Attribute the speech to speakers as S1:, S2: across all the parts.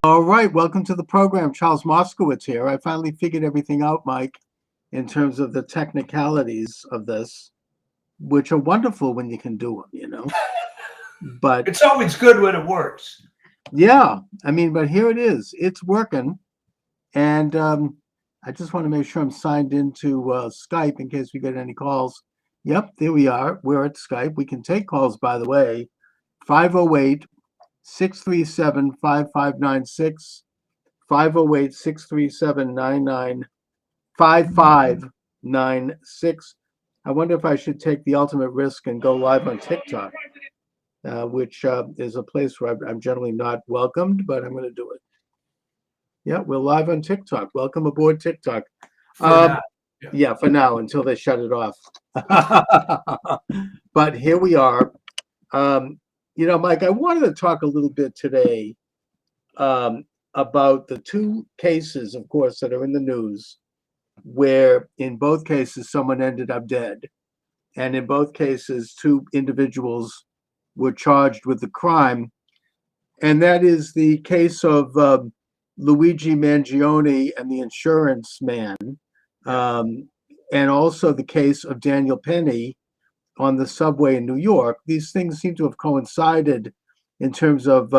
S1: All right, welcome to the program. Charles Moskowitz here. I finally figured everything out, Mike, in terms of the technicalities of this, which are wonderful when you can do them. But
S2: It's always good when it works.
S1: yeah, but here it is. It's working. And I just want to make sure I'm signed into Skype in case we get any calls. Yep, there we are. We're at Skype. We can take calls, by the way. 508 637 5596. 508 637 5596. I wonder if I should take the ultimate risk and go live on TikTok, which is a place where I'm generally not welcomed, but I'm going to do it. Yeah, we're live on TikTok. Welcome aboard TikTok.
S2: For now.
S1: Yeah, for now, until they shut it off. But here we are. Mike, I wanted to talk a little bit today about the two cases, of course, that are in the news, where in both cases someone ended up dead. And in both cases, two individuals were charged with the crime. And that is the case of Luigi Mangione and the insurance man, and also the case of Daniel Penny on the subway in New York. These things seem to have coincided in terms of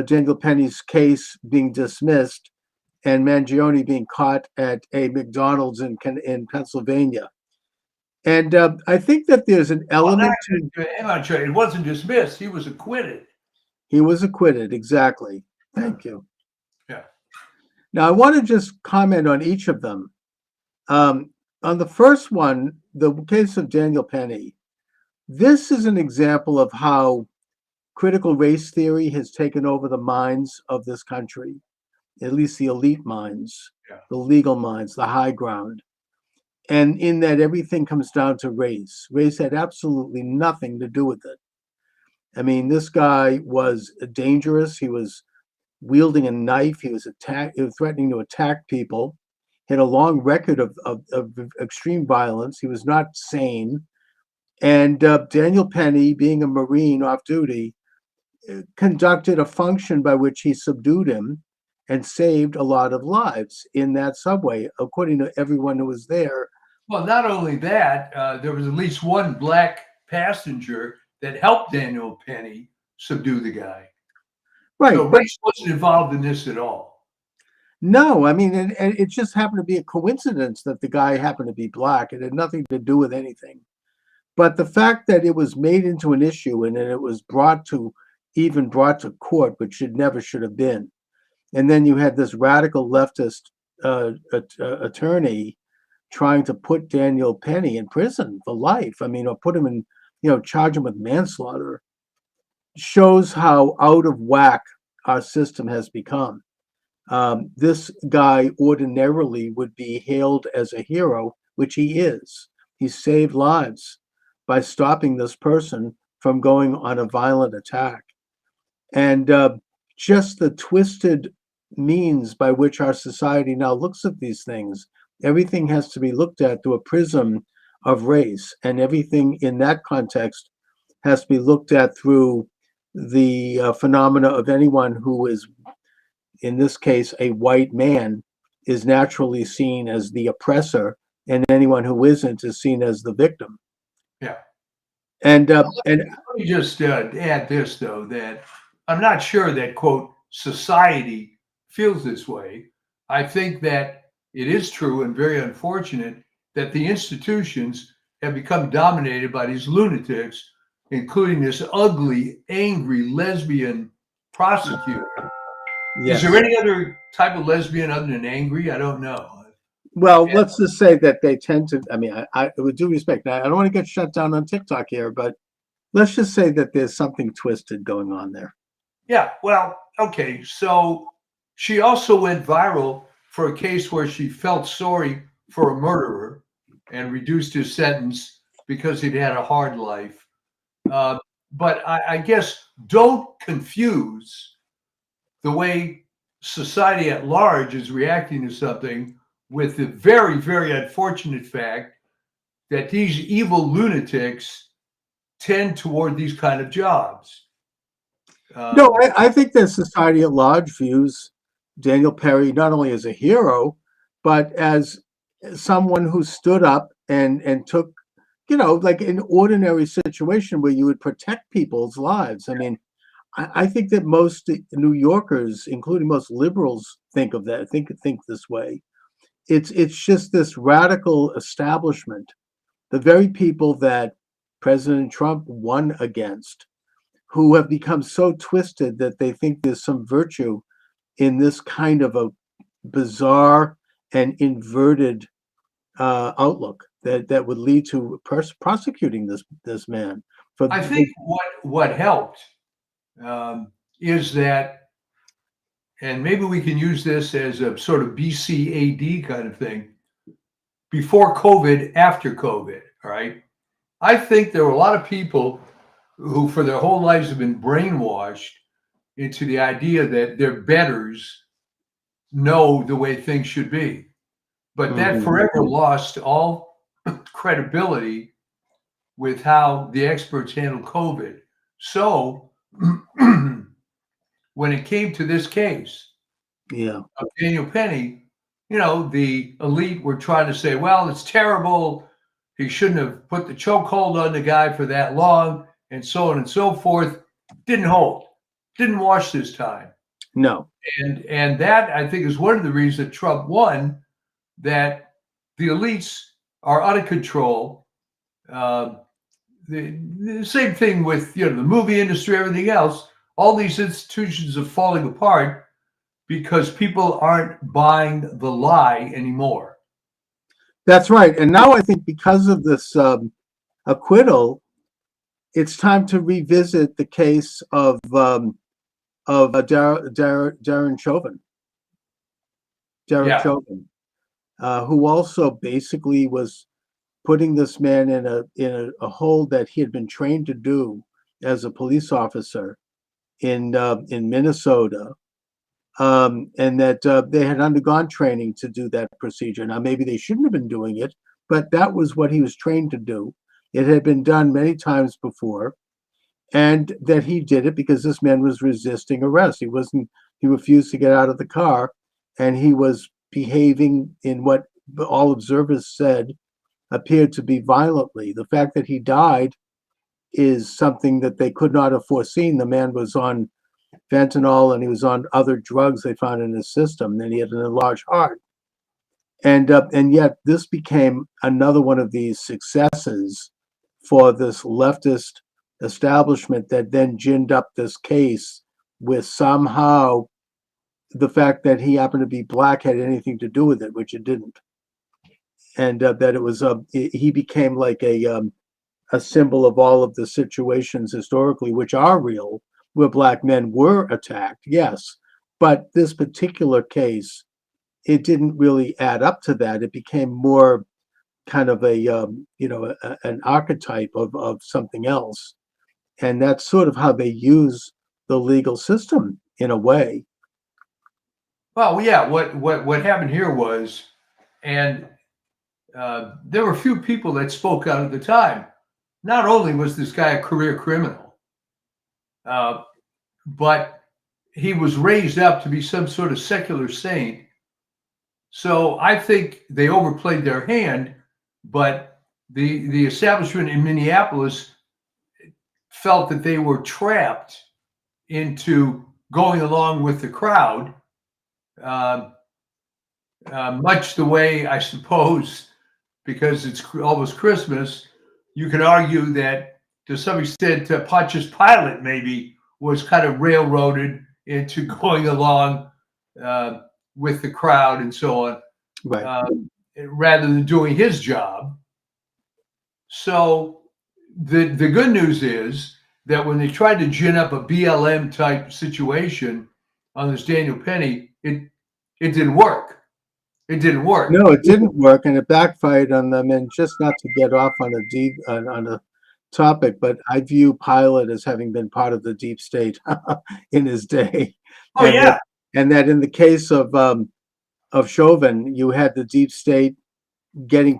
S1: Daniel Penny's case being dismissed and Mangione being caught at a McDonald's in Pennsylvania. And I think that there's an element to...
S2: Hang on, Trey. It wasn't dismissed. He was acquitted.
S1: He was acquitted, exactly. Thank you.
S2: Yeah.
S1: Now, I want to just comment on each of them. On the first one, the case of Daniel Penny, this is an example of how critical race theory has taken over the minds of this country, at least the elite minds, the legal minds, the high ground. And in that everything comes down to race. Race had absolutely nothing to do with it. This guy was dangerous. He was wielding a knife. He was threatening to attack people. He had a long record of extreme violence. He was not sane. And Daniel Penny, being a Marine off duty, conducted a function by which he subdued him and saved a lot of lives in that subway, according to everyone who was there.
S2: Well, not only that, there was at least one black passenger that helped Daniel Penny subdue the guy.
S1: Right.
S2: So race wasn't involved in this at all.
S1: No, and it just happened to be a coincidence that the guy happened to be black. It had nothing to do with anything. But the fact that it was made into an issue and then it was brought to court, which it never should have been. And then you had this radical leftist attorney trying to put Daniel Penny in prison for life. Or put him in, charge him with manslaughter. Shows how out of whack our system has become. This guy ordinarily would be hailed as a hero, which he is. He saved lives by stopping this person from going on a violent attack. And just the twisted means by which our society now looks at these things. Everything has to be looked at through a prism of race, and everything in that context has to be looked at through the phenomena of anyone who is, in this case, a white man, is naturally seen as the oppressor, and anyone who isn't is seen as the victim.
S2: Yeah.
S1: And
S2: let me just add this, though, that I'm not sure that, quote, society feels this way. I think that it is true and very unfortunate that the institutions have become dominated by these lunatics, including this ugly, angry lesbian prosecutor. Yes. Is there any other type of lesbian other than angry? I don't know.
S1: Well, let's just say that they tend to, I with due respect, I don't want to get shut down on TikTok here, but let's just say that there's something twisted going on there.
S2: Yeah, well, okay. So she also went viral for a case where she felt sorry for a murderer and reduced his sentence because he'd had a hard life. But I guess don't confuse the way society at large is reacting to something with the very, very unfortunate fact that these evil lunatics tend toward these kind of jobs.
S1: No, I think that society at large views Daniel Perry not only as a hero, but as someone who stood up and took, like an ordinary situation where you would protect people's lives. I mean, I think that most New Yorkers, including most liberals, think of that, think this way. It's just this radical establishment, the very people that President Trump won against, who have become so twisted that they think there's some virtue in this kind of a bizarre and inverted outlook that would lead to prosecuting this man for.
S2: I think what helped is that, and maybe we can use this as a sort of BCAD kind of thing, before COVID, after COVID, all right? I think there were a lot of people who for their whole lives have been brainwashed into the idea that their betters know the way things should be. But that forever lost all credibility with how the experts handled COVID. So when it came to this case of Daniel Penny, the elite were trying to say, well, it's terrible. He shouldn't have put the chokehold on the guy for that long, and so on and so forth. Didn't hold. Didn't wash this time.
S1: No.
S2: And that, I think, is one of the reasons that Trump won, that the elites are out of control. The same thing with the movie industry, everything else. All these institutions are falling apart because people aren't buying the lie anymore.
S1: That's right. And now I think because of this acquittal, it's time to revisit the case of Darren Chauvin. Chauvin, who also basically was putting this man in a hole that he had been trained to do as a police officer in Minnesota, and that they had undergone training to do that procedure. Now, maybe they shouldn't have been doing it, but that was what he was trained to do. It had been done many times before, and that he did it because this man was resisting arrest. He refused to get out of the car, and he was behaving in what all observers said appeared to be violently. The fact that he died is something that they could not have foreseen. The man was on fentanyl and he was on other drugs they found in his system. Then he had an enlarged heart. And yet this became another one of these successes for this leftist establishment that then ginned up this case with somehow the fact that he happened to be black had anything to do with it, which it didn't. And that it was he became like a symbol of all of the situations historically, which are real, where black men were attacked, yes. But this particular case, it didn't really add up to that. It became more kind of an archetype of something else. And that's sort of how they use the legal system in a way.
S2: Well, yeah, what happened here was, and there were a few people that spoke out at the time. Not only was this guy a career criminal, but he was raised up to be some sort of secular saint. So I think they overplayed their hand, but the establishment in Minneapolis felt that they were trapped into going along with the crowd, much the way, I suppose, because it's almost Christmas, you could argue that to some extent Pontius Pilate maybe was kind of railroaded into going along with the crowd and so on,
S1: right,
S2: rather than doing his job. So the good news is that when they tried to gin up a BLM type situation on this Daniel Penny, it didn't work. It didn't work.
S1: No, it didn't work, and it backfired on them. And just not to get off on a topic, but I view Pilate as having been part of the deep state in his day.
S2: Oh,
S1: and
S2: yeah.
S1: that in the case of Chauvin, you had the deep state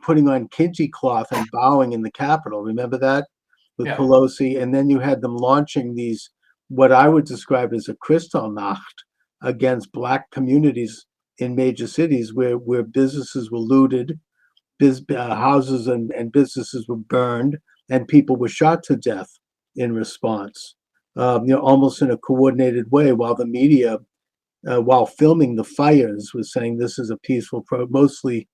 S1: putting on kente cloth and bowing in the Capitol. Remember that with Pelosi, and then you had them launching these what I would describe as a Kristallnacht against Black communities in major cities where businesses were looted, houses and businesses were burned, and people were shot to death in response. Almost in a coordinated way, while the media, while filming the fires, was saying this is a peaceful, mostly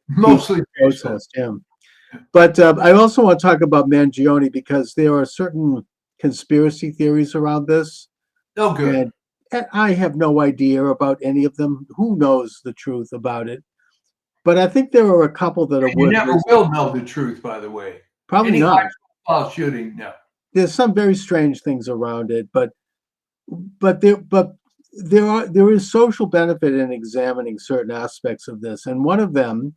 S2: Mostly peaceful.
S1: protest. Yeah. But I also want to talk about Mangione because there are certain conspiracy theories around this,
S2: Oh, good.
S1: and I have no idea about any of them. Who knows the truth about it? But I think there are a couple that are
S2: And you
S1: worth
S2: never
S1: listening.
S2: will know the truth, by the way.
S1: Probably
S2: Any
S1: not.
S2: high-profile shooting, no.
S1: There's some very strange things around it, but there is social benefit in examining certain aspects of this, and one of them,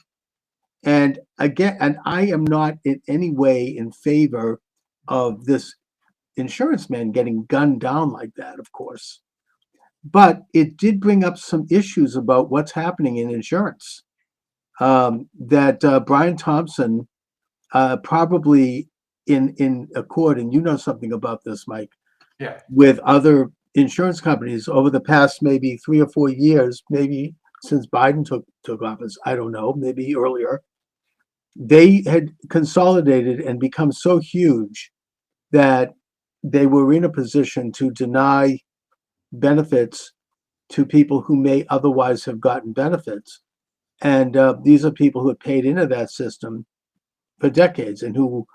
S1: and again, and I am not in any way in favor of this insurance man getting gunned down like that, of course, but it did bring up some issues about what's happening in insurance. That Brian Thompson probably in accord, and you know something about this, Mike,
S2: Yeah.
S1: with other insurance companies over the past maybe 3 or 4 years, maybe since Biden took office, I don't know, maybe earlier, they had consolidated and become so huge that they were in a position to deny benefits to people who may otherwise have gotten benefits. And these are people who had paid into that system for decades and who,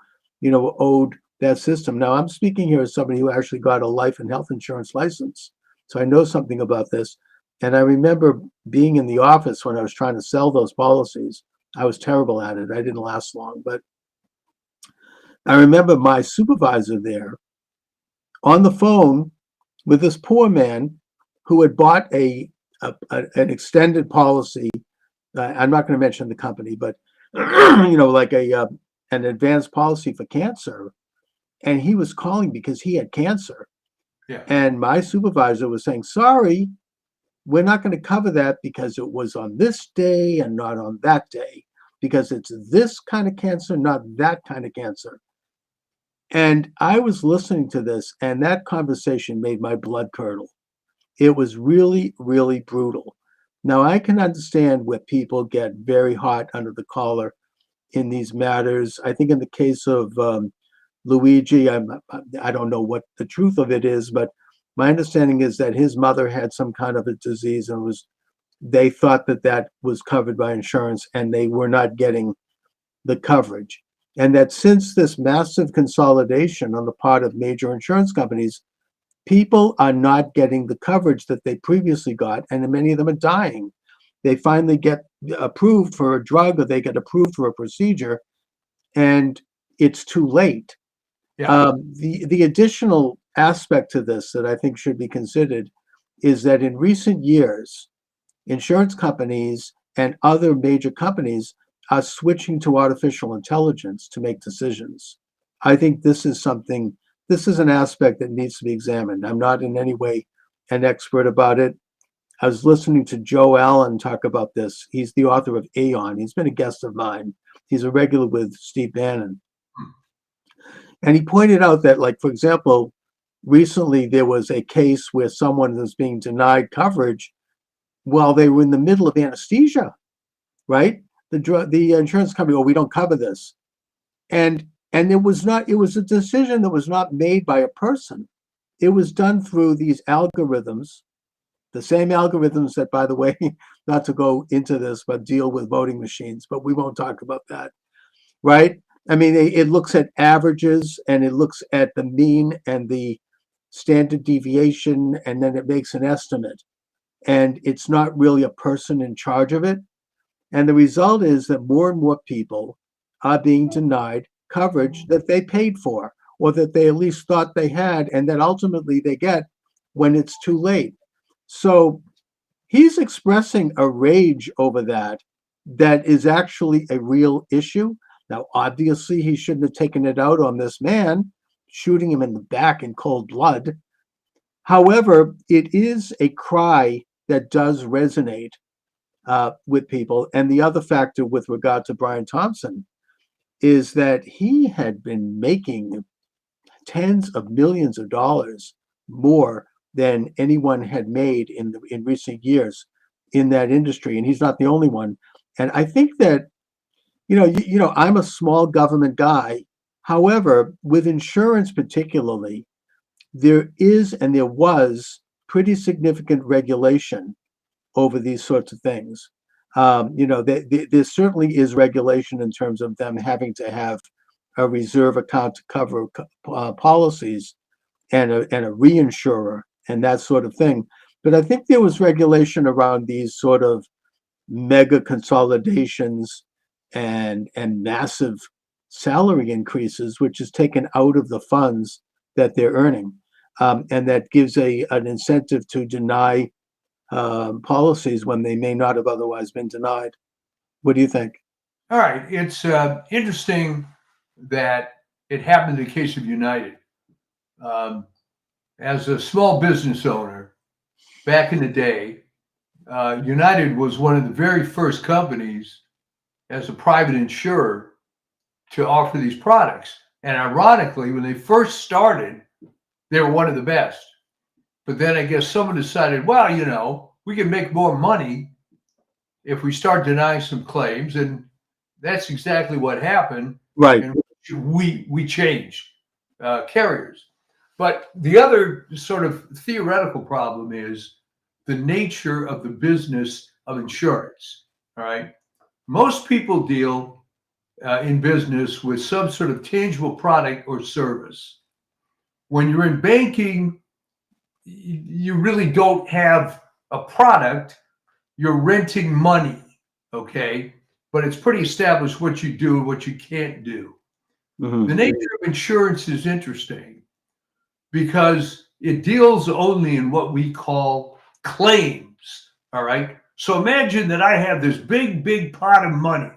S1: owed that system. Now, I'm speaking here as somebody who actually got a life and health insurance license. So I know something about this. And I remember being in the office when I was trying to sell those policies. I was terrible at it. I didn't last long. But I remember my supervisor there on the phone with this poor man who had bought an extended policy. I'm not going to mention the company, but like an advanced policy for cancer, and he was calling because he had cancer.
S2: Yeah.
S1: And my supervisor was saying, "Sorry, we're not going to cover that because it was on this day and not on that day, because it's this kind of cancer, not that kind of cancer." And I was listening to this, and that conversation made my blood curdle. It was really, really brutal. Now, I can understand where people get very hot under the collar in these matters. I think in the case of Luigi, I don't know what the truth of it is, but my understanding is that his mother had some kind of a disease and they thought that was covered by insurance and they were not getting the coverage. And that since this massive consolidation on the part of major insurance companies, people are not getting the coverage that they previously got, and many of them are dying. They finally get approved for a drug or they get approved for a procedure, and it's too late.
S2: Yeah.
S1: The additional aspect to this that I think should be considered is that in recent years, insurance companies and other major companies are switching to artificial intelligence to make decisions. I think this is an aspect that needs to be examined. I'm not in any way an expert about it. I was listening to Joe Allen talk about this. He's the author of Aeon. He's been a guest of mine. He's a regular with Steve Bannon. And he pointed out that, like, for example, recently there was a case where someone was being denied coverage while they were in the middle of anesthesia, right? The insurance company, "Oh, we don't cover this." And it was a decision that was not made by a person. It was done through these algorithms, the same algorithms that, by the way, not to go into this, but deal with voting machines, but we won't talk about that, right? I mean, it looks at averages and it looks at the mean and the standard deviation, and then it makes an estimate. And it's not really a person in charge of it. And the result is that more and more people are being denied coverage that they paid for, or that they at least thought they had, and that ultimately they get when it's too late. So he's expressing a rage over that is actually a real issue. Now, obviously, he shouldn't have taken it out on this man, shooting him in the back in cold blood. However, it is a cry that does resonate with people. And the other factor with regard to Brian Thompson is that he had been making tens of millions of dollars more than anyone had made in recent years in that industry, and he's not the only one. And I think that, I'm a small government guy. However, with insurance particularly, there is and there was pretty significant regulation over these sorts of things. There certainly is regulation in terms of them having to have a reserve account to cover policies and a reinsurer and that sort of thing. But I think there was regulation around these sort of mega consolidations and massive salary increases, which is taken out of the funds that they're earning, and that gives an incentive to deny policies when they may not have otherwise been denied. What do you think?
S2: All right. It's interesting that it happened in the case of United. As a small business owner back in the day, United was one of the very first companies as a private insurer to offer these products. And ironically, when they first started, they were one of the best. But then I guess someone decided, well, we can make more money if we start denying some claims. And that's exactly what happened.
S1: Right.
S2: And we changed carriers. But the other sort of theoretical problem is the nature of the business of insurance. All right. Most people deal in business with some sort of tangible product or service. When you're in banking, you really don't have a product. You're renting money. Okay. But it's pretty established what you do and what you can't do.
S1: Mm-hmm.
S2: The nature of insurance is interesting because it deals only in what we call claims. All right. So imagine that I have this big pot of money.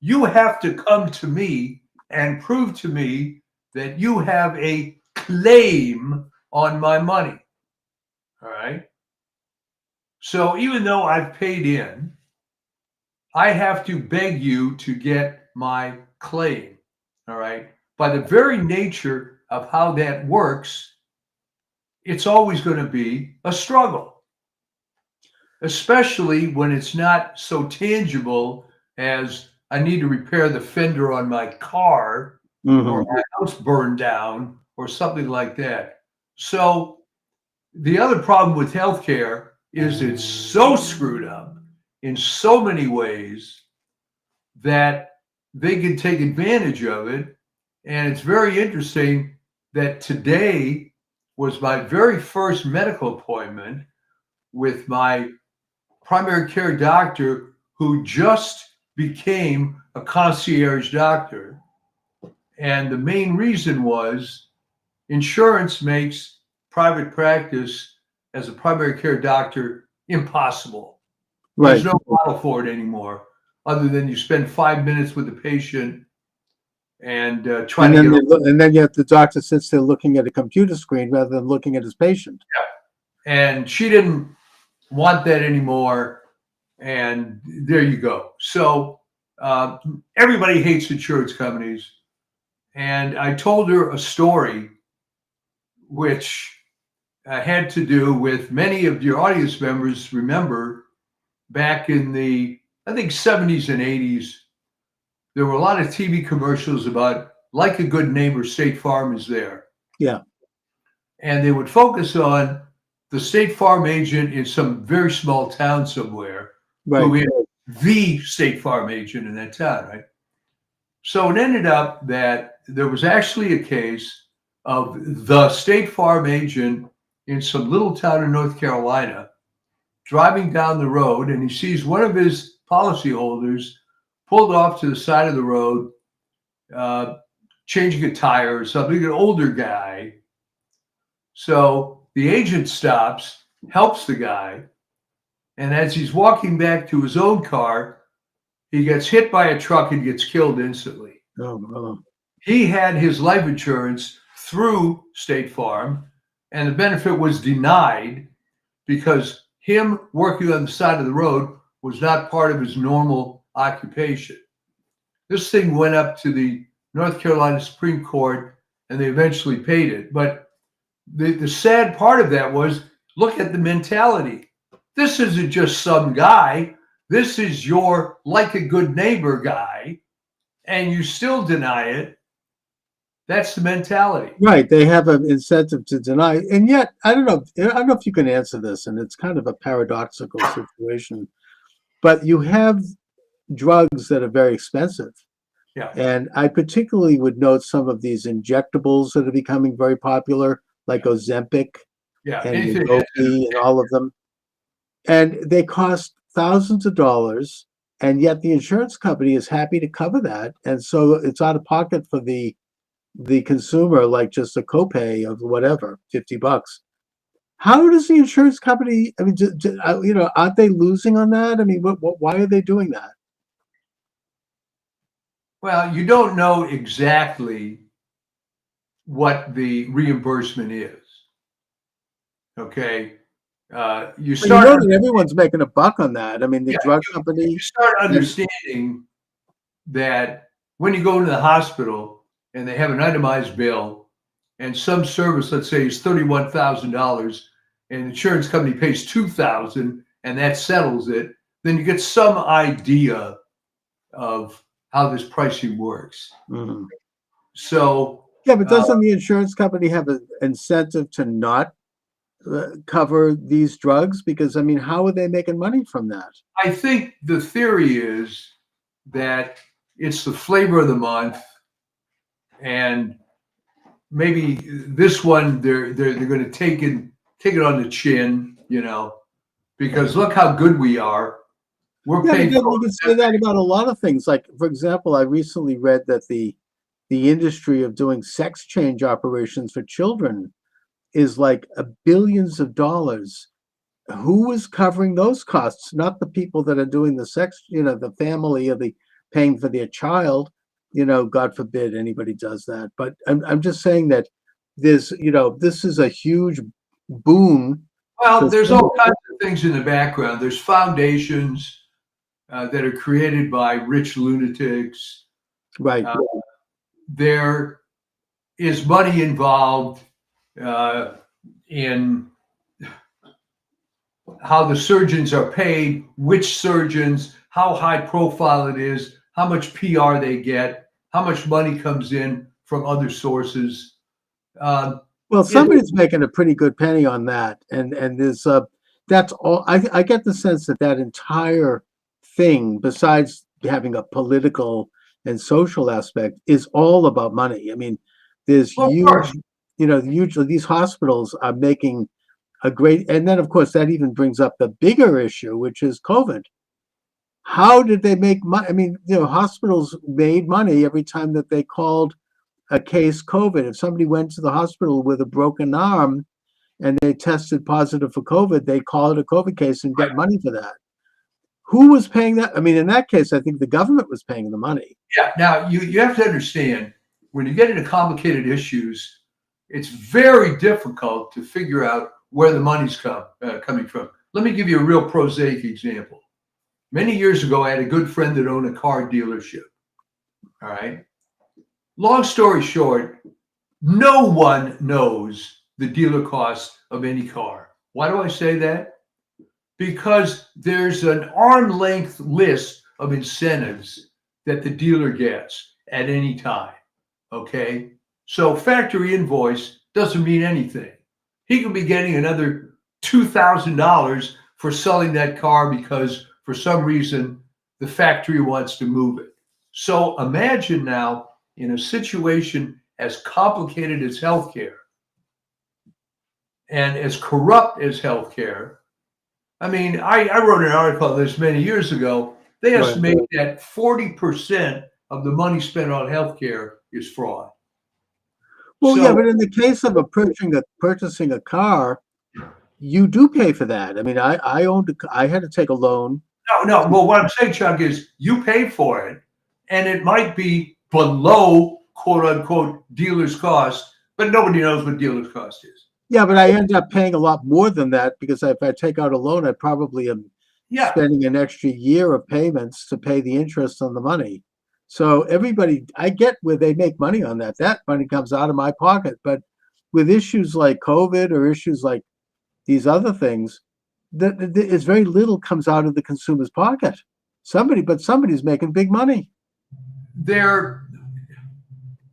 S2: You have to come to me and prove to me that you have a claim on my money. All right. So even though I've paid in, I have to beg you to get my claim. All right. By the very nature of how that works, it's always going to be a struggle, especially when it's not so tangible as I need to repair the fender on my car,
S1: Mm-hmm.
S2: or my house burned down or something like that. So the other problem with healthcare is it's so screwed up in so many ways that they can take advantage of it. And it's very interesting that today was my very first medical appointment with my primary care doctor, who just became a concierge doctor. And the main reason was insurance makes private practice as a primary care doctor impossible.
S1: Right.
S2: There's no model for it anymore, other than you spend 5 minutes with the patient and try to get.
S1: And then yet the doctor sits there looking at a computer screen rather than looking at his patient.
S2: Yeah. And she didn't want that anymore. And there you go. So everybody hates insurance companies. And I told her a story which had to do with many of your audience members remember back in the, I think, 70s and 80s, there were a lot of TV commercials about like a good neighbor, State Farm is there.
S1: Yeah.
S2: And they would focus on the State Farm agent in some very small town somewhere,
S1: Right.
S2: who is the State Farm agent in that town, right? So it ended up that there was actually a case of the State Farm agent in some little town in North Carolina driving down the road, and he sees one of his policyholders pulled off to the side of the road, changing a tire or something, an older guy. So the agent stops, helps the guy, and as he's walking back to his own car, he gets hit by a truck and gets killed instantly.
S1: Oh.
S2: He had his life insurance through State Farm, and the benefit was denied because him working on the side of the road was not part of his normal occupation. This thing went up to the North Carolina Supreme Court, and they eventually paid it. But the sad part of that was, look at the mentality. This isn't just some guy. This is your like a good neighbor guy, and you still deny it. That's the mentality.
S1: Right. They have an incentive to deny. And yet, I don't know if you can answer this, and it's kind of a paradoxical situation, but you have drugs that are very expensive.
S2: Yeah.
S1: And I particularly would note some of these injectables that are becoming very popular, like Ozempic
S2: Yeah.
S1: and
S2: Anything
S1: Wegovy and all of them. And they cost thousands of dollars, and yet the insurance company is happy to cover that. And so it's out of pocket for the consumer, like just a copay of whatever, $50. How does the insurance company, I mean, aren't they losing on that? I mean, why are they doing that?
S2: Well, you don't know exactly what the reimbursement is. Okay. You
S1: But you
S2: start,
S1: know that everyone's making a buck on that. I mean, the
S2: yeah,
S1: drug company,
S2: you start understanding that when you go to the hospital and they have an itemized bill and some service, let's say, is $31,000 and the insurance company pays $2,000 and that settles it, then you get some idea of how this pricing works.
S1: Mhm.
S2: So,
S1: Yeah, but doesn't the insurance company have an incentive to not cover these drugs? Because, I mean, how are they making money from that?
S2: I think the theory is that it's the flavor of the month, and maybe this one they're going to take it on the chin, because look how good we are. We're
S1: Yeah, but
S2: paid
S1: then
S2: for
S1: you can say that about a lot of things. Like, for example, I recently read that the industry of doing sex change operations for children is like billions of dollars. Who is covering those costs? Not the people that are doing the sex, the family or the paying for their child. God forbid anybody does that. But I'm just saying that this is a huge boon.
S2: Well, there's all kinds of things in the background. There's foundations that are created by rich lunatics.
S1: Right.
S2: There is money involved in how the surgeons are paid, which surgeons, how high profile it is, how much PR they get, how much money comes in from other sources.
S1: Well, somebody's making a pretty good penny on that, and there's that's all. I get the sense that entire thing, besides having a political and social aspect, is all about money. I mean, there's huge, usually these hospitals are making a great, and then of course that even brings up the bigger issue, which is COVID. How did they make money? I mean, hospitals made money every time that they called a case COVID. If somebody went to the hospital with a broken arm and they tested positive for COVID, they call it a COVID case and get money for that. Who was paying that? I mean, in that case, I think the government was paying the money.
S2: Yeah. Now, you have to understand, when you get into complicated issues, it's very difficult to figure out where the money's coming from. Let me give you a real prosaic example. Many years ago, I had a good friend that owned a car dealership. All right. Long story short, no one knows the dealer cost of any car. Why do I say that? Because there's an arm length list of incentives that the dealer gets at any time. Okay. So factory invoice doesn't mean anything. He could be getting another $2,000 for selling that car because for some reason the factory wants to move it. So imagine now, in a situation as complicated as healthcare and as corrupt as healthcare. I mean, I wrote an article on this many years ago. They estimate that 40% of the money spent on healthcare is fraud.
S1: Well, yeah, but in the case of purchasing a car, you do pay for that. I mean, I had to take a loan.
S2: No. Well, what I'm saying, Chuck, is you pay for it, and it might be below quote unquote dealer's cost, but nobody knows what dealer's cost is.
S1: Yeah, but I end up paying a lot more than that because if I take out a loan, I probably am spending an extra year of payments to pay the interest on the money. So everybody, I get where they make money on that. That money comes out of my pocket, but with issues like COVID or issues like these other things, it's very little comes out of the consumer's pocket. Somebody's making big money.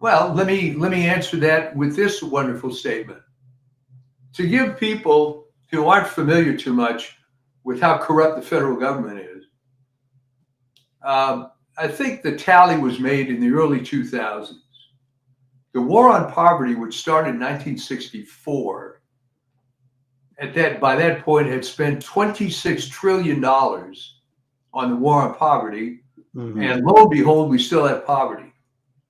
S2: Well, let me answer that with this wonderful statement. To give people who aren't familiar too much with how corrupt the federal government is, I think the tally was made in the early 2000s. The war on poverty, which started in 1964, by that point had spent $26 trillion on the war on poverty.
S1: Mm-hmm.
S2: And lo and behold, we still have poverty.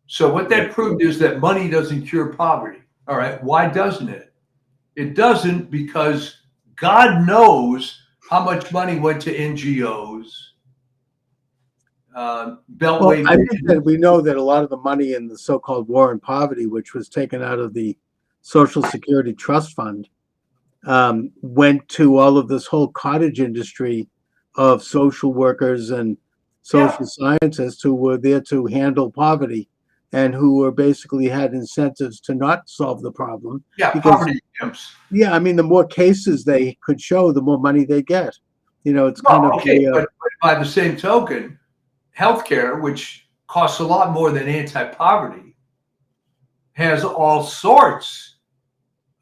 S2: So what that proved is that money doesn't cure poverty. All right. Why doesn't it? It doesn't because God knows how much money went to NGOs. Beltway.
S1: I think that we know that a lot of the money in the so-called war on poverty, which was taken out of the Social Security Trust Fund, went to all of this whole cottage industry of social workers and social scientists who were there to handle poverty and who were basically had incentives to not solve the problem.
S2: Yeah, poverty camps.
S1: Yeah, I mean, the more cases they could show, the more money they get. It's
S2: but by the same token, healthcare, which costs a lot more than anti-poverty, has all sorts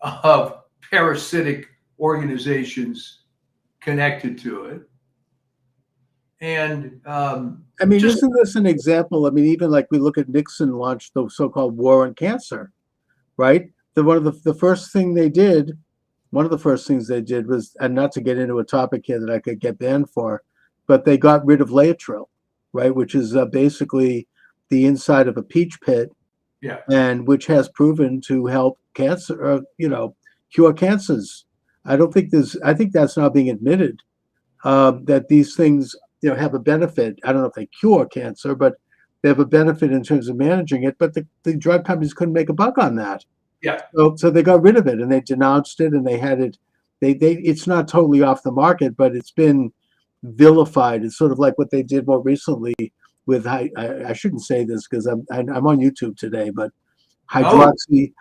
S2: of parasitic organizations connected to it. And
S1: I mean, isn't this an example? I mean, even like we look at Nixon launched the so-called war on cancer, right? One of the first things they did was, and not to get into a topic here that I could get banned for, but they got rid of Laetrile, right? Which is basically the inside of a peach pit, and which has proven to help cancer, cure cancers. I think that's now being admitted that these things, have a benefit. I don't know if they cure cancer, but they have a benefit in terms of managing it. But the drug companies couldn't make a buck on that.
S2: Yeah.
S1: So they got rid of it and they denounced it and they had it. It's not totally off the market, but it's been vilified. It's sort of like what they did more recently with I shouldn't say this because I'm on YouTube today, but hydroxy,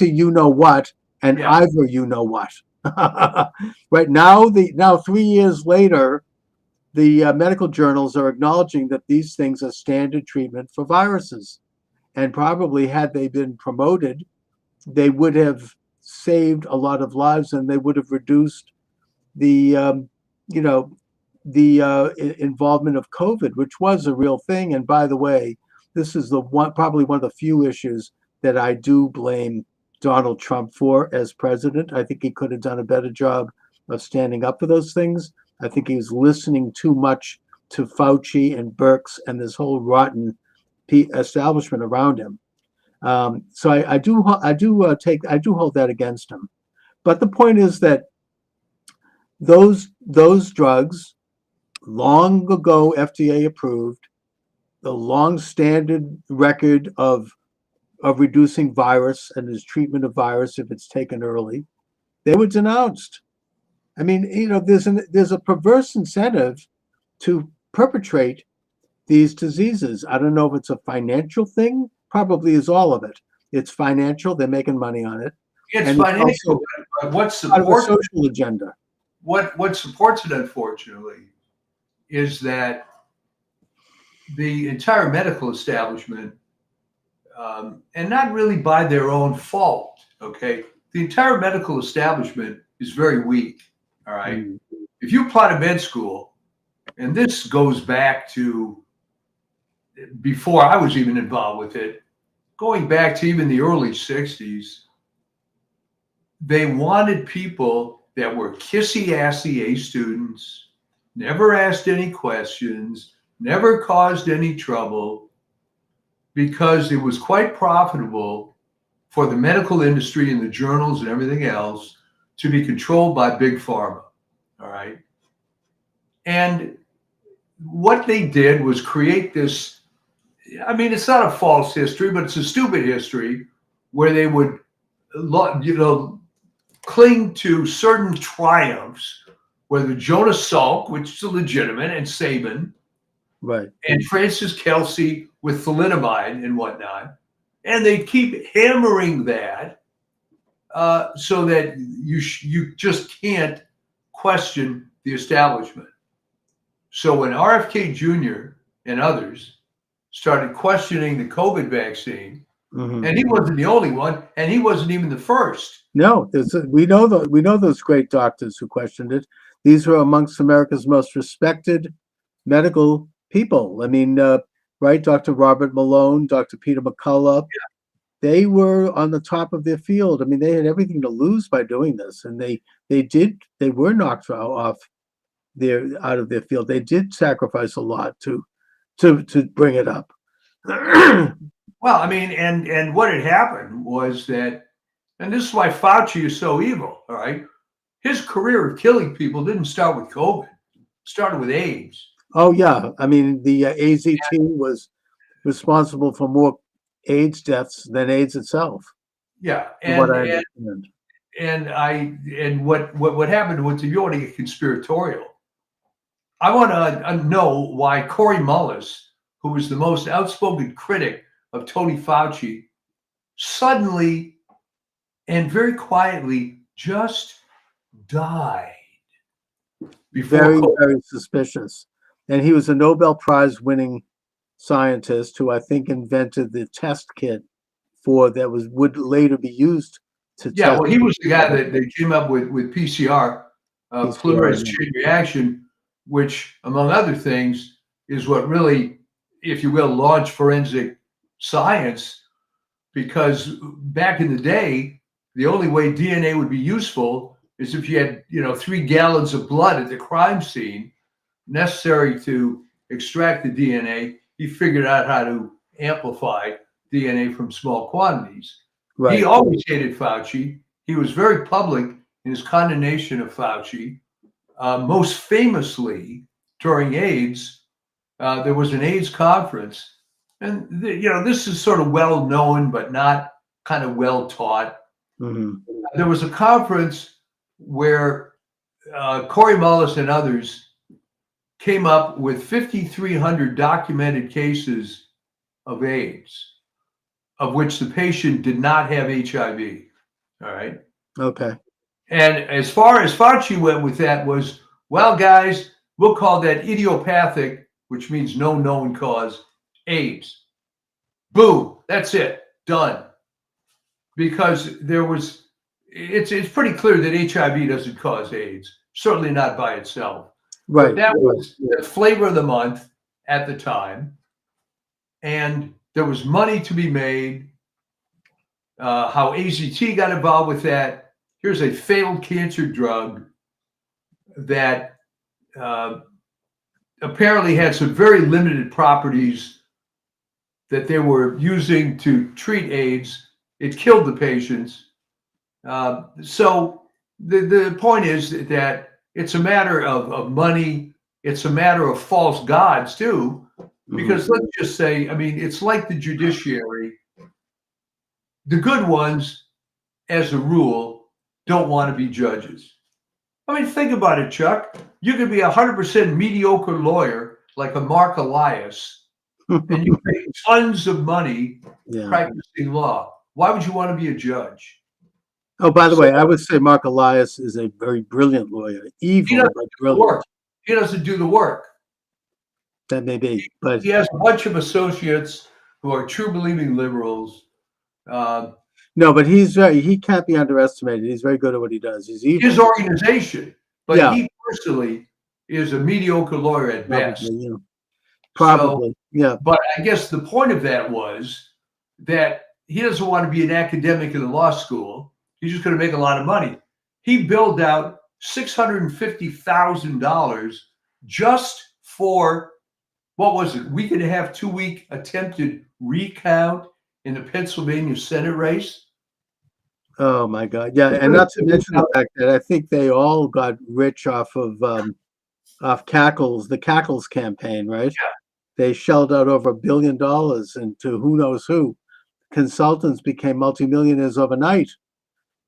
S1: you know what, and Ivor, you know what. Right now, 3 years later, the medical journals are acknowledging that these things are standard treatment for viruses, and probably had they been promoted, they would have saved a lot of lives, and they would have reduced the involvement of COVID, which was a real thing. And by the way, this is probably one of the few issues that I do blame Donald Trump for as president. I think he could have done a better job of standing up for those things. I think he was listening too much to Fauci and Birx and this whole rotten establishment around him. So I do hold that against him. But the point is that those drugs, long ago FDA approved, the long standard record of reducing virus and his treatment of virus if it's taken early, they were denounced. I mean, there's a perverse incentive to perpetrate these diseases. I don't know if it's a financial thing. Probably is all of it. It's financial. They're making money on it.
S2: It's financial. But what supports
S1: a social agenda?
S2: What supports it, unfortunately, is that the entire medical establishment, and not really by their own fault, okay? The entire medical establishment is very weak, all right? Mm-hmm. If you apply to med school, and this goes back to before I was even involved with it, going back to even the early 60s, they wanted people that were kissy-assy A students, never asked any questions, never caused any trouble, because it was quite profitable for the medical industry and the journals and everything else to be controlled by big pharma, all right? And what they did was create this, I mean, it's not a false history, but it's a stupid history where they would, cling to certain triumphs, whether Jonas Salk, which is legitimate, and Sabin,
S1: right,
S2: and Francis Kelsey with thalidomide and whatnot, and they keep hammering that so that you just can't question the establishment. So when RFK Jr. and others started questioning the COVID vaccine, and he wasn't the only one, and he wasn't even the first.
S1: No, we know those great doctors who questioned it. These were amongst America's most respected medical people. I mean, right? Dr. Robert Malone, Dr. Peter McCullough, they were on the top of their field. I mean, they had everything to lose by doing this, and they were knocked out of their field. They did sacrifice a lot to bring it up.
S2: Well, I mean, and what had happened was that, and this is why Fauci is so evil, all right? His career of killing people didn't start with COVID. It started with AIDS.
S1: Oh, yeah. I mean, the AZ team was responsible for more AIDS deaths than AIDS itself.
S2: Yeah.
S1: And what I understand.
S2: And what happened was, if you want to get conspiratorial, I want to know why Corey Mullis, who was the most outspoken critic of Tony Fauci, suddenly and very quietly just died.
S1: Very, very suspicious. And he was a Nobel Prize winning scientist who I think invented the test kit that would later be used to test.
S2: Yeah, well, he was the guy that came up with PCR, polymerase chain reaction, which, among other things, is what really, if you will, launched forensic science. Because back in the day, the only way DNA would be useful is if you had, 3 gallons of blood at the crime scene necessary to extract the DNA. He figured out how to amplify DNA from small quantities. Right. He always hated Fauci. He was very public in his condemnation of Fauci. Most famously, during AIDS, there was an AIDS conference. And, this is sort of well known, but not kind of well taught. There was a conference where Corey Mullis and others came up with 5,300 documented cases of AIDS, of which the patient did not have HIV. All right.
S1: Okay.
S2: And as far as Fauci went with that was, well, guys, we'll call that idiopathic, which means no known cause, AIDS. Boom. That's it. Done. Because it's pretty clear that HIV doesn't cause AIDS, certainly not by itself.
S1: Right.
S2: But that was the flavor of the month at the time. And there was money to be made. How AZT got involved with that. Here's a failed cancer drug that apparently had some very limited properties that they were using to treat AIDS. It killed the patients. So the point is that it's a matter of money. It's a matter of false gods too, because let's just say, I mean, it's like the judiciary. The good ones, as a rule, don't want to be judges. I mean, think about it, Chuck. You could be 100% mediocre lawyer like a Mark Elias, and you pay tons of money practicing law. Why would you want to be a judge?
S1: Oh, by the way, I would say Mark Elias is a very brilliant lawyer. Evil, but brilliant.
S2: He doesn't do the work.
S1: That may be, but
S2: he has a bunch of associates who are true believing liberals.
S1: No, but he can't be underestimated. He's very good at what he does. He's evil.
S2: His organization, but he personally is a mediocre lawyer at best.
S1: Probably, yeah.
S2: But I guess the point of that was that he doesn't want to be an academic in the law school. He's just going to make a lot of money. He billed out $650,000 just for, what was it, week and a half, 2-week attempted recount in the Pennsylvania Senate race.
S1: Oh my God. Yeah. And not to mention the fact that I think they all got rich off of Cackles, the Cackles campaign, right?
S2: Yeah.
S1: They shelled out over $1 billion into who knows who. Consultants became multimillionaires overnight.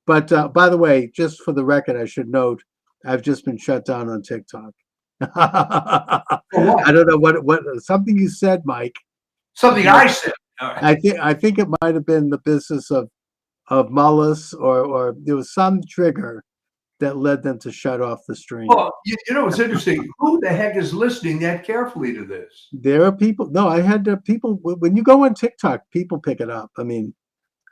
S1: But by the way, just for the record, I should note, I've just been shut down on TikTok. I don't know what something you said, Mike.
S2: Something I said.
S1: Right. I think it might have been the business of of mullahs, or there was some trigger that led them to shut off the stream.
S2: Well, you know, it's interesting. Who the heck is listening that carefully to this?
S1: There are people. No, I had people. When you go on TikTok, people pick it up. I mean,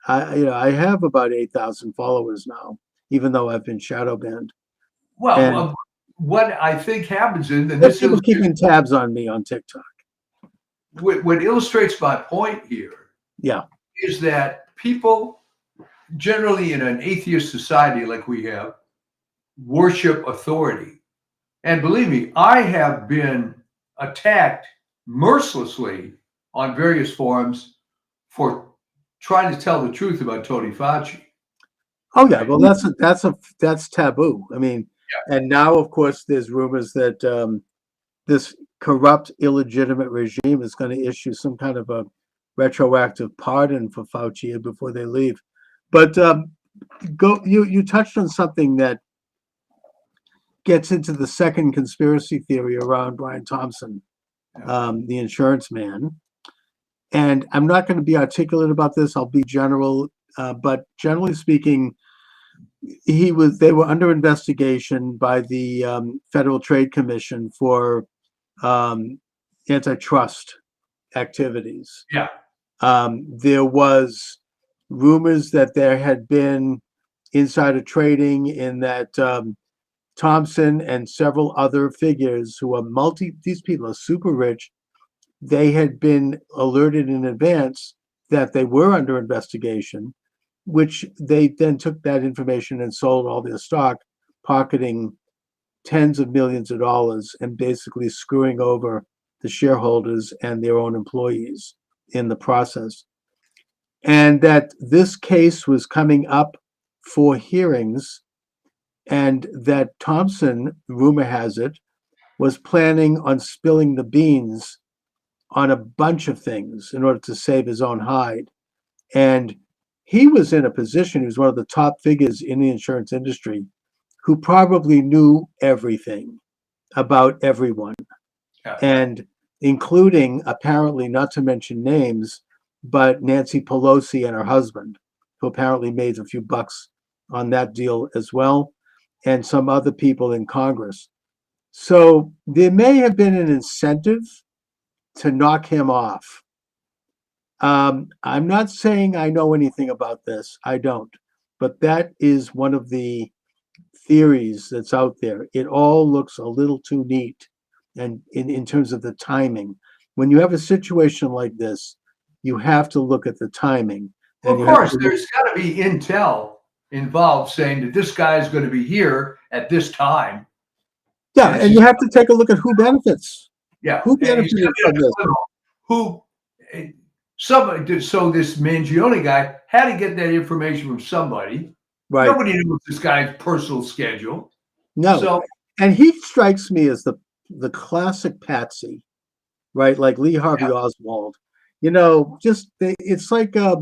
S1: I have about 8,000 followers now, even though I've been shadow banned.
S2: Well,
S1: And
S2: what I think happens in, and
S1: there's
S2: this
S1: people
S2: illustrates,
S1: keeping tabs on me on TikTok.
S2: what illustrates my point here
S1: Yeah.
S2: is that people generally in an atheist society like we have worship authority. And believe me, I have been attacked mercilessly on various forums for trying to tell the truth about Tony Fauci.
S1: Oh yeah. Well, that's taboo. I mean, and now of course there's rumors that this corrupt, illegitimate regime is going to issue some kind of a retroactive pardon for Fauci before they leave. But you touched on something that gets into the second conspiracy theory around Brian Thompson, the insurance man. And I'm not going to be articulate about this. I'll be general, but generally speaking, they were under investigation by the Federal Trade Commission for antitrust activities.
S2: Yeah.
S1: There was rumors that there had been insider trading, in that Thompson and several other figures who are these people are super rich. They had been alerted in advance that they were under investigation, which they then took that information and sold all their stock, pocketing tens of millions of dollars and basically screwing over the shareholders and their own employees in the process. And that this case was coming up for hearings, and that Thompson, rumor has it, was planning on spilling the beans on a bunch of things in order to save his own hide. And he was in a position, he was one of the top figures in the insurance industry, who probably knew everything about everyone.
S2: Yeah.
S1: And including, apparently, not to mention names, but Nancy Pelosi and her husband, who apparently made a few bucks on that deal as well, and some other people in Congress. So there may have been an incentive to knock him off. I'm not saying I know anything about this. I don't. But that is one of the theories that's out there. It all looks a little too neat, and in terms of the timing. When you have a situation like this, you have to look at the timing.
S2: Well, of course, there's got to be intel involved saying that this guy is going to be here at this time.
S1: Yeah, and you have to take a look at who benefits.
S2: Yeah,
S1: Who benefits from this?
S2: Somebody. So this Mangione guy had to get that information from somebody.
S1: Right.
S2: Nobody knows this guy's personal schedule.
S1: No.
S2: So,
S1: and he strikes me as the classic patsy, right? Like Lee Harvey Oswald. You know, it's like I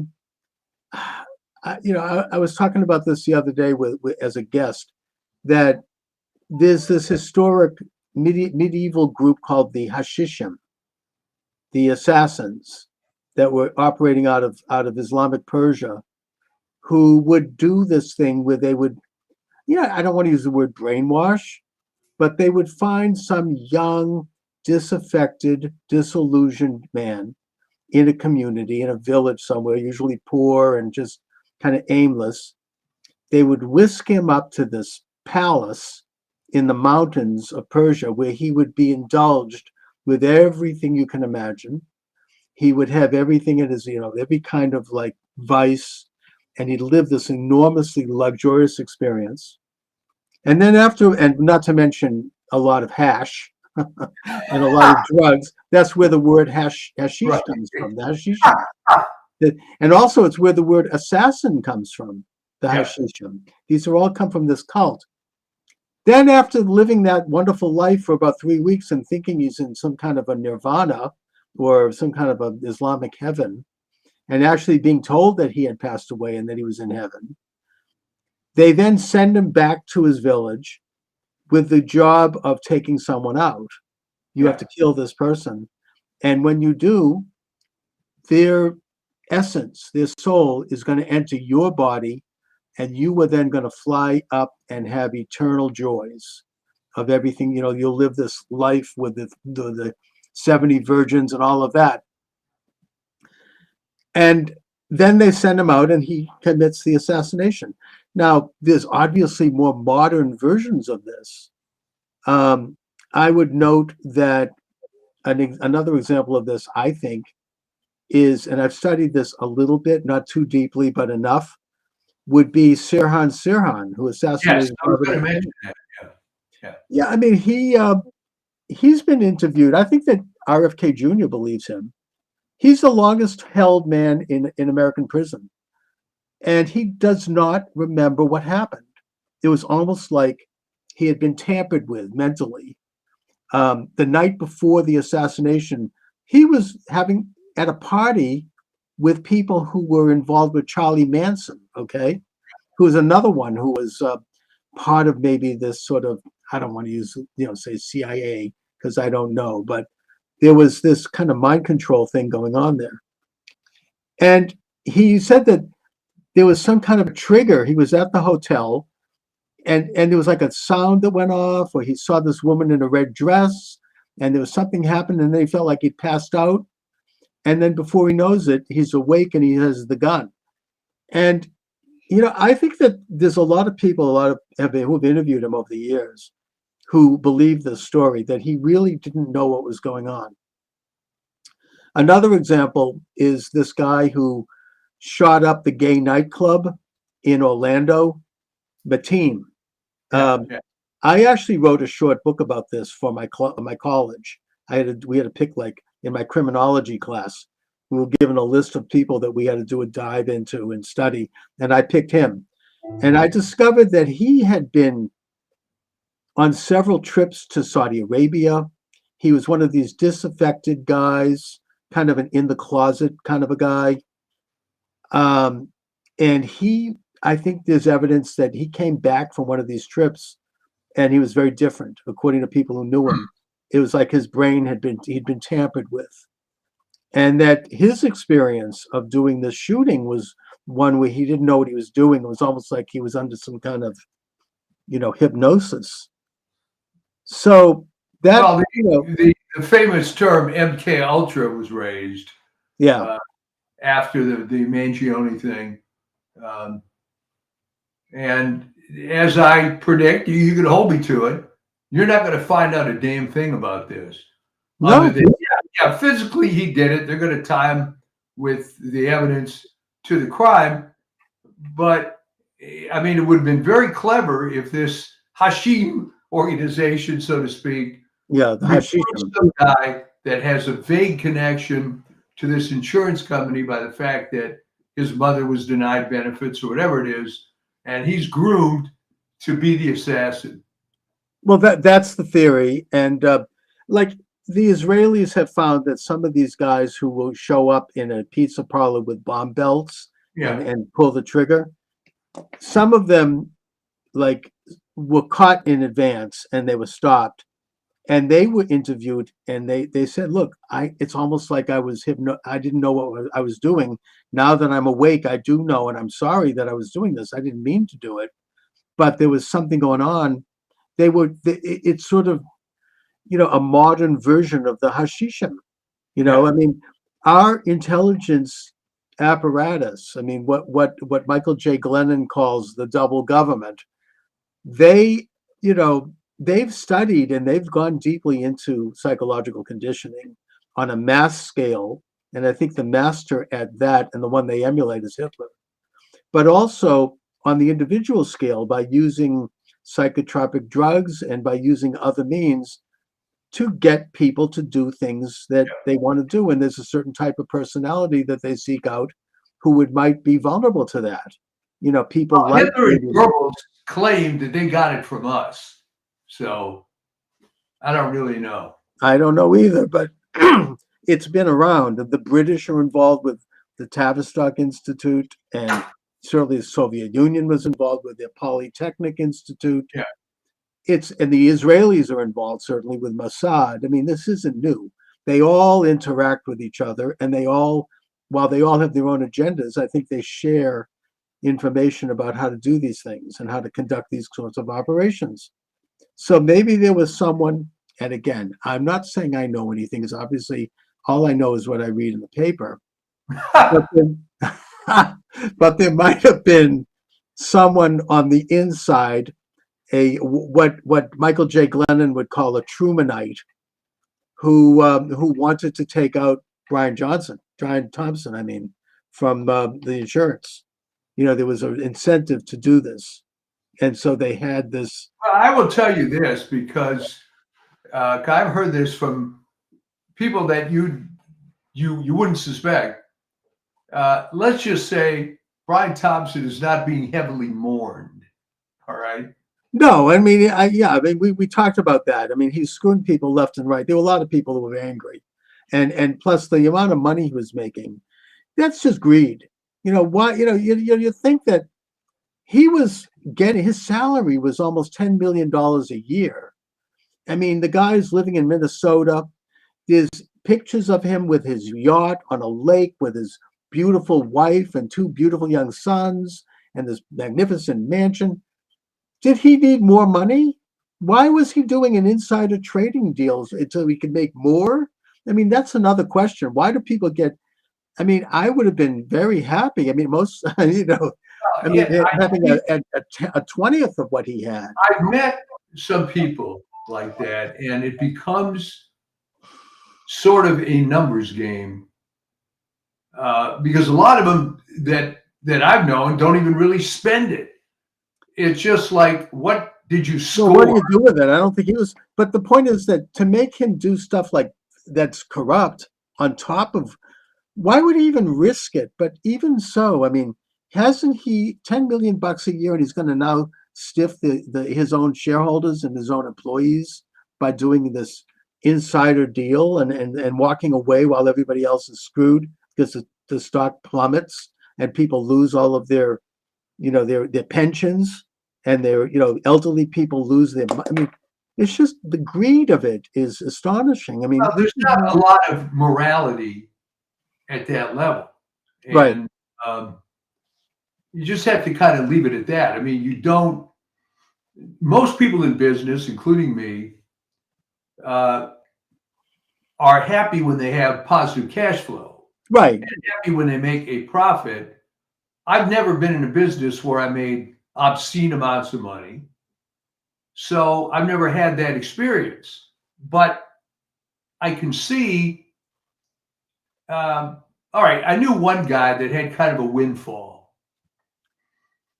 S1: was talking about this the other day with as a guest, that there's this historic medieval group called the Hashishim, the assassins that were operating out of Islamic Persia, who would do this thing where they would, I don't want to use the word brainwash, but they would find some young, disaffected, disillusioned man in a community, in a village somewhere, usually poor and just kind of aimless. They would whisk him up to this palace in the mountains of Persia, where he would be indulged with everything you can imagine. He would have everything in his, every kind of like vice, and he'd live this enormously luxurious experience. And then and not to mention a lot of hash and a lot of drugs. That's where the word hashish comes from, the hashish. And also it's where the word assassin comes from, the hashishim. These are all come from this cult. Then after living that wonderful life for about 3 weeks and thinking he's in some kind of a nirvana or some kind of an Islamic heaven, and actually being told that he had passed away and that he was in heaven, they then send him back to his village with the job of taking someone out. You have to kill this person. And when you do, their essence, their soul is going to enter your body, and you were then going to fly up and have eternal joys of everything. You'll live this life with the 70 virgins and all of that. And then they send him out and he commits the assassination. Now, there's obviously more modern versions of this. I would note that another example of this, I think, is, and I've studied this a little bit, not too deeply, but enough, would be Sirhan Sirhan, who assassinated.
S2: Yes, I was going to mention that.
S1: Yeah, I mean, he's been interviewed. I think that RFK Jr. believes him. He's the longest held man in American prison, and he does not remember what happened. It was almost like he had been tampered with mentally. The night before the assassination, he was having at a party with people who were involved with Charlie Manson, okay, who was another one who was part of maybe this sort of, I don't want to use, say CIA, because I don't know, but there was this kind of mind control thing going on there. And he said that there was some kind of a trigger. He was at the hotel, and there was like a sound that went off, or he saw this woman in a red dress, and there was something happened, and then he felt like he'd passed out. And then before he knows it, he's awake and he has the gun. And, I think that there's a lot of people, who've interviewed him over the years, who believe this story, that he really didn't know what was going on. Another example is this guy who shot up the gay nightclub in Orlando, Mateen. I actually wrote a short book about this for my college. We had to pick, like, in my criminology class, we were given a list of people that we had to do a dive into and study, and I picked him. And I discovered that he had been on several trips to Saudi Arabia. He was one of these disaffected guys, kind of an in the closet kind of a guy. And I think there's evidence that he came back from one of these trips and he was very different, according to people who knew him. It was like his brain he'd been tampered with. And that his experience of doing this shooting was one where he didn't know what he was doing. It was almost like he was under some kind of, hypnosis. So that,
S2: well, the famous term MK Ultra was raised.
S1: Yeah.
S2: After the Mangione thing. And as I predict, you can hold me to it, you're not going to find out a damn thing about this.
S1: No.
S2: Other than, physically he did it. They're going to tie him with the evidence to the crime. But, I mean, it would have been very clever if this Hashim organization, so to speak,
S1: the Hashim,
S2: some guy that has a vague connection to this insurance company by the fact that his mother was denied benefits or whatever it is, and he's groomed to be the assassin.
S1: Well, that's the theory. And like the Israelis have found that some of these guys who will show up in a pizza parlor with bomb belts and pull the trigger, some of them like were caught in advance and they were stopped. And they were interviewed, and they said, "Look, it's almost like I was I didn't know what I was doing. Now that I'm awake, I do know, and I'm sorry that I was doing this. I didn't mean to do it, but there was something going on." It's sort of, a modern version of the Hashishim. I mean, our intelligence apparatus. I mean, what Michael J. Glennon calls the double government. They've studied and they've gone deeply into psychological conditioning on a mass scale. And I think the master at that and the one they emulate is Hitler. But also on the individual scale by using psychotropic drugs and by using other means to get people to do things that they want to do. And there's a certain type of personality that they seek out who might be vulnerable to that. People like
S2: Hitler and Goebbels claimed that they got it from us. So I don't really know.
S1: I don't know either, but it's been around. The British are involved with the Tavistock Institute, and certainly the Soviet Union was involved with the Polytechnic Institute.
S2: Yeah.
S1: And the Israelis are involved certainly with Mossad. I mean, this isn't new. They all interact with each other, and they all while they all have their own agendas, I think they share information about how to do these things and how to conduct these sorts of operations. So maybe there was someone, and again, I'm not saying I know anything, because obviously all I know is what I read in the paper. But but there might have been someone on the inside, what Michael J. Glennon would call a Trumanite, who wanted to take out Brian Thompson, I mean, from the insurance. There was an incentive to do this, and so they had this.
S2: I will tell you this because I've heard this from people that you wouldn't suspect. Let's just say Brian Thompson is not being heavily mourned. All right.
S1: No, I mean, we talked about that. I mean, he's screwing people left and right. There were a lot of people who were angry, and plus the amount of money he was making, that's just greed. Why? You think that he was getting, his salary was almost $10 million a year. I mean, the guy's living in Minnesota. There's pictures of him with his yacht on a lake with his beautiful wife and two beautiful young sons and this magnificent mansion. Did he need more money? Why was he doing an insider trading deals until he could make more? I mean, that's another question. Why do people get? I mean, I would have been very happy. I mean, most, having a 20th of what he had.
S2: I've met some people like that, and it becomes sort of a numbers game because a lot of them that I've known don't even really spend it. It's just like, what did you score?
S1: So what do you do with it? I don't think he was. But the point is that to make him do stuff like that's corrupt on top of, why would he even risk it? But even so, I mean, hasn't he $10 million a year, and he's going to now stiff his own shareholders and his own employees by doing this insider deal and walking away while everybody else is screwed because the stock plummets and people lose all of their pensions, and their elderly people lose their. I mean, it's just the greed of it is astonishing. I mean,
S2: there's not a lot of morality at that level, and,
S1: right?
S2: You just have to kind of leave it at that. I mean, you don't. Most people in business, including me, are happy when they have positive cash flow,
S1: right?
S2: And happy when they make a profit. I've never been in a business where I made obscene amounts of money. So I've never had that experience. But I can see, all right, I knew one guy that had kind of a windfall.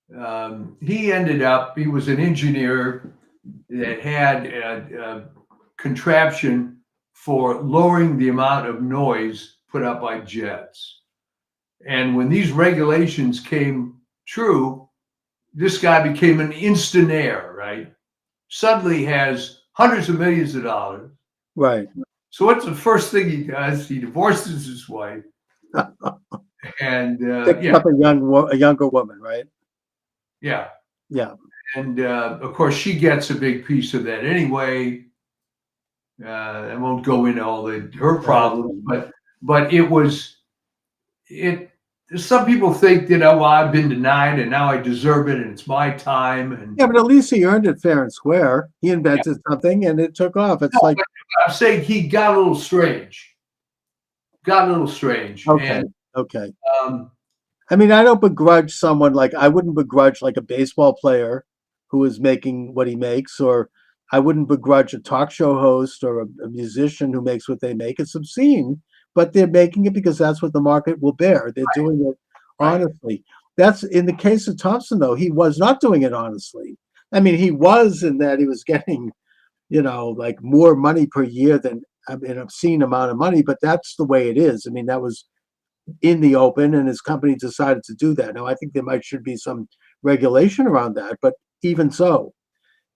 S2: He was an engineer that had a contraption for lowering the amount of noise put out by jets. And when these regulations came true, this guy became an instonaire, right? Suddenly has hundreds of millions of dollars.
S1: Right.
S2: So what's the first thing he does? He divorces his wife and
S1: picks up a younger woman, right?
S2: Yeah.
S1: Yeah.
S2: And of course, she gets a big piece of that anyway. I won't go into all her problems, but some people think that, well, I've been denied and now I deserve it and it's my time. And
S1: yeah, but at least he earned it fair and square. He invented something and it took off. It's like,
S2: I'm saying he got a little strange.
S1: Okay.
S2: And,
S1: okay. I mean, I don't begrudge someone, like I wouldn't begrudge like a baseball player who is making what he makes, or I wouldn't begrudge a talk show host or a musician who makes what they make. It's obscene, but they're making it because that's what the market will bear. They're doing it honestly. That's in the case of Thompson, though, he was not doing it honestly. I mean, he was in that he was getting, like more money per year than an obscene amount of money, but that's the way it is. I mean, that was in the open and his company decided to do that. Now, I think there should be some regulation around that, but even so,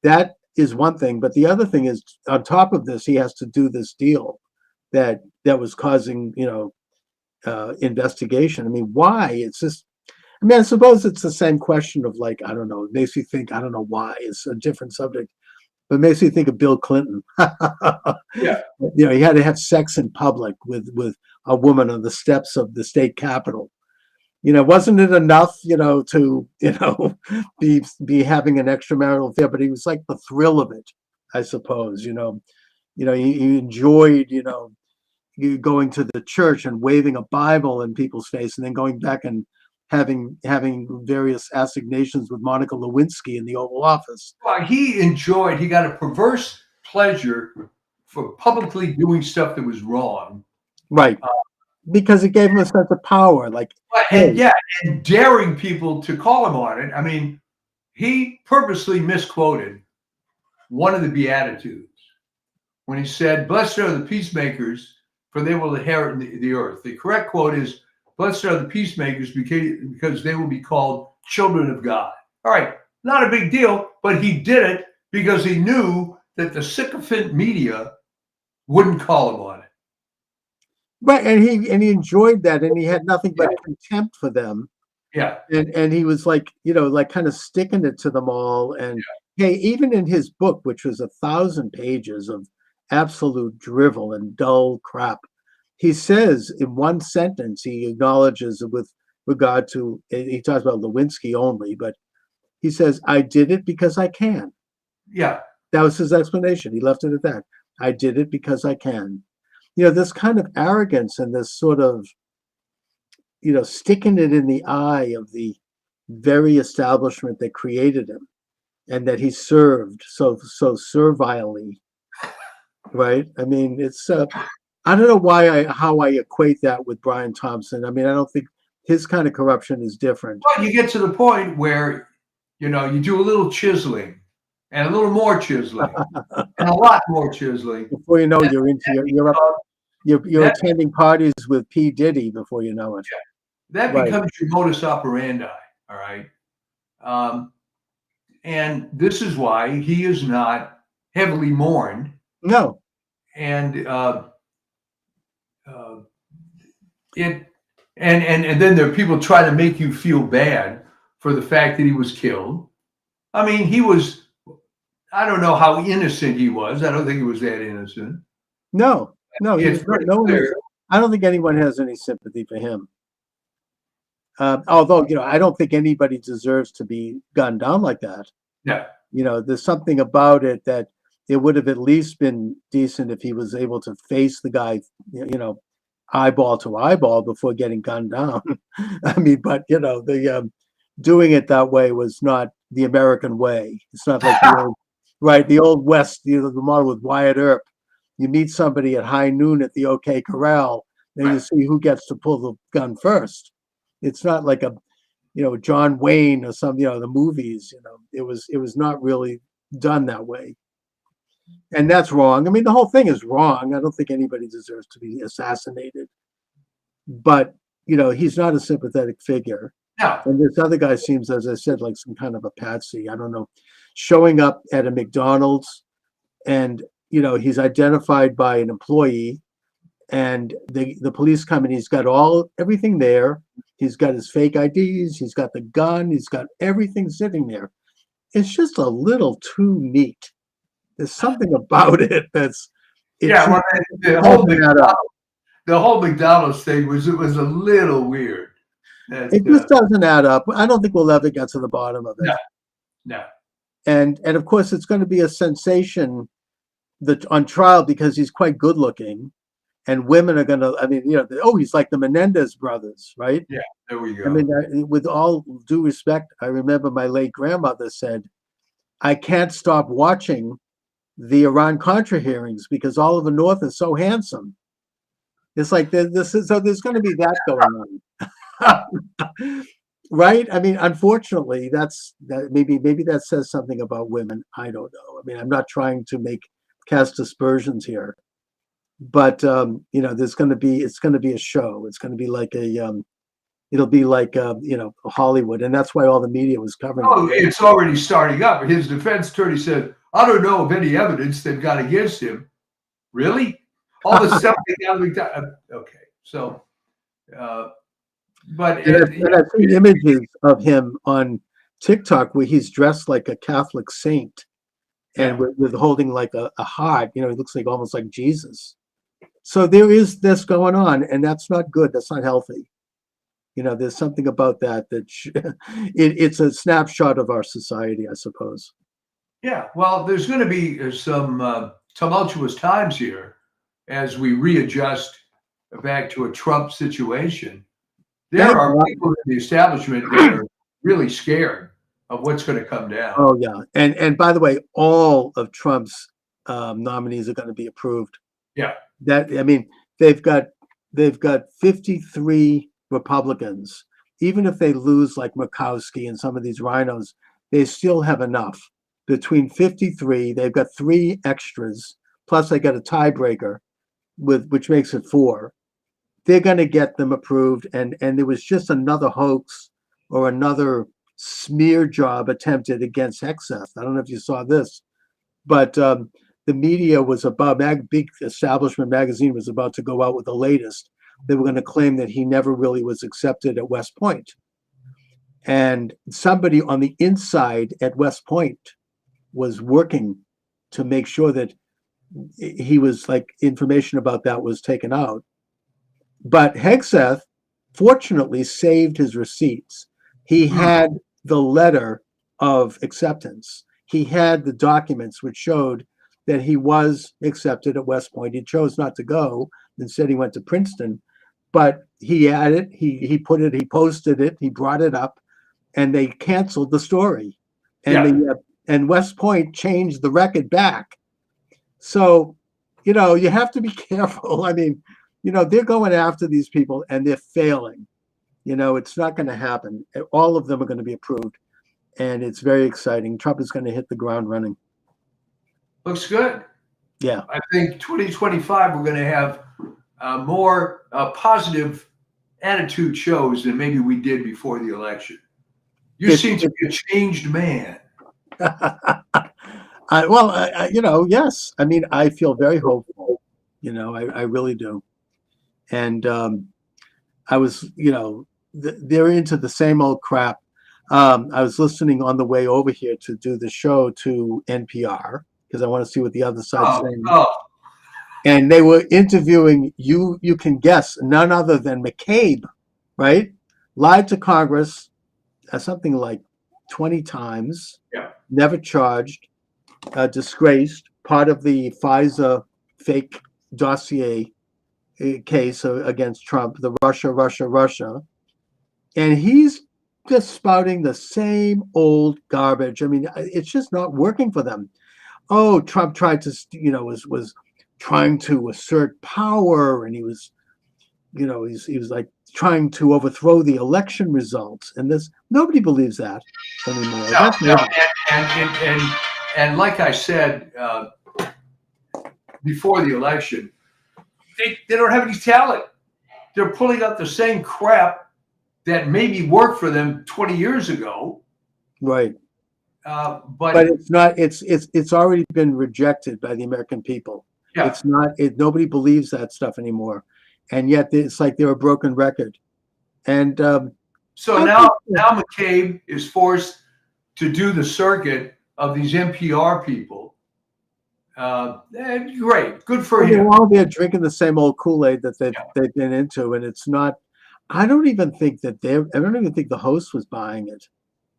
S1: that is one thing. But the other thing is, on top of this, he has to do this deal that was causing, investigation. I mean, why? It's just, I mean, I suppose it's the same question of like, I don't know, it makes you think, I don't know why. It's a different subject. but it makes me think of Bill Clinton.
S2: Yeah.
S1: You know, he had to have sex in public with a woman on the steps of the state capitol. You know, wasn't it enough, you know, to, you know, be having an extramarital affair, but he was like the thrill of it, I suppose, you know, he enjoyed, you know, you going to the church and waving a Bible in people's face and then going back and having various assignations with Monica Lewinsky in the Oval Office.
S2: Well, he got a perverse pleasure for publicly doing stuff that was wrong.
S1: Right. Because it gave him a sense of power. Like,
S2: and yeah, and daring people to call him on it. I mean, he purposely misquoted one of the Beatitudes when he said, "Blessed are the peacemakers, for they will inherit the earth." The correct quote is, "Blessed are the peacemakers because they will be called children of God." All right, not a big deal, but he did it because he knew that the sycophant media wouldn't call him on it.
S1: Right, and he enjoyed that, and he had nothing but contempt for them.
S2: Yeah.
S1: And he was like, you know, like kind of sticking it to them all. And hey, even in his book, which was 1,000 pages of absolute drivel and dull crap, he says in one sentence, he acknowledges with regard to, he talks about Lewinsky only, but he says, "I did it because I can."
S2: Yeah.
S1: That was his explanation. He left it at that. "I did it because I can." You know, this kind of arrogance and this sort of, you know, sticking it in the eye of the very establishment that created him and that he served so servilely, right? I mean, it's I don't know how I equate that with Brian Thompson. I mean, I don't think his kind of corruption is different.
S2: Well, you get to the point where, you know, you do a little chiseling and a little more chiseling and a lot more chiseling.
S1: Before you know it, you're attending parties with P. Diddy before you know it.
S2: Yeah. That becomes your modus operandi, all right? And this is why he is not heavily mourned.
S1: No.
S2: And and then there are people trying to make you feel bad for the fact that he was killed. I mean, I don't know how innocent he was. I don't think he was that innocent.
S1: No. I don't think anyone has any sympathy for him. Although, you know, I don't think anybody deserves to be gunned down like that.
S2: Yeah.
S1: You know, there's something about it that it would have at least been decent if he was able to face the guy, you know, eyeball to eyeball before getting gunned down. I mean, but you know, the doing it that way was not the American way. It's not like the old West, you know, the model with Wyatt Earp. You meet somebody at high noon at the OK Corral, then you see who gets to pull the gun first. It's not like a, you know, John Wayne or some, you know, the movies. You know, it was not really done that way. And that's wrong. I mean, the whole thing is wrong. I don't think anybody deserves to be assassinated. But, you know, he's not a sympathetic figure.
S2: No.
S1: And this other guy seems, as I said, like some kind of a patsy. I don't know. Showing up at a McDonald's and, you know, he's identified by an employee and the police come and he's got everything there. He's got his fake IDs. He's got the gun. He's got everything sitting there. It's just a little too neat. There's something about it that's
S2: well, the whole McDonald's thing was a little weird.
S1: It just doesn't add up. I don't think we'll ever get to the bottom of it.
S2: No.
S1: And of course it's going to be a sensation on trial because he's quite good looking, and women are going to. I mean, you know, he's like the Menendez brothers, right?
S2: Yeah, there we go.
S1: I mean, with all due respect, I remember my late grandmother said, "I can't stop watching the Iran-Contra hearings because Oliver North is so handsome." It's like there's going to be that going on. Right? I mean, unfortunately, maybe that says something about women. I don't know. I mean, I'm not trying to cast aspersions here, but you know, it's going to be a show. It's going to be like it'll be like you know, Hollywood, and that's why all the media was covering it.
S2: Oh, it's already starting up. His defense attorney said, "I don't know of any evidence they've got against him." Really? All the stuff they got. Okay, so. But
S1: and I've seen images of him on TikTok where he's dressed like a Catholic saint. and
S2: Yeah.
S1: with holding like a heart. He looks like almost like Jesus. So there is this going on, and that's not good. That's not healthy. There's something about that it's a snapshot of our society, I suppose.
S2: Yeah. Well, there's going to be some tumultuous times here as we readjust back to a Trump situation. There
S1: Thank
S2: are
S1: God.
S2: people in the establishment that are really scared of what's going to come down.
S1: Oh yeah, and by the way, all of Trump's nominees are going to be approved.
S2: Yeah.
S1: They've got 53 Republicans. Even if they lose like Murkowski and some of these rhinos, they still have enough. Between 53, they've got 3 extras, plus they got a tiebreaker, which makes it 4. They're going to get them approved, and there was just another hoax or another smear job attempted against Hegseth. I don't know if you saw this, but the media was big establishment magazine was about to go out with the latest. They were going to claim that he never really was accepted at West Point. And somebody on the inside at West Point was working to make sure that he was like information about that was taken out. But Hegseth fortunately saved his receipts. He had the letter of acceptance. He had the documents which showed that he was accepted at West Point. He chose not to go. Instead, he went to Princeton. But he had it. He put it. He posted it. He brought it up, and they canceled the story. And and West Point changed the record back. So, you have to be careful. I mean, they're going after these people, and they're failing. It's not going to happen. All of them are going to be approved, and it's very exciting. Trump is going to hit the ground running.
S2: Looks good.
S1: Yeah.
S2: I think 2025, we're going to have more positive attitude shows than maybe we did before the election. You seem to be a changed man.
S1: Yes. I mean, I feel very hopeful. I really do. And I was, they're into the same old crap. I was listening on the way over here to do the show to NPR because I want to see what the other side's saying. And they were interviewing, you can guess, none other than McCabe, right? Lied to Congress something like 20 times, never charged, disgraced, part of the FISA fake dossier case against Trump, the Russia. And he's just spouting the same old garbage. I mean, it's just not working for them. Oh, Trump tried to, was trying to assert power, and he was like trying to overthrow the election results. And nobody believes that anymore.
S2: And like I said before the election, they don't have any talent. They're pulling out the same crap that maybe worked for them 20 years ago.
S1: Right.
S2: But
S1: it's not. It's already been rejected by the American people.
S2: Yeah.
S1: It's not. Nobody believes that stuff anymore, and yet it's like they're a broken record. And
S2: so now McCabe is forced to do the circuit of these NPR people. Great, good for him.
S1: They're all there drinking the same old Kool-Aid that they've been into, and it's not. I don't even think the host was buying it.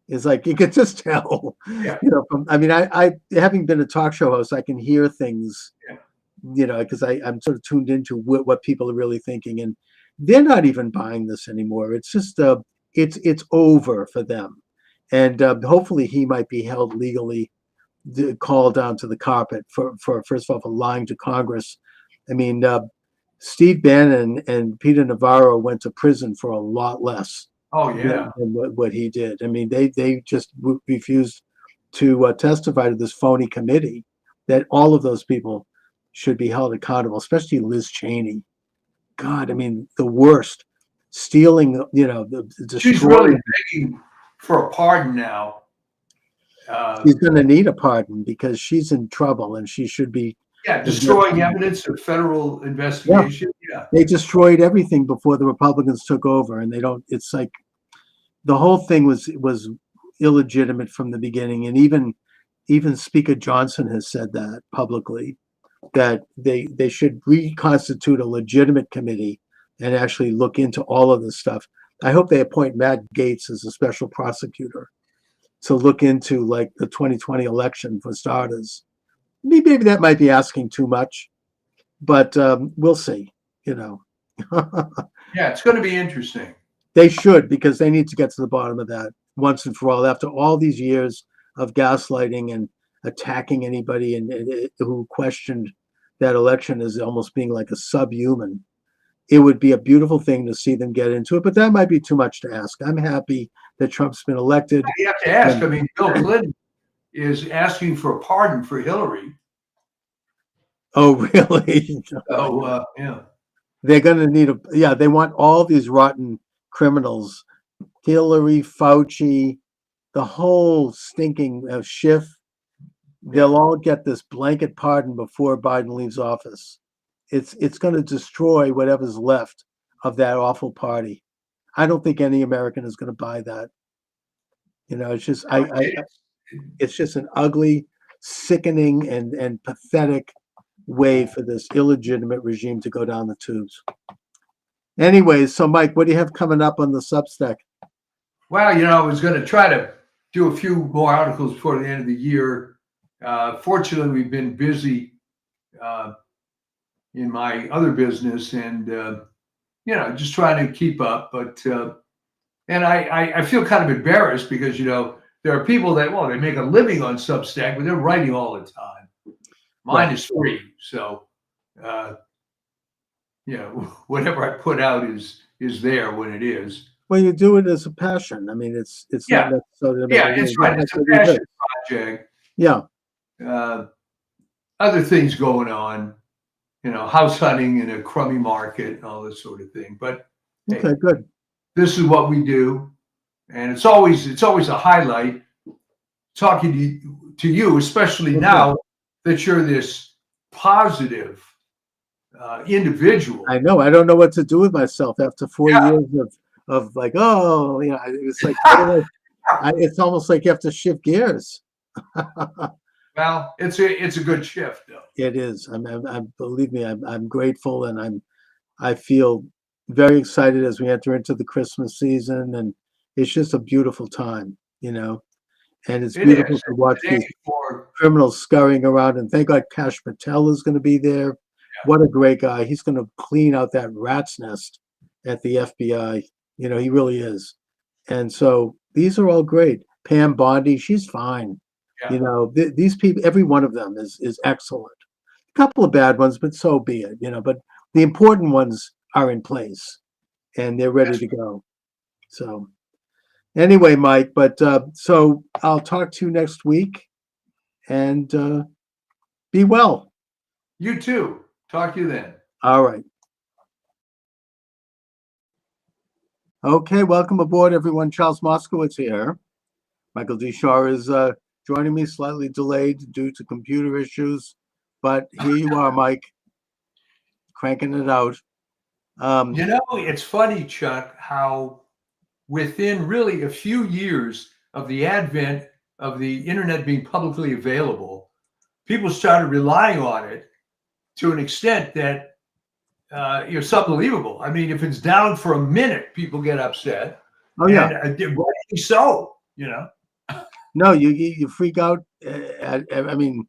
S1: It's like you could just tell.
S2: Yeah.
S1: I having been a talk show host, I can hear things.
S2: Yeah.
S1: Because I'm sort of tuned into what people are really thinking, and they're not even buying this anymore. It's just it's over for them, and hopefully he might be held legally, called down to the carpet for first of all for lying to Congress. I mean, Steve Bannon and Peter Navarro went to prison for a lot less.
S2: Oh yeah.
S1: Than what he did. I mean, they just refused to testify to this phony committee that all of those people should be held accountable, especially Liz Cheney. God, I mean, the worst. Stealing,
S2: She's really begging for a pardon now.
S1: She's going to need a pardon because she's in trouble, and she should be.
S2: Yeah, destroying evidence of federal investigation. Yeah.
S1: They destroyed everything before the Republicans took over, and they don't. It's like the whole thing was illegitimate from the beginning, and even even Speaker Johnson has said that publicly, that they should reconstitute a legitimate committee and actually look into all of this stuff. I hope they appoint Matt Gaetz as a special prosecutor to look into like the 2020 election for starters. Maybe that might be asking too much, but we'll see. You know,
S2: Yeah, it's going to be interesting.
S1: they should, because they need to get to the bottom of that once and for all. After all these years of gaslighting and attacking anybody and who questioned that election as almost being like a subhuman, it would be a beautiful thing to see them get into it. But that might be too much to ask. I'm happy that Trump's been elected.
S2: You have to ask. I mean, Bill Clinton is asking for a pardon for Hillary.
S1: Oh, really?
S2: So, yeah.
S1: They're going to need they want all these rotten criminals, Hillary, Fauci, the whole stinking Schiff. They'll all get this blanket pardon before Biden leaves office. It's going to destroy whatever's left of that awful party. I don't think any American is going to buy that. You know, it's just it's just an ugly, sickening, and pathetic way for this illegitimate regime to go down the tubes. Anyways, so Mike, what do you have coming up on the Substack?
S2: Well, you know, I was going to try to do a few more articles before the end of the year. Fortunately, we've been busy in my other business and, you know, just trying to keep up. But, and I feel kind of embarrassed because, you know, there are people that, well, they make a living on Substack, but they're writing all the time. Mine is free. So, you know, whatever I put out is there when it is.
S1: Well, you do it as a passion. I mean, it's
S2: Yeah.
S1: not necessarily.
S2: Yeah, it's right. It's a passion project.
S1: Yeah.
S2: Other things going on, you know, house hunting in a crummy market and all this sort of thing. But
S1: okay,
S2: hey,
S1: good.
S2: This is what we do. And it's always a highlight talking to you, especially now that you're this positive individual.
S1: I know. I don't know what to do with myself after 4 years of like, oh, you know, it's like it's almost like you have to shift gears.
S2: Well, it's a good shift, though.
S1: It is. I'm believe me, I'm grateful, and I feel very excited as we enter into the Christmas season, and it's just a beautiful time, you know. And it's beautiful to watch these criminals scurrying around. And thank God Kash Patel is going to be there. Yeah. What a great guy. He's going to clean out that rat's nest at the FBI. You know, he really is. And so these are all great. Pam Bondi, she's fine. Yeah. You know, these people, every one of them is excellent. A couple of bad ones, but so be it, you know. But the important ones are in place and they're ready to go. So anyway, Mike, but so I'll talk to you next week, and be well.
S2: You too. Talk to you then.
S1: All right. Okay, welcome aboard, everyone. Charles Moskowitz here. Michael D. Shaw is joining me, slightly delayed due to computer issues, but here you are, Mike, cranking it out.
S2: You know, it's funny, Chuck, how within really a few years of the advent of the internet being publicly available, people started relying on it to an extent that it's unbelievable. I mean, if it's down for a minute, people get upset.
S1: Oh yeah,
S2: and, rightly so. You know.
S1: No, you freak out. I mean,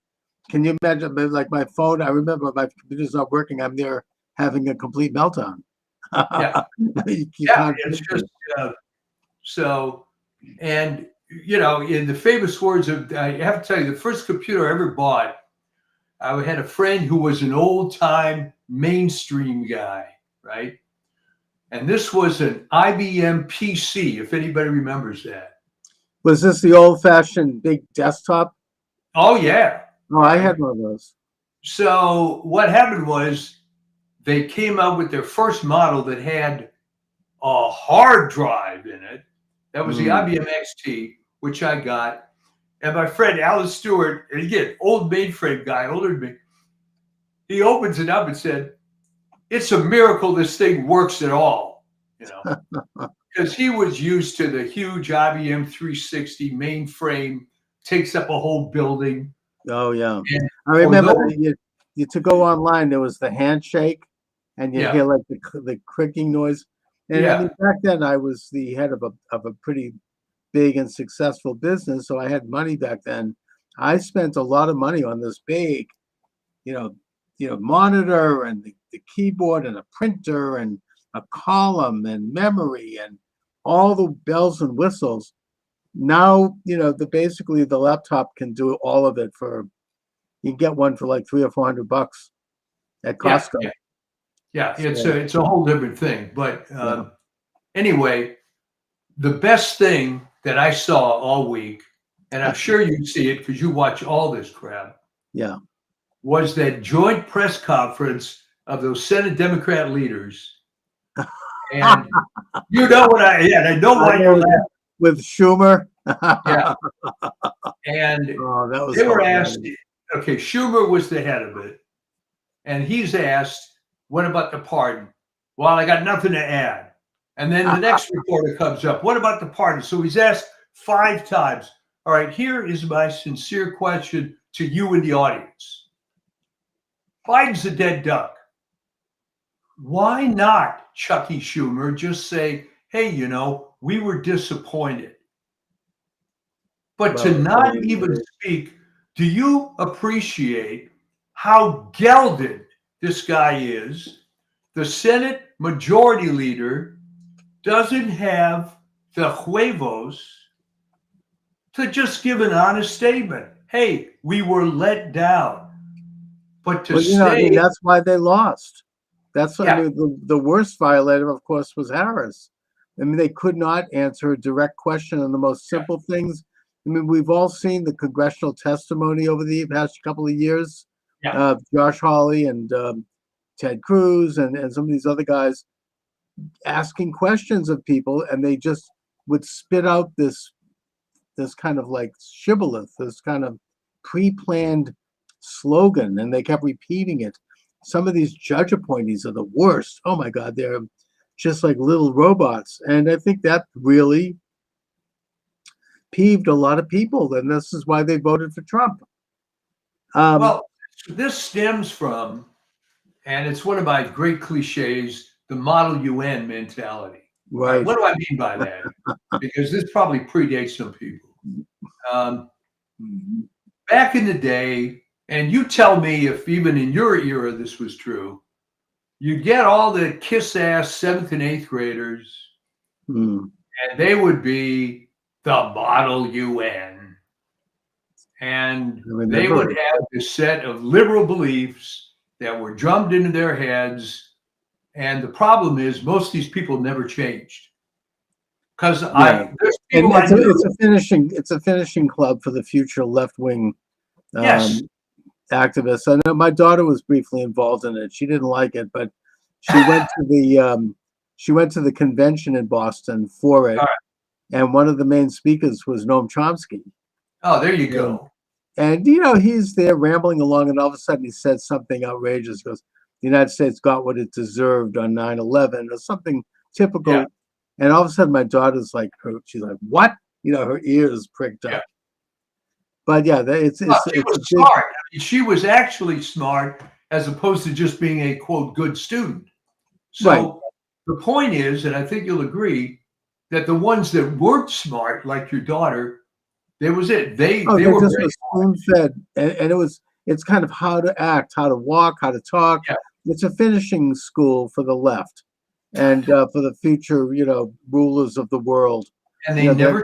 S1: can you imagine? Like my phone, I remember my computer's not working. I'm there having a complete meltdown.
S2: Yeah, it's just so. And you know, in the famous words of, I have to tell you, the first computer I ever bought, I had a friend who was an old-time mainstream guy, right? And this was an IBM PC, if anybody remembers that.
S1: Was this the old-fashioned big desktop?
S2: Oh, yeah.
S1: Oh, I had one of those.
S2: So what happened was they came out with their first model that had a hard drive in it. That was the IBM XT, which I got. And my friend Alice Stewart, and again, old mainframe guy, older than me, he opens it up and said, "It's a miracle this thing works at all," you know, because he was used to the huge IBM 360 mainframe, takes up a whole building.
S1: Oh yeah,
S2: And
S1: I remember
S2: although,
S1: you to go online. There was the handshake, and you
S2: yeah,
S1: hear like the clicking noise. And I mean,
S2: yeah,
S1: back then I was the head of a pretty big and successful business, so I had money back then. I spent a lot of money on this big, you know, monitor and the keyboard and a printer and a column and memory and all the bells and whistles. Now, basically the laptop can do all of it for, you can get one for like 300 or 400 bucks at
S2: yeah,
S1: Costco.
S2: yeah, yeah.
S1: So,
S2: It's a whole different thing. But
S1: yeah,
S2: anyway, the best thing that I saw all week, and I'm sure you see it because you watch all this crap,
S1: yeah.
S2: was that joint press conference of those Senate Democrat leaders. And you know what and I know
S1: I
S2: why you're
S1: know
S2: laughing.
S1: with Schumer.
S2: Yeah. And
S1: Oh, that was
S2: they were
S1: hilarious.
S2: asked, okay, Schumer was the head of it. And he's asked, what about the pardon? Well, I got nothing to add. And then the next reporter comes up, what about the pardon? So he's asked 5 times. All right, here is my sincere question to you in the audience. Biden's a dead duck. Why not, Chucky Schumer, just say, hey, we were disappointed. But to not even speak, do you appreciate how gelded this guy is? The Senate Majority Leader doesn't have the huevos to just give an honest statement. Hey, we were let down. But to
S1: Well, I mean,
S2: say,
S1: that's why they lost. That's what I
S2: yeah,
S1: mean. The worst violator, of course, was Harris. I mean, they could not answer a direct question on the most
S2: yeah,
S1: simple things. I mean, we've all seen the congressional testimony over the past couple of years.
S2: yeah,
S1: Josh Hawley and Ted Cruz and some of these other guys asking questions of people, and they just would spit out this kind of like shibboleth, this kind of pre-planned slogan, and they kept repeating it. Some of these judge appointees are the worst. Oh my God, they're just like little robots. And I think that really peeved a lot of people, and this is why they voted for Trump.
S2: well, this stems from, and it's one of my great cliches, the Model UN mentality. All right,
S1: Right.
S2: what do I mean by that? Because this probably predates some people. Um, back in the day, and you tell me if even in your era this was true, you get all the kiss ass 7th and 8th graders,
S1: Mm.
S2: and they would be the Model UN. And they would have this set of liberal beliefs that were drummed into their heads. And the problem is most of these people never changed. Because there's people I knew.
S1: It's a finishing club for the future left wing
S2: Yes.
S1: activists. I know my daughter was briefly involved in it. She didn't like it, but she went to the convention in Boston for it,
S2: All right.
S1: and one of the main speakers was Noam Chomsky.
S2: Oh, there you go.
S1: And he's there rambling along, and all of a sudden he said something outrageous. He goes, "The United States got what it deserved on 9/11," or something typical.
S2: Yeah.
S1: And all of a sudden, my daughter's like, she's like, "What?" Her ears pricked up.
S2: Yeah.
S1: But yeah,
S2: She was smart. I mean, she was actually smart as opposed to just being a quote good student. So
S1: right.
S2: The point is, and I think you'll agree, that the ones that weren't smart, like your daughter, that was it. They were
S1: just
S2: very
S1: spoon fed, and it's kind of how to act, how to walk, how to talk.
S2: Yeah.
S1: It's a finishing school for the left, and for the future, rulers of the world.
S2: and they never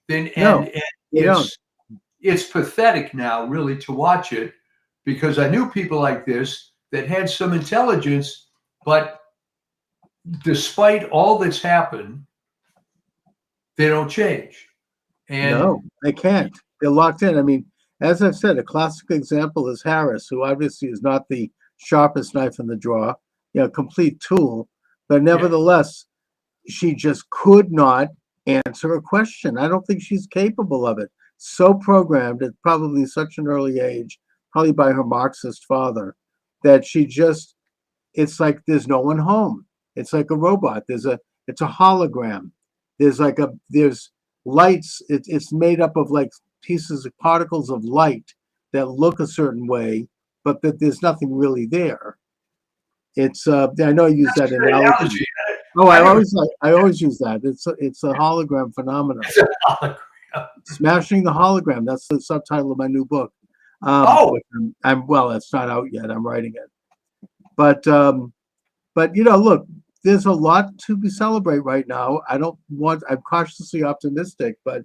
S2: change. And it's pathetic now, really, to watch it, because I knew people like this that had some intelligence, but despite all that's happened, they don't change. And
S1: no, they can't. They're locked in. I mean, as I've said, a classic example is Harris, who obviously is not the sharpest knife in the drawer, complete tool, but nevertheless, she just could not answer a question. I don't think she's capable of it. So programmed at probably such an early age, probably by her Marxist father, that it's like there's no one home. It's like a robot. It's a hologram. There's lights. It's made up of like pieces of particles of light that look a certain way, but that there's nothing really there. It's I know I use
S2: That's
S1: that
S2: a great
S1: analogy.
S2: analogy.
S1: Oh,
S2: I never
S1: I always use that. It's a hologram phenomenon. Smashing the Hologram. That's the subtitle of my new book.
S2: Oh,
S1: I'm well, it's not out yet. I'm writing it. But look, there's a lot to be celebrate right now. I'm cautiously optimistic, but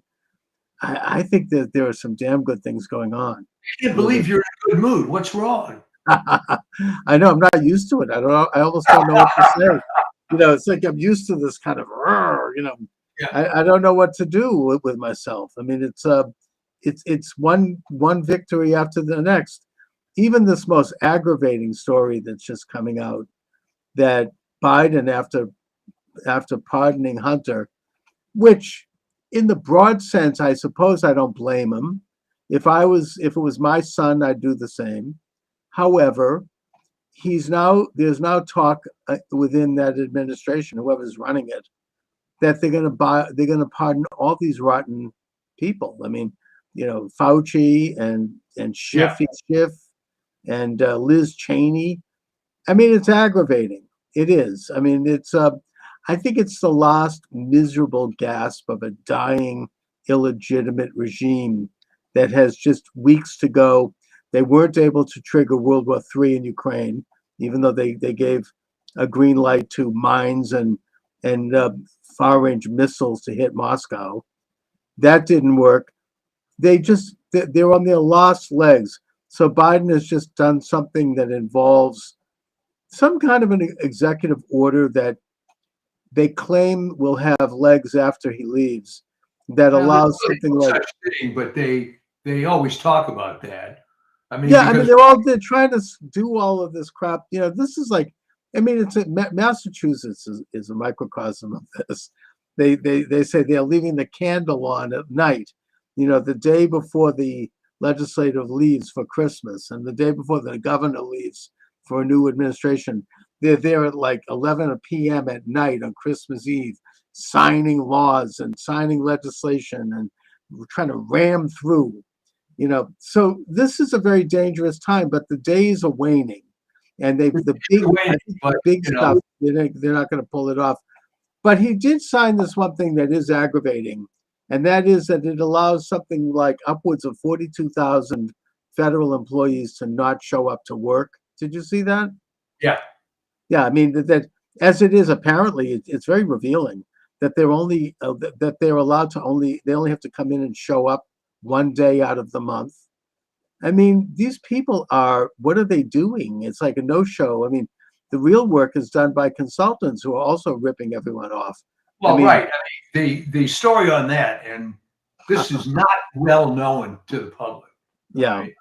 S1: I think that there are some damn good things going on.
S2: I can't believe you're in a good mood. What's wrong?
S1: I know I'm not used to it. I don't know. I almost don't know what to say. It's like I'm used to this kind of,
S2: Yeah.
S1: I don't know what to do with myself. I mean, it's one victory after the next. Even this most aggravating story that's just coming out, that Biden, after pardoning Hunter, which in the broad sense, I suppose I don't blame him. If it was my son, I'd do the same. However, there's now talk within that administration, whoever's running it, that they're going to pardon all these rotten people. I mean, Fauci and Schiff and Liz Cheney. I mean, it's aggravating. It is. I mean, I think it's the last miserable gasp of a dying, illegitimate regime that has just weeks to go. They weren't able to trigger World War III in Ukraine, even though they gave a green light to mines and far-range missiles to hit Moscow. That didn't work. They're on their last legs. So Biden has just done something that involves some kind of an executive order that they claim will have legs after he leaves, that allows something like.
S2: Thing, but they always talk about that. I mean,
S1: yeah, I mean they're trying to do all of this crap. This is like, I mean, Massachusetts is a microcosm of this. They say they're leaving the candle on at night, the day before the legislative leaves for Christmas and the day before the governor leaves for a new administration. They're there at like 11 p.m. at night on Christmas Eve, signing laws and signing legislation and trying to ram through. So this is a very dangerous time, but the days are waning, and the big stuff, they're not going to pull it off. But he did sign this one thing that is aggravating, and that is that it allows something like upwards of 42,000 federal employees to not show up to work. Did you see that?
S2: Yeah.
S1: Yeah, I mean that as it is, apparently it's very revealing that they're only that they're allowed to they only have to come in and show up one day out of the month. I mean, these people what are they doing? It's like a no-show. I mean, the real work is done by consultants who are also ripping everyone off.
S2: Well, right. I mean, the story on that, and this is not well known to the public.
S1: Yeah.
S2: Right?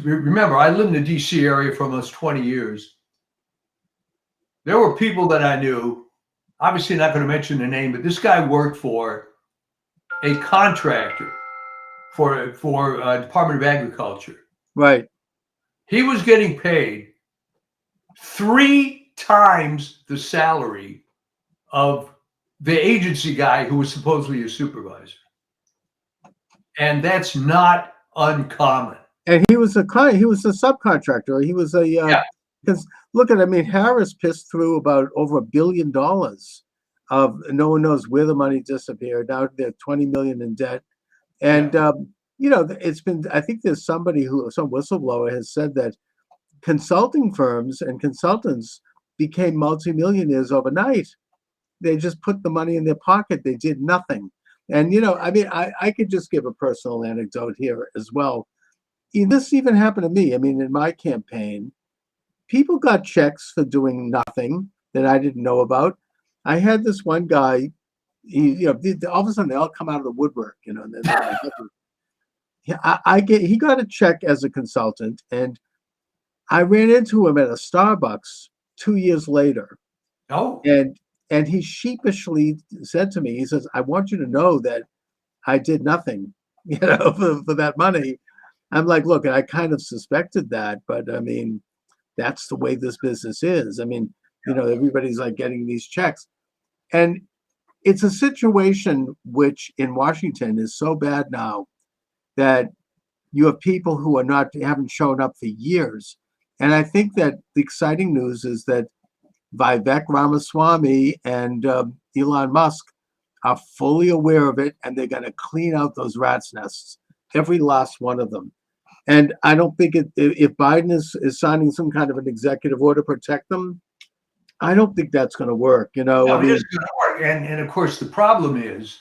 S2: Remember, I lived in the DC area for almost 20 years. There were people that I knew, obviously not going to mention the name, but this guy worked for a contractor for Department of Agriculture.
S1: Right.
S2: He was getting paid 3 times the salary of the agency guy who was supposedly a supervisor. And that's not uncommon.
S1: And he was a subcontractor. He was because look at, I mean, Harris pissed through about over $1 billion of, no one knows where the money disappeared. Now they're 20 million in debt. And, it's been, I think there's some whistleblower has said that consulting firms and consultants became multimillionaires overnight. They just put the money in their pocket. They did nothing. And, I mean, I could just give a personal anecdote here as well. This even happened to me. I mean, in my campaign, people got checks for doing nothing that I didn't know about. I had this one guy, all of a sudden they all come out of the woodwork, and then he got a check as a consultant, and I ran into him at a Starbucks 2 years later.
S2: Oh.
S1: And he sheepishly said to me, he says, "I want you to know that I did nothing, for that money." I'm like, look, I kind of suspected that, but I mean, that's the way this business is. I mean, everybody's like getting these checks. And it's a situation which in Washington is so bad now that you have people who haven't shown up for years. And I think that the exciting news is that Vivek Ramaswamy and Elon Musk are fully aware of it, and they're going to clean out those rat's nests, every last one of them. And I don't think if Biden is signing some kind of an executive order to protect them, I don't think that's going to work.
S2: No,
S1: I
S2: it
S1: mean,
S2: is going to work. And of course, the problem is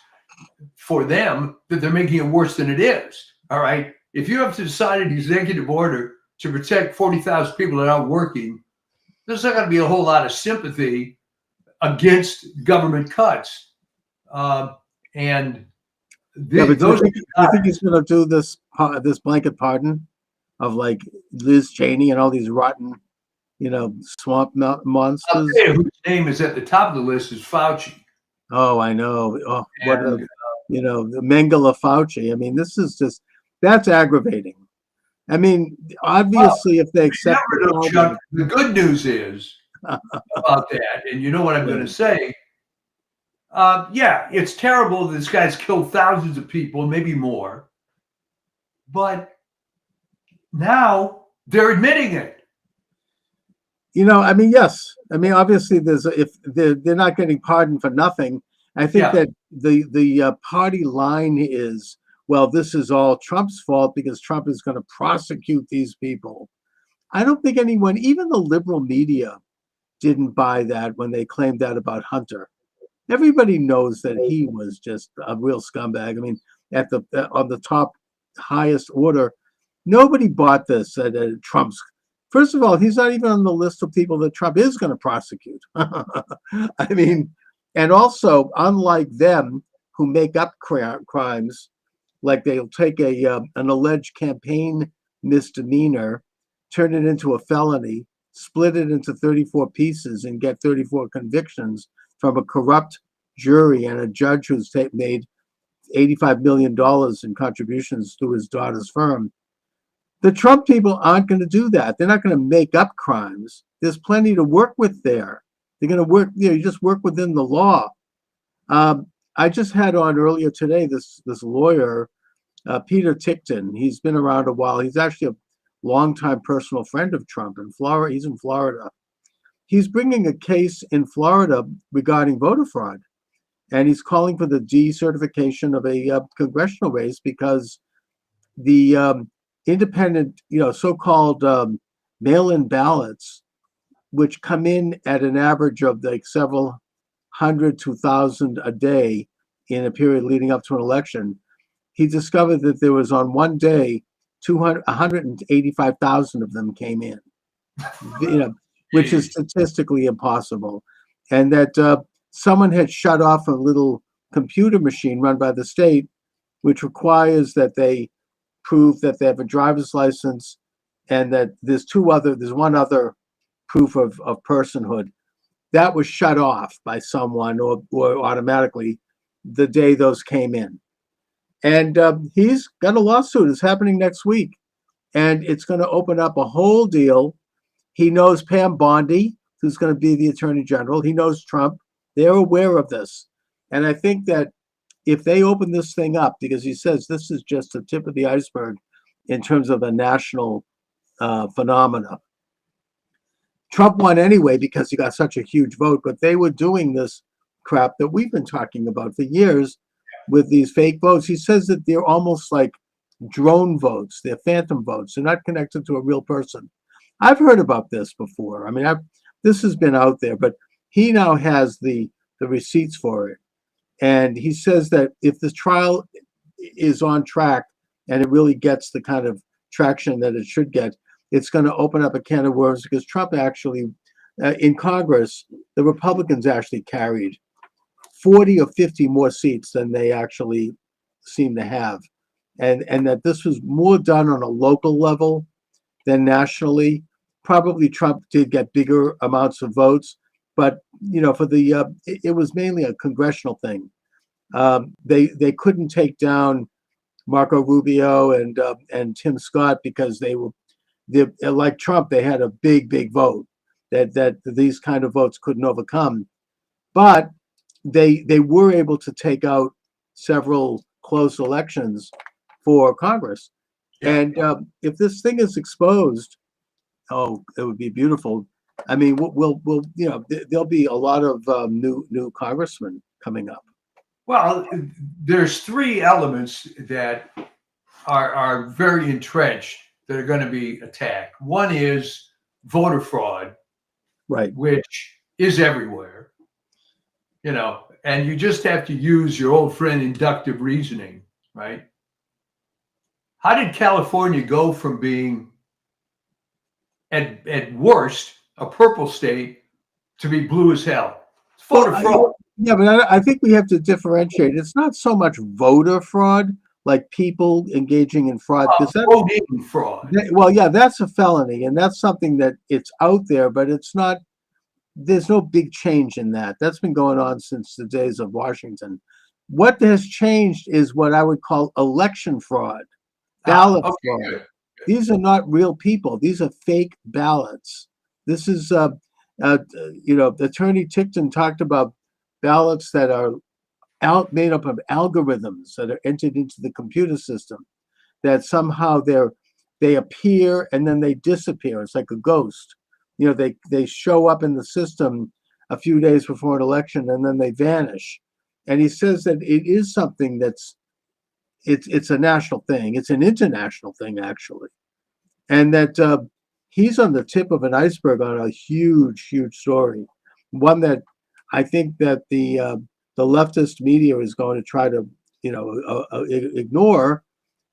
S2: for them that they're making it worse than it is. All right. If you have to sign an executive order to protect 40,000 people that aren't working, there's not going to be a whole lot of sympathy against government cuts. And
S1: yeah, but
S2: those
S1: you think he's going to do this blanket pardon of like Liz Cheney and all these rotten, swamp monsters?
S2: I'll tell you whose name is at the top of the list is Fauci.
S1: Oh, I know. Oh,
S2: And,
S1: the Mengele Fauci. I mean, that's aggravating. I mean, obviously, if they accept
S2: Chuck, the good news is about that, and you know what I'm going to say. Yeah, it's terrible that this guy's killed thousands of people, maybe more. But now they're admitting it.
S1: I mean, yes. I mean, obviously, if they're not getting pardoned for nothing. I think that the party line is, well, this is all Trump's fault because Trump is going to prosecute these people. I don't think anyone, even the liberal media, didn't buy that when they claimed that about Hunter. Everybody knows that he was just a real scumbag. I mean, on the top highest order, nobody bought this at Trump's. First of all, he's not even on the list of people that Trump is going to prosecute. I mean, and also, unlike them who make up crimes, like they'll take an alleged campaign misdemeanor, turn it into a felony, split it into 34 pieces, and get 34 convictions from a corrupt jury and a judge who's made $85 million in contributions to his daughter's firm. The Trump people aren't going to do that. They're not going to make up crimes. There's plenty to work with there. They're going to work, you just work within the law. I just had on earlier today this lawyer, Peter Tickton. He's been around a while. He's actually a longtime personal friend of Trump in Florida. He's in Florida. He's bringing a case in Florida regarding voter fraud. And he's calling for the decertification of a congressional race because the independent, so-called mail-in ballots, which come in at an average of like several hundred to 1,000 a day in a period leading up to an election, he discovered that there was on one day 185,000 of them came in, which is statistically impossible, and that someone had shut off a little computer machine run by the state, which requires that they prove that they have a driver's license and that there's one other proof of personhood. That was shut off by someone or automatically the day those came in. And he's got a lawsuit. It's happening next week. And it's going to open up a whole deal. He knows Pam Bondi, who's going to be the attorney general. He knows Trump. They're aware of this. And I think that if they open this thing up, because he says this is just the tip of the iceberg in terms of a national phenomena. Trump won anyway because he got such a huge vote, but they were doing this crap that we've been talking about for years with these fake votes. He says that they're almost like drone votes. They're phantom votes. They're not connected to a real person. I've heard about this before. I mean, this has been out there, but he now has the receipts for it. And he says that if this trial is on track and it really gets the kind of traction that it should get, it's going to open up a can of worms because Trump actually, in Congress, the Republicans actually carried 40 or 50 more seats than they actually seem to have. And that this was more done on a local level than nationally. Probably Trump did get bigger amounts of votes, but for it was mainly a congressional thing. They couldn't take down Marco Rubio and Tim Scott because they're like Trump. They had a big vote that these kind of votes couldn't overcome. But they were able to take out several close elections for Congress.
S2: Yeah.
S1: And if this thing is exposed, oh, it would be beautiful. I mean, we'll there'll be a lot of new congressmen coming up.
S2: Well, there's three elements that are very entrenched that are going to be attacked. One is voter fraud,
S1: Right.
S2: which is everywhere, and you just have to use your old friend inductive reasoning, right? How did California go from being at worst a purple state to be blue as hell? It's voter fraud.
S1: Yeah, but I think we have to differentiate. It's not so much voter fraud, like people engaging in fraud, because
S2: Voting fraud.
S1: well, yeah, that's a felony, and that's something that it's out there, but it's not. There's no big change in that. That's been going on since the days of Washington. What has changed is what I would call election fraud, ballot fraud.
S2: Good.
S1: These are not real people. These are fake ballots. This is, Attorney Ticton talked about ballots that are made up of algorithms that are entered into the computer system, that somehow they appear and then they disappear. It's like a ghost. They show up in the system a few days before an election and then they vanish. And he says that it is something it's a national thing. It's an international thing, actually. And that he's on the tip of an iceberg on a huge, huge story. One that I think that the leftist media is going to try to, ignore,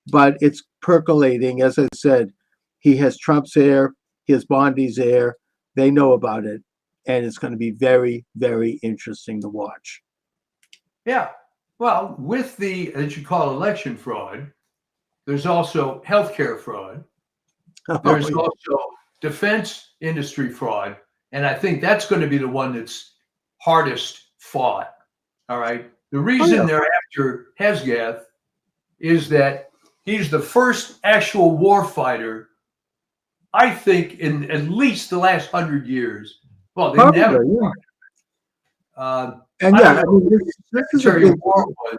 S1: but it's percolating. As I said, he has Trump's ear, he has Bondi's ear. They know about it, and it's going to be very, very interesting to watch.
S2: Yeah. Well, with the, as you call election fraud, there's also healthcare fraud. There's also defense industry fraud. And I think that's going to be the one that's hardest fought. All right. The reason they're after Hesketh is that he's the first actual war fighter, I think, in at least the last 100 years. Well, they never.
S1: Yeah. And yeah,
S2: this is a big war was,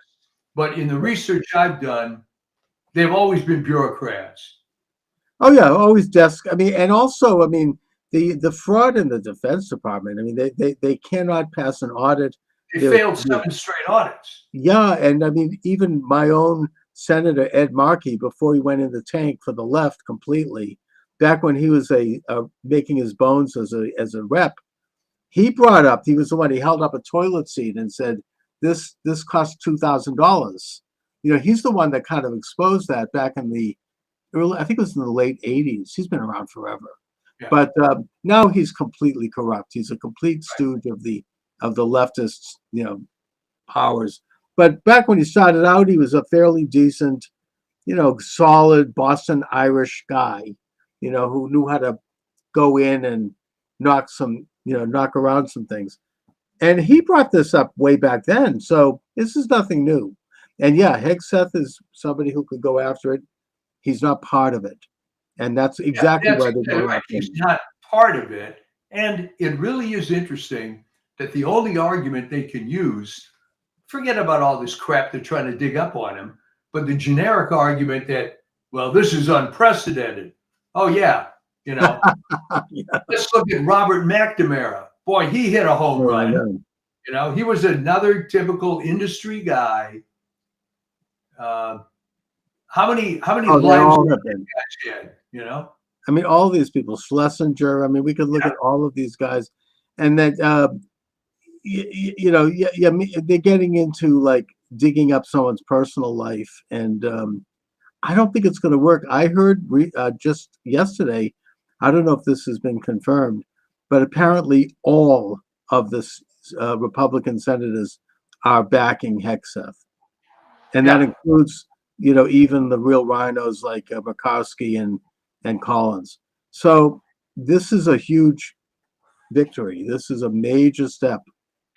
S2: but in the research I've done, they've always been bureaucrats.
S1: Oh yeah, always desk. I mean, and also, I mean, the fraud in the Defense Department. I mean, they cannot pass an audit.
S2: They failed 7 straight audits.
S1: Yeah, and I mean, even my own Senator Ed Markey, before he went in the tank for the left completely, back when he was making his bones as a rep, he was the one, he held up a toilet seat and said, this cost $2,000. He's the one that kind of exposed that back in the early, I think it was in the late 80s. He's been around forever. Yeah. But now he's completely corrupt. He's a complete stooge of the leftists, powers. But back when he started out, he was a fairly decent, solid Boston Irish guy, who knew how to go in and knock around some things. And he brought this up way back then. So this is nothing new. And yeah, Hegseth is somebody who could go after it. He's not part of it. And that's exactly why they're going after him.
S2: He's not part of it. And it really is interesting that the only argument they can use, forget about all this crap they're trying to dig up on him, but the generic argument that, well, this is unprecedented. Oh, yeah. Yeah. Let's look at Robert McNamara. Boy, he hit a home run. He was another typical industry guy. How many lives have guys had?
S1: I mean, all these people, Schlesinger. I mean, we could look at all of these guys, and that they're getting into like digging up someone's personal life, and I don't think it's going to work. I heard just yesterday, I don't know if this has been confirmed, but apparently all of the Republican senators are backing Hegseth, and that includes, even the real rhinos like Murkowski and Collins. So this is a huge victory. This is a major step.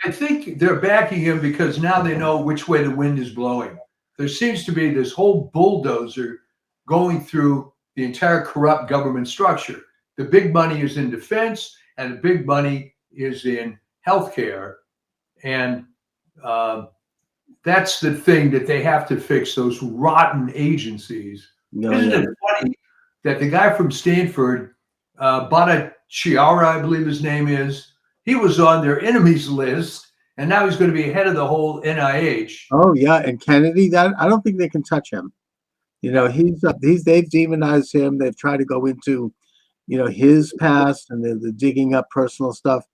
S2: I think they're backing him because now they know which way the wind is blowing. There seems to be this whole bulldozer going through the entire corrupt government structure. The big money is in defense, and the big money is in healthcare. And Uh, that's the thing that they have to fix, those rotten agencies.
S1: No,
S2: Isn't
S1: yeah.
S2: it funny that the guy from Stanford, Bhattacharya, I believe his name is, he was on their enemies list, and now he's going to be head of the whole NIH.
S1: Oh, yeah. And Kennedy, that I don't think they can touch him. They've demonized him. They've tried to go into, his past, and they're digging up personal stuff.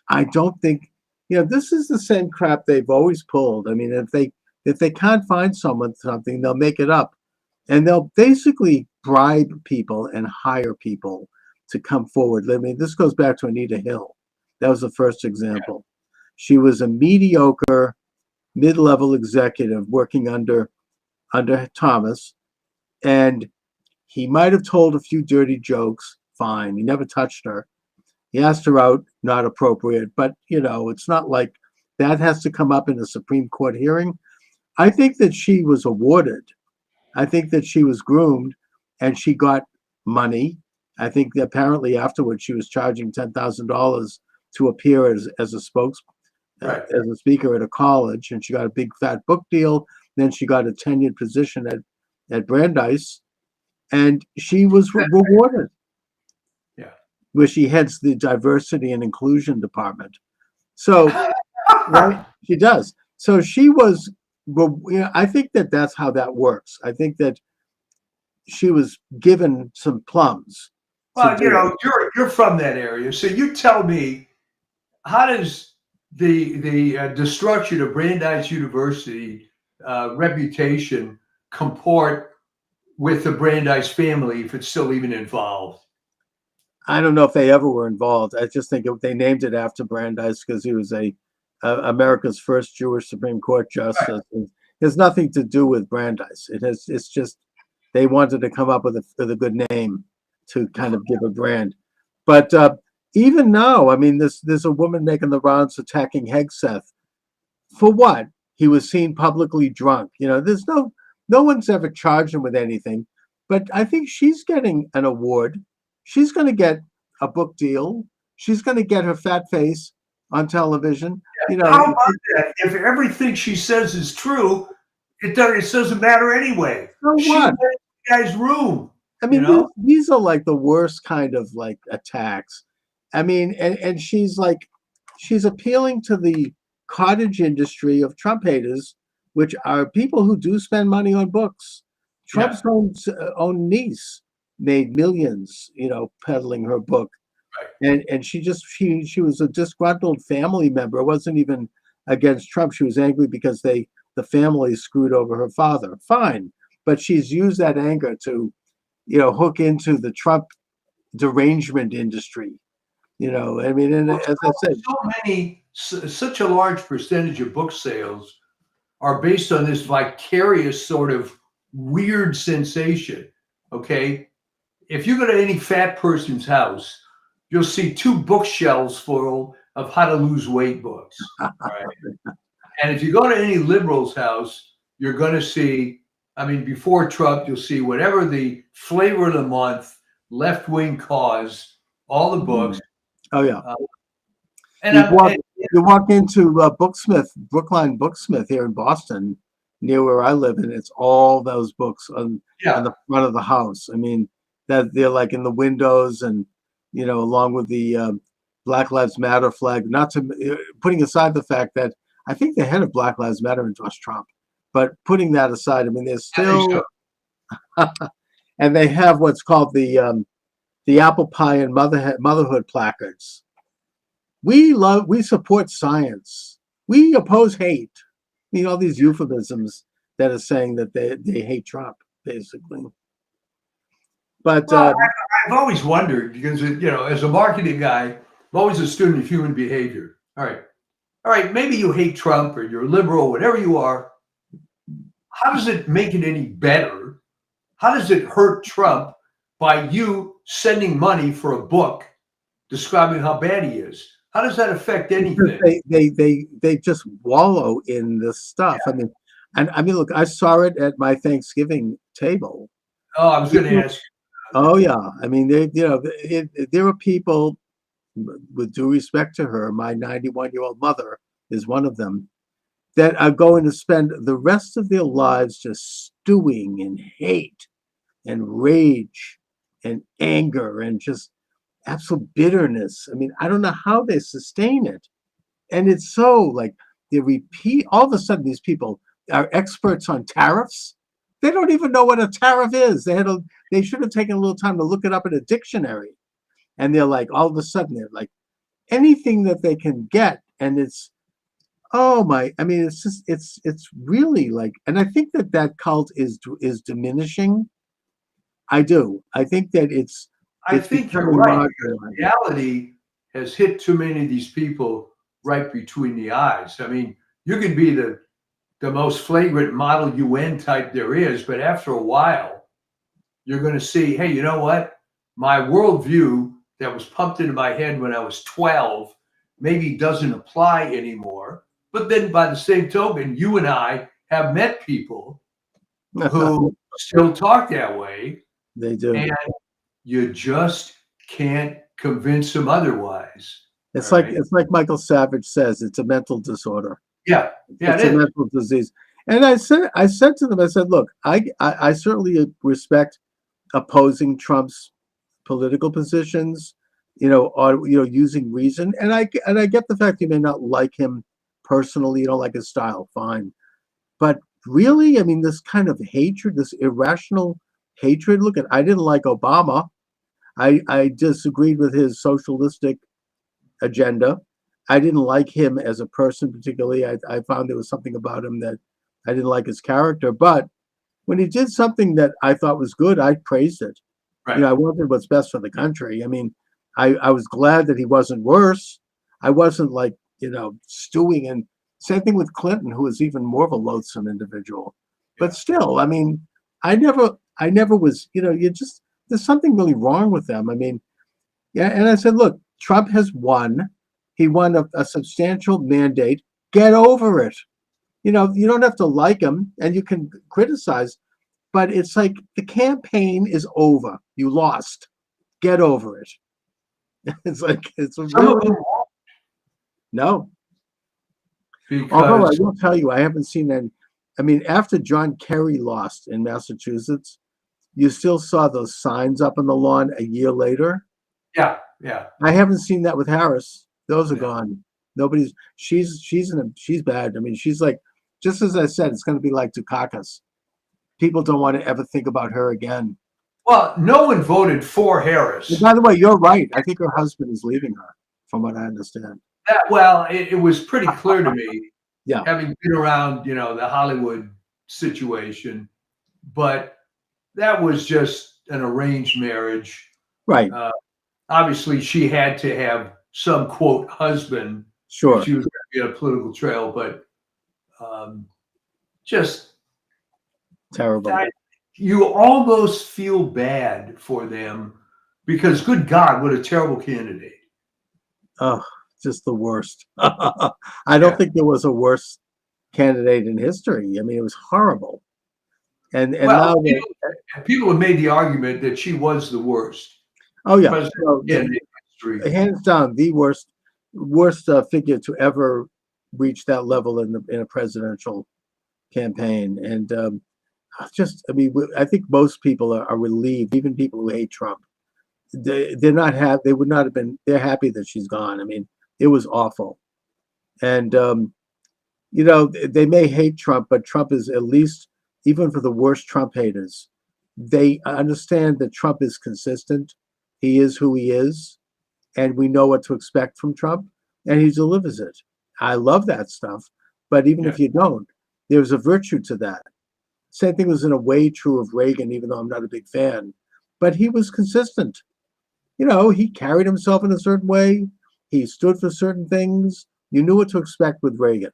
S1: I don't think, this is the same crap they've always pulled. I mean, if they can't find something, they'll make it up, and they'll basically bribe people and hire people to come forward. I mean, this goes back to Anita Hill. That was the first example. She was a mediocre mid-level executive working under Thomas, and he might have told a few dirty jokes. Fine, he never touched her. He asked her out, not appropriate, but it's not like that has to come up in a Supreme Court hearing. I think that she was awarded. I think that she was groomed, and she got money. I think that apparently afterwards she was charging $10,000 to appear as a
S2: Right.
S1: as a speaker at a college, and she got a big fat book deal. Then she got a tenured position at Brandeis, and she was rewarded.
S2: Yeah.
S1: Where she heads the diversity and inclusion department. So, right, she does. So she was. Well, I think that that's how that works. I think that she was given some plums.
S2: Well, you're from that area, so you tell me, how does the destruction of Brandeis University reputation comport with the Brandeis family, if it's still even involved?
S1: I don't know if they ever were involved. I just think they named it after Brandeis because he was America's first Jewish Supreme Court justice. It has nothing to do with Brandeis. It's just they wanted to come up with a good name to kind of give a brand. But even now, I mean, there's a woman making the rounds attacking Hegseth. For what? He was seen publicly drunk. There's no one's ever charged him with anything. But I think she's getting an award. She's going to get a book deal. She's going to get her fat face on television.
S2: How about that? If everything she says is true, it doesn't matter anyway.
S1: So what?
S2: She went in the guy's room.
S1: I mean, these are like the worst kind of like attacks. I mean, and she's appealing to the cottage industry of Trump haters, which are people who do spend money on books. Trump's own niece made millions, peddling her book.
S2: Right.
S1: And she was a disgruntled family member. It wasn't even against Trump. She was angry because the family screwed over her father. Fine. But she's used that anger to, hook into the Trump derangement industry. I mean, and as I said,
S2: such a large percentage of book sales are based on this vicarious sort of weird sensation. Okay. If you go to any fat person's house, you'll see 2 bookshelves full of how to lose weight books. Right? And if you go to any liberal's house, you're going to see, I mean, before Trump, you'll see whatever the flavor of the month, left-wing cause, all the books.
S1: Oh, yeah.
S2: And
S1: you walk into Brookline Booksmith here in Boston, near where I live, and it's all those books on the front of the house. I mean, that they're like in the windows, and along with the Black Lives Matter flag. Not to putting aside the fact that I think the head of Black Lives Matter endorsed Trump, but putting that aside, I mean, there's still, and they have what's called the apple pie and motherhood placards. We support science. We oppose hate. All these euphemisms that are saying that they hate Trump, basically. But
S2: I've always wondered, because as a marketing guy, I'm always a student of human behavior. All right, maybe you hate Trump or you're liberal, whatever you are. How does it make it any better? How does it hurt Trump by you sending money for a book describing how bad he is? How does that affect anything?
S1: They just wallow in this stuff.
S2: Yeah.
S1: I mean, look, I saw it at my Thanksgiving table.
S2: Oh, I was going to ask.
S1: Oh yeah, I mean, there are people, with due respect to her, my 91-year-old mother is one of them, that are going to spend the rest of their lives just stewing in hate and rage and anger and just absolute bitterness. I mean, I don't know how they sustain it. And it's so like they repeat, all of a sudden, these people are experts on tariffs. They don't even know what a tariff is. They should have taken a little time to look it up in a dictionary. And they're like, all of a sudden, they're like, anything that they can get. And it's, oh my, I mean, it's just, it's really like, and I think that cult is diminishing. I do. I think that
S2: I
S1: it's
S2: think you're
S1: becoming
S2: right.
S1: marginalized.
S2: Reality has hit too many of these people right between the eyes. I mean, you can be the most flagrant Model UN type there is, but after a while, you're going to see, hey, you know what? My worldview that was pumped into my head when I was 12 maybe doesn't apply anymore. But then by the same token, you and I have met people who still talk that way.
S1: They do.
S2: And you just can't convince them otherwise.
S1: It's
S2: All
S1: like
S2: right?
S1: it's like Michael Savage says, it's a mental disorder.
S2: Yeah,
S1: It's
S2: it
S1: a
S2: is.
S1: mental disease. And I said to them, I said, look, I certainly respect opposing Trump's political positions, or using reason. And I get the fact you may not like him personally, you don't like his style, fine. But really, I mean, this kind of hatred, this irrational hatred. Look I didn't like Obama. I disagreed with his socialistic agenda. I didn't like him as a person particularly. I found there was something about him that I didn't like his character. But when he did something that I thought was good, I praised it.
S2: Right.
S1: I wanted what's best for the country. I mean, I was glad that he wasn't worse. I wasn't like, stewing. And same thing with Clinton, who was even more of a loathsome individual. But still, I mean, I never was, there's something really wrong with them. I mean, yeah. And I said, look, Trump has won. He won a substantial mandate. Get over it. You don't have to like him and you can criticize, but it's like the campaign is over. You lost. Get over it. It's like, it's a
S2: Some of
S1: really,
S2: them
S1: no. Although I
S2: because
S1: will tell you, I haven't seen any. I mean, after John Kerry lost in Massachusetts, you still saw those signs up on the lawn a year later.
S2: yeah.
S1: I haven't seen that with Harris. Those are
S2: Yeah.
S1: gone. She's bad. I mean, she's like, just as I said, it's going to be like Dukakis. People don't want to ever think about her again.
S2: Well, no one voted for Harris.
S1: And by the way, you're right. I think her husband is leaving her, from what I understand.
S2: It was pretty clear to me,
S1: Yeah.
S2: having been around, the Hollywood situation, but that was just an arranged marriage.
S1: Right.
S2: Obviously, she had to have some quote husband.
S1: Sure.
S2: She was going to be on a political trail, but just
S1: Terrible.
S2: you almost feel bad for them because, good God, what a terrible candidate.
S1: Oh, just the worst. I don't think there was a worse candidate in history. I mean, it was horrible. And now
S2: people have made the argument that she was the worst.
S1: Oh yeah,
S2: In history.
S1: hands down the worst figure to ever reach that level in a presidential campaign. And I think most people are relieved, even people who hate Trump. They're happy that she's gone. I mean, it was awful. And they may hate Trump, but Trump is, at least, even for the worst Trump haters, they understand that Trump is consistent. He is who he is, and we know what to expect from Trump, and he delivers it. I love that stuff, but even if you don't, there's a virtue to that. Same thing was in a way true of Reagan, even though I'm not a big fan, but he was consistent. He carried himself in a certain way. He stood for certain things. You knew what to expect with Reagan,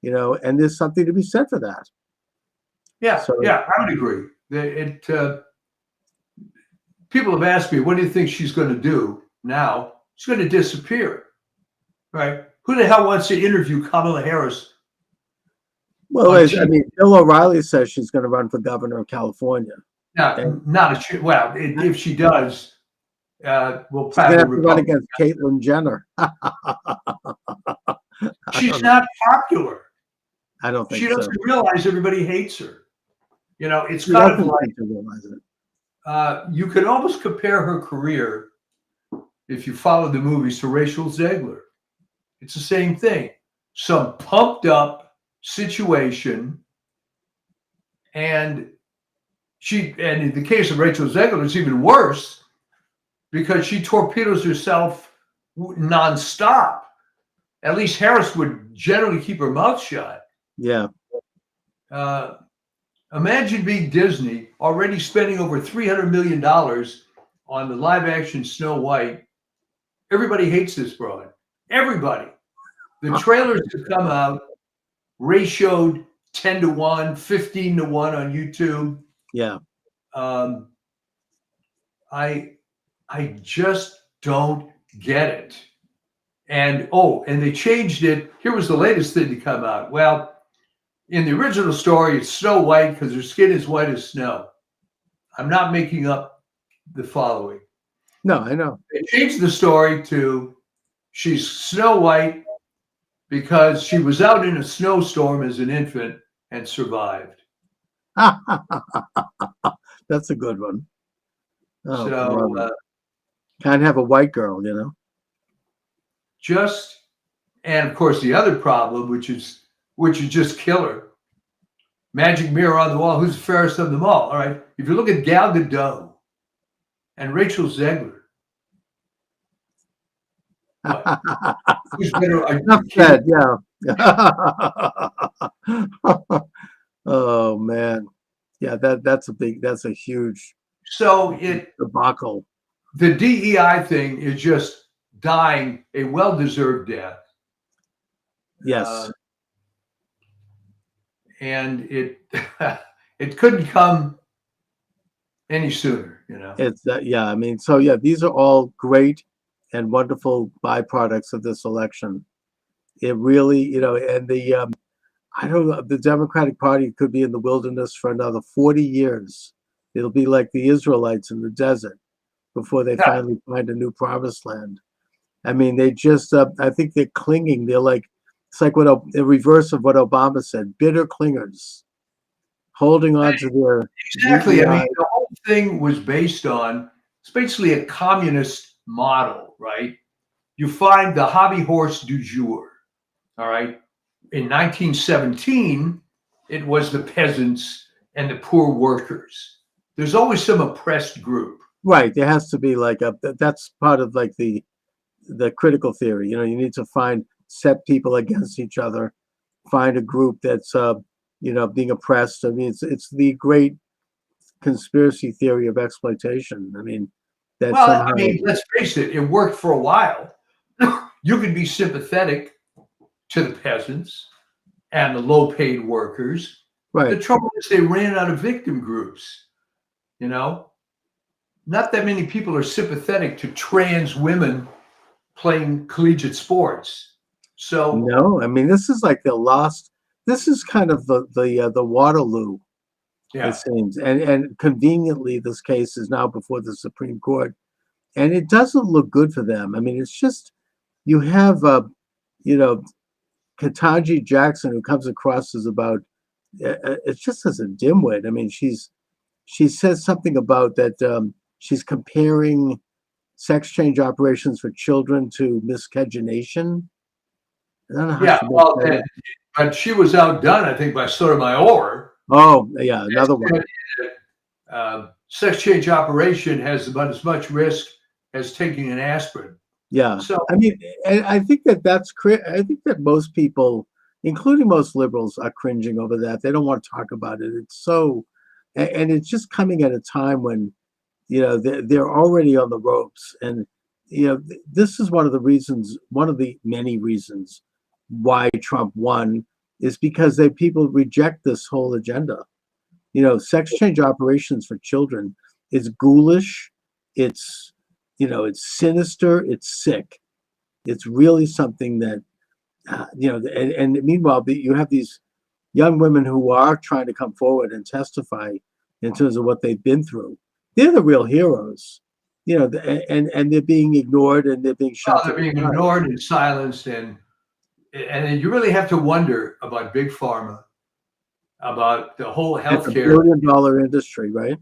S1: and there's something to be said for that.
S2: Yeah, I would agree. People have asked me, what do you think she's going to do now? She's going to disappear, right? Who the hell wants to interview Kamala Harris?
S1: Well, I mean, Bill O'Reilly says she's going to run for governor of California.
S2: If she does, we'll
S1: probably have to run against Caitlyn Jenner.
S2: She's not popular.
S1: I don't think
S2: She
S1: so.
S2: doesn't realize everybody hates her. You know, it's
S1: She
S2: kind of
S1: doesn't
S2: like
S1: seem to realize it.
S2: you could almost compare her career, if you follow the movies, to Rachel Zegler. It's the same thing. Some pumped up situation, and in the case of Rachel Zegler, it's even worse because she torpedoes herself nonstop. At least Harris would generally keep her mouth shut.
S1: Yeah.
S2: Imagine being Disney, already spending over $300 million on the live action Snow White. Everybody hates this broad. Everybody. The trailers have come out, ratioed 10-1, 15-1 on YouTube.
S1: Yeah.
S2: I just don't get it. And they changed it. Here was the latest thing to come out. Well, in the original story, it's Snow White because her skin is white as snow. I'm not making up the following.
S1: No, I know.
S2: They changed the story to she's Snow White because she was out in a snowstorm as an infant and survived.
S1: That's a good one. Oh,
S2: So
S1: can't have a white girl, you know.
S2: And of course the other problem, which is just killer. Magic mirror on the wall. Who's the fairest of them all? All right. If you look at Gal Gadot and Rachel Zegler, who's better?
S1: Enough said, yeah. Oh man, yeah. That's a huge
S2: So
S1: debacle.
S2: the DEI thing is just dying a well-deserved death.
S1: Yes.
S2: And it couldn't come any sooner, you know.
S1: It's yeah. I mean, so yeah, these are all great and wonderful byproducts of this election. It really, you know, and I don't know, the Democratic Party could be in the wilderness for another 40 years. It'll be like the Israelites in the desert before they finally find a new promised land. I mean, they just, I think they're clinging. They're like, it's like the reverse of what Obama said, bitter clingers, holding on to their.
S2: Exactly.
S1: DEI.
S2: I mean, the whole thing was based on, it's basically a communist model, right? You find the hobby horse du jour, all right? In 1917, it was the peasants and the poor workers. There's always some oppressed group.
S1: Right. There has to be like that's part of like the critical theory. You know, you need to set people against each other, find a group that's you know, being oppressed. I mean, it's the great conspiracy theory of exploitation. I mean, that somehow,
S2: I mean, let's face it, it worked for a while. You could be sympathetic to the peasants and the low-paid workers.
S1: right.
S2: The trouble is they ran out of victim groups, you know? Not that many people are sympathetic to trans women playing collegiate sports. So
S1: No, I mean, this is like this is kind of the Waterloo,
S2: yeah,
S1: it seems. And conveniently, this case is now before the Supreme Court. And it doesn't look good for them. I mean, it's just, you have, you know, Ketanji Jackson, who comes across as about, it's just as a dimwit. I mean, she says something about that she's comparing sex change operations for children to miscegenation. I don't know how she makes that up.
S2: but she was outdone, I think, by Sotomayor.
S1: Oh, yeah, another one.
S2: Sex change operation has about as much risk as taking an aspirin.
S1: Yeah.
S2: So
S1: I mean, and I think I think that most people, including most liberals, are cringing over that. They don't want to talk about it. It's so, and it's just coming at a time when, you know, they're already on the ropes. And, you know, this is one of the many reasons why Trump won, is because people reject this whole agenda. You know, sex change operations for children is ghoulish. It's, you know, it's sinister. It's sick. It's really something that, you know, and meanwhile, you have these young women who are trying to come forward and testify in terms of what they've been through. They're the real heroes, you know, and they're being ignored and they're being shot.
S2: they're being ignored and silenced, and and you really have to wonder about big pharma, about the whole
S1: It's a
S2: healthcare.
S1: billion-dollar industry, right?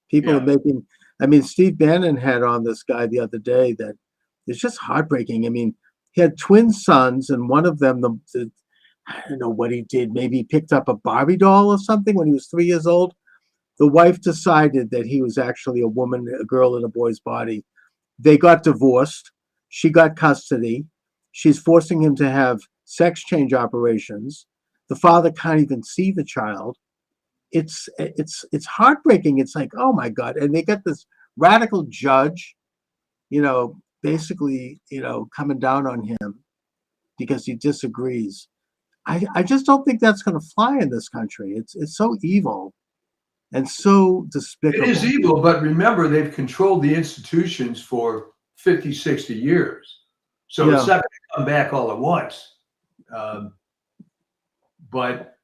S1: People are
S2: Yeah.
S1: making. I mean, Steve Bannon had on this guy the other day that it's just heartbreaking. I mean, he had twin sons, and one of them, I don't know what he did. Maybe he picked up a Barbie doll or something when he was 3 years old. The wife decided that he was actually a woman, a girl in a boy's body. They got divorced. She got custody. She's forcing him to have sex change operations. The father can't even see the child. It's heartbreaking. It's like, oh my God. And they got this radical judge, basically, coming down on him because he disagrees. I just don't think that's going to fly in this country. It's so evil and so despicable.
S2: It is evil, but remember, they've controlled the institutions for 50, 60 years. So it's not going to come back all at once. But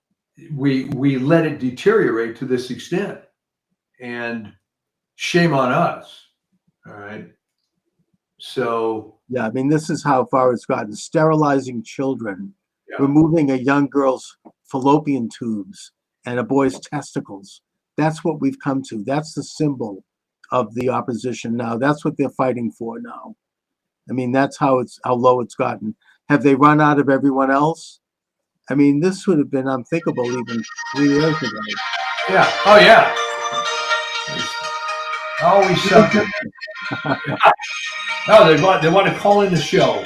S2: we let it deteriorate to this extent. And shame on us. All right. So.
S1: Yeah, I mean, this is how far it's gotten. Sterilizing children,
S2: Yeah.
S1: removing a young girl's fallopian tubes and a boy's testicles. That's what we've come to. That's the symbol of the opposition now. That's what they're fighting for now. I mean, that's how low it's gotten. Have they run out of everyone else? I mean, this would have been unthinkable even 3 years ago.
S2: Yeah. Oh, yeah. Always something. No, they want to call in the show.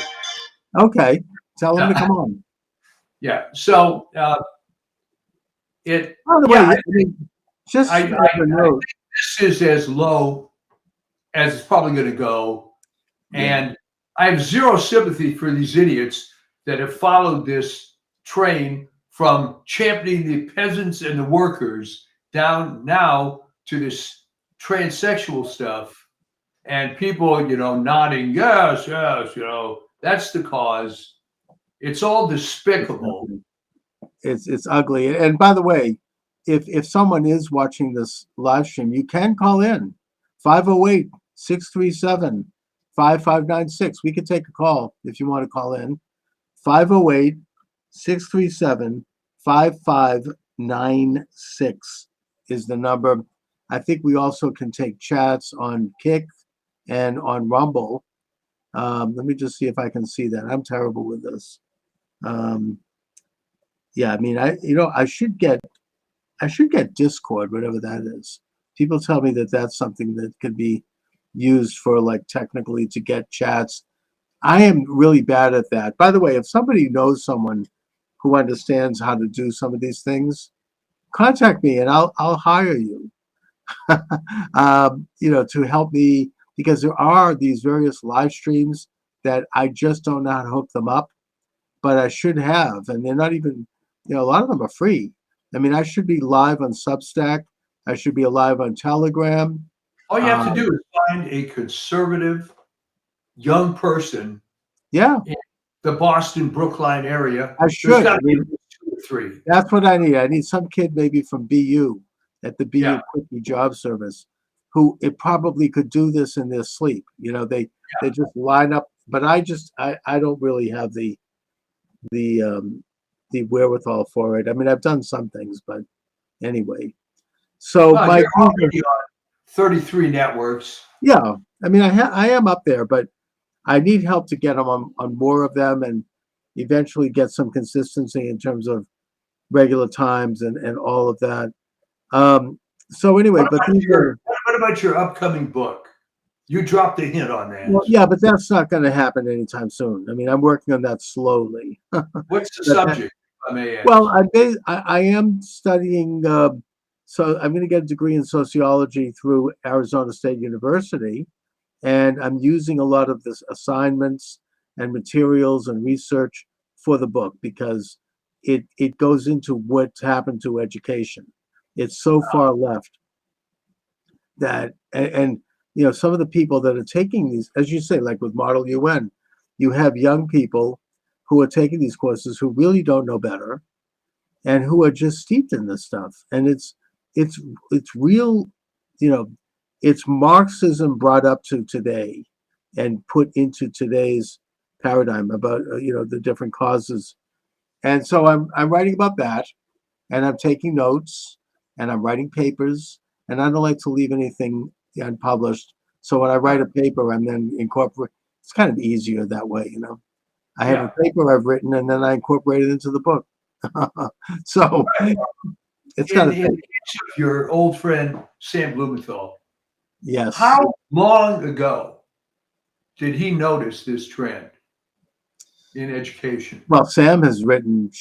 S1: Okay. Tell them to come on.
S2: Yeah. So
S1: By the way, I mean, just
S2: I think this is as low as it's probably going to go. And I have zero sympathy for these idiots that have followed this train from championing the peasants and the workers down now to this transsexual stuff. And people, nodding, yes, that's the cause. It's all despicable.
S1: It's ugly. And by the way, if someone is watching this live stream, you can call in 508-637-5596. We can take a call if you want to call in. 508-637-5596 is the number. I think we also can take chats on Kick and on Rumble. Let me just see if I can see that. I'm terrible with this. Yeah, I mean, I should get Discord, whatever that is. People tell me that that's something that could be used for technically to get chats. I am really bad at that. By the way, if somebody knows someone who understands how to do some of these things, contact me and I'll hire you. To help me, because there are these various live streams that I just don't know how to hook them up, but I should have, and they're not even, a lot of them are free. I mean, I should be live on Substack. I should be live on Telegram.
S2: All you have to do is find a conservative young person.
S1: Yeah.
S2: In the Boston, Brookline area.
S1: I should. I mean,
S2: 2 or 3.
S1: That's what I need. I need some kid maybe from BU at the BU Quickie Job Service who it probably could do this in their sleep. They just line up. But I don't really have the wherewithal for it. I mean, I've done some things, but anyway. So
S2: you're already on 33 networks.
S1: Yeah, I mean, I am up there, but I need help to get them on more of them and eventually get some consistency in terms of regular times and all of that. So anyway,
S2: what about your upcoming book? You dropped a hint on that.
S1: Well, yeah, but that's not going to happen anytime soon. I mean, I'm working on that slowly.
S2: What's the subject? I may ask.
S1: Well, I am studying. So I'm going to get a degree in sociology through Arizona State University, and I'm using a lot of this assignments and materials and research for the book because it goes into what's happened to education. It's so far left that and some of the people that are taking these, as you say, like with Model UN, you have young people who are taking these courses who really don't know better and who are just steeped in this stuff. And it's real, it's Marxism brought up to today and put into today's paradigm about, the different causes And so I'm writing about that, and I'm taking notes, and I'm writing papers, and I don't like to leave anything unpublished. So when I write a paper, I'm then incorporate. It's kind of easier that way, you know. I have
S2: Yeah.
S1: a paper I've written, and then I incorporate it into the book. So it's kind
S2: In
S1: of
S2: the case of your old friend Sam Blumenthal,
S1: yes.
S2: how long ago did he notice this trend in education?
S1: Well, Sam has written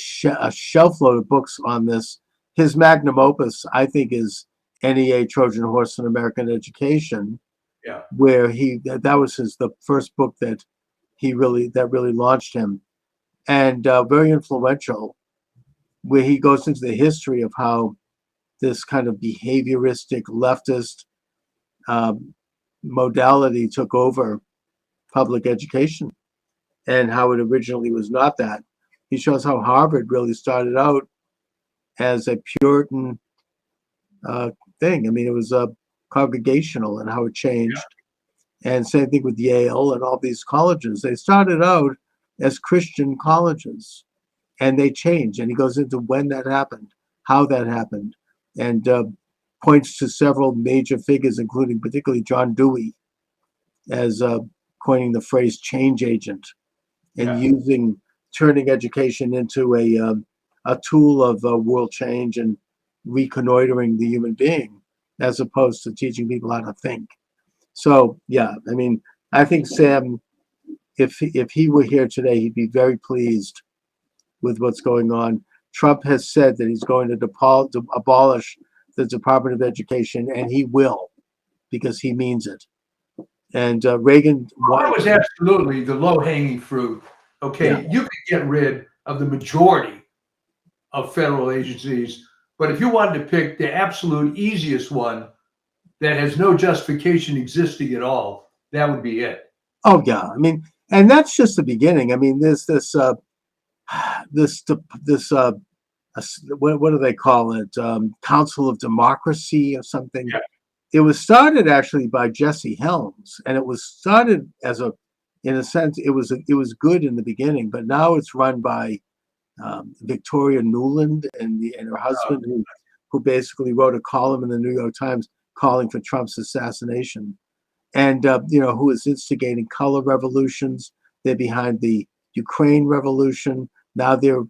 S1: a shelf load of books on this. His magnum opus, I think, is NEA Trojan Horse in American Education,
S2: Yeah.
S1: where that was the first book that really launched him, and very influential, where he goes into the history of how this kind of behavioristic leftist um, modality took over public education, and how it originally was not that. He shows how Harvard really started out as a Puritan uh, thing. I mean, it was congregational, and how it changed. And same thing with Yale and all these colleges. They started out as Christian colleges, and they changed. And he goes into when that happened, how that happened, and points to several major figures, including particularly John Dewey, as coining the phrase change agent, and turning education into a tool of world change and reconnoitering the human being, as opposed to teaching people how to think. So yeah, I mean, I think Sam, if he were here today, he'd be very pleased with what's going on. Trump has said that he's going to abolish the Department of Education, and he will, because he means it. And Reagan,
S2: That was absolutely the low-hanging fruit. Okay,
S1: yeah.
S2: you could get rid of the majority of federal agencies, but if you wanted to pick the absolute easiest one that has no justification existing at all, that would be it.
S1: Oh yeah, I mean, and that's just the beginning. I mean, there's this this what do they call it? Council of Democracy or something.
S2: Yeah.
S1: It was started actually by Jesse Helms, and it was started as in a sense, it was good in the beginning, but now it's run by Victoria Nuland and her husband, who basically wrote a column in the New York Times calling for Trump's assassination, and who is instigating color revolutions. They're behind the Ukraine revolution. Now they're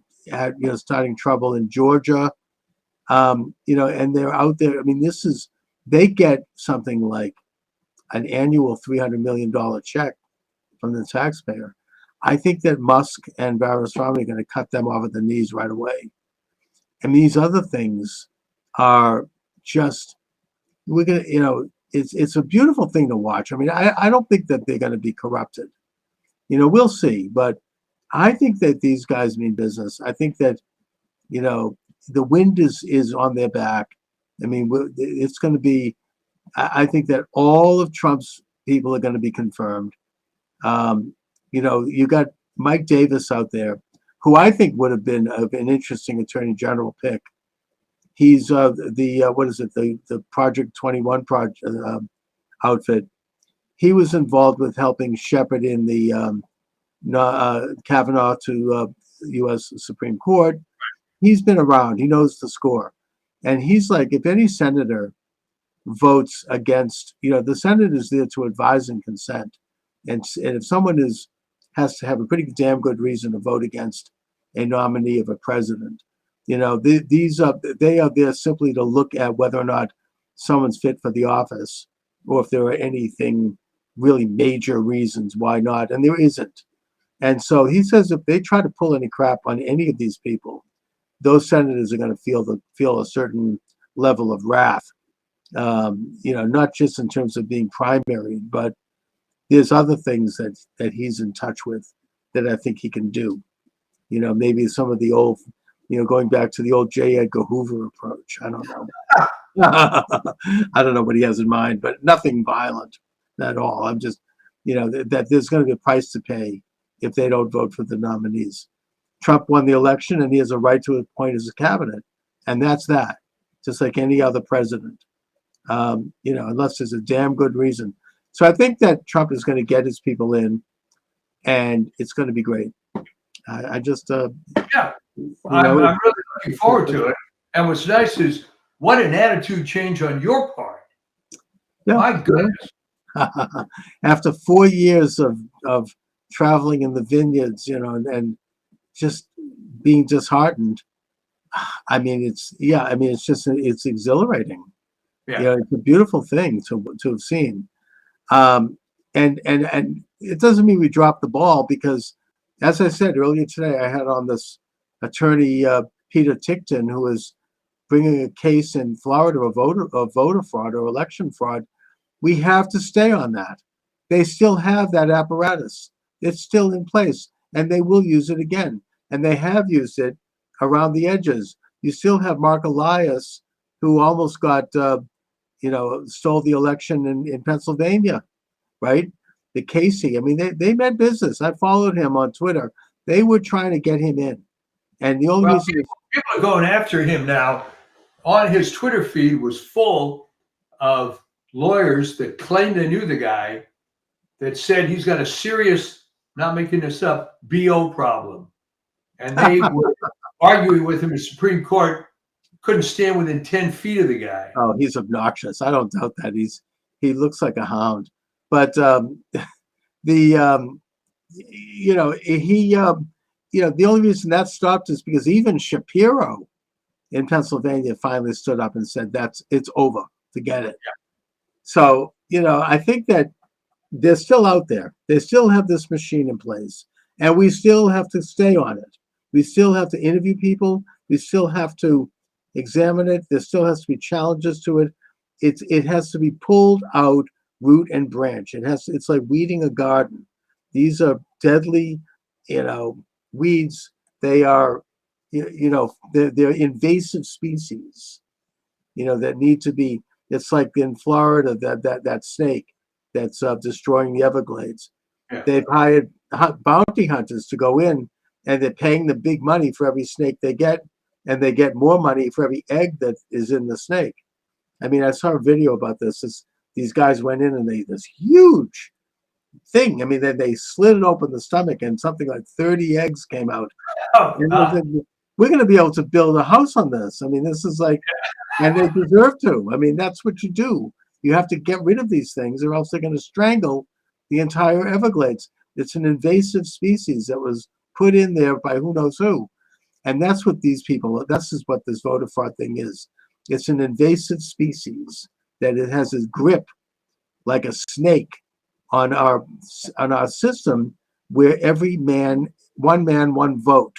S1: starting trouble in Georgia. And they're out there. I mean, they get something like an annual $300 million check from the taxpayer. I think that Musk and Ramaswamy are going to cut them off at the knees right away. And these other things are just, we're going to, it's a beautiful thing to watch. I mean, I don't think that they're going to be corrupted. We'll see. But I think that these guys mean business. I think that, the wind is on their back. I mean, it's going to be, I think that all of Trump's people are going to be confirmed. You got Mike Davis out there, who I think would have been an interesting attorney general pick. He's the Project 21 project outfit. He was involved with helping shepherd in the Kavanaugh to U.S. Supreme Court. He's been around. He knows the score. And he's like, if any senator votes against, the Senate is there to advise and consent. And if someone has to have a pretty damn good reason to vote against a nominee of a president, they are there simply to look at whether or not someone's fit for the office, or if there are anything really major reasons why not. And there isn't. And so he says if they try to pull any crap on any of these people, those senators are going to feel a certain level of wrath. Not just in terms of being primary, but there's other things that he's in touch with that I think he can do. Maybe some of the old, going back to the old J. Edgar Hoover approach. I don't know. I don't know what he has in mind, but nothing violent at all. I'm just, that there's going to be a price to pay if they don't vote for the nominees. Trump won the election, and he has a right to appoint his cabinet, and that's that. Just like any other president, unless there's a damn good reason. So I think that Trump is going to get his people in, and it's going to be great. I just You
S2: I'm,
S1: know,
S2: I'm really looking forward to it. And what's nice is what an attitude change on your part.
S1: yeah,
S2: My
S1: yeah.
S2: goodness.
S1: After 4 years of traveling in the vineyards, and just being disheartened. I mean, it's exhilarating.
S2: Yeah.
S1: It's a beautiful thing to have seen. Um, and it doesn't mean we dropped the ball because, as I said earlier today, I had on this attorney Peter Tickton, who is bringing a case in Florida of voter fraud or election fraud. We have to stay on that. They still have that apparatus. It's still in place, and they will use it again. And they have used it around the edges. You still have Mark Elias, who almost got, stole the election in Pennsylvania, right? The Casey. I mean, they meant business. I followed him on Twitter. They were trying to get him in. And the only
S2: Well,
S1: reason
S2: people are going after him now. On his Twitter feed was full of lawyers that claimed they knew the guy that said he's got a serious, not making this up, BO problem. And they were arguing with him in the Supreme Court, couldn't stand within 10 feet of the guy.
S1: Oh, he's obnoxious. I don't doubt that. He looks like a hound. But the the only reason that stopped is because even Shapiro in Pennsylvania finally stood up and said it's over. Forget it.
S2: Yeah.
S1: So, I think that they're still out there. They still have this machine in place, and we still have to stay on it. We still have to interview people. We still have to examine it. There still has to be challenges to it. It has to be pulled out root and branch. It's like weeding a garden. These are deadly, weeds. They are, they're invasive species, that need to be. It's like in Florida, that snake that's destroying the Everglades.
S2: Yeah.
S1: They've hired bounty hunters to go in, and they're paying them big money for every snake they get, and they get more money for every egg that is in the snake. I mean, I saw a video about this. These guys went in and this huge thing. I mean, they slid it open the stomach, and something like 30 eggs came out. We're going to be able to build a house on this. I mean, this is like, and they deserve to. I mean, that's what you do. You have to get rid of these things, or else they're going to strangle the entire Everglades. It's an invasive species that was put in there by who knows who. And that's what this is what this voter fraud thing is. It's an invasive species that it has a grip like a snake on our system, where every man, one vote,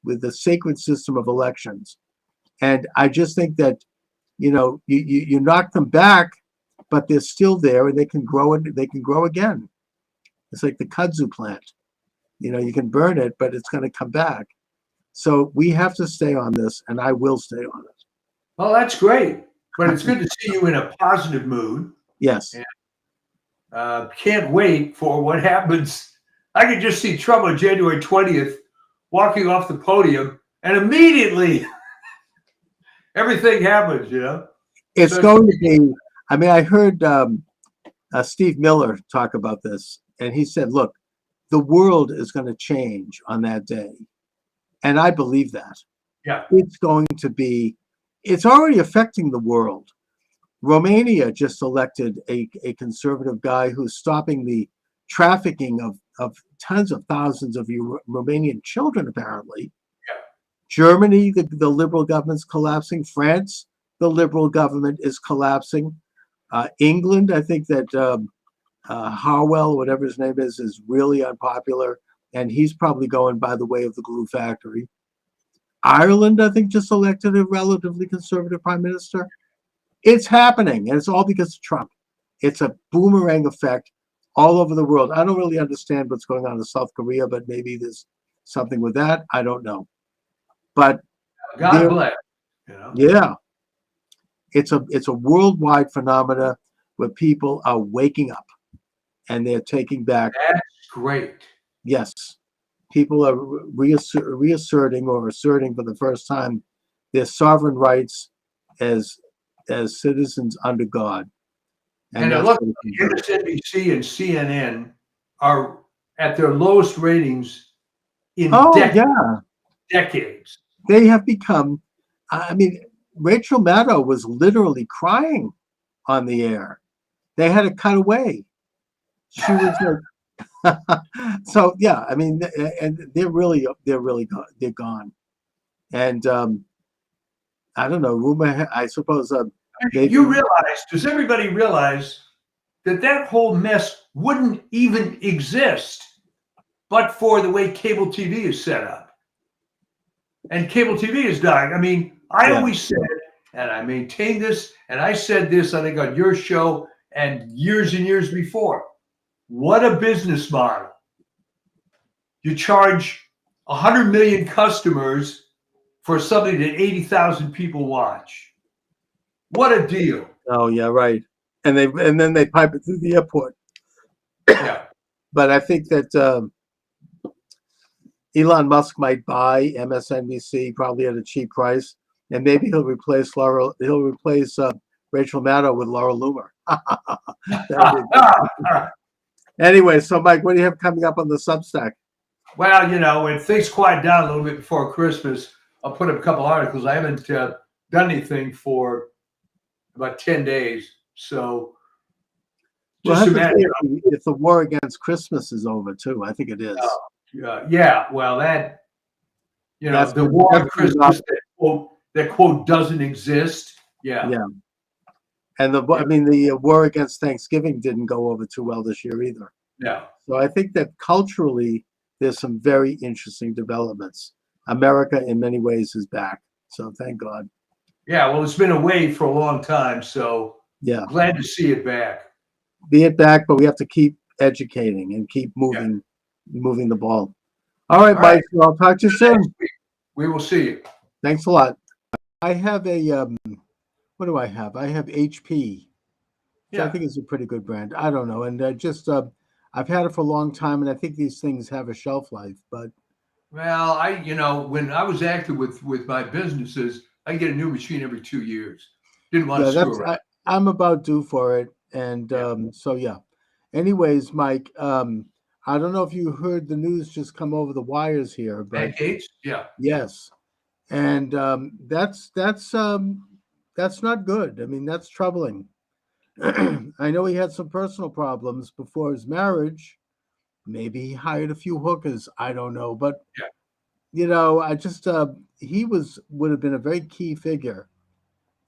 S1: with the sacred system of elections. And I just think that, you knock them back, but they're still there, and they can grow again. It's like the kudzu plant. You can burn it, but it's going to come back. So we have to stay on this, and I will stay on it.
S2: Well, that's great. But it's good to see you in a positive mood.
S1: Yes.
S2: And, can't wait for what happens. I can just see Trump on January 20th walking off the podium, and immediately everything happens,
S1: It's going to be, I mean, I heard Steve Miller talk about this, and he said, look, the world is going to change on that day. And I believe that.
S2: Yeah.
S1: It's already affecting the world. Romania just elected a conservative guy who's stopping the trafficking of tens of thousands of Romanian children, apparently.
S2: Yeah.
S1: Germany, the liberal government's collapsing. France, the liberal government is collapsing. England, I think that Harwell, whatever his name is really unpopular, and he's probably going by the way of the glue factory. Ireland, I think, just elected a relatively conservative prime minister. It's happening, and it's all because of Trump. It's a boomerang effect all over the world. I don't really understand what's going on in South Korea, but maybe there's something with that. I don't know. But
S2: God bless.
S1: Yeah. It's a worldwide phenomena where people are waking up and they're taking back.
S2: That's great.
S1: Yes. People are reasserting or asserting for the first time their sovereign rights as citizens under God.
S2: And look, MSNBC and CNN are at their lowest ratings in decades. decades.
S1: They have become, I mean, Rachel Maddow was literally crying on the air. They had to cut away. She was like, so yeah, I mean, and they're gone. They're gone. And I don't know, rumor, I suppose maybe,
S2: You realize, does everybody realize that that whole mess wouldn't even exist but for the way cable TV is set up? And cable TV is dying. I mean, I
S1: yeah,
S2: always said, and I maintain this, and I said this, I think, on your show and years before. What a business model. You charge 100 million customers for something that 80,000 people watch. What a deal.
S1: oh yeah, right. And then they pipe it through the airport.
S2: Yeah.
S1: But I think that Elon Musk might buy MSNBC probably at a cheap price, and maybe he'll replace Rachel Maddow with Laura Loomer. Anyway, so Mike, what do you have coming up on the Substack?
S2: Well, when things quiet down a little bit before Christmas, I'll put up a couple articles. I haven't done anything for about 10 days. So just
S1: if the war against Christmas is over too, I think it is.
S2: Yeah. Well, that, the war on Christmas, that quote doesn't exist. Yeah.
S1: Yeah. And the war against Thanksgiving didn't go over too well this year either.
S2: Yeah.
S1: So I think that culturally, there's some very interesting developments. America, in many ways, is back. So thank God.
S2: Yeah. Well, it's been away for a long time. So
S1: yeah,
S2: glad to see it back.
S1: Be it back, but we have to keep educating and keep moving the ball. All right, Mike. So I'll talk to you soon.
S2: We will see you.
S1: Thanks a lot. I have a what do I have? I have HP. I think it's a pretty good brand. I don't know, and I've had it for a long time, and I think these things have a shelf life. But
S2: well, when I was active with my businesses, I get a new machine every 2 years. Didn't want to screw around.
S1: I'm about due for it, and so yeah. Anyways, Mike, I don't know if you heard the news just come over the wires here, but
S2: pancakes, yeah,
S1: yes, and that's not good. I mean, that's troubling. I know he had some personal problems before his marriage. Maybe he hired a few hookers. I don't know, but I just he would have been a very key figure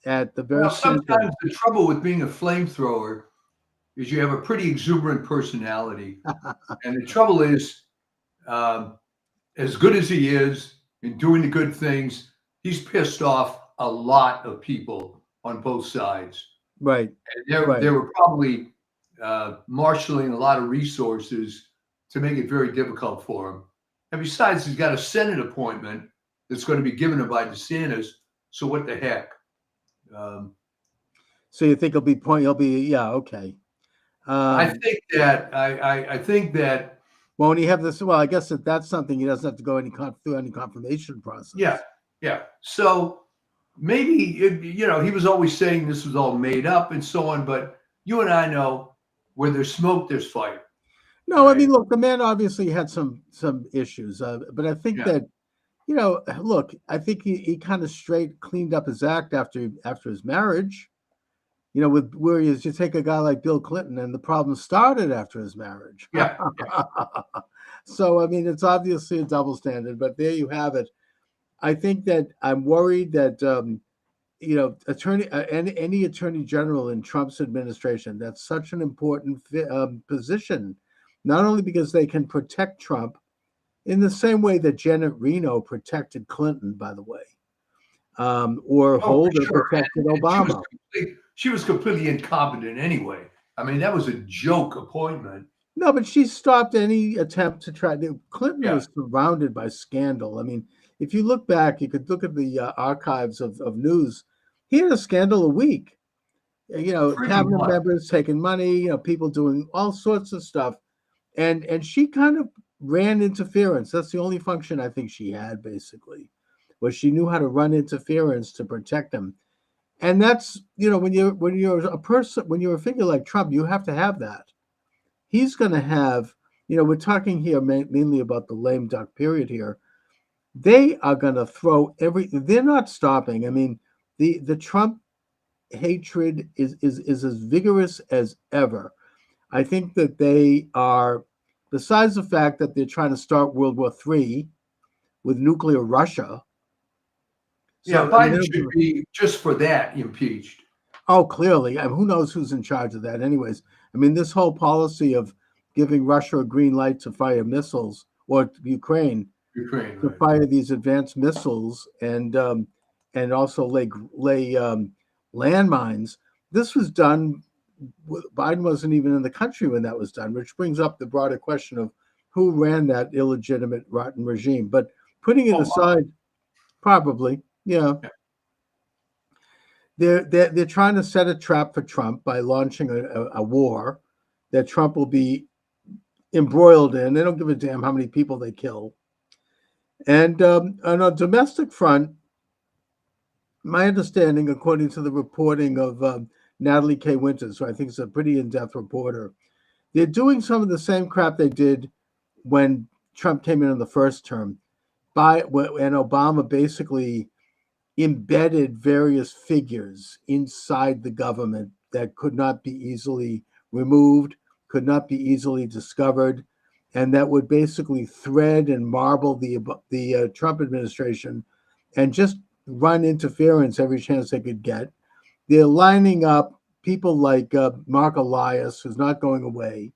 S1: at the very
S2: sometimes the trouble with being a flamethrower is you have a pretty exuberant personality. And the trouble is, as good as he is in doing the good things, he's pissed off a lot of people on both sides.
S1: Right.
S2: And they were probably marshaling a lot of resources to make it very difficult for him. And besides, he's got a Senate appointment that's going to be given him by DeSantis. So what the heck?
S1: So you think he'll be okay.
S2: I think that
S1: won't he have this? Well, I guess that's something he doesn't have to go through any confirmation process.
S2: Yeah. So maybe he was always saying this was all made up and so on, but you and I know where there's smoke, there's fire.
S1: No, right? I mean, look, the man obviously had some issues, but I think that look, I think he kind of cleaned up his act after his marriage. With where you take a guy like Bill Clinton, and the problem started after his marriage.
S2: Yeah.
S1: So, I mean, it's obviously a double standard, but there you have it. I think that I'm worried that, any attorney general in Trump's administration, that's such an important position, not only because they can protect Trump in the same way that Janet Reno protected Clinton, by the way, or Holder protected Obama.
S2: She was completely incompetent anyway. I mean, that was a joke appointment.
S1: No, but she stopped any attempt to try to. Clinton was surrounded by scandal. I mean, if you look back, you could look at the archives of news. He had a scandal a week. Cabinet members taking money, people doing all sorts of stuff. And she kind of ran interference. That's the only function I think she had, basically, was she knew how to run interference to protect him. And that's, when you're a figure like Trump, you have to have that. He's going to have, we're talking here mainly about the lame duck period here. they are going to throw they're not stopping. I mean, the Trump hatred is as vigorous as ever. I think that they are, besides the fact that they're trying to start World War III with nuclear Russia.
S2: Yeah,
S1: So I mean,
S2: Biden should be just for that impeached.
S1: oh, clearly, I mean, who knows who's in charge of that? Anyways, I mean, this whole policy of giving Russia a green light to fire missiles, or Ukraine
S2: Ukraine,
S1: to
S2: right?
S1: fire these advanced missiles, and also lay landmines. This was done. Biden wasn't even in the country when that was done, which brings up the broader question of who ran that illegitimate, rotten regime. But putting it
S2: Oh,
S1: aside, probably, yeah,
S2: yeah.
S1: they're trying to set a trap for Trump by launching a war that Trump will be embroiled in. They don't give a damn how many people they kill. And on a domestic front, my understanding, according to the reporting of Natalie K. Winters, who I think is a pretty in-depth reporter, they're doing some of the same crap they did when Trump came in the first term. And Obama basically embedded various figures inside the government that could not be easily removed, could not be easily discovered, and that would basically thread and marble the Trump administration and just run interference every chance they could get. They're lining up people like Mark Elias, who's not going away.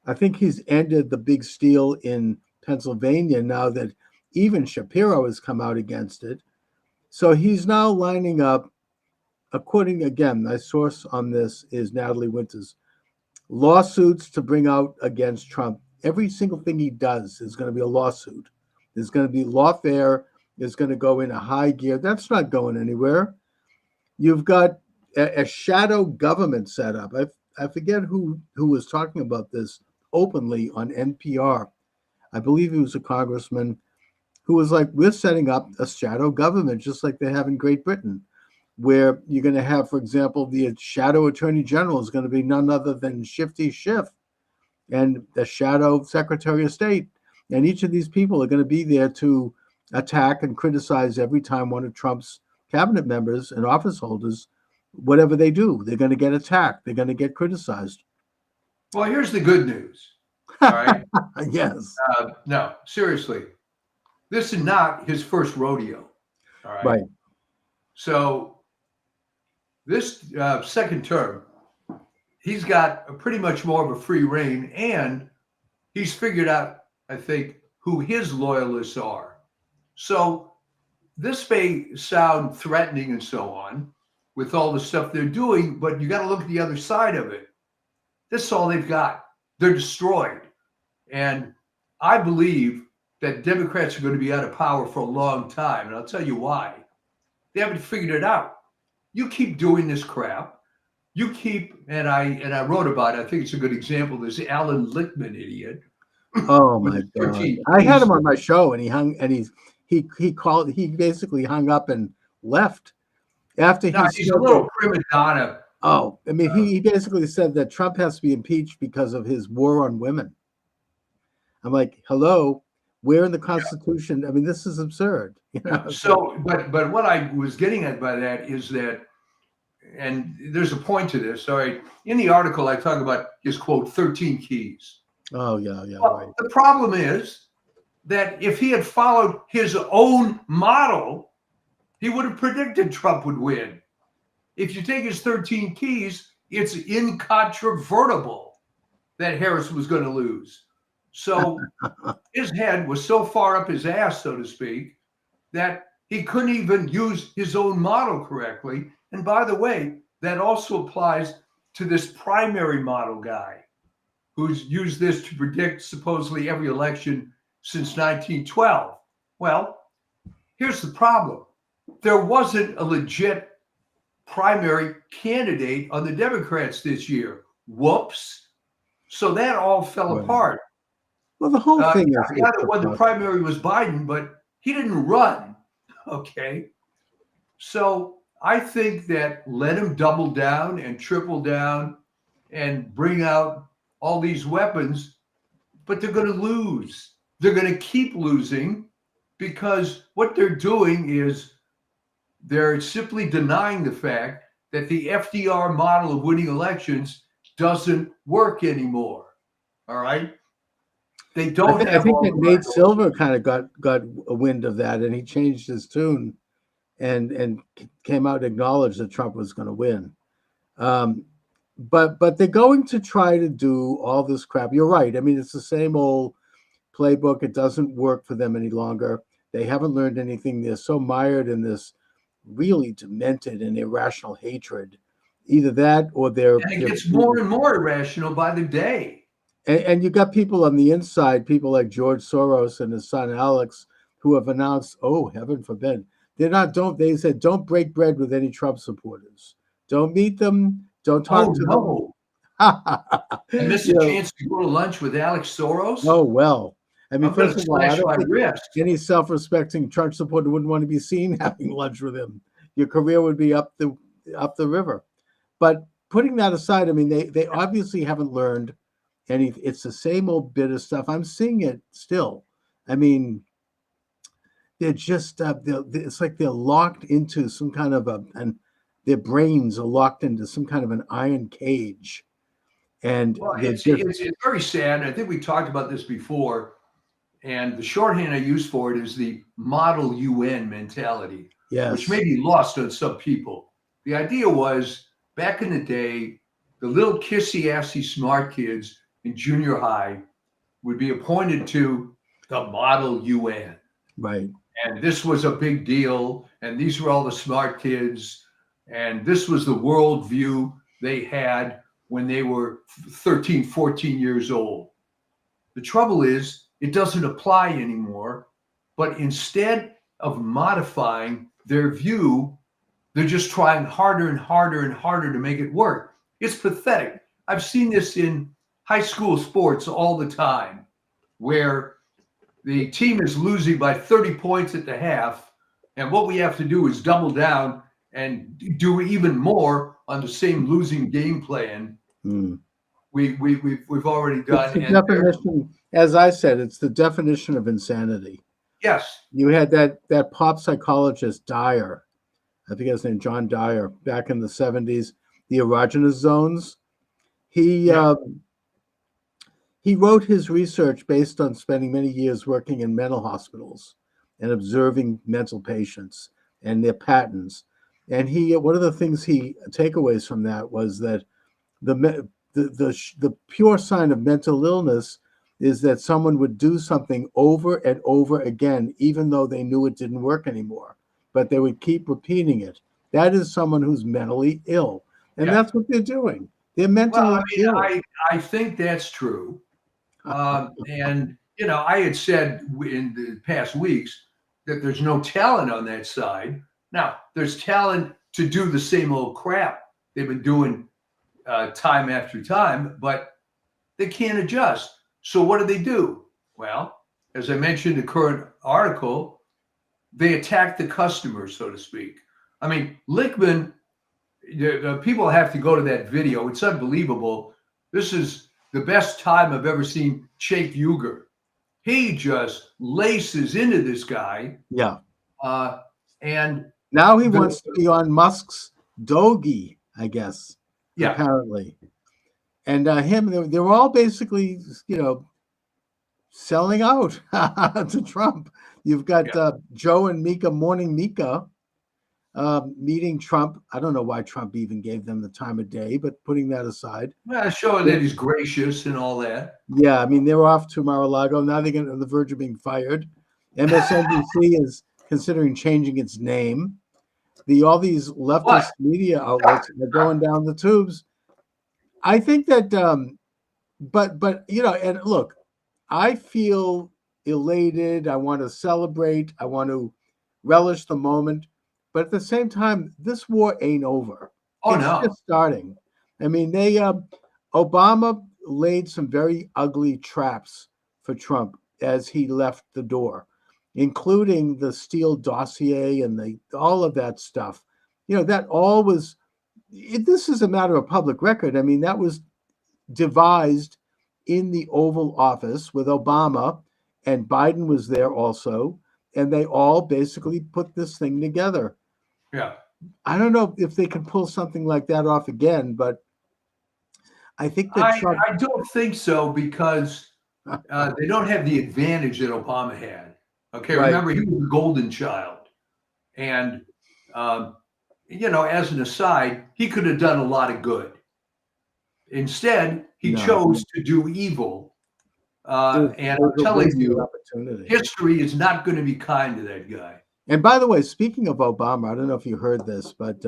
S1: I think he's ended the big steal in Pennsylvania now that even Shapiro has come out against it. So he's now lining up, according, again, my source on this is Natalie Winters, lawsuits to bring out against Trump. Every single thing he does is going to be a lawsuit. There's going to be lawfare. Is going to go in a high gear. That's not going anywhere. You've got a shadow government set up. I forget who was talking about this openly on NPR. I believe he was a congressman who was like, we're setting up a shadow government, just like they have in Great Britain, where you're going to have, for example, the shadow attorney general is going to be none other than Shifty Schiff, and the shadow secretary of state. And each of these people are going to be there to attack and criticize every time one of Trump's cabinet members and office holders, whatever they do, they're going to get attacked. They're going to get criticized.
S2: Well, here's the good news. All right.
S1: Yes.
S2: No, seriously. This is not his first rodeo. All right.
S1: Right.
S2: So this second term, he's got pretty much more of a free reign, and he's figured out, I think, who his loyalists are. So this may sound threatening and so on with all the stuff they're doing, but you got to look at the other side of it. This is all they've got. They're destroyed. And I believe that Democrats are going to be out of power for a long time. And I'll tell you why. They haven't figured it out. You keep doing this crap. You keep, and I wrote about it. I think it's a good example. There's Alan Lichtman, idiot.
S1: Oh my God! I had him on my show, and he basically hung up and left after
S2: he's a little prima donna.
S1: Oh, I mean, he basically said that Trump has to be impeached because of his war on women. I'm like, hello, where in the Constitution? Yeah. I mean, this is absurd. You know?
S2: So, but what I was getting at by that is that, and there's a point to this. All right, in the article, I talk about his quote 13 keys.
S1: Oh yeah,
S2: well,
S1: right.
S2: The problem is that if he had followed his own model, he would have predicted Trump would win. If you take his 13 keys, it's incontrovertible that Harris was going to lose. So his head was so far up his ass, so to speak, that he couldn't even use his own model correctly. And by the way, that also applies to this primary model guy who's used this to predict supposedly every election since 1912. Well, here's the problem. There wasn't a legit primary candidate on the Democrats this year. Whoops. So that all fell apart.
S1: Well, the whole thing is...
S2: The guy that won the primary was Biden, but he didn't run. Okay. So I think that let him double down and triple down and bring out all these weapons, but they're going to lose. They're going to keep losing because what they're doing is they're simply denying the fact that the FDR model of winning elections doesn't work anymore. All right. They don't
S1: I
S2: have
S1: think
S2: all
S1: that
S2: the
S1: Nate
S2: right.
S1: Silver kind of got a wind of that, and he changed his tune and came out and acknowledged that Trump was going to win. But they're going to try to do all this crap. You're right. I mean, it's the same old playbook. It doesn't work for them any longer. They haven't learned anything. They're so mired in this really demented and irrational hatred. Either that or
S2: And it gets more and more irrational by the day.
S1: and you got people on the inside, people like George Soros and his son Alex, who have announced, oh, heaven forbid, they said, don't break bread with any Trump supporters. Don't meet them. Don't talk
S2: Oh,
S1: to
S2: no.
S1: them.
S2: And miss a chance to go to lunch with Alex Soros?
S1: Oh, well. I mean,
S2: I'm going
S1: first
S2: to
S1: of all, I
S2: slash
S1: don't
S2: my
S1: think
S2: wrist.
S1: any self-respecting Trump supporter wouldn't want to be seen having lunch with him. Your career would be up the river. But putting that aside, I mean, they obviously haven't learned any. It's the same old bit of stuff. I'm seeing it still. I mean, they're just it's like they're locked into some kind of and their brains are locked into some kind of an iron cage, and
S2: Well,
S1: they're
S2: it's,
S1: just
S2: it's, it's very sad. I think we talked about this before. And the shorthand I use for it is the model UN mentality, which may
S1: yes,
S2: be lost on some people. The idea was back in the day, the little kissy assy smart kids in junior high would be appointed to the model UN.
S1: right.
S2: And this was a big deal. And these were all the smart kids. And this was the worldview they had when they were 13, 14 years old. The trouble is, it doesn't apply anymore. But instead of modifying their view, they're just trying harder and harder and harder to make it work. It's pathetic. I've seen this in high school sports all the time, where the team is losing by 30 points at the half. And what we have to do is double down and do even more on the same losing game plan
S1: Mm.
S2: we've already
S1: It's
S2: done.
S1: the
S2: And
S1: definition, as I said, it's the definition of insanity.
S2: yes,
S1: You had that pop psychologist Dyer, I think his name John Dyer, back in the 70s, the erogenous zones. He
S2: yeah,
S1: he wrote his research based on spending many years working in mental hospitals and observing mental patients and their patterns. And he one of the things he takeaways from that was that the pure sign of mental illness is that someone would do something over and over again, even though they knew it didn't work anymore, but they would keep repeating it. That is someone who's mentally ill, and
S2: yeah.
S1: that's what they're doing. They're
S2: Well, I
S1: mentally
S2: mean,
S1: ill.
S2: I think that's true. And, I had said in the past weeks that there's no talent on that side. Now, there's talent to do the same old crap they've been doing time after time, but they can't adjust. So what do? Well, as I mentioned in the current article, they attack the customer, so to speak. I mean, Lichtman, the people have to go to that video. It's unbelievable. This is the best time I've ever seen Chase Uger. He just laces into this guy.
S1: Yeah.
S2: And
S1: Now he wants to be on Musk's Doge, I guess,
S2: yeah,
S1: apparently. And they're all basically, selling out to Trump. You've got Joe and Mika, Morning Mika, meeting Trump. I don't know why Trump even gave them the time of day, but putting that aside.
S2: showing that he's gracious and all that.
S1: Yeah, I mean, they were off to Mar-a-Lago. Now they're on the verge of being fired. MSNBC is considering changing its name. All these leftist media outlets are going down the tubes. I think that, but and look, I feel elated. I want to celebrate. I want to relish the moment. But at the same time, this war ain't over.
S2: Oh,
S1: It's
S2: no.
S1: just starting. I mean, Obama laid some very ugly traps for Trump as he left the door, including the Steele dossier and all of that stuff. That all was. This is a matter of public record. I mean, that was devised in the Oval Office with Obama, and Biden was there also. and they all basically put this thing together.
S2: Yeah.
S1: I don't know if they can pull something like that off again, but I think that
S2: I,
S1: Trump.
S2: I don't think so because they don't have the advantage that Obama had. Okay,
S1: Right.
S2: remember he was the golden child, and as an aside, he could have done a lot of good. Instead, he
S1: No,
S2: chose to do evil,
S1: it
S2: and
S1: was
S2: I'm
S1: a
S2: telling
S1: wasted
S2: you,
S1: opportunity.
S2: history is not going to be kind to that guy.
S1: And by the way, speaking of Obama, I don't know if you heard this, but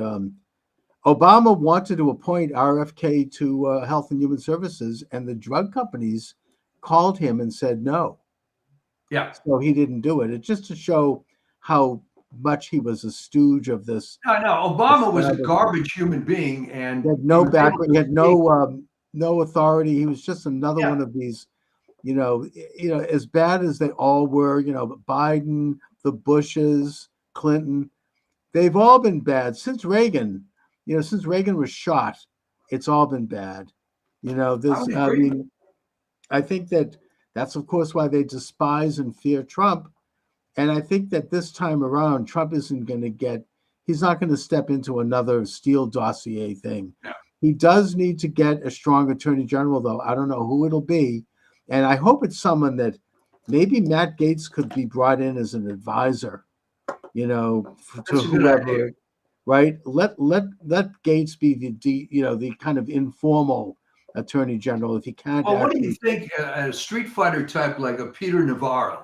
S1: Obama wanted to appoint RFK to Health and Human Services, and the drug companies called him and said no.
S2: Yeah.
S1: So he didn't do it. It's just to show how much he was a stooge of this.
S2: No, Obama was a
S1: establishment.
S2: garbage human being, and
S1: He had
S2: he
S1: no
S2: was able
S1: background. He
S2: to
S1: had no authority. He was just another
S2: Yeah.
S1: one of these, as bad as they all were. Biden, the Bushes, Clinton, they've all been bad since Reagan. Since Reagan was shot, it's all been bad. This.
S2: would
S1: I
S2: agree.
S1: mean, I think that's of course why they despise and fear Trump. And I think that this time around, Trump isn't going to he's not going to step into another Steele dossier thing.
S2: No.
S1: He does need to get a strong attorney general, though. I don't know who it'll be. And I hope it's someone that maybe Matt Gaetz could be brought in as an advisor, to
S2: That's a good
S1: whoever,
S2: idea.
S1: right? Let Gaetz be the kind of informal attorney general if he can't.
S2: Well, what do you think a Street Fighter type like a Peter Navarro?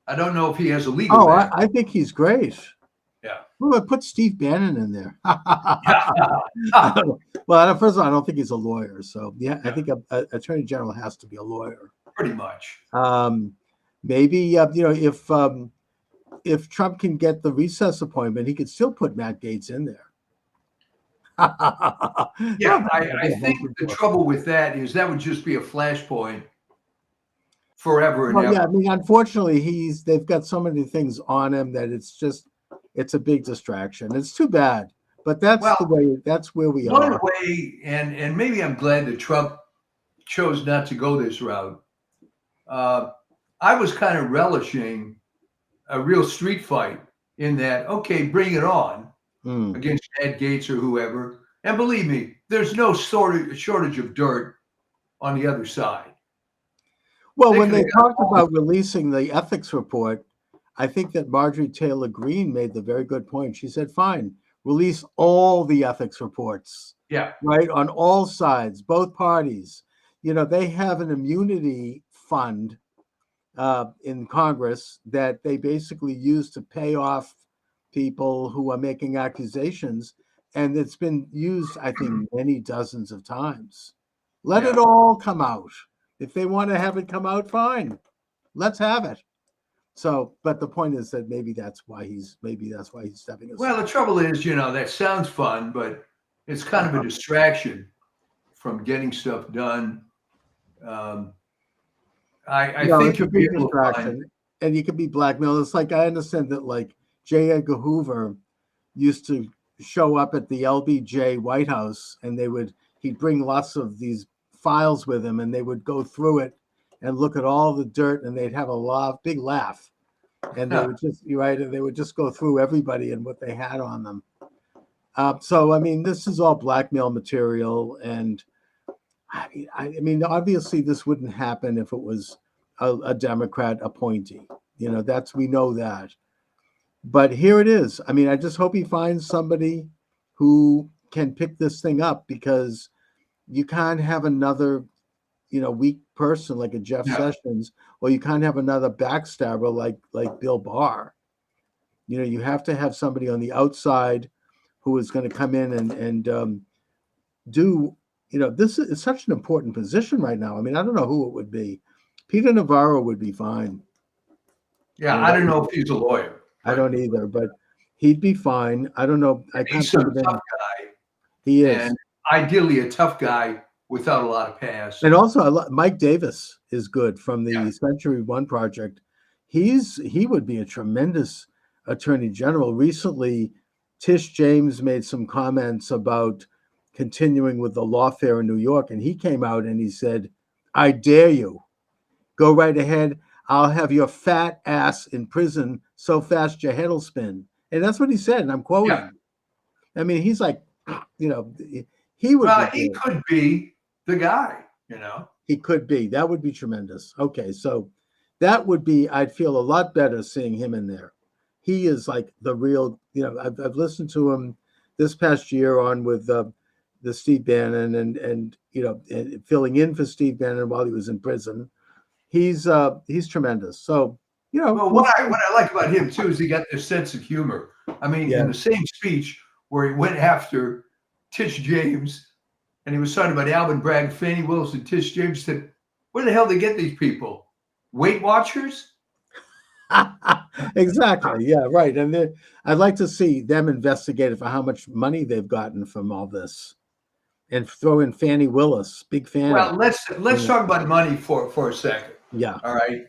S2: I don't know if he has a legal.
S1: Oh, I think he's great.
S2: Yeah.
S1: Well, put Steve Bannon in there. Well, first of all, I don't think he's a lawyer. So, I think a attorney general has to be a lawyer.
S2: Pretty much.
S1: Maybe, if Trump can get the recess appointment, he could still put Matt Gaetz in there.
S2: Yeah, I think the trouble with that is that would just be a flashpoint forever and ever.
S1: Yeah, I mean, unfortunately, they've got so many things on him that it's a big distraction. It's too bad, but that's where we are.
S2: One way, and maybe I'm glad that Trump chose not to go this route. I was kind of relishing a real street fight in that, okay, bring it on against Ed Gates or whoever. And believe me, there's no shortage of dirt on the other side.
S1: Well, when they talked about releasing the ethics report, I think that Marjorie Taylor Greene made the very good point. She said, fine, release all the ethics reports.
S2: Yeah.
S1: Right, on all sides, both parties. They have an immunity fund in Congress that they basically use to pay off people who are making accusations. And it's been used, I think, many dozens of times. Let it all come out. If they want to have it come out, fine. Let's have it. So, but the point is that maybe that's why he's stepping aside.
S2: Well, the trouble is, that sounds fun, but it's kind of a distraction from getting stuff done. I think you'll be able to find,
S1: and you could be blackmailed. It's like I understand that like J. Edgar Hoover used to show up at the LBJ White House, and he'd bring lots of these files with him, and they would go through it and look at all the dirt, and they'd have a big laugh, and they would just go through everybody and what they had on them. So I mean, this is all blackmail material, and I mean, obviously, this wouldn't happen if it was a Democrat appointee. We know that. But here it is. I mean, I just hope he finds somebody who can pick this thing up, because you can't have another, weak person like a Jeff Sessions, or you can't have another backstabber like Bill Barr. You have to have somebody on the outside who is going to come in and do. This is such an important position right now. I mean, I don't know who it would be. Peter Navarro would be fine.
S2: Yeah, I don't know if he's a lawyer.
S1: I don't either, but he'd be fine. I don't know. I can't
S2: He's a tough guy.
S1: He is.
S2: And ideally a tough guy without a lot of past.
S1: And also, Mike Davis is good from the Century One Project. He would be a tremendous attorney general. Recently, Tish James made some comments about continuing with the lawfare in New York, and he came out and he said, I dare you. Go right ahead. I'll have your fat ass in prison so fast your head'll spin. And that's what he said, and I'm quoting.
S2: Yeah.
S1: I mean, he's like, you know, he would
S2: Well,
S1: be
S2: he
S1: good.
S2: could be the guy, you know.
S1: He could be. That would be tremendous. Okay, so that would be, I'd feel a lot better seeing him in there. He is like the real, you know, I've listened to him this past year on with the Steve Bannon and you know, and filling in for Steve Bannon while he was in prison. He's tremendous. So, you know,
S2: Well,
S1: we'll
S2: what
S1: see.
S2: I like about him too is he got this sense of humor. I mean,
S1: Yeah.
S2: in the same speech where he went after Tish James and he was talking about Alvin Bragg, Fannie Willis, and Tish James, said, "Where the hell they get these people? Weight Watchers?"
S1: Exactly. Yeah, right. And then I'd like to see them investigated for how much money they've gotten from all this, and throw in Fannie Willis, big Fannie.
S2: Well, let's talk about money for a second.
S1: Yeah.
S2: All right.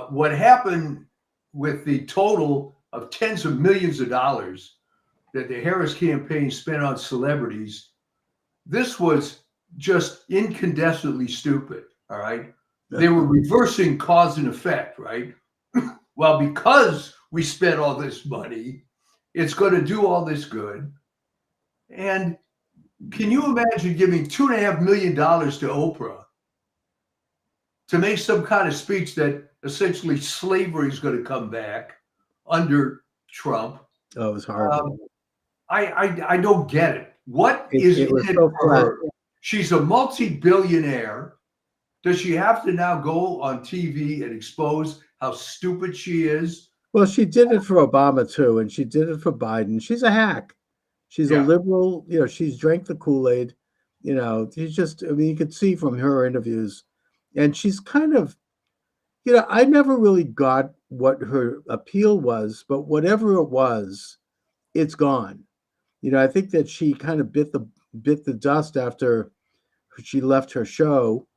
S2: What happened with the total of tens of millions of dollars that the Harris campaign spent on celebrities? This was just incandescently stupid. All right. They were reversing cause and effect, right? Well, because we spent all this money, it's going to do all this good. And can you imagine giving $2.5 million to Oprah to make some kind of speech that essentially slavery is going to come back under Trump?
S1: Oh, it was horrible.
S2: I don't get it. What is
S1: It
S2: in
S1: was
S2: it
S1: so
S2: for
S1: flat.
S2: her? She's a multi-billionaire. Does she have to now go on TV and expose how stupid she is?
S1: Well, she did it for Obama too, and she did it for Biden. She's a hack. She's a
S2: Yeah.
S1: liberal. You know, she's drank the Kool-Aid. You know, she's just. I mean, you could see from her interviews, and she's kind of. You know, I never really got what her appeal was, but whatever it was, it's gone. You know, I think that she kind of bit the dust after she left her show.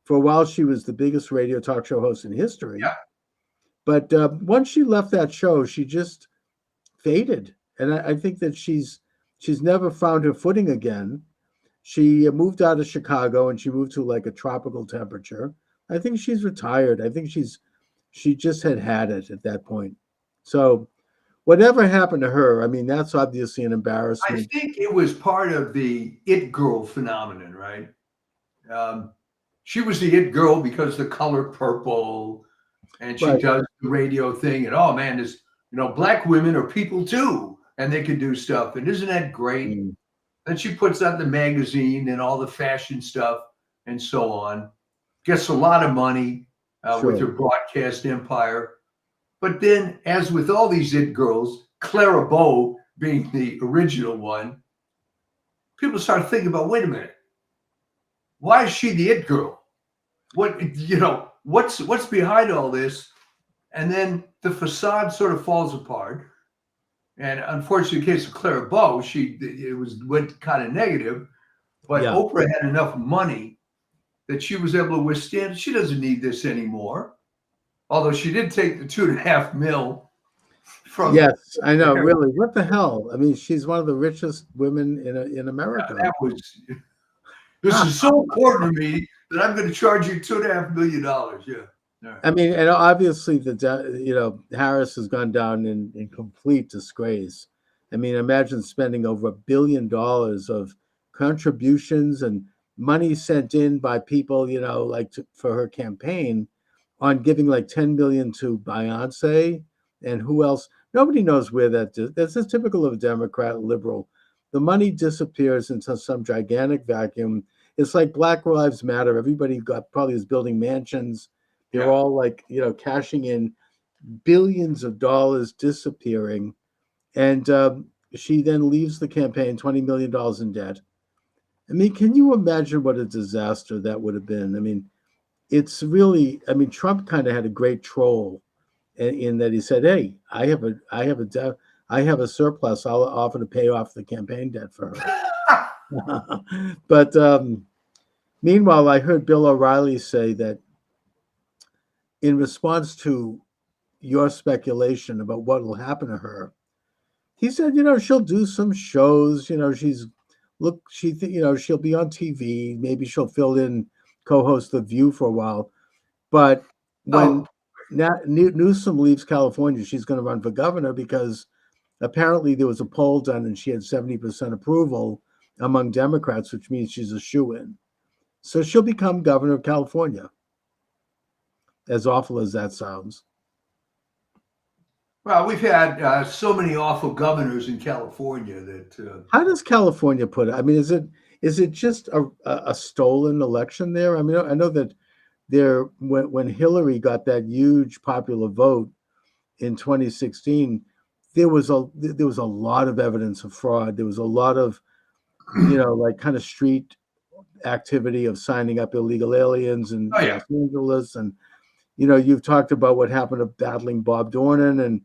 S1: For a while, she was the biggest radio talk show host in history.
S2: Yeah.
S1: But once she left that show, she just faded, and I think that she's never found her footing again. She moved out of Chicago and she moved to like a tropical temperature. I think she's retired. I think she just had it at that point. So whatever happened to her, I mean, that's obviously an
S2: I
S1: embarrassment.
S2: think it was part of the it girl phenomenon, right? She was the it girl because the color purple, and she
S1: Right.
S2: does the radio thing, and oh man, this, you know, black women are people too, and they can do stuff, and isn't that great?
S1: Mm.
S2: Then she puts out the magazine and all the fashion stuff and so on. Gets a lot of money with her
S1: Sure.
S2: broadcast empire. But then, as with all these it girls, Clara Bow being the original one, people start thinking about, wait a minute, why is she the it girl? What, you know, what's behind all this? And then the facade sort of falls apart. And unfortunately, in the case of Clara Bow, went kind of negative. But
S1: Yeah.
S2: Oprah had enough money that she was able to withstand. She doesn't need this anymore. Although she did take the $2.5 million from.
S1: Yes, I know.
S2: Harris.
S1: Really, what the hell? I mean, she's one of the richest women in America.
S2: That was. This is so important to me that I'm going to charge you $2.5 million. Yeah.
S1: I mean, and obviously Harris has gone down in complete disgrace. I mean, imagine spending over $1 billion of contributions and money sent in by people, you know, like for her campaign, on giving like 10 million to Beyonce and who else? Nobody knows where that's just typical of a Democrat liberal. The money disappears into some gigantic vacuum. It's like Black Lives Matter. Everybody probably is building mansions. They're all like, you know, cashing in billions of dollars disappearing. And she then leaves the campaign $20 million in debt. I mean, can you imagine what a disaster that would have been? I mean, it's really, I mean, Trump kind of had a great troll in that he said, hey, I have a surplus. I'll offer to pay off the campaign debt for her. But meanwhile, I heard Bill O'Reilly say that in response to your speculation about what will happen to her, he said, you know, she'll do some shows. You know, you know, she'll be on TV. Maybe she'll fill in, co-host The View for a while. But when Newsom leaves California, she's going to run for governor because apparently there was a poll done and she had 70% approval among Democrats, which means she's a shoo-in. So she'll become governor of California, as awful as that sounds.
S2: Well, we've had so many awful governors in California that.
S1: How does California put it? I mean, is it just a stolen election there? I mean, I know that there when Hillary got that huge popular vote in 2016, there was a lot of evidence of fraud. There was a lot of, like kind of street activity of signing up illegal aliens in
S2: Oh, yeah.
S1: Los Angeles, and you've talked about what happened to battling Bob Dornan, and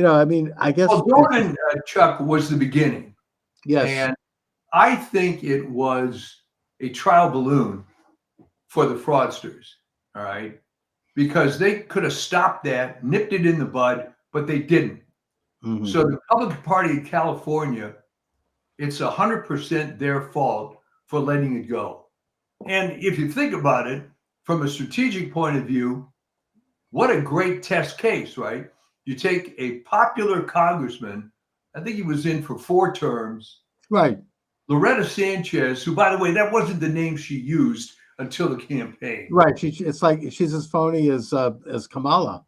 S1: I mean, I guess.
S2: Well, Dornan, Chuck, was the beginning.
S1: Yes.
S2: And I think it was a trial balloon for the fraudsters, all right? Because they could have stopped that, nipped it in the bud, but they didn't.
S1: Mhm.
S2: So the Republican Party of California, it's 100% their fault for letting it go. And if you think about it, from a strategic point of view, what a great test case, right? You take a popular congressman, I think he was in for 4 terms.
S1: Right.
S2: Loretta Sanchez, who, by the way, that wasn't the name she used until the campaign.
S1: Right. It's like she's as phony as Kamala.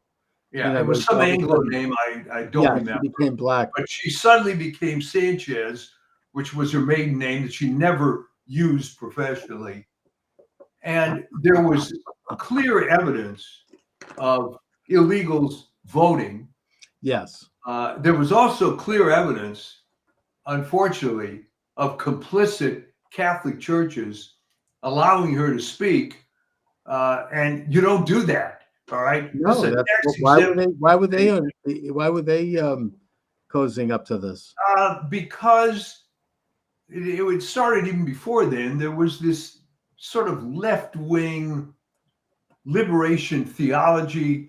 S2: Yeah, it was some Anglo name I don't remember.
S1: She became black.
S2: But she suddenly became Sanchez, which was her maiden name that she never used professionally. And there was clear evidence of illegals voting.
S1: Yes.
S2: There was also clear evidence, unfortunately, of complicit Catholic churches allowing her to speak. And you don't do that. All right.
S1: No, why were they cozying up to this?
S2: Because it started even before then. There was this sort of left-wing liberation theology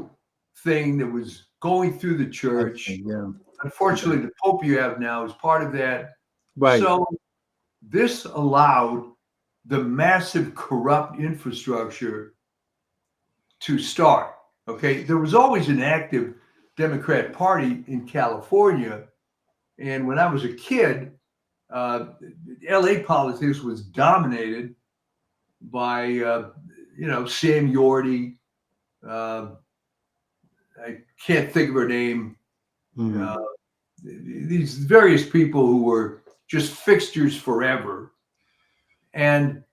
S2: thing that was going through the church.
S1: Yeah.
S2: Unfortunately, the Pope you have now is part of that.
S1: Right.
S2: So this allowed the massive corrupt infrastructure to start. Okay. There was always an active Democrat Party in California. And when I was a kid, LA politics was dominated by, Sam Yorty. I can't think of her name.
S1: Mhm.
S2: These various people who were just fixtures forever. And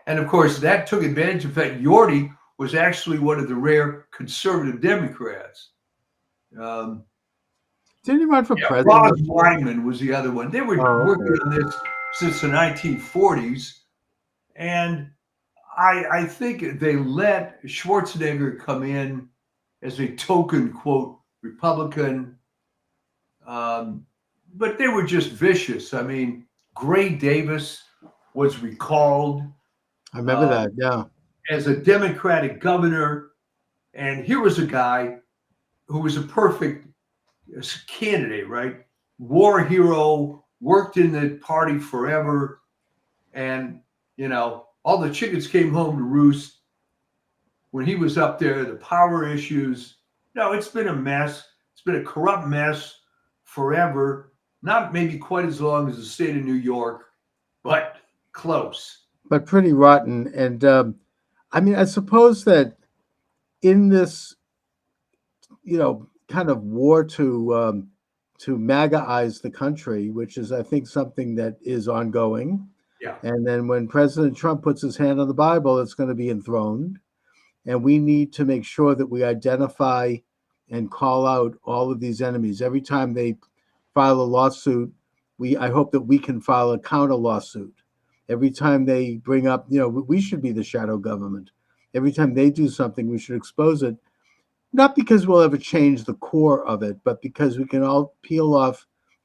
S2: of course, that took advantage. In fact, Yorty was actually one of the rare conservative Democrats.
S1: Didn't he run for president?
S2: Ross Wyman was the other one. They were working on this since the 1940s. And I think they let Schwarzenegger come in as a token, quote, Republican. But they were just vicious. I mean, Gray Davis was recalled.
S1: I remember that, yeah.
S2: As a Democratic governor. And here was a guy who was a perfect candidate, right? War hero, worked in the party forever. And, all the chickens came home to roost when he was up there, the power issues. No, it's been a mess. It's been a corrupt mess forever. Not maybe quite as long as the state of New York, but close.
S1: But pretty rotten. And I mean, I suppose that in this, kind of war to MAGA-ize the country, which is, I think, something that is ongoing.
S2: Yeah.
S1: And then when President Trump puts his hand on the Bible, it's going to be enthroned. And we need to make sure that we identify and call out all of these enemies. Every time they file a lawsuit, I hope that we can file a counter lawsuit. Every time they bring up, we should be the shadow government. Every time they do something, we should expose it. Not because we'll ever change the core of it, but because we can all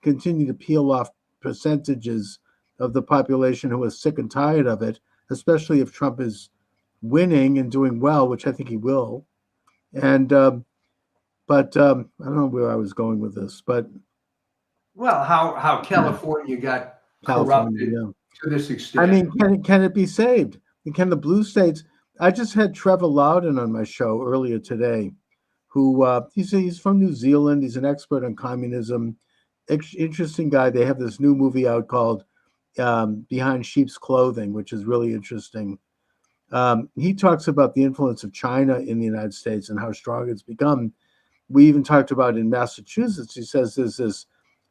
S1: continue to peel off percentages of the population who is sick and tired of it, especially if Trump is winning and doing well, which I think he will. And, but I don't know where I was going with this, but.
S2: Well, how California got corrupted to this extent.
S1: I mean, can it be saved? And can the blue states? I just had Trevor Loudon on my show earlier today, who he's from New Zealand. He's an expert on communism. Interesting guy. They have this new movie out called Behind Sheep's Clothing, which is really interesting. He talks about the influence of China in the United States and how strong it's become. We even talked about in Massachusetts. He says there's this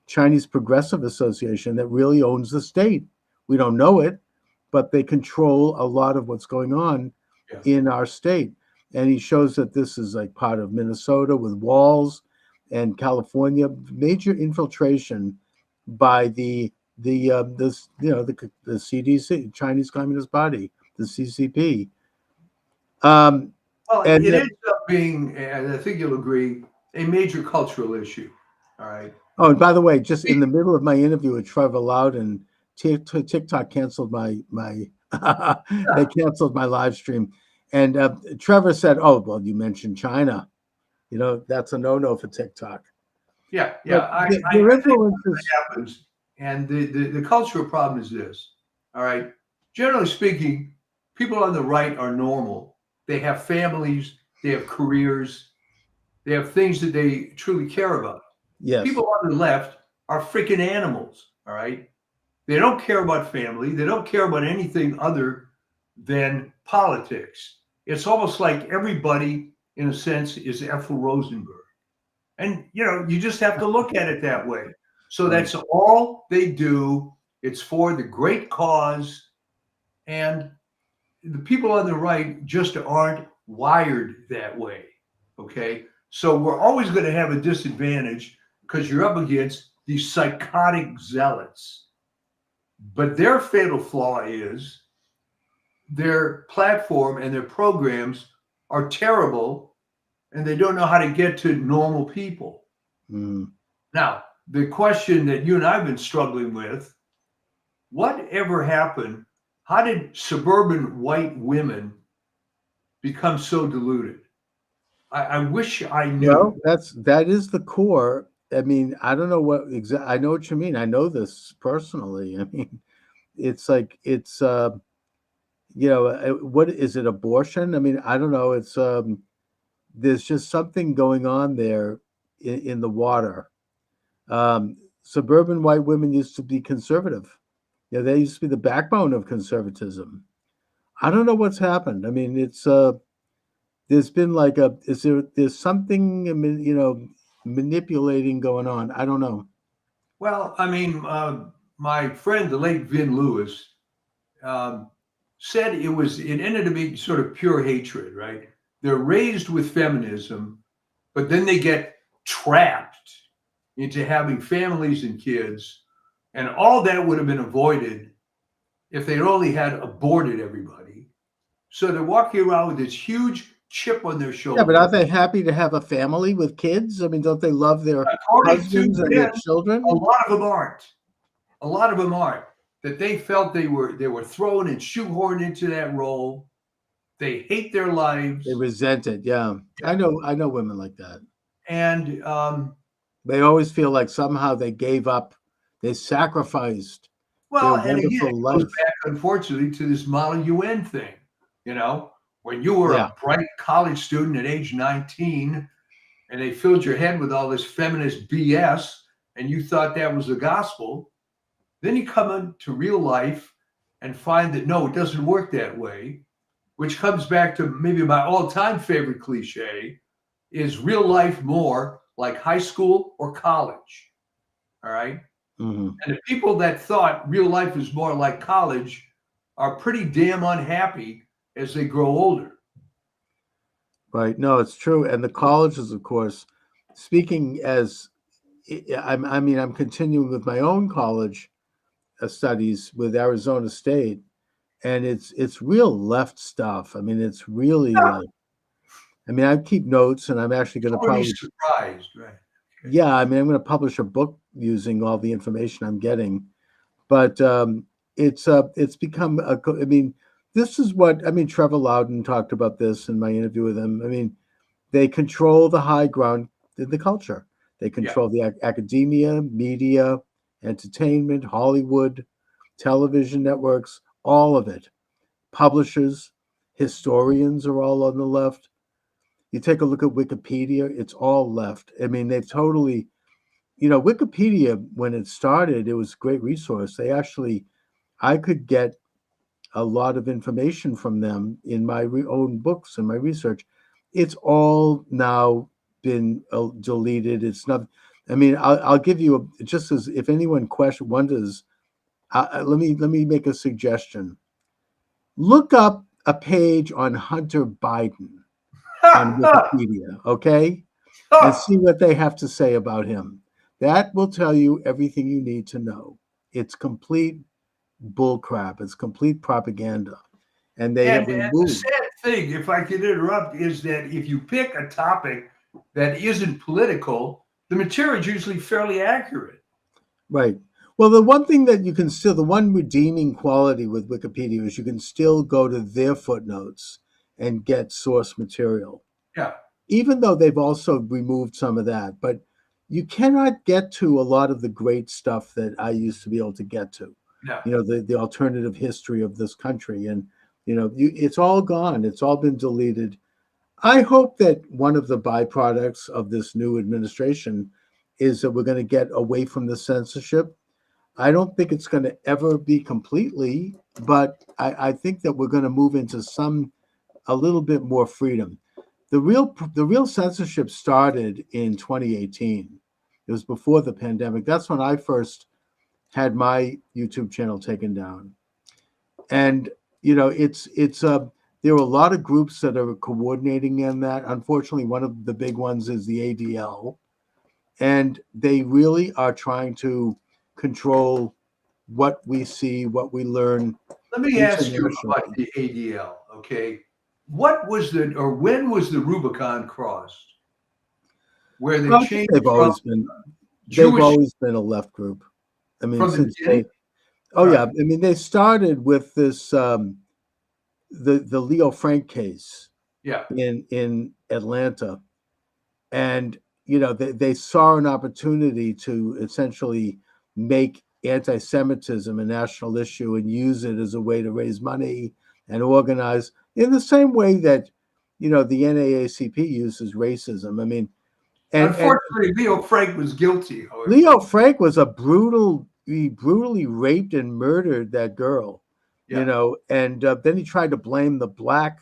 S1: Chinese Progressive Association that really owns the state. We don't know it, but they control a lot of what's going on in our state. And he shows that this is like part of Minnesota with walls, and California, major infiltration by the CDC, Chinese Communist Party, the CCP.
S2: Well, it ends up being, and I think you'll agree, a major cultural issue. All right.
S1: Oh, and by the way, just in the middle of my interview with Trevor Loudon, TikTok canceled my they canceled my live stream, and Trevor said, "Oh, well, you mentioned China, that's a no-no for TikTok."
S2: Yeah. I think that happens, and the cultural problem is this. All right. Generally speaking, people on the right are normal. They have families, they have careers, they have things that they truly care about.
S1: Yes.
S2: People on the left are freaking animals. All right. They don't care about family. They don't care about anything other than politics. It's almost like everybody, in a sense, is Ethel Rosenberg. And, you just have to look at it that way. So that's all they do. It's for the great cause. And the people on the right just aren't wired that way. Okay. So we're always going to have a disadvantage because you're up against these psychotic zealots. But their fatal flaw is their platform and their programs are terrible, and they don't know how to get to normal people. Now, the question that you and I have been struggling with, whatever happened? How did suburban white women become so deluded? I wish I knew.
S1: Well, that is the core. I mean, I don't know I know what you mean. I know this personally. I mean, it's like what is it, abortion? I mean, I don't know. It's there's just something going on there in the water. Suburban white women used to be conservative. They used to be the backbone of conservatism. I don't know what's happened. I mean, it's there's been like there's something manipulating going on. I don't know.
S2: Well, I mean, my friend, the late Vin Lewis, said it ended up being sort of pure hatred, right? They're raised with feminism, but then they get trapped into having families and kids, and all that would have been avoided if they'd only had aborted everybody. So they're walking around with this huge chip on their shoulder.
S1: Yeah, but are they happy to have a family with kids? I mean, don't they love their husbands and their children?
S2: A lot of them aren't. A lot of them aren't. That they felt they were thrown and shoehorned into that role. They hate their lives.
S1: They resent it. Yeah. I know women like that.
S2: And
S1: they always feel like somehow they gave up, they sacrificed their wonderful life.
S2: It goes back, unfortunately, to this Model UN thing. When you were a bright college student at age 19 and they filled your head with all this feminist BS and you thought that was the gospel, then you come into real life and find that, no, it doesn't work that way, which comes back to maybe my all-time favorite cliche, is real life more like high school or college? All right?
S1: Mm-hmm.
S2: And the people that thought real life is more like college are pretty damn unhappy as they grow older.
S1: Right. No, it's true. And the colleges, of course, speaking as, I'm continuing with my own college studies with Arizona State, and it's real left stuff. I mean, it's really I keep notes, and I'm actually going to probably
S2: surprised, right?
S1: Yeah, I'm going to publish a book using all the information I'm getting, but it's become this is what Trevor Loudon talked about this in my interview with him. They control the high ground in the culture. They control the academia, media, entertainment, Hollywood, television networks, all of it. Publishers, historians are all on the left. You take a look at Wikipedia, it's all left. I mean, they've totally, Wikipedia, when it started, it was a great resource. I could get a lot of information from them in my own books and my research. It's all now been deleted. It's not. I mean, I'll give you just as if anyone wonders. Let me make a suggestion. Look up a page on Hunter Biden on Wikipedia, okay, and see what they have to say about him. That will tell you everything you need to know. It's complete bullcrap. It's complete propaganda. And they have
S2: And the
S1: removed.
S2: sad thing, if I can interrupt, is that if you pick a topic that isn't political, the material is usually fairly accurate.
S1: Right. Well, the one thing that the one redeeming quality with Wikipedia is you can still go to their footnotes and get source material.
S2: Yeah.
S1: Even though they've also removed some of that, but you cannot get to a lot of the great stuff that I used to be able to get to.
S2: Yeah.
S1: The alternative history of this country, and it's all gone. It's all been deleted. I hope that one of the byproducts of this new administration is that we're going to get away from the censorship. I don't think it's going to ever be completely, but I think that we're going to move into a little bit more freedom. The real censorship started in 2018. It was before the pandemic. That's when I first had my YouTube channel taken down. And there are a lot of groups that are coordinating in that. Unfortunately, one of the big ones is the ADL, and they really are trying to control what we see, what we learn.
S2: Let me ask you about the ADL, okay? When was the Rubicon crossed? Where they changed
S1: they've always been a left group. I mean, since yeah. I mean, they started with this the Leo Frank case, in Atlanta, and they saw an opportunity to essentially make anti-Semitism a national issue and use it as a way to raise money and organize in the same way that the NAACP uses racism. I mean,
S2: unfortunately, Leo Frank was guilty. However.
S1: Leo Frank was he brutally raped and murdered that girl, and then he tried to blame the black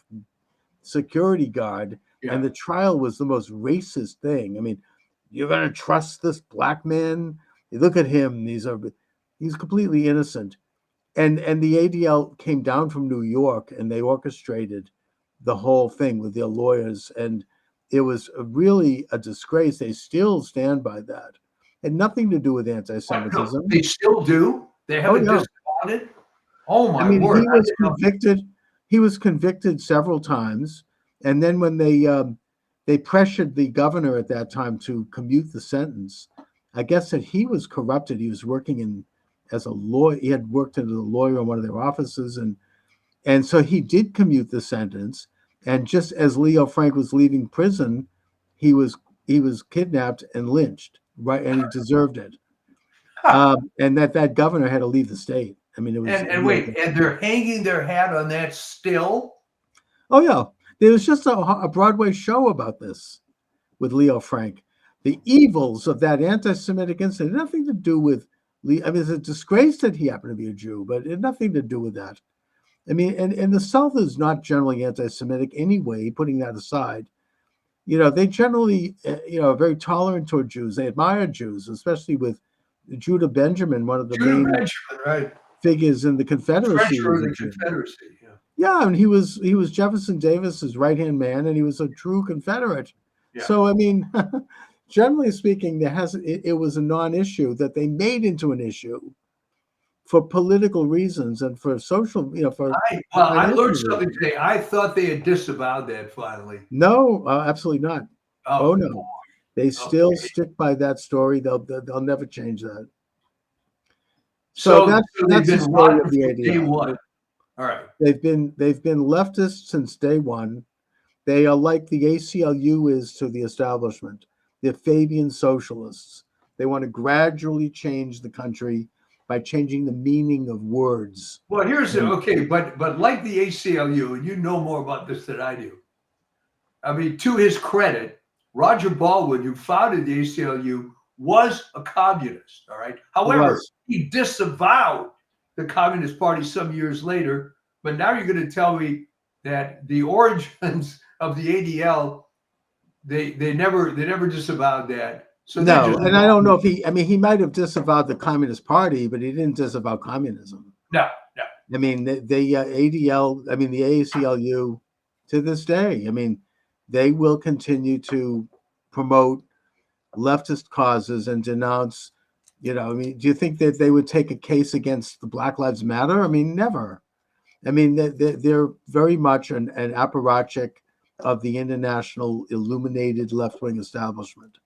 S1: security guard, and the trial was the most racist thing. I mean, you're going to trust this black man? You look at him; he's completely innocent. And the ADL came down from New York, and they orchestrated the whole thing with their lawyers, and it was really a disgrace. They still stand by that. And nothing to do with anti-Semitism.
S2: They still do? They haven't disavowed it? Oh my word.
S1: He was convicted. He was convicted several times. And then when they pressured the governor at that time to commute the sentence, I guess that he was corrupted. He was working as a lawyer. He had worked as a lawyer in one of their offices. And so he did commute the sentence. And just as Leo Frank was leaving prison, he was kidnapped and lynched, right? And he deserved it. And that governor had to leave the state. I mean, it was.
S2: And wait, and they're hanging their hat on that still?
S1: Oh yeah, there was just a Broadway show about this with Leo Frank. The evils of that anti-Semitic incident, nothing to do with. I mean, it's a disgrace that he happened to be a Jew, but it had nothing to do with that. I mean, and the South is not generally anti-Semitic anyway, putting that aside. They generally, are very tolerant toward Jews. They admire Jews, especially with Judah Benjamin, one of the main figures in the Confederacy. Yeah, and he was Jefferson Davis's right-hand man, and he was a true Confederate. Yeah. So, I mean, generally speaking, it was a non-issue that they made into an issue for political reasons and for social,
S2: I learned something today. I thought they had disavowed that finally.
S1: No, absolutely not. Oh no, they still stick by that story. They'll never change that. So that's the story of the ADL.
S2: Day one. All right.
S1: They've been leftists since day one. They are like the ACLU is to the establishment. They're Fabian socialists. They want to gradually change the country by changing the meaning of words.
S2: Well, but like the ACLU, and you know more about this than I do. I mean, to his credit, Roger Baldwin, who founded the ACLU, was a communist. All right. However,
S1: was.
S2: he disavowed the Communist Party some years later. But now you're going to tell me that the origins of the ADL, they never disavowed that. So
S1: No, and I don't know if he might have disavowed the Communist Party, but he didn't disavow communism.
S2: no.
S1: I mean, the ADL, I mean, the ACLU to this day, I mean, they will continue to promote leftist causes and denounce, I mean, do you think that they would take a case against the Black Lives Matter? I mean, never. I mean, they're very much an apparatchik of the international illuminated left-wing establishment.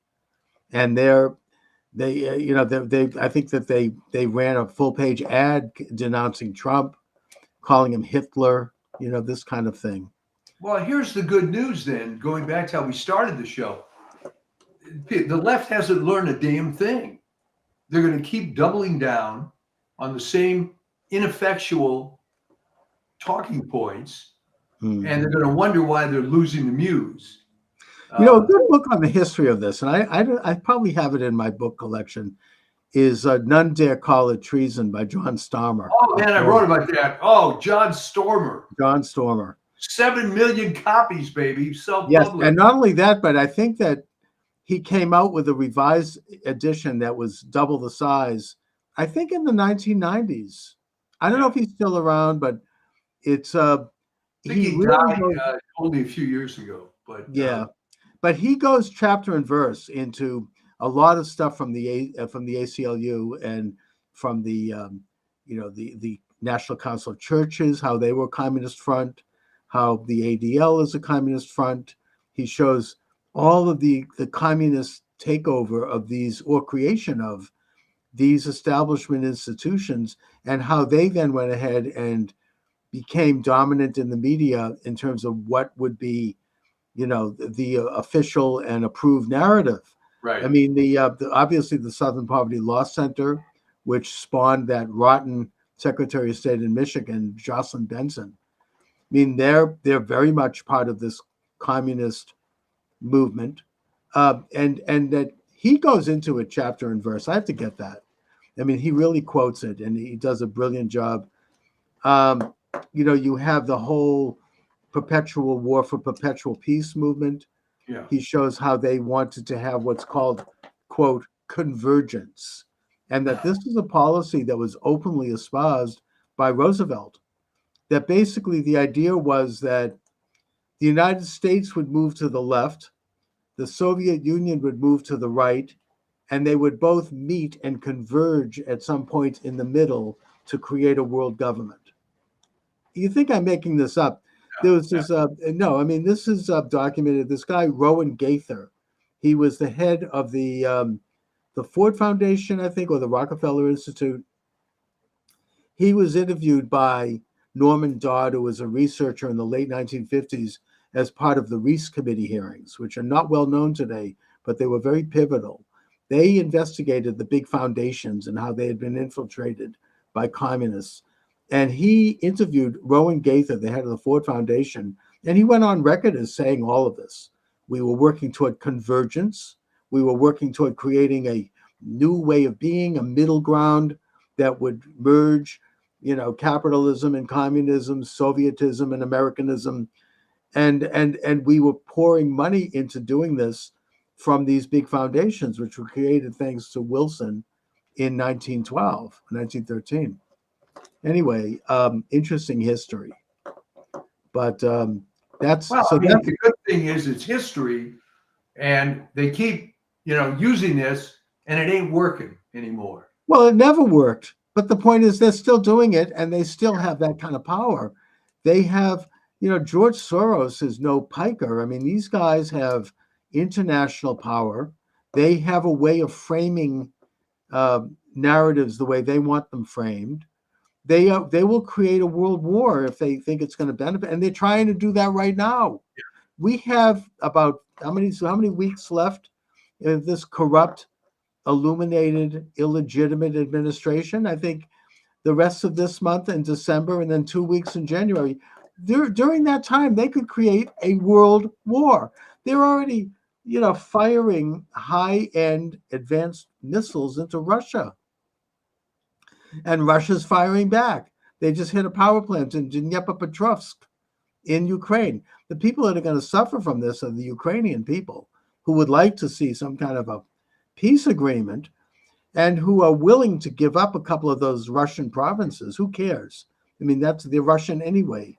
S1: And I think that they ran a full-page ad denouncing Trump, calling him Hitler, this kind of thing.
S2: Well, here's the good news then, going back to how we started the show. The left hasn't learned a damn thing. They're going to keep doubling down on the same ineffectual talking points, and they're going to wonder why they're losing the muse.
S1: A good book on the history of this, and I probably have it in my book collection, is None Dare Call It Treason by John Stormer.
S2: Oh, man, I wrote about that. Oh, John Stormer. 7 million copies, baby. Self-published.
S1: Yes, and not only that, but I think that he came out with a revised edition that was double the size, I think in the 1990s. I don't know if he's still around, but it's
S2: I think he died only a few years ago. But
S1: but he goes chapter and verse into a lot of stuff from the ACLU and from the the National Council of Churches, how they were a communist front, how the ADL is a communist front. He shows all of the communist takeover of these, or creation of these establishment institutions, and how they then went ahead and became dominant in the media in terms of what would be, the official and approved narrative.
S2: Right.
S1: I mean, obviously the Southern Poverty Law Center, which spawned that rotten Secretary of State in Michigan, Jocelyn Benson. I mean, they're very much part of this communist movement, and that he goes into it chapter and verse. I have to get that. I mean, he really quotes it, and he does a brilliant job. You have the whole perpetual war for perpetual peace movement.
S2: Yeah.
S1: He shows how they wanted to have what's called, quote, convergence, and that this is a policy that was openly espoused by Roosevelt. That basically the idea was that the United States would move to the left, the Soviet Union would move to the right, and they would both meet and converge at some point in the middle to create a world government. You think I'm making this up? There was this, no, I mean, this is documented. This guy, Rowan Gaither, he was the head of the Ford Foundation, I think, or the Rockefeller Institute. He was interviewed by Norman Dodd, who was a researcher in the late 1950s, as part of the Reese Committee hearings, which are not well known today, but they were very pivotal. They investigated the big foundations and how they had been infiltrated by communists. And he interviewed Rowan Gaither, the head of the Ford Foundation, and he went on record as saying all of this. We were working toward convergence. We were working toward creating a new way of being, a middle ground that would merge, capitalism and communism, Sovietism and Americanism. And we were pouring money into doing this from these big foundations, which were created thanks to Wilson in 1912, 1913. Anyway, interesting history. But that's
S2: the good thing is it's history, and they keep using this, and it ain't working anymore.
S1: Well, it never worked. But the point is they're still doing it, and they still have that kind of power. They have, George Soros is no piker. I mean, these guys have international power. They have a way of framing narratives the way they want them framed. They will create a world war if they think it's going to benefit, and they're trying to do that right now.
S2: Yeah.
S1: We have about how many weeks left of this corrupt, illuminated, illegitimate administration? I think the rest of this month in December, and then 2 weeks in January. during that time, they could create a world war. They're already, firing high-end advanced missiles into Russia, and Russia's firing back. They just hit a power plant in Dnipropetrovsk in Ukraine. The people that are going to suffer from this are the Ukrainian people who would like to see some kind of a peace agreement and who are willing to give up a couple of those Russian provinces. Who cares? I mean, they're Russian anyway,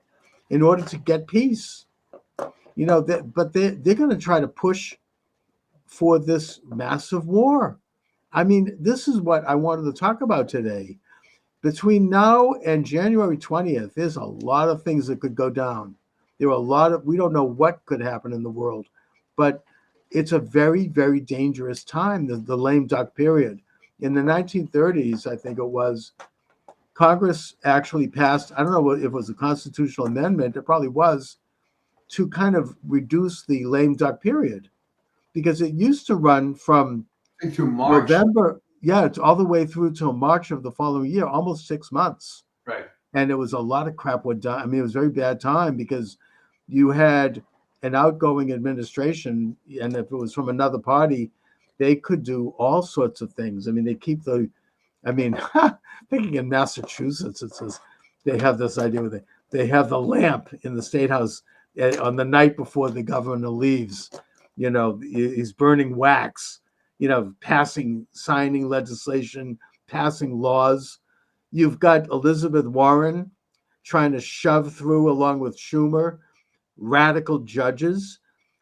S1: in order to get peace. But they're going to try to push for this massive war. I mean, this is what I wanted to talk about today. Between now and January 20th, there's a lot of things that could go down. We don't know what could happen in the world, but it's a very, very dangerous time, the lame duck period. In the 1930s, I think it was, Congress actually passed, I don't know if it was a constitutional amendment, it probably was, to kind of reduce the lame duck period, because it used to run from
S2: through March.
S1: November, it's all the way through till March of the following year, almost 6 months.
S2: Right.
S1: And it was a lot of crap went down. I mean, it was a very bad time because you had an outgoing administration, and if it was from another party, they could do all sorts of things. I mean, thinking in Massachusetts, it says they have this idea where they have the lamp in the State House on the night before the governor leaves. He's burning wax, signing legislation, passing laws. You've got Elizabeth Warren trying to shove through, along with Schumer, radical judges.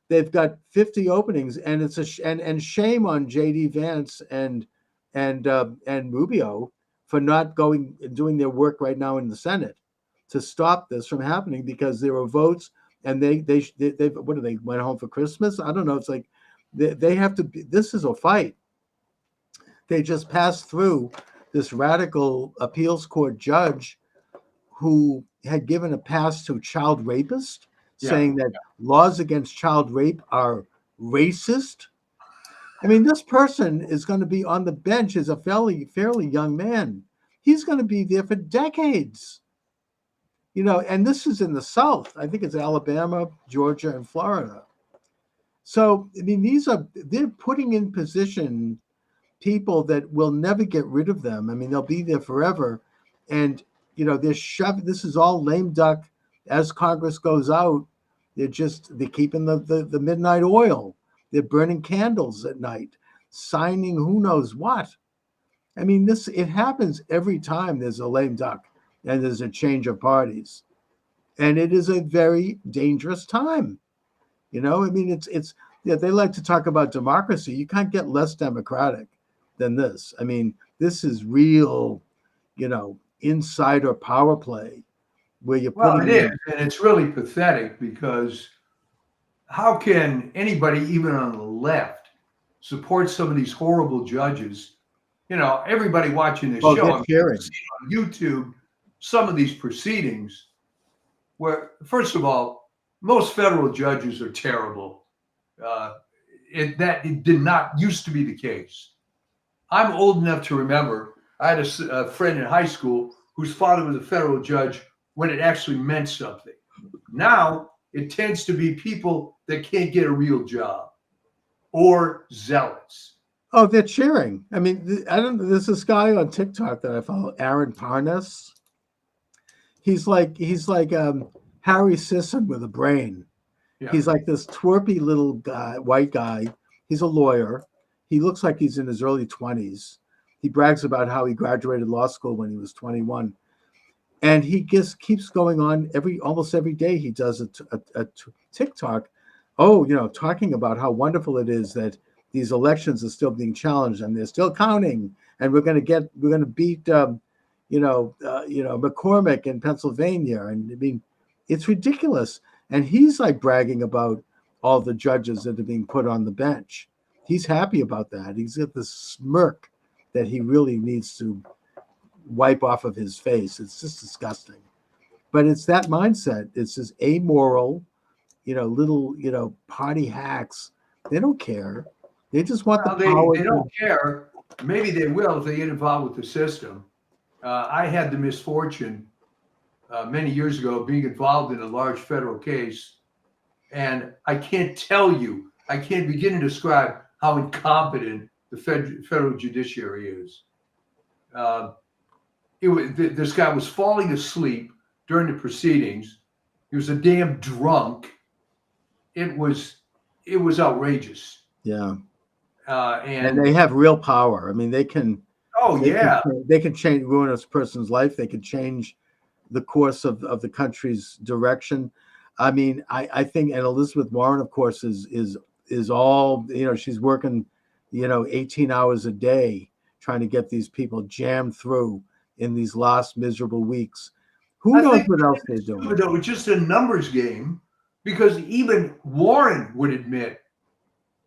S1: They've got 50 openings, and it's and shame on J.D. Vance and Rubio for not going and doing their work right now in the Senate to stop this from happening, because there were votes, and they went home for Christmas? I don't know. It's like they have to. This is a fight. They just passed through this radical appeals court judge who had given a pass to a child rapist, saying that laws against child rape are racist. I mean, this person is going to be on the bench as a fairly young man. He's going to be there for decades. And this is in the South. I think it's Alabama, Georgia, and Florida. So, I mean, they're putting in position people that will never get rid of them. I mean, they'll be there forever. And, they're shoving, this is all lame duck. As Congress goes out, they're keeping the midnight oil. They're burning candles at night, signing who knows what. I mean, it happens every time there's a lame duck and there's a change of parties. And it is a very dangerous time. I mean, they like to talk about democracy. You can't get less democratic than this. I mean, this is real, insider power play where you're putting.
S2: Well, it is, and it's really pathetic, because how can anybody, even on the left, support some of these horrible judges? Everybody watching this show, on YouTube, some of these proceedings, where, first of all, most federal judges are terrible. It did not used to be the case. I'm old enough to remember I had a friend in high school whose father was a federal judge when it actually meant something. Now it tends to be people that can't get a real job or zealots.
S1: Oh, they're cheering. I mean, there's this guy on TikTok that I follow, Aaron Parnas. He's like Harry Sisson with a brain. Yeah. He's like this twerpy little guy, white guy. He's a lawyer. He looks like he's in his early 20s. He brags about how he graduated law school when he was 21. And he just keeps going on almost every day. He does a TikTok, talking about how wonderful it is that these elections are still being challenged and they're still counting, and we're going to beat, McCormick in Pennsylvania. And I mean, it's ridiculous. And he's like bragging about all the judges that are being put on the bench. He's happy about that. He's got this smirk that he really needs to wipe off of his face. It's just disgusting. But it's that mindset. It's this amoral, little, party hacks. They don't care. They just want the power.
S2: They don't care. Maybe they will if they get involved with the system. I had the misfortune many years ago being involved in a large federal case, and I can't begin to describe how incompetent the federal judiciary is. This guy was falling asleep during the proceedings. He was a damn drunk. It was outrageous.
S1: Yeah.
S2: And
S1: they have real power. I mean, they can.
S2: Oh yeah,
S1: they can change, ruin a person's life. They can change the course of the country's direction. I mean, I think, and Elizabeth Warren, of course, is all, she's working, 18 hours a day trying to get these people jammed through in these last miserable weeks. Who knows what else they're doing?
S2: Though, it's just a numbers game, because even Warren would admit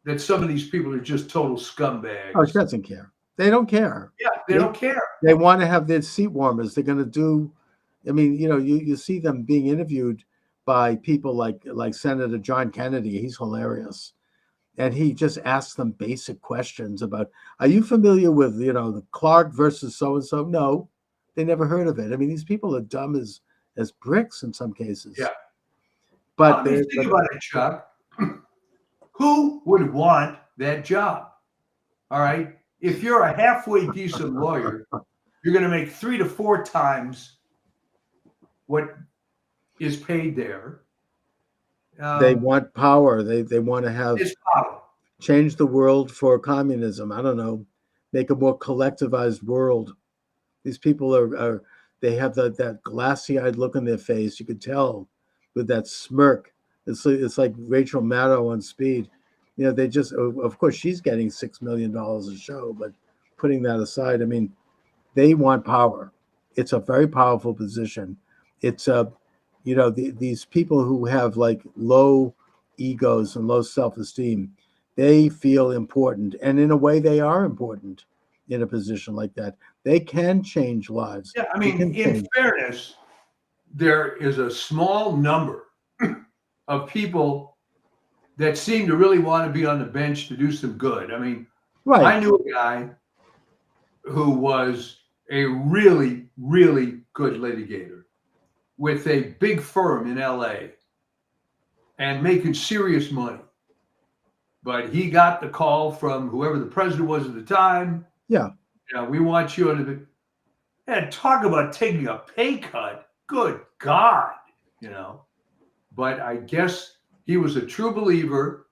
S2: that some of these people are just total scumbags.
S1: Oh, she doesn't care. They don't care.
S2: Yeah, they don't care.
S1: They want to have their seat warmers. They're going to do. I mean, you see them being interviewed by people like Senator John Kennedy. He's hilarious. And he just asks them basic questions about, are you familiar with, the Clark versus so-and-so? No, they never heard of it. I mean, these people are dumb as bricks in some cases.
S2: Yeah.
S1: But
S2: think about it, Chuck. Who would want that job? All right. If you're a halfway decent lawyer, you're going to make 3 to 4 times what is paid there.
S1: They want power. They want to have
S2: power.
S1: Change the world for communism. I don't know, make a more collectivized world. These people they have that glassy-eyed look on their face. You could tell with that smirk. It's like Rachel Maddow on Speed. They just, of course, she's getting $6 million a show, but putting that aside, I mean, they want power. It's a very powerful position. It's these people who have like low egos and low self-esteem, they feel important, and in a way, they are important in a position like that. They can change lives.
S2: Yeah, I mean, in fairness, there is a small number of people that seem to really want to be on the bench to do some good. I mean, right. I knew a guy who was a really, really good litigator with a big firm in LA and making serious money. But he got the call from whoever the president was at the time.
S1: Yeah.
S2: We want you to be. And talk about taking a pay cut. Good God, But I guess he was a true believer.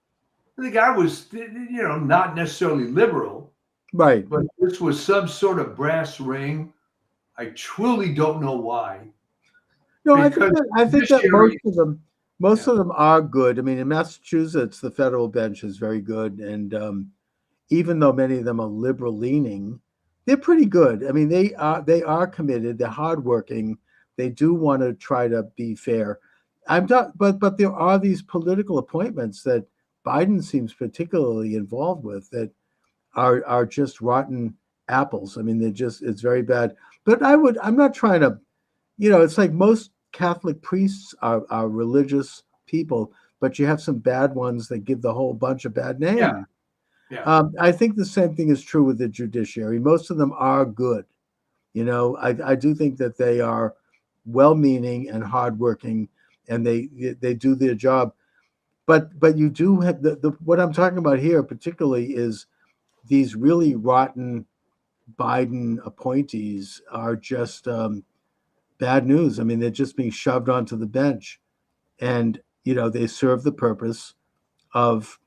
S2: The guy was, not necessarily liberal.
S1: Right.
S2: But this was some sort of brass ring. I truly don't know why.
S1: No, I think that most of them are good. I mean, in Massachusetts, the federal bench is very good. And even though many of them are liberal leaning, they're pretty good. I mean, they are committed. They're hardworking. They do want to try to be fair. But there are these political appointments that Biden seems particularly involved with that are just rotten apples. I mean, it's very bad. But I'm not trying to, it's like most Catholic priests are religious people, but you have some bad ones that give the whole bunch of bad names.
S2: Yeah. Yeah.
S1: I think the same thing is true with the judiciary. Most of them are good. I do think that they are well-meaning and hardworking, and they do their job. But you do have what I'm talking about here particularly is these really rotten Biden appointees are just bad news. I mean, they're just being shoved onto the bench, and they serve the purpose of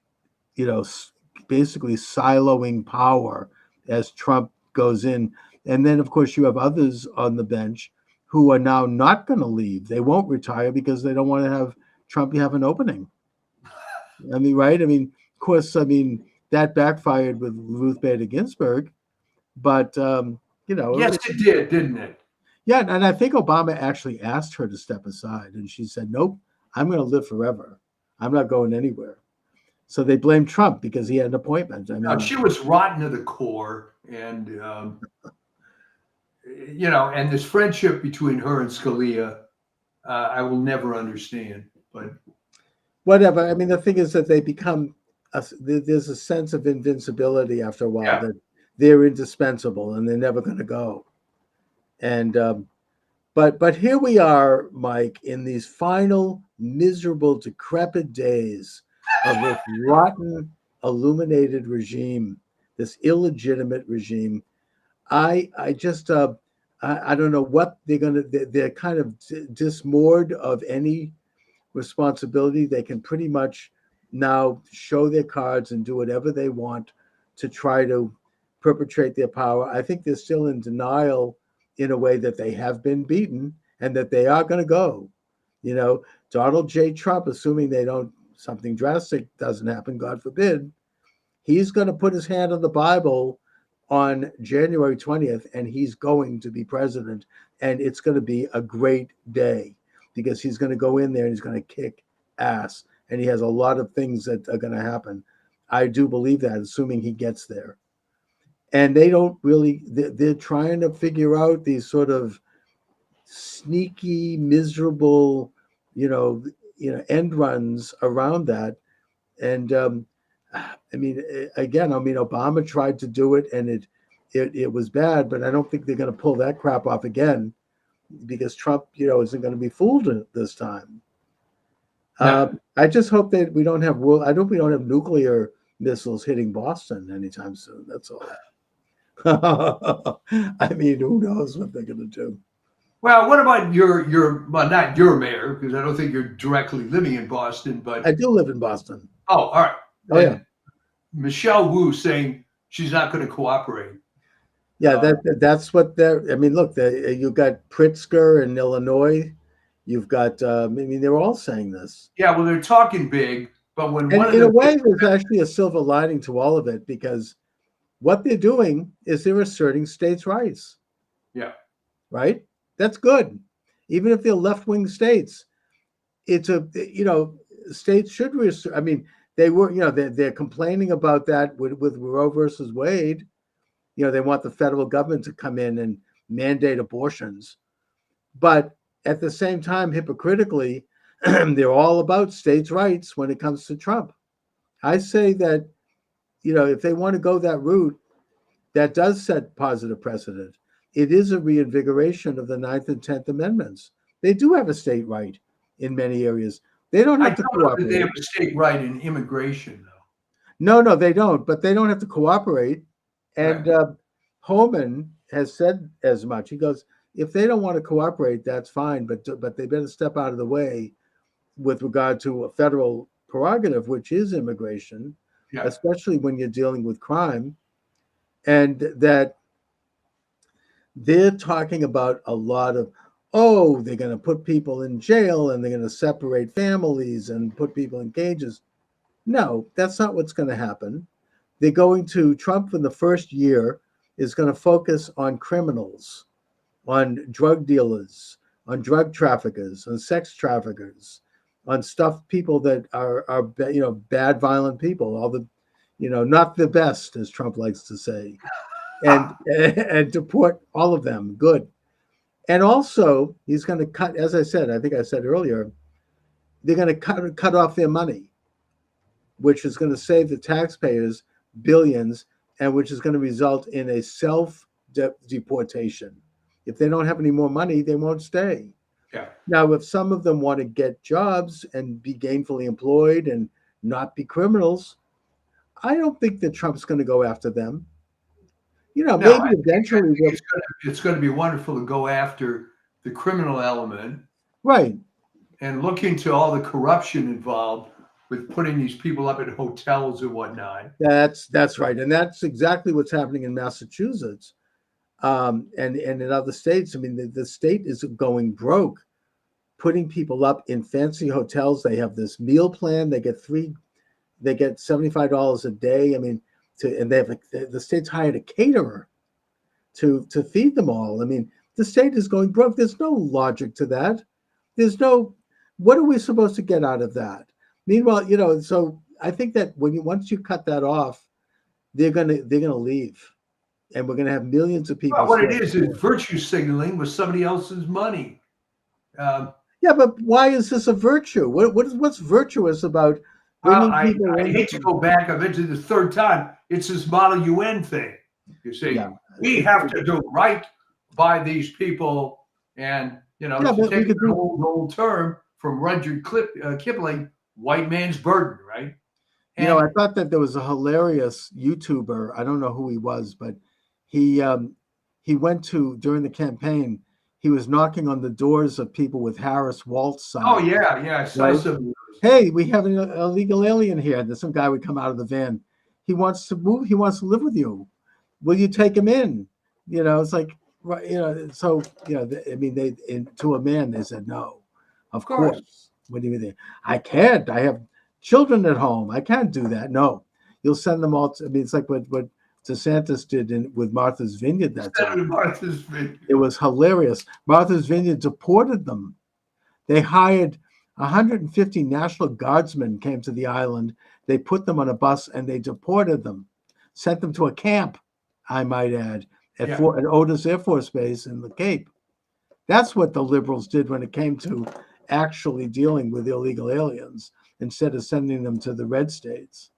S1: basically siloing power as Trump goes in. And then, of course, you have others on the bench who are now not going to leave. They won't retire because they don't want to have Trump have an opening. I mean, right? I mean, of course, that backfired with Ruth Bader Ginsburg, but,
S2: Yes, it did, didn't it?
S1: Yeah, and I think Obama actually asked her to step aside, and she said, nope, I'm going to live forever. I'm not going anywhere. So they blamed Trump because he had an appointment. I mean,
S2: she was rotten to the core, and and this friendship between her and Scalia, I will never understand. But
S1: whatever. I mean, the thing is that they become there's a sense of invincibility after a while that they're indispensable and they're never going to go. And But here we are, Mike, in these final miserable, decrepit days of this rotten, illuminated regime, this illegitimate regime. I just I don't know what they're gonna. They're kind of dismoored of any responsibility. They can pretty much now show their cards and do whatever they want to try to perpetrate their power. I think they're still in denial in a way that they have been beaten and that they are going to go. You know, Donald J. Trump, assuming they don't, something drastic doesn't happen, God forbid, he's going to put his hand on the Bible on January 20th, and he's going to be president. And it's going to be a great day because he's going to go in there and he's going to kick ass. And he has a lot of things that are going to happen. I do believe that, assuming he gets there. And they don't really, they're trying to figure out these sort of sneaky, miserable, end runs around that. And I mean, again, I mean, Obama tried to do it and it was bad, but I don't think they're going to pull that crap off again because Trump, isn't going to be fooled this time. No. I just hope that we don't have I hope we don't have nuclear missiles hitting Boston anytime soon. That's all. I mean, who knows what they're going to do?
S2: Well, what about well, not your mayor, because I don't think you're directly living in Boston, but
S1: I do live in Boston.
S2: Oh, all right.
S1: Oh, yeah.
S2: Michelle Wu saying she's not going to cooperate.
S1: Yeah, that's what they're. I mean, look, you've got Pritzker in Illinois. You've got. I mean, they're all saying this.
S2: Yeah, well, they're talking big, but when
S1: and in a way, there's actually a silver lining to all of it because what they're doing is they're asserting states' rights.
S2: Yeah.
S1: Right. That's good. Even if they're left-wing states, it's states should reassert. I mean, they were, they're complaining about that with Roe versus Wade. They want the federal government to come in and mandate abortions. But at the same time, hypocritically, they're all about states' rights when it comes to Trump. I say that, if they want to go that route, that does set positive precedent. It is a reinvigoration of the 9th and 10th Amendments. They do have a state right in many areas. They don't have to cooperate.
S2: They have a state right in immigration,
S1: though. No, they don't. But they don't have to cooperate. And right. Homan has said as much. He goes, if they don't want to cooperate, that's fine. But they better step out of the way with regard to a federal prerogative, which is immigration, especially when you're dealing with crime. And that they're talking about a lot of, they're going to put people in jail and they're going to separate families and put people in cages. No, that's not what's going to happen. They're going to, Trump in the first year is going to focus on criminals, on drug dealers, on drug traffickers, on sex traffickers, on people that are bad, violent people, all the, not the best, as Trump likes to say. And deport all of them. Good. And also, he's going to cut, as I said, I think I said earlier, they're going to cut off their money, which is going to save the taxpayers billions, and which is going to result in a self-deportation. If they don't have any more money, they won't stay.
S2: Yeah.
S1: Now, if some of them want to get jobs and be gainfully employed and not be criminals, I don't think that Trump's going to go after them. Maybe eventually
S2: it's going to be wonderful to go after the criminal element,
S1: right,
S2: and look into all the corruption involved with putting these people up in hotels and whatnot.
S1: That's right, and that's exactly what's happening in Massachusetts, and in other states. I mean, the state is going broke, putting people up in fancy hotels. They have this meal plan. They get $75 a day. I mean. And the state's hired a caterer to feed them all. I mean, the state is going broke. There's no logic to that. What are we supposed to get out of that? Meanwhile, so I think that once you cut that off, they're gonna leave, and we're gonna have millions of people.
S2: Well, what it is virtue signaling with somebody else's money.
S1: Yeah, but why is this a virtue? What's virtuous about?
S2: I hate to go back. I mentioned this third time. It's this Model UN thing. You see, we have to do right by these people And,
S1: Yeah,
S2: to
S1: but we
S2: take
S1: could
S2: an
S1: do.
S2: old term from Rudyard Kipling, white man's burden, right?
S1: I
S2: And
S1: thought that there was a hilarious YouTuber. I don't know who he was, but he he went to during the campaign. He was knocking on the doors of people with Harris Waltz
S2: oh
S1: signs,
S2: yeah, I saw
S1: right?
S2: some of those.
S1: Hey, we have an illegal alien here. And then some guy would come out of the van. He wants to move. He wants to live with you. Will you take him in? It's like, right. So I mean, to a man, they said no.
S2: Of
S1: Of
S2: course.
S1: course. What do you mean? I can't. I have children at home. I can't do that. No, you'll send them all. I mean, it's like what DeSantis did with Martha's Vineyard that time.
S2: Senator Martha's Vineyard.
S1: It was hilarious. Martha's Vineyard deported them. They hired 150 National Guardsmen came to the island. They put them on a bus and they deported them, sent them to a camp, I might add, at
S2: Yeah.
S1: at Otis Air Force Base in the Cape. That's what the liberals did when it came to actually dealing with illegal aliens instead of sending them to the red states.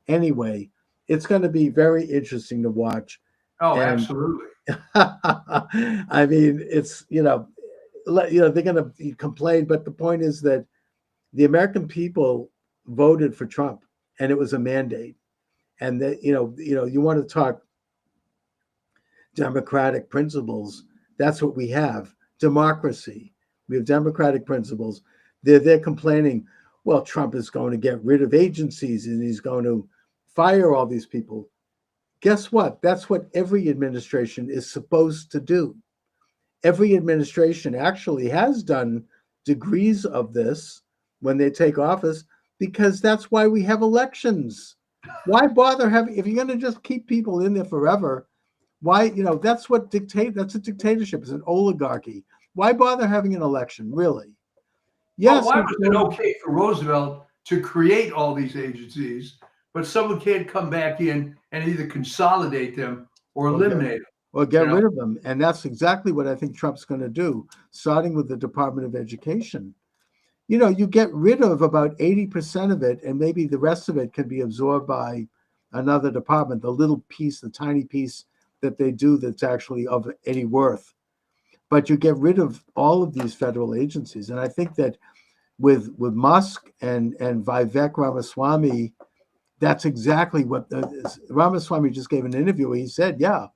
S1: Anyway, it's going to be very interesting to watch.
S2: Oh,
S1: And
S2: absolutely.
S1: I mean, it's they're going to complain, but the point is that the American people voted for Trump, and it was a mandate. And that you want to talk democratic principles. That's what we have: democracy. We have democratic principles. They're complaining. Well, Trump is going to get rid of agencies, and he's going to fire all these people. Guess what? That's what every administration is supposed to do. Every administration actually has done degrees of this when they take office, because that's why we have elections. Why bother having, if you're going to just keep people in there forever? Why, that's that's a dictatorship. It's an oligarchy. Why bother having an election, really? Yes.
S2: Well, why was it okay for Roosevelt to create all these agencies, but someone can't come back in and either consolidate them or eliminate them?
S1: Or get rid of them. And that's exactly what I think Trump's going to do, starting with the Department of Education. You get rid of about 80% of it, and maybe the rest of it can be absorbed by another department, the little piece, the tiny piece that they do that's actually of any worth. But you get rid of all of these federal agencies. And I think that with Musk and Vivek Ramaswamy, that's exactly what Ramaswamy just gave an interview where he said, yeah,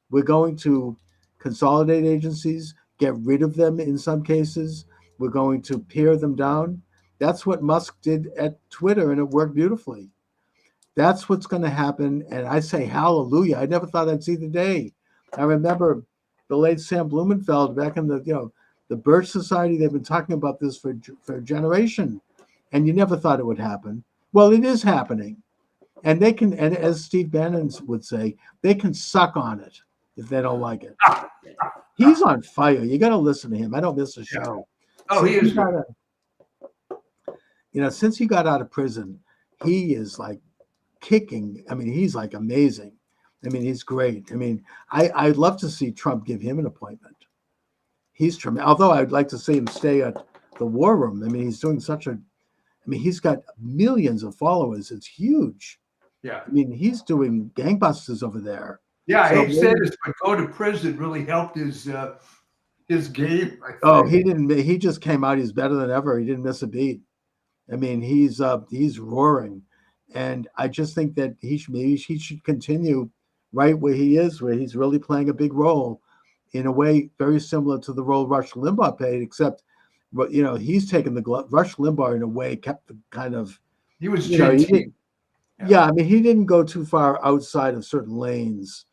S1: we're going to consolidate agencies, get rid of them in some cases. We're going to pare them down. That's what Musk did at Twitter, and it worked beautifully. That's what's going to happen. And I say hallelujah. I never thought I'd see the day. I remember the late Sam Blumenfeld back in the Birch Society. They've been talking about this for a generation, and you never thought it would happen. Well, it is happening. And they can, and as Steve Bannon would say, they can suck on it if they don't like it. He's on fire. You got to listen to him. I don't miss a show.
S2: Oh, he is.
S1: Since he got out of prison, he is like kicking. I mean, he's like amazing. I mean, he's great. I mean, I'd love to see Trump give him an appointment. He's tremendous. Although I'd like to see him stay at the War Room. I mean, he's doing he's got millions of followers. It's huge.
S2: Yeah.
S1: I mean, he's doing gangbusters over there.
S2: Yeah, Abe said this, but go to prison really helped his game.
S1: He didn't. He just came out. He's better than ever. He didn't miss a beat. I mean, he's roaring, and I just think that he should continue right where he is, where he's really playing a big role, in a way very similar to the role Rush Limbaugh played, except, he's taken the glove. Rush Limbaugh, in a way, kept the kind of.
S2: He was.
S1: Yeah, I mean, he didn't go too far outside of certain lanes,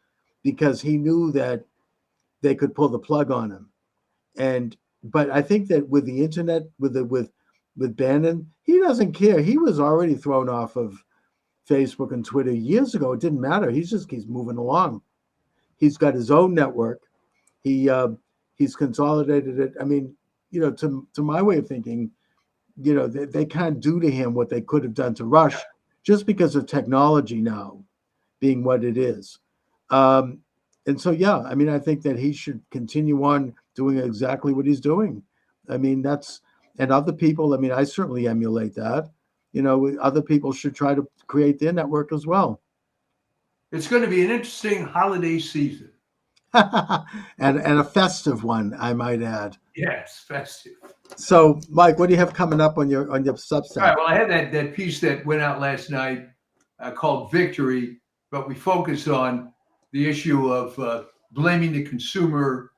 S1: because he knew that they could pull the plug on him. But I think that with the internet, with Bannon, he doesn't care. He was already thrown off of Facebook and Twitter years ago. It didn't matter. He just keeps moving along. He's got his own network. He's consolidated it. I mean, to my way of thinking, they can't do to him what they could have done to Rush, just because of technology now being what it is. And so, yeah, I mean, I think that he should continue on doing exactly what he's doing. I mean, and other people, I mean, I certainly emulate that. Other people should try to create their network as well.
S2: It's going to be an interesting holiday season.
S1: and a festive one, I might add.
S2: Yes, festive.
S1: So, Mike, what do you have coming up on your
S2: All
S1: Substack?
S2: right. Well, I had that piece that went out last night called "Victory," but we focused on the issue of blaming the consumer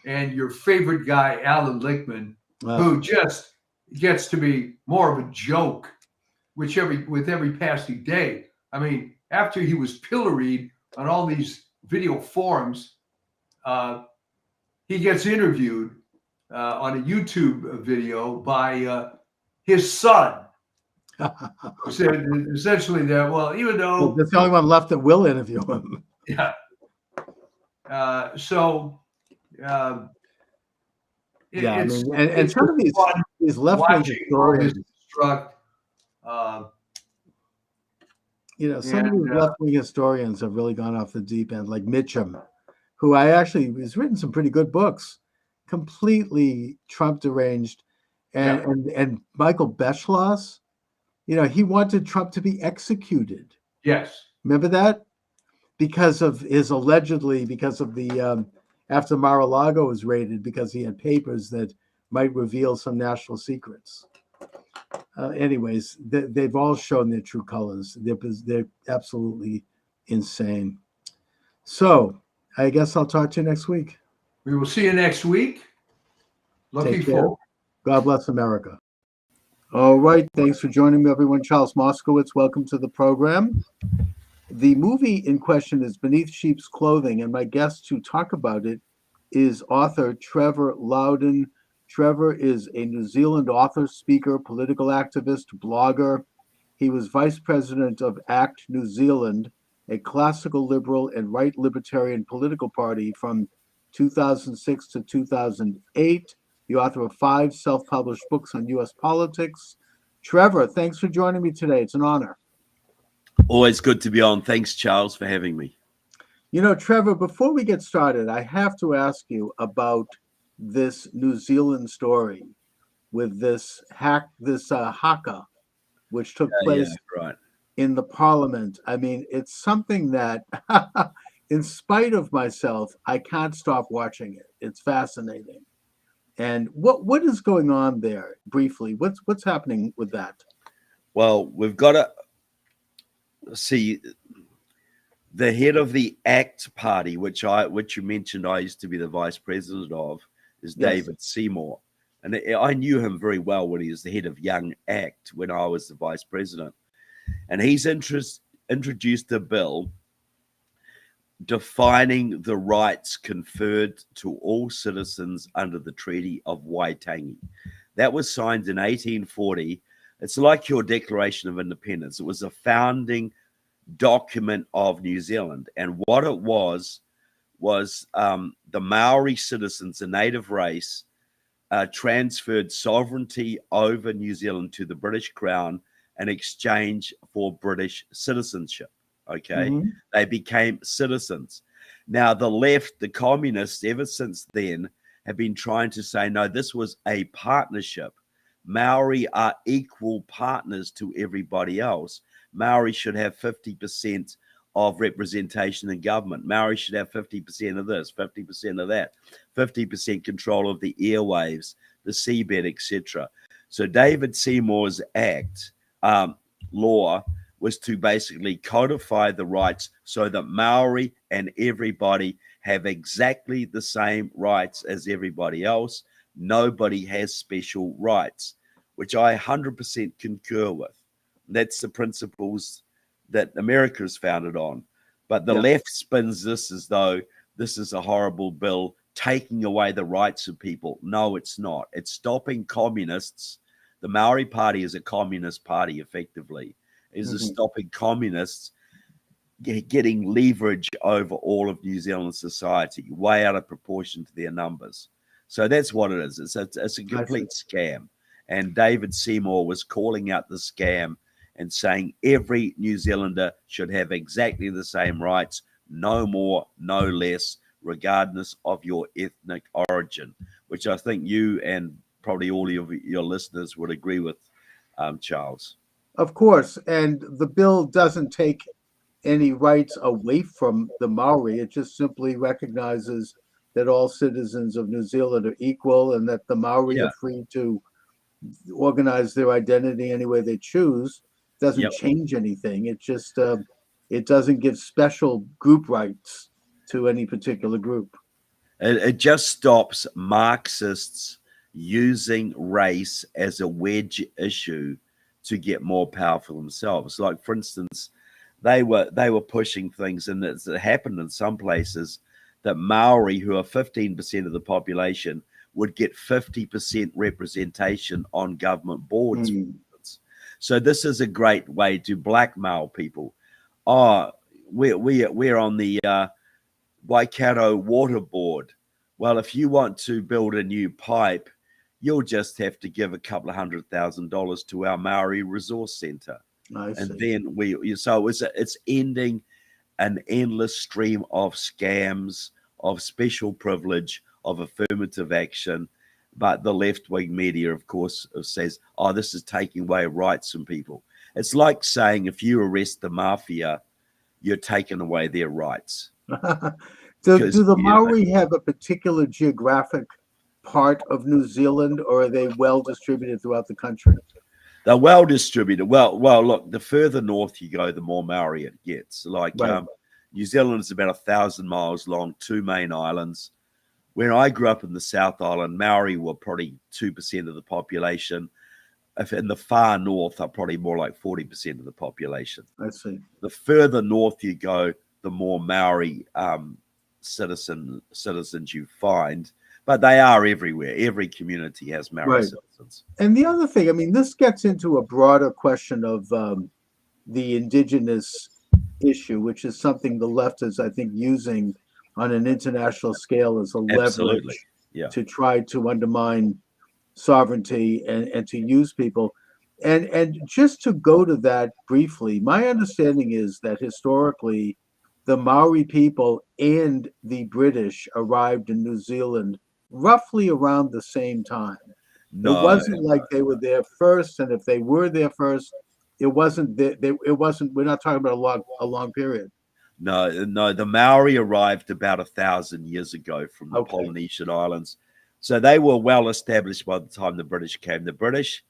S2: and your favorite guy, Alan Lichtman, who just gets to be more of a joke with every passing day. I mean, after he was pilloried on all these video forums, he gets interviewed on a YouTube video by his son, who said essentially that, well, even though,
S1: There's the only one left that will interview him.
S2: yeah.
S1: Yeah, I
S2: It's
S1: mean, and some of
S2: fun
S1: these left-wing
S2: watching all this
S1: historians,
S2: construct. Uh,
S1: some of these
S2: and
S1: left-wing historians have really gone off the deep end, like Mitchum, who has written some pretty good books, completely Trump deranged, and Michael Beschloss, he wanted Trump to be executed.
S2: yes,
S1: Remember that? Because of the after Mar-a-Lago was raided, because he had papers that might reveal some national secrets. Anyways, they've all shown their true colors. They're absolutely insane. So I guess I'll talk to you next week.
S2: we will see you next week. Looking
S1: Take care.
S2: forward.
S1: God bless America. All right. Thanks for joining me, everyone. Charles Moskowitz, welcome to the program. The movie in question is Beneath Sheep's Clothing, and my guest to talk about it is author Trevor Loudon. Trevor is a New Zealand author, speaker, political activist, blogger. He was vice president of ACT New Zealand, a classical liberal and right libertarian political party from 2006 to 2008. The author of 5 self-published books on U.S. politics. Trevor, thanks for joining me today. It's an honor.
S3: Always good to be on. Thanks, Charles, for having me.
S1: Trevor, before we get started, I have to ask you about this New Zealand story with this haka, which took place in the parliament. I mean, it's something that, in spite of myself, I can't stop watching it. It's fascinating. And what is going on there? Briefly, what's happening with that?
S3: Well, we've got to see the head of the ACT party, which you mentioned I used to be the vice president of, is David Seymour. And I knew him very well when he was the head of Young ACT when I was the vice president. And he's introduced a bill defining the rights conferred to all citizens under the Treaty of Waitangi. That was signed in 1840. It's like your Declaration of Independence. It was a founding document of New Zealand. And what it was the Maori citizens, a native race, transferred sovereignty over New Zealand to the British Crown in exchange for British citizenship. Okay. Mm-hmm. They became citizens. Now, the left, the communists, ever since then, have been trying to say, no, this was a partnership. Maori are equal partners to everybody else. Maori should have 50% of representation in government. Maori should have 50% of this, 50% of that, 50% control of the airwaves, the seabed, etc. So David Seymour's act, law, was to basically codify the rights so that Maori and everybody have exactly the same rights as everybody else. Nobody has special rights, which I 100% concur with. That's the principles that America is founded on. But the left spins this as though this is a horrible bill taking away the rights of people. No, it's not. It's stopping communists. The Maori Party is a communist party, effectively. Is stopping communists getting leverage over all of New Zealand society, way out of proportion to their numbers. So that's what it is. It's a complete scam. And David Seymour was calling out the scam and saying every New Zealander should have exactly the same rights, no more, no less, regardless of your ethnic origin, which I think you and probably all of your listeners would agree with, Charles.
S1: Of course, and the bill doesn't take any rights away from the Maori. It just simply recognizes that all citizens of New Zealand are equal and that the Maori
S3: Yeah.
S1: are free to organize their identity any way they choose. Doesn't
S3: Yep.
S1: change anything. It just it doesn't give special group rights to any particular group.
S3: It just stops Marxists using race as a wedge issue to get more powerful themselves. Like, for instance, they were pushing things, and it happened in some places that Maori, who are 15% of the population, would get 50% representation on government boards.
S1: Mm.
S3: So this is a great way to blackmail people. Oh, we're on the Waikato Water Board. Well, if you want to build a new pipe, you'll just have to give a couple of $100,000 to our Maori Resource Centre.
S1: I see.
S3: And then so it's ending an endless stream of scams, of special privilege, of affirmative action. But the left-wing media, of course, says, oh, this is taking away rights from people. It's like saying if you arrest the mafia, you're taking away their rights.
S1: do the Maori have a particular geographic part of New Zealand, or are they well distributed throughout the country?
S3: They're well distributed. Well, look, the further north you go, the more Maori it gets. Like
S1: Right.
S3: New Zealand is about 1,000 miles long, 2 main islands. When I grew up in the South Island, Maori were probably 2% of the population. If in the far north are probably more like 40% of the population.
S1: I see.
S3: The further north you go, the more Maori citizens you find. But they are everywhere. Every community has Maori
S1: Right.
S3: citizens.
S1: And the other thing, I mean, this gets into a broader question of the indigenous issue, which is something the left is, I think, using on an international scale as a
S3: Absolutely.
S1: leverage
S3: Yeah.
S1: to try to undermine sovereignty and to use people. And just to go to that briefly, my understanding is that historically, the Maori people and the British arrived in New Zealand roughly around the same time.
S3: No,
S1: It wasn't like they were there first, and if they were there first, it wasn't. It wasn't. We're not talking about a long period.
S3: no. The Maori arrived about 1,000 years ago from the
S1: Okay.
S3: Polynesian Islands. So they were well established by the time the British came. The British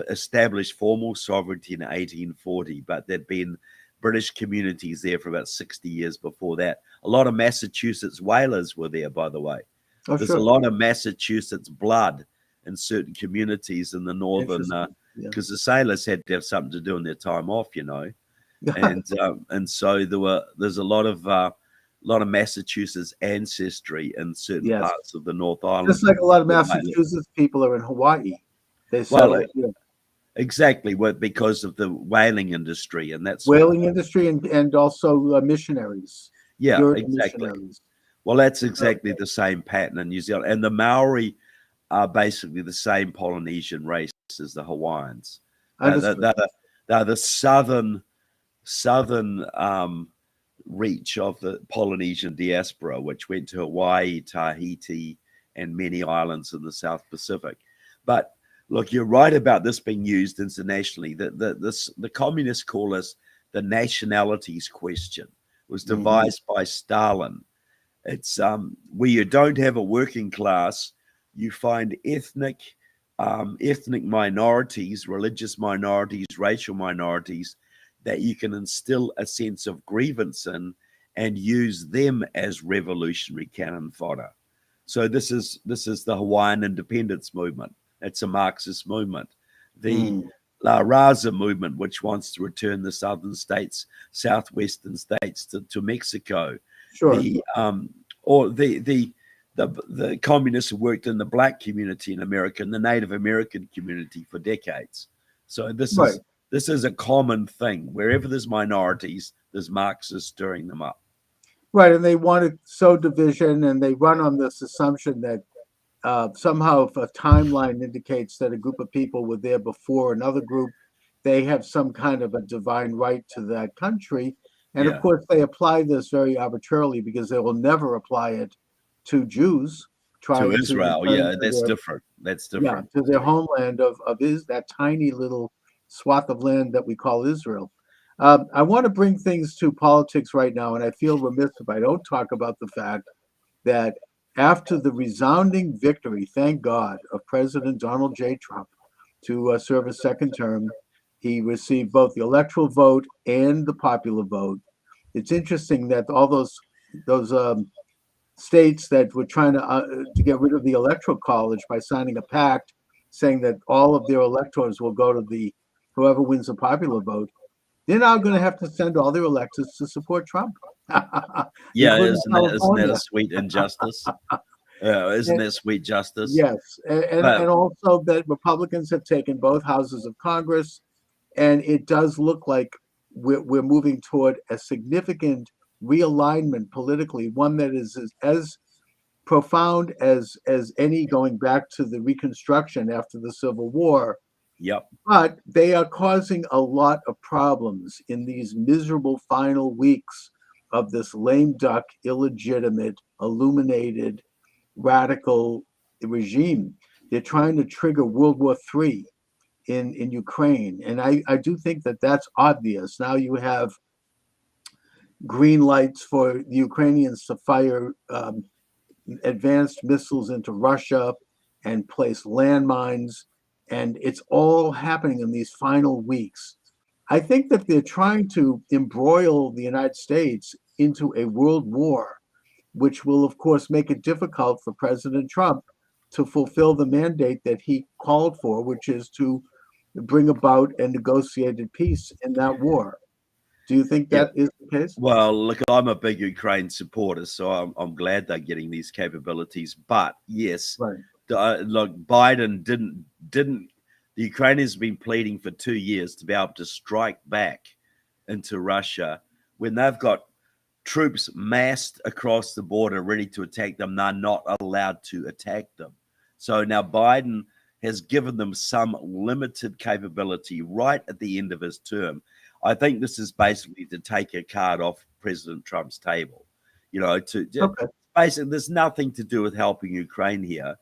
S3: established formal sovereignty in 1840, but there'd been British communities there for about 60 years before that. A lot of Massachusetts whalers were there, by the way.
S1: Oh,
S3: There's
S1: sure.
S3: a lot of Massachusetts blood in certain communities in the northern,
S1: Interesting. Yeah.
S3: because the sailors had to have something to do in their time off, you know. And so there's a lot of Massachusetts ancestry in certain
S1: Yes.
S3: parts of the North Island.
S1: Just like a lot of
S3: Right.
S1: Massachusetts people are in Hawaii. They
S3: Well,
S1: settled here.
S3: Exactly, because of the whaling industry and that's
S1: Whaling industry and also missionaries.
S3: yeah,
S1: Puritan
S3: exactly.
S1: missionaries.
S3: Well, that's exactly the same pattern in New Zealand, and the Maori are basically the same Polynesian race as the Hawaiians.
S1: Understood.
S3: They're the southern reach of the Polynesian diaspora, which went to Hawaii, Tahiti, and many islands in the South Pacific. But look, you're right about this being used internationally. The communists call this the nationalities question. It was devised by Stalin. It's where you don't have a working class, you find ethnic minorities, religious minorities, racial minorities that you can instill a sense of grievance in and use them as revolutionary cannon fodder. So this is the Hawaiian independence movement. It's a Marxist movement. The La Raza movement, which wants to return the southern states, southwestern states to Mexico.
S1: Sure.
S3: The communists who worked in the black community in America and the Native American community for decades. So this is a common thing. Wherever there's minorities, there's Marxists stirring them up.
S1: Right, and they want to sow division, and they run on this assumption that somehow if a timeline indicates that a group of people were there before another group, they have some kind of a divine right to that country. And
S3: Yeah.
S1: of course, they apply this very arbitrarily because they will never apply it to Jews.
S3: To Israel,
S1: return
S3: yeah,
S1: to
S3: that's
S1: their-
S3: different. That's
S1: Yeah,
S3: different.
S1: to their homeland of that tiny little swath of land that we call Israel. I want to bring things to politics right now, and I feel remiss if I don't talk about the fact that after the resounding victory, thank God, of President Donald J. Trump to serve a second term, he received both the electoral vote and the popular vote. It's interesting that all those states that were trying to get rid of the electoral college by signing a pact saying that all of their electors will go to the whoever wins the popular vote, they're now going to have to send all their electors to support Trump,
S3: Yeah,
S1: including
S3: isn't that a
S1: California.
S3: sweet injustice? Isn't that sweet justice?
S1: Yes, and
S3: But
S1: also that Republicans have taken both houses of Congress, and it does look like we're moving toward a significant realignment politically, one that is as profound as any going back to the Reconstruction after the Civil War.
S3: yep,
S1: But they are causing a lot of problems in these miserable final weeks of this lame duck, illegitimate, illuminated, radical regime. They're trying to trigger World War III in Ukraine. And I do think that that's obvious. Now you have green lights for the Ukrainians to fire advanced missiles into Russia and place landmines. And it's all happening in these final weeks. I think that they're trying to embroil the United States into a world war, which will, of course, make it difficult for President Trump to fulfill the mandate that he called for, which is to bring about a negotiated peace in that war. Do you think
S3: yeah.
S1: that is the case?
S3: Well, look, I'm a big Ukraine supporter, so I'm glad they're getting these capabilities. But yes,
S1: Right.
S3: look, Biden didn't. The Ukrainians have been pleading for 2 years to be able to strike back into Russia when they've got troops massed across the border ready to attack them. They're not allowed to attack them. So now Biden has given them some limited capability right at the end of his term. I think this is basically to take a card off President Trump's table.
S1: Okay.
S3: Basically, there's nothing to do with helping Ukraine here,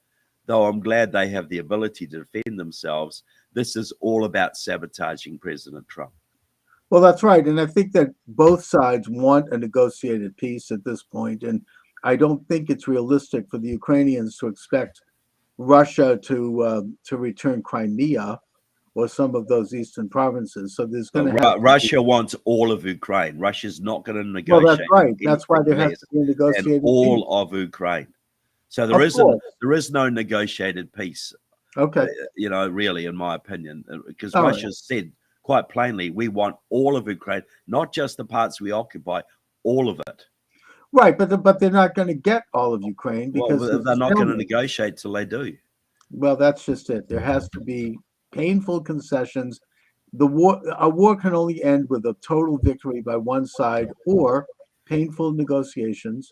S3: though I'm glad they have the ability to defend themselves. This is all about sabotaging President Trump.
S1: Well, that's right. And I think that both sides want a negotiated peace at this point. And I don't think it's realistic for the Ukrainians to expect Russia to return Crimea or some of those eastern provinces. So there's going to have to be,
S3: Russia wants all of Ukraine. Russia's not going to
S1: well,
S3: negotiate.
S1: that's right. That's why there
S3: anything
S1: has to be a
S3: less
S1: negotiated
S3: than all
S1: peace.
S3: of Ukraine. So
S1: Of course.
S3: there is no negotiated peace.
S1: Okay.
S3: Really, in my opinion, because
S1: All right.
S3: Russia said quite plainly, we want all of Ukraine, not just the parts we occupy, all of it.
S1: Right, but they're not going to get all of Ukraine because
S3: Well,
S1: there's
S3: they're
S1: a
S3: not going to
S1: stalemate.
S3: negotiate till they do.
S1: Well, that's just it. There has to be painful concessions. A war can only end with a total victory by one side or painful negotiations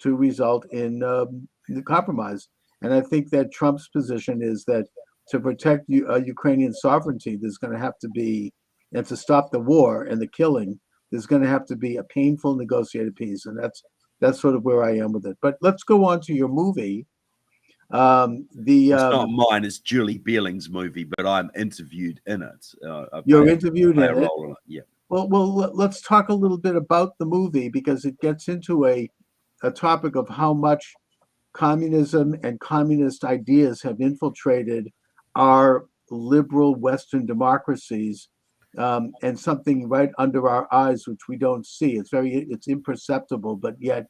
S1: to result in the compromise. And I think that Trump's position is that to protect Ukrainian sovereignty, there's going to have to be, and to stop the war and the killing, there's going to have to be a painful negotiated peace. And that's sort of where I am with it. But let's go on to your movie.
S3: It's not mine, it's Julie Bieling's movie, but I'm interviewed in it.
S1: You're interviewed
S3: play
S1: in
S3: a
S1: it.
S3: role in it. Yeah.
S1: Well, let's talk a little bit about the movie because it gets into a topic of how much communism and communist ideas have infiltrated our liberal Western democracies, and something right under our eyes which we don't see. It's imperceptible, but yet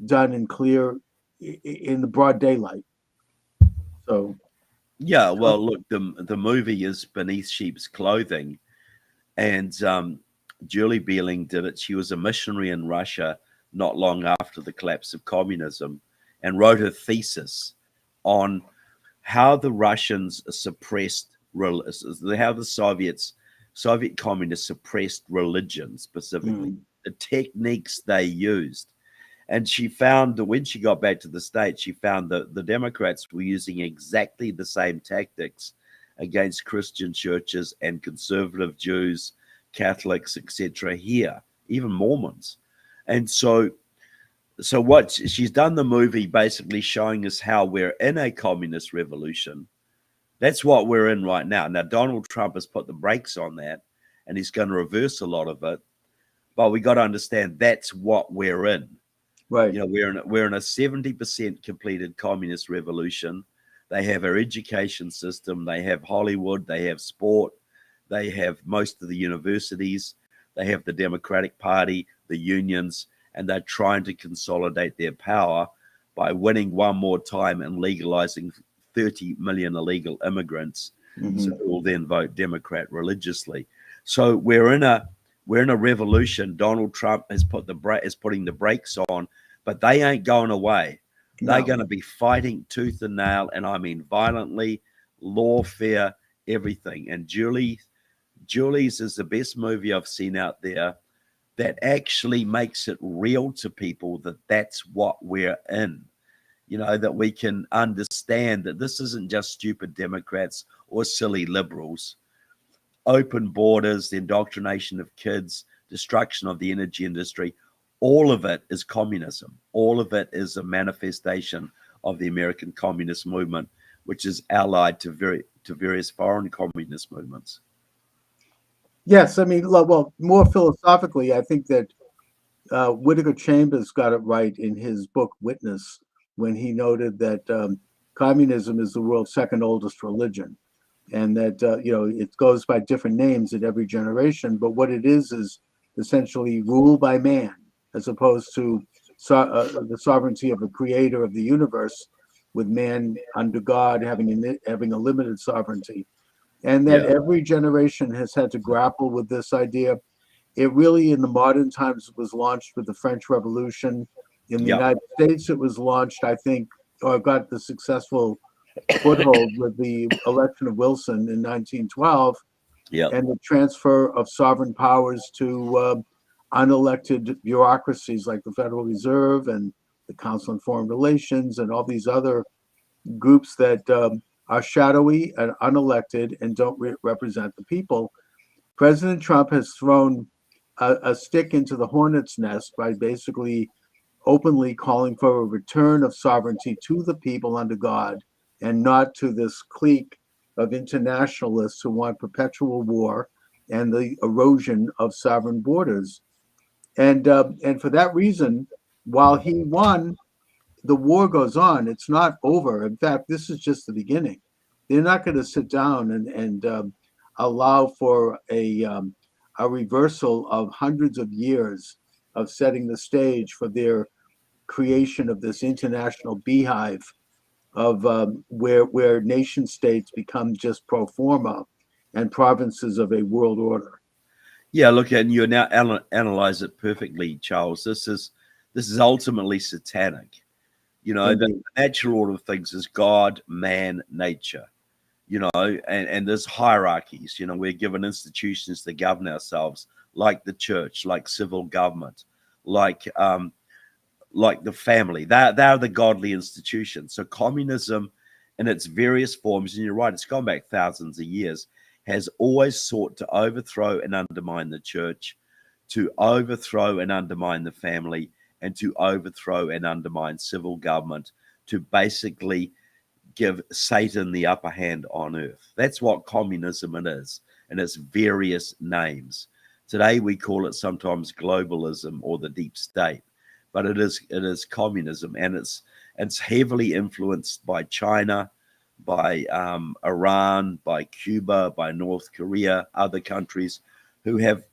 S1: done in clear, in the broad daylight. So
S3: Yeah, well, look, the movie is Beneath Sheep's Clothing, and Julie Bieling did it. She was a missionary in Russia not long after the collapse of communism, and wrote a thesis on how the Russians suppressed, how the Soviet communists suppressed religion specifically, the techniques they used. And she found that when she got back to the States, she found that the Democrats were using exactly the same tactics against Christian churches and conservative Jews, Catholics, etc. here, even Mormons. And so what she's done the movie basically showing us how we're in a communist revolution. That's what we're in right now. Now, Donald Trump has put the brakes on that, and he's going to reverse a lot of it. but we got to understand that's what we're in.
S1: Right.
S3: You know, we're in a 70% completed communist revolution. They have our education system, they have Hollywood, they have sport, they have most of the universities, they have the Democratic Party, the unions, and they're trying to consolidate their power by winning one more time and legalizing 30 million illegal immigrants, so who will then vote Democrat religiously. So we're in a revolution. Donald Trump is putting the brakes on, but they ain't going away. They're going to be fighting tooth and nail, and I mean violently, lawfare, everything. And Julie's is the best movie I've seen out there that actually makes it real to people that that's what we're in. You know, that we can understand that this isn't just stupid Democrats or silly liberals. Open borders, the indoctrination of kids, destruction of the energy industry, all of it is communism. All of it is a manifestation of the American communist movement, which is allied to various foreign communist movements.
S1: Yes, I mean, well, more philosophically, I think that Whittaker Chambers got it right in his book Witness when he noted that communism is the world's second oldest religion, and that it goes by different names at every generation, but what it is essentially rule by man, as opposed to the sovereignty of a creator of the universe, with man under God having a limited sovereignty. And that every generation has had to grapple with this idea. It really, in the modern times, was launched with the French Revolution. In the United States, it was launched, I think, or got the successful foothold with the election of Wilson in 1912, and the transfer of sovereign powers to unelected bureaucracies like the Federal Reserve and the Council on Foreign Relations and all these other groups that are shadowy and unelected and don't represent the people. President Trump has thrown a stick into the hornet's nest by basically openly calling for a return of sovereignty to the people under God and not to this clique of internationalists who want perpetual war and the erosion of sovereign borders. And for that reason, while he won, the war goes on. It's not over. In fact, this is just the beginning. They're not going to sit down and allow for a reversal of hundreds of years of setting the stage for their creation of this international beehive of where nation states become just pro forma and provinces of a world order.
S3: Yeah, look, and you now analyze it perfectly, Charles. This is ultimately satanic. You know, the natural order of things is God, man, nature. You know, and there's hierarchies. You know, we're given institutions to govern ourselves, like the church, like civil government, like the family. They're the godly institutions. So communism in its various forms, and you're right, it's gone back thousands of years, has always sought to overthrow and undermine the church, to overthrow and undermine the family, and to overthrow and undermine civil government, to basically give Satan the upper hand on earth. That's what communism it is, and its various names. Today we call it sometimes globalism or the deep state, but it is communism, and it's heavily influenced by China, by Iran, by Cuba, by North Korea, other countries who have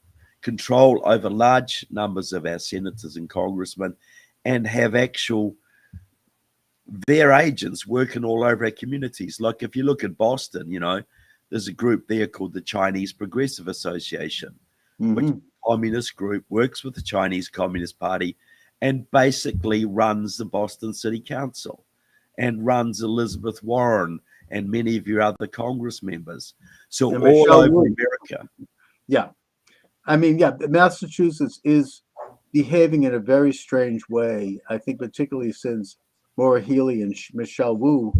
S3: control over large numbers of our senators and congressmen, and have their agents working all over our communities. Like if you look at Boston, you know, there's a group there called the Chinese Progressive Association, which is a communist group, works with the Chinese Communist Party, and basically runs the Boston City Council and runs Elizabeth Warren and many of your other Congress members. So
S1: and
S3: all
S1: Michelle
S3: over
S1: Wu.
S3: America.
S1: Yeah. I mean, Massachusetts is behaving in a very strange way. I think particularly since Maura Healey and Michelle Wu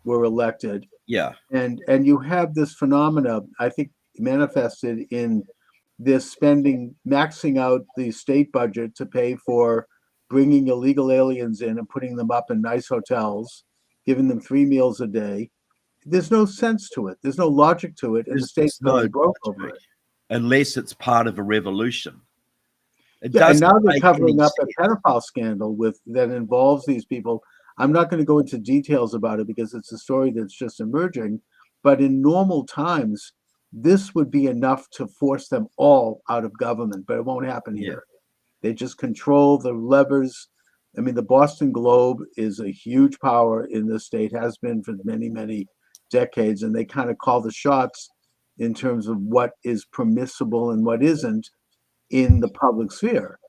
S1: were elected.
S3: Yeah.
S1: And you have this phenomena, I think, manifested in this spending, maxing out the state budget to pay for bringing illegal aliens in and putting them up in nice hotels, giving them 3 meals a day. There's no sense to it. There's no logic to it. And the state's going broke over it.
S3: Unless it's part of a revolution. It
S1: Yeah, and
S3: doesn't
S1: now they're
S3: make any
S1: covering up
S3: sense.
S1: a pedophile scandal that involves these people. I'm not going to go into details about it because it's a story that's just emerging. But in normal times, this would be enough to force them all out of government, but it won't happen
S3: Yeah.
S1: here. They just control the levers. I mean, the Boston Globe is a huge power in the state, has been for many, many decades, and they kind of call the shots in terms of what is permissible and what isn't in the public sphere.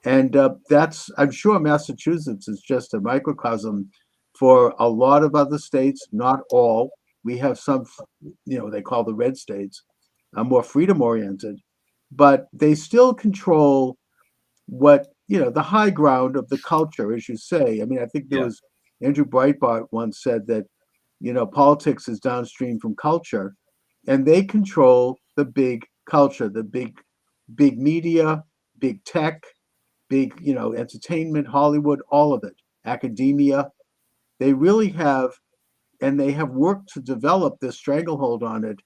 S1: And that's, I'm sure Massachusetts is just a microcosm for a lot of other states, not all. We have some, they call the red states, more freedom oriented, but they still control what, the high ground of the culture, as you say. I mean, I think there
S3: Yeah.
S1: was Andrew Breitbart once said that, politics is downstream from culture, and they control the big culture, the big media, big tech, big, entertainment, Hollywood, all of it, academia. They really have, and they have worked to develop this stranglehold on it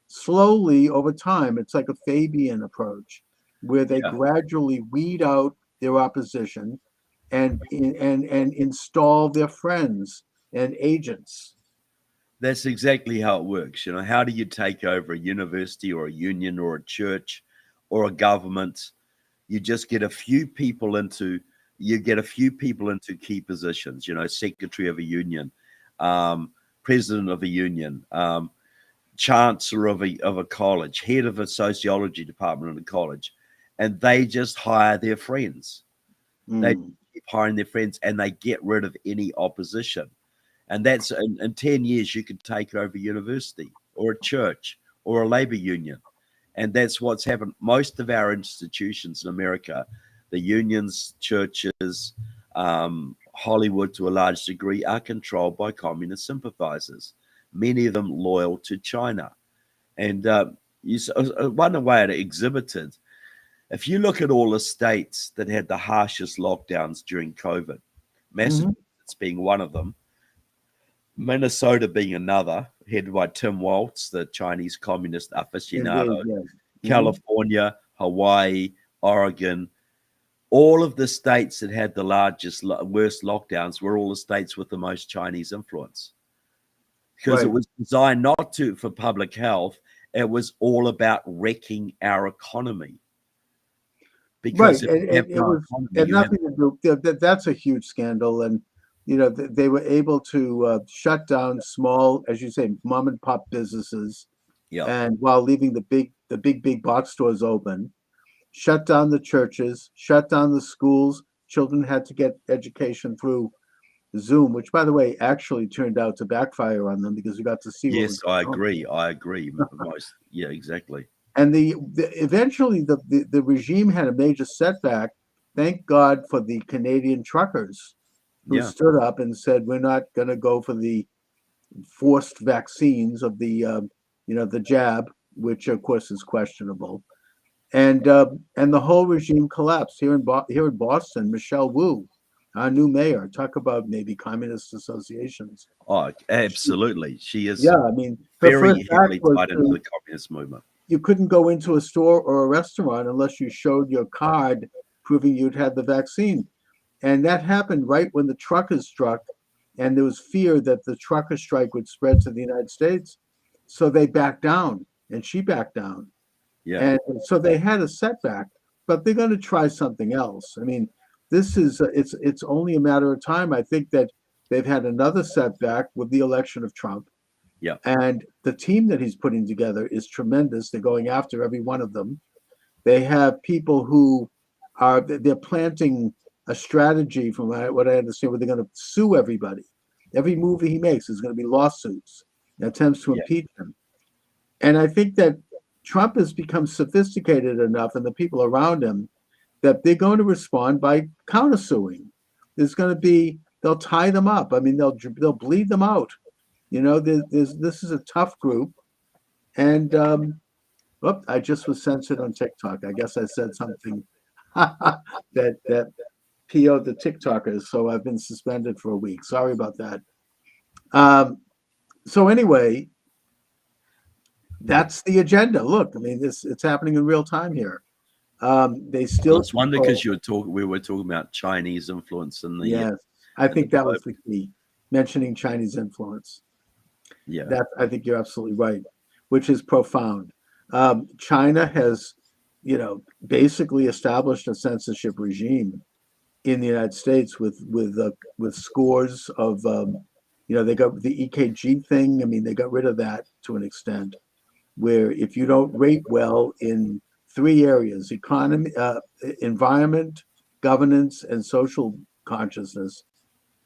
S1: slowly over time. It's like a Fabian approach, where they
S3: Yeah.
S1: gradually weed out their opposition and install their friends and agents.
S3: That's exactly how it works. How do you take over a university or a union or a church or a government? You just get a few people into key positions, secretary of a union, um, president of a union, chancellor of a college, head of a sociology department in a college, and they just hire their friends. They
S1: Mm.
S3: keep hiring their friends and they get rid of any opposition. And that's in 10 years, you could take over a university or a church or a labor union. And that's what's happened. Most of our institutions in America, the unions, churches, Hollywood to a large degree, are controlled by communist sympathizers, many of them loyal to China. And one way it exhibited, if you look at all the states that had the harshest lockdowns during COVID,
S1: Mhm.
S3: Massachusetts being one of them, Minnesota being another, headed by Tim Walz, the Chinese communist
S1: Indeed,
S3: aficionado,
S1: yes. Mhm.
S3: California, Hawaii, Oregon, all of the states that had the worst lockdowns were all the states with the most Chinese influence. Because it
S1: Right.
S3: was designed not for public health, it was all about wrecking our economy.
S1: Right,
S3: Because if
S1: and
S3: you have
S1: it
S3: no
S1: was,
S3: economy,
S1: and
S3: you have
S1: nothing to do, that's a huge scandal. And, they were able to shut down small, as you say, mom and pop businesses,
S3: yeah,
S1: and while leaving the big box stores open, shut down the churches, shut down the schools. Children had to get education through Zoom, which, by the way, actually turned out to backfire on them because we got to see what
S3: yes,
S1: was
S3: I
S1: going on.
S3: agree. I agree. Most, yeah, exactly.
S1: And eventually the regime had a major setback. Thank God for the Canadian truckers who
S3: Yeah,
S1: stood up and said, "We're not going to go for the forced vaccines of the jab, which of course is questionable." And the whole regime collapsed here in Boston. Michelle Wu, our new mayor, talk about maybe communist associations.
S3: oh, absolutely. She is
S1: Yeah, I mean, her first
S3: very
S1: act
S3: heavily
S1: was
S3: tied into
S1: to
S3: the communist movement.
S1: you couldn't go into a store or a restaurant unless you showed your card proving you'd had the vaccine. And that happened right when the truckers struck, and there was fear that the trucker strike would spread to the United States. So they backed down, and she backed down.
S3: Yeah,
S1: And so they had a setback, but they're going to try something else. I mean, it's only a matter of time. I think that they've had another setback with the election of Trump.
S3: yeah,
S1: And the team that he's putting together is tremendous. They're going after every one of them. They have people who they're planting a strategy, from what I understand, where they're going to sue everybody. Every move he makes is going to be lawsuits, attempts to
S3: yeah,
S1: impeach him. And I think that Trump has become sophisticated enough, and the people around him, that they're going to respond by countersuing. They'll tie them up. I mean, they'll bleed them out. This is a tough group, and I just was censored on TikTok. I guess I said something that PO'd the TikTokers, so I've been suspended for a week. Sorry about that. So anyway, that's the agenda. Look, I mean, it's happening in real time here. They still
S3: It's wonder
S1: control-
S3: because we were talking about Chinese influence in the
S1: Yes, I
S3: in
S1: think
S3: the
S1: that was the key, mentioning Chinese influence.
S3: yeah.
S1: That I think you're absolutely right, which is profound. China has, basically established a censorship regime in the United States with scores of, they got the EKG thing. I mean, they got rid of that to an extent, where if you don't rate well in three areas: economy, environment, governance, and social consciousness,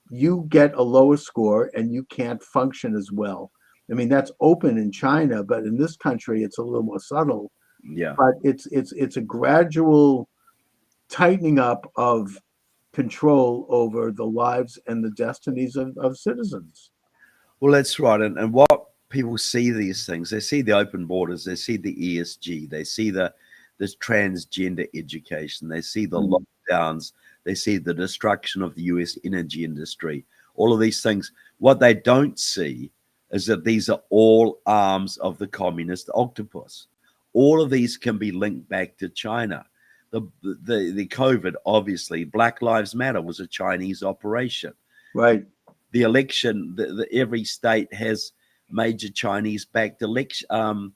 S1: you get a lower score and you can't function as well. I mean, that's open in China, but in this country, it's a little more subtle.
S3: Yeah.
S1: But it's a gradual tightening up of control over the lives and the destinies of citizens.
S3: Well, that's right. And what people see these things, they see the open borders, they see the ESG, they see this transgender education, they see the lockdowns, they see the destruction of the US energy industry, all of these things. What they don't see is that these are all arms of the communist octopus. All of these can be linked back to China. The COVID, obviously, Black Lives Matter was a Chinese operation.
S1: Right.
S3: The election, every state has major Chinese-backed election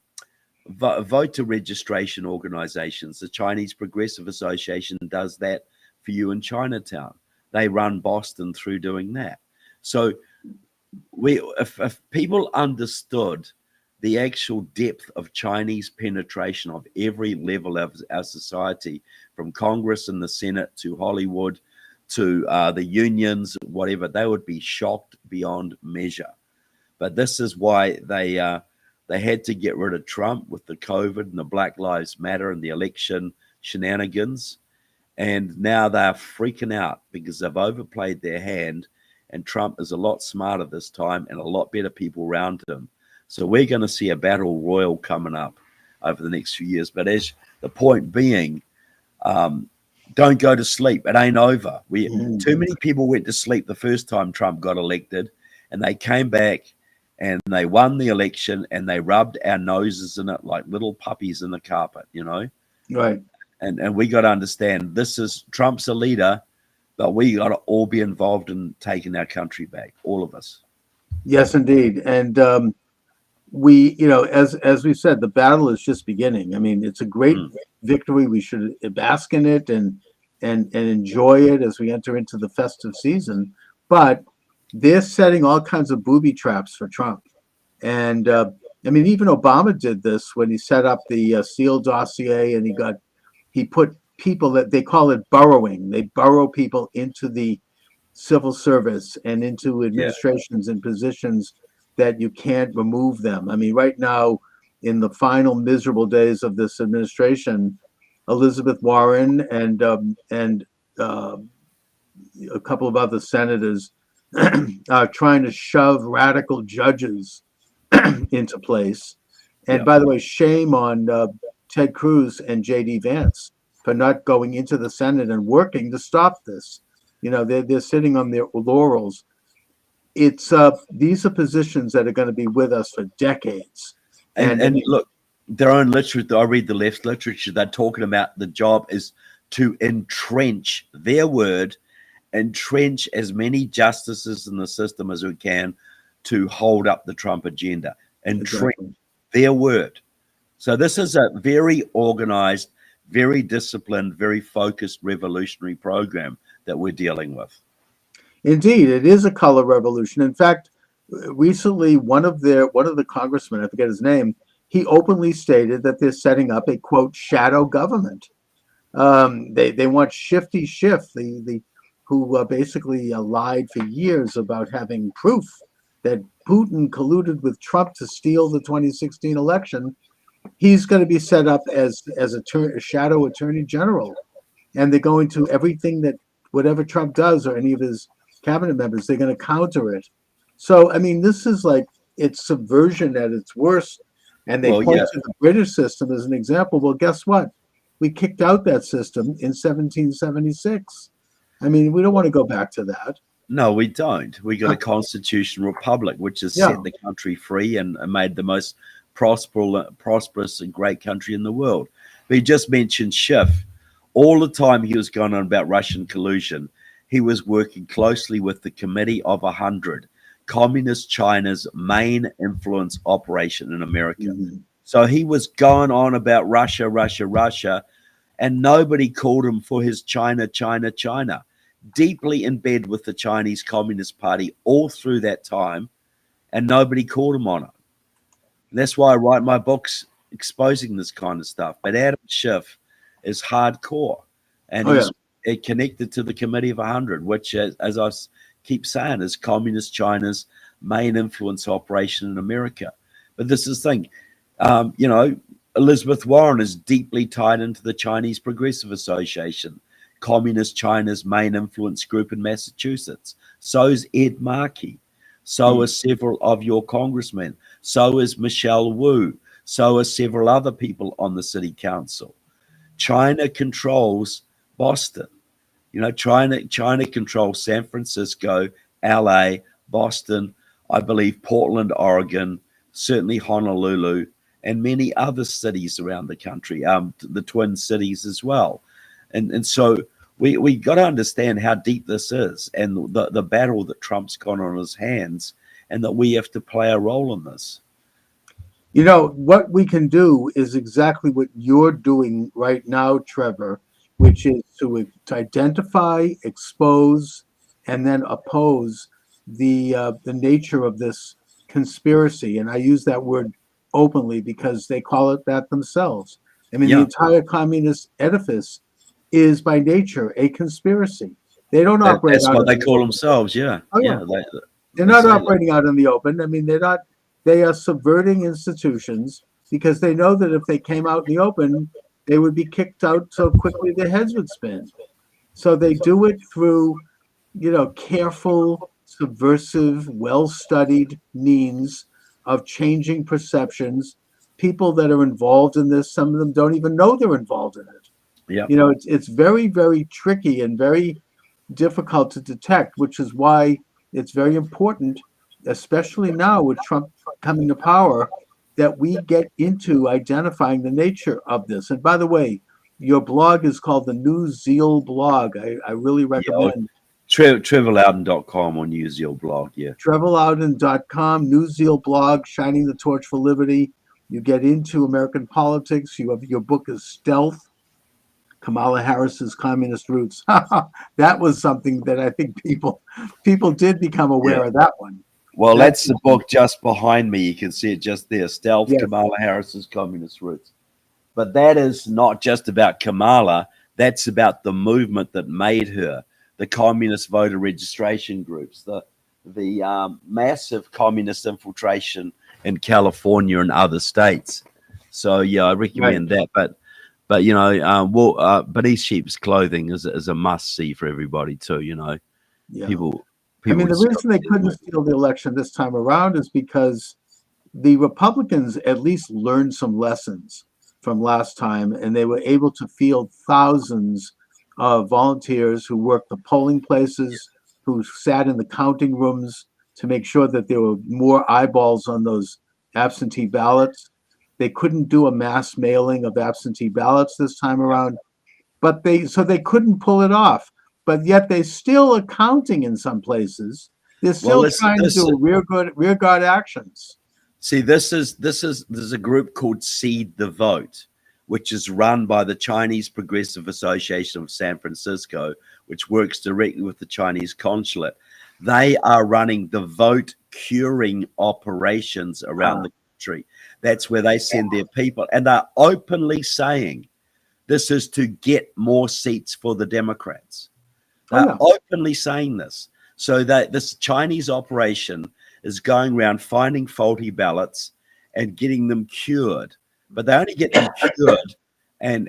S3: voter registration organizations. The Chinese Progressive Association does that for you in Chinatown. They run Boston through doing that. So if people understood the actual depth of Chinese penetration of every level of our society, from Congress and the Senate to Hollywood to the unions, whatever, they would be shocked beyond measure. But this is why they had to get rid of Trump with the COVID and the Black Lives Matter and the election shenanigans. And now they're freaking out because they've overplayed their hand, and Trump is a lot smarter this time and a lot better people around him. So we're going to see a battle royal coming up over the next few years. But as the point being, don't go to sleep. It ain't over. Too many people went to sleep the first time Trump got elected, and they came back and they won the election and they rubbed our noses in it like little puppies in the carpet,
S1: Right.
S3: And we got to understand Trump's a leader, but we got to all be involved in taking our country back, all of us.
S1: Yes, indeed. And we, as we said, the battle is just beginning. I mean, it's a great victory. We should bask in it and enjoy it as we enter into the festive season. But they're setting all kinds of booby traps for Trump. And I mean, even Obama did this when he set up the Steele dossier, and he put people that they call it burrowing. They burrow people into the civil service and into administrations and positions that you can't remove them. I mean, right now, in the final miserable days of this administration, Elizabeth Warren and a couple of other senators are trying to shove radical judges into place. And by the way, shame on Ted Cruz and J.D. Vance for not going into the Senate and working to stop this. They're sitting on their laurels. It's these are positions that are going to be with us for decades.
S3: And look, their own literature, I read the left literature, they're talking about the job is to entrench, their word, entrench as many justices in the system as we can to hold up the Trump agenda. Entrench, their word. So this is a very organized, very disciplined, very focused revolutionary program that we're dealing with.
S1: Indeed, it is a color revolution. In fact, recently, one of the congressmen, I forget his name, he openly stated that they're setting up a, quote, shadow government. They want Shifty Schiff, who basically lied for years about having proof that Putin colluded with Trump to steal the 2016 election. He's going to be set up as a shadow attorney general, and they're going to everything that whatever Trump does or any of his cabinet members, they're going to counter it. So, I mean, this is like, it's subversion at its worst. And they point to the British system as an example. Well, guess what? We kicked out that system in 1776. I mean, we don't want to go back to that.
S3: No, we don't. We got a constitutional republic, which has set the country free and made the most prosperous and great country in the world. But he just mentioned Schiff. All the time he was going on about Russian collusion, he was working closely with the Committee of 100, Communist China's main influence operation in America.
S1: Mhm.
S3: So he was going on about Russia, Russia, Russia, and nobody called him for his China, China, China. Deeply in bed with the Chinese Communist Party all through that time, and nobody called him on it. And that's why I write my books exposing this kind of stuff. But Adam Schiff is hardcore, and
S1: Oh,
S3: he's connected to the Committee of 100, which, as I keep saying, is Communist China's main influence operation in America. But this is the thing, you know, Elizabeth Warren is deeply tied into the Chinese Progressive Association, Communist China's main influence group in Massachusetts. So is Ed Markey. So are several of your congressmen. So is Michelle Wu. So are several other people on the city council. China controls Boston. You know, China controls San Francisco, LA, Boston, I believe Portland, Oregon, certainly Honolulu, and many other cities around the country, the Twin Cities as well. And so we got to understand how deep this is, and the battle that Trump's got on his hands, and that we have to play a role in this.
S1: You know, what we can do is exactly what you're doing right now, Trevor, which is to identify, expose, and then oppose the nature of this conspiracy. And I use that word openly because they call it that themselves. I mean,
S3: Yeah.
S1: the entire communist edifice is by nature a conspiracy. They don't operate.
S3: That's
S1: out
S3: what
S1: of
S3: they
S1: the
S3: call
S1: open.
S3: themselves. Yeah.
S1: Oh, yeah. They're not
S3: say that.
S1: operating out in the open. I mean, they're not. They are subverting institutions because they know that if they came out in the open, they would be kicked out so quickly their heads would spin. So they do it through, you know, careful, subversive, well-studied means of changing perceptions. People that are involved in this, some of them don't even know they're involved in it.
S3: Yeah.
S1: You know, it's very, very tricky and very difficult to detect, which is why it's very important, especially now with Trump coming to power, that we get into identifying the nature of this. And by the way, your blog is called the New Zeal blog. I really recommend
S3: TrevorLoudon.com on New Zeal blog. Yeah.
S1: TrevorLoudon.com, New Zeal blog, Shining the Torch for Liberty. You get into American politics. You have your book is Stealth, Kamala Harris's Communist Roots. That was something that I think people did become aware of that one.
S3: Well, that's the book just behind me. You can see it just there. Stealth,
S1: Yes.
S3: Kamala Harris's Communist Roots. But that is not just about Kamala. That's about the movement that made her, the communist voter registration groups, the massive communist infiltration in California and other states. So, yeah, I recommend that. But you know, but East Sheep's Clothing is a must-see for everybody too, you know.
S1: Yeah.
S3: People
S1: I mean, the reason they couldn't steal the election this time around is because the Republicans at least learned some lessons from last time, and they were able to field thousands of volunteers who worked the polling places, who sat in the counting rooms to make sure that there were more eyeballs on those absentee ballots. They couldn't do a mass mailing of absentee ballots this time around, but they couldn't pull it off. But yet they still are counting in some places. They're still trying to do rear guard actions.
S3: See, there's a group called Seed the Vote, which is run by the Chinese Progressive Association of San Francisco, which works directly with the Chinese consulate. They are running the vote curing operations around the country. That's where they send their people, and they're openly saying this is to get more seats for the Democrats. They're openly saying this. So that this Chinese operation is going around finding faulty ballots and getting them cured. But they only get them cured and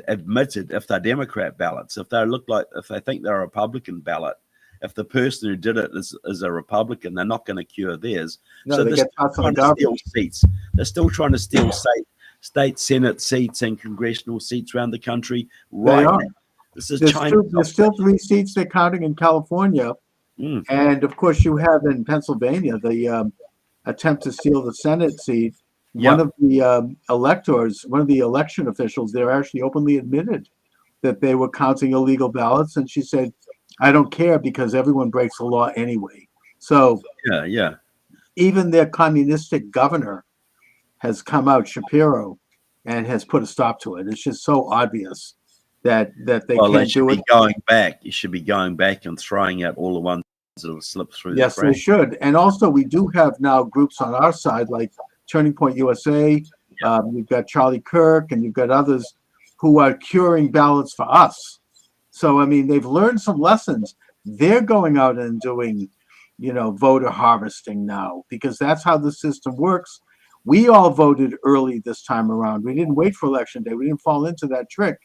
S3: admitted if they're Democrat ballots. If they think they're a Republican ballot, if the person who did it is a Republican, they're not going to cure theirs.
S1: No,
S3: so
S1: they
S3: they're
S1: get
S3: still trying to steal seats. They're still trying to steal state Senate seats and congressional seats around the country right now. This is China.
S1: There's still 3 seats they're counting in California. And of course, you have in Pennsylvania the attempt to steal the Senate seat. one of the electors, one of the election officials there actually openly admitted that they were counting illegal ballots. And she said, I don't care because everyone breaks the law anyway. So
S3: Yeah.
S1: even their communistic governor has come out, Shapiro, and has put a stop to it. It's just so obvious that they
S3: Well, they
S1: can't
S3: should
S1: do
S3: be
S1: it.
S3: going back. You should be going back and throwing out all the ones that have slipped through
S1: Yes,
S3: the
S1: they
S3: cracks.
S1: should. And also, we do have now groups on our side like Turning Point USA. You've got Charlie Kirk, and you've got others who are curing ballots for us. So, I mean, they've learned some lessons. They're going out and doing, voter harvesting now because that's how the system works. We all voted early this time around. We didn't wait for election day. We didn't fall into that trick.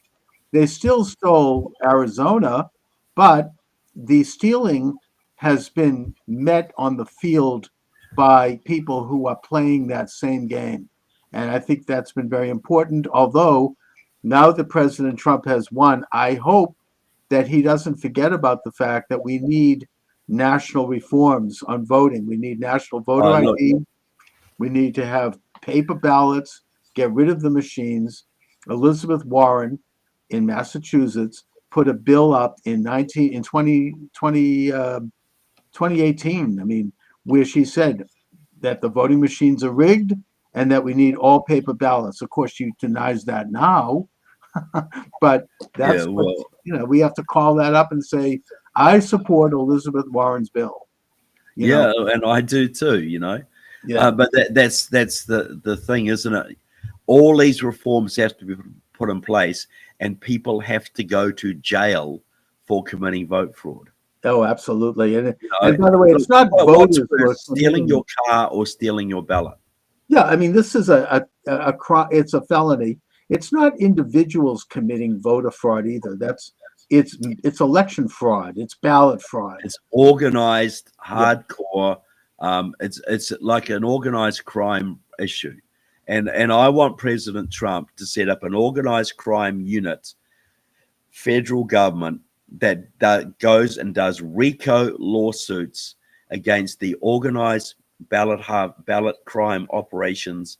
S1: They still stole Arizona, but the stealing has been met on the field by people who are playing that same game. And I think that's been very important. Although now that President Trump has won, I hope that he doesn't forget about the fact that we need national reforms on voting. We need national voter
S3: Look.
S1: ID. We need to have paper ballots, get rid of the machines. Elizabeth Warren in Massachusetts put a bill up in 2018. I mean, where she said that the voting machines are rigged and that we need all paper ballots. Of course, she denies that now, but that's we have to call that up and say, I support Elizabeth Warren's bill.
S3: And I do too.
S1: Yeah.
S3: But that's the thing, isn't it? All these reforms have to be put in place, and people have to go to jail for committing vote fraud.
S1: Oh, absolutely. And by the way, it's not
S3: what's
S1: voters
S3: worse, stealing your car or stealing your ballot.
S1: Yeah, I mean, this is a crime. It's a felony. It's not individuals committing voter fraud either. It's election fraud. It's ballot fraud.
S3: It's organized, hardcore. It's like an organized crime issue, and I want President Trump to set up an organized crime unit, federal government that goes and does RICO lawsuits against the organized ballot crime operations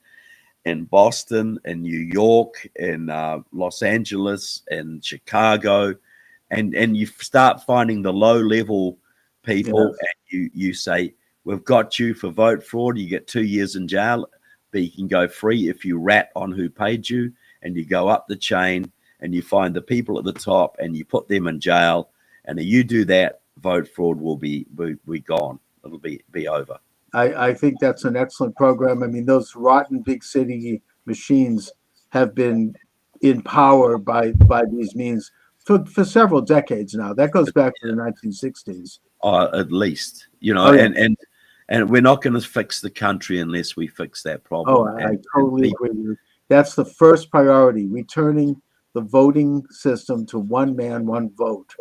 S3: in Boston, in New York, in Los Angeles, in Chicago, and you start finding the low level people, and you say, we've got you for vote fraud. You get 2 years in jail, but you can go free if you rat on who paid you, and you go up the chain and you find the people at the top and you put them in jail. And if you do that, vote fraud will be gone. It'll be over.
S1: I think that's an excellent program. I mean, those rotten big city machines have been in power by these means for several decades now. That goes back to the 1960s.
S3: At least, and we're not going to fix the country unless we fix that problem.
S1: Oh, I totally agree with you. That's the first priority, returning the voting system to one man, one vote.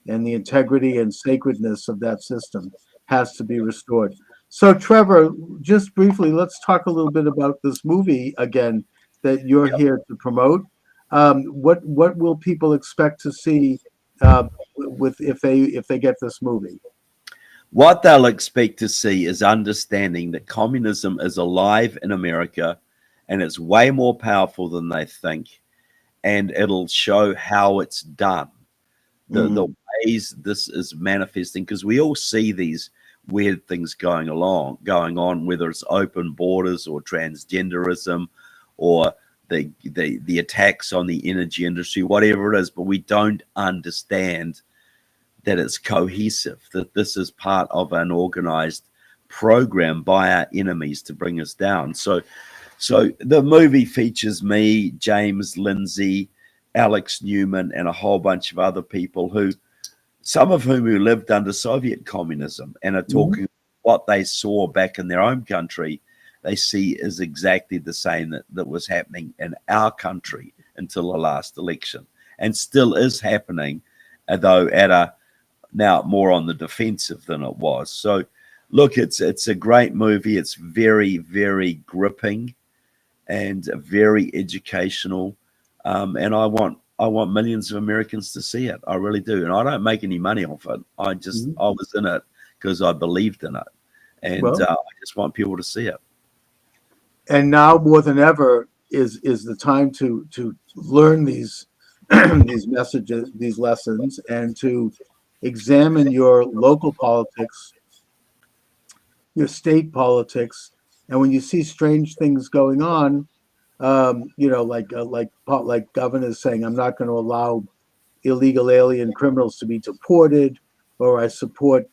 S1: And the integrity and sacredness of that system has to be restored. So, Trevor, just briefly, let's talk a little bit about this movie again that you're here to promote. What will people expect to see if they get this movie?
S3: What they'll expect to see is understanding that communism is alive in America, and it's way more powerful than they think, and it'll show how it's done, the ways this is manifesting, because we all see these weird things going on, whether it's open borders or transgenderism or the attacks on the energy industry, whatever it is, but we don't understand that it's cohesive, that this is part of an organized program by our enemies to bring us down. So the movie features me, James Lindsay, Alex Newman, and a whole bunch of other people some of whom lived under Soviet communism and are talking what they saw back in their own country. They see is exactly the same that was happening in our country until the last election, and still is happening, though now more on the defensive than it was. So look, it's a great movie. It's very, very gripping and very educational. And I want millions of Americans to see it. I really do. And I don't make any money off it. I was in it because I believed in it. And I just want people to see it.
S1: And now more than ever is the time to learn these these messages, these lessons, and to examine your local politics, your state politics, and when you see strange things going on, like governors saying, "I'm not going to allow illegal alien criminals to be deported," or "I support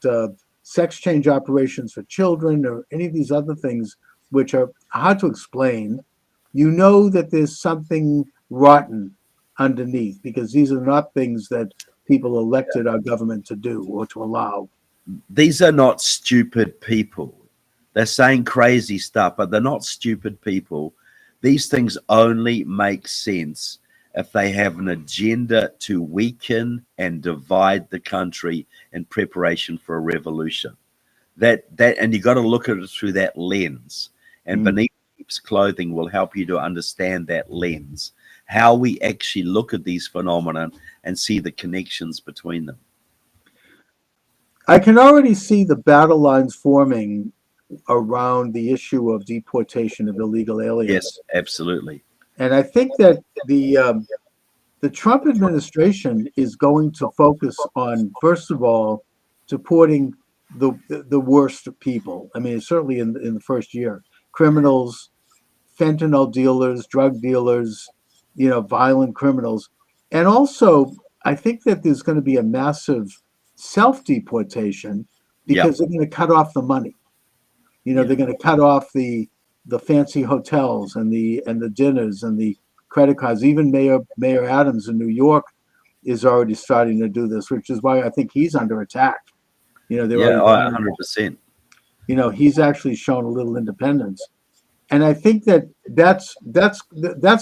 S1: sex change operations for children," or any of these other things which are hard to explain, you know that there's something rotten underneath, because these are not things that people elected our government to do or to allow.
S3: These are not stupid people. They're saying crazy stuff, but they're not stupid people. These things only make sense if they have an agenda to weaken and divide the country in preparation for a revolution. And you got to look at it through that lens. And beneath Sheep's Clothing will help you to understand that lens, how we actually look at these phenomena and see the connections between them.
S1: I can already see the battle lines forming around the issue of deportation of illegal aliens.
S3: Yes, absolutely.
S1: And I think that the Trump administration is going to focus on, first of all, supporting the worst people. I mean, certainly in the first year, criminals, fentanyl dealers, drug dealers, violent criminals. And also, I think that there's going to be a massive self-deportation, because they're going to cut off the money. They're going to cut off the fancy hotels and the dinners and the credit cards. Even Mayor Adams in New York is already starting to do this, which is why I think he's under attack.
S3: 100%.
S1: He's actually shown a little independence, and I think that's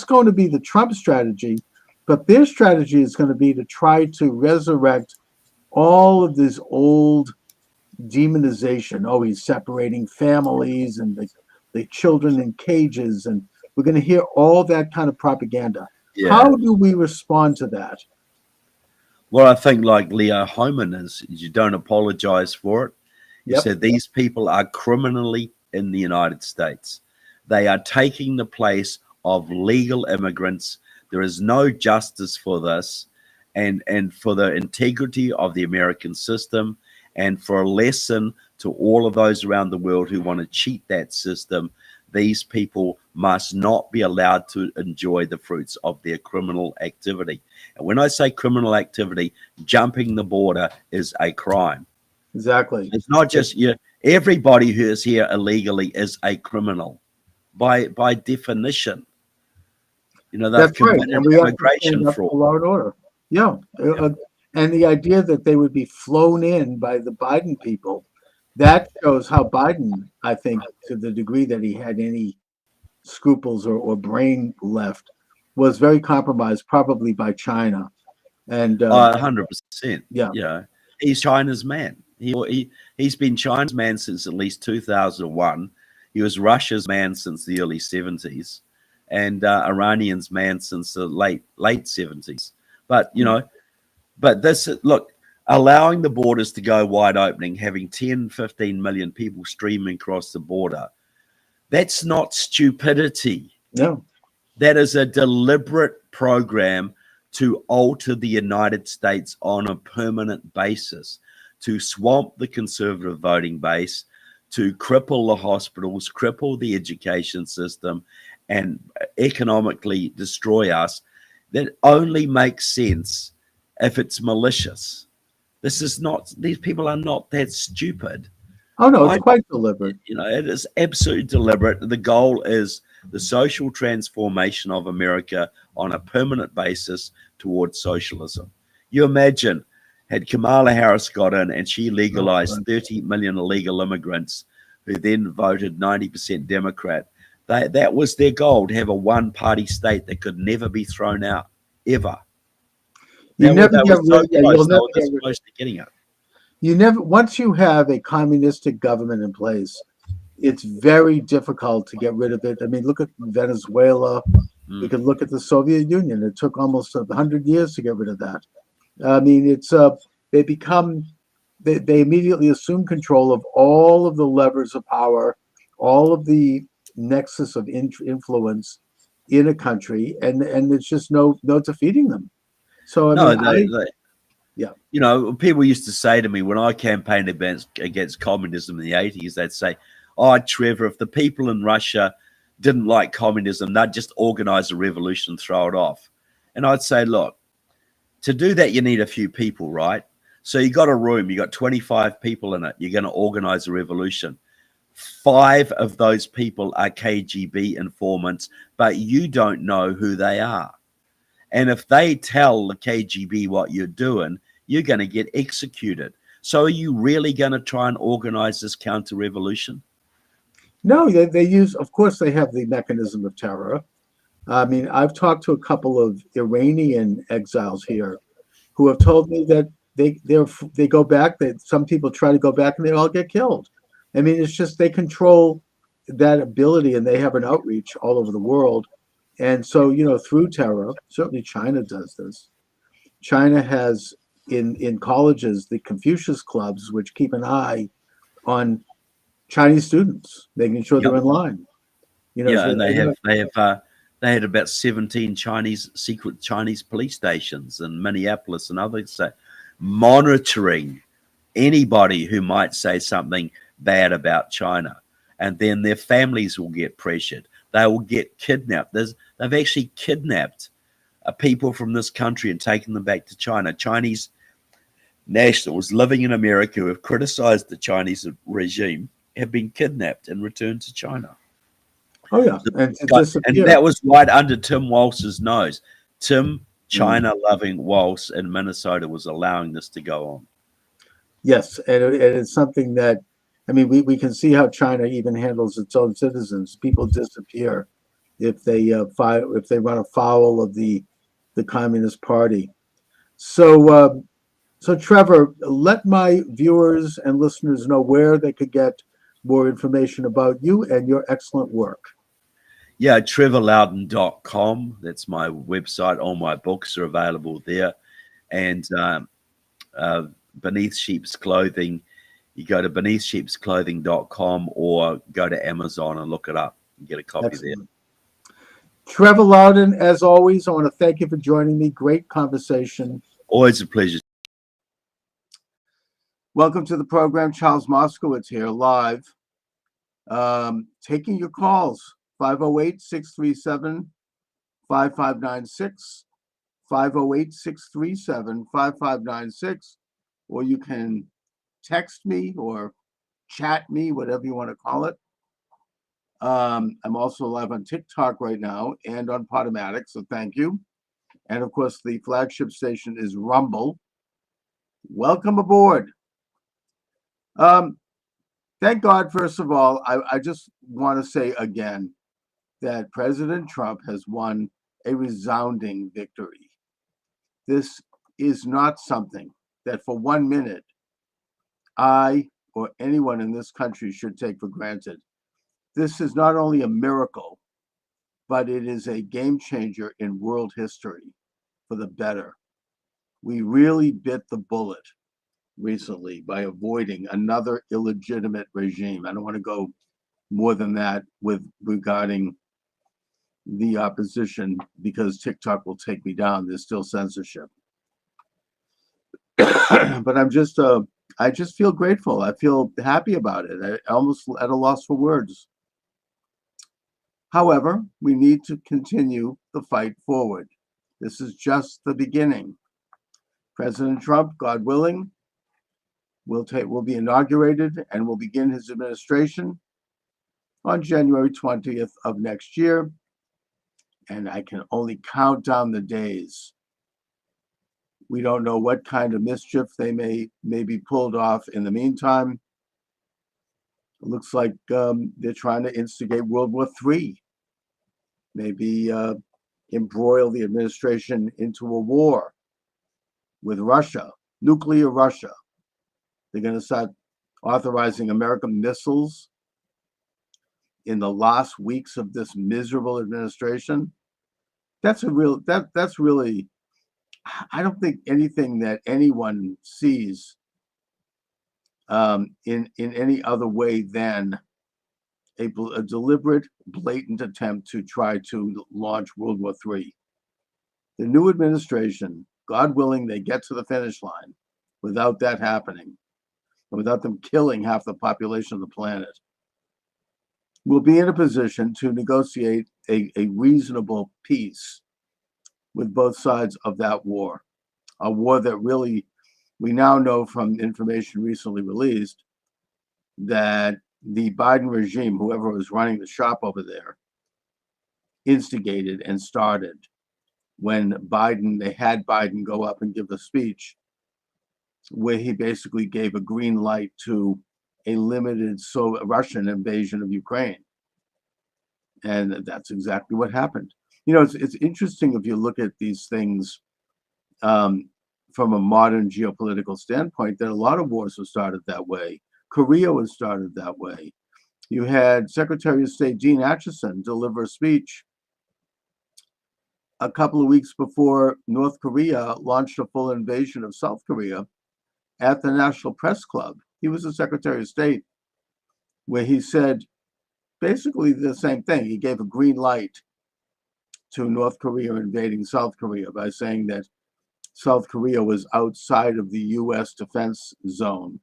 S1: going to be the Trump strategy. But their strategy is going to be to try to resurrect all of this old demonization. Oh, he's separating families and the children in cages, and we're going to hear all that kind of propaganda.
S3: Yeah.
S1: How do we respond to that?
S3: Well, I think like Leo Hohmann is, you don't apologize for it. You
S1: Yep.
S3: said these people are criminally in the United States. They are taking the place of legal immigrants. There is no justice for this, and for the integrity of the American system, and for a lesson to all of those around the world who want to cheat that system. These people must not be allowed to enjoy the fruits of their criminal activity. And when I say criminal activity, jumping the border is a crime.
S1: Exactly.
S3: It's not just everybody who is here illegally is a criminal by definition. They've
S1: That's right.
S3: committed
S1: And we have to
S3: immigration
S1: stand up for
S3: fraud.
S1: law and order. Yeah. And the idea that they would be flown in by the Biden people, that shows how Biden, I think, to the degree that he had any scruples or brain left, was very compromised, probably by China. And
S3: 100%.
S1: yeah.
S3: He's China's man. He's been China's man since at least 2001. He was Russia's man since the early 70s, and Iranian's man since the late 70s. But but this, look, allowing the borders to go wide opening, having 10, 15 million people streaming across the border, that's not stupidity.
S1: No.
S3: That is a deliberate program to alter the United States on a permanent basis, to swamp the conservative voting base, to cripple the hospitals, cripple the education system, and economically destroy us. That only makes sense if it's malicious. These people are not that stupid.
S1: Oh, no, it's quite deliberate.
S3: It is absolutely deliberate. The goal is the social transformation of America on a permanent basis towards socialism. You imagine, had Kamala Harris got in and she legalized 30 million illegal immigrants who then voted 90% Democrat, that was their goal, to have a one-party state that could never be thrown out, ever.
S1: You never get rid
S3: close to getting it.
S1: Once you have a communistic government in place, it's very difficult to get rid of it. I mean, look at Venezuela. We could look at the Soviet Union. It took almost 100 years to get rid of that. I mean, they immediately assume control of all of the levers of power, all of the nexus of influence in a country, and there's just no defeating them. So I
S3: No,
S1: mean,
S3: they you know, people used to say to me when I campaigned against communism in the 80s, they'd say, "Oh, Trevor, if the people in Russia didn't like communism, they'd just organize a revolution and throw it off." And I'd say, look, to do that, you need a few people, right? So you got a room, you got 25 people in it, you're going to organize a revolution. 5 of those people are KGB informants, but you don't know who they are. And if they tell the KGB what you're doing, you're going to get executed. So are you really going to try and organize this counter-revolution?
S1: no, they use, of course, they have the mechanism of terror. I mean, I've talked to a couple of Iranian exiles here who have told me that they go back. That some people try to go back and they all get killed. I mean, it's just they control that ability and they have an outreach all over the world. And so, through terror, certainly China does this. China has in colleges the Confucius clubs, which keep an eye on Chinese students, making sure they're in line.
S3: Yeah,
S1: so
S3: and they had about 17 secret Chinese police stations in Minneapolis and others, monitoring anybody who might say something bad about China, and then their families will get pressured. They will get kidnapped. They've actually kidnapped people from this country and taken them back to China. Chinese nationals living in America who have criticized the Chinese regime have been kidnapped and returned to China.
S1: Oh yeah, and
S3: that was right under Tim Walz's nose. Tim, China-loving Walz in Minnesota was allowing this to go on.
S1: Yes, and it's something that, I mean, we can see how China even handles its own citizens. People disappear if they run afoul of the Communist Party. So Trevor, let my viewers and listeners know where they could get more information about you and your excellent work.
S3: Yeah, trevorloudon.com. That's my website. All my books are available there. And Beneath Sheep's Clothing, you go to beneathsheepsclothing.com or go to Amazon and look it up and get a copy. Excellent. There.
S1: Trevor Loudon, as always, I want to thank you for joining me. Great conversation.
S3: Always a pleasure.
S1: Welcome to the program. Charles Moskowitz here, live. Taking your calls. 508-637-5596, 508-637-5596, or you can text me or chat me, whatever you want to call it. I'm also live on TikTok right now and on Podomatic, so thank you. And of course, the flagship station is Rumble. Welcome aboard. Thank God, first of all, I just want to say again that President Trump has won a resounding victory. This is not something that for 1 minute I or anyone in this country should take for granted. This is not only a miracle, but it is a game changer in world history for the better. We really bit the bullet recently by avoiding another illegitimate regime. I don't want to go more than that regarding the opposition because TikTok will take me down. There's still censorship. But I just feel grateful. I feel happy about it. I almost at a loss for words. Be we need to continue the fight forward. This is just the beginning. President Trump, God willing, will be inaugurated and will begin his administration on January 20th of next year. And I can only count down the days. We don't know what kind of mischief they may be pulled off in the meantime. It looks like they're trying to instigate World War III. Maybe embroil the administration into a war with Russia, nuclear Russia. They're going to start authorizing American missiles in the last weeks of this miserable administration. That's really, I don't think anything that anyone sees in any other way than a deliberate, blatant attempt to try to launch World War III. The new administration, God willing, they get to the finish line without that happening, without them killing half the population of the planet, will be in a position to negotiate a reasonable peace with both sides of that war. A war that really, we now know from information recently released, that the Biden regime, whoever was running the shop over there, instigated and started when they had Biden go up and give a speech where he basically gave a green light to a limited Russian invasion of Ukraine. And that's exactly what happened. You know, it's interesting if you look at these things from a modern geopolitical standpoint, that a lot of wars were started that way. Korea was started that way. You had Secretary of State Dean Acheson deliver a speech a couple of weeks before North Korea launched a full invasion of South Korea at the National Press Club. He was the Secretary of State, where he said basically the same thing. He gave a green light to North Korea invading South Korea by saying that South Korea was outside of the U.S. defense zone.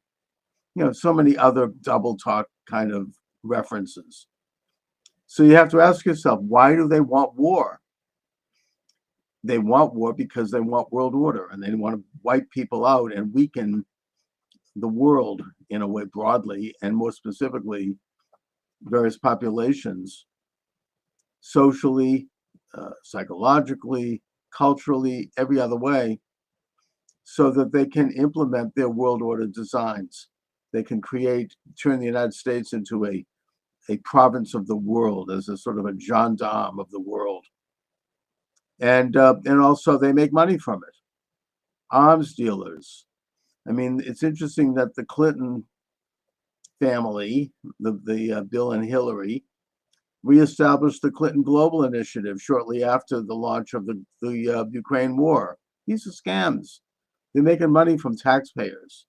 S1: You know, so many other double talk kind of references. So you have to ask yourself, why do they want war? They want war because they want world order, and they want to wipe people out and weaken the world in a way broadly, and more specifically, various populations, socially, psychologically, culturally, every other way, so that they can implement their world order designs. They can turn the United States into a province of the world, as a sort of a gendarme of the world. And also they make money from it. Arms dealers. I mean, it's interesting that the Clinton family, the Bill and Hillary, reestablished the Clinton Global Initiative shortly after the launch of the Ukraine war. These are scams. They're making money from taxpayers,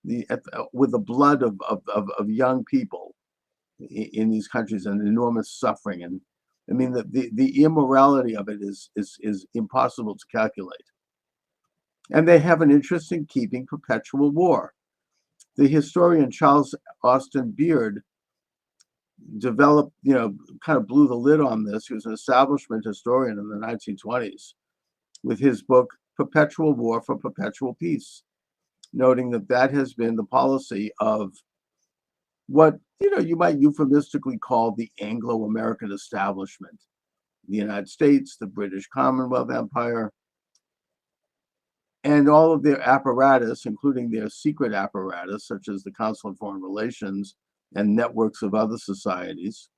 S1: with the blood of young people in these countries, and enormous suffering. And I mean, the immorality of it is impossible to calculate. And they have an interest in keeping perpetual war. The historian Charles Austin Beard developed, kind of blew the lid on this. He was an establishment historian in the 1920s with his book, Perpetual War for Perpetual Peace, noting that has been the policy of what, you might euphemistically call the Anglo-American establishment, the United States, the British Commonwealth Empire, and all of their apparatus, including their secret apparatus, such as the Council on Foreign Relations and networks of other societies.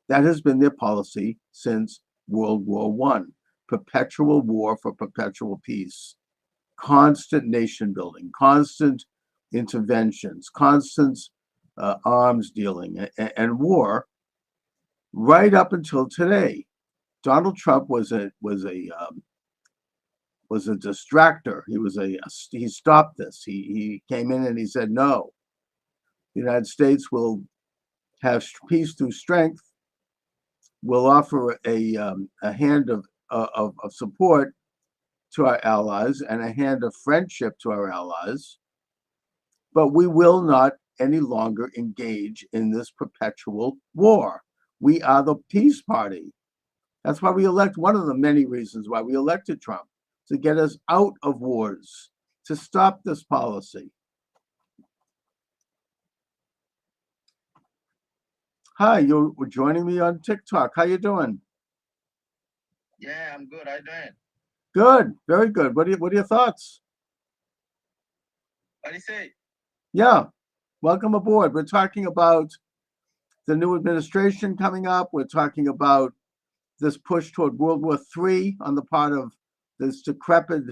S1: That has been their policy since World War I. Perpetual war for perpetual peace. Constant nation building, constant interventions, constant arms dealing and war, right up until today. Donald Trump was a distractor. He stopped this. He came in and he said, no, the United States will have peace through strength. Will offer a hand of support to our allies and a hand of friendship to our allies, but we will not any longer engage in this perpetual war. We are the peace party. That's why we one of the many reasons why we elected Trump, to get us out of wars, to stop this policy. Hi, you're joining me on TikTok. How you doing?
S4: Yeah, I'm good. How you doing?
S1: Good, very good. What are your thoughts?
S4: What do you say?
S1: Yeah, welcome aboard. We're talking about the new administration coming up. We're talking about this push toward World War III on the part of this decrepit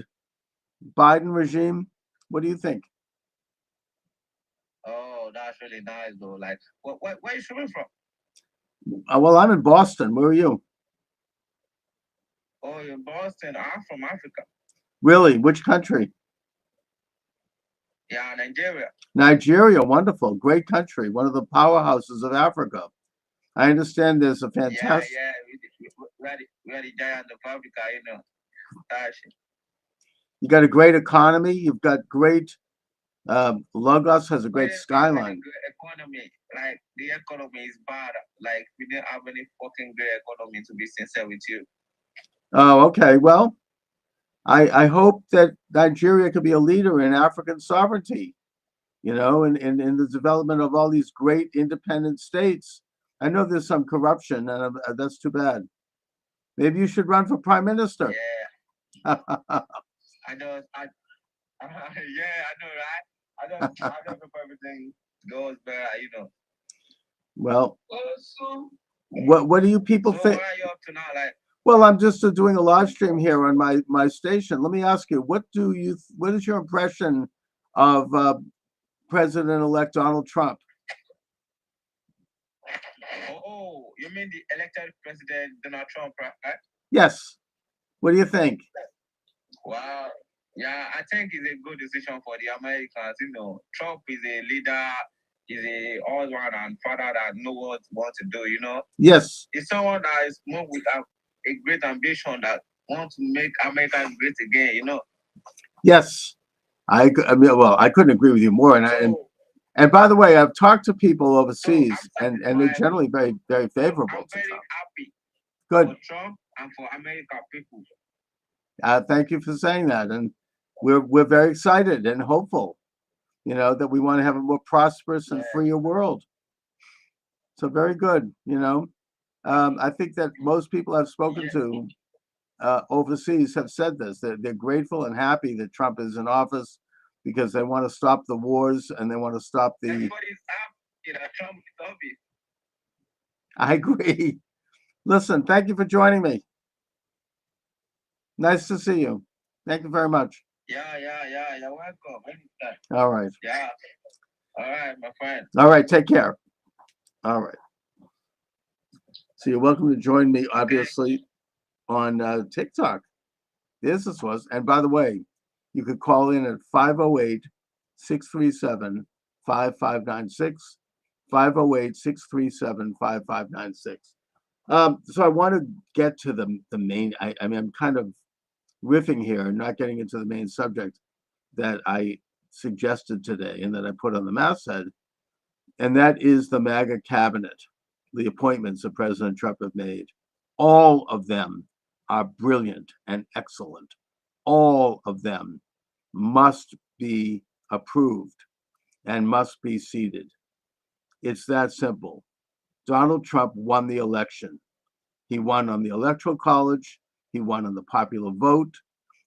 S1: Biden regime. What do you think?
S4: Oh, that's really nice, though. Like, where are you coming from?
S1: Well, I'm in Boston. Where are you?
S4: Oh, you're Boston. I'm from Africa.
S1: Really? Which country?
S4: Yeah, Nigeria.
S1: Nigeria, wonderful, great country, one of the powerhouses of Africa. I understand there's a
S4: Yeah,
S1: fantastic.
S4: yeah. We are the giant of Africa, you know. Gosh.
S1: You got a great economy. You've got great. Lagos has a
S4: But
S1: great
S4: it's not any
S1: skyline.
S4: good economy. Like the economy is bad. Like we don't have any fucking great economy, to be sincere with you.
S1: Oh, okay. Well, I hope that Nigeria could be a leader in African sovereignty, you know, in the development of all these great independent states. I know there's some corruption, and that's too bad. Maybe you should run for prime minister.
S4: Yeah, I know. Yeah, I know, right? I don't know if everything goes better, you know.
S1: Well,
S4: So,
S1: what do you people
S4: so
S1: think?
S4: what are you up to now? Like,
S1: Well, I'm just doing a live stream here on my station. Let me ask you, what is your impression of President-elect Donald Trump?
S4: oh, you mean the elected president Donald Trump, right?
S1: Yes. What do you think?
S4: Wow. Yeah, I think it's a good decision for the Americans. You know, Trump is a leader, he's a all-round and father that knows what to do, you know.
S1: Yes.
S4: He's someone that is moved with a great ambition that wants to make America great again, you know.
S1: Yes. I mean, well, I couldn't agree with you more. And by the way, I've talked to people overseas, and they're generally very, very favorable
S4: I'm
S1: to
S4: very
S1: Trump.
S4: happy
S1: Good.
S4: for Trump and for American people.
S1: Thank you for saying that, and we're very excited and hopeful, you know, that we want to have a more prosperous and freer world. So very good, you know. I think that most people I've spoken to overseas have said this. They're grateful and happy that Trump is in office because they want to stop the wars and they want to stop the.
S4: Everybody's happy that Trump is office.
S1: I agree. Listen, thank you for joining me. Nice to see you. Thank you very much.
S4: Yeah. You're welcome. Anytime.
S1: All right.
S4: Yeah. All right, my friend.
S1: All right. Take care. All right. So you're welcome to join me, obviously, on TikTok. This was, and by the way, you could call in at 508-637-5596, 508-637-5596. So I want to get to the main, I mean, I'm kind of riffing here and not getting into the main subject that I suggested today and that I put on the masthead, and that is the MAGA cabinet, the appointments that President Trump have made. All of them are brilliant and excellent. All of them must be approved and must be seated. It's that simple. Donald Trump won the election. He won on the Electoral College. He won on the popular vote.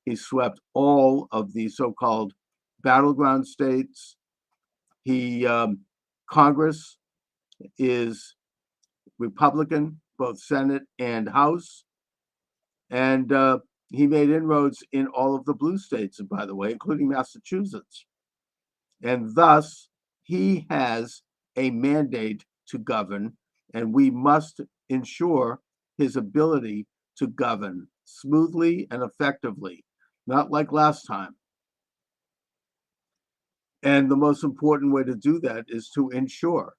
S1: He swept all of the so-called battleground states. Congress is Republican, both Senate and House. And he made inroads in all of the blue states, by the way, including Massachusetts. And thus, he has a mandate to govern, and we must ensure his ability to govern smoothly and effectively, not like last time. And the most important way to do that is to ensure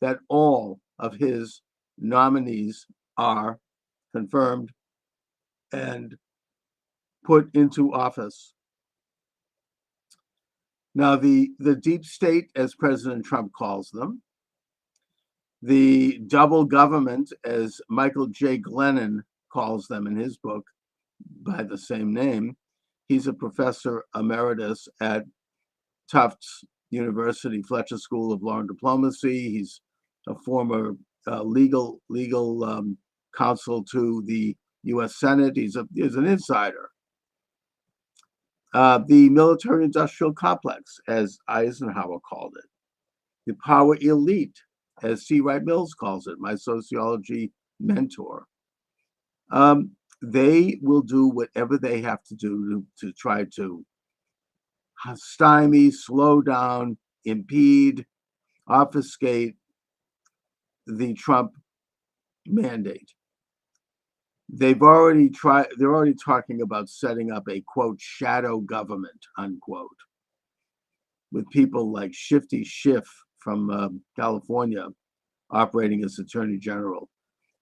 S1: that all of his nominees are confirmed and put into office. Now, the deep state, as President Trump calls them, the double government, as Michael J. Glennon calls them in his book by the same name. He's a professor emeritus at Tufts University Fletcher School of Law and Diplomacy. He's a former legal counsel to the U.S. Senate. He's an insider. The military-industrial complex, as Eisenhower called it. The power elite, as C. Wright Mills calls it, my sociology mentor. They will do whatever they have to do to try to stymie, slow down, impede, obfuscate the Trump mandate. They're already talking about setting up a, quote, shadow government, unquote. with people like Shifty Schiff from California operating as Attorney General.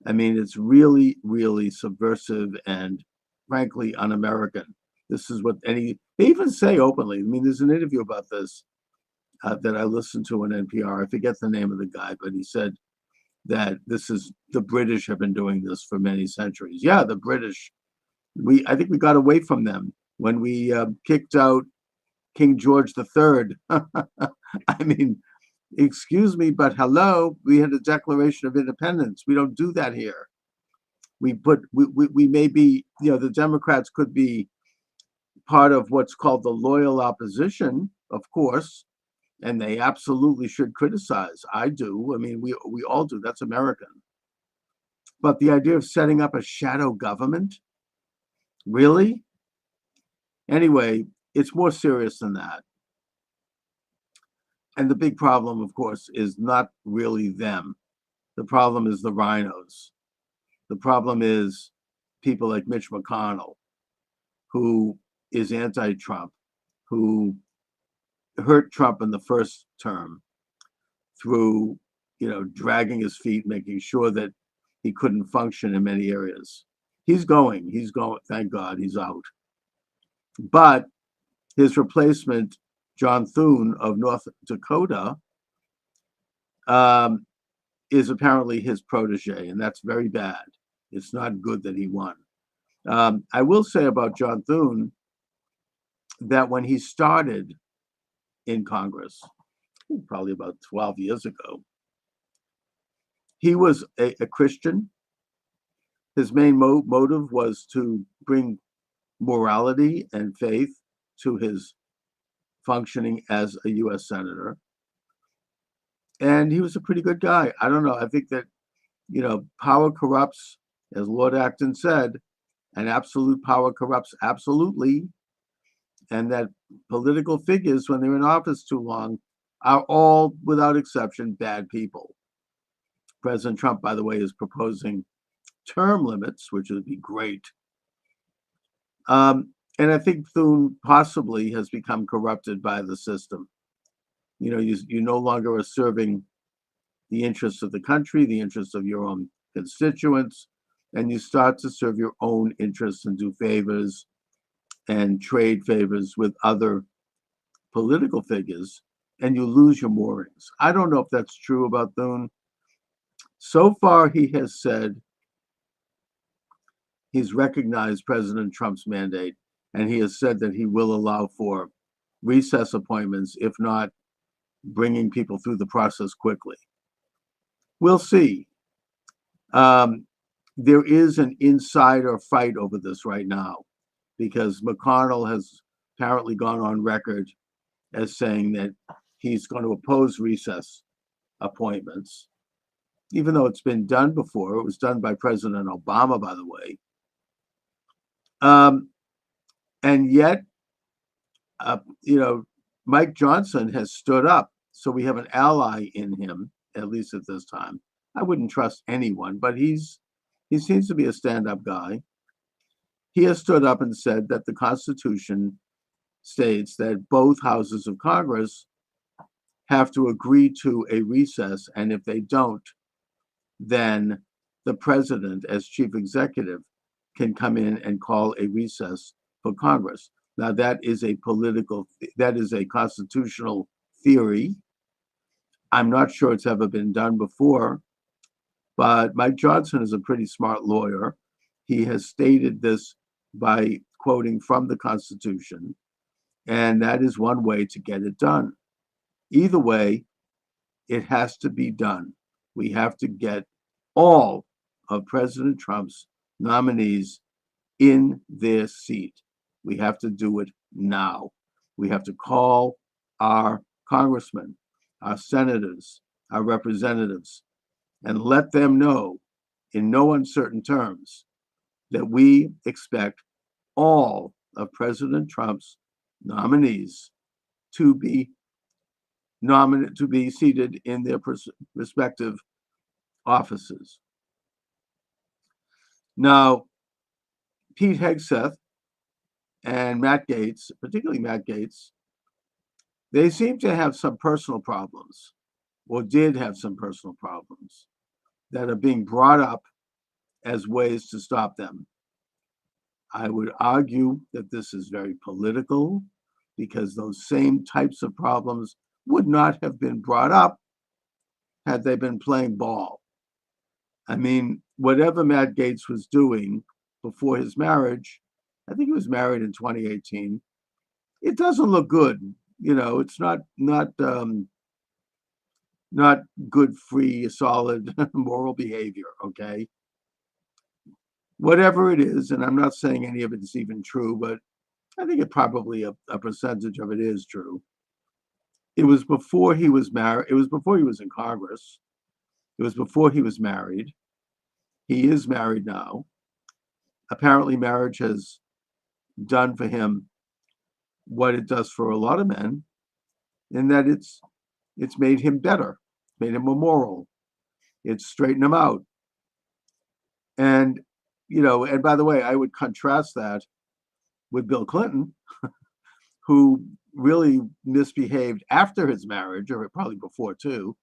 S1: I mean, it's really, really subversive and frankly un-American. This is what they even say openly. I mean, there's an interview about this that I listened to on NPR. I forget the name of the guy, but he said that the British have been doing this for many centuries. Yeah, the British. I think we got away from them when we kicked out King George III. I mean, excuse me, but hello, we had a Declaration of Independence. We don't do that here. We may be, the Democrats could be part of what's called the loyal opposition, of course, and they absolutely should criticize. I do. I mean, we all do. That's American. But the idea of setting up a shadow government, really? Anyway, it's more serious than that. And the big problem, of course, is not really them. The problem is the rhinos. The problem is people like Mitch McConnell, who is anti-Trump, who hurt Trump in the first term through, dragging his feet, making sure that he couldn't function in many areas. He's going, thank God he's out. But his replacement, John Thune of North Dakota, is apparently his protege, and that's very bad. It's not good that he won. I will say about John Thune that when he started in Congress, probably about 12 years ago, he was a Christian. His main motive was to bring morality and faith to his functioning as a U.S. Senator. And he was a pretty good guy. I don't know. I think that, power corrupts, as Lord Acton said, and absolute power corrupts absolutely. And that political figures, when they're in office too long, are all, without exception, bad people. President Trump, by the way, is proposing term limits, which would be great. And I think Thune possibly has become corrupted by the system. You no longer are serving the interests of the country, the interests of your own constituents, and you start to serve your own interests and do favors and trade favors with other political figures, and you lose your moorings. I don't know if that's true about Thune. So far, he has said he's recognized President Trump's mandate, and he has said that he will allow for recess appointments, if not bringing people through the process quickly. We'll see. There is an insider fight over this right now, because McConnell has apparently gone on record as saying that he's going to oppose recess appointments, even though it's been done before. It was done by President Obama, by the way. And yet, Mike Johnson has stood up. So we have an ally in him, at least at this time. I wouldn't trust anyone, but he seems to be a stand-up guy. He has stood up and said that the Constitution states that both houses of Congress have to agree to a recess, and if they don't, then the president, as chief executive, can come in and call a recess for Congress. Now, that is a constitutional theory. I'm not sure it's ever been done before, but Mike Johnson is a pretty smart lawyer. He has stated this by quoting from the Constitution, and that is one way to get it done. Either way, it has to be done. We have to get all of President Trump's nominees in their seat. We have to do it now. We have to call our congressmen, our senators, our representatives, and let them know in no uncertain terms that we expect all of President Trump's nominees to be seated in their respective offices. Now, Pete Hegseth and Matt Gaetz, particularly Matt Gaetz, They seem to have some personal problems, or did have some personal problems, that are being brought up as ways to stop them. I would argue that this is very political, because those same types of problems would not have been brought up had they been playing ball. I mean, whatever Matt Gaetz was doing before his marriage, I think he was married in 2018. It doesn't look good. You know, it's not good, free, solid moral behavior. Okay, whatever it is, and I'm not saying any of it is even true, but I think it probably a percentage of it is true. It was before he was married. It was before he was in Congress. It was before he was married. He is married now. Apparently, marriage has done for him what it does for a lot of men, in that it's made him better, made him more moral. It's straightened him out. And and by the way, I would contrast that with Bill Clinton, who really misbehaved after his marriage, or probably before too,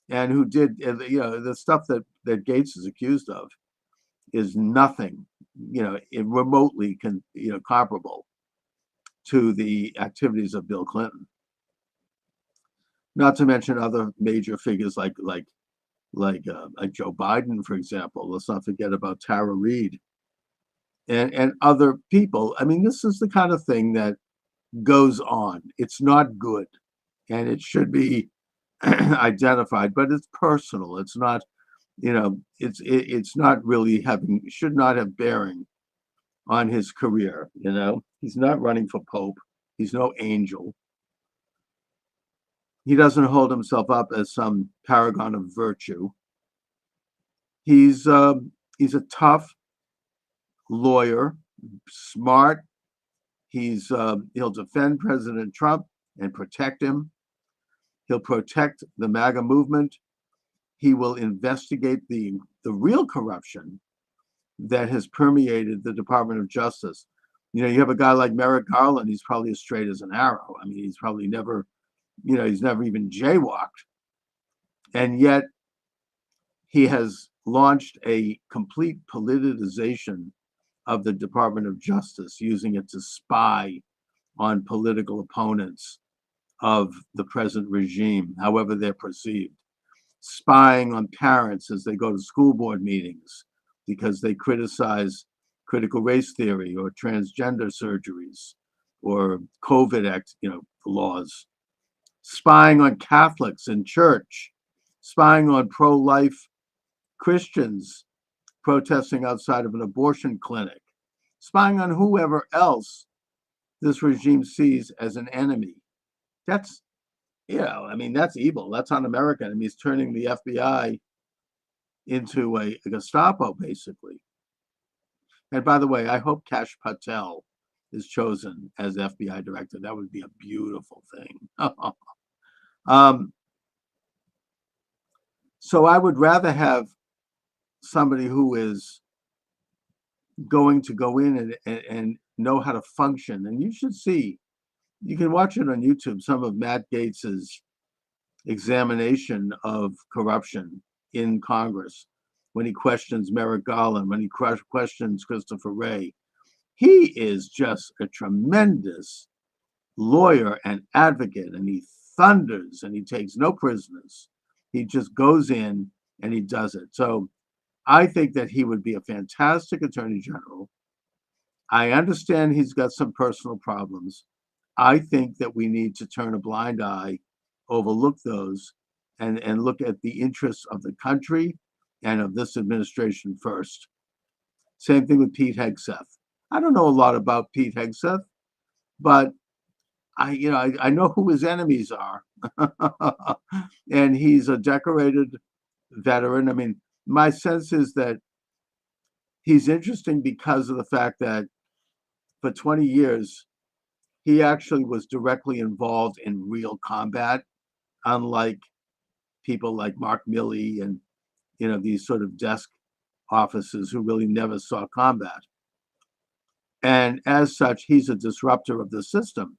S1: and who did, the stuff that Gaetz is accused of is nothing, remotely comparable to the activities of Bill Clinton. Not to mention other major figures like Joe Biden, for example. Let's not forget about Tara Reid and other people. I mean, this is the kind of thing that goes on. It's not good, and it should be identified, but it's personal. It's not, it's not really should not have bearing on his career. He's not running for Pope. He's no angel. He doesn't hold himself up as some paragon of virtue. He's a tough lawyer, smart. He'll defend President Trump and protect him. He'll protect the MAGA movement. He will investigate the real corruption that has permeated the Department of Justice. You have a guy like Merrick Garland. He's probably as straight as an arrow. I mean, he's probably never, he's never even jaywalked. And yet he has launched a complete politicization of the Department of Justice, using it to spy on political opponents of the present regime, however they're perceived, spying on parents as they go to school board meetings because they criticize critical race theory or transgender surgeries or COVID laws, spying on Catholics in church, spying on pro-life Christians protesting outside of an abortion clinic, spying on whoever else this regime sees as an enemy. That's, that's evil. That's un-American. I mean, he's turning the FBI into a Gestapo, basically. And by the way, I hope Kash Patel is chosen as FBI director. That would be a beautiful thing. So I would rather have somebody who is going to go in and know how to function. And you should see, you can watch it on YouTube, some of Matt Gaetz's examination of corruption in Congress, when he questions Merrick Garland, when he questions Christopher Wray. He is just a tremendous lawyer and advocate, and he thunders and he takes no prisoners. He just goes in and he does it. So I think that he would be a fantastic attorney general. I understand he's got some personal problems. I think that we need to turn a blind eye, overlook those, and look at the interests of the country and of this administration first. Same thing with Pete Hegseth. I don't know a lot about Pete Hegseth, but I know who his enemies are. And he's a decorated veteran. I mean, my sense is that he's interesting because of the fact that for 20 years, he actually was directly involved in real combat, unlike people like Mark Milley and, these sort of desk officers who really never saw combat. And as such, he's a disruptor of the system.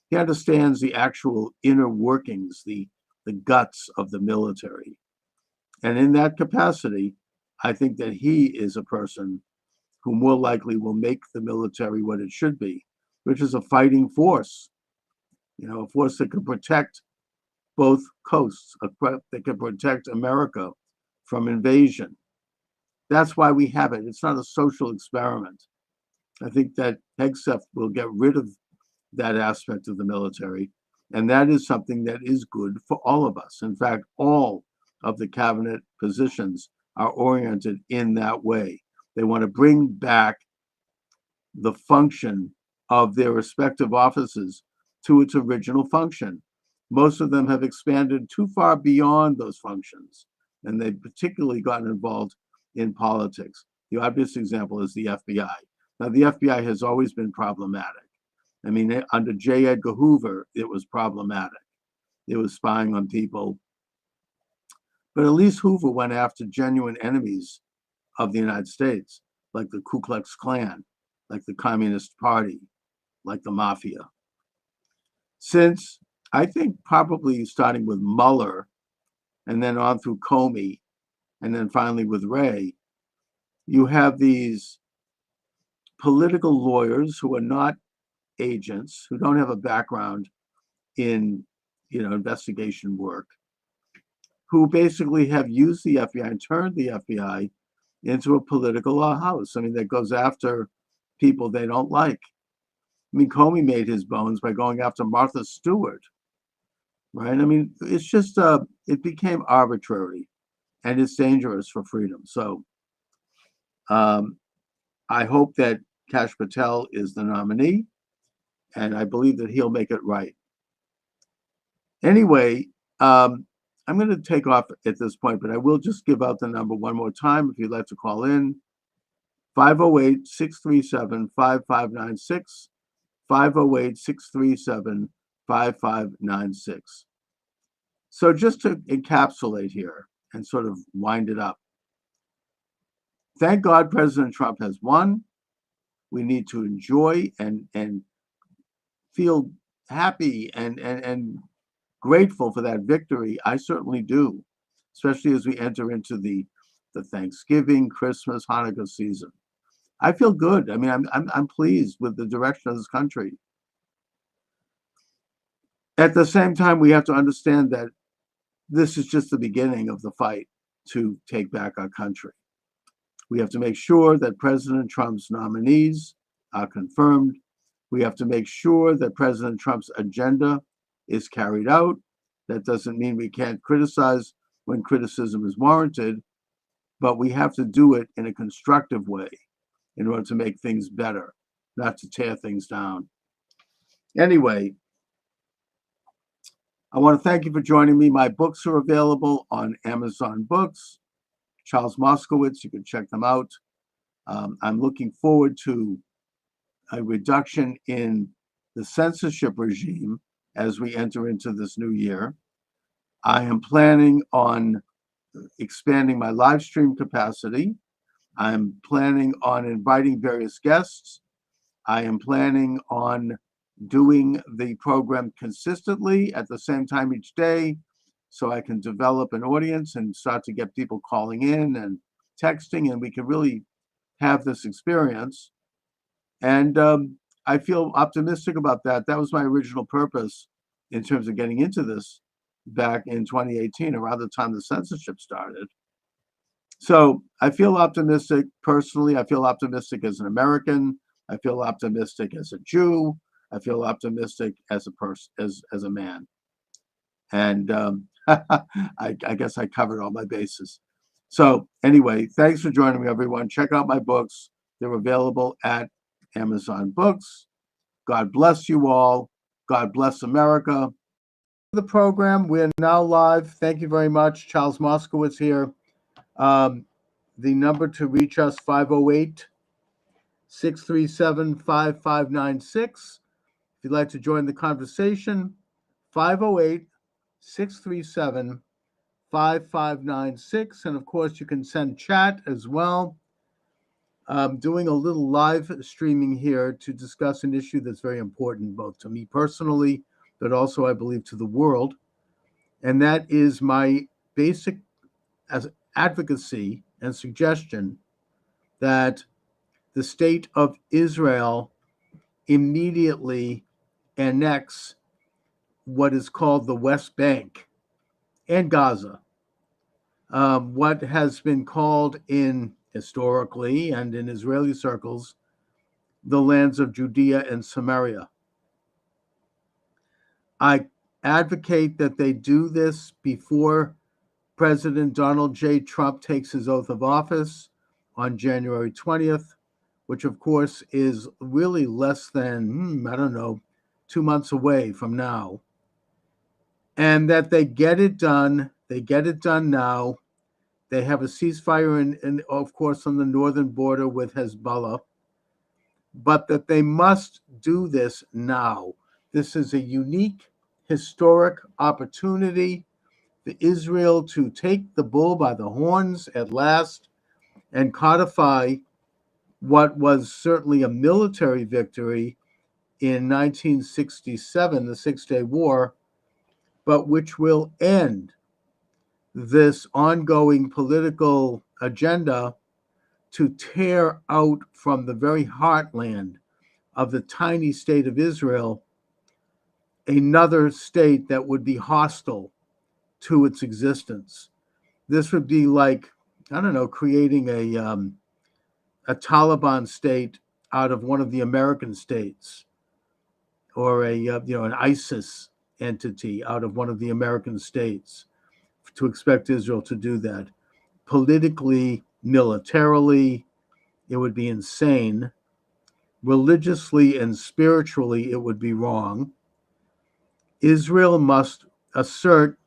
S1: He understands the actual inner workings, the guts of the military. And in that capacity, I think that he is a person who more likely will make the military what it should be, which is a fighting force, a force that can protect both coasts, that can protect America from invasion. That's why we have it. It's not a social experiment. I think that Hegseth will get rid of that aspect of the military, and that is something that is good for all of us. In fact, all of the cabinet positions are oriented in that way. They want to bring back the function of their respective offices to its original function. Most of them have expanded too far beyond those functions, and they've particularly gotten involved in politics. The obvious example is the FBI. Now, the FBI has always been problematic. I mean, under J. Edgar Hoover, it was problematic. It was spying on people. But at least Hoover went after genuine enemies of the United States, like the Ku Klux Klan, like the Communist Party, like the Mafia. Since, I think, probably starting with Mueller and then on through Comey and then finally with Wray, you have these political lawyers who are not agents, who don't have a background in investigation work, who basically have used the FBI and turned the FBI into a political house. I mean, that goes after people they don't like. I mean, Comey made his bones by going after Martha Stewart, right? I mean, it's just, it became arbitrary, and it's dangerous for freedom. So I hope that Kash Patel is the nominee, and I believe that he'll make it right. Anyway, I'm going to take off at this point, but I will just give out the number one more time if you'd like to call in. 508-637-5596, 508-637-5596. So just to encapsulate here and sort of wind it up. Thank God President Trump has won. We need to enjoy and feel happy and grateful for that victory. I certainly do, especially as we enter into the Thanksgiving, Christmas, Hanukkah season. I feel good. I mean, I'm pleased with the direction of this country. At the same time, we have to understand that this is just the beginning of the fight to take back our country. We have to make sure that President Trump's nominees are confirmed. We have to make sure that President Trump's agenda is carried out. That doesn't mean we can't criticize when criticism is warranted, but we have to do it in a constructive way in order to make things better, not to tear things down. Anyway, I want to thank you for joining me. My books are available on Amazon Books. Charles Moskowitz, you can check them out. I'm looking forward to a reduction in the censorship regime as we enter into this new year. I am planning on expanding my live stream capacity. I'm planning on inviting various guests. I am planning on doing the program consistently at the same time each day so I can develop an audience and start to get people calling in and texting, and we can really have this experience. And I feel optimistic about that. That was my original purpose in terms of getting into this back in 2018, around the time the censorship started. So I feel optimistic personally. I feel optimistic as an American. I feel optimistic as a Jew. I feel optimistic as a person, as a man. And I guess I covered all my bases. So anyway, thanks for joining me, everyone. Check out my books. They're available at Amazon Books. God bless you all. God bless America. The program, we're now live. Thank you very much. Charles Moskowitz here. The number to reach us, 508-637-5596. If you'd like to join the conversation, 508-637-5596. And of course, you can send chat as well. doing a little live streaming here to discuss an issue that's very important, both to me personally, but also, I believe, to the world. And that is my basic advocacy and suggestion that the state of Israel immediately annex what is called the West Bank and Gaza. What has been called historically and in Israeli circles, the lands of Judea and Samaria. I advocate that they do this before President Donald J. Trump takes his oath of office on January 20th, which of course is really less than, 2 months away from now. And that they get it done. They get it done now. They have a ceasefire in of course, on the northern border with Hezbollah, but that they must do this now. This is a unique, historic opportunity for Israel to take the bull by the horns at last and codify what was certainly a military victory in 1967, the Six-Day War, but which will end this ongoing political agenda to tear out from the very heartland of the tiny state of Israel another state that would be hostile to its existence. This would be like, creating a Taliban state out of one of the American states, or an ISIS entity out of one of the American states. To expect Israel to do that politically, militarily, it would be insane. Religiously and spiritually, it would be wrong. Israel must assert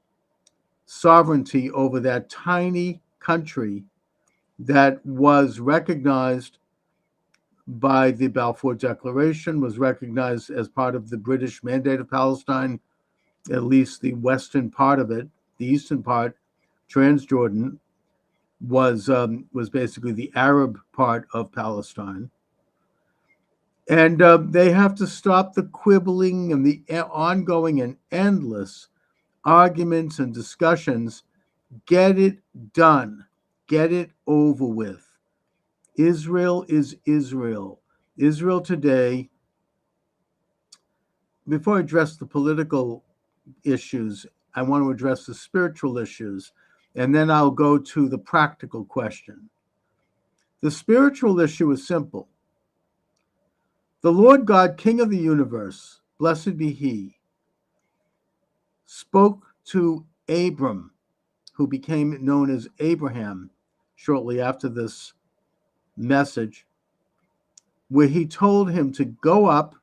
S1: sovereignty over that tiny country that was recognized by the Balfour Declaration, was recognized as part of the British Mandate of Palestine, at least the western part of it. The eastern part, Transjordan, was basically the Arab part of Palestine. And they have to stop the quibbling and the ongoing and endless arguments and discussions. Get it done. Get it over with. Israel is Israel. Israel today, before I address the political issues, I want to address the spiritual issues, and then I'll go to the practical question. The spiritual issue is simple. The Lord God, King of the universe, blessed be He, spoke to Abram, who became known as Abraham shortly after this message, where He told him to go up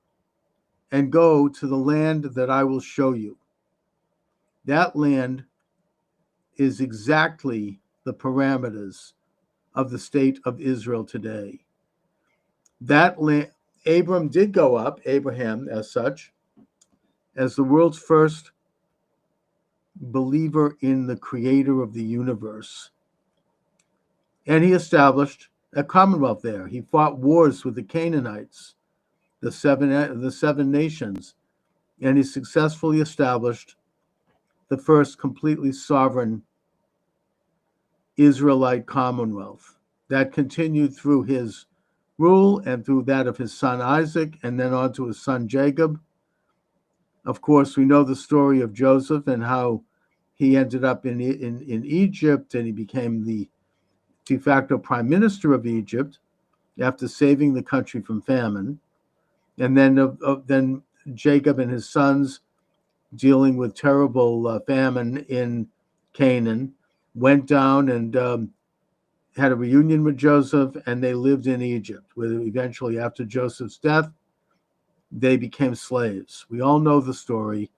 S1: and go to the land that I will show you. That land is exactly the parameters of the state of Israel today. That land, Abram did go up, Abraham as such, as the world's first believer in the creator of the universe. And he established a commonwealth there. He fought wars with the Canaanites, the seven nations, and he successfully established the first completely sovereign Israelite commonwealth. That continued through his rule and through that of his son Isaac, and then on to his son Jacob. Of course, we know the story of Joseph and how he ended up in Egypt, and he became the de facto prime minister of Egypt after saving the country from famine. And then Jacob and his sons, dealing with terrible famine in Canaan, went down and had a reunion with Joseph, and they lived in Egypt, where eventually, after Joseph's death, they became slaves. We all know the story.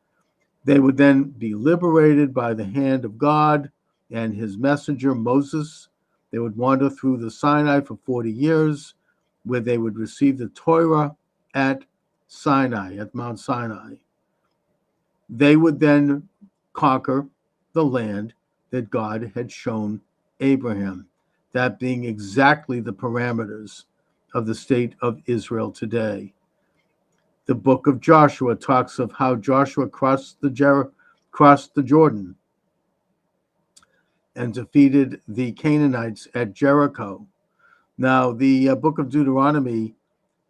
S1: They would then be liberated by the hand of God and his messenger, Moses. They would wander through the Sinai for 40 years, where they would receive the Torah at Sinai, at Mount Sinai. They would then conquer the land that God had shown Abraham, that being exactly the parameters of the state of Israel today. The book of Joshua talks of how Joshua crossed the Jordan and defeated the Canaanites at Jericho. Now, the book of Deuteronomy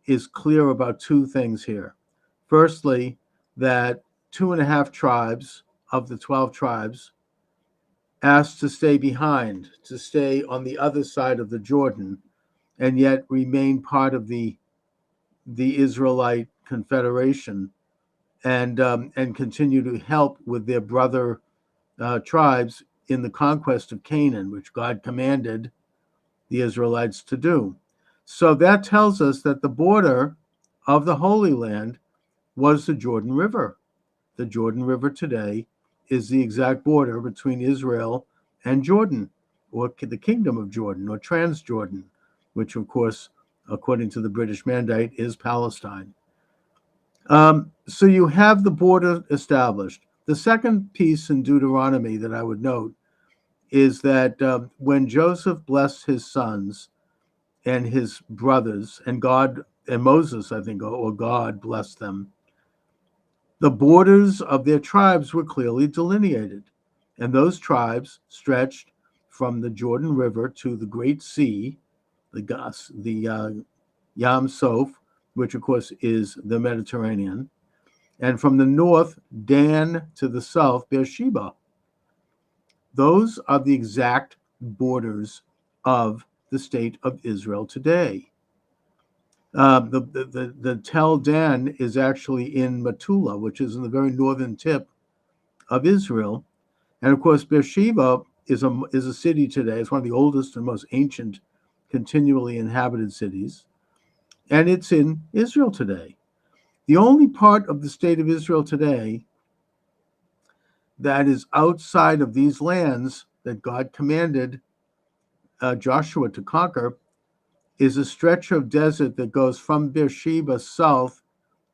S1: is clear about two things here. Firstly, that 2.5 tribes of the 12 tribes asked to stay behind, to stay on the other side of the Jordan, and yet remain part of the Israelite Confederation, and continue to help with their brother tribes in the conquest of Canaan, which God commanded the Israelites to do. So that tells us that the border of the Holy Land was the Jordan River. The Jordan River today is the exact border between Israel and Jordan, or the Kingdom of Jordan, or Transjordan, which, of course, according to the British Mandate, is Palestine. So you have the border established. The second piece in Deuteronomy that I would note is that when Joseph blessed his sons and his brothers, and Moses, I think, or God blessed them, the borders of their tribes were clearly delineated. And those tribes stretched from the Jordan River to the Great Sea, the Yam Soph, which of course is the Mediterranean, and from the north, Dan, to the south, Beersheba. Those are the exact borders of the state of Israel today. The Tel Dan is actually in Metula, which is in the very northern tip of Israel. And of course, Beersheba is a city today. It's one of the oldest and most ancient continually inhabited cities. And it's in Israel today. The only part of the state of Israel today that is outside of these lands that God commanded Joshua to conquer is a stretch of desert that goes from Beersheba south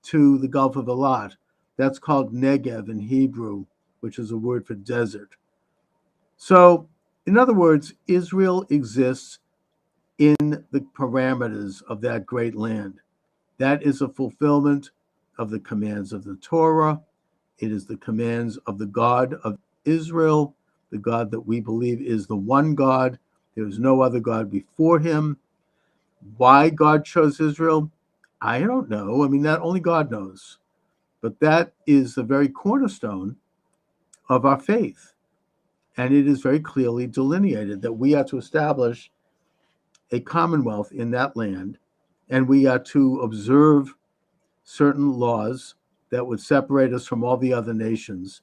S1: to the Gulf of Eilat. That's called Negev in Hebrew, which is a word for desert. So, in other words, Israel exists in the parameters of that great land. That is a fulfillment of the commands of the Torah. It is the commands of the God of Israel, the God that we believe is the one God. There is no other God before him. Why God chose Israel, I don't know. I mean, that only God knows. But that is the very cornerstone of our faith. And it is very clearly delineated that we are to establish a commonwealth in that land, and we are to observe certain laws that would separate us from all the other nations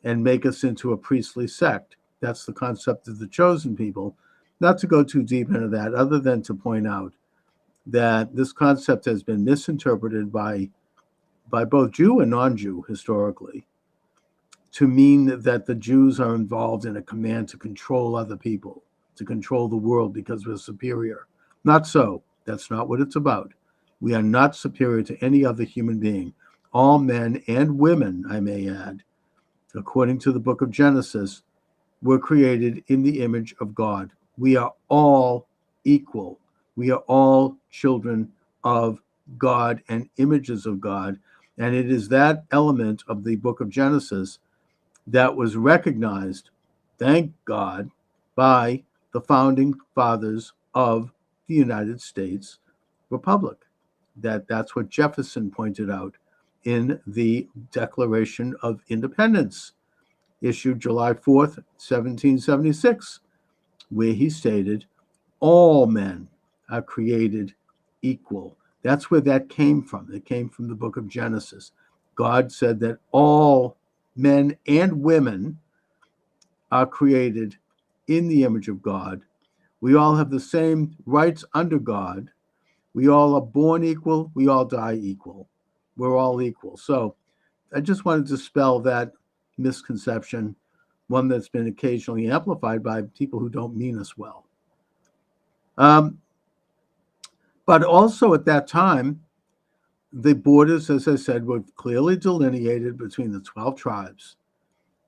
S1: and make us into a priestly sect. That's the concept of the chosen people. Not to go too deep into that, other than to point out that this concept has been misinterpreted by both Jew and non-Jew historically to mean that the Jews are involved in a command to control other people, to control the world because we're superior. Not so. That's not what it's about. We are not superior to any other human being. All men and women, I may add, according to the book of Genesis, were created in the image of God. We are all equal. We are all children of God and images of God. And it is that element of the book of Genesis that was recognized, thank God, by the founding fathers of the United States Republic. That's what Jefferson pointed out in the Declaration of Independence, issued July 4th, 1776, where he stated, all men are created equal. That's where that came from. It came from the book of Genesis. God said that all men and women are created in the image of God. We all have the same rights under God. We all are born equal. We all die equal. We're all equal. So I just wanted to dispel that misconception, one that's been occasionally amplified by people who don't mean us well. But also at that time, the borders, as I said, were clearly delineated between the 12 tribes,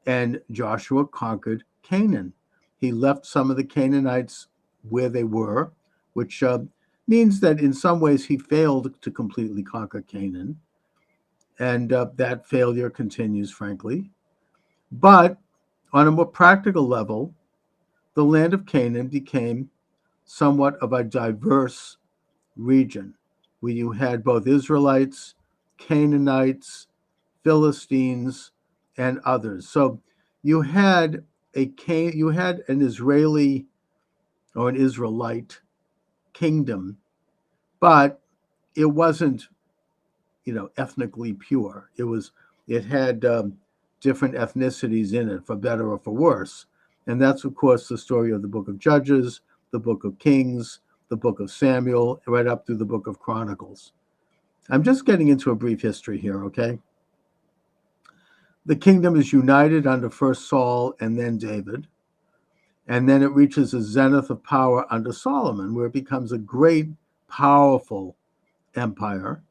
S1: and Joshua conquered Canaan. He left some of the Canaanites where they were, which means that in some ways he failed to completely conquer Canaan, and that failure continues, frankly. But on a more practical level, the land of Canaan became somewhat of a diverse region where you had both Israelites, Canaanites, Philistines, and others. So you had you had an Israeli or an Israelite kingdom, but it wasn't, ethnically pure. It had different ethnicities in it, for better or for worse. And that's, of course, the story of the book of Judges, the book of Kings, the book of Samuel, right up through the book of Chronicles. I'm just getting into a brief history here, okay? The kingdom is united under first Saul and then David. And then it reaches a zenith of power under Solomon, where it becomes a great, powerful empire.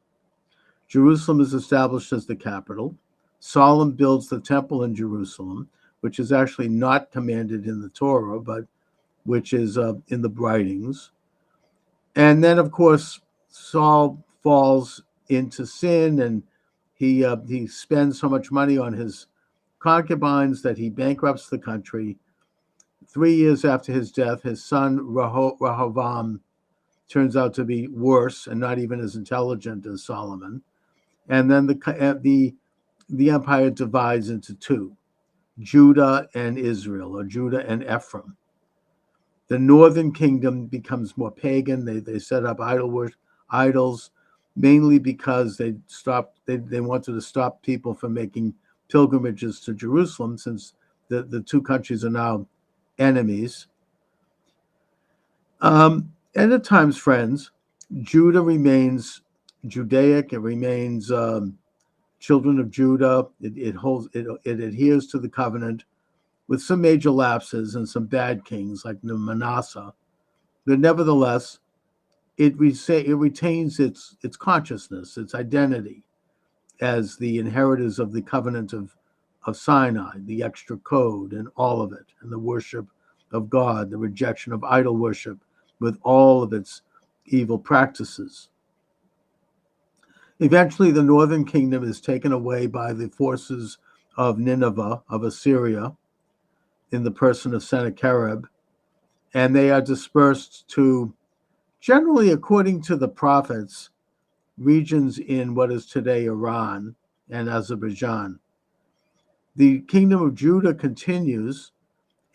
S1: Jerusalem is established as the capital. Solomon builds the temple in Jerusalem, which is actually not commanded in the Torah, but which is in the writings. And then, of course, Saul falls into sin, and he spends so much money on his concubines that he bankrupts the country. 3 years after his death, his son Rehoboam turns out to be worse and not even as intelligent as Solomon. And then the empire divides into two, Judah and Israel, or Judah and Ephraim. The northern kingdom becomes more pagan. They set up idols, mainly because they wanted to stop people from making pilgrimages to Jerusalem, since the two countries are now enemies. And at times, friends, Judah remains Judaic. It remains children of Judah. It adheres to the covenant, with some major lapses and some bad kings like Manasseh. But nevertheless, it retains its consciousness, its identity as the inheritors of the covenant of Sinai, the extra code and all of it, and the worship of God, the rejection of idol worship with all of its evil practices. Eventually, the northern kingdom is taken away by the forces of Nineveh, of Assyria, in the person of Sennacherib, and they are dispersed to, generally according to the prophets, regions in what is today Iran and Azerbaijan. The kingdom of Judah continues,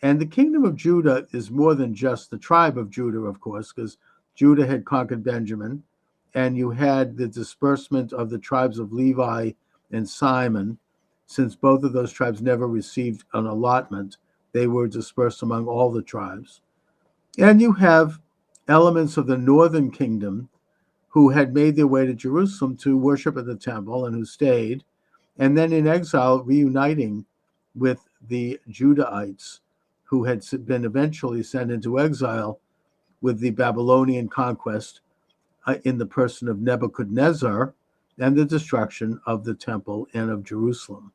S1: and the kingdom of Judah is more than just the tribe of Judah, of course, because Judah had conquered Benjamin, and you had the disbursement of the tribes of Levi and Simon. Since both of those tribes never received an allotment, they were dispersed among all the tribes. And you have elements of the northern kingdom who had made their way to Jerusalem to worship at the temple and who stayed, and then in exile reuniting with the Judahites who had been eventually sent into exile with the Babylonian conquest in the person of Nebuchadnezzar and the destruction of the temple and of Jerusalem.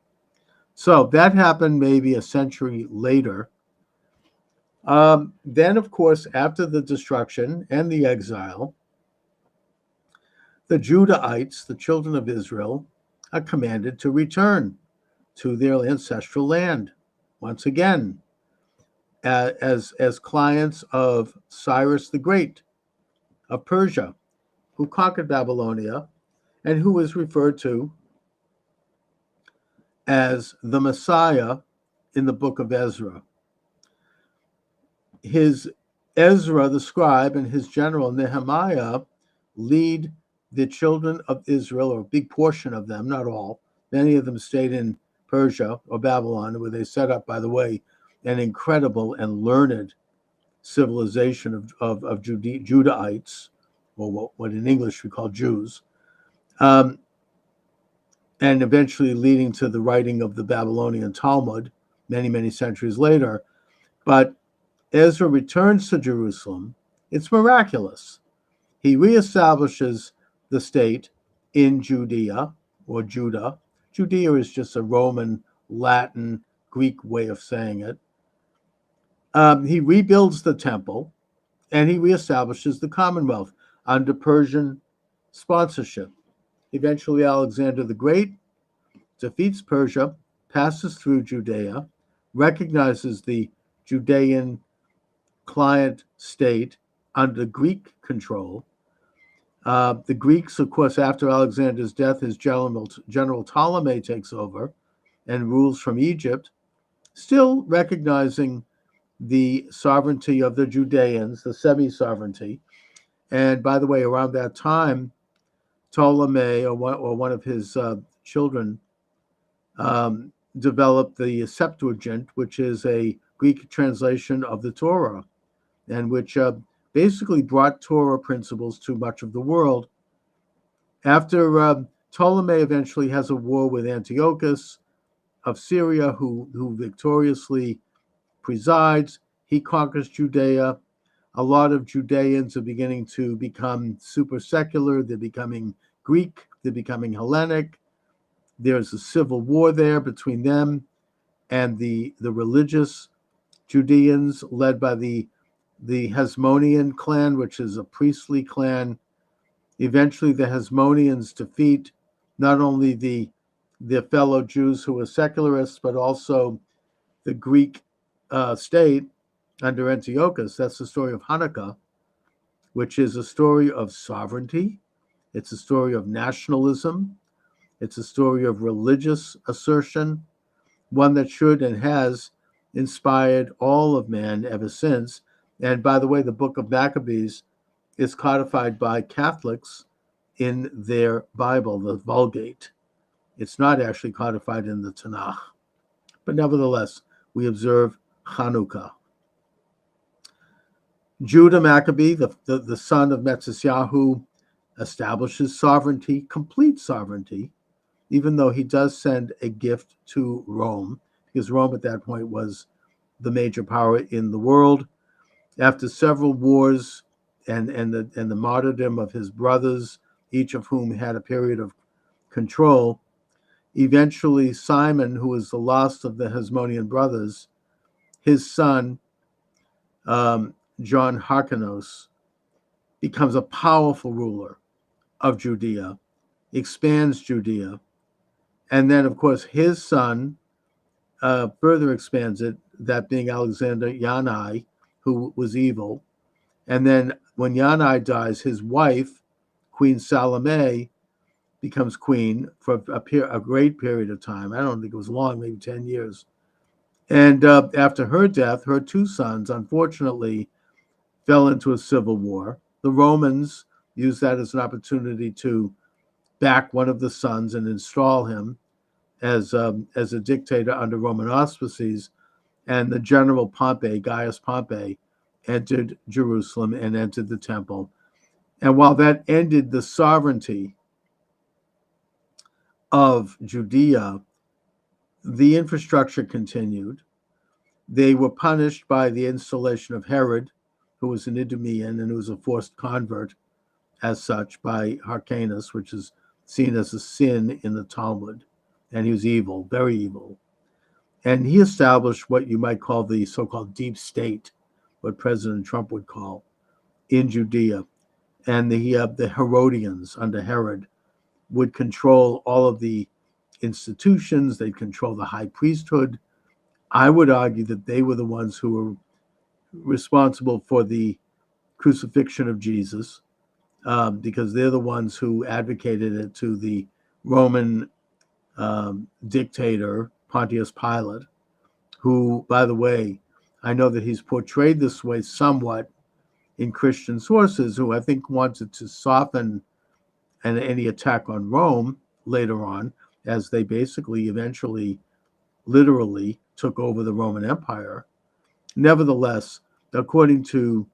S1: So that happened maybe a century later. Then, of course, after the destruction and the exile, the Judahites, the children of Israel, are commanded to return to their ancestral land once again as clients of Cyrus the Great of Persia, who conquered Babylonia and who is referred to as the Messiah in the book of Ezra. Ezra, the scribe, and his general Nehemiah lead the children of Israel, or a big portion of them, not all. Many of them stayed in Persia or Babylon, where they set up, by the way, an incredible and learned civilization of Judahites, or what in English we call Jews, and eventually leading to the writing of the Babylonian Talmud many, many centuries later. But Ezra returns to Jerusalem. It's miraculous. He reestablishes the state in Judea, or Judah. Judea is just a Roman, Latin, Greek way of saying it. He rebuilds the temple, and he reestablishes the Commonwealth. under Persian sponsorship. Eventually, Alexander the Great defeats Persia, passes through Judea, recognizes the Judean client state under Greek control. The Greeks, of course, after Alexander's death, his General Ptolemy takes over and rules from Egypt, still recognizing the sovereignty of the Judeans, the semi-sovereignty. And by the way, around that time, Ptolemy, or one of his children, developed the Septuagint, which is a Greek translation of the Torah, and which basically brought Torah principles to much of the world. After Ptolemy eventually has a war with Antiochus of Syria, who victoriously presides, he conquers Judea. A lot of Judeans are beginning to become super secular. They're becoming Greek. They're becoming Hellenic. There's a civil war there between them and the religious Judeans led by the Hasmonean clan, which is a priestly clan. Eventually, the Hasmoneans defeat not only their fellow Jews who were secularists, but also the Greek state under Antiochus. That's the story of Hanukkah, which is a story of sovereignty. It's a story of nationalism. It's a story of religious assertion, one that should and has inspired all of man ever since. And by the way, the book of Maccabees is codified by Catholics in their Bible, the Vulgate. It's not actually codified in the Tanakh. But nevertheless, we observe Hanukkah. Judah Maccabee, the son of Metzisyahu, establishes sovereignty, complete sovereignty, even though he does send a gift to Rome, because Rome at that point was the major power in the world. After several wars and the martyrdom of his brothers, each of whom had a period of control, eventually Simon, who was the last of the Hasmonean brothers, his son, John Hyrcanus, becomes a powerful ruler of Judea, expands Judea, and then, of course, his son further expands it, that being Alexander Yanai, who was evil. And then when Yanai dies, his wife, Queen Salome, becomes queen for a great period of time. I don't think it was long, maybe 10 years. And after her death, her two sons, unfortunately, fell into a civil war. The Romans used that as an opportunity to back one of the sons and install him as a dictator under Roman auspices. And the general Pompey, Gaius Pompey, entered Jerusalem and entered the temple. And while that ended the sovereignty of Judea, the infrastructure continued. They were punished by the installation of Herod, who was an Idumean and who was a forced convert as such by Hyrcanus, which is seen as a sin in the Talmud. And he was evil, very evil. And he established what you might call the so-called deep state, what President Trump would call, in Judea. And the Herodians under Herod would control all of the institutions. They'd control the high priesthood. I would argue that they were the ones who were responsible for the crucifixion of Jesus, because they're the ones who advocated it to the Roman dictator, Pontius Pilate, who, by the way, I know that he's portrayed this way somewhat in Christian sources, who I think wanted to soften any attack on Rome later on, as they basically eventually literally took over the Roman Empire. Nevertheless, according to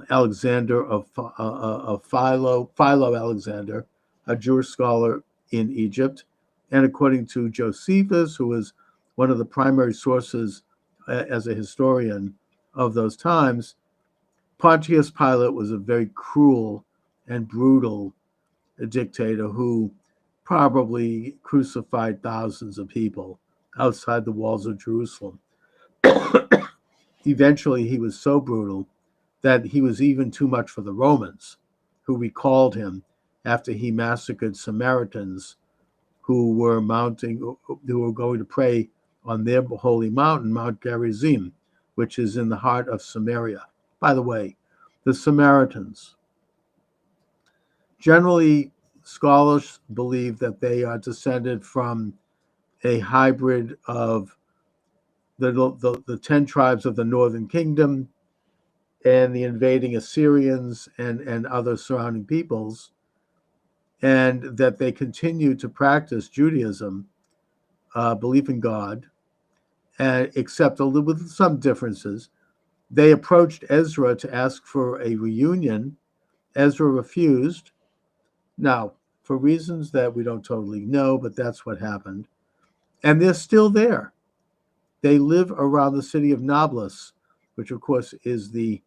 S1: Alexander of Philo Alexander, a Jewish scholar in Egypt, and according to Josephus, who was one of the primary sources as a historian of those times, Pontius Pilate was a very cruel and brutal dictator who probably crucified thousands of people outside the walls of Jerusalem. Eventually, he was so brutal that he was even too much for the Romans. who recalled him after he massacred Samaritans who were going to pray on their holy mountain, Mount Gerizim, which is in the heart of Samaria. By the way, the Samaritans, generally scholars believe that they are descended from a hybrid of the 10 tribes of the northern kingdom and the invading Assyrians and other surrounding peoples, and that they continue to practice Judaism, belief in God, except with some differences. They approached Ezra to ask for a reunion. Ezra refused. Now, for reasons that we don't totally know, but that's what happened. And they're still there. They live around the city of Nablus, which of course is the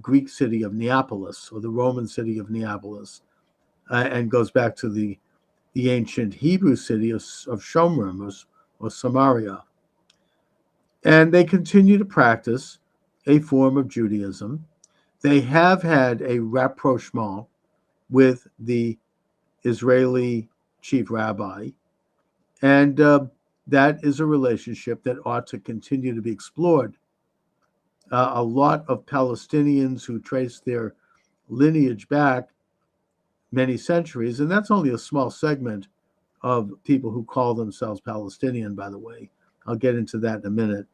S1: Greek city of Neapolis, or the Roman city of Neapolis, and goes back to the ancient Hebrew city of Shomrim or Samaria. And they continue to practice a form of Judaism. They have had a rapprochement with the Israeli chief rabbi, and that is a relationship that ought to continue to be explored. A lot of Palestinians who trace their lineage back many centuries, and that's only a small segment of people who call themselves Palestinian, by the way. I'll get into that in a minute.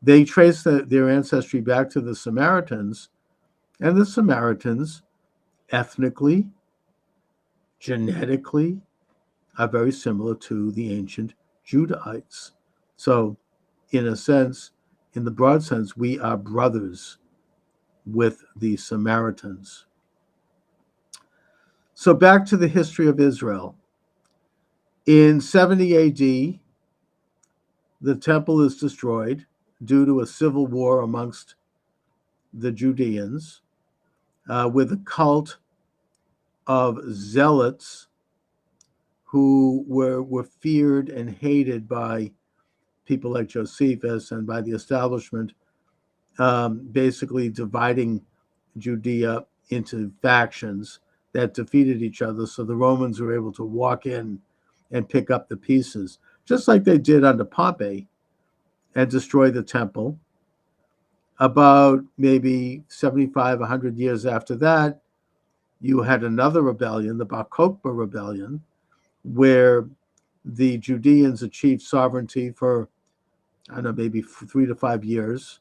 S1: They trace their ancestry back to the Samaritans, and the Samaritans, ethnically, genetically, are very similar to the ancient Judahites. So, in a sense, in the broad sense, we are brothers with the Samaritans. So back to the history of Israel. In 70 AD, the temple is destroyed due to a civil war amongst the Judeans, with a cult of zealots who were feared and hated by people like Josephus and by the establishment, basically dividing Judea into factions that defeated each other. So the Romans were able to walk in and pick up the pieces, just like they did under Pompey, and destroy the temple. About maybe 75, 100 years after that, you had another rebellion, the Bar Kokhba rebellion, where the Judeans achieved sovereignty for, I don't know, maybe 3 to 5 years.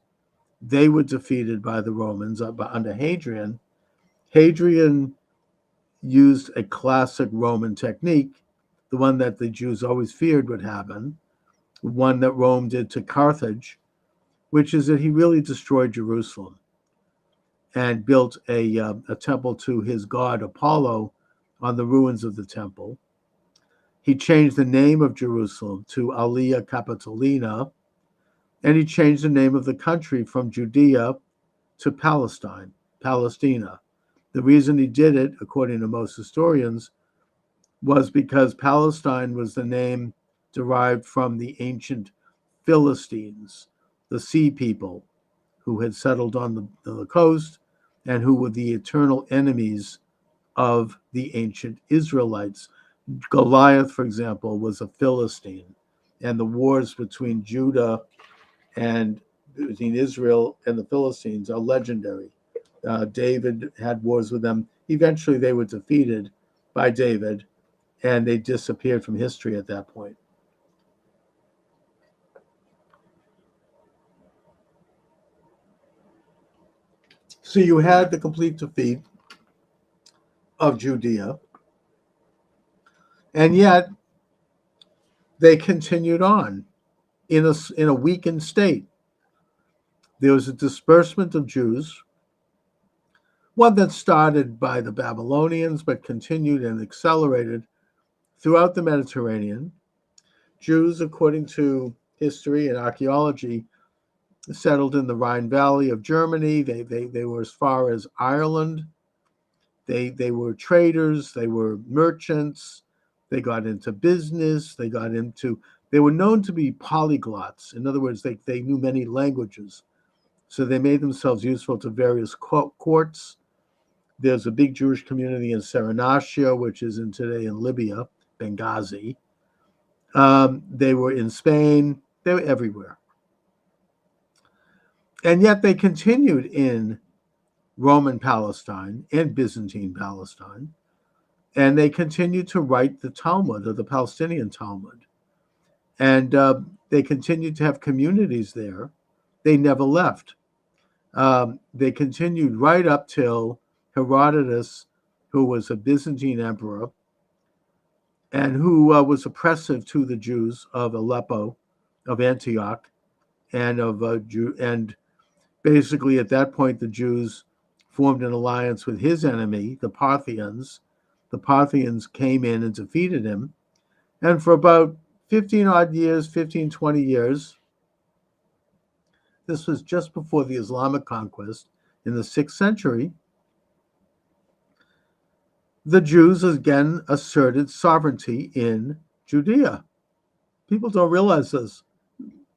S1: They were defeated by the Romans under Hadrian. Hadrian used a classic Roman technique, the one that the Jews always feared would happen, one that Rome did to Carthage, which is that he really destroyed Jerusalem and built a temple to his god Apollo on the ruins of the temple. He changed the name of Jerusalem to Aelia Capitolina, and he changed the name of the country from Judea to Palestina. The reason he did it, according to most historians, was because Palestine was the name derived from the ancient Philistines, the sea people who had settled on the coast and who were the eternal enemies of the ancient Israelites. Goliath, for example, was a Philistine, and the wars between Judah and between Israel and the Philistines are legendary. David had wars with them. Eventually, they were defeated by David, and they disappeared from history at that point. So you had the complete defeat of Judea, and yet they continued on in a weakened state. There was a disbursement of Jews, one that started by the Babylonians but continued and accelerated throughout the Mediterranean. Jews, according to history and archaeology, settled in the Rhine Valley of Germany. They were as far as Ireland. They were traders. They were merchants. They got into business. They were known to be polyglots. In other words, they knew many languages. So they made themselves useful to various courts There's a big Jewish community in Saranasia, which is in today in Libya, Benghazi. They were in Spain. They were everywhere. And yet they continued in Roman Palestine and Byzantine Palestine. And they continued to write the Talmud, or the Palestinian Talmud. And they continued to have communities there. They never left. They continued right up till Herodotus, who was a Byzantine emperor and who was oppressive to the Jews of Aleppo, of Antioch, and and basically at that point the Jews formed an alliance with his enemy, the Parthians. The Parthians came in and defeated him, and for about 20 years, this was just before the Islamic conquest in the 6th century, the Jews again asserted sovereignty in Judea. People don't realize this.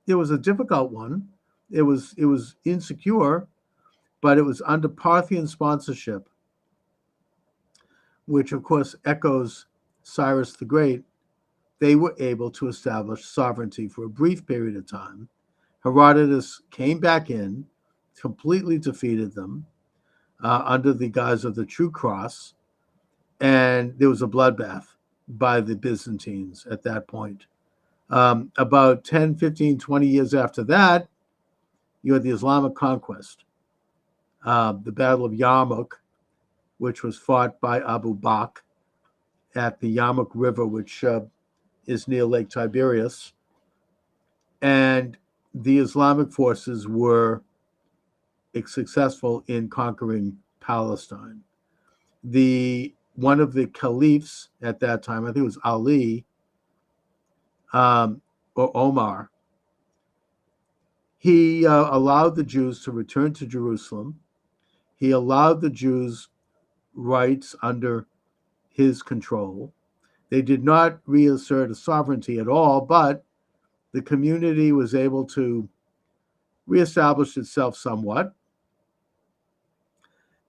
S1: It was a difficult one. It was insecure, but it was under Parthian sponsorship, which of course echoes Cyrus the Great. They were able to establish sovereignty for a brief period of time. Herodotus came back in, completely defeated them under the guise of the True Cross, and there was a bloodbath by the Byzantines at that point. About 10, 15, 20 years after that, you had the Islamic conquest, the Battle of Yarmouk, which was fought by Abu Bakr at the Yarmouk River, which is near Lake Tiberias. And the Islamic forces were successful in conquering Palestine. One of the caliphs at that time, I think it was Ali or Omar, he allowed the Jews to return to Jerusalem. He allowed the Jews rights under his control. They did not reassert a sovereignty at all, but the community was able to reestablish itself somewhat.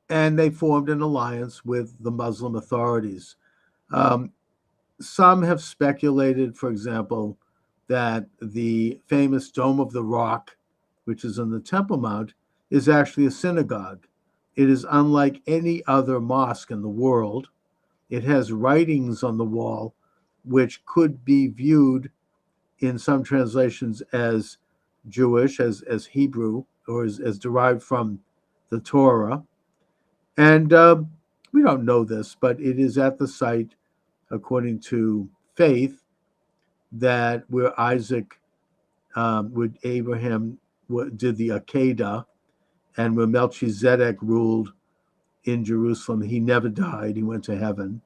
S1: And they formed an alliance with the Muslim authorities. Some have speculated, for example, that the famous Dome of the Rock, which is on the Temple Mount, is actually a synagogue. It is unlike any other mosque in the world. It has writings on the wall which could be viewed in some translations as Jewish, as Hebrew, or as derived from the Torah. And we don't know this, but it is at the site, according to faith, that where Isaac with Abraham did the Akedah, and where Melchizedek ruled in Jerusalem. He never died. He went to heaven.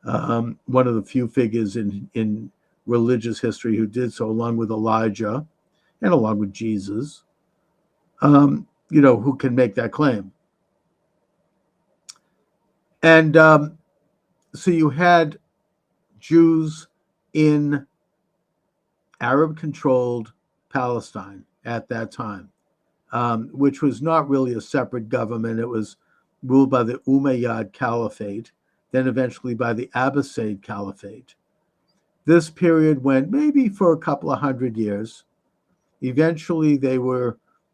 S1: One of the few figures in religious history who did so, along with Elijah and along with Jesus, who can make that claim. And so you had Jews in Arab-controlled Palestine at that time, which was not really a separate government. It was ruled by the Umayyad Caliphate, then eventually by the Abbasid Caliphate. This period went maybe for a couple of hundred years. Eventually,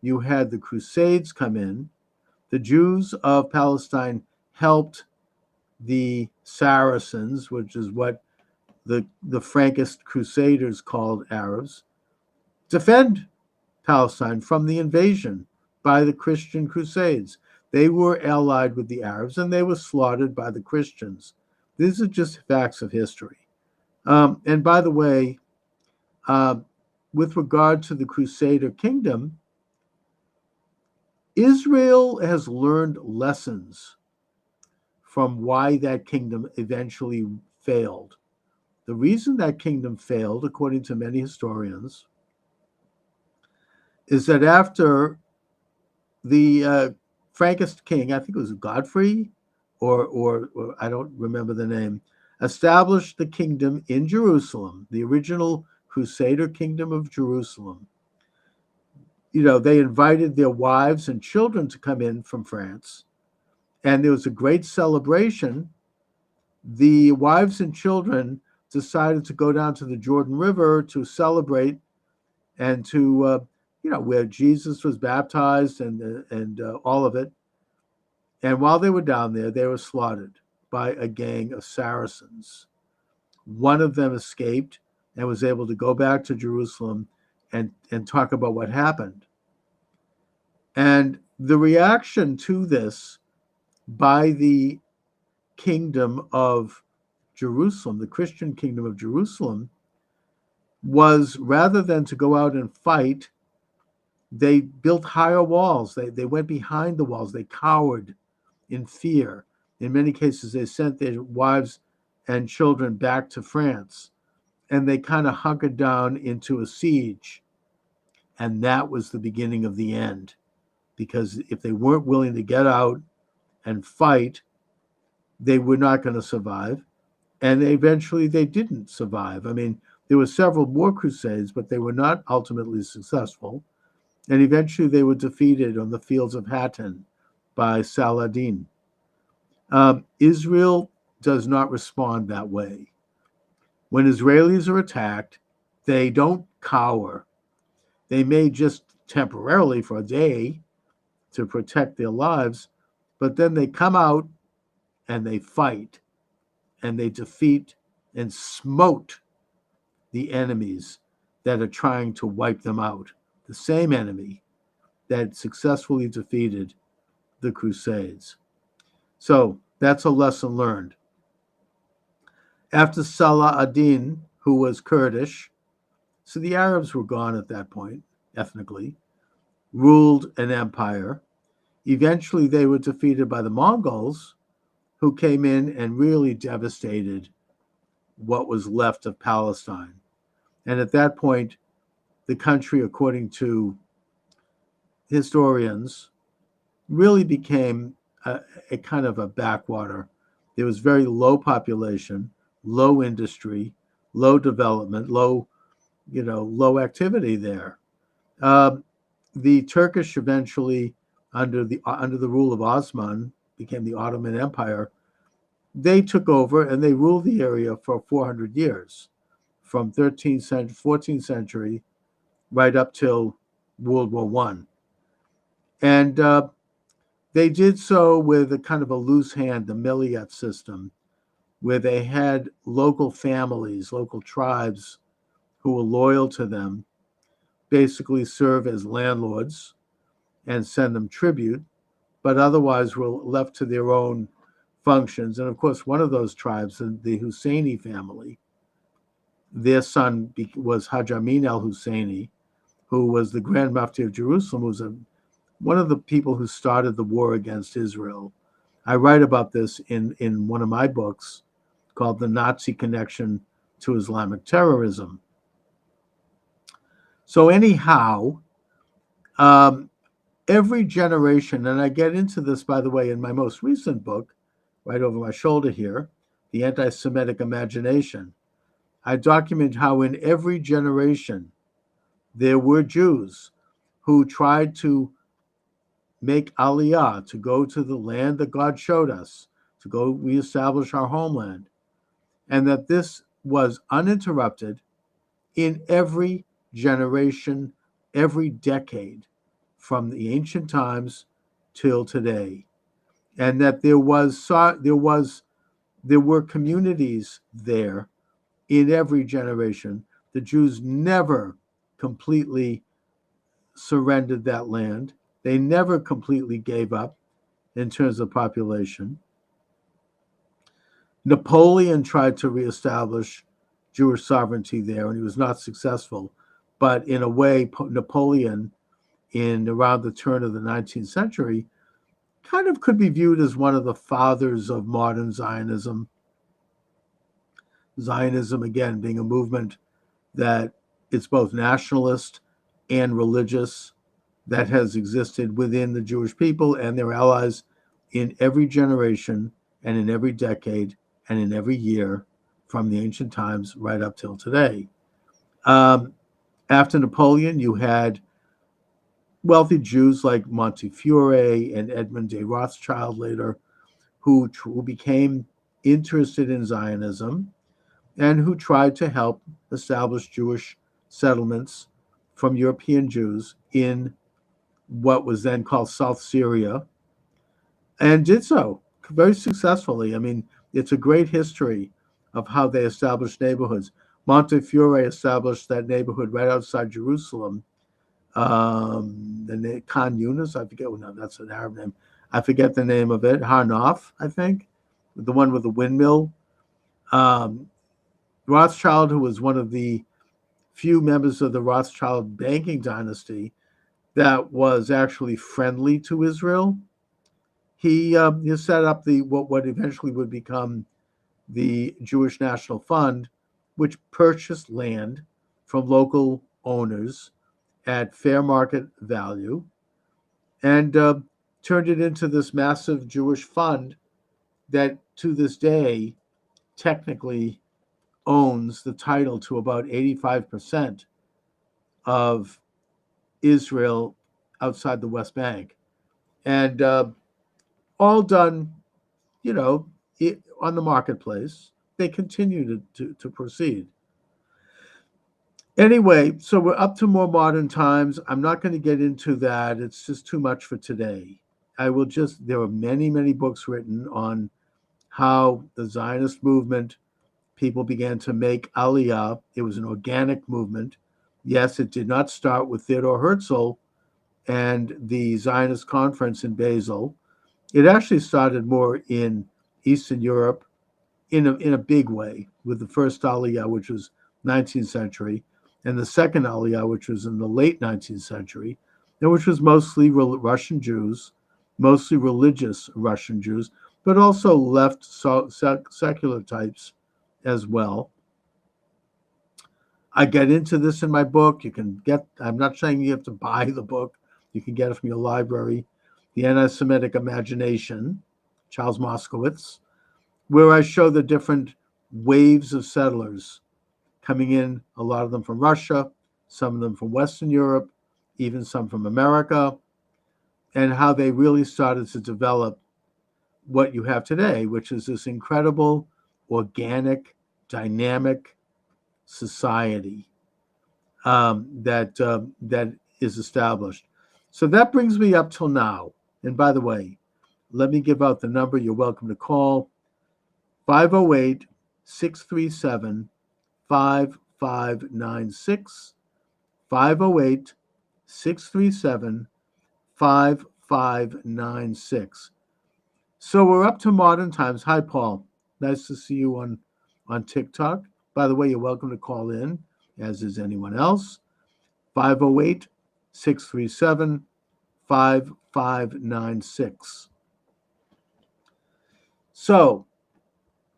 S1: you had the Crusades come in. The Jews of Palestine helped the Saracens, which is what the Frankist Crusaders called Arabs, defend Palestine from the invasion by the Christian Crusades. They were allied with the Arabs, and they were slaughtered by the Christians. These are just facts of history. And by the way, with regard to the Crusader kingdom, Israel has learned lessons from why that kingdom eventually failed. The reason that kingdom failed, according to many historians, is that after the Frankist king, I think it was Godfrey, or I don't remember the name, established the kingdom in Jerusalem, the original Crusader kingdom of Jerusalem. They invited their wives and children to come in from France, and there was a great celebration. The wives and children decided to go down to the Jordan River to celebrate and to, where Jesus was baptized and all of it. And while they were down there, they were slaughtered by a gang of Saracens. One of them escaped and was able to go back to Jerusalem and talk about what happened. And the reaction to this by the kingdom of Jerusalem, the Christian kingdom of Jerusalem, was rather than to go out and fight, they built higher walls. They went behind the walls. They cowered in fear. In many cases, they sent their wives and children back to France, and they kind of hunkered down into a siege. And that was the beginning of the end, because if they weren't willing to get out and fight, they were not going to survive. And eventually they didn't survive. I mean, there were several more crusades, but they were not ultimately successful. And eventually they were defeated on the fields of Hattin by Saladin. Israel does not respond that way. When Israelis are attacked, they don't cower. They may just temporarily for a day to protect their lives, but then they come out and they fight and they defeat and smote the enemies that are trying to wipe them out. The same enemy that successfully defeated the Crusades. So that's a lesson learned. After Salah ad-Din, who was Kurdish, so the Arabs were gone at that point, ethnically, ruled an empire. Eventually they were defeated by the Mongols, who came in and really devastated what was left of Palestine. And at that point, the country, according to historians, really became a kind of a backwater. There was very low population, low industry, low development, low activity there. The Turkish eventually, under the rule of Osman, became the Ottoman Empire. They took over and they ruled the area for 400 years, from 13th century, 14th century, right up till World War I. And they did so with a kind of a loose hand, the Milliyet system, where they had local families, local tribes who were loyal to them, basically serve as landlords and send them tribute, but otherwise were left to their own functions. And of course, one of those tribes, the Husseini family, their son was Haj Amin al-Husseini, who was the Grand Mufti of Jerusalem, who was one of the people who started the war against Israel. I write about this in one of my books called The Nazi Connection to Islamic Terrorism. So anyhow, every generation, and I get into this, by the way, in my most recent book, right over my shoulder here, The Anti-Semitic Imagination, I document how in every generation there were Jews who tried to make aliyah, to go to the land that God showed us, to go reestablish our homeland, and that this was uninterrupted in every generation, every decade, from the ancient times till today, and that there were communities there in every generation. The Jews never completely surrendered that land. They never completely gave up in terms of population. Napoleon tried to reestablish Jewish sovereignty there, and he was not successful. But in a way, Napoleon, in around the turn of the 19th century, kind of could be viewed as one of the fathers of modern Zionism. Zionism, again, being a movement that it's both nationalist and religious, that has existed within the Jewish people and their allies in every generation and in every decade and in every year from the ancient times right up till today. After Napoleon, you had wealthy Jews like Montefiore and Edmund de Rothschild later, who became interested in Zionism and who tried to help establish Jewish settlements from European Jews in what was then called South Syria, and did so very successfully. I mean, it's a great history of how they established neighborhoods. Montefiore established that neighborhood right outside Jerusalem. The Khan Yunis, I forget. No, that's an Arab name. I forget the name of it. Harnoff, I think, the one with the windmill. Rothschild, who was one of the few members of the Rothschild banking dynasty that was actually friendly to Israel, he set up what eventually would become the Jewish National Fund, which purchased land from local owners at fair market value and turned it into this massive Jewish fund that to this day technically owns the title to about 85% of Israel outside the West Bank. And all done, on the marketplace. They continue to proceed. Anyway, so we're up to more modern times. I'm not going to get into that. It's just too much for today. There are many, many books written on how the Zionist movement, people began to make Aliyah. It was an organic movement. Yes, it did not start with Theodor Herzl and the Zionist conference in Basel. It actually started more in Eastern Europe in a big way, with the first Aliyah, which was 19th century, and the second Aliyah, which was in the late 19th century, and which was mostly Russian Jews, mostly religious Russian Jews, but also left secular types as well. I get into this in my book. I'm not saying you have to buy the book. You can get it from your library. The Anti-Semitic Imagination, Charles Moskowitz, where I show the different waves of settlers coming in, a lot of them from Russia, some of them from Western Europe, even some from America, and how they really started to develop what you have today, which is this incredible, organic, dynamic society that is established. So that brings me up till now. And by the way, let me give out the number you're welcome to call, 508-637-5596, 508-637-5596. So we're up to modern times. Hi, Paul. Nice to see you on TikTok. By the way, you're welcome to call in, as is anyone else. 508-637-5596. So,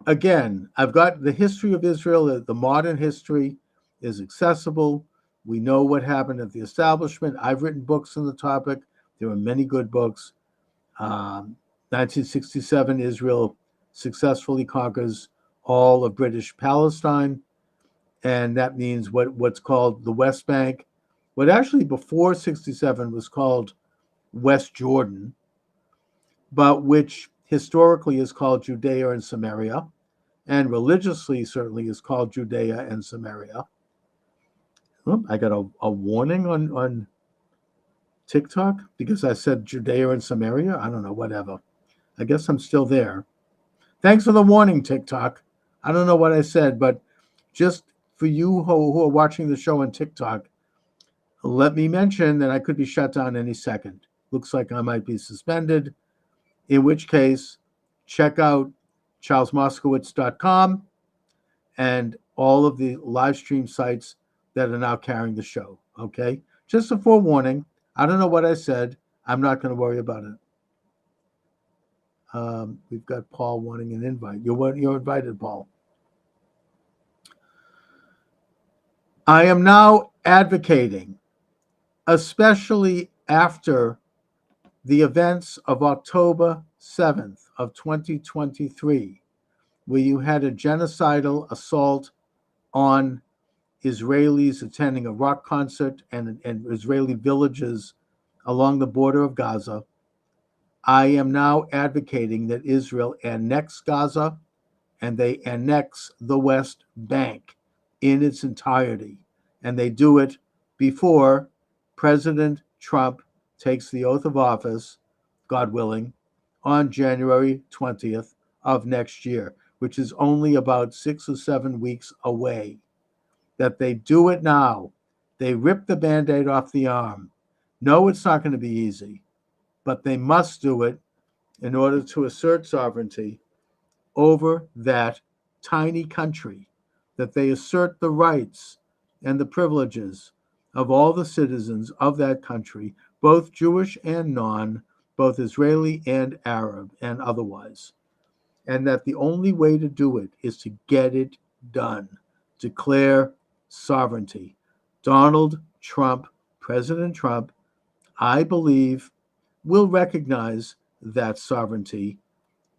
S1: again, I've got the history of Israel. The modern history is accessible. We know what happened at the establishment. I've written books on the topic. There are many good books. 1967, Israel successfully conquers all of British Palestine, and that means what's called the West Bank, what actually before 67 was called West Jordan, but which historically is called Judea and Samaria, and religiously certainly is called Judea and Samaria. Oh, I got a warning on TikTok because I said Judea and Samaria. I don't know, whatever. I guess I'm still there. Thanks for the warning, TikTok. I don't know what I said, but just for you who are watching the show on TikTok, let me mention that I could be shut down any second. Looks like I might be suspended, in which case, check out charlesmoskowitz.com and all of the live stream sites that are now carrying the show, okay? Just a forewarning. I don't know what I said. I'm not going to worry about it. We've got Paul wanting an invite. You're invited, Paul. I am now advocating, especially after the events of October 7th of 2023, where you had a genocidal assault on Israelis attending a rock concert and Israeli villages along the border of Gaza, I am now advocating that Israel annex Gaza and they annex the West Bank in its entirety. And they do it before President Trump takes the oath of office, God willing, on January 20th of next year, which is only about 6 or 7 weeks away. That they do it now. They rip the Band-Aid off the arm. No, it's not going to be easy, but they must do it in order to assert sovereignty over that tiny country, that they assert the rights and the privileges of all the citizens of that country, both Jewish and non, both Israeli and Arab and otherwise. And that the only way to do it is to get it done, declare sovereignty. Donald Trump, President Trump, I believe, will recognize that sovereignty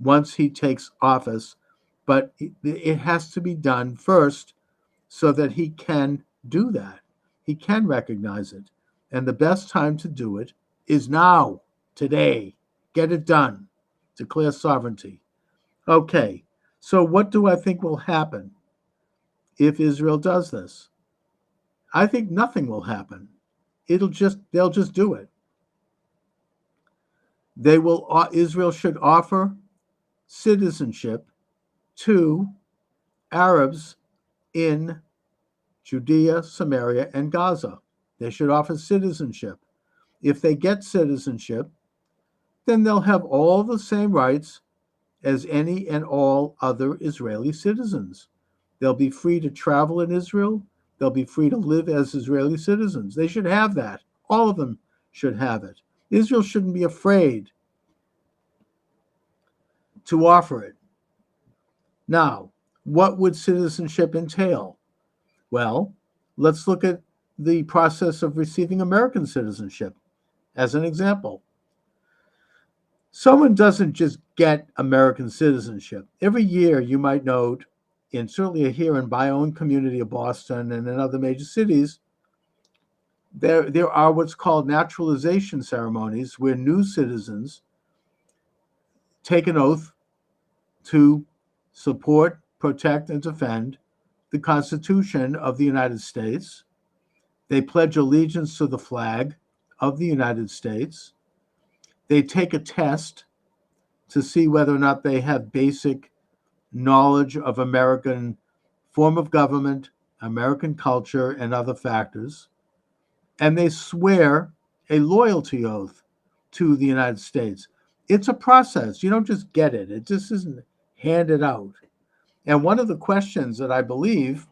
S1: once he takes office, but it has to be done first so that he can do that. He can recognize it. And the best time to do it is now, today. Get it done. Declare sovereignty. Okay, so what do I think will happen if Israel does this? I think nothing will happen. They'll just do it. Israel should offer citizenship to Arabs in Judea, Samaria, and Gaza. They should offer citizenship. If they get citizenship, then they'll have all the same rights as any and all other Israeli citizens. They'll be free to travel in Israel. They'll be free to live as Israeli citizens. They should have that. All of them should have it. Israel shouldn't be afraid to offer it. Now, what would citizenship entail? Well, let's look at the process of receiving American citizenship as an example. Someone doesn't just get American citizenship. Every year, you might note, and certainly here in my own community of Boston and in other major cities, there are what's called naturalization ceremonies where new citizens take an oath to support, protect, and defend the Constitution of the United States. They pledge allegiance to the flag of the United States. They take a test to see whether or not they have basic knowledge of American form of government, American culture, and other factors. And they swear a loyalty oath to the United States. It's a process. You don't just get it. It just isn't handed out. And one of the questions that I believe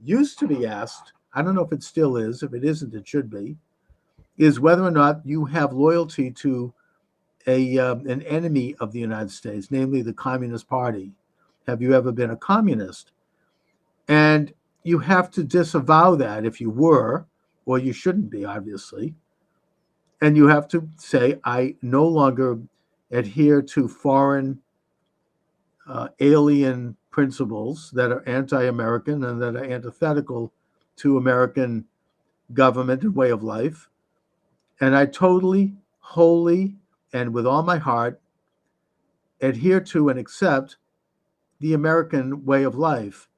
S1: used to be asked, I don't know if it still is, if it isn't, it should be, is whether or not you have loyalty to an enemy of the United States, namely the Communist Party. Have you ever been a communist? And you have to disavow that if you were, or you shouldn't be, obviously. And you have to say, I no longer adhere to foreign alien principles that are anti-American and that are antithetical to American government and way of life. And I totally, wholly, and with all my heart adhere to and accept the American way of life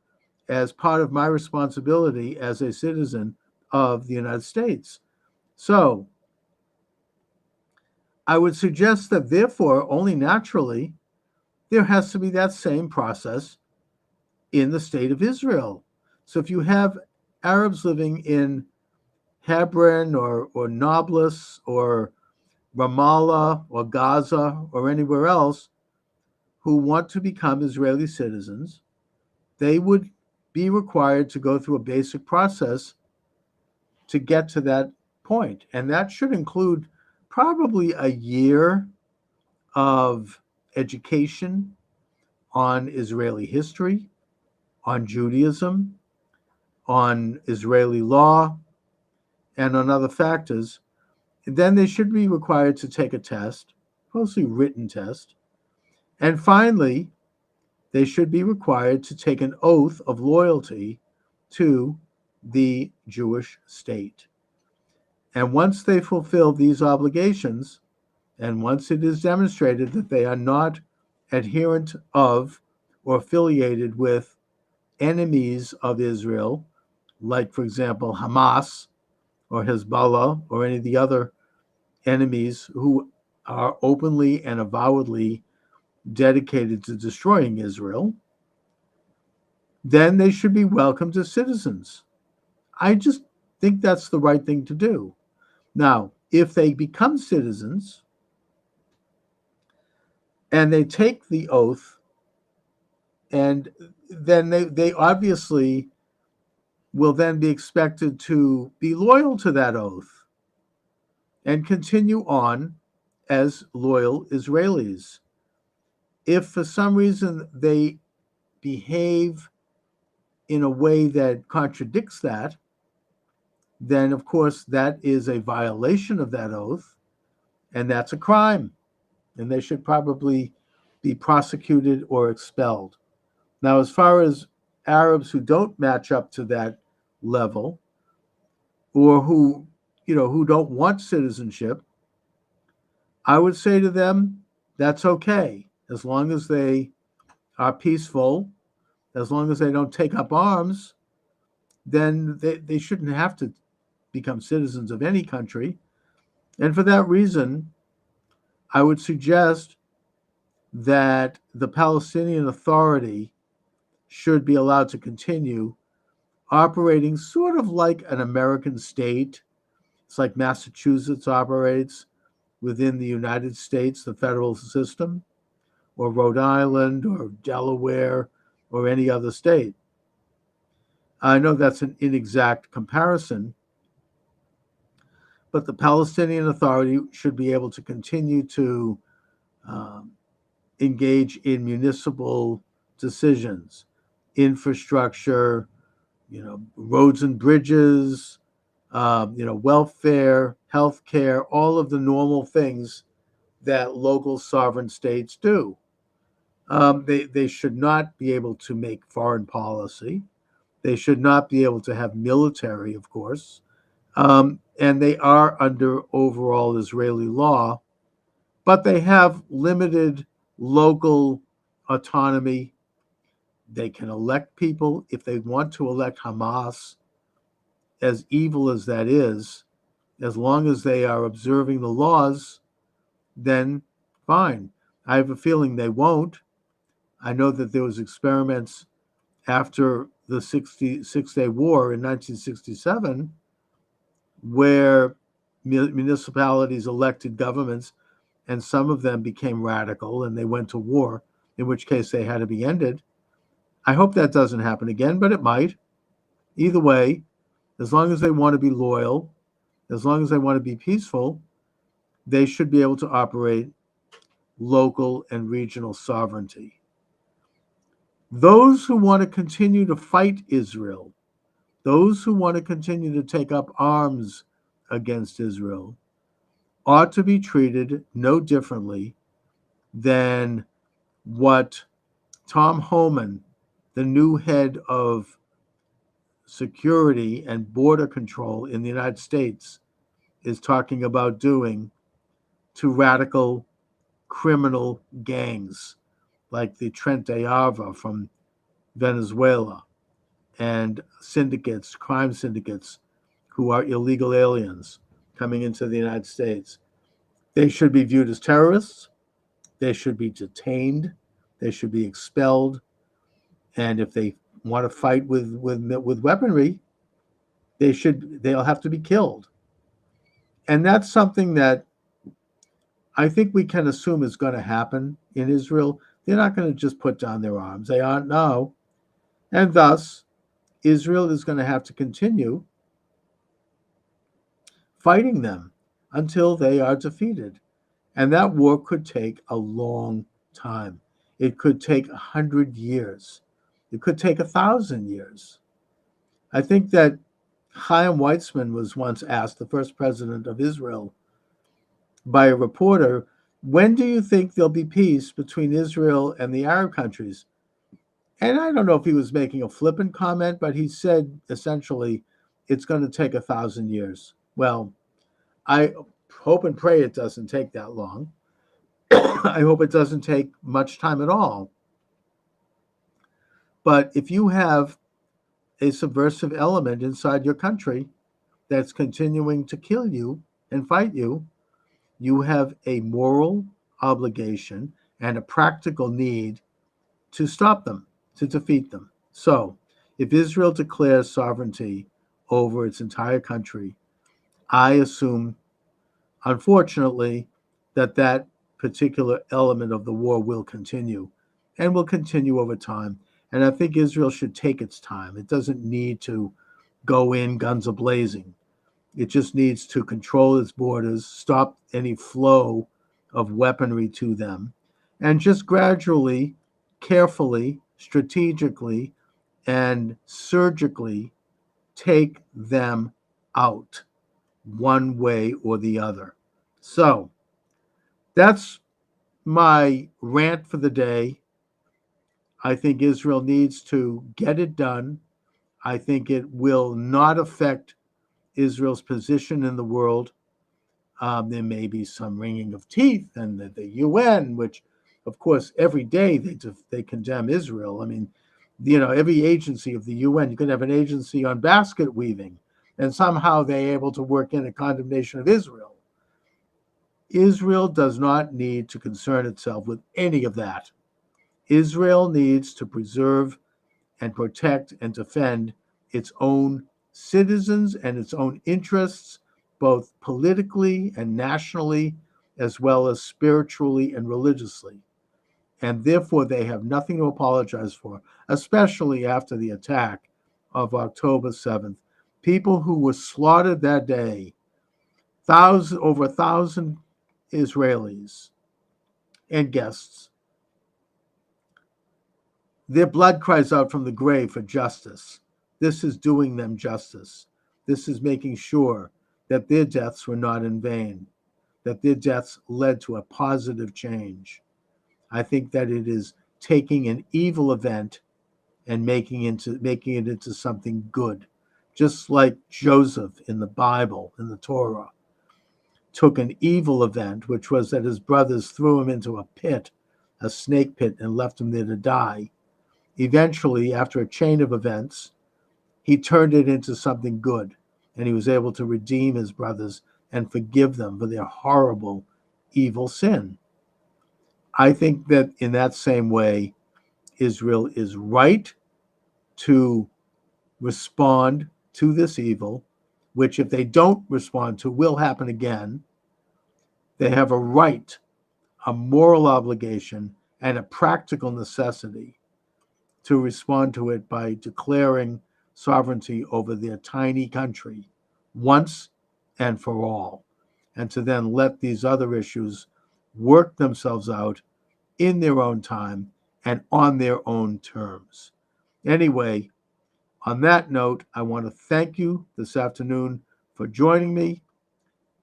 S1: as part of my responsibility as a citizen of the United States. So I would suggest that therefore, only naturally, there has to be that same process in the state of Israel. So if you have Arabs living in Hebron or Nablus or Ramallah or Gaza or anywhere else who want to become Israeli citizens, they would be required to go through a basic process to get to that point. And that should include probably a year of education on Israeli history, on Judaism, on Israeli law, and on other factors. And then they should be required to take a test, mostly written test. And finally, they should be required to take an oath of loyalty to the Jewish state. And once they fulfill these obligations And once it is demonstrated that they are not adherent of or affiliated with enemies of Israel, like, for example, Hamas or Hezbollah or any of the other enemies who are openly and avowedly dedicated to destroying Israel, then they should be welcomed as citizens. I just think that's the right thing to do. Now, if they become citizens and they take the oath, and then they obviously will then be expected to be loyal to that oath and continue on as loyal Israelis. If for some reason they behave in a way that contradicts that, then of course that is a violation of that oath, and that's a crime, and they should probably be prosecuted or expelled. Now, as far as Arabs who don't match up to that level, or who don't want citizenship, I would say to them, that's okay, as long as they are peaceful, as long as they don't take up arms, then they shouldn't have to become citizens of any country. And for that reason, I would suggest that the Palestinian Authority should be allowed to continue operating sort of like an American state. It's like Massachusetts operates within the United States, the federal system, or Rhode Island, or Delaware, or any other state. I know that's an inexact comparison, but the Palestinian Authority should be able to continue to engage in municipal decisions, infrastructure, roads and bridges, welfare, healthcare, all of the normal things that local sovereign states do. They should not be able to make foreign policy. They should not be able to have military, of course. And they are under overall Israeli law, but they have limited local autonomy. They can elect people if they want to elect Hamas, as evil as that is. As long as they are observing the laws, then fine. I have a feeling they won't. I know that there was experiments after the Six-Day War in 1967 where municipalities elected governments, and some of them became radical and they went to war, in which case they had to be ended. I hope that doesn't happen again, but it might. Either way, as long as they want to be loyal, as long as they want to be peaceful, they should be able to operate local and regional sovereignty. Those who want to continue to fight Israel, those who want to continue to take up arms against Israel, ought to be treated no differently than what Tom Homan, the new head of security and border control in the United States, is talking about doing to radical criminal gangs like the Frente Amplio from Venezuela, and syndicates, crime syndicates, who are illegal aliens coming into the United States. They should be viewed as terrorists. They should be detained. They should be expelled. And if they want to fight with weaponry, they'll have to be killed. And that's something that I think we can assume is going to happen in Israel. They're not going to just put down their arms. They aren't now. And thus, Israel is going to have to continue fighting them until they are defeated. And that war could take a long time. It could take 100 years. It could take 1,000 years. I think that Chaim Weizmann was once asked, the first president of Israel, by a reporter, when do you think there'll be peace between Israel and the Arab countries? And I don't know if he was making a flippant comment, but he said essentially it's going to take 1,000 years. Well, I hope and pray it doesn't take that long. I hope it doesn't take much time at all. But if you have a subversive element inside your country that's continuing to kill you and fight you, you have a moral obligation and a practical need to stop them, to defeat them. So, if Israel declares sovereignty over its entire country, I assume, unfortunately, that particular element of the war will continue and will continue over time. And I think Israel should take its time. It doesn't need to go in guns a-blazing. It just needs to control its borders, stop any flow of weaponry to them, and just gradually, carefully, strategically, and surgically take them out one way or the other. So that's my rant for the day. I think Israel needs to get it done. I think it will not affect Israel's position in the world. There may be some wringing of teeth, and the UN, which, of course, every day they condemn Israel. I mean, every agency of the UN, you can have an agency on basket weaving, and somehow they're able to work in a condemnation of Israel. Israel does not need to concern itself with any of that. Israel needs to preserve and protect and defend its own citizens and its own interests, both politically and nationally, as well as spiritually and religiously. And therefore, they have nothing to apologize for, especially after the attack of October 7th. People who were slaughtered that day, over 1,000 Israelis and guests, their blood cries out from the grave for justice. This is doing them justice. This is making sure that their deaths were not in vain, that their deaths led to a positive change. I think that it is taking an evil event and making it into something good, just like Joseph in the Bible, in the Torah, took an evil event, which was that his brothers threw him into a pit, a snake pit, and left him there to die. Eventually, after a chain of events, he turned it into something good, and he was able to redeem his brothers and forgive them for their horrible, evil sin. I think that in that same way, Israel is right to respond to this evil, which if they don't respond to, will happen again. They have a right, a moral obligation, and a practical necessity to respond to it by declaring sovereignty over their tiny country once and for all, and to then let these other issues work themselves out in their own time and on their own terms. Anyway, on that note, I want to thank you this afternoon for joining me.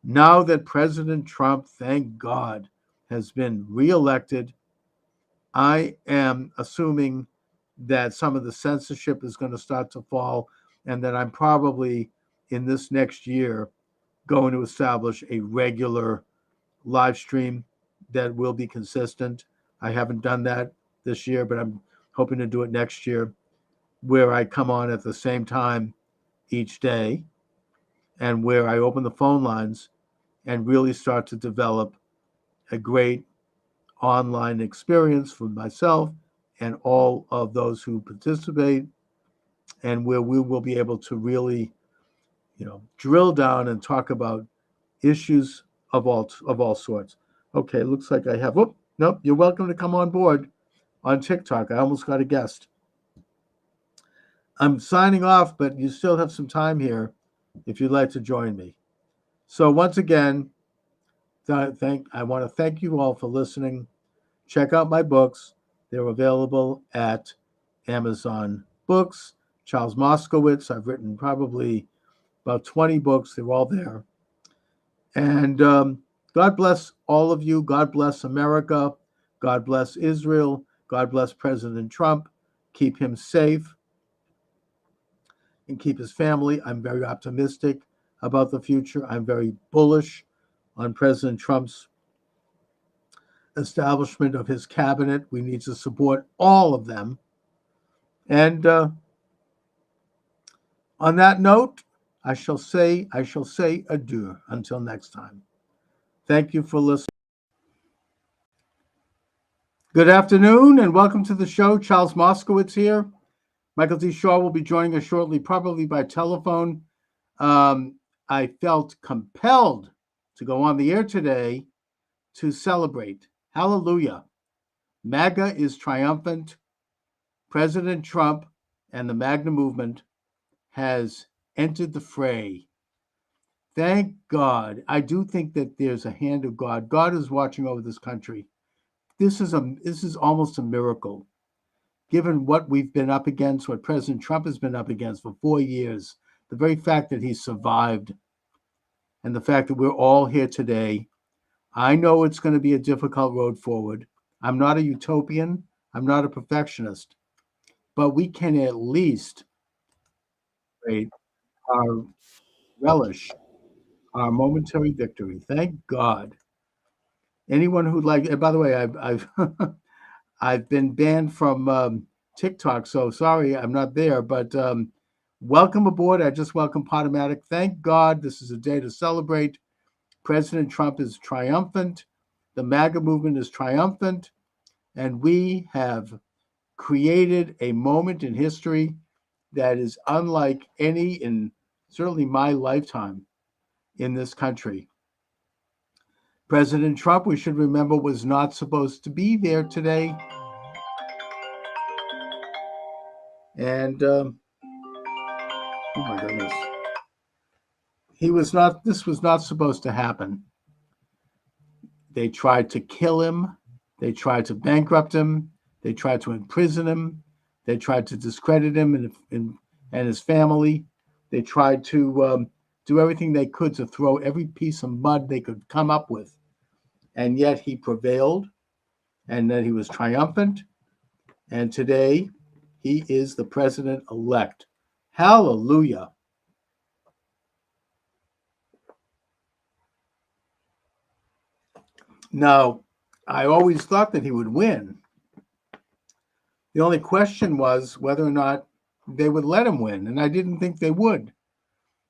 S1: Now that President Trump, thank God, has been reelected, I am assuming that some of the censorship is going to start to fall, and that I'm probably in this next year going to establish a regular live stream that will be consistent. I haven't done that this year, but I'm hoping to do it next year, where I come on at the same time each day and where I open the phone lines and really start to develop a great online experience for myself and all of those who participate, and where we will be able to really, drill down and talk about issues of all sorts. Okay, looks like I have. Oh, nope. You're welcome to come on board on TikTok. I almost got a guest. I'm signing off, but you still have some time here if you'd like to join me. So once again, I want to thank you all for listening. Check out my books. They're available at Amazon Books. Charles Moskowitz. I've written probably about 20 books. They're all there. And God bless all of you. God bless America. God bless Israel. God bless President Trump. Keep him safe and keep his family. I'm very optimistic about the future. I'm very bullish on President Trump's establishment of his cabinet. We need to support all of them. And on that note, I shall say adieu until next time. Thank you for listening. Good afternoon and welcome to the show. Charles Moskowitz here. Michael D. Shaw will be joining us shortly, probably by telephone. I felt compelled to go on the air today to celebrate. Hallelujah. MAGA is triumphant. President Trump and the MAGA movement has entered the fray. Thank God. I do think that there's a hand of God. God is watching over this country. This is almost a miracle, given what we've been up against, what President Trump has been up against for 4 years. The very fact that he survived and the fact that we're all here today. I know it's going to be a difficult road forward. I'm not a utopian. I'm not a perfectionist. But we can at least relish our momentary victory. Thank God. Anyone who'd like, and by the way, I've I've been banned from TikTok, so sorry I'm not there. But welcome aboard. I just welcome Podomatic. Thank God this is a day to celebrate. President Trump is triumphant. The MAGA movement is triumphant. And we have created a moment in history that is unlike any in certainly my lifetime in this country. President Trump, we should remember, was not supposed to be there today. And, oh my goodness. This was not supposed to happen. They tried to kill him. They tried to bankrupt him. They tried to imprison him. They tried to discredit him and his family. They tried to do everything they could to throw every piece of mud they could come up with. And yet he prevailed, and that he was triumphant. And today he is the president-elect. Hallelujah. Now, I always thought that he would win. The only question was whether or not they would let him win, and I didn't think they would.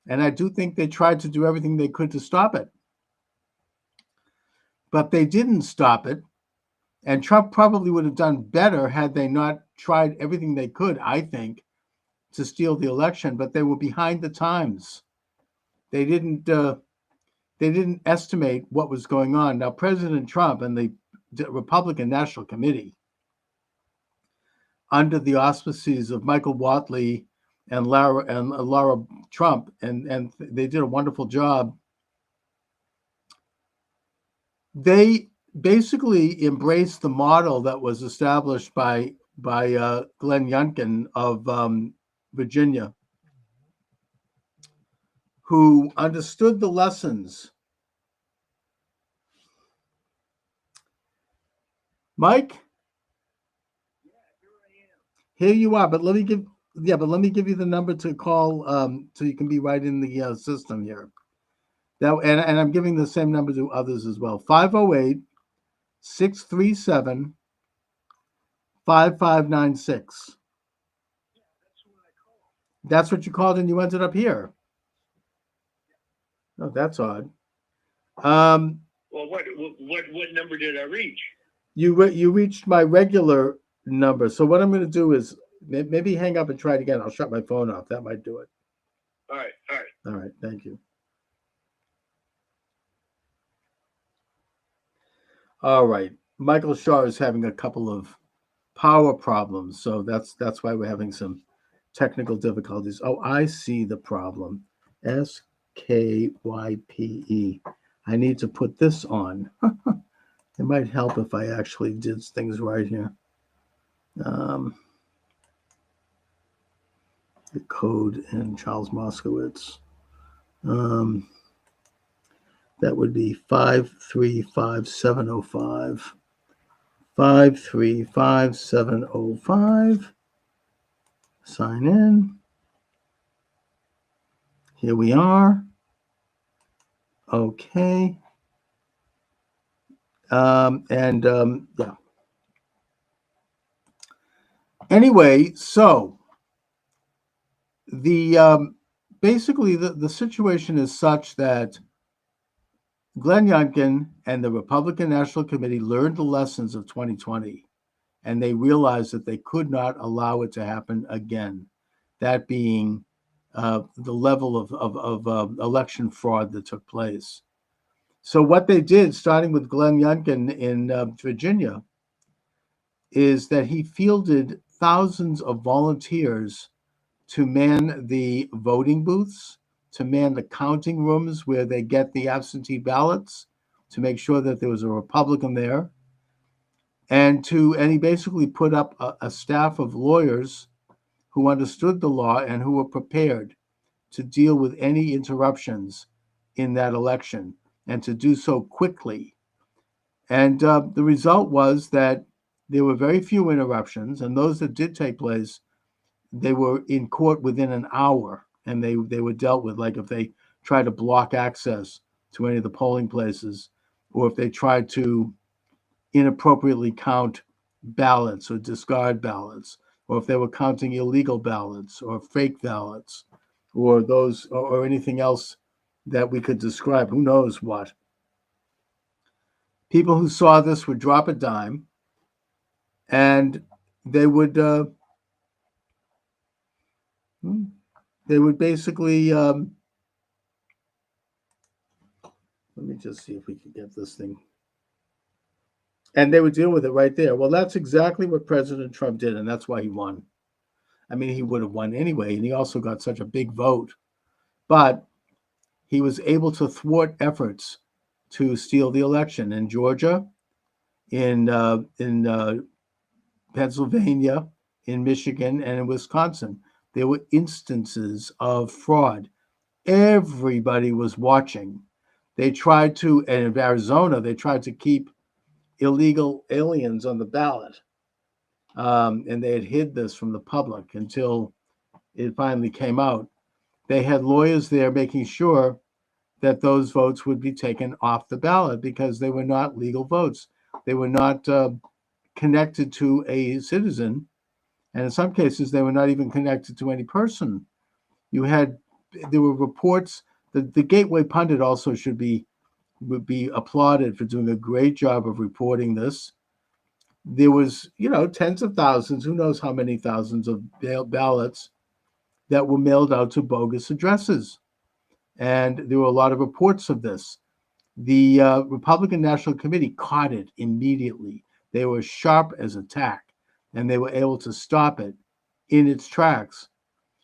S1: And I do think they tried to do everything they could to stop it. But they didn't stop it, and Trump probably would have done better had they not tried everything they could, I think, to steal the election, but they were behind the times. They didn't estimate what was going on. Now, President Trump and the Republican National Committee, under the auspices of Michael Whatley and Laura Trump, and they did a wonderful job. They basically embraced the model that was established by Glenn Youngkin of Virginia, who understood the lessons. Mike? Here you are, but let me give you the number to call so you can be right in the system here. Now, and I'm giving the same number to others as well. 508-637-5596. That's what you called and you ended up here. Oh, that's odd.
S5: Well, what number did I reach?
S1: You reached my regular number. So what I'm going to do is maybe hang up and try it again. I'll shut my phone off. That might do it.
S5: All right.
S1: Thank you. All right. Michael Shaw is having a couple of power problems, so that's why we're having some technical difficulties. Oh, I see the problem. SKYPE. I need to put this on. It might help if I actually did things right here. The code in Charles Moskowitz. That would be 535705. 535705. Sign in. Here we are. Okay. Yeah. Anyway, so the basically the situation is such that Glenn Youngkin and the Republican National Committee learned the lessons of 2020, and they realized that they could not allow it to happen again. That being the level of election fraud that took place. So what they did, starting with Glenn Youngkin in Virginia, is that he fielded thousands of volunteers to man the voting booths, to man the counting rooms where they get the absentee ballots, to make sure that there was a Republican there, and he basically put up a staff of lawyers who understood the law and who were prepared to deal with any interruptions in that election and to do so quickly. And the result was that there were very few interruptions, and those that did take place, they were in court within an hour, and they were dealt with. Like if they tried to block access to any of the polling places, or if they tried to inappropriately count ballots or discard ballots, or if they were counting illegal ballots or fake ballots, or those or anything else that we could describe. Who knows what? People who saw this would drop a dime, and they would basically. Let me just see if we can get this thing. And they would deal with it right there. Well, that's exactly what President Trump did, and that's why he won. I mean, he would have won anyway, and he also got such a big vote. But he was able to thwart efforts to steal the election in Georgia, in Pennsylvania, in Michigan, and in Wisconsin. There were instances of fraud. Everybody was watching. They tried to, and in Arizona, they tried to keep illegal aliens on the ballot. And they had hid this from the public until it finally came out. They had lawyers there making sure that those votes would be taken off the ballot because they were not legal votes. They were not connected to a citizen. And in some cases, they were not even connected to any person. There were reports. The Gateway Pundit also would be applauded for doing a great job of reporting this. There was, tens of thousands, who knows how many thousands of ballots that were mailed out to bogus addresses. And there were a lot of reports of this. The Republican National Committee caught it immediately. They were sharp as a tack, and they were able to stop it in its tracks.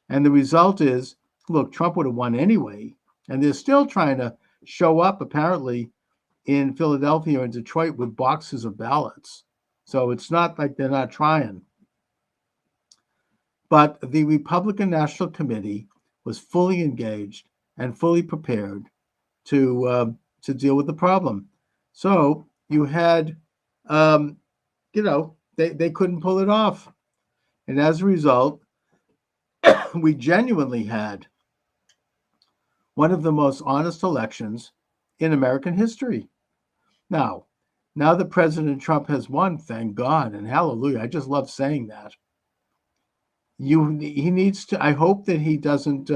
S1: And the result is, look, Trump would have won anyway. And they're still trying to show up, apparently, in Philadelphia and Detroit with boxes of ballots. So it's not like they're not trying. But the Republican National Committee was fully engaged and fully prepared to deal with the problem. So you had, they couldn't pull it off. And as a result, we genuinely had one of the most honest elections in American history. Now that President Trump has won, thank God and hallelujah. I just love saying that. He needs to. I hope that he doesn't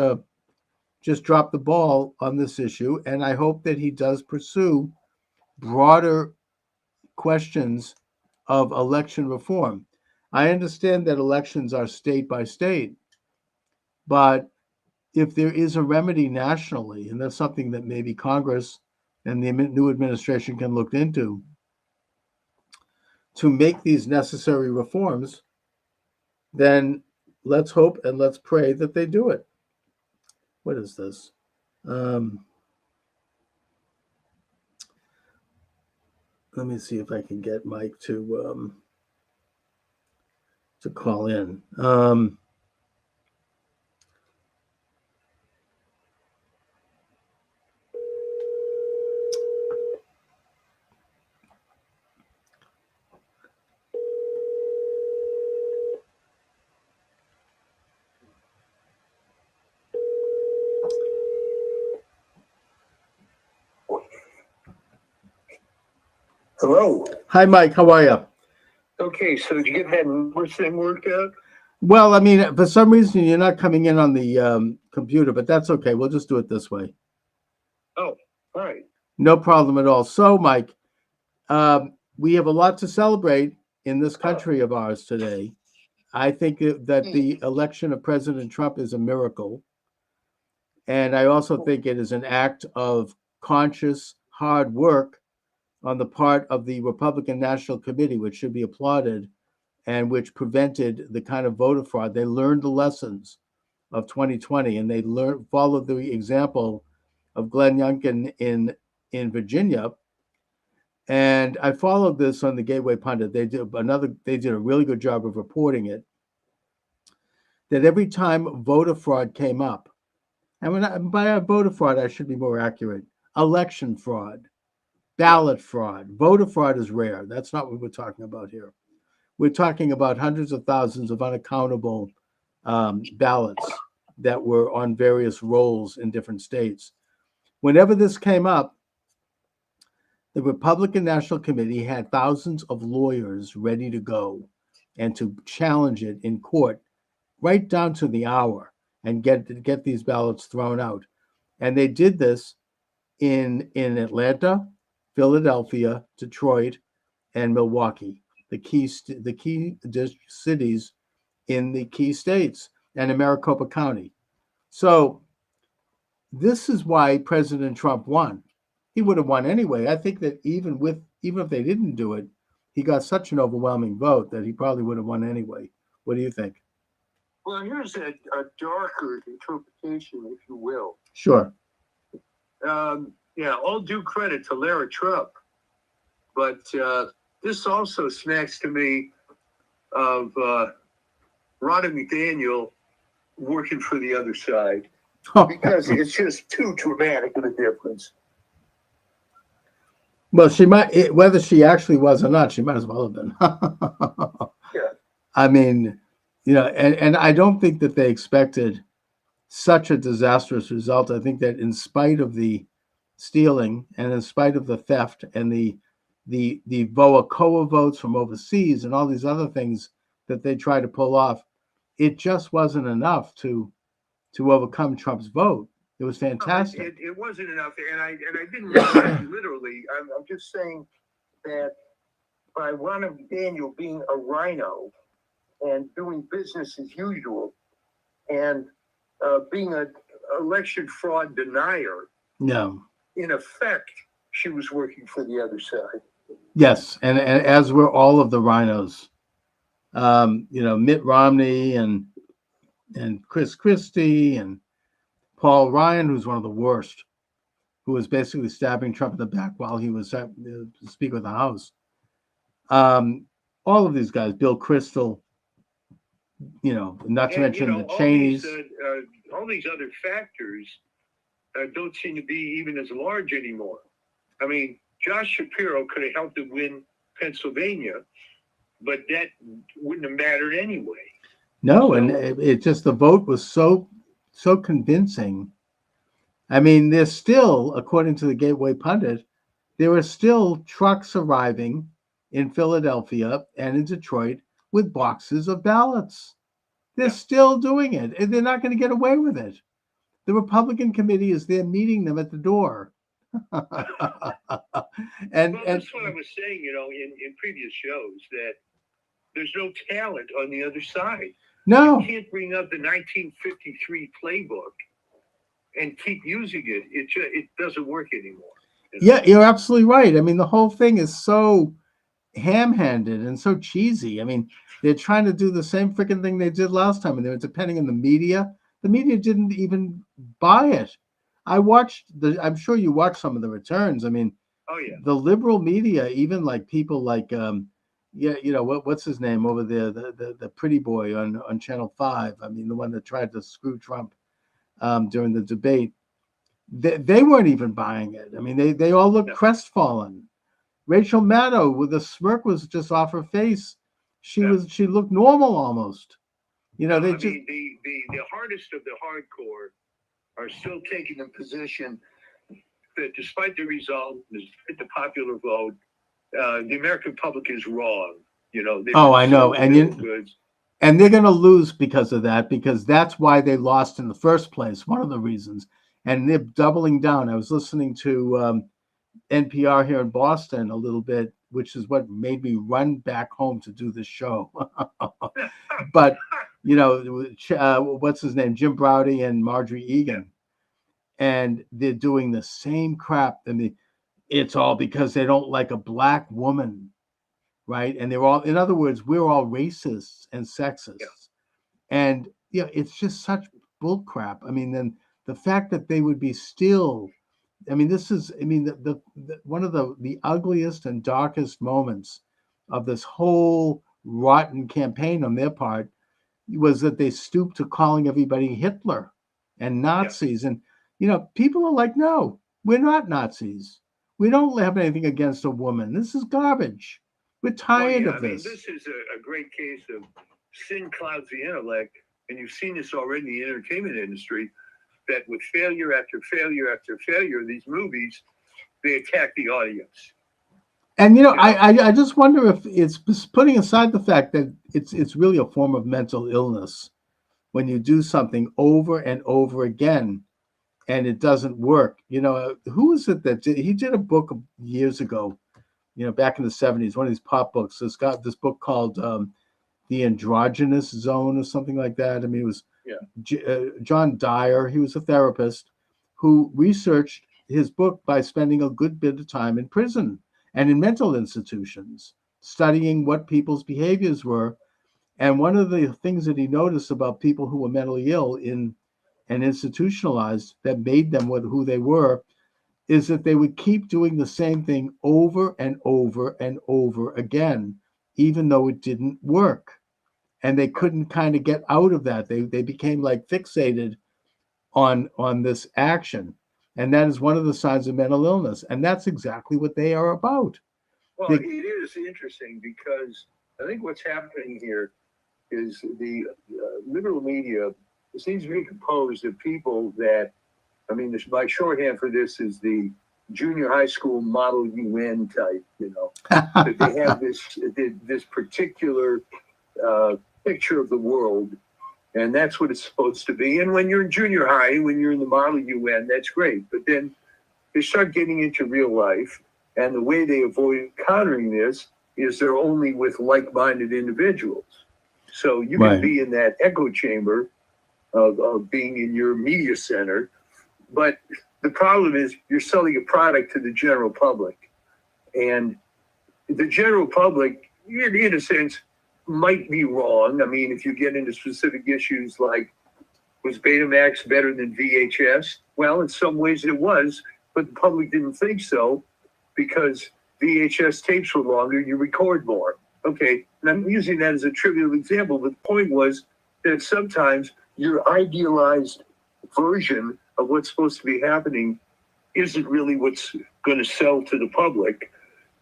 S1: just drop the ball on this issue, and I hope that he does pursue broader questions of election reform. I understand that elections are state by state, but if there is a remedy nationally, and that's something that maybe Congress and the new administration can look into, to make these necessary reforms, then let's hope and let's pray that they do it. What is this? Let me see if I can get Mike to call in.
S6: Hello.
S1: Hi, Mike. How are you?
S6: Okay, so did you get that number thing worked out?
S1: Well, I mean, for some reason, you're not coming in on the computer, but that's okay. We'll just do it this way.
S6: Oh, all right.
S1: No problem at all. So, Mike, we have a lot to celebrate in this country of ours today. I think that the election of President Trump is a miracle. And I also think it is an act of conscious, hard work on the part of the Republican National Committee, which should be applauded, and which prevented the kind of voter fraud. They learned the lessons of 2020, and they followed the example of Glenn Youngkin in Virginia. And I followed this on the Gateway Pundit. They did a really good job of reporting it. That every time voter fraud came up, and by voter fraud, I should be more accurate. Election fraud, ballot fraud, voter fraud is rare. That's not what we're talking about here. We're talking about hundreds of thousands of unaccountable ballots that were on various rolls in different states. Whenever this came up, the Republican National Committee had thousands of lawyers ready to go and to challenge it in court right down to the hour and get these ballots thrown out. And they did this in Atlanta, Philadelphia, Detroit, and Milwaukee, the key cities in the key states, and in Maricopa County. So this is why President Trump won. He would have won anyway. I think that even if they didn't do it, he got such an overwhelming vote that he probably would have won anyway. What do you think?
S6: Well, here's a darker interpretation, if you will.
S1: Sure.
S6: Yeah, all due credit to Lara Trump. But this also smacks to me of Ronna McDaniel working for the other side. Because it's just too dramatic of a difference.
S1: Well, she might, whether she actually was or not, she might as well have been.
S6: Yeah.
S1: I mean, and I don't think that they expected such a disastrous result. I think that in spite of the stealing and in spite of the theft and the VOA votes from overseas and all these other things that they tried to pull off, it just wasn't enough to overcome Trump's vote. It was fantastic.
S6: It wasn't enough, and I didn't mean that literally. I'm just saying that by Ronna McDaniel being a rhino and doing business as usual, and being an election fraud denier,
S1: No.
S6: in effect, she was working for the other side.
S1: Yes, and as were all of the rhinos. Mitt Romney and Chris Christie and Paul Ryan, who's one of the worst, who was basically stabbing Trump in the back while he was Speaker of the House. All of these guys, Bill Kristol, not to mention the Cheneys.
S6: All these other factors don't seem to be even as large anymore. I mean, Josh Shapiro could have helped him win Pennsylvania, but that wouldn't have mattered anyway.
S1: No, and it just, the vote was so convincing. I mean, there's still, according to the Gateway Pundit, there are still trucks arriving in Philadelphia and in Detroit with boxes of ballots. They're still doing it, and they're not going to get away with it. The Republican committee is there meeting them at the door.
S6: Well, that's what I was saying, in previous shows, that there's no talent on the other side.
S1: No.
S6: You can't bring up the 1953 playbook and keep using it. It doesn't work anymore.
S1: Yeah, you're absolutely right. I mean, the whole thing is so ham-handed and so cheesy. I mean, they're trying to do the same freaking thing they did last time, and they were depending on the media. The media didn't even buy it. I'm sure you watched some of the returns. I mean,
S6: oh yeah,
S1: the liberal media, even like people like, what's his name over there, the pretty boy on Channel 5. I mean, the one that tried to screw Trump during the debate. They weren't even buying it. I mean, they all looked crestfallen. Rachel Maddow, with a smirk, was just off her face. She looked normal almost. The
S6: hardest of the hardcore are still taking the position that despite the result, despite the popular vote, the American public is wrong. You know. They've
S1: Oh,
S6: been
S1: I know.
S6: sold
S1: And
S6: bill of
S1: you,
S6: goods.
S1: and they're going to lose because of that, because that's why they lost in the first place. One of the reasons, and they're doubling down. I was listening to NPR here in Boston a little bit, which is what made me run back home to do this show. But you know, what's his name, Jim Braude and Marjorie Egan, and they're doing the same crap. I mean, it's all because they don't like a black woman, right? And they're all, in other words, we're all racists and sexists.
S6: Yeah.
S1: And yeah, it's just such bull crap. I mean, then the fact that they would be still, I mean, this is, I mean, the one of the ugliest and darkest moments of this whole rotten campaign on their part was that they stooped to calling everybody Hitler and Nazis. And, you know, people are like, no, we're not Nazis. We don't have anything against a woman. This is garbage. We're tired of
S6: I mean,
S1: this.
S6: this is a great case of sin clouds the intellect, and you've seen this already in the entertainment industry, that with failure after failure after failure, these movies, they attack the audience.
S1: And you know, I just wonder if it's putting aside the fact that it's really a form of mental illness when you do something over and over again and it doesn't work. You know, who is it that he did a book years ago, you know, back in the 70s, one of these pop books. It's got this book called The Androgynous Zone or something like that. I mean, it was John Dyer. He was a therapist who researched his book by spending a good bit of time in prison and in mental institutions, studying what people's behaviors were. And one of the things that he noticed about people who were mentally ill and institutionalized that made them who they were is that they would keep doing the same thing over and over and over again, even though it didn't work. And they couldn't kind of get out of that. They became like fixated on this action. And that is one of the signs of mental illness. And that's exactly what they are about.
S6: Well, it is interesting because I think what's happening here is the liberal media seems to be composed of people that, I mean, my shorthand for this is the junior high school model UN type, you know, that they have this particular picture of the world, and that's what it's supposed to be. And when you're in junior high, when you're in the model UN, that's great. But then they start getting into real life, and the way they avoid countering this is they're only with like-minded individuals. So you can be in that echo chamber of being in your media center, but the problem is you're selling a product to the general public. And the general public, in a sense, might be wrong. I mean, if you get into specific issues like, was Betamax better than VHS? Well, in some ways it was, but the public didn't think so because VHS tapes were longer, you record more. Okay, and I'm using that as a trivial example, but the point was that sometimes your idealized version of what's supposed to be happening isn't really what's going to sell to the public,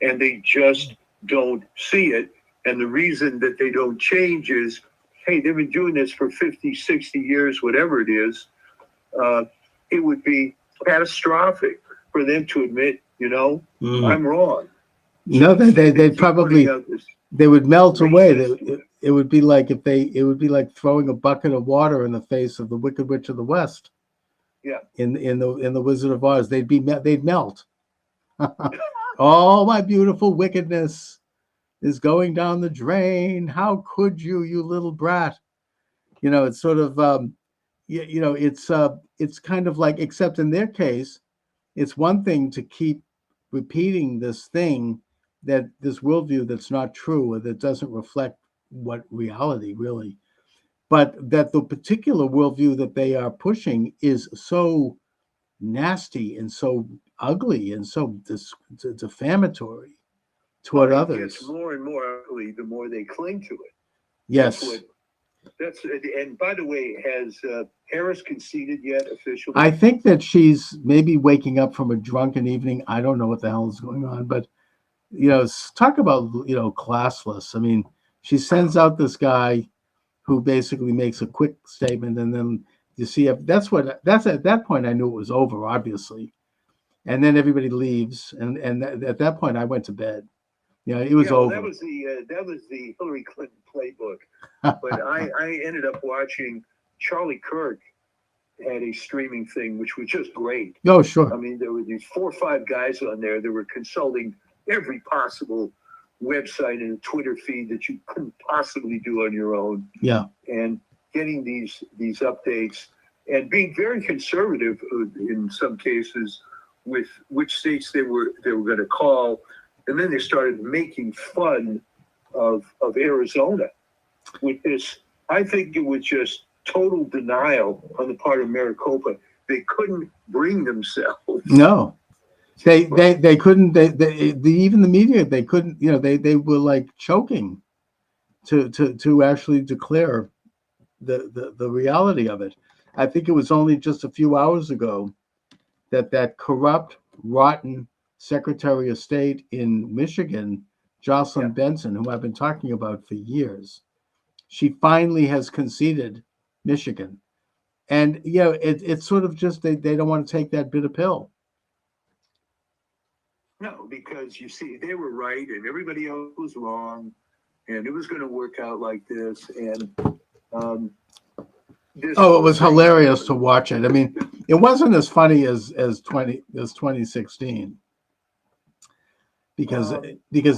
S6: and they just don't see it. And the reason that they don't change is, hey, they've been doing this for 50, 60 years, whatever it is. It would be catastrophic for them to admit, you know, I'm wrong.
S1: No, they probably, they would melt away. It would be like it would be like throwing a bucket of water in the face of the Wicked Witch of the West.
S6: Yeah.
S1: In the Wizard of Oz, they'd melt. All my beautiful wickedness is going down the drain. How could you little brat? You know, it's sort of you know, it's kind of like, except in their case, it's one thing to keep repeating this thing, that this worldview that's not true or that doesn't reflect what reality really, but that the particular worldview that they are pushing is so nasty and so ugly and so defamatory toward others.
S6: It gets more and more ugly the more they cling to it.
S1: Yes.
S6: That's and by the way, has Harris conceded yet officially?
S1: I think that she's maybe waking up from a drunken evening. I don't know what the hell is going on, but you know, talk about, you know, classless. I mean, she sends out this guy who basically makes a quick statement, and then you see that's at that point I knew it was over, obviously, and then everybody leaves, and at that point I went to bed. Yeah, it was
S6: Yeah, well,
S1: over.
S6: that was the Hillary Clinton playbook. But I ended up watching Charlie Kirk had a streaming thing, which was just great.
S1: Oh, sure.
S6: I mean, there were these 4 or 5 guys on there that were consulting every possible website and Twitter feed that you couldn't possibly do on your own,
S1: Yeah.
S6: and getting these updates and being very conservative in some cases with which states they were going to call, and then they started making fun of Arizona with this. I think it was just total denial on the part of Maricopa. They couldn't bring themselves.
S1: No, they couldn't. They even the media, they couldn't. You know, they were like choking to actually declare the reality of it. I think it was only just a few hours ago that corrupt, rotten Secretary of State in Michigan, Jocelyn Benson, who I've been talking about for years, she finally has conceded Michigan. And, you know, it's sort of just they don't want to take that bitter pill.
S6: No, because you see, they were right and everybody else was wrong, and it was going to work out like this. And
S1: it was hilarious to watch it. I mean, it wasn't as funny as 2016, because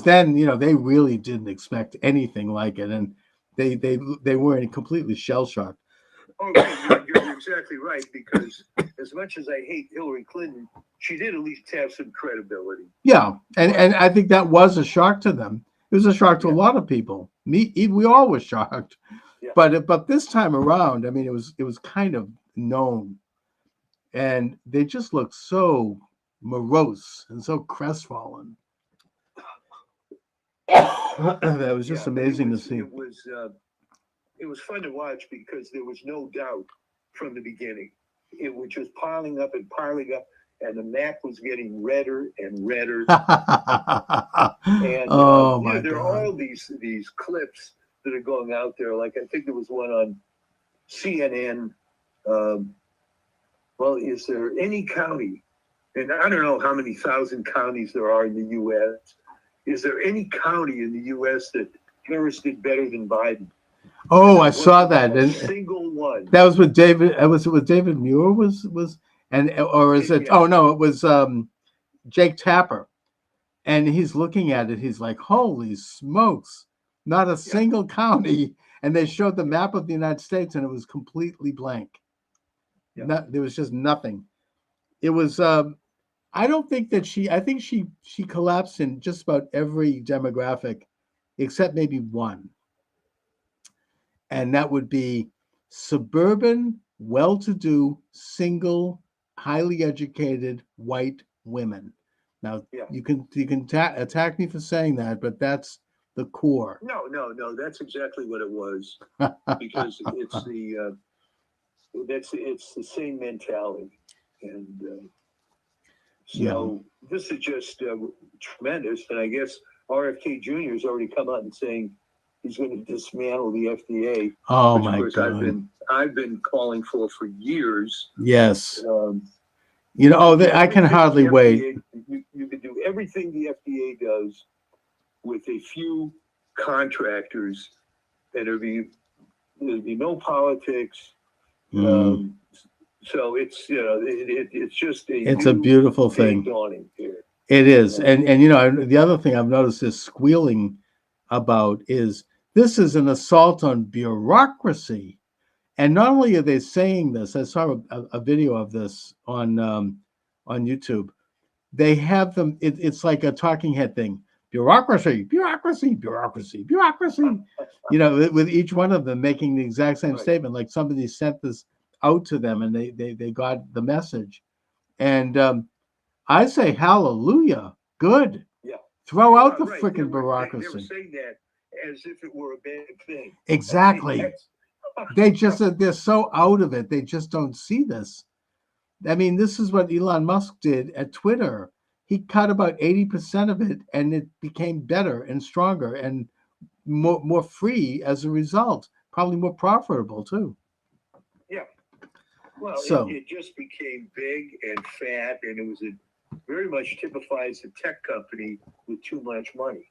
S1: then, you know, they really didn't expect anything like it, and they were completely shell shocked.
S6: Oh, right. You're exactly right, because as much as I hate Hillary Clinton, she did at least have some credibility.
S1: Yeah, and I think that was a shock to them. It was a shock to a lot of people. We all were shocked.
S6: Yeah.
S1: But this time around, I mean, it was kind of known, and they just looked so morose and so crestfallen. That was just amazing to see.
S6: It was fun to watch because there was no doubt from the beginning. It was just piling up, and the map was getting redder and redder. And
S1: oh my
S6: there
S1: God.
S6: are all these clips that are going out there. Like, I think there was one on CNN. Well, is there any county, and I don't know how many thousand counties there are in the U.S., is there any county in the U.S. that Harris did better than Biden?
S1: Oh, I saw that.
S6: A single one.
S1: That was with David. Was it with David Muir? Or is it?
S6: Yeah.
S1: Oh no, it was Jake Tapper, and he's looking at it. He's like, "Holy smokes! Not a single county." And they showed the map of the United States, and it was completely blank.
S6: Yeah.
S1: There was just nothing. It was. I don't think that I think she collapsed in just about every demographic, except maybe one. And that would be suburban, well-to-do, single, highly educated white women. Now, you can attack me for saying that, but that's the core.
S6: No, that's exactly what it was, because it's the same mentality, and so this is just tremendous. And I guess RFK Jr. has already come out and saying he's going to dismantle the FDA.
S1: Oh,
S6: which,
S1: my
S6: of course,
S1: God.
S6: I've been calling for years.
S1: Yes. You know, I can hardly wait.
S6: You can do everything the FDA does with a few contractors, and there'd be no politics. So it's it's just
S1: it's a beautiful thing.
S6: Dawning here.
S1: It is, and you know, the other thing I've noticed is squealing about is this is an assault on bureaucracy. And not only are they saying this, I saw a video of this on YouTube. They have them. It's like a talking head thing. Bureaucracy, bureaucracy, bureaucracy, bureaucracy. You know, with each one of them making the exact same statement, like somebody sent this out to them and they got the message. And I say hallelujah, good.
S6: Yeah.
S1: Throw out the freaking bureaucracy.
S6: They were saying that as if it were a bad thing.
S1: Exactly. They're so out of it. They just don't see this. I mean, this is what Elon Musk did at Twitter. He cut about 80% of it, and it became better and stronger and more free as a result. Probably more profitable too.
S6: Yeah. Well,
S1: so
S6: it just became big and fat, and it very much typifies a tech company with too much money.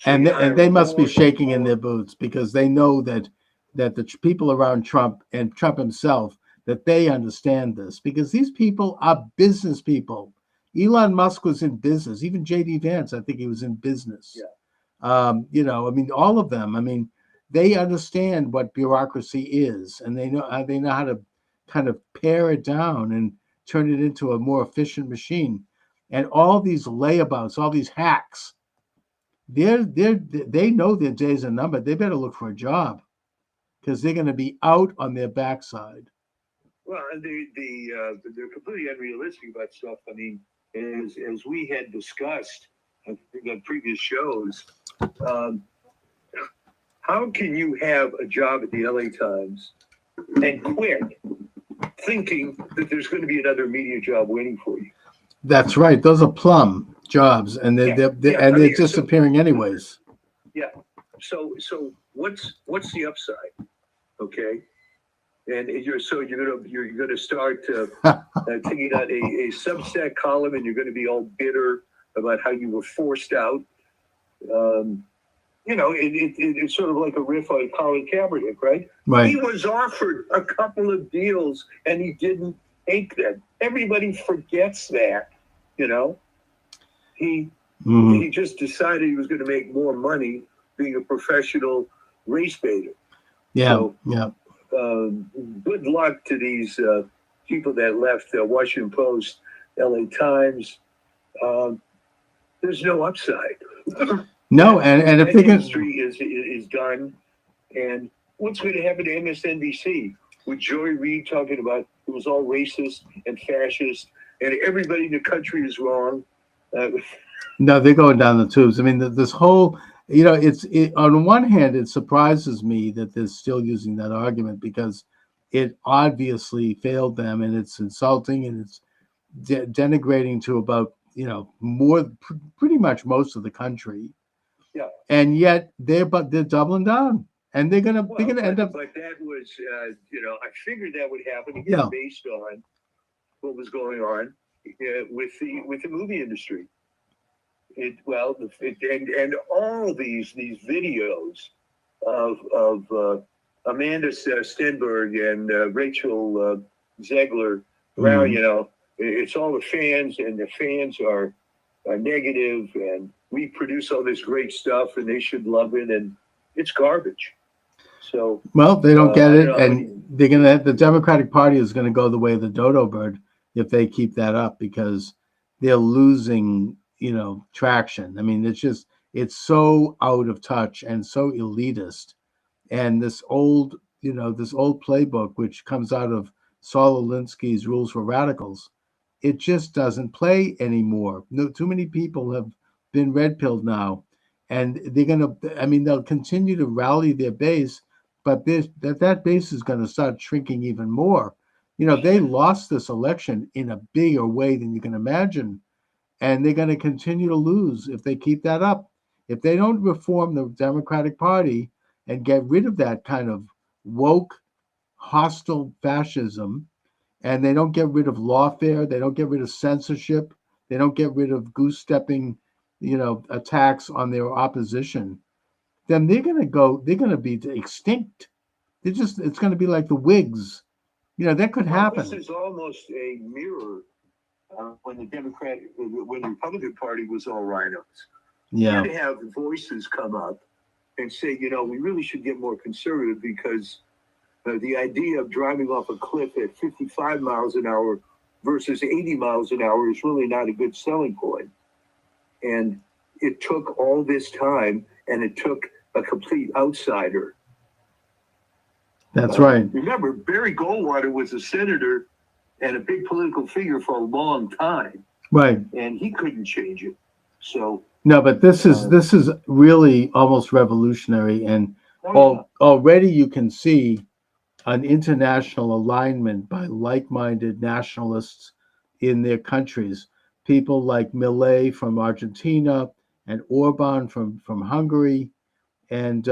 S1: And
S6: you
S1: and they
S6: hire
S1: must be
S6: more
S1: shaking in
S6: more-
S1: their boots because they know that the people around Trump and Trump himself, that they understand this, because these people are business people. Elon Musk was in business. Even JD Vance, I think he was in business.
S6: Yeah.
S1: You know, I mean, all of them. I mean, they understand what bureaucracy is, and they know how to kind of pare it down and turn it into a more efficient machine. And all these layabouts, all these hacks, they know their days are numbered. They better look for a job because they're going to be out on their backside.
S6: Well, and they're completely unrealistic about stuff. I mean, as we had discussed, I think on previous shows, how can you have a job at the LA Times and quit thinking that there's going to be another media job waiting for you?
S1: That's right. Those are plum jobs, and they're
S6: I mean, so-
S1: disappearing anyways.
S6: So what's the upside? Okay. And you're gonna start taking out a Substack column, and you're going to be all bitter about how you were forced out. You know, it's sort of like a riff on Colin Kaepernick, right?
S1: Right.
S6: He was offered a couple of deals, and he didn't take them. Everybody forgets that, you know.
S1: Mhm.
S6: He just decided he was going to make more money being a professional race baiter.
S1: Yeah.
S6: So,
S1: Yeah.
S6: Good luck to these people that left the Washington Post, LA Times. There's no upside.
S1: No, and if
S6: that
S1: they can,
S6: industry is done. And what's going to happen to MSNBC with Joy Reid talking about it was all racist and fascist and everybody in the country is wrong?
S1: no, they're going down the tubes. I mean, this whole, you know, on one hand, it surprises me that they're still using that argument because it obviously failed them, and it's insulting, and it's denigrating to about, you know, pretty much most of the country.
S6: Yeah.
S1: And yet they're doubling down, and they're gonna end up.
S6: But that was, you know, I figured that would happen again
S1: Yeah.
S6: based on what was going on with the movie industry. And all these videos of Amanda Stenberg and Rachel Zegler Brown,
S1: Mhm.
S6: you know, it's all the fans, and the fans are negative, and we produce all this great stuff, and they should love it, and it's garbage. So
S1: Well, they don't get
S6: I
S1: it,
S6: don't know.
S1: and the Democratic Party is gonna go the way of the dodo bird if they keep that up, because they're losing, you know, traction. I mean, it's so out of touch and so elitist, and this old playbook which comes out of Saul Alinsky's Rules for Radicals, it just doesn't play anymore. No, too many people have been red pilled now, and they'll continue to rally their base, but that base is going to start shrinking even more. You know, they lost this election in a bigger way than you can imagine, and they're going to continue to lose if they keep that up. If they don't reform the Democratic Party and get rid of that kind of woke, hostile fascism, and they don't get rid of lawfare, they don't get rid of censorship, they don't get rid of goose-stepping, you know, attacks on their opposition, then they're going to be extinct. It's going to be like the Whigs. You know, that could happen.
S6: This is almost a mirror when the Republican Party was all rhinos.
S1: Yeah.
S6: You have voices come up and say, you know, we really should get more conservative because the idea of driving off a cliff at 55 miles an hour versus 80 miles an hour is really not a good selling point. And it took all this time, and it took a complete outsider.
S1: That's right.
S6: Remember, Barry Goldwater was a senator and a big political figure for a long time,
S1: Right.
S6: and he couldn't change it. So
S1: No, but this is really almost revolutionary, and already you can see an international alignment by like-minded nationalists in their countries. People like Milei from Argentina and Orban from Hungary, and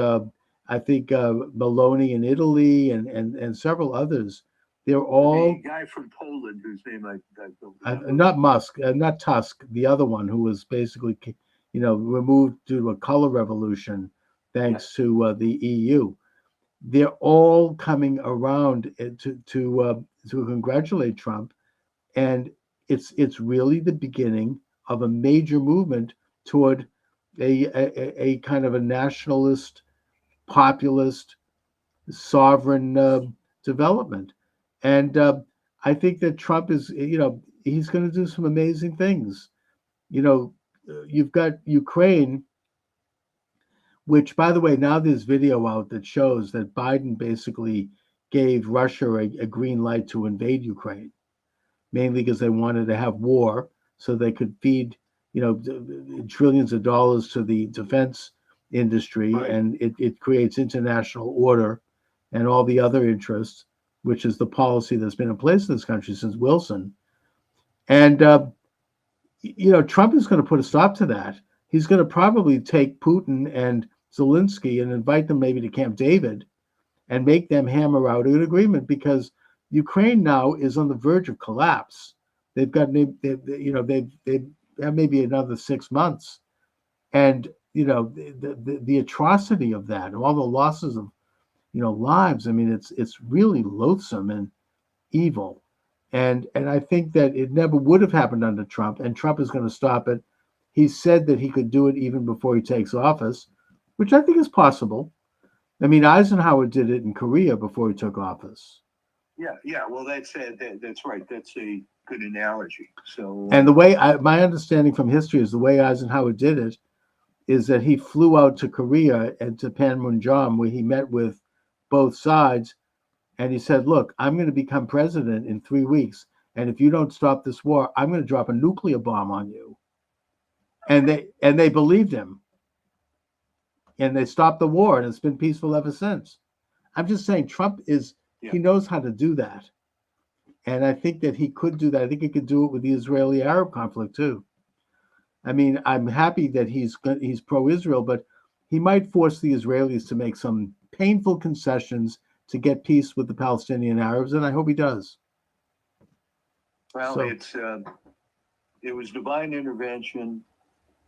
S1: I think Meloni in Italy, and several others. They're all
S6: the guy from Poland whose name I don't know.
S1: not Musk, not Tusk, the other one who was basically removed due to a color revolution, thanks to the EU. They're all coming around to congratulate Trump, and it's really the beginning of a major movement toward a kind of a nationalist, populist, sovereign development. And I think that Trump is, he's going to do some amazing things. You've got Ukraine, which, by the way, now there's video out that shows that Biden basically gave Russia a green light to invade Ukraine, mainly because they wanted to have war so they could feed, trillions of dollars to the defense industry,
S6: Right.
S1: and it creates international order and all the other interests, which is the policy that's been in place in this country since Wilson. And, Trump is going to put a stop to that. He's going to probably take Putin and Zelensky and invite them maybe to Camp David and make them hammer out an agreement, because Ukraine now is on the verge of collapse. They've got, they have maybe another 6 months. And, the atrocity of that, all the losses of, lives, I mean, it's really loathsome and evil. And I think that it never would have happened under Trump, and Trump is going to stop it. He said that he could do it even before he takes office, which I think is possible. I mean, Eisenhower did it in Korea before he took office.
S6: Yeah. Well, that's right. That's a good analogy. So,
S1: And the way my understanding from history is the way Eisenhower did it is that he flew out to Korea and to Panmunjom, where he met with both sides. And he said, look, I'm going to become president in 3 weeks. And if you don't stop this war, I'm going to drop a nuclear bomb on you. And they believed him. And they stopped the war, and it's been peaceful ever since. I'm just saying Trump he knows how to do that. And I think that he could do that. I think he could do it with the Israeli-Arab conflict too. I mean, I'm happy that he's pro-Israel, but he might force the Israelis to make some painful concessions to get peace with the Palestinian Arabs, and I hope he does.
S6: well,
S1: So-
S6: it was divine intervention.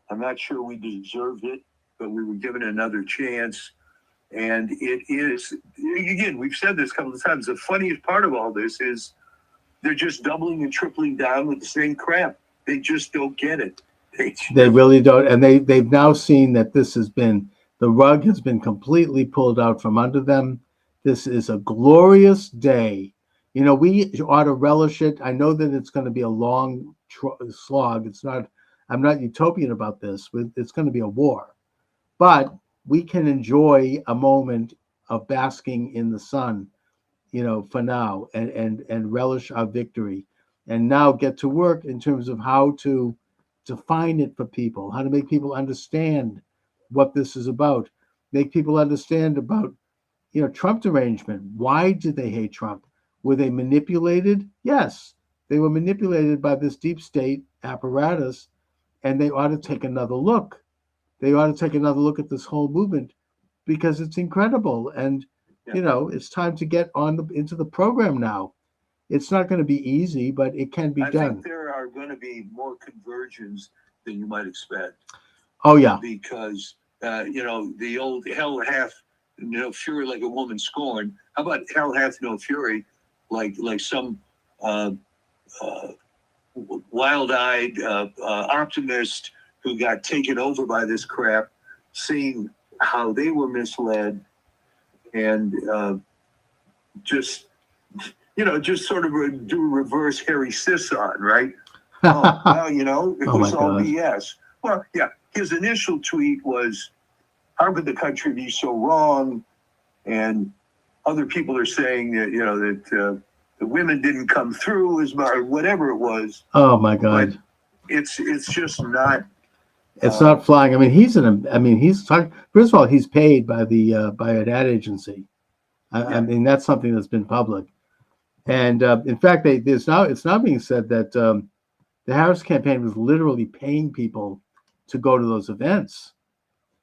S6: I'm not sure we deserved it, but we were given another chance. And it is, again, we've said this a couple of times. The funniest part of all this is they're just doubling and tripling down with the same crap. They just don't get it.
S1: They really don't. And they've now seen that the rug has been completely pulled out from under them. This is a glorious day. We ought to relish it. I know that it's going to be a long slog. I'm not utopian about this. It's going to be a war. But we can enjoy a moment of basking in the sun, for now, and relish our victory, and now get to work in terms of how to define it for people, how to make people understand what this is about, make people understand about, Trump derangement. Why did they hate Trump? Were they manipulated? Yes, they were manipulated by this deep state apparatus, and they ought to take another look. They ought to take another look at this whole movement, because it's incredible. And, it's time to get into the program now. It's not going to be easy, but it can be
S6: I
S1: done.
S6: think there are going to be more conversions than you might expect.
S1: Oh, yeah.
S6: Because, the old hell hath no fury like a woman scorned. How about hell hath no fury like some wild-eyed optimist who got taken over by this crap, seeing how they were misled, and just sort of do reverse Harry Sisson, right? Oh, well, it
S1: Oh,
S6: was
S1: my
S6: all
S1: God.
S6: BS. Well, yeah, his initial tweet was, how could the country be so wrong? And other people are saying that, that the women didn't come through as much, or whatever it was.
S1: Oh, my God.
S6: It's just not.
S1: It's not flying. I mean, he's talking. First of all, he's paid by by an ad agency. I mean, that's something that's been public. And in fact, it's now being said that the Harris campaign was literally paying people to go to those events.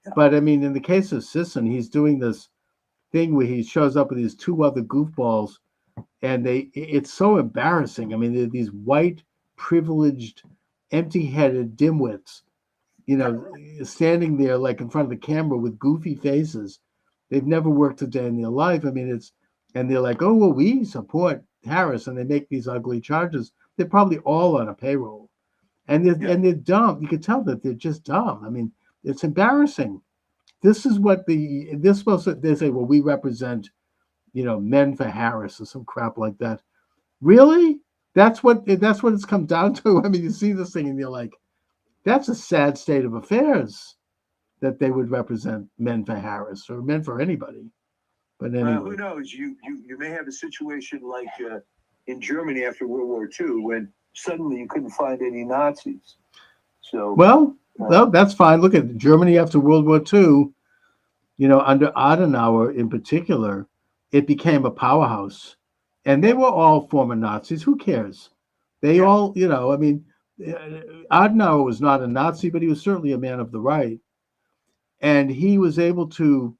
S6: Yeah.
S1: But I mean, in the case of Sisson, he's doing this thing where he shows up with these two other goofballs, and it's so embarrassing. I mean, they're these white, privileged, empty-headed dimwits. standing there like in front of the camera with goofy faces. They've never worked a day in their life. I mean, and they're like, oh, well, we support Harris, and they make these ugly charges. They're probably all on a payroll, and they're dumb. You could tell that they're just dumb. I mean, it's embarrassing. This is what they say, well, we represent, Men for Harris or some crap like that. Really? That's what it's come down to. I mean, you see this thing and you're like, that's a sad state of affairs that they would represent Men for Harris or Men for anybody. But anyway,
S6: who knows? You may have a situation like in Germany after World War II when suddenly you couldn't find any Nazis. So
S1: well, that's fine. Look at Germany after World War II. Under Adenauer in particular, it became a powerhouse, and they were all former Nazis. Who cares? They all, I mean, Adenauer was not a Nazi, but he was certainly a man of the right, and he was able to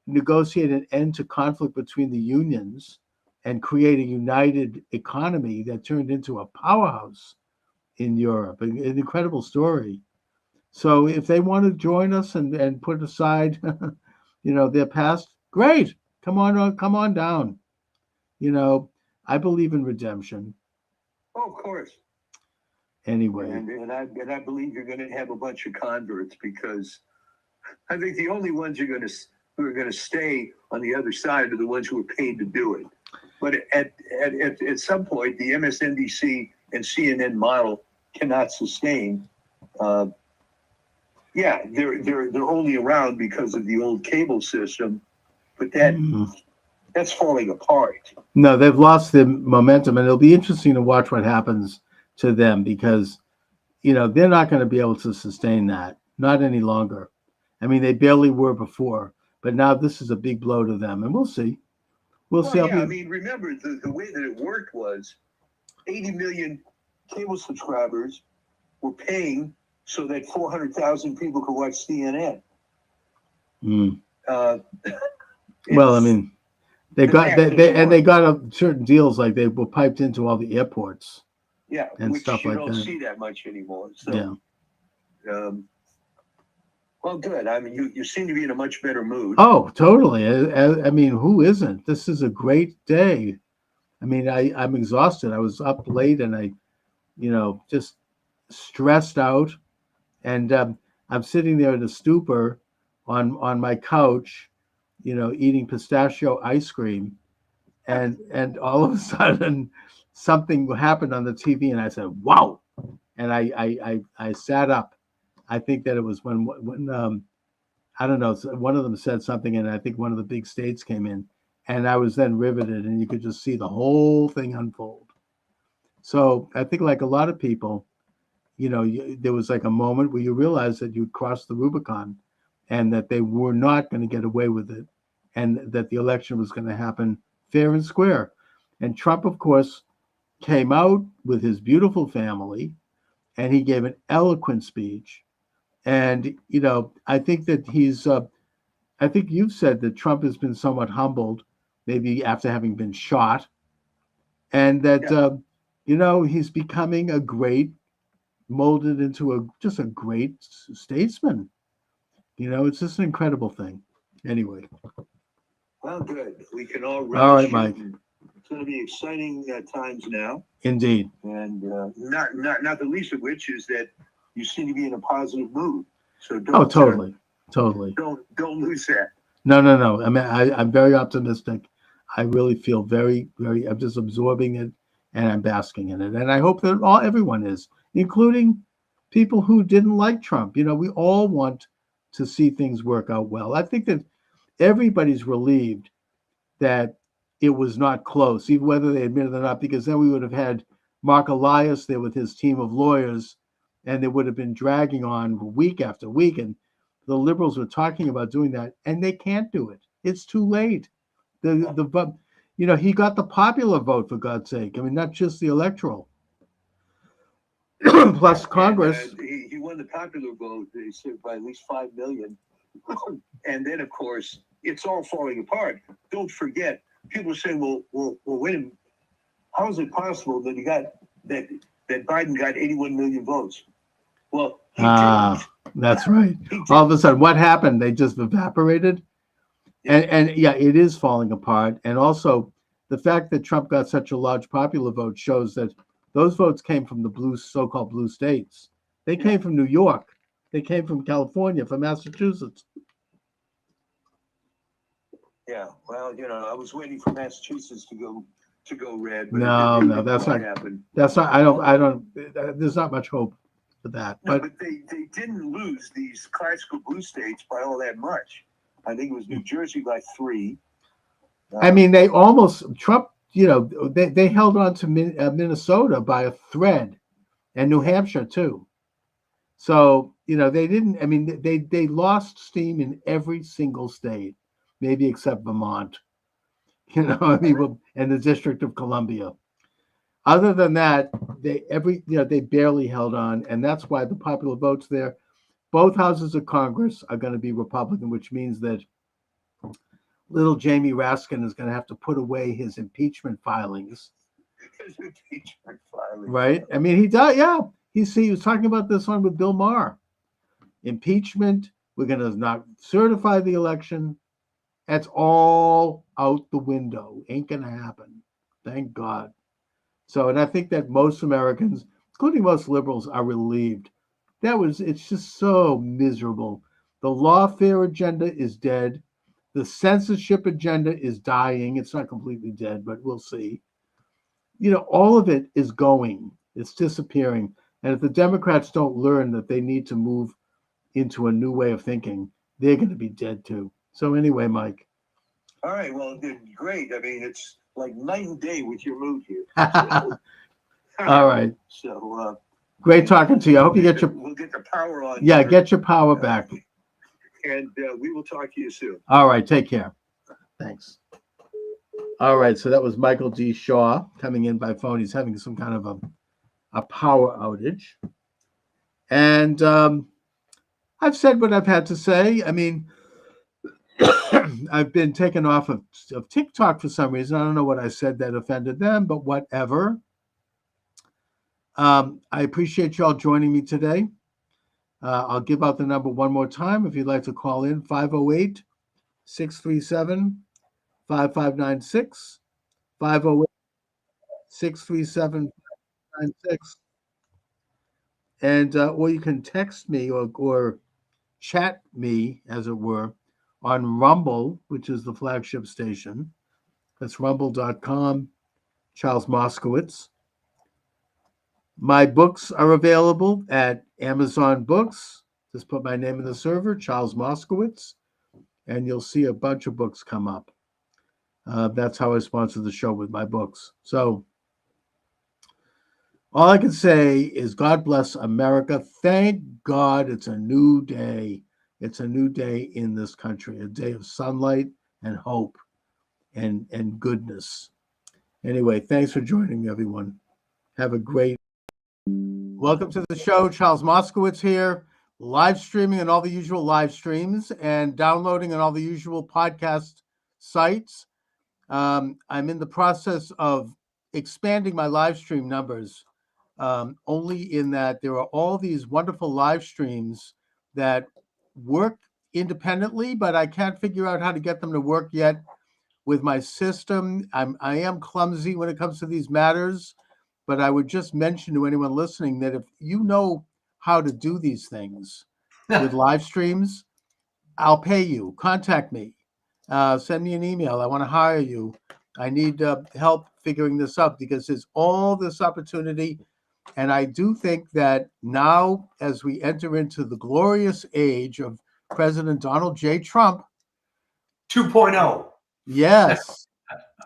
S1: negotiate an end to conflict between the unions and create a united economy that turned into a powerhouse in Europe. An incredible story. So if they want to join us and put aside, their past, great. Come on down. I believe in redemption.
S6: Oh, of course.
S1: Anyway,
S6: and I believe you're going to have a bunch of converts, because I think the only ones who are going to stay on the other side are the ones who are paid to do it. But at some point, the MSNBC and CNN model cannot sustain. They're only around because of the old cable system, but that's falling apart.
S1: No, they've lost the momentum, and it'll be interesting to watch what happens to them, because they're not going to be able to sustain that, not any longer. I mean, they barely were before, but now this is a big blow to them, and we'll see. We'll see.
S6: I mean, remember the way that it worked was 80 million cable subscribers were paying so that 400,000 people could watch CNN.
S1: Well, I mean, they got certain deals, like they were piped into all the airports.
S6: Yeah,
S1: and
S6: which
S1: stuff
S6: you
S1: like
S6: don't
S1: that.
S6: see that much anymore. So, well, good. I mean, you seem to be in a much better mood.
S1: Oh, totally. I mean, who isn't? This is a great day. I mean, I'm exhausted. I was up late and I, just stressed out. And I'm sitting there in a stupor on my couch, eating pistachio ice cream. And all of a sudden, something happened on the TV, and I said, "Wow!" And I sat up. I think that it was when I don't know, one of them said something, and I think one of the big states came in, and I was then riveted, and you could just see the whole thing unfold. So I think, like a lot of people, there was like a moment where you realized that you'd crossed the Rubicon, and that they were not going to get away with it, and that the election was going to happen fair and square. And Trump, of course, came out with his beautiful family, and he gave an eloquent speech. And, I think that I think you've said that Trump has been somewhat humbled, maybe after having been shot, and that, he's becoming molded into just a great statesman. It's just an incredible thing. Anyway.
S6: Well, good. We can all relish.
S1: All right, Mike.
S6: It's going to be exciting times now.
S1: Indeed.
S6: And not the least of which is that you seem to be in a positive mood. So
S1: totally.
S6: Don't lose that.
S1: No. I mean, I'm very optimistic. I really feel very, very. I'm just absorbing it, and I'm basking in it. And I hope that everyone is, including people who didn't like Trump. We all want to see things work out well. I think that everybody's relieved that it was not close, even whether they admit it or not, because then we would have had Mark Elias there with his team of lawyers, and they would have been dragging on week after week. And the liberals were talking about doing that, and they can't do it. It's too late. He got the popular vote, for God's sake. I mean, not just the electoral. Plus Congress.
S6: He won the popular vote, they said, by at least 5 million. And then, of course, it's all falling apart. Don't forget, people say, well, wait a minute. How is it possible that that Biden got 81 million votes? Well,
S1: That's right.
S6: He did.
S1: All of a sudden, what happened? They just evaporated. And yeah, it is falling apart. And also, the fact that Trump got such a large popular vote shows that those votes came from the blue, so-called blue states. They came from New York. They came from California, from Massachusetts.
S6: Yeah, well, I was waiting for Massachusetts to go red, but
S1: No,
S6: it
S1: no,
S6: didn't
S1: that's
S6: quite
S1: not.
S6: happen.
S1: That's not. I don't. There's not much hope for that.
S6: No,
S1: But
S6: but they didn't lose these classical blue states by all that much. I think it was New Jersey by 3.
S1: I mean, they almost Trump. They held on to Minnesota by a thread, and New Hampshire too. So they didn't. I mean, they lost steam in every single state, maybe except Vermont. I mean, and the District of Columbia. Other than that, they barely held on, and that's why the popular votes there. Both houses of Congress are going to be Republican, which means that little Jamie Raskin is going to have to put away his impeachment filings. Right? I mean, he does. Yeah, he was talking about this one with Bill Maher. Impeachment. We're going to not certify the election. That's all out the window. Ain't going to happen. Thank God. So, and I think that most Americans, including most liberals, are relieved. It's just so miserable. The lawfare agenda is dead. The censorship agenda is dying. It's not completely dead, but we'll see. All of it is going. It's disappearing. And if the Democrats don't learn that they need to move into a new way of thinking, they're going to be dead too. So anyway, Mike.
S6: All right, well, great. I mean, it's like night and day with your mood here.
S1: All right.
S6: So
S1: great talking to you. I hope you get your.
S6: We'll get the power on.
S1: Yeah,
S6: here,
S1: get your power back.
S6: and we will talk to you soon.
S1: All right, take care. Thanks. All right, so that was Michael D. Shaw coming in by phone. He's having some kind of a power outage, and I've said what I've had to say. I mean. I've been taken off of TikTok for some reason. I don't know what I said that offended them, but whatever. I appreciate you all joining me today. I'll give out the number one more time if you'd like to call in, 508-637-5596, 508-637-5596. And or you can text me or chat me, as it were, on Rumble, which is the flagship station. That's rumble.com, Charles Moskowitz. My books are available at Amazon Books. Just put my name in the server, Charles Moskowitz, and you'll see a bunch of books come up. That's how I sponsor the show, with my books. So all I can say is God bless America. Thank God it's a new day. It's a new day in this country, a day of sunlight and hope and goodness. Anyway, thanks for joining me, everyone. Have a great. Welcome to the show. Charles Moskowitz here, live streaming on all the usual live streams and downloading on all the usual podcast sites. I'm in the process of expanding my live stream numbers, only in that there are all these wonderful live streams that work independently, but I can't figure out how to get them to work yet with my system. I am clumsy when it comes to these matters, but I would just mention to anyone listening that if you know how to do these things with live streams, I'll pay you. Contact me. Send me an email. I want to hire you. I need help figuring this out because there's all this opportunity. And I do think that now, as we enter into the glorious age of President Donald J. Trump
S2: 2.0.
S1: Yes,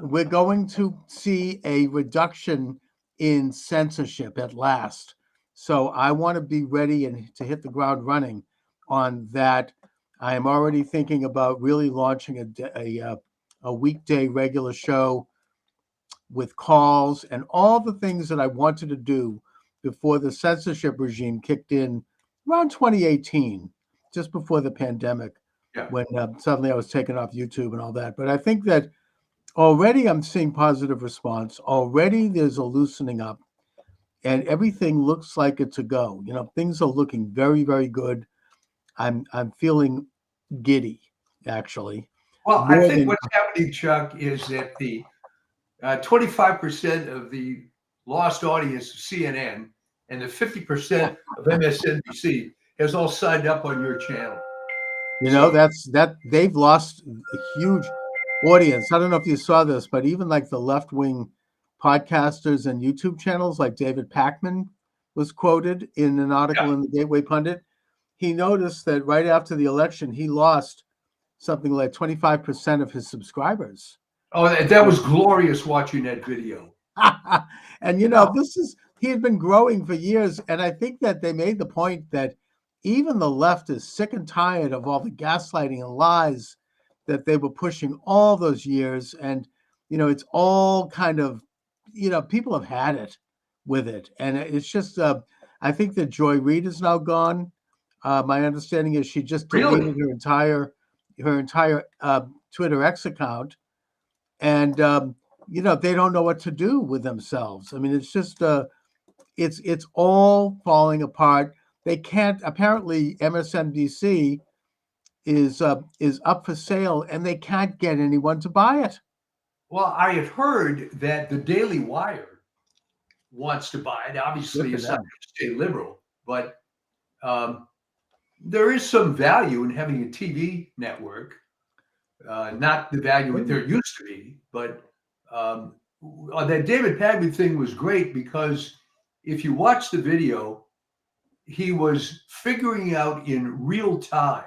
S1: we're going to see a reduction in censorship at last. So I want to be ready and to hit the ground running on that. I am already thinking about really launching a weekday regular show with calls and all the things that I wanted to do before the censorship regime kicked in around 2018, just before the pandemic, when suddenly I was taken off YouTube and all that. But I think that already I'm seeing positive response. Already there's a loosening up. and everything looks like it's a go. You know, things are looking very, very good. I'm feeling giddy, actually.
S2: Well, I
S1: More
S2: think
S1: than
S2: what's happening, Chuck, is that the 25% of the lost audience of CNN and the 50% of MSNBC has all signed up on your channel.
S1: you know,
S2: So-
S1: that they've lost a huge audience. I don't know if you saw this, but even like the left-wing podcasters and YouTube channels, like David Pakman was quoted in an article in the Gateway Pundit. He noticed that right after the election, he lost something like 25% of his subscribers.
S2: Oh, that was glorious watching that video.
S1: And you know, he had been growing for years, and I think that they made the point that even the left is sick and tired of all the gaslighting and lies that they were pushing all those years. And you know, it's all kind of, you know, people have had it with it, and it's just I think that Joy Reid is now gone. My understanding is she just deleted her entire Twitter X account, and you know, they don't know what to do with themselves. I mean, it's just it's all falling apart. They can't. Apparently, MSNBC is up for sale, and they can't get anyone to buy it.
S2: Well, I have heard that the Daily Wire wants to buy it. Obviously, it's not going to stay liberal, but there is some value in having a TV network. Not the value that there used to be, but that David Pakman thing was great because if you watch the video, he was figuring out in real time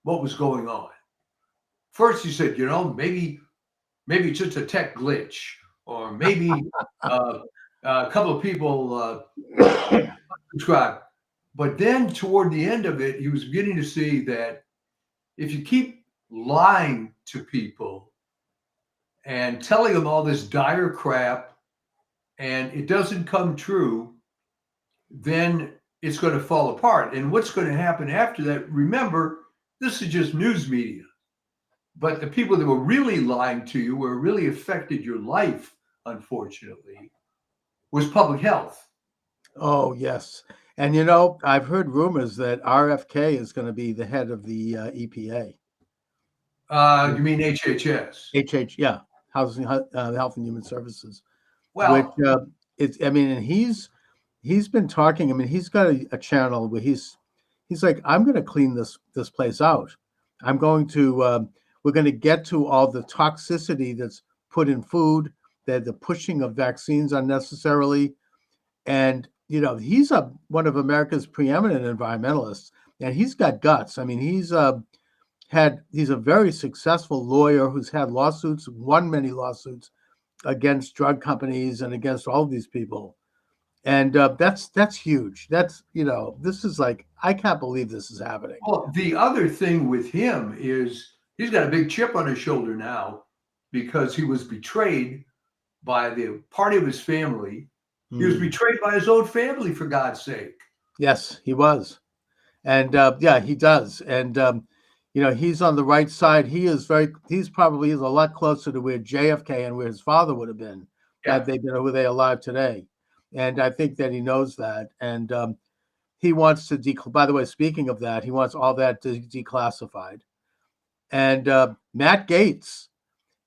S2: what was going on. First, he said, you know, maybe it's just a tech glitch, or maybe a couple of people subscribe. But then toward the end of it, he was beginning to see that if you keep lying to people and telling them all this dire crap and it doesn't come true, then it's going to fall apart. And what's going to happen after that? Remember, this is just news media. But the people that were really lying to you, where really affected your life, unfortunately, was public health.
S1: Oh, yes. And, you know, I've heard rumors that RFK is going to be the head of the EPA.
S2: You mean HHS?
S1: Yeah, Housing, Health and Human Services.
S2: Well,
S1: which it's. I mean, and he's been talking. I mean, he's got a channel where he's like, I'm going to clean this place out. I'm going to. We're going to get to all the toxicity that's put in food, that the pushing of vaccines unnecessarily, and you know, he's one of America's preeminent environmentalists, and he's got guts. I mean, he's a very successful lawyer who's had lawsuits, won many lawsuits against drug companies and against all of these people. And that's huge. That's, you know, this is like, I can't believe this is happening.
S2: Well, the other thing with him is he's got a big chip on his shoulder now because he was betrayed by the party of his family. He was betrayed by his own family, for God's sake.
S1: Yes, he was. And yeah, he does. And, you know, he's on the right side. He's probably a lot closer to where JFK and where his father would have been had they been, were they alive today. And I think that he knows that. And he wants to, by the way, speaking of that, he wants all that declassified. And Matt Gaetz,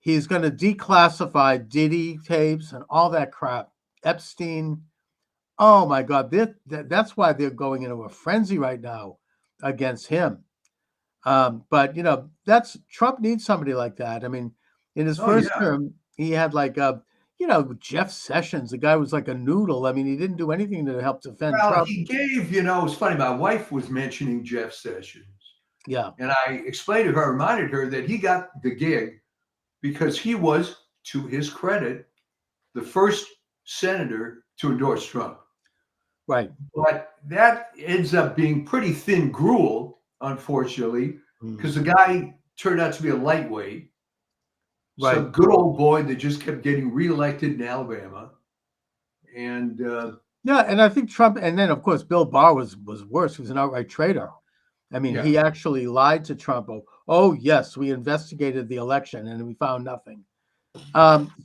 S1: he's going to declassify Diddy tapes and all that crap. Epstein. Oh my God. That's why they're going into a frenzy right now against him. But you know, Trump needs somebody like that. I mean, in his first term, he had like you know, Jeff Sessions. The guy was like a noodle. I mean, he didn't do anything to help defend Trump.
S2: He gave, you know, it's funny. My wife was mentioning Jeff Sessions.
S1: Yeah.
S2: And I explained to her, reminded her that he got the gig because he was, to his credit, the first senator to endorse Trump.
S1: Right.
S2: But that ends up being pretty thin gruel, unfortunately, because the guy turned out to be a lightweight.
S1: Right.
S2: Some good old boy that just kept getting reelected in Alabama. And
S1: yeah, and I think Trump, and then of course Bill Barr was worse. He was an outright traitor. I mean, he actually lied to Trump. Oh yes, we investigated the election and we found nothing.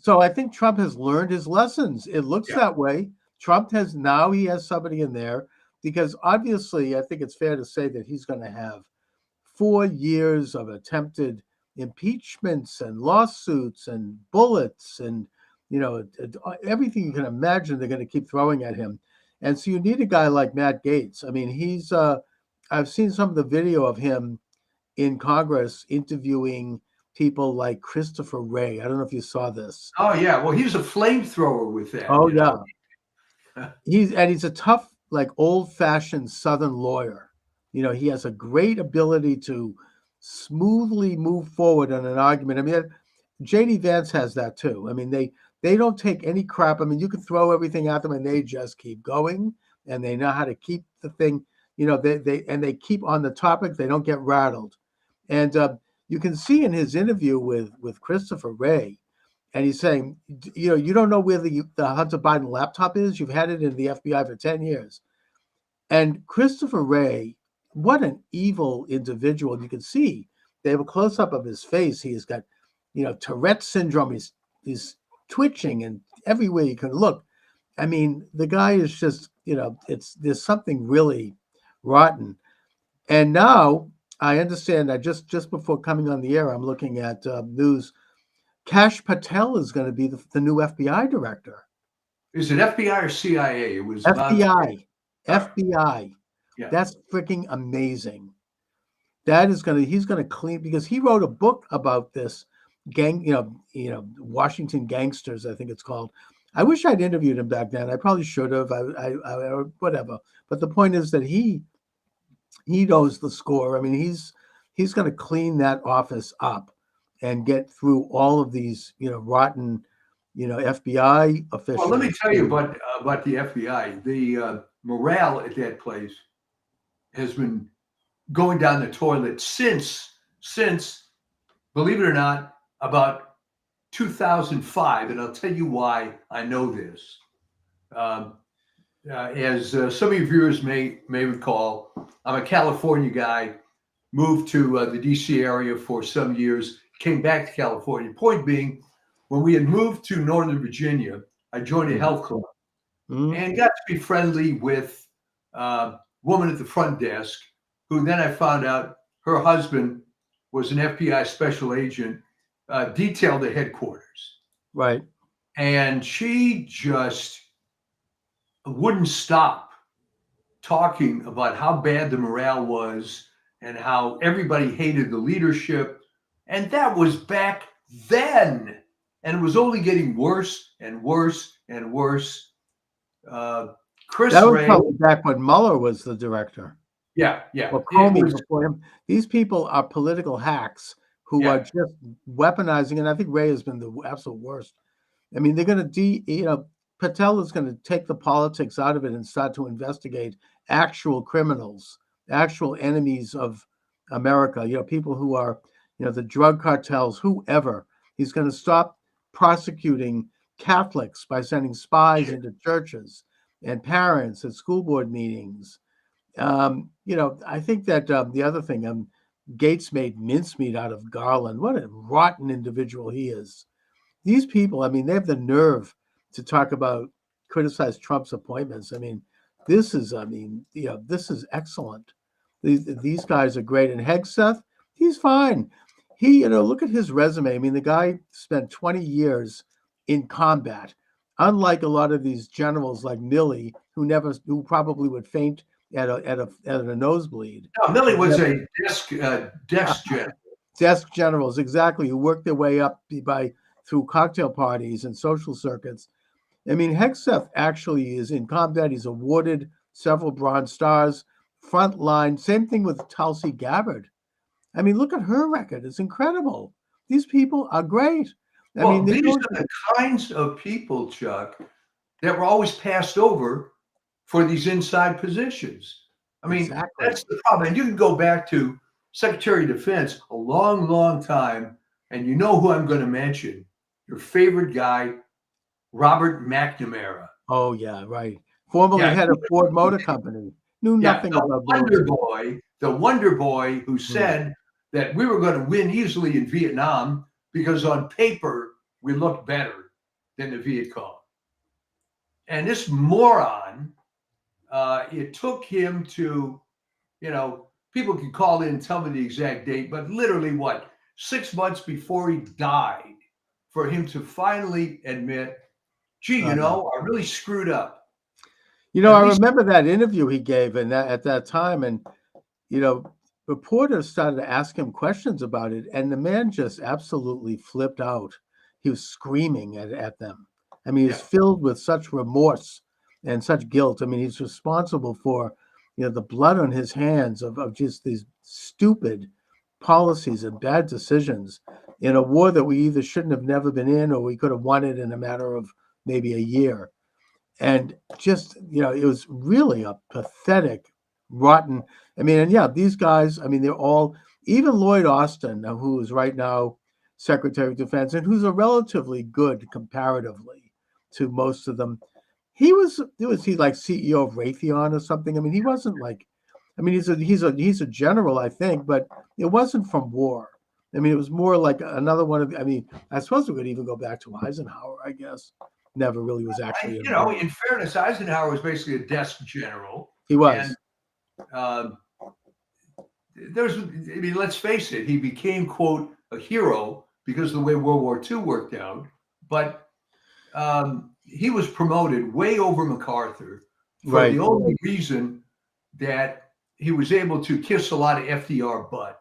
S1: So I think Trump has learned his lessons. It looks that way. Trump has somebody in there because obviously I think it's fair to say that he's going to have 4 years of attempted impeachments and lawsuits and bullets and everything you can imagine they're going to keep throwing at him. And so you need a guy like Matt Gaetz. I mean, he's I've seen some of the video of him in Congress interviewing people like Christopher Wray. I don't know if you saw this.
S2: Oh yeah, well he's a flamethrower with that.
S1: Oh
S2: you know?
S1: yeah. He's a tough, like old-fashioned Southern lawyer. He has a great ability to smoothly move forward on an argument. I mean, JD Vance has that too. I mean, they don't take any crap. I mean, you can throw everything at them and they just keep going, and they know how to keep the thing. They keep on the topic. They don't get rattled. And you can see in his interview with Christopher Wray, and he's saying, you don't know where the Hunter Biden laptop is. You've had it in the FBI for 10 years. And Christopher Wray, what an evil individual. You can see they have a close-up of his face. He's got, Tourette syndrome. He's twitching and everywhere you can look. I mean, the guy is just, there's something really rotten. And now I understand that just before coming on the air, I'm looking at news. Kash Patel is going to be the new FBI director.
S2: Is it FBI or CIA? It was
S1: FBI. FBI.
S2: Yeah.
S1: That's freaking amazing. He's going to clean, because he wrote a book about this gang, Washington Gangsters, I think it's called. I wish I'd interviewed him back then. I probably should have. I whatever. But the point is that he knows the score. I mean, he's going to clean that office up and get through all of these, rotten, FBI officials.
S2: Well, let me tell you about the FBI. The morale at that place has been going down the toilet since, believe it or not, about 2005, and I'll tell you why I know this. As some of your viewers may recall, I'm a California guy, moved to the DC area for some years, came back to California. Point being, when we had moved to Northern Virginia, I joined a health club and got to be friendly with a woman at the front desk, who then I found out her husband was an FBI special agent detailed at headquarters.
S1: Right.
S2: And she just wouldn't stop talking about how bad the morale was and how everybody hated the leadership. And that was back then. And it was only getting worse and worse and worse. Chris
S1: That was
S2: Wray,
S1: probably back when Mueller was the director.
S2: yeah.
S1: Or Comey before him. These people are political hacks who are just weaponizing, and I think Wray has been the absolute worst. I mean, they're going to Patel is going to take the politics out of it and start to investigate actual criminals, actual enemies of America, people who are, the drug cartels, whoever. He's going to stop prosecuting Catholics by sending spies into churches and parents at school board meetings. I think that the other thing, Gates made mincemeat out of Garland. What a rotten individual he is. These people, I mean, they have the nerve to talk about, criticize Trump's appointments. I mean, this is excellent. These guys are great. And Hegseth, he's fine. He, look at his resume. I mean, the guy spent 20 years in combat, unlike a lot of these generals like Milley, who probably would faint at a nosebleed.
S2: No, Milley was a desk general.
S1: Desk generals, exactly, who worked their way up through cocktail parties and social circuits. I mean, Hegseth actually is in combat. He's awarded several Bronze Stars, front line. Same thing with Tulsi Gabbard. I mean, look at her record. It's incredible. These people are great.
S2: These are the kinds of people, Chuck, that were always passed over for these inside positions. I mean,
S1: exactly.
S2: That's the problem. And you can go back to Secretary of Defense a long, long time, and you know who I'm going to mention. Your favorite guy, Robert McNamara.
S1: Oh, yeah, right. Formerly head of Ford Motor Company. Knew nothing about
S2: the Wonder Boy who said that we were going to win easily in Vietnam because on paper we looked better than the Viet Cong. And this moron, it took him to, people can call in and tell me the exact date, but literally 6 months before he died, for him to finally admit, gee, I really screwed up.
S1: I remember that interview he gave at that time, and reporters started to ask him questions about it, and the man just absolutely flipped out. He was screaming at them. I mean, he's filled with such remorse and such guilt. I mean, he's responsible for, the blood on his hands of just these stupid policies and bad decisions in a war that we either shouldn't have never been in, or we could have won it in a matter of maybe a year. And just, it was really a pathetic, rotten. I mean, and these guys, I mean, they're all, even Lloyd Austin, who is right now Secretary of Defense, and who's a relatively good comparatively to most of them. Was he like CEO of Raytheon or something? I mean, he wasn't like, I mean, he's a general, I think, but it wasn't from war. I mean, it was more like another one of, I mean, I suppose we could even go back to Eisenhower, I guess. Never really was actually.
S2: In fairness, Eisenhower was basically a desk general.
S1: He was.
S2: And let's face it, he became, quote, a hero because of the way World War II worked out. But he was promoted way over MacArthur for the only reason that he was able to kiss a lot of FDR butt.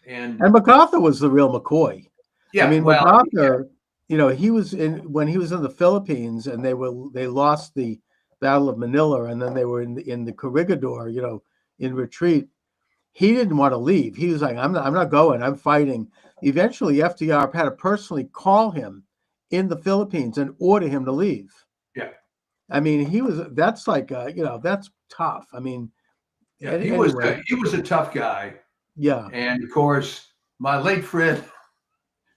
S2: And
S1: MacArthur was the real McCoy.
S2: Yeah,
S1: I mean, MacArthur. He was when he was in the Philippines, and they lost the Battle of Manila, and then they were in the Corregidor, in retreat. He didn't want to leave. He was like, I'm not going. I'm fighting. Eventually, FDR had to personally call him in the Philippines and order him to leave.
S2: Yeah,
S1: I mean, that's like that's tough. I mean,
S2: he was a tough guy.
S1: Yeah,
S2: and of course, my late friend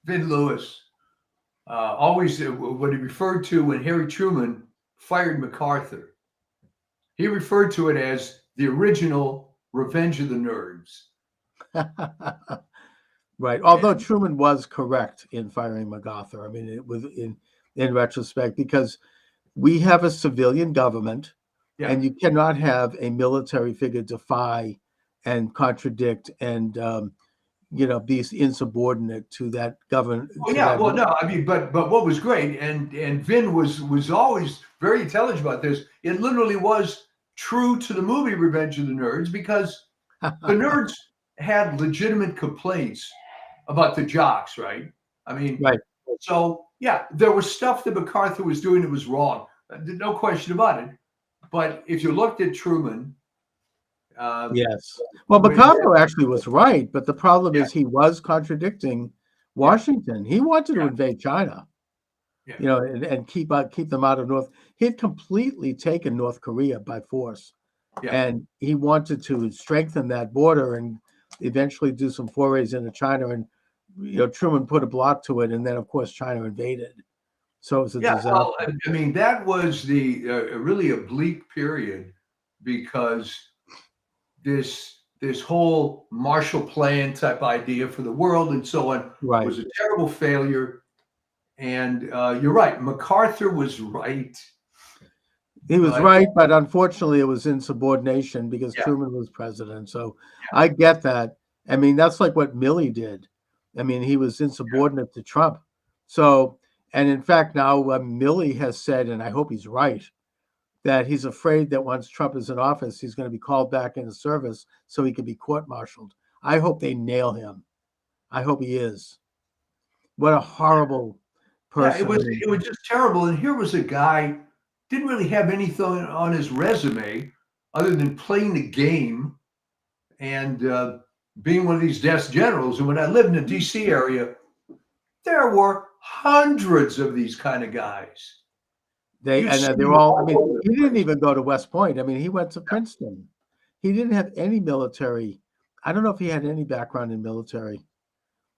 S2: Vin Lewis. Always what he referred to when Harry Truman fired MacArthur, he referred to it as the original Revenge of the Nerds.
S1: Right. Although Truman was correct in firing MacArthur. I mean, it was in retrospect, because we have a civilian government, and you cannot have a military figure defy and contradict and be insubordinate to that government.
S2: But what was great, and Vin was always very intelligent about this. It literally was true to the movie Revenge of the Nerds, because the nerds had legitimate complaints about the jocks, right? I mean,
S1: right.
S2: So there was stuff that MacArthur was doing that was wrong, no question about it. But if you looked at Truman.
S1: Yes. Well, MacArthur actually was right, but the problem is he was contradicting Washington. He wanted to invade China, and keep them out of North. He had completely taken North Korea by force, and he wanted to strengthen that border and eventually do some forays into China. And Truman put a block to it, and then of course China invaded. So it was a disaster.
S2: Well, I mean, that was the really a bleak period, because this whole Marshall Plan type idea for the world and so on was a terrible failure. And you're right, MacArthur was right.
S1: He was right, but unfortunately it was insubordination because Truman was president. So I get that. I mean, that's like what Milley did. I mean, he was insubordinate to Trump. So, and in fact, now Milley has said, and I hope he's right, that he's afraid that once Trump is in office, he's going to be called back into service so he can be court-martialed. I hope they nail him. I hope he is. What a horrible person.
S2: It was just terrible. And here was a guy, didn't really have anything on his resume other than playing the game and being one of these desk generals. And when I lived in the D.C. area, there were hundreds of these kind of guys.
S1: They're all, I mean, he didn't even go to West Point. I mean, he went to Princeton. He didn't have any military. I don't know if he had any background in military.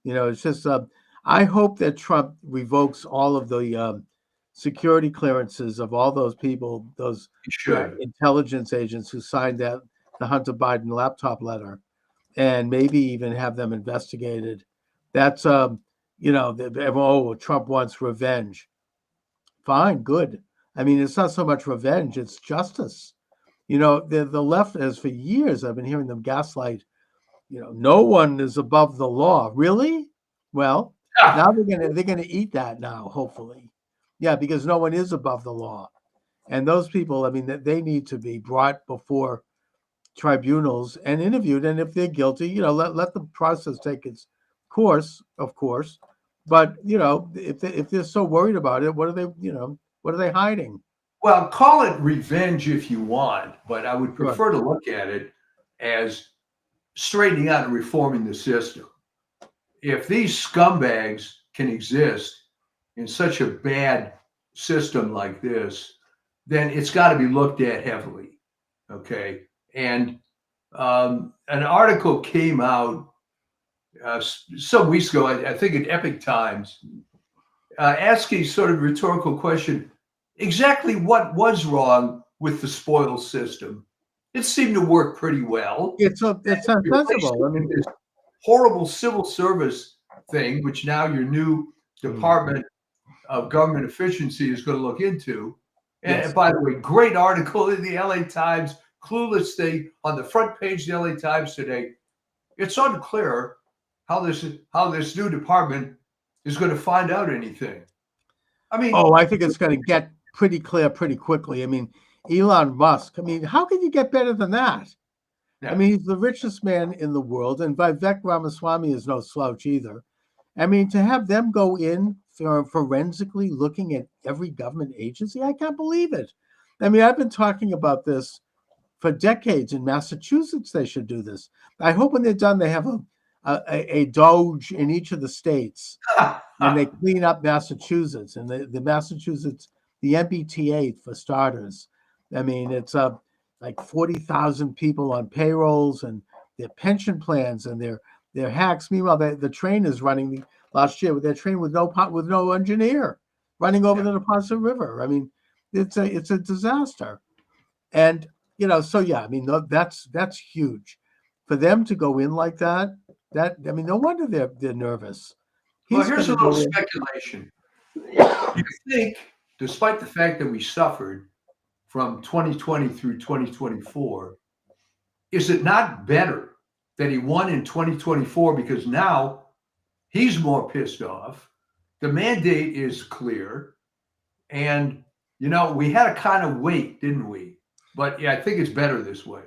S1: It's just, I hope that Trump revokes all of the security clearances of all those people, those intelligence agents who signed the Hunter Biden laptop letter, and maybe even have them investigated. That's, Trump wants revenge. Fine, good. I mean, it's not so much revenge, it's justice. You know, the left has for years, I've been hearing them gaslight, no one is above the law. Really? Well, now they're gonna eat that now, hopefully. Yeah, because no one is above the law. And those people, I mean, they need to be brought before tribunals and interviewed. And if they're guilty, let the process take its course, of course. But if they're so worried about it, what are they hiding?
S2: Well, call it revenge if you want, but I would prefer to look at it as straightening out and reforming the system. If these scumbags can exist in such a bad system like this, then it's got to be looked at heavily. Okay. And an article came out some weeks ago, I think in Epic Times, asking sort of rhetorical question, exactly what was wrong with the spoil system? It seemed to work pretty well.
S1: It's sensible. I mean,
S2: this horrible civil service thing, which now your new Department of Government Efficiency is going to look into. And by the way, great article in the LA Times, clueless thing on the front page of the LA Times today. It's unclear how this new department is going to find out anything. I mean,
S1: I think it's going to get pretty clear pretty quickly. I mean, Elon Musk. I mean, how can you get better than that?
S2: Yeah.
S1: I mean, he's the richest man in the world, and Vivek Ramaswamy is no slouch either. I mean, to have them go in forensically looking at every government agency, I can't believe it. I mean, I've been talking about this for decades. In Massachusetts, they should do this. I hope when they're done, they have a Doge in each of the states, and they clean up Massachusetts and the Massachusetts, the MBTA for starters. I mean, it's like 40,000 people on payrolls and their pension plans and their hacks. Meanwhile, the train is running last year with their train with no engineer running over the Neponset River. I mean, it's a disaster. And so yeah, I mean, that's huge for them to go in like that. I mean, no wonder they're nervous.
S2: Well, here's a little speculation. You think, despite the fact that we suffered from 2020 through 2024, is it not better that he won in 2024 because now he's more pissed off? The mandate is clear. And, we had to kind of wait, didn't we? But yeah, I think it's better this way.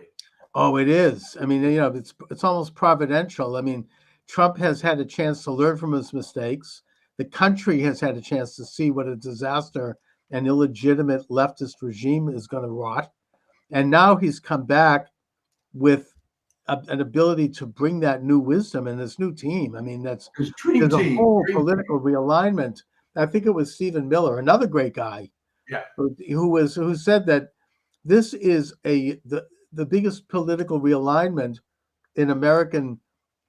S2: Oh,
S1: it is. I mean, it's almost providential. I mean, Trump has had a chance to learn from his mistakes. The country has had a chance to see what a disaster an illegitimate leftist regime is going to rot. And now he's come back with an ability to bring that new wisdom and this new team. I mean, there's a whole political realignment. I think it was Stephen Miller, another great guy, who said that this is the biggest political realignment in American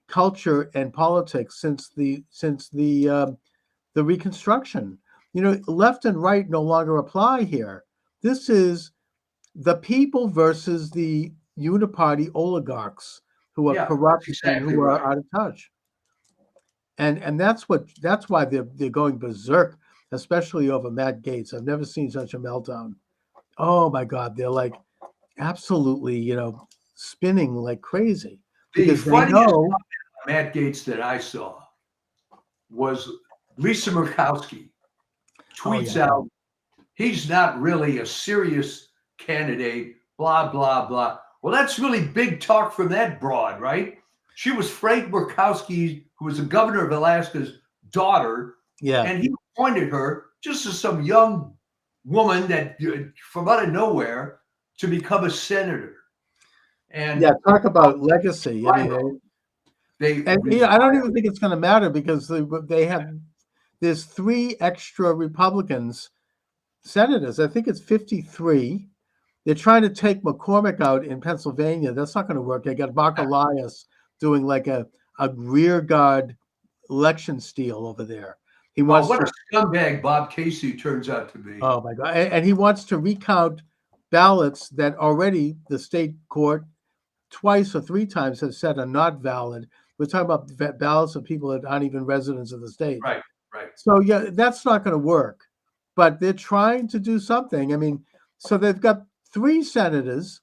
S1: culture and politics since the Reconstruction. Left and right no longer apply here. This is the people versus the uniparty oligarchs who are corrupt and who are out of touch. And that's why they're going berserk, especially over Matt Gaetz. I've never seen such a meltdown. Oh my God, they're like absolutely, spinning like crazy.
S2: The funniest Matt Gaetz that I saw was Lisa Murkowski tweets out, he's not really a serious candidate, blah, blah, blah. Well, that's really big talk from that broad, right? She was Frank Murkowski, who was the governor of Alaska's daughter.
S1: Yeah.
S2: And he appointed her just as some young woman that from out of nowhere to become a senator. And
S1: talk about legacy. I mean, I don't even think it's going to matter because there's 3 extra Republicans senators. I think it's 53. They're trying to take McCormick out in Pennsylvania. That's not going to work. They got Mark Elias doing like a rear guard election steal over there. He wants
S2: what a scumbag Bob Casey turns out to be.
S1: Oh my God. And he wants to recount ballots that already the state court twice or 3 times has said are not valid. We're talking about ballots of people that aren't even residents of the state.
S2: Right.
S1: So yeah, that's not going to work. but they're trying to do something. I mean, so they've got 3 senators.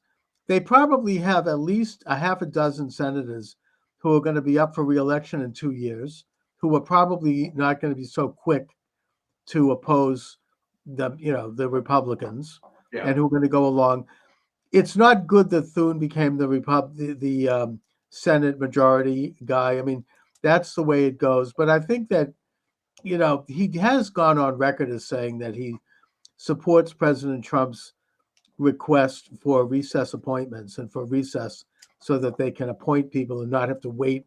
S1: They probably have at least a half a dozen senators who are going to be up for re-election in 2 years, who are probably not going to be so quick to oppose the Republicans,
S2: Yeah.
S1: and who are going to go along. It's not good that Thune became the Senate majority guy. I mean, that's the way it goes. But I think that he has gone on record as saying that he supports President Trump's request for recess appointments and for recess so that they can appoint people and not have to wait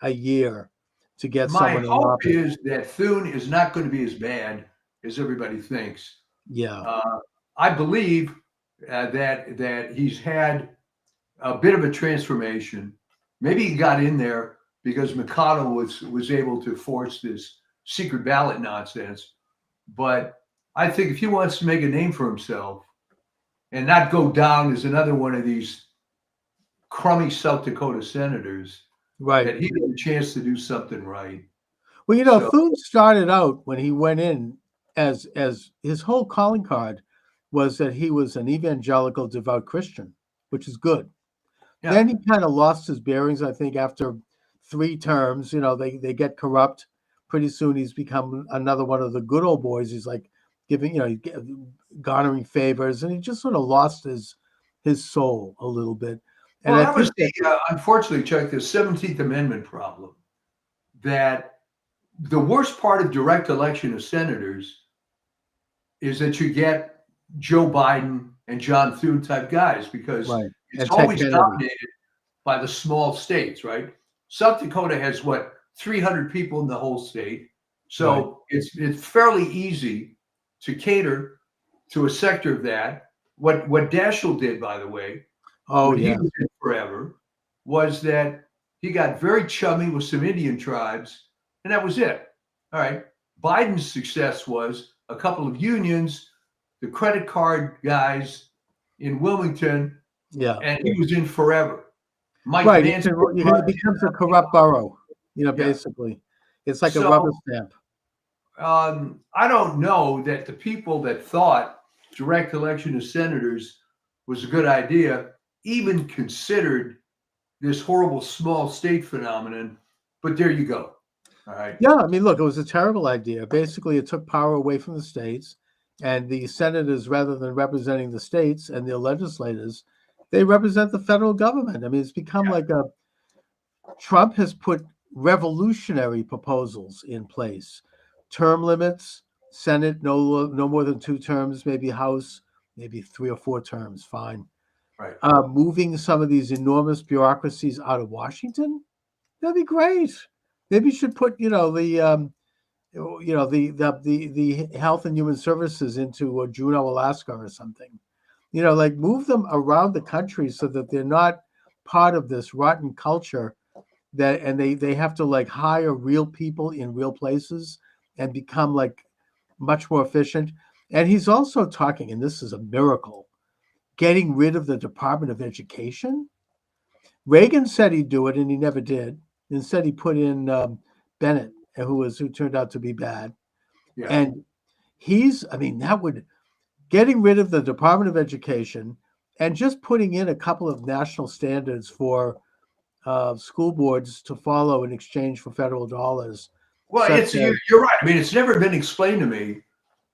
S1: a year to get
S2: My
S1: someone in
S2: hope
S1: office.
S2: is that Thune is not going to be as bad as everybody thinks.
S1: Yeah.
S2: I believe that he's had a bit of a transformation. Maybe he got in there because McConnell was able to force this secret ballot nonsense. But I think if he wants to make a name for himself and not go down as another one of these crummy South Dakota senators,
S1: Right.
S2: that he had a chance to do something right.
S1: Well,
S2: So-
S1: Thune started out when he went in as his whole calling card was that he was an evangelical devout Christian, which is good.
S2: Yeah.
S1: Then he kind of lost his bearings, I think, after 3 terms. They get corrupt. Pretty soon he's become another one of the good old boys. He's like garnering favors, and he just sort of lost his soul a little bit. And
S2: Well,
S1: I
S2: that was
S1: think
S2: unfortunately, Chuck, the 17th Amendment problem. That the worst part of direct election of senators is that you get Joe Biden and John Thune type guys, because
S1: right.
S2: it's
S1: And Ted
S2: always
S1: Kennedy.
S2: dominated by the small states, right? South Dakota has 300 people in the whole state. So it's fairly easy to cater to a sector of that. What Daschle did, by the way,
S1: Oh,
S2: what
S1: yeah.
S2: he was in forever, was that he got very chummy with some Indian tribes, and that was it. All right. Biden's success was a couple of unions, the credit card guys in Wilmington,
S1: Yeah.
S2: and he was in forever. Mike
S1: Right.
S2: Pence,
S1: It becomes a corrupt borough, basically. It's like a
S2: So-
S1: rubber stamp.
S2: I don't know that the people that thought direct election of senators was a good idea even considered this horrible small state phenomenon. But there you go. All right.
S1: Yeah, I mean, look, it was a terrible idea. Basically, it took power away from the states, and the senators, rather than representing the states and the legislators, they represent the federal government. I mean, it's become like Trump has put revolutionary proposals in place. Term limits, Senate no more than 2 terms, maybe House, maybe 3 or 4 terms, fine.
S2: Right.
S1: Moving some of these enormous bureaucracies out of Washington, that'd be great. Maybe you should put, the Health and Human Services into Juneau, Alaska, or something. Like move them around the country so that they're not part of this rotten culture and they have to like hire real people in real places and become like much more efficient. And he's also talking, and this is a miracle, getting rid of the Department of Education. Reagan said he'd do it, and he never did. Instead, he put in Bennett, who turned out to be bad.
S2: Yeah.
S1: And getting rid of the Department of Education and just putting in a couple of national standards for school boards to follow in exchange for federal dollars.
S2: Well, you're right. I mean, it's never been explained to me.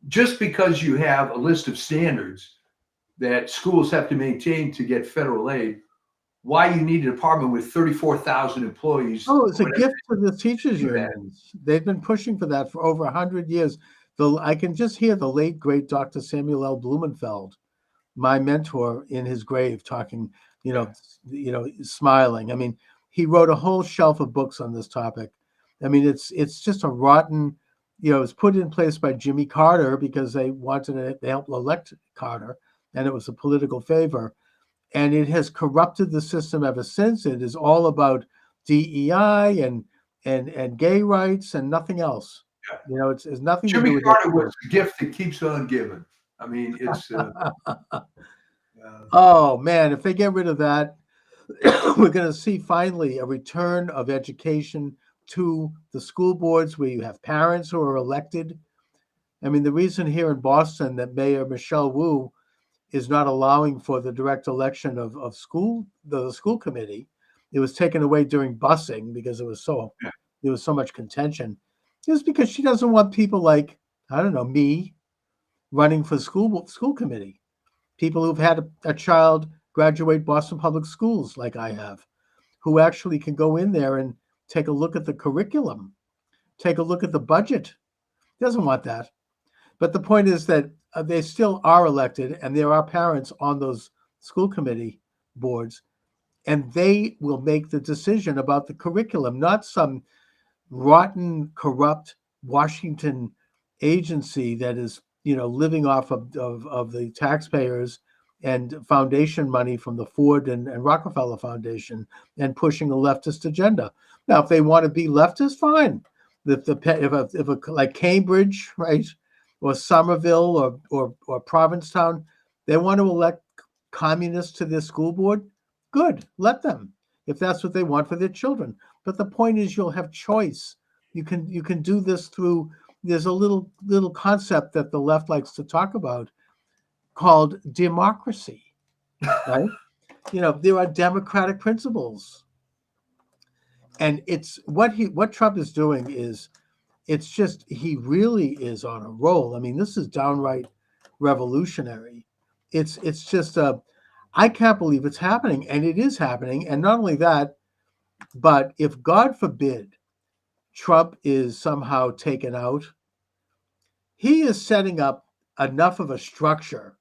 S2: Just because you have a list of standards that schools have to maintain to get federal aid, why you need a department with 34,000 employees.
S1: Oh, it's a
S2: whatever.
S1: gift to the teachers
S2: Do that.
S1: unions. They've been pushing for that for over 100 years. I can just hear the late, great Dr. Samuel L. Blumenfeld, my mentor, in his grave talking, smiling. I mean, he wrote a whole shelf of books on this topic. I mean, it's just a rotten, it was put in place by Jimmy Carter because they wanted to help elect Carter, and it was a political favor. And it has corrupted the system ever since. It is all about DEI and gay rights and nothing else.
S2: Yeah.
S1: It's nothing to do
S2: Jimmy
S1: with
S2: Carter was the gift that keeps on giving. I mean, it's.
S1: Oh man, if they get rid of that, we're going to see finally a return of education to the school boards where you have parents who are elected I mean, the reason here in Boston that Mayor Michelle Wu is not allowing for the direct election of the school committee, it was taken away during busing because there was so much contention, is because she doesn't want people like, I don't know, me running for school committee. People who've had a child graduate Boston Public Schools like I have, who actually can go in there and take a look at the curriculum, take a look at the budget. Doesn't want that. But the point is that they still are elected, and there are parents on those school committee boards, and they will make the decision about the curriculum, not some rotten, corrupt Washington agency that is, living off of the taxpayers and foundation money from the Ford and Rockefeller Foundation and pushing a leftist agenda. Now, if they want to be leftist, fine. If like Cambridge, right, or Somerville or Provincetown, they want to elect communists to their school board, good, let them, if that's what they want for their children. But the point is, you'll have choice. You can do this through. There's a little concept that the left likes to talk about called democracy, right? There are democratic principles, and it's what Trump is doing is, it's just, he really is on a roll. I mean, this is downright revolutionary. It's just I can't believe it's happening, and it is happening. And not only that, but if God forbid Trump is somehow taken out, he is setting up enough of a structure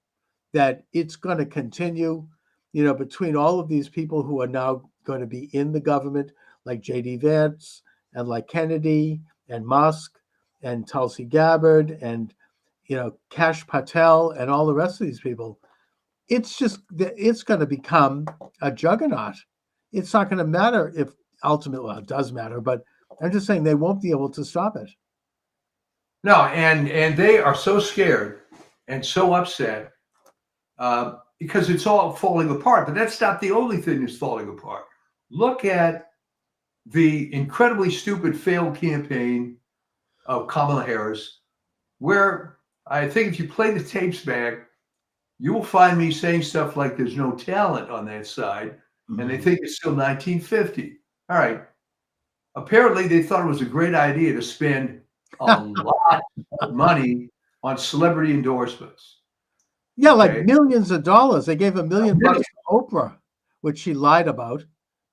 S1: that it's going to continue, between all of these people who are now going to be in the government, like J.D. Vance and like Kennedy and Musk and Tulsi Gabbard and, Kash Patel and all the rest of these people. It's going to become a juggernaut. It's not going to matter if ultimately, well, it does matter, but I'm just saying they won't be able to stop it.
S2: No, and they are so scared and so upset because it's all falling apart. But that's not the only thing that's falling apart. Look at the incredibly stupid failed campaign of Kamala Harris, where I think if you play the tapes back, you will find me saying stuff like there's no talent on that side, and they think it's still 1950. All right. Apparently, they thought it was a great idea to spend a lot of money on celebrity endorsements.
S1: Yeah,
S2: Okay.
S1: like millions of dollars. They gave $1 million to Oprah, which she lied about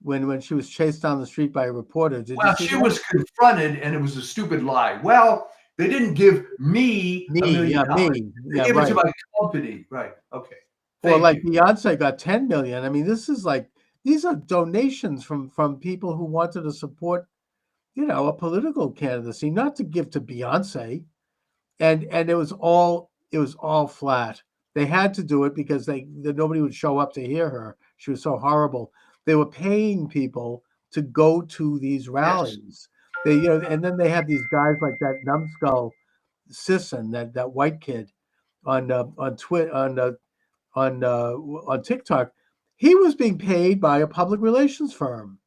S1: when she was chased down the street by a reporter. Did
S2: Well,
S1: you see
S2: she
S1: that?
S2: was confronted, and it was a stupid lie. Well, they didn't give me $1 million.
S1: Me.
S2: They
S1: Yeah,
S2: gave it
S1: right.
S2: to my company. Right. Okay.
S1: Or
S2: Thank
S1: like
S2: you.
S1: Beyonce got 10 million. I mean, these are donations from people who wanted to support, a political candidacy, not to give to Beyonce. And it was all flat. They had to do it because nobody would show up to hear her. She was so horrible. They were paying people to go to these rallies. They, and then they had these guys like that numbskull Sisson, that white kid on TikTok. He was being paid by a public relations firm,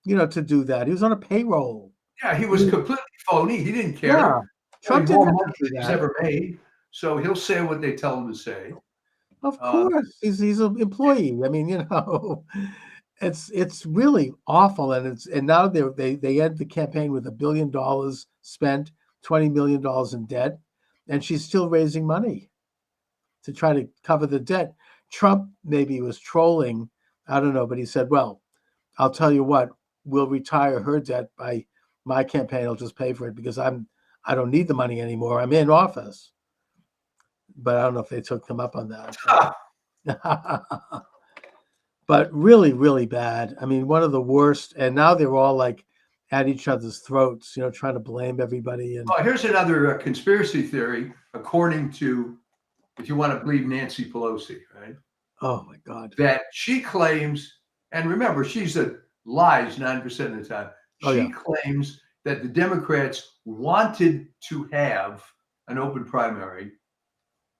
S1: to do that. He was on a payroll.
S2: Yeah, he was completely phony. He didn't care.
S1: Yeah, Trump
S2: More
S1: didn't have
S2: money
S1: to do
S2: than he's
S1: that.
S2: ever made. So he'll say what they tell him to say.
S1: Of course, he's an employee. I mean, it's really awful, and now they end the campaign with $1 billion spent, $20 million in debt, and she's still raising money to try to cover the debt. Trump maybe was trolling, I don't know, but he said, "Well, I'll tell you what, we'll retire her debt by my campaign. I'll just pay for it because I don't need the money anymore. I'm in office." But I don't know if they took him up on that. But really, really bad. I mean, one of the worst. And now they're all like at each other's throats, trying to blame everybody. And
S2: Here's another conspiracy theory, according to, if you want to believe Nancy Pelosi, right?
S1: oh my God.
S2: That she claims, and remember, she's lies 9% of the time.
S1: Oh,
S2: She
S1: yeah.
S2: claims that the Democrats wanted to have an open primary,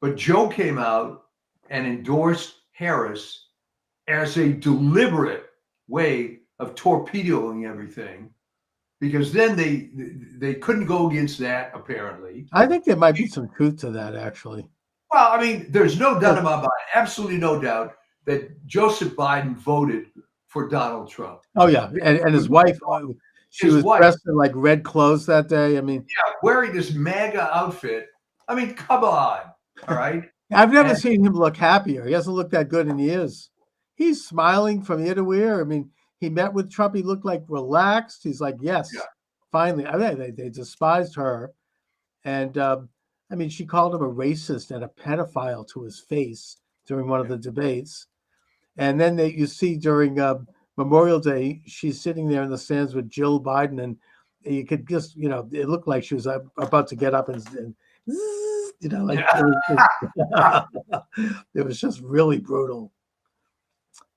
S2: but Joe came out and endorsed Harris as a deliberate way of torpedoing everything because then they couldn't go against that apparently.
S1: I think there might be some truth to that, actually.
S2: Well, I mean, there's no doubt about it, absolutely no doubt that Joseph Biden voted for Donald Trump.
S1: Oh yeah, and his wife, she
S2: His
S1: was
S2: wife.
S1: dressed in like red clothes that day. I mean,
S2: Yeah, wearing this MAGA outfit. I mean, come on, all right.
S1: I've never
S2: And-
S1: seen him look happier. He hasn't looked that good in years. He's smiling from ear to ear. I mean, he met with Trump. He looked like relaxed. He's like, yes,
S2: Yeah.
S1: finally. I mean, they despised her, and I mean, she called him a racist and a pedophile to his face during one of the debates. And then you see during Memorial Day, she's sitting there in the stands with Jill Biden, and you could just, it looked like she was about to get up and like it was just really brutal.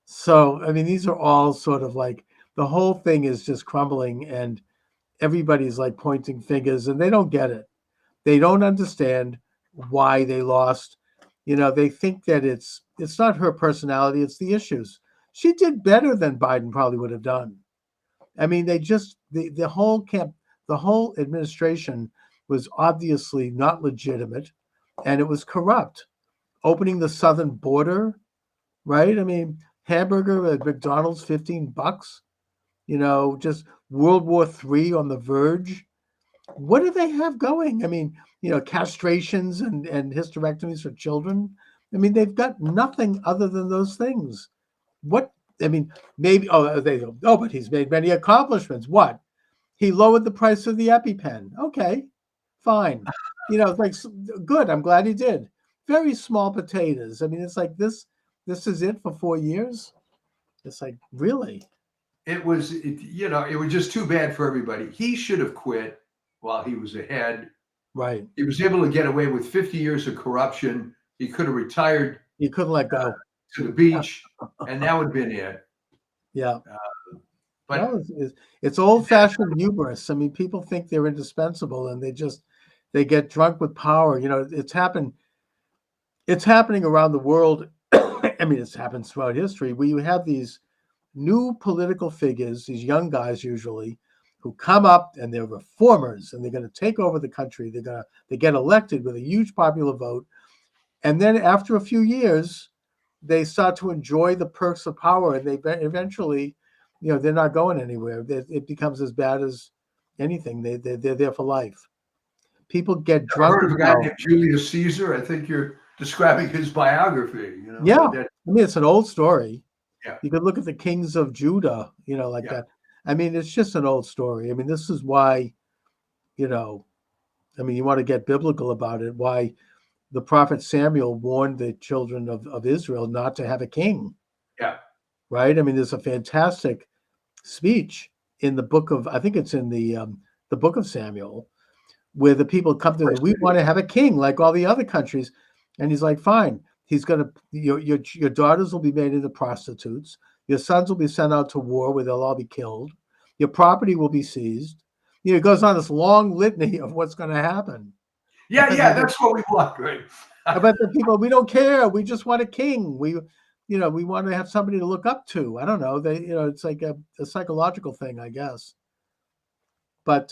S1: So, I mean, these are all sort of like the whole thing is just crumbling, and everybody's like pointing fingers, and they don't get it. They don't understand why they lost. They think that it's not her personality, it's the issues. She did better than Biden probably would have done. I mean, they just the whole administration was obviously not legitimate, and it was corrupt. Opening the southern border, right? I mean, hamburger at McDonald's, $15. Just World War III on the verge. What do they have going? I mean, castrations and hysterectomies for children. I mean, they've got nothing other than those things. What? I mean, maybe, but he's made many accomplishments. What? He lowered the price of the EpiPen. Okay, fine. It's like, good. I'm glad he did. Very small potatoes. I mean, it's like this is it for 4 years. It's like, really?
S2: It was just too bad for everybody. He should have quit while he was ahead.
S1: Right.
S2: He was able to get away with 50 years of corruption. He could have retired.
S1: He couldn't let go.
S2: To the beach, and that would have been it.
S1: Yeah.
S2: But
S1: no, it's old-fashioned hubris. I mean, people think they're indispensable, and they get drunk with power. It's happening around the world. I mean, it's happened throughout history, where you have these new political figures, these young guys usually, who come up and they're reformers, and they're going to take over the country. They get elected with a huge popular vote, and then after a few years, they start to enjoy the perks of power, and they eventually, they're not going anywhere. It becomes as bad as anything. They're there for life. People get drunk.
S2: Heard of a guy named Julius Caesar? I think you're describing his biography.
S1: Yeah, I mean, it's an old story.
S2: Yeah,
S1: you could look at the kings of Judah, like that. I mean, it's just an old story. I mean, this is why, you want to get biblical about it. Why the prophet Samuel warned the children of Israel not to have a king.
S2: Yeah.
S1: Right. I mean, there's a fantastic speech in the book of, I think it's in the book of Samuel, where the people come to, we want to have a king like all the other countries. And he's like, fine. He's going to, your daughters will be made into prostitutes. Your sons will be sent out to war where they'll all be killed. Your property will be seized. It goes on this long litany of what's going to happen.
S2: Yeah, that's what we want, right?
S1: But the people, we don't care. We just want a king. We want to have somebody to look up to. I don't know. It's like a psychological thing, I guess. But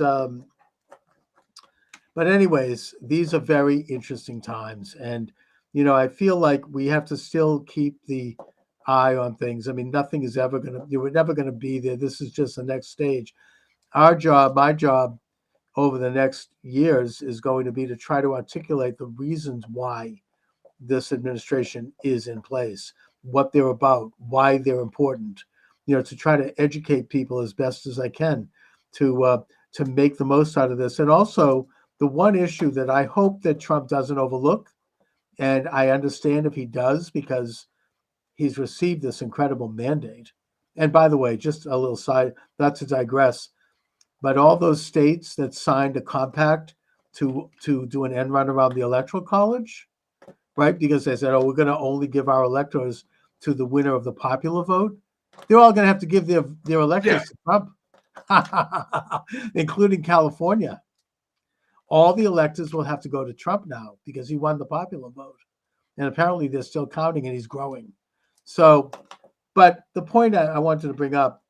S1: anyways, these are very interesting times. And, I feel like we have to still keep the eye on things. I mean, nothing is ever we're never going to be there. This is just the next stage. My job over the next years is going to be to try to articulate the reasons why this administration is in place, what they're about, why they're important, to try to educate people as best as I can to make the most out of this. And also the one issue that I hope that Trump doesn't overlook, and I understand if he does, because he's received this incredible mandate. And by the way, just a little side, not to digress, but all those states that signed a compact to do an end run around the Electoral College, right? Because they said, we're going to only give our electors to the winner of the popular vote. They're all going to have to give their electors to Trump, including California. All the electors will have to go to Trump now because he won the popular vote. And apparently they're still counting, and he's growing. So, but the point I wanted to bring up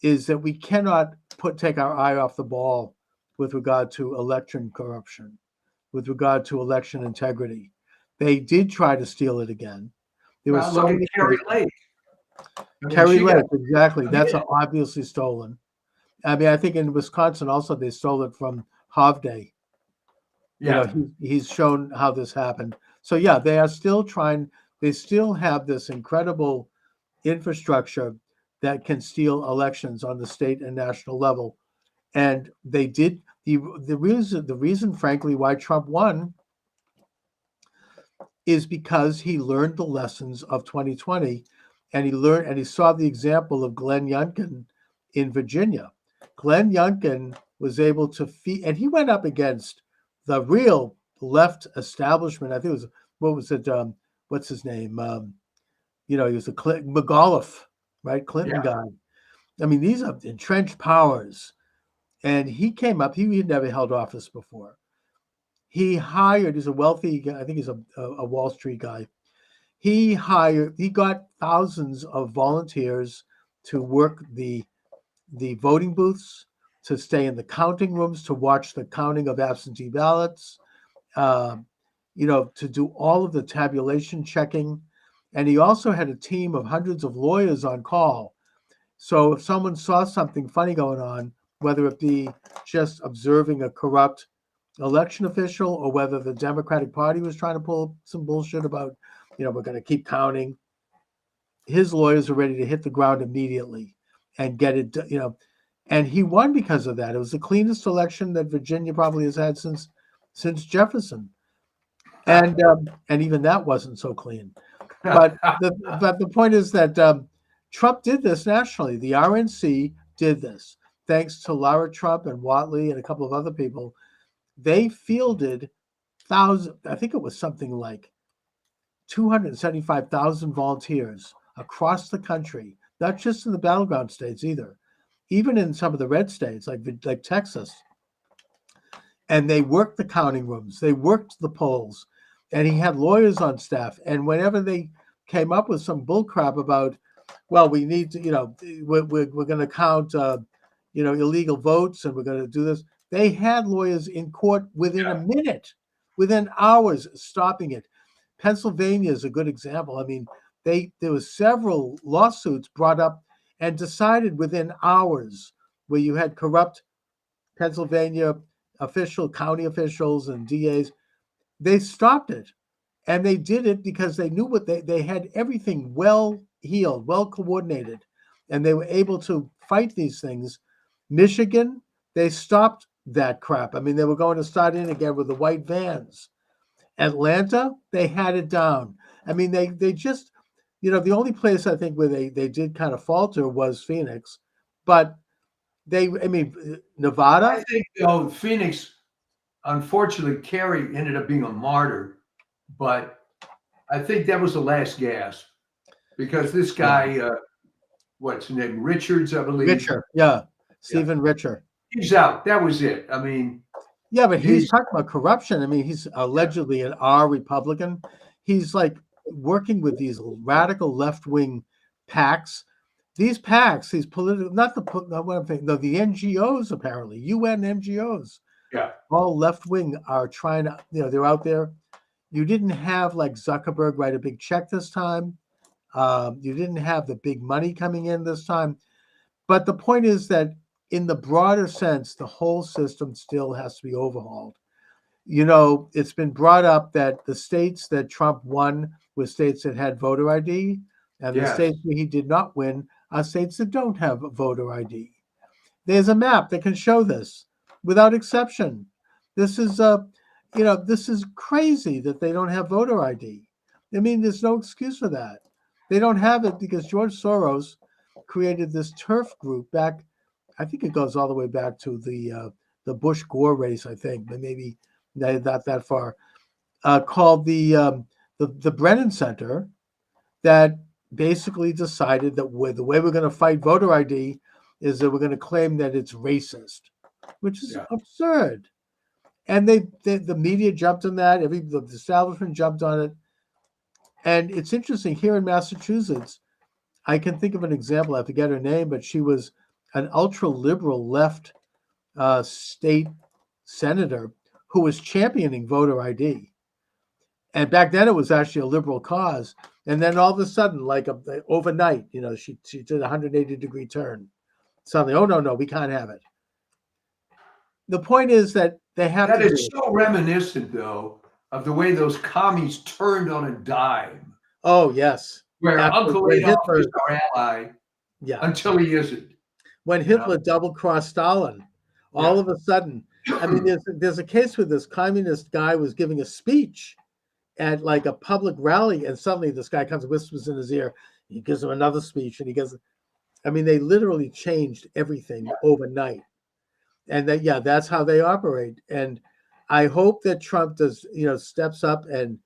S1: is that we cannot take our eye off the ball with regard to election corruption, with regard to election integrity. They did try to steal it again. There were
S2: Well,
S1: so
S2: look at
S1: many
S2: Kerry
S1: cases.
S2: Lake. I mean,
S1: Kerry
S2: she
S1: Lake,
S2: got-
S1: exactly. That's
S2: Yeah.
S1: obviously stolen. I mean, I think in Wisconsin also they stole it from Hovde. You
S2: Yeah.
S1: know, he's shown how this happened. So yeah, they are still trying. They still have this incredible infrastructure that can steal elections on the state and national level. And they did. The reason, frankly, why Trump won is because he learned the lessons of 2020, and he saw the example of Glenn Youngkin in Virginia. Glenn Youngkin was able to and he went up against the real left establishment. I think it was, what was it? What's his name? He was a McAuliffe, right? Clinton guy. I mean, these are entrenched powers. And he came up, he had never held office before. He's a wealthy guy, I think he's a Wall Street guy. He got thousands of volunteers to work the voting booths, to stay in the counting rooms, to watch the counting of absentee ballots, to do all of the tabulation checking. And he also had a team of hundreds of lawyers on call. So if someone saw something funny going on, whether it be just observing a corrupt election official or whether the Democratic Party was trying to pull some bullshit about, we're going to keep counting, his lawyers are ready to hit the ground immediately and get it, and he won because of that. It was the cleanest election that Virginia probably has had since Jefferson. And even that wasn't so clean. But the point is that Trump did this nationally. The RNC did this. Thanks to Lara Trump and Whatley and a couple of other people, they fielded thousands, I think it was something like 275,000 volunteers across the country, not just in the battleground states either, even in some of the red states like Texas. And they worked the counting rooms, they worked the polls, and he had lawyers on staff. And whenever they came up with some bullcrap about, well, we need to, we're going to count, illegal votes, and we're going to do this. They had lawyers in court within a minute, within hours, stopping it. Pennsylvania is a good example. I mean, there was several lawsuits brought up and decided within hours, where you had corrupt Pennsylvania county officials and DAs. They stopped it, and they did it because they knew they had everything well heeled, well coordinated, and they were able to fight these things. Michigan, they stopped that crap. I mean, they were going to start in again with the white vans. Atlanta, they had it down. I mean, they just, the only place I think where they did kind of falter was Phoenix, but Nevada.
S2: I think Phoenix, unfortunately, Kerry ended up being a martyr, but I think that was the last gasp because this guy, what's his name, Richards, I believe.
S1: Richer, yeah, Stephen Richer.
S2: He's out. That was it. I mean,
S1: yeah, but he's talking about corruption. I mean, he's allegedly an R Republican. He's like working with these radical left-wing PACs. These PACs, these political, not the NGOs, apparently, UN NGOs.
S2: Yeah.
S1: All left-wing are trying to, they're out there. You didn't have like Zuckerberg write a big check this time. You didn't have the big money coming in this time. But the point is that in the broader sense, the whole system still has to be overhauled. It's been brought up that the states that Trump won were states that had voter ID, and the states where he did not win are states that don't have voter ID. There's a map that can show this without exception. This is this is crazy that they don't have voter ID. I mean, there's no excuse for that. They don't have it because George Soros created this turf group back. I think it goes all the way back to the Bush-Gore race, I think, but maybe not that far, called the Brennan Center, that basically decided that the way we're going to fight voter ID is that we're going to claim that it's racist, which is absurd. And the media jumped on that. The establishment jumped on it. And it's interesting, here in Massachusetts, I can think of an example. I forget her name, but she was an ultra liberal left state senator who was championing voter ID. And back then it was actually a liberal cause. And then all of a sudden, like overnight, she did a 180-degree turn. Suddenly, oh, no, we can't have it. The point is that they have
S2: That
S1: to
S2: is so reminiscent, though, of the way those commies turned on a dime.
S1: Oh, yes.
S2: Where Uncle
S1: When
S2: Adolf
S1: Hitler-
S2: is our ally
S1: Yeah.
S2: until he isn't.
S1: When Hitler double-crossed Stalin, all of a sudden, I mean, there's a case where this communist guy was giving a speech at like a public rally, and suddenly this guy comes and whispers in his ear. He gives him another speech, and he goes, I mean, they literally changed everything overnight. And that's how they operate. And I hope that Trump does, steps up and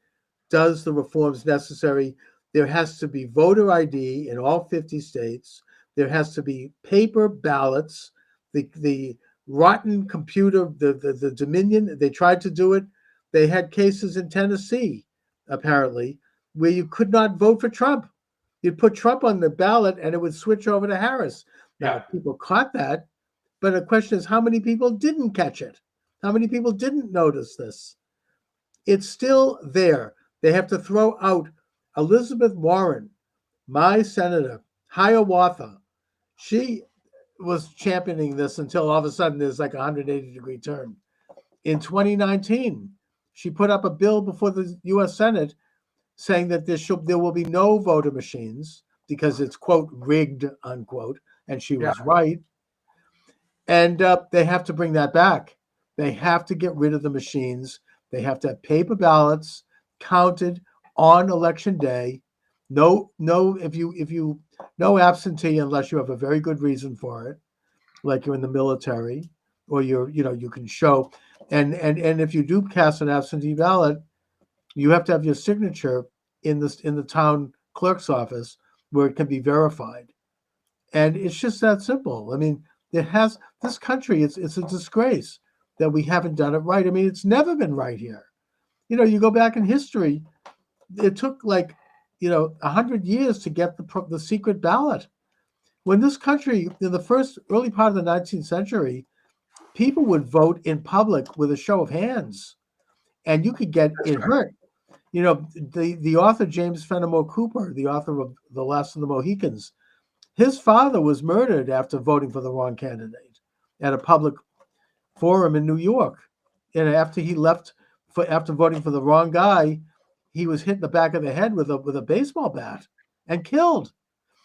S1: does the reforms necessary. There has to be voter ID in all 50 states. There has to be paper ballots. The rotten computer, the Dominion, they tried to do it. They had cases in Tennessee, apparently, where you could not vote for Trump. You'd put Trump on the ballot and it would switch over to Harris. Now, people caught that, but the question is, how many people didn't catch it? How many people didn't notice this? It's still there. They have to throw out Elizabeth Warren, my senator, Hiawatha. She was championing this until all of a sudden there's like a 180-degree turn. In 2019, she put up a bill before the U.S. Senate saying that there will be no voter machines because it's, quote, rigged, unquote, and she was right. And they have to bring that back. They have to get rid of the machines. They have to have paper ballots counted on election day. No absentee unless you have a very good reason for it, like you're in the military or you can show. And if you do cast an absentee ballot, you have to have your signature in the town clerk's office where it can be verified. And it's just that simple. I mean, this country, it's a disgrace that we haven't done it right. I mean, it's never been right here. You go back in history, it took 100 years to get the secret ballot. When this country, in the early part of the 19th century, people would vote in public with a show of hands, and you could get it hurt. The author James Fenimore Cooper, the author of The Last of the Mohicans, his father was murdered after voting for the wrong candidate at a public forum in New York. And after he left, after voting for the wrong guy, he was hit in the back of the head with a baseball bat and killed.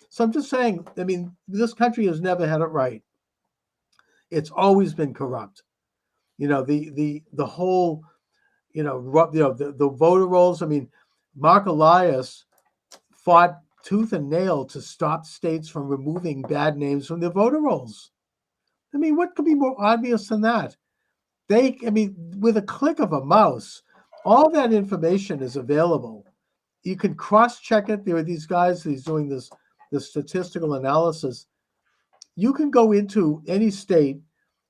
S1: So I'm just saying, I mean, this country has never had it right. It's always been corrupt. The whole, the voter rolls. I mean, Mark Elias fought tooth and nail to stop states from removing bad names from their voter rolls. I mean, what could be more obvious than that? With a click of a mouse, all that information is available. You can cross-check it. There are these guys who's doing this statistical analysis. You can go into any state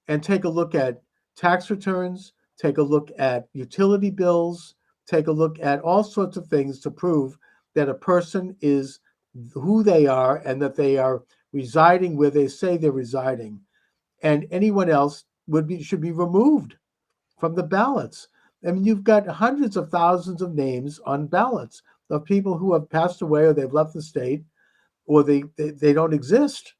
S1: and take a look at tax returns, take a look at utility bills, take a look at all sorts of things to prove that a person is who they are and that they are residing where they say they're residing. And anyone else should be removed from the ballots. I mean, you've got hundreds of thousands of names on ballots of people who have passed away or they've left the state or they don't exist.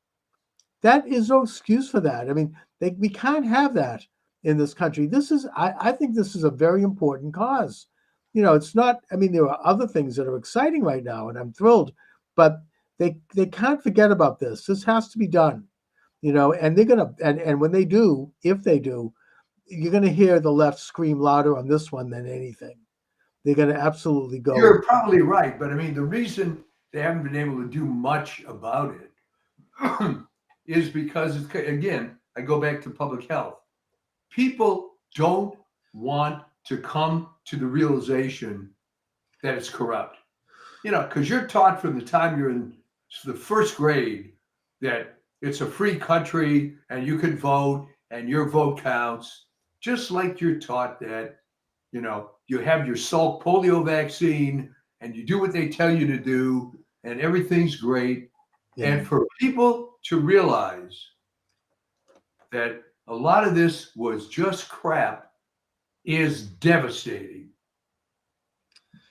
S1: That is no excuse for that. I mean, we can't have that in this country. I think this is a very important cause. It's not, I mean, there are other things that are exciting right now and I'm thrilled, but they can't forget about this. This has to be done, and they're going to, and when they do, if they do, you're going to hear the left scream louder on this one than anything. They're going to absolutely go.
S2: You're probably right. But I mean, the reason they haven't been able to do much about it is because, again, I go back to public health. People don't want to come to the realization that it's corrupt. Because you're taught from the time you're in the first grade that it's a free country and you can vote and your vote counts. Just like you're taught that, you have your Salk polio vaccine and you do what they tell you to do and everything great. Yeah. And for people to realize that a lot of this was just crap is devastating.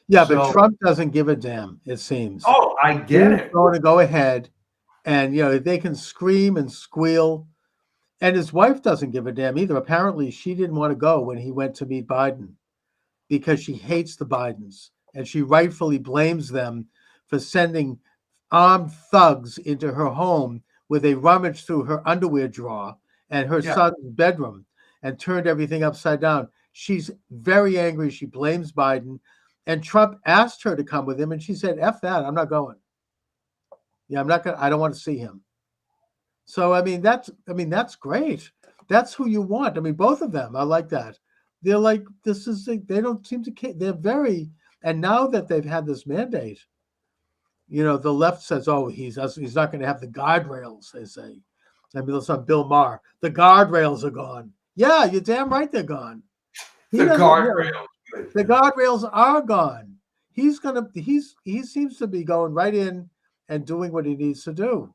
S1: Yeah, but
S2: So-
S1: Trump doesn't give a damn, it seems.
S2: Oh, I get
S1: He's
S2: it.
S1: going to go ahead and, they can scream and squeal. And his wife doesn't give a damn either. Apparently, she didn't want to go when he went to meet Biden because she hates the Bidens. And she rightfully blames them for sending armed thugs into her home where they rummaged through her underwear drawer and her
S2: Yeah.
S1: son's bedroom and turned everything upside down. She's very angry. She blames Biden. And Trump asked her to come with him, and she said, F that, I'm not going. Yeah, I'm not going to, I don't want to see him. So, that's great. That's who you want. I mean, both of them, I like that. They're like, they don't seem to care. They're very, and now that they've had this mandate, the left says, oh, he's not going to have the guardrails, they say. I mean, listen, Bill Maher, the guardrails are gone. Yeah, you're damn right they're gone.
S2: The guardrails.
S1: The guardrails are gone. He seems to be going right in and doing what he needs to do.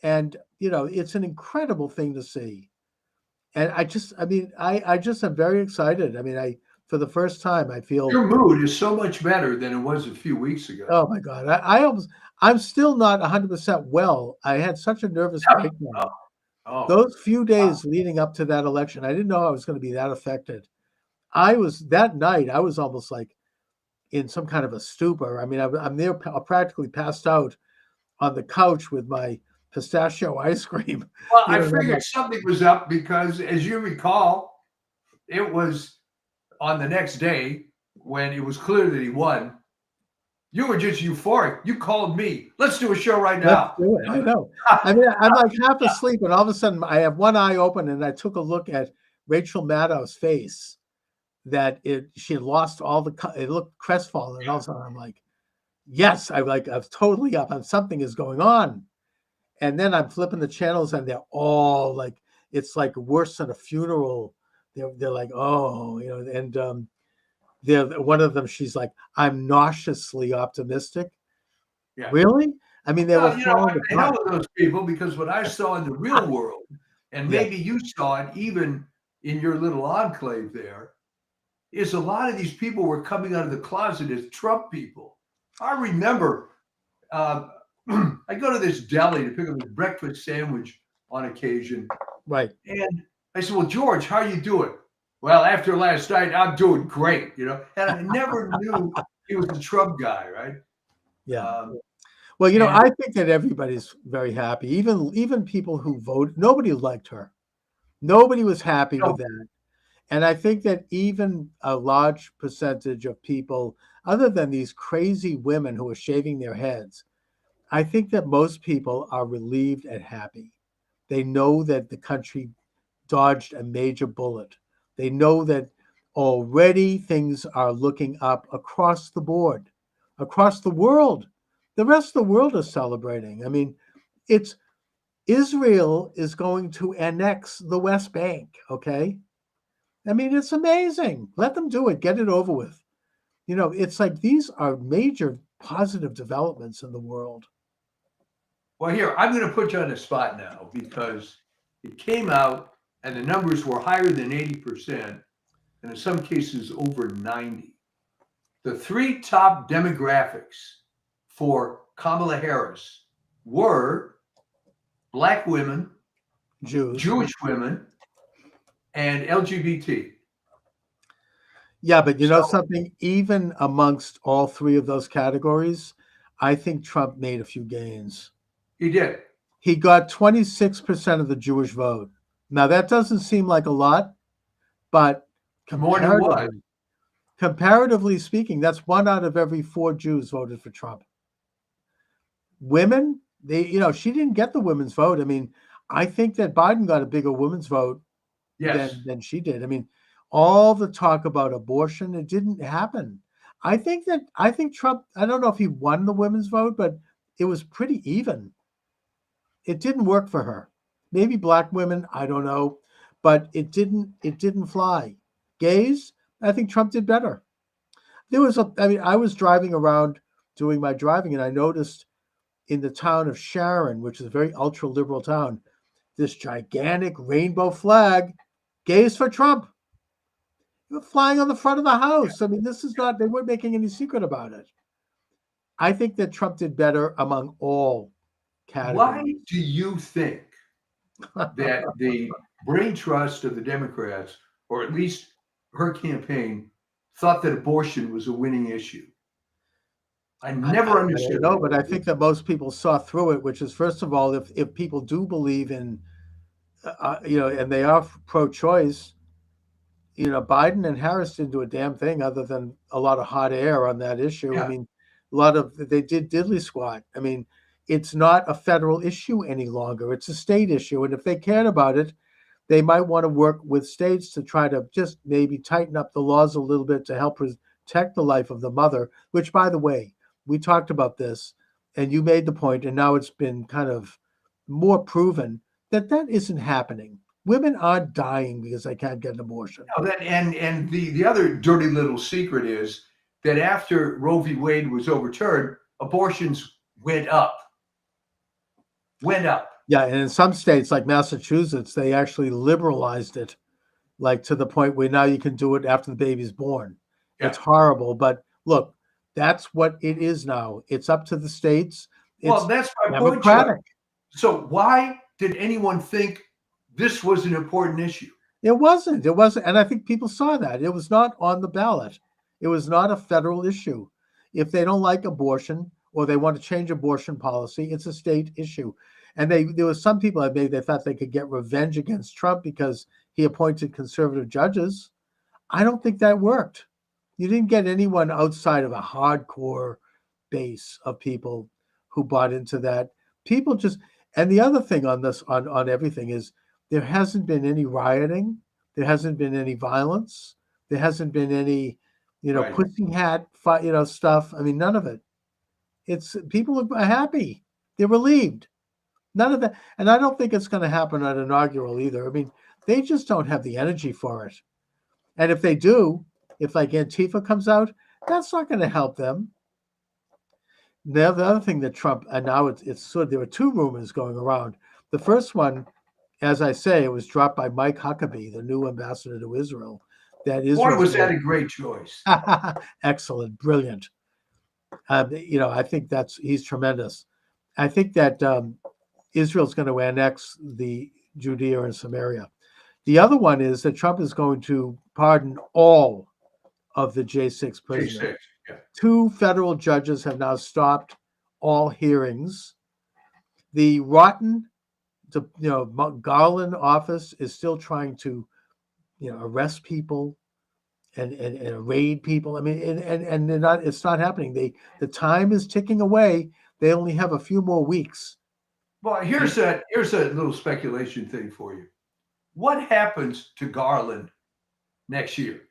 S1: And, it's an incredible thing to see. And I just am very excited. I mean, for the first time, I feel.
S2: Your mood is so much better than it was a few weeks ago.
S1: Oh my God. I'm still not 100% well. I had such a nervous breakdown.
S2: Oh.
S1: Those few days leading up to that election, I didn't know I was going to be that affected. That night, I was almost like in some kind of a stupor. I mean, I'm there practically passed out on the couch with my pistachio ice cream.
S2: Well, I figured something was up because, as you recall, it was on the next day when it was clear that he won. You were just euphoric. You called me. Let's do a show right now.
S1: Let's do it. I know. I mean, I'm like half asleep, and all of a sudden, I have one eye open, and I took a look at Rachel Maddow's face. That she had lost all it looked crestfallen, and all of a sudden, I'm like, yes, I was totally up, and something is going on. And then I'm flipping the channels, and they're all like, it's like worse than a funeral. They're like, oh, and one of them, she's like, I'm nauseously optimistic.
S2: Yeah.
S1: Really? I mean, they were falling
S2: I hell with those people, because what I saw in the real world, and maybe you saw it even in your little enclave there, is a lot of these people were coming out of the closet as Trump people. I remember I go to this deli to pick up a breakfast sandwich on occasion.
S1: Right.
S2: And I said, well, George, how you doing? Well, after last night, I'm doing great, And I never knew he was the Trump guy, right?
S1: Yeah. Well, I think that everybody's very happy. Even people who voted, nobody liked her. Nobody was happy with that. And I think that even a large percentage of people, other than these crazy women who are shaving their heads, I think that most people are relieved and happy. They know that the country dodged a major bullet. They know that already things are looking up across the board, across the world. The rest of the world is celebrating. I mean, Israel is going to annex the West Bank, okay? I mean, it's amazing. Let them do it. Get it over with. It's like these are major positive developments in the world.
S2: Well, here, I'm going to put you on the spot now, because it came out and the numbers were higher than 80%, and in some cases over 90. The three top demographics for Kamala Harris were Black women,
S1: Jews.
S2: Jewish women, and LGBT.
S1: Yeah, but something, even amongst all three of those categories, I think Trump made a few gains.
S2: He did.
S1: He got 26% of the Jewish vote. Now, that doesn't seem like a lot, but comparatively speaking, that's 1 out of every 4 Jews voted for Trump. Women, she didn't get the women's vote. I mean, I think that Biden got a bigger women's vote than she did. I mean, all the talk about abortion, it didn't happen. I think Trump, I don't know if he won the women's vote, but it was pretty even. It didn't work for her. Maybe Black women, I don't know, but it didn't fly. Gays, I think Trump did better. I was driving around doing my driving, and I noticed in the town of Sharon, which is a very ultra-liberal town, this gigantic rainbow flag, gays for Trump. They're flying on the front of the house. I mean, this is not, they weren't making any secret about it. I think that Trump did better among all
S2: Why
S1: categories.
S2: do you think that the brain trust of the Democrats, or at least her campaign, thought that abortion was a winning issue? I never understood.
S1: No, but I think that most people saw through it, which is, first of all, if people do believe in, and they are pro-choice, Biden and Harris didn't do a damn thing other than a lot of hot air on that issue.
S2: Yeah.
S1: I mean, they did diddly squat. I mean, it's not a federal issue any longer. It's a state issue. And if they cared about it, they might want to work with states to try to just maybe tighten up the laws a little bit to help protect the life of the mother, which, by the way, we talked about this and you made the point, and now it's been kind of more proven that isn't happening. Women aren't dying because they can't get an abortion.
S2: No, and the other dirty little secret is that after Roe v. Wade was overturned, abortions went up.
S1: Yeah, and in some states like Massachusetts, they actually liberalized it, like to the point where now you can do it after the baby's born.
S2: Yeah.
S1: It's horrible, but look, that's what it is now. It's up to the states.
S2: Well, that's my point,
S1: democratic.
S2: Chuck. So why did anyone think this was an important issue?
S1: It wasn't. And I think people saw that. It was not on the ballot. It was not a federal issue. If they don't like abortion or they want to change abortion policy, it's a state issue. And there was some people that they thought they could get revenge against Trump because he appointed conservative judges. I don't think that worked. You didn't get anyone outside of a hardcore base of people who bought into that. People just, and the other thing on this, on everything is there hasn't been any rioting. There hasn't been any violence. There hasn't been any,
S2: Right.
S1: pussy hat, stuff. I mean, none of it. It's people are happy. They're relieved. None of that. And I don't think it's going to happen at inaugural either. I mean, they just don't have the energy for it. And if they do, if like Antifa comes out, that's not going to help them. The other thing that Trump, and now it's sort of, there were two rumors going around. The first one, as I say, it was dropped by Mike Huckabee, the new ambassador to Israel. That
S2: Boy, was that a great choice.
S1: excellent, brilliant. I think he's tremendous. I think that Israel's going to annex the Judea and Samaria. The other one is that Trump is going to pardon all of the J6 prisoners.
S2: J6, yeah.
S1: 2 federal judges have now stopped all hearings. The rotten, Garland office is still trying to, arrest people and raid people. I mean, and they're not. It's not happening. The time is ticking away. They only have a few more weeks.
S2: Well, here's a little speculation thing for you. What happens to Garland next year?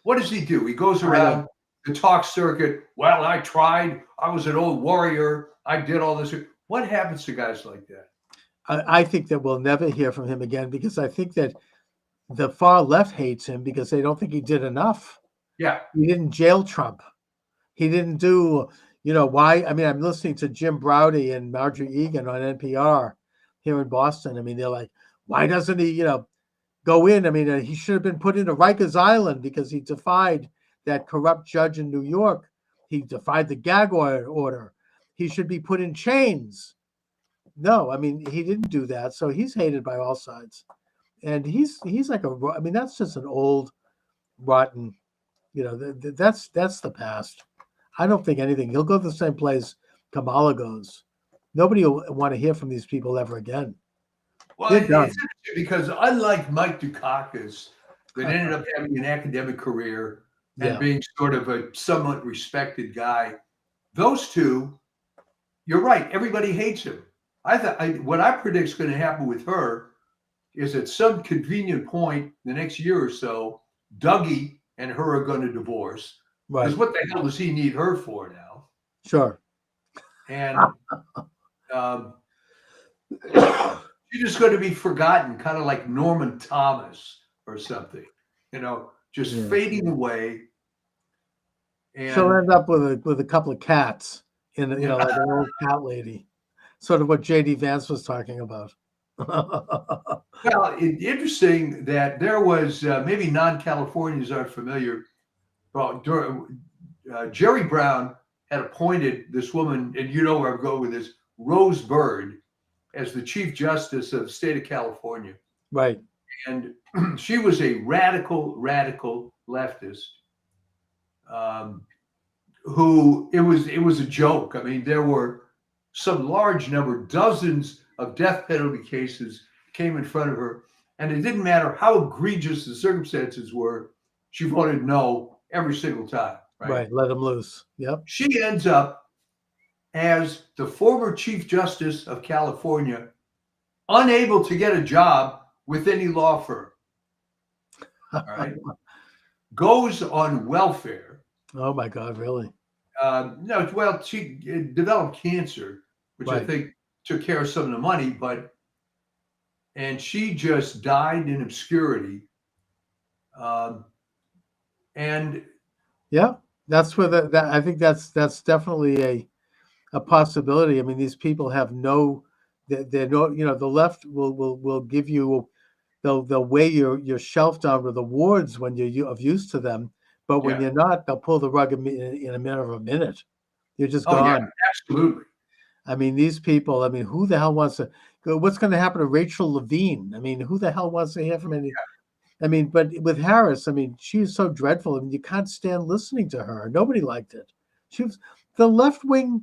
S2: What does he do? He goes around the talk circuit. Well, I tried. I was an old warrior. I did all this. What happens to guys like that?
S1: I think that we'll never hear from him again because I think that the far left hates him because they don't think he did enough.
S2: Yeah.
S1: He didn't jail Trump. He didn't do, why? I mean, I'm listening to Jim Braude and Marjorie Egan on NPR here in Boston. I mean, they're like, why doesn't he, go in? I mean, he should have been put into Rikers Island because he defied that corrupt judge in New York. He defied the gag order. He should be put in chains. No, I mean, he didn't do that. So he's hated by all sides. And he's like that's just an old, rotten, that's the past. I don't think anything. He'll go to the same place Kamala goes. Nobody will want to hear from these people ever again.
S2: Well, it's interesting because unlike Mike Dukakis, that ended up having an academic career and being sort of a somewhat respected guy, those two, you're right. Everybody hates him. What I predict is going to happen with her is at some convenient point the next year or so, Dougie and her are going to divorce.
S1: Right.
S2: Because what the hell does he need her for now?
S1: Sure.
S2: And she's just going to be forgotten, kind of like Norman Thomas or something, just fading away. And
S1: she'll end up with a couple of cats like an old cat lady, sort of what J.D. Vance was talking about.
S2: Well, interesting that there was maybe non-Californians aren't familiar. Well, Jerry Brown had appointed this woman, and you know where I'm going with this, Rose Byrd, as the Chief Justice of the state of California.
S1: Right.
S2: And she was a radical leftist who it was a joke. I mean, there were some large number, dozens of death penalty cases came in front of her, and it didn't matter how egregious the circumstances were, she voted no every single time.
S1: Right. Let them loose. Yep.
S2: She ends up as the former Chief Justice of California, unable to get a job with any law firm. All right. Goes on welfare.
S1: Oh my God, really?
S2: No, well, she developed cancer, which I
S1: Right.
S2: think took care of some of the money, and she just died in obscurity. And
S1: Yeah, that's where that I think that's definitely a possibility. I mean, these people have no, they're no, the left will give you, they'll weigh your shelf down with awards when you're of use to them, but when
S2: Yeah.
S1: you're not, they'll pull the rug in a matter of a minute. You're just
S2: oh yeah,
S1: gone.
S2: absolutely.
S1: I mean, these people, I mean, who the hell wants to go? What's going to happen to Rachel Levine? I mean, who the hell wants to hear from any? I mean, but with Harris, I mean, she's so dreadful. I mean, you can't stand listening to her. Nobody liked it. She was the left-wing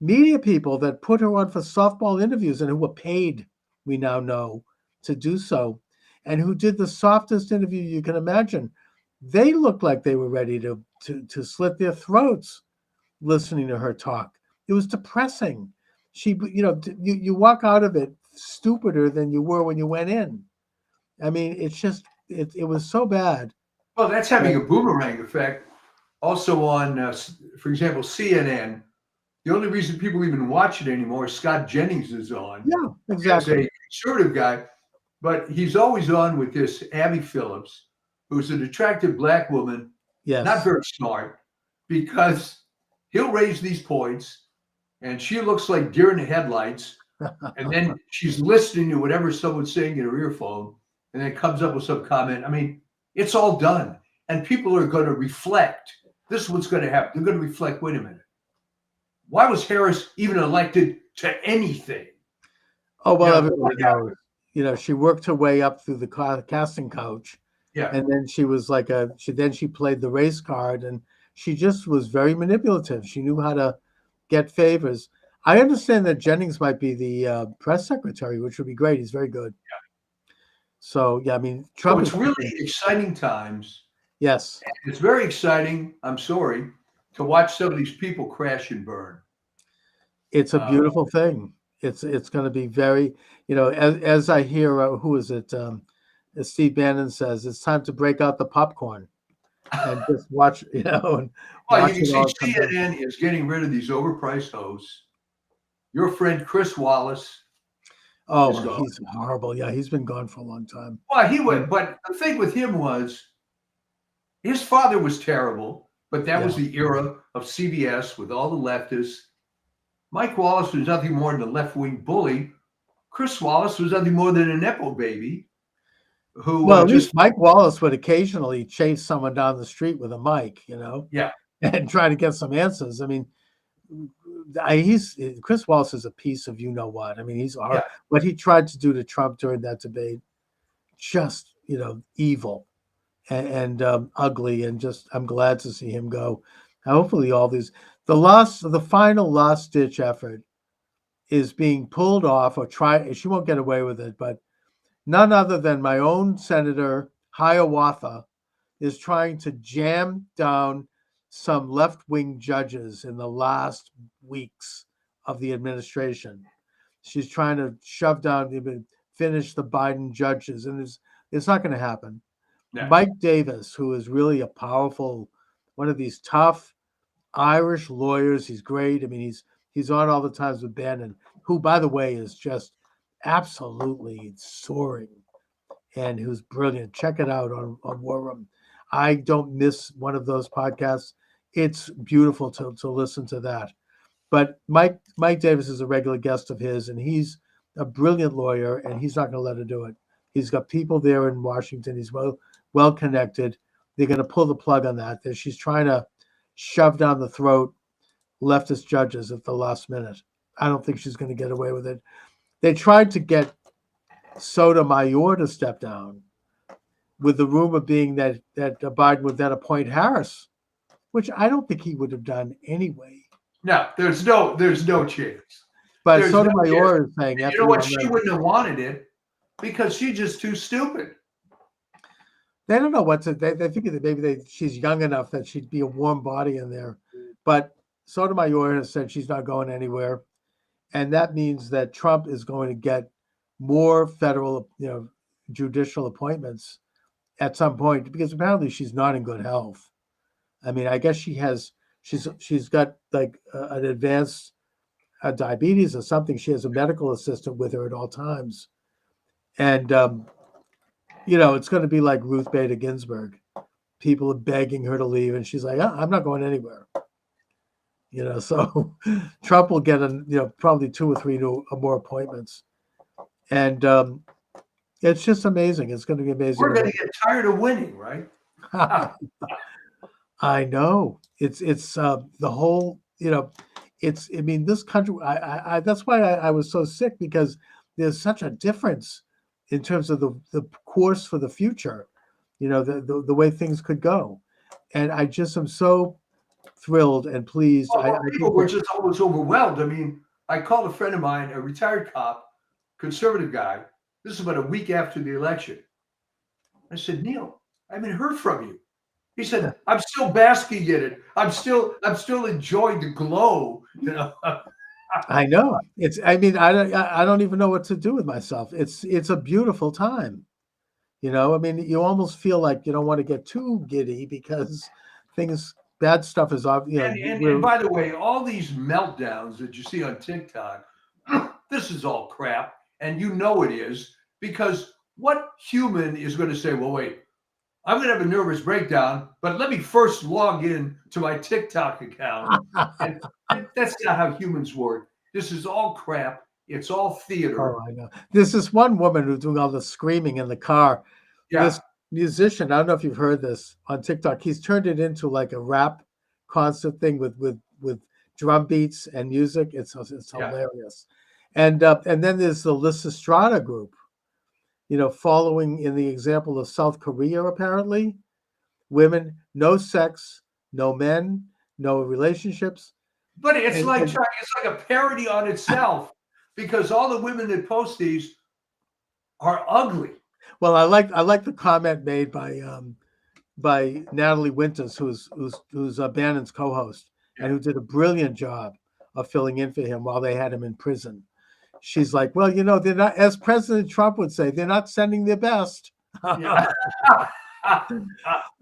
S1: media people that put her on for softball interviews and who were paid, we now know, to do so, and who did the softest interview you can imagine. They looked like they were ready to slit their throats listening to her talk. It was depressing. She, you walk out of it stupider than you were when you went in. I mean, it's just, it was so bad.
S2: Well, that's having a boomerang effect. Also on, for example, CNN. The only reason people even watch it anymore is Scott Jennings is on.
S1: Yeah,
S2: As
S1: exactly.
S2: a conservative guy, but he's always on with this Abby Phillips, who's an attractive black woman,
S1: Yes.
S2: not very smart, because he'll raise these points and she looks like deer in the headlights. And then she's listening to whatever someone's saying in her earphone and then comes up with some comment. I mean, it's all done. And people are going to reflect. This is what's going to happen. They're going to reflect, wait a minute. Why was Harris even elected to anything?
S1: Oh, well,
S2: Yeah.
S1: everybody knows. She worked her way up through the casting couch.
S2: Yeah.
S1: And then she was like she played the race card, and she just was very manipulative. She knew how to get favors. I understand that Jennings might be the press secretary, which would be great. He's very good.
S2: Yeah.
S1: So, yeah, I mean,
S2: So
S1: Trump
S2: it's
S1: is
S2: really exciting times.
S1: Yes.
S2: It's very exciting, I'm sorry, to watch some of these people crash and burn.
S1: It's a beautiful thing. It's going to be very, as I hear, who is it? As Steve Bannon says, it's time to break out the popcorn and just watch, and
S2: Well,
S1: watch
S2: you
S1: it
S2: can
S1: all
S2: see
S1: come down.
S2: CNN is getting rid of these overpriced hosts. Your friend Chris Wallace is
S1: Oh,
S2: gone.
S1: he's horrible. Yeah, he's been gone for a long time.
S2: Well, he went, but the thing with him was his father was terrible, but that was the era of CBS with all the leftists. Mike Wallace was nothing more than a left-wing bully. Chris Wallace was nothing more than a Nepo baby who
S1: Well, at
S2: just
S1: least Mike Wallace would occasionally chase someone down the street with a mic,
S2: Yeah.
S1: and try to get some answers. I mean, Chris Wallace is a piece of what. I mean, he's what he tried to do to Trump during that debate, just evil and ugly, and just I'm glad to see him go. Hopefully, all these the final last ditch effort is being pulled off or try. She won't get away with it, but none other than my own Senator Hiawatha is trying to jam down some left-wing judges in the last weeks of the administration. She's trying to shove down, finish the Biden judges, and it's not going to happen.
S2: Yeah.
S1: Mike Davis, who is really a powerful, one of these tough Irish lawyers, he's great. I mean, he's on all the times with Bannon, who, by the way, is just absolutely soaring, and who's brilliant. Check it out on War Room. I don't miss one of those podcasts. It's beautiful to listen to that. But Mike Davis is a regular guest of his, and he's a brilliant lawyer, and he's not going to let her do it. He's got people there in Washington. He's well connected. They're going to pull the plug on that. She's trying to shove down the throat leftist judges at the last minute. I don't think she's going to get away with it. They tried to get Sotomayor to step down, with the rumor being that Biden would then appoint Harris, which I don't think he would have done anyway.
S2: No, there's no chance.
S1: But
S2: There's no
S1: Sotomayor is saying,
S2: You know what? She wouldn't have wanted it because she's just too stupid.
S1: they don't know what to. They think that maybe she's young enough that she'd be a warm body in there. But Sotomayor has said she's not going anywhere, and that means that Trump is going to get more federal, judicial appointments at some point, because apparently she's not in good health. I mean, I guess she's got like an advanced diabetes or something. She has a medical assistant with her at all times, and it's going to be like Ruth Bader Ginsburg. People are begging her to leave, and she's like, I'm not going anywhere. So Trump will get probably 2 or 3 more appointments, and it's just amazing. It's going to be amazing.
S2: We're going to get tired of winning, right?
S1: I know. It's the whole, I mean, this country, I that's why I was so sick, because there's such a difference in terms of the course for the future, the way things could go. And I just am so thrilled and pleased.
S2: People were just always overwhelmed. I mean, I called a friend of mine, a retired cop, conservative guy. This is about a week after the election. I said, Neil, I haven't heard from you. He said, I'm still basking in it. I'm still enjoying the glow.
S1: I know. I don't even know what to do with myself. It's a beautiful time. I mean, you almost feel like you don't want to get too giddy, because bad stuff is obvious.
S2: And by the way, all these meltdowns that you see on TikTok, this is all crap. And it is, because what human is going to say, well, wait, I'm going to have a nervous breakdown, but let me first log in to my TikTok account. And that's not how humans work. This is all crap. It's all theater.
S1: Oh, I know. There's this one woman who's doing all the screaming in the car.
S2: Yeah.
S1: This musician, I don't know if you've heard this on TikTok. He's turned it into like a rap concert thing with drum beats and music. It's hilarious. And then there's the Lysistrata group, following in the example of South Korea. Apparently, women, no sex, no men, no relationships.
S2: But it's like a parody on itself, because all the women that post these are ugly.
S1: Well, I like the comment made by Natalie Winters, who's Bannon's co-host, and who did a brilliant job of filling in for him while they had him in prison. She's like, well, they're not, as President Trump would say, they're not sending their best.
S2: Yeah.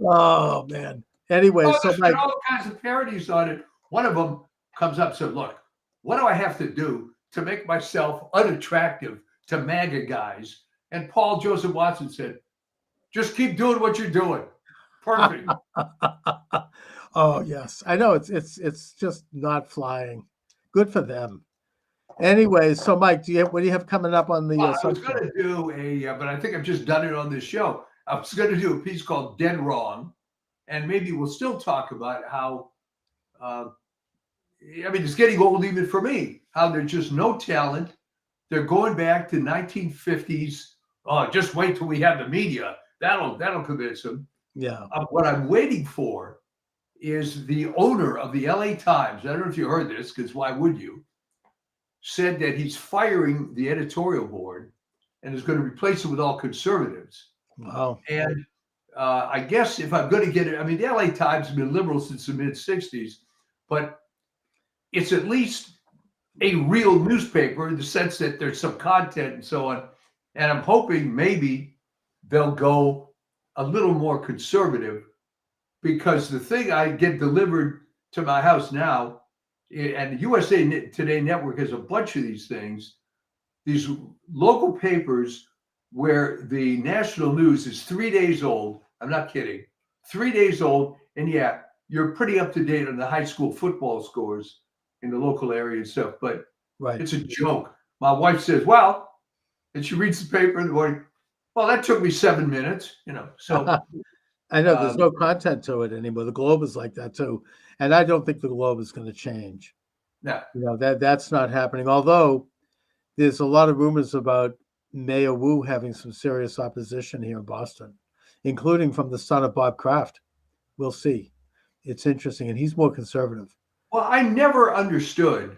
S1: Oh man. Anyway,
S2: there's been all kinds of parodies on it. One of them comes up and said, look, what do I have to do to make myself unattractive to MAGA guys? And Paul Joseph Watson said, just keep doing what you're doing. Perfect.
S1: Oh yes, I know. It's just not flying. Good for them. Anyway, so Mike, what do you have coming up on the?
S2: I was going to do but I think I've just done it on this show. I was going to do a piece called "Dead Wrong," and maybe we'll still talk about how. It's getting old even for me. How there's just no talent. They're going back to 1950s. Oh, just wait till we have the media. That'll convince them.
S1: Yeah.
S2: What I'm waiting for is the owner of the LA Times. I don't know if you heard this, because why would you? Said that he's firing the editorial board and is going to replace it with all conservatives.
S1: Wow.
S2: And I guess if I'm going to get it, the LA Times has been liberal since the mid-'60s, but it's at least a real newspaper in the sense that there's some content and so on. And I'm hoping maybe they'll go a little more conservative, because the thing I get delivered to my house now, and USA Today Network has a bunch of these things, these local papers where the national news is 3 days old. I'm not kidding. 3 days old. And yeah, you're pretty up to date on the high school football scores in the local area and stuff, but
S1: right.
S2: It's a joke. My wife says, well, and she reads the paper in the morning. Well, that took me 7 minutes, So
S1: I know there's no content to it anymore. The Globe is like that too, and I don't think the Globe is going to change.
S2: yeah.
S1: That's not happening. Although there's a lot of rumors about Mayor Wu having some serious opposition here in Boston, including from the son of Bob Kraft. We'll see. It's interesting, and he's more conservative.
S2: Well, I never understood,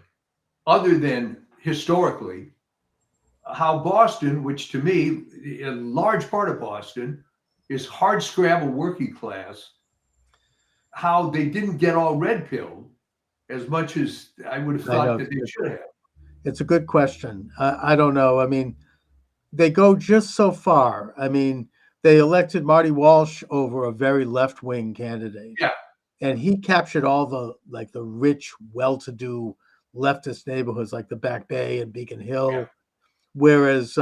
S2: other than historically, how Boston, which to me, a large part of Boston, is hard scrabble working class, how they didn't get all red pilled as much as I would have thought that they should have.
S1: It's a good question. I don't know. I mean, they go just so far. I mean, they elected Marty Walsh over a very left-wing candidate.
S2: Yeah.
S1: And he captured all the rich, well-to-do leftist neighborhoods like the Back Bay and Beacon Hill,
S2: Yeah.
S1: whereas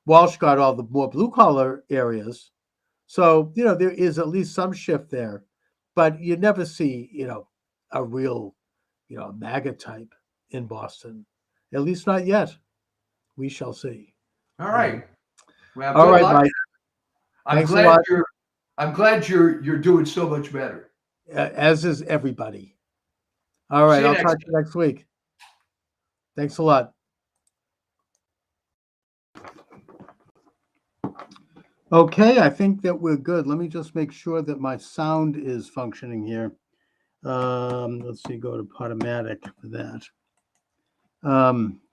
S1: Walsh got all the more blue-collar areas. So, there is at least some shift there, but you never see, a real, MAGA type in Boston, at least not yet. We shall see.
S2: All right. Well,
S1: All
S2: good
S1: right,
S2: luck.
S1: Mike.
S2: I'm
S1: Thanks a
S2: glad
S1: lot.
S2: I'm glad you're doing so much better.
S1: As is everybody. All right.
S2: See you
S1: I'll
S2: next
S1: talk to you next week. Thanks a lot. Okay, I think that we're good. Let me just make sure that my sound is functioning here. Let's see, go to Podomatic for that.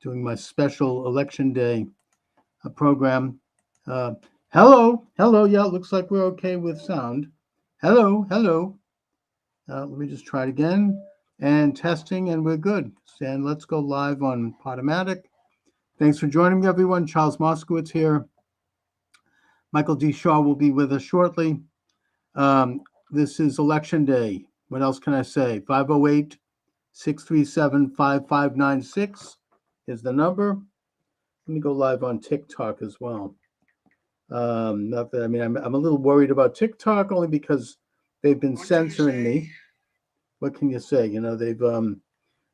S1: Doing my special election day program. Hello. Yeah, it looks like we're okay with sound. Hello. Let me just try it again. And testing, and we're good. And let's go live on Podomatic. Thanks for joining me, everyone. Charles Moskowitz here. Michael D. Shaw will be with us shortly. This is Election Day. What else can I say? 508-637-5596 is the number. Let me go live on TikTok as well. Not that, I'm a little worried about TikTok only because they've been censoring me. What can you say?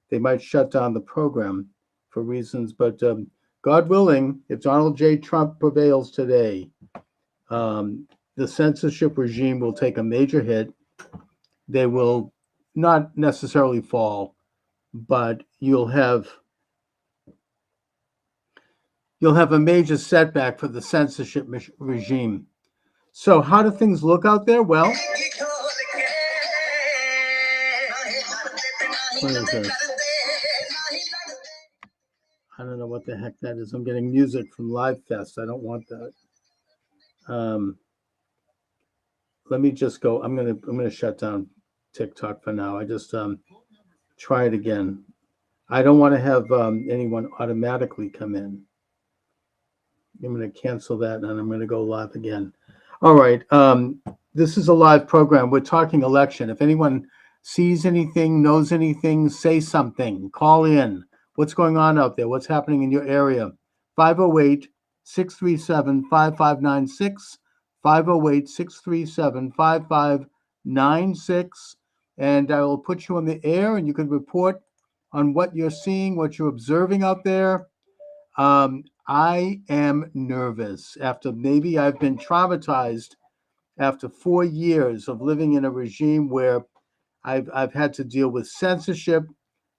S1: They might shut down the program for reasons, but God willing, if Donald J. Trump prevails today, the censorship regime will take a major hit. They will not necessarily fall, but you'll have a major setback for the censorship regime. So how do things look out there? Well, what is this? I don't know what the heck that is. I'm getting music from Live Fest. I don't want that. Let me just go. I'm gonna shut down TikTok for now. I just try it again. I don't want to have anyone automatically come in. I'm going to cancel that and I'm going to go live again. All right. This is a live program. We're talking election. If anyone sees anything, knows anything, say something. Call in. What's going on out there? What's happening in your area? 508-637-5596. 508-637-5596. And I will put you on the air and you can report on what you're seeing, what you're observing out there. I am nervous after maybe I've been traumatized after 4 years of living in a regime where I've had to deal with censorship.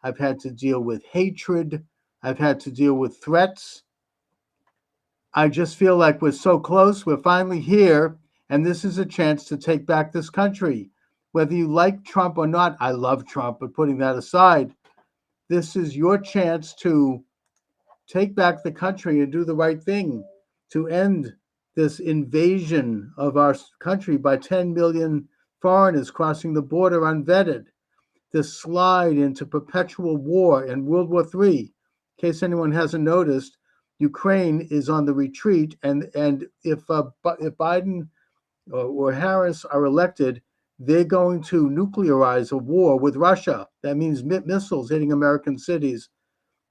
S1: I've had to deal with hatred. I've had to deal with threats. I just feel like we're so close. We're finally here. And this is a chance to take back this country. Whether you like Trump or not, I love Trump, but putting that aside, this is your chance to take back the country and do the right thing, to end this invasion of our country by 10 million foreigners crossing the border unvetted, this slide into perpetual war and World War III. In case anyone hasn't noticed, Ukraine is on the retreat, and if Biden or Harris are elected, they're going to nuclearize a war with Russia. That means missiles hitting American cities,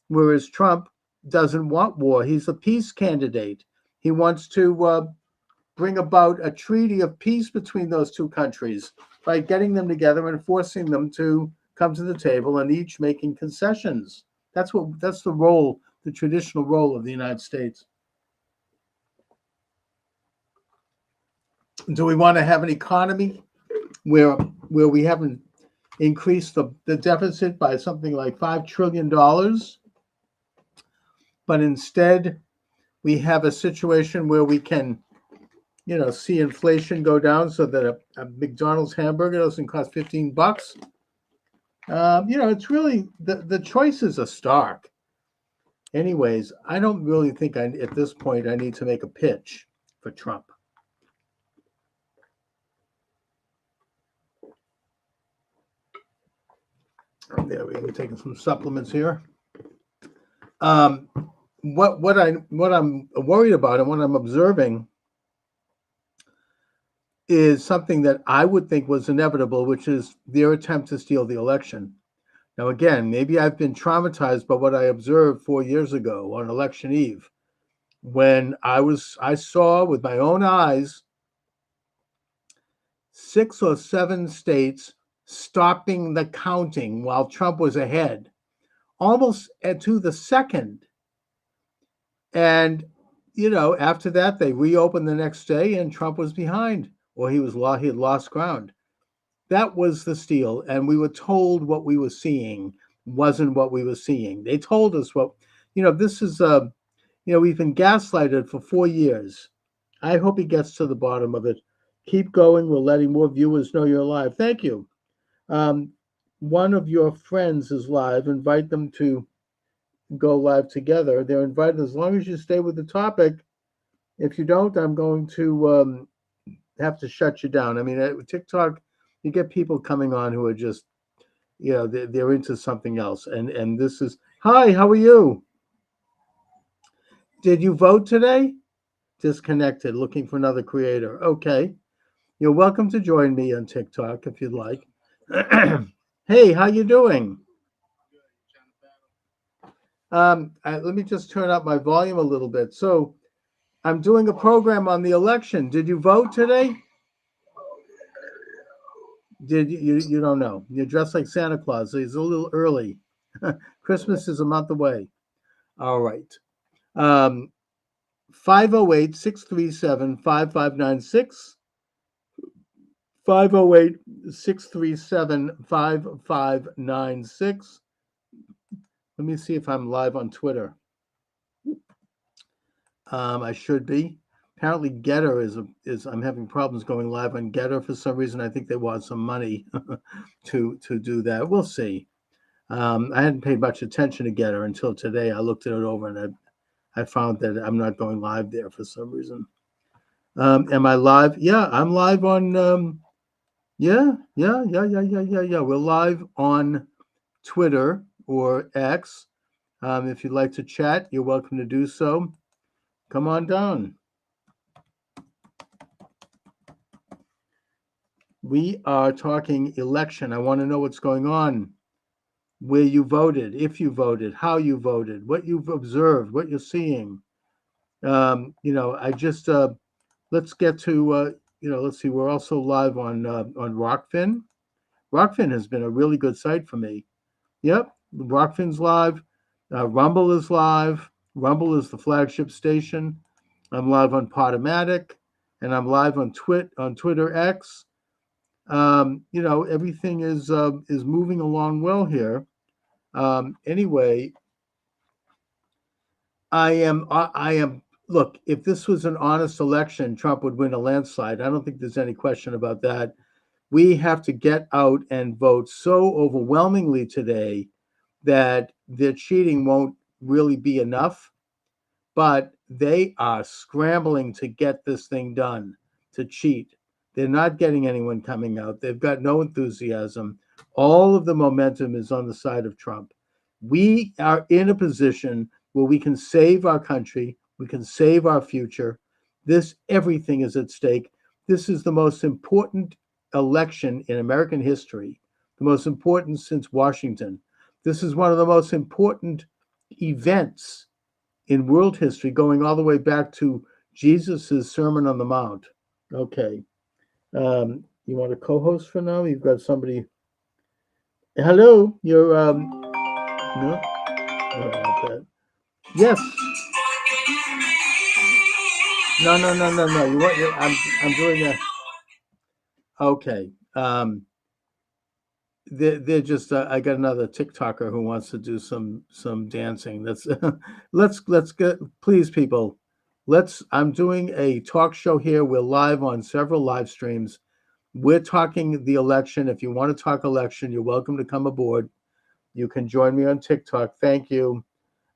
S1: whereas Trump doesn't want war. He's a peace candidate. He wants to bring about a treaty of peace between those two countries by getting them together and forcing them to come to the table and each making concessions. That's the role the traditional role of the United States. Do we want to have an economy where we haven't increased the deficit by something like $5 trillion, but instead we have a situation where we can, see inflation go down so that a McDonald's hamburger doesn't cost $15? It's really the choices are stark. Anyways, I don't really think at this point I need to make a pitch for Trump. There we go. We're taking some supplements here. What I'm worried about and what I'm observing is something that I would think was inevitable, which is their attempt to steal the election. Now, again, maybe I've been traumatized by what I observed 4 years ago on election eve, when I saw with my own eyes 6 or 7 states stopping the counting while Trump was ahead, almost to the second. And, after that, they reopened the next day and Trump was behind, or he had lost ground. That was the steal. And we were told what we were seeing wasn't what we were seeing. They told us this is, we've been gaslighted for 4 years. I hope he gets to the bottom of it. Keep going. We're letting more viewers know you're live. Thank you. One of your friends is live. Invite them to go live together. They're invited as long as you stay with the topic. If you don't, I'm going to have to shut you down. I mean, at TikTok, you get people coming on who are just, they're into something else. And this is, hi, how are you? Did you vote today? Disconnected, looking for another creator. Okay. You're welcome to join me on TikTok if you'd like. Hey, how you doing? Let me just turn up my volume a little bit. So I'm doing a program on the election. Did you vote today? Did you don't know. You're dressed like Santa Claus. So it's a little early. Christmas is a month away. All right. 508-637-5596. 508-637-5596. Let me see if I'm live on Twitter. I should be. Apparently Getter is I'm having problems going live on Getter for some reason. I think they want some money to do that. We'll see. I hadn't paid much attention to Getter until today. I looked it over and I found that I'm not going live there for some reason. Am I live? Yeah, I'm live on yeah. We're live on Twitter or X. If you'd like to chat, you're welcome to do so. Come on down. We are talking election. I want to know what's going on, where you voted, if you voted, how you voted, what you've observed, what you're seeing. I just let's get to let's see. We're also live on Rockfin. Rockfin has been a really good site for me. Yep, Rockfin's live. Rumble is live. Rumble is the flagship station. I'm live on Podomatic, and I'm live on Twitter X. Everything is moving along well here. Anyway, I am. Look, if this was an honest election, Trump would win a landslide. I don't think there's any question about that. We have to get out and vote so overwhelmingly today that the cheating won't really be enough. But they are scrambling to get this thing done, to cheat. They're not getting anyone coming out. They've got no enthusiasm. All of the momentum is on the side of Trump. We are in a position where we can save our country. We can save our future. Everything is at stake. This is the most important election in American history, the most important since Washington. This is one of the most important events in world history, going all the way back to Jesus's Sermon on the Mount. Okay. You want a co-host for now? You've got somebody. Hello, you're no, not that. Yes. No. You want? I'm doing that. Okay. They're just. I got another TikToker who wants to do some dancing. That's. let's get. Please, people. Let's. I'm doing a talk show here. We're live on several live streams. We're talking the election. If you want to talk election, you're welcome to come aboard. You can join me on TikTok. Thank you.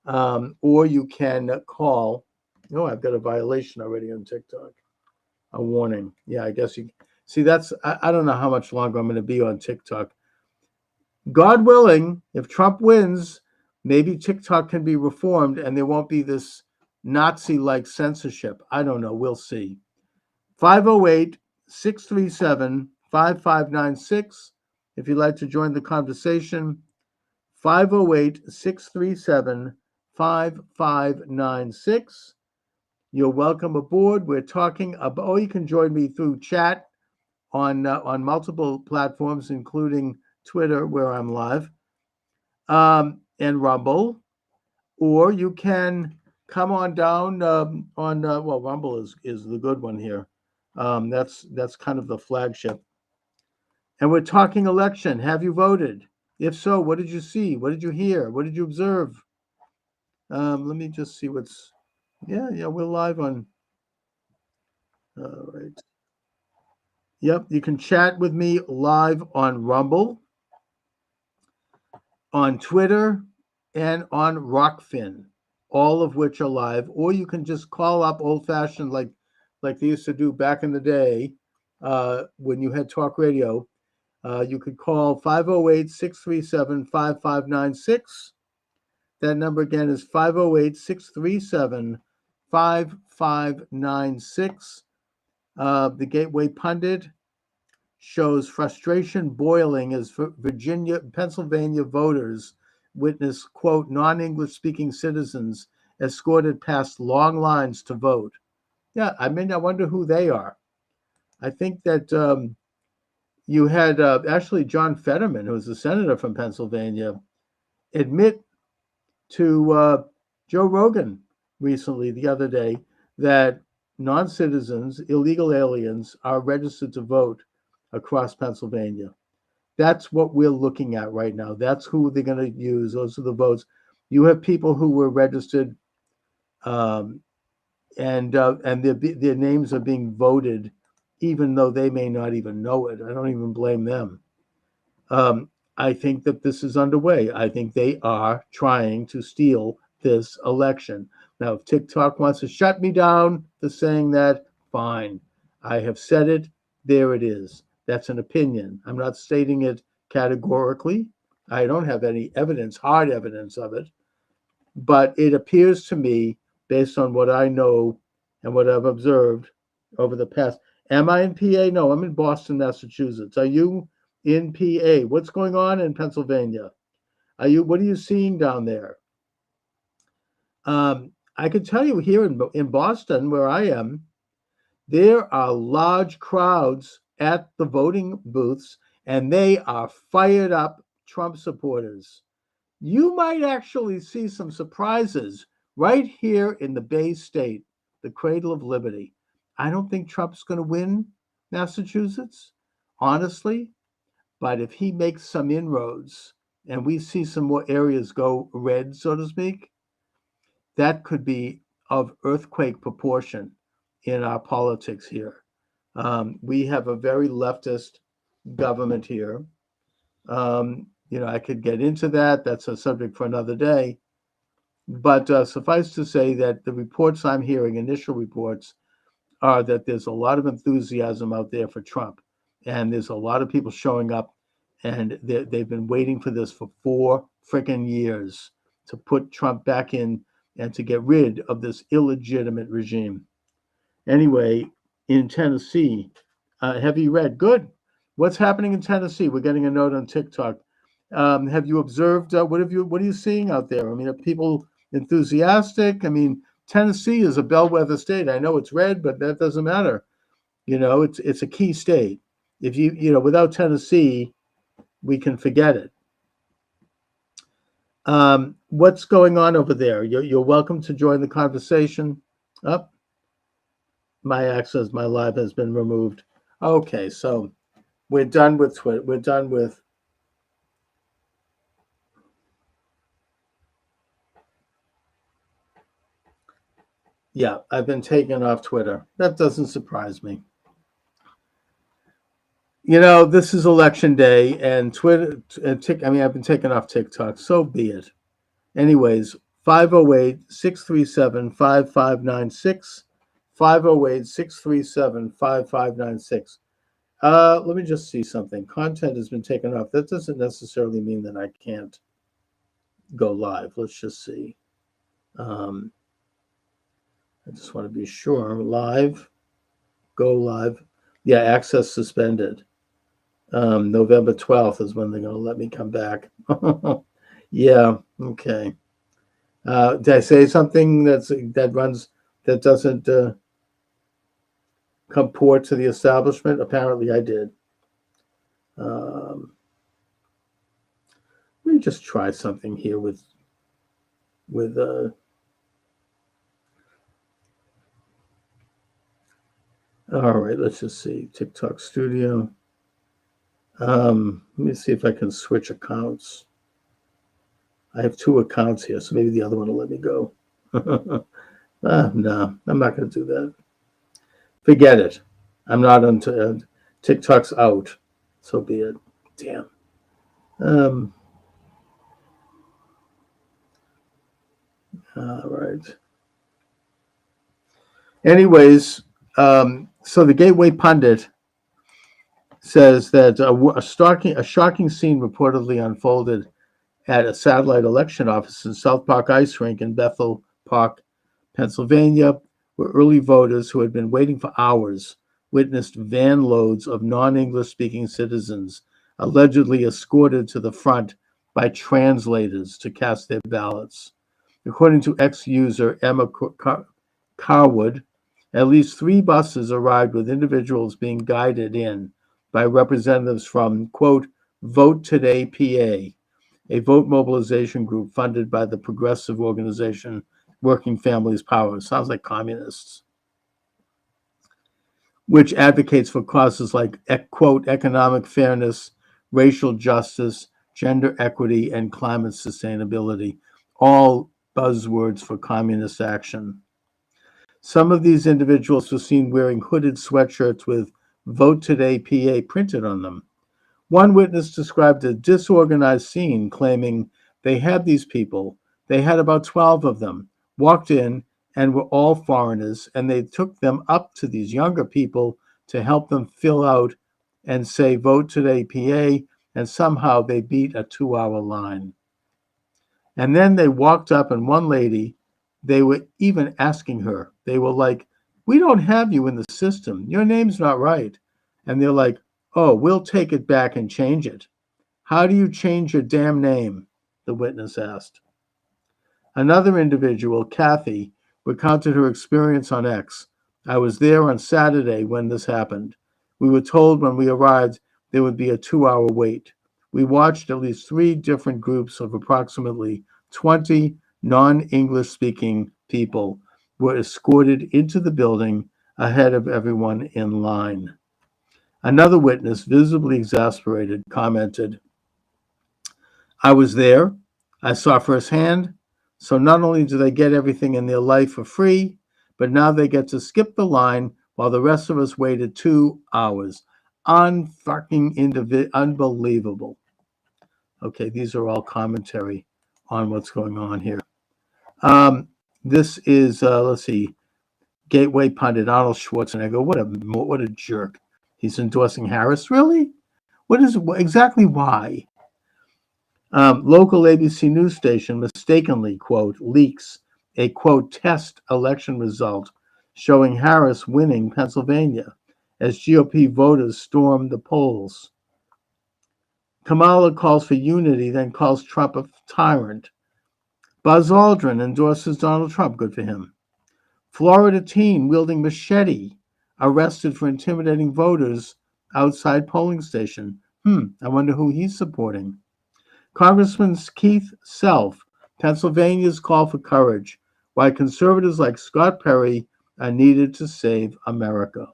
S1: Or you can call. Oh, I've got a violation already on TikTok. A warning. Yeah, I guess you see that's I don't know how much longer I'm going to be on TikTok. God willing, if Trump wins, maybe TikTok can be reformed and there won't be this Nazi-like censorship. I don't know. We'll see. 508-637-5596. If you'd like to join the conversation, 508-637-5596. You're welcome aboard. We're talking about, or you can join me through chat on multiple platforms, including Twitter, where I'm live, and Rumble, or you can come on down on well, Rumble is the good one here. That's kind of the flagship. And we're talking election. Have you voted? If so, what did you see? What did you hear? What did you observe? Let me just see what's. Yeah, we're live on. All right. Yep, you can chat with me live on Rumble, on Twitter, and on Rockfin, all of which are live. Or you can just call up old-fashioned like they used to do back in the day when you had talk radio. You could call 508-637-5596. That number again is 508-637-5596. The Gateway Pundit shows frustration boiling as Pennsylvania voters witness, quote, non-English speaking citizens escorted past long lines to vote. Yeah, I mean, I wonder who they are. I think that you had actually John Fetterman, who's a senator from Pennsylvania, admit to Joe Rogan recently, the other day, that non-citizens, illegal aliens, are registered to vote across Pennsylvania. That's what we're looking at right now. That's who they're going to use. Those are the votes. You have people who were registered, and their names are being voted, even though they may not even know it. I don't even blame them. I think that this is underway. I think they are trying to steal this election. Now, if TikTok wants to shut me down for saying that, fine. I have said it. There it is. That's an opinion. I'm not stating it categorically. I don't have any evidence, hard evidence of it. But it appears to me, based on what I know and what I've observed over the past. Am I in PA? No, I'm in Boston, Massachusetts. Are you in PA? What's going on in Pennsylvania? What are you seeing down there? I can tell you here in Boston, where I am, there are large crowds at the voting booths, and they are fired up Trump supporters. You might actually see some surprises right here in the Bay State, the cradle of liberty. I don't think Trump's going to win Massachusetts, honestly. But if he makes some inroads and we see some more areas go red, so to speak, that could be of earthquake proportion in our politics here. We have a very leftist government here. I could get into that. That's a subject for another day. But suffice to say that the reports I'm hearing, initial reports, are that there's a lot of enthusiasm out there for Trump. And there's a lot of people showing up, and they've been waiting for this for 4 freaking years to put Trump back in and to get rid of this illegitimate regime. Anyway, in Tennessee, have you read? Good. What's happening in Tennessee? We're getting a note on TikTok. Have you observed? What are you seeing out there? I mean, are people enthusiastic? I mean, Tennessee is a bellwether state. I know it's red, but that doesn't matter. It's a key state. If without Tennessee, we can forget it. What's going on over there? You're welcome to join the conversation. Up. My access, my live has been removed. Okay, so we're done with Twitter. We're done with. Yeah, I've been taken off Twitter. That doesn't surprise me. You know, this is election day, and Twitter. I've been taken off TikTok. So be it. Anyways, 508-637-5596. 508-637-5596. Let me just see something. Content has been taken off. That doesn't necessarily mean that I can't go live. Let's just see. I just want to be sure. Live. Go live. Yeah, access suspended. November 12th is when they're going to let me come back. Yeah, okay. Did I say something that doesn't comport to the establishment? Apparently I did. Let me just try something here with all right, let's just see. TikTok Studio. Let me see if I can switch accounts. I have 2 accounts here, so maybe the other one will let me go. No, I'm not going to do that. Forget it. I'm not on TikTok's out. So be it. Damn. All right. Anyways, so the Gateway Pundit says that a shocking scene reportedly unfolded at a satellite election office in South Park Ice Rink in Bethel Park, Pennsylvania, where early voters who had been waiting for hours witnessed van loads of non-English speaking citizens allegedly escorted to the front by translators to cast their ballots. According to ex-user Emma Carwood, at least 3 buses arrived with individuals being guided in by representatives from, quote, Vote Today PA, a vote mobilization group funded by the progressive organization Working Families Power. Sounds like communists. Which advocates for causes like, quote, economic fairness, racial justice, gender equity, and climate sustainability. All buzzwords for communist action. Some of these individuals were seen wearing hooded sweatshirts with Vote Today PA printed on them. One witness described a disorganized scene, claiming they had these people, they had about 12 of them, walked in and were all foreigners, and they took them up to these younger people to help them fill out and say Vote Today PA, and somehow they beat a 2-hour line. And then they walked up, and one lady, they were even asking her, they were like, we don't have you in the system. Your name's not right. And they're like, oh, we'll take it back and change it. How do you change your damn name? The witness asked. Another individual, Kathy, recounted her experience on X. I was there on Saturday when this happened. We were told when we arrived there would be a 2-hour wait. We watched at least 3 different groups of approximately 20 non-English speaking people were escorted into the building ahead of everyone in line. Another witness, visibly exasperated, commented, I was there. I saw firsthand. So not only do they get everything in their life for free, but now they get to skip the line while the rest of us waited 2 hours. Unbelievable. Okay, these are all commentary on what's going on here. This is, let's see, Gateway Pundit, Arnold Schwarzenegger. What a jerk. He's endorsing Harris. Really? Exactly why? Local ABC news station mistakenly, quote, leaks a, quote, test election result showing Harris winning Pennsylvania as GOP voters storm the polls. Kamala calls for unity, then calls Trump a tyrant. Buzz Aldrin endorses Donald Trump. Good for him. Florida teen wielding machete arrested for intimidating voters outside polling station. I wonder who he's supporting. Congressman Keith Self, Pennsylvania's call for courage, why conservatives like Scott Perry are needed to save America.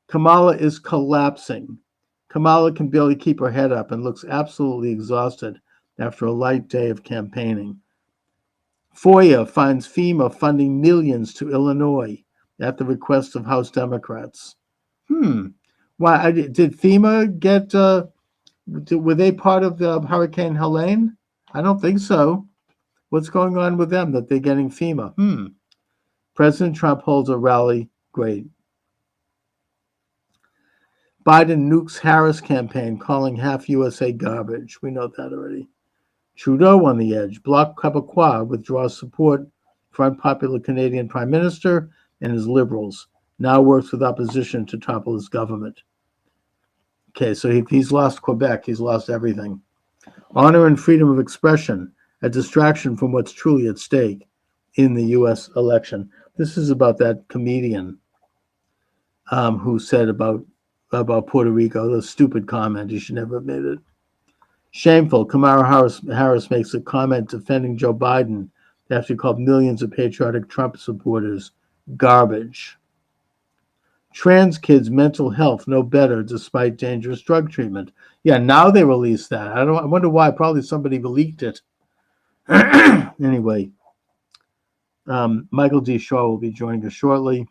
S1: Kamala is collapsing. Kamala can barely keep her head up and looks absolutely exhausted after a light day of campaigning. FOIA finds FEMA funding millions to Illinois at the request of House Democrats. Why did FEMA get? Were they part of the Hurricane Helene? I don't think so. What's going on with them that they're getting FEMA? President Trump holds a rally. Great. Biden nukes Harris campaign, calling half USA garbage. We know that already. Trudeau on the edge. Bloc Québécois withdraws support for unpopular Canadian Prime Minister and his Liberals. Now works with opposition to topple his government. Okay, so if he's lost Quebec, he's lost everything. Honor and freedom of expression, a distraction from what's truly at stake in the U.S. election. This is about that comedian who said about Puerto Rico, the stupid comment. He should never have made it. Shameful. Kamala Harris makes a comment defending Joe Biden after he called millions of patriotic Trump supporters garbage. Trans kids' mental health no better despite dangerous drug treatment. Yeah, now they release that. I wonder why. Probably somebody leaked it. Anyway, Michael D. Shaw will be joining us shortly.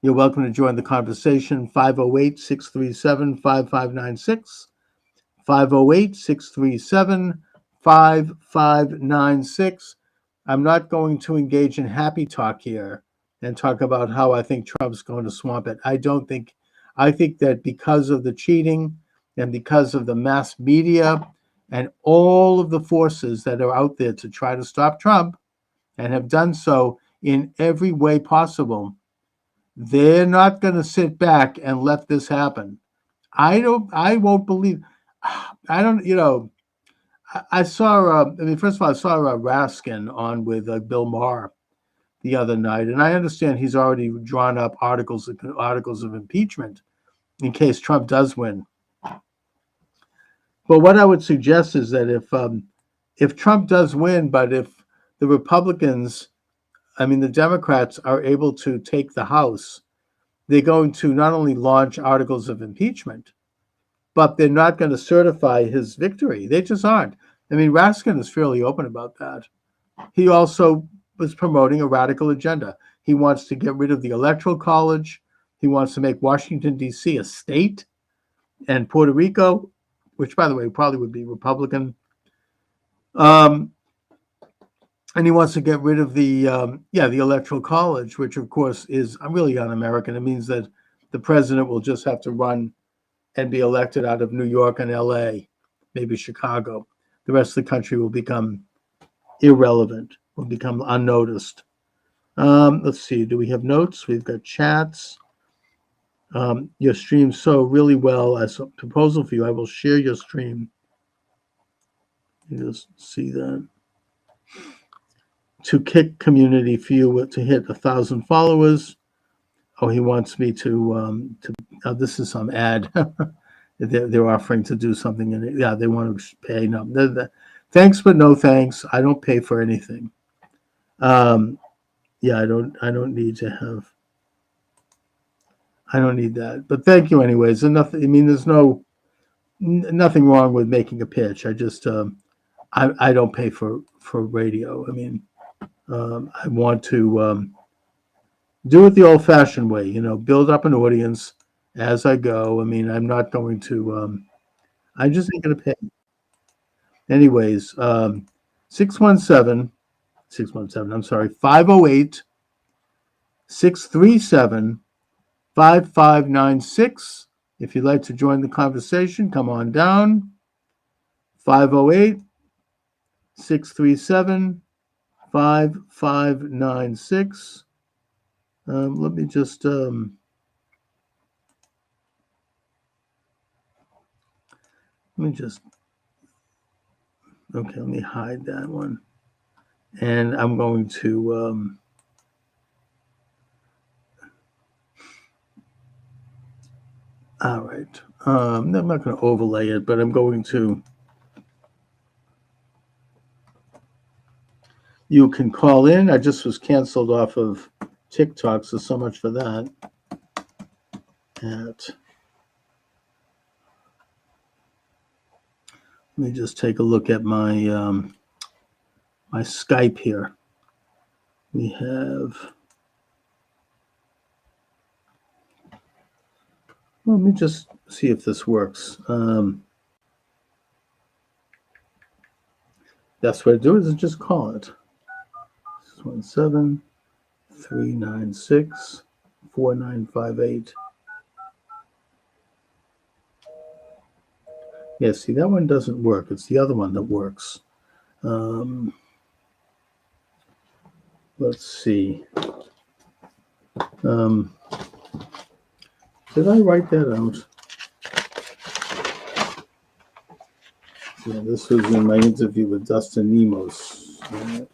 S1: You're welcome to join the conversation. 508-637-5596. 508-637-5596. I'm not going to engage in happy talk here and talk about how I think Trump's going to swamp it. I think that because of the cheating and because of the mass media and all of the forces that are out there to try to stop Trump and have done so in every way possible, they're not going to sit back and let this happen. I won't believe. I don't, I saw, first of all, I saw Raskin on with Bill Maher the other night, and I understand he's already drawn up articles of impeachment in case Trump does win. But what I would suggest is that if Trump does win, but if the Republicans, the Democrats are able to take the House, they're going to not only launch articles of impeachment, but they're not going to certify his victory. They just aren't. Raskin is fairly open about that. He also was promoting a radical agenda. He wants to get rid of the Electoral College. He wants to make Washington, D.C. a state, and Puerto Rico, which, by the way, probably would be Republican. And he wants to get rid of the Electoral College, which, of course, is really un-American. It means that the president will just have to run and be elected out of New York and L.A., maybe Chicago. The rest of the country will become irrelevant, will become unnoticed. Let's see. Do we have notes? We've got chats. Your stream so really well. As a proposal for you, I will share your stream. You just see that. To kick community for you to hit 1,000 followers. Oh, he wants me to this is some ad. They're offering to do something in it. Yeah, they want to pay. No, thanks, but no thanks. I don't pay for anything. Yeah, I don't need to have. I don't need that. But thank you anyways. And nothing. There's nothing wrong with making a pitch. I just I don't pay for radio. I want to do it the old-fashioned way. Build up an audience as I go. I'm not going to. I'm just not going to pay. Anyways, 617. I'm sorry, 508-637-5596. If you'd like to join the conversation, come on down. 508-637-5596. Let me just okay, let me hide that one. And I'm going to All right. I'm not going to overlay it, but I'm going to. You can call in. I just was canceled off of TikTok, so much for that. Let me just take a look at my my Skype here. We have. Let me just see if this works. Best way to do it is just call it. 617-396-4958. Yeah, see, that one doesn't work. It's the other one that works. Let's see. Did I write that out? Yeah, this was in my interview with Dustin Nemos. Right.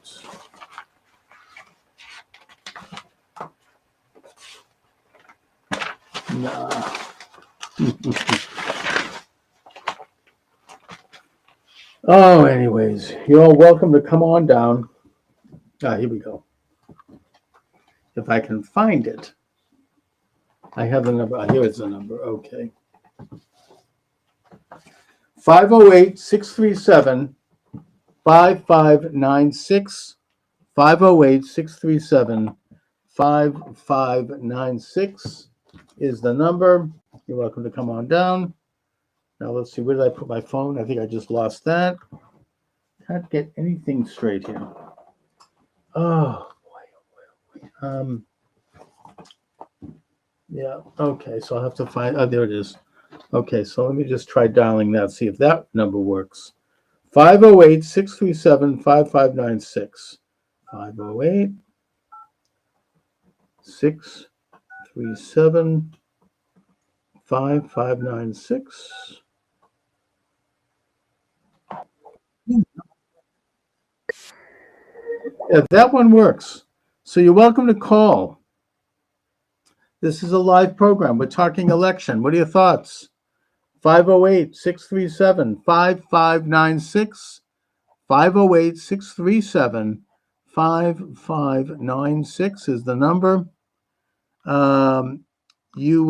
S1: Nah. Oh, anyways, you're all welcome to come on down. Here we go. If I can find it. I have the number. Here is the number. Okay. 508-637-5596. 508-637-5596 is the number. You're welcome to come on down. Now let's see. Where did I put my phone? I think I just lost that. Can't get anything straight here. Oh boy. Yeah. Okay. So I'll have to find. Oh, there it is. Okay. So let me just try dialing that. See if that number works. 508-637-5596. 508-637-5596. Yeah, that one works. So you're welcome to call. This is a live program. We're talking election. What are your thoughts? 508-637-5596. 508-637-5596 is the number. You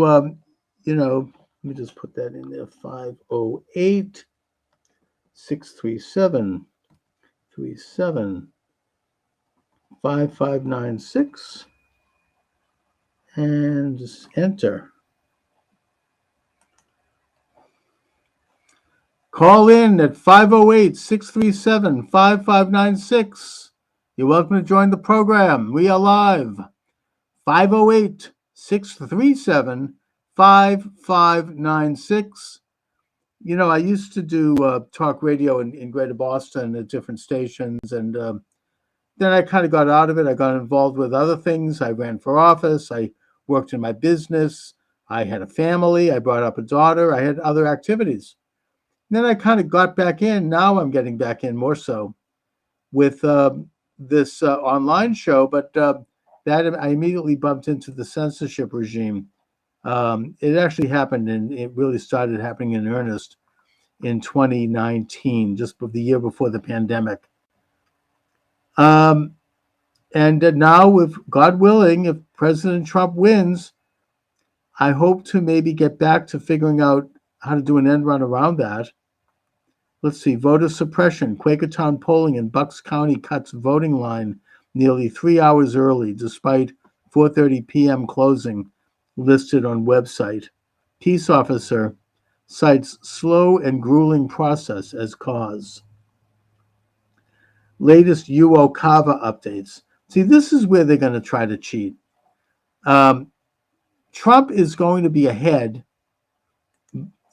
S1: know, let me just put that in there. 508-637-5596. And just enter. Call in at 508-637-5596. You're welcome to join the program. We are live. 508-637-5596. You know, I used to do talk radio in Greater Boston at different stations, and then I kind of got out of it. I got involved with other things. I ran for office. I worked in my business. I had a family. I brought up a daughter. I had other activities. Then I kind of got back in. Now I'm getting back in more so with this online show. But that I immediately bumped into the censorship regime. It actually happened, and it really started happening in earnest in 2019, just the year before the pandemic. And now, if God willing, if President Trump wins, I hope to maybe get back to figuring out how to do an end run around that. Let's see, voter suppression. Quakertown polling in Bucks County cuts voting line nearly 3 hours early, despite 4:30 p.m. closing listed on website. Peace officer cites slow and grueling process as cause. Latest UOCAVA updates. See, this is where they're going to try to cheat. Trump is going to be ahead,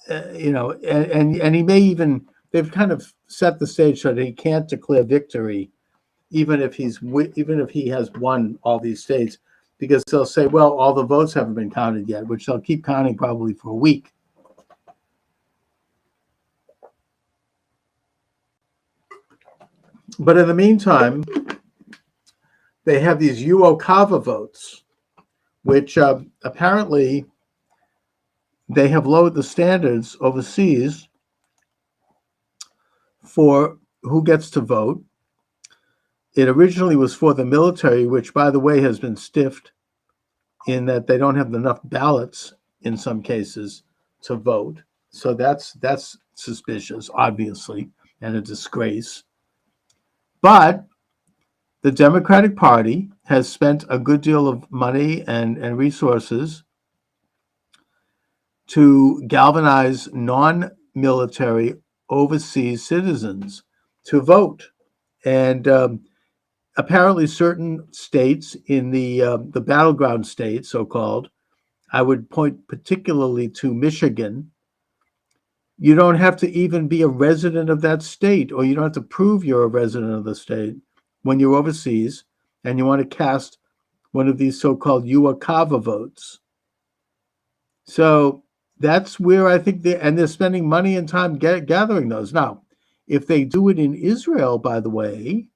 S1: and he may even, they've kind of set the stage so that he can't declare victory, even if he has won all these states, because they'll say, well, all the votes haven't been counted yet, which they'll keep counting probably for a week. But in the meantime, they have these UOCAVA votes, which apparently they have lowered the standards overseas for who gets to vote. It originally was for the military, which, by the way, has been stiffed in that they don't have enough ballots in some cases to vote. So that's suspicious, obviously, and a disgrace. But the Democratic Party has spent a good deal of money and resources to galvanize non-military overseas citizens to vote. And apparently certain states in the battleground states, so-called, I would point particularly to Michigan. You don't have to even be a resident of that state, or you don't have to prove you're a resident of the state when you're overseas and you want to cast one of these so-called UACAVA votes. So that's where I think they're spending money and time gathering those. Now, if they do it in Israel, by the way,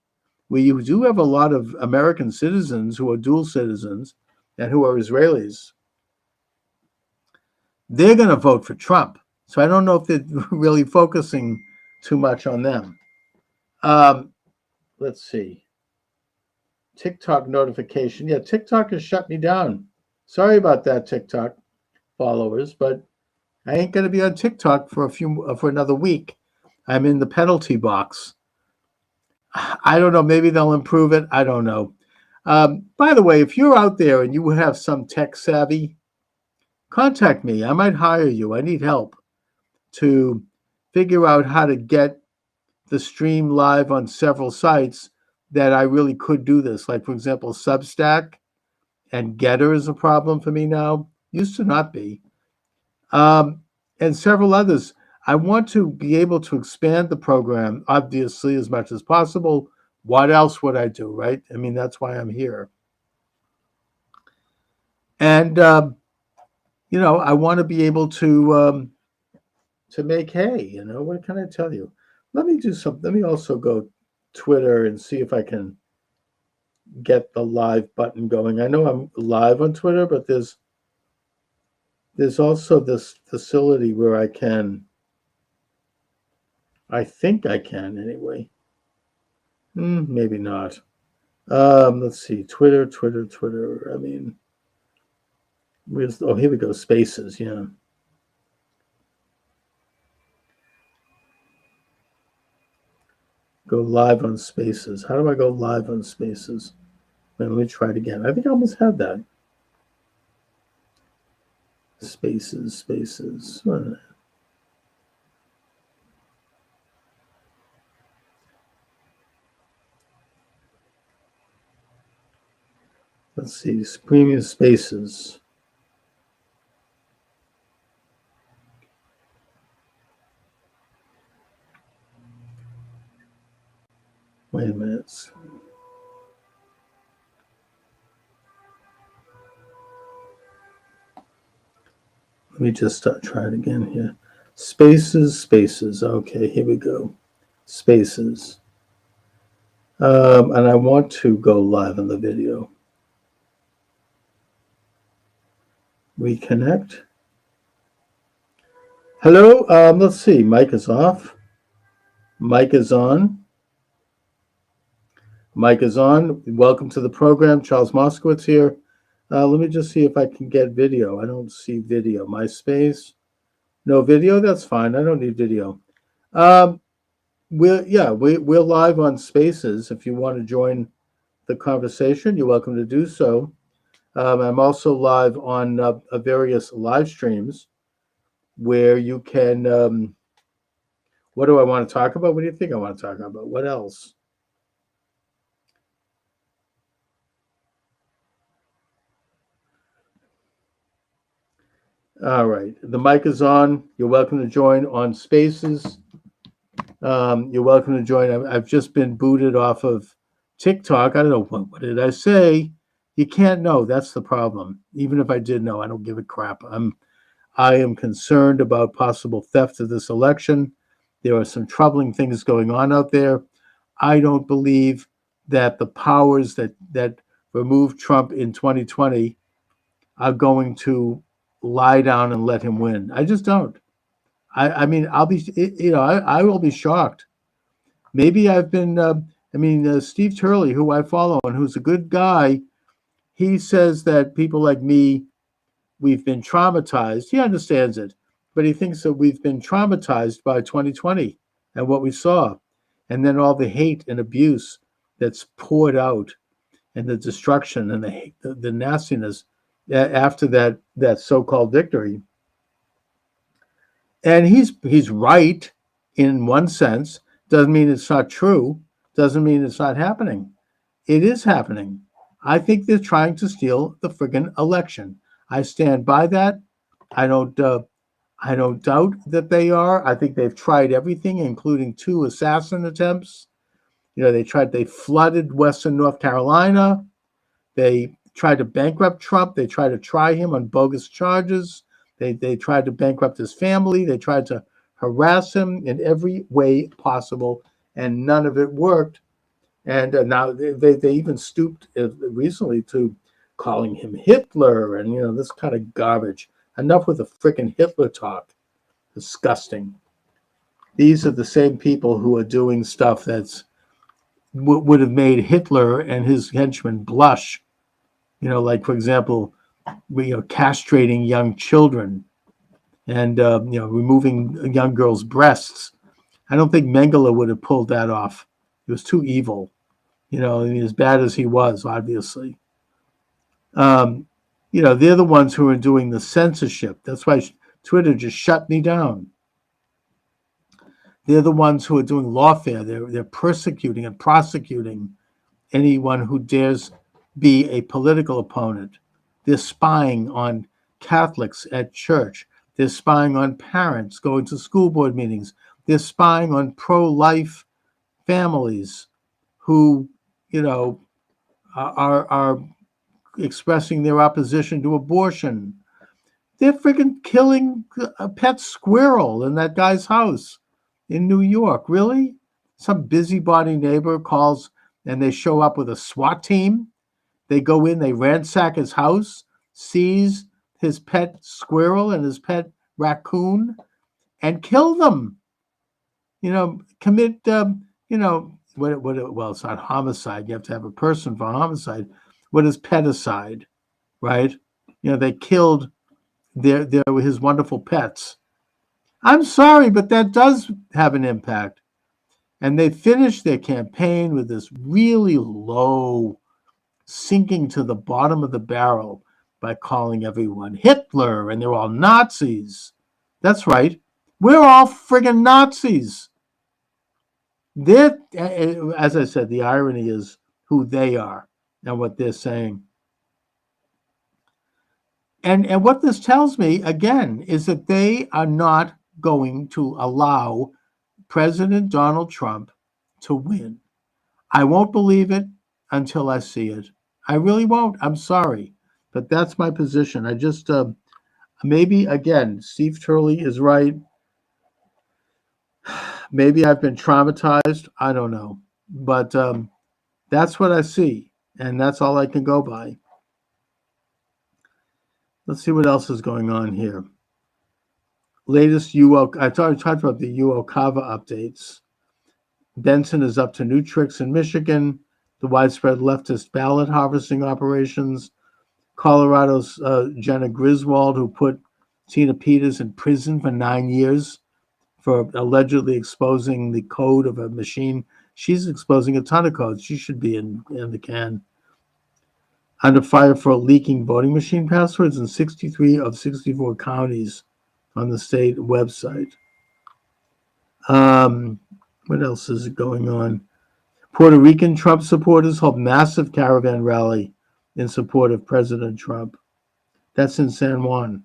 S1: where you do have a lot of American citizens who are dual citizens and who are Israelis, they're going to vote for Trump. So I don't know if they're really focusing too much on them. Let's see. TikTok notification. Yeah, TikTok has shut me down. Sorry about that, TikTok followers, but I ain't going to be on TikTok for another week. I'm in the penalty box. I don't know. Maybe they'll improve it. I don't know. By the way, if you're out there and you have some tech savvy, contact me. I might hire you. I need help to figure out how to get the stream live on several sites that I really could do this. Like, for example, Substack and Getter is a problem for me now. Used to not be. And several others. I want to be able to expand the program, obviously, as much as possible. What else would I do, right? I mean, that's why I'm here. And, I want to be able to make hay, what can I tell you? Let me do something. Let me also go Twitter and see if I can get the live button going. I know I'm live on Twitter, but there's also this facility where I think I can anyway. Maybe not. Let's see. Twitter. I mean, here we go. Spaces. Yeah. Go live on Spaces. How do I go live on Spaces? Let me try it again. I think I almost had that. Spaces. Let's see. Premium Spaces. Wait a minute. Let me just try it again here. Spaces. Okay, here we go. Spaces. And I want to go live on the video. Reconnect. Hello. Let's see. Mic is off. Mic is on. Welcome to the program. Charles Moskowitz here. Let me just see if I can get video. I don't see video. MySpace. No video? That's fine. I don't need video. We're live on Spaces. If you want to join the conversation, you're welcome to do so. I'm also live on various live streams where you can. What do I want to talk about? What do you think I want to talk about? What else? All right. The mic is on. You're welcome to join on Spaces. You're welcome to join. I've just been booted off of TikTok. I don't know. What did I say? You can't know. That's the problem. Even if I did know, I don't give a crap. I am concerned about possible theft of this election. There are some troubling things going on out there. I don't believe that the powers that removed Trump in 2020 are going to lie down and let him win. I just don't. I mean, I'll be, I will be shocked. Maybe I've been, Steve Turley, who I follow and who's a good guy, he says that people like me, we've been traumatized. He understands it, but he thinks that we've been traumatized by 2020 and what we saw, and then all the hate and abuse that's poured out, and the destruction and the nastiness after that so-called victory. And he's right in one sense. Doesn't mean it's not true. Doesn't mean it's not happening. It is happening. I think they're trying to steal the friggin' election. I stand by that. I don't doubt that they are. I think they've tried everything, including 2 assassin attempts. They flooded Western North Carolina. They tried to bankrupt Trump. They tried to try him on bogus charges. They tried to bankrupt his family. They tried to harass him in every way possible, and none of it worked. And now they even stooped recently to calling him Hitler and, this kind of garbage. Enough with the frickin' Hitler talk. Disgusting. These are the same people who are doing stuff that's would have made Hitler and his henchmen blush. Like, for example, castrating young children and, removing young girls' breasts. I don't think Mengele would have pulled that off. It was too evil, as bad as he was, obviously. They're the ones who are doing the censorship. That's why Twitter just shut me down. They're the ones who are doing lawfare. They're persecuting and prosecuting anyone who dares be a political opponent. They're spying on Catholics at church. They're spying on parents going to school board meetings. They're spying on pro-life families who, are expressing their opposition to abortion. They're freaking killing a pet squirrel in that guy's house in New York. Really? Some busybody neighbor calls and they show up with a SWAT team. They go in, they ransack his house, seize his pet squirrel and his pet raccoon, and kill them. Commit, well, it's not homicide. You have to have a person for homicide. What is peticide, right? They killed his wonderful pets. I'm sorry, but that does have an impact. And they finished their campaign with this really low, sinking to the bottom of the barrel by calling everyone Hitler, and they're all Nazis. That's right. We're all friggin' Nazis. As I said, the irony is who they are and what they're saying. And what this tells me, again, is that they are not going to allow President Donald Trump to win. I won't believe it until I see it. I really won't. I'm sorry. But that's my position. I just, maybe, again, Steve Turley is right. Maybe I've been traumatized. I don't know. But that's what I see. And that's all I can go by. Let's see what else is going on here. Latest I talked about the UOCAVA updates. Benson is up to new tricks in Michigan. The widespread leftist ballot harvesting operations. Colorado's Jenna Griswold, who put Tina Peters in prison for 9 years for allegedly exposing the code of a machine. She's exposing a ton of codes. She should be in the can. Under fire for leaking voting machine passwords in 63 of 64 counties on the state website. What else is going on? Puerto Rican Trump supporters hold massive caravan rally in support of President Trump. That's in San Juan.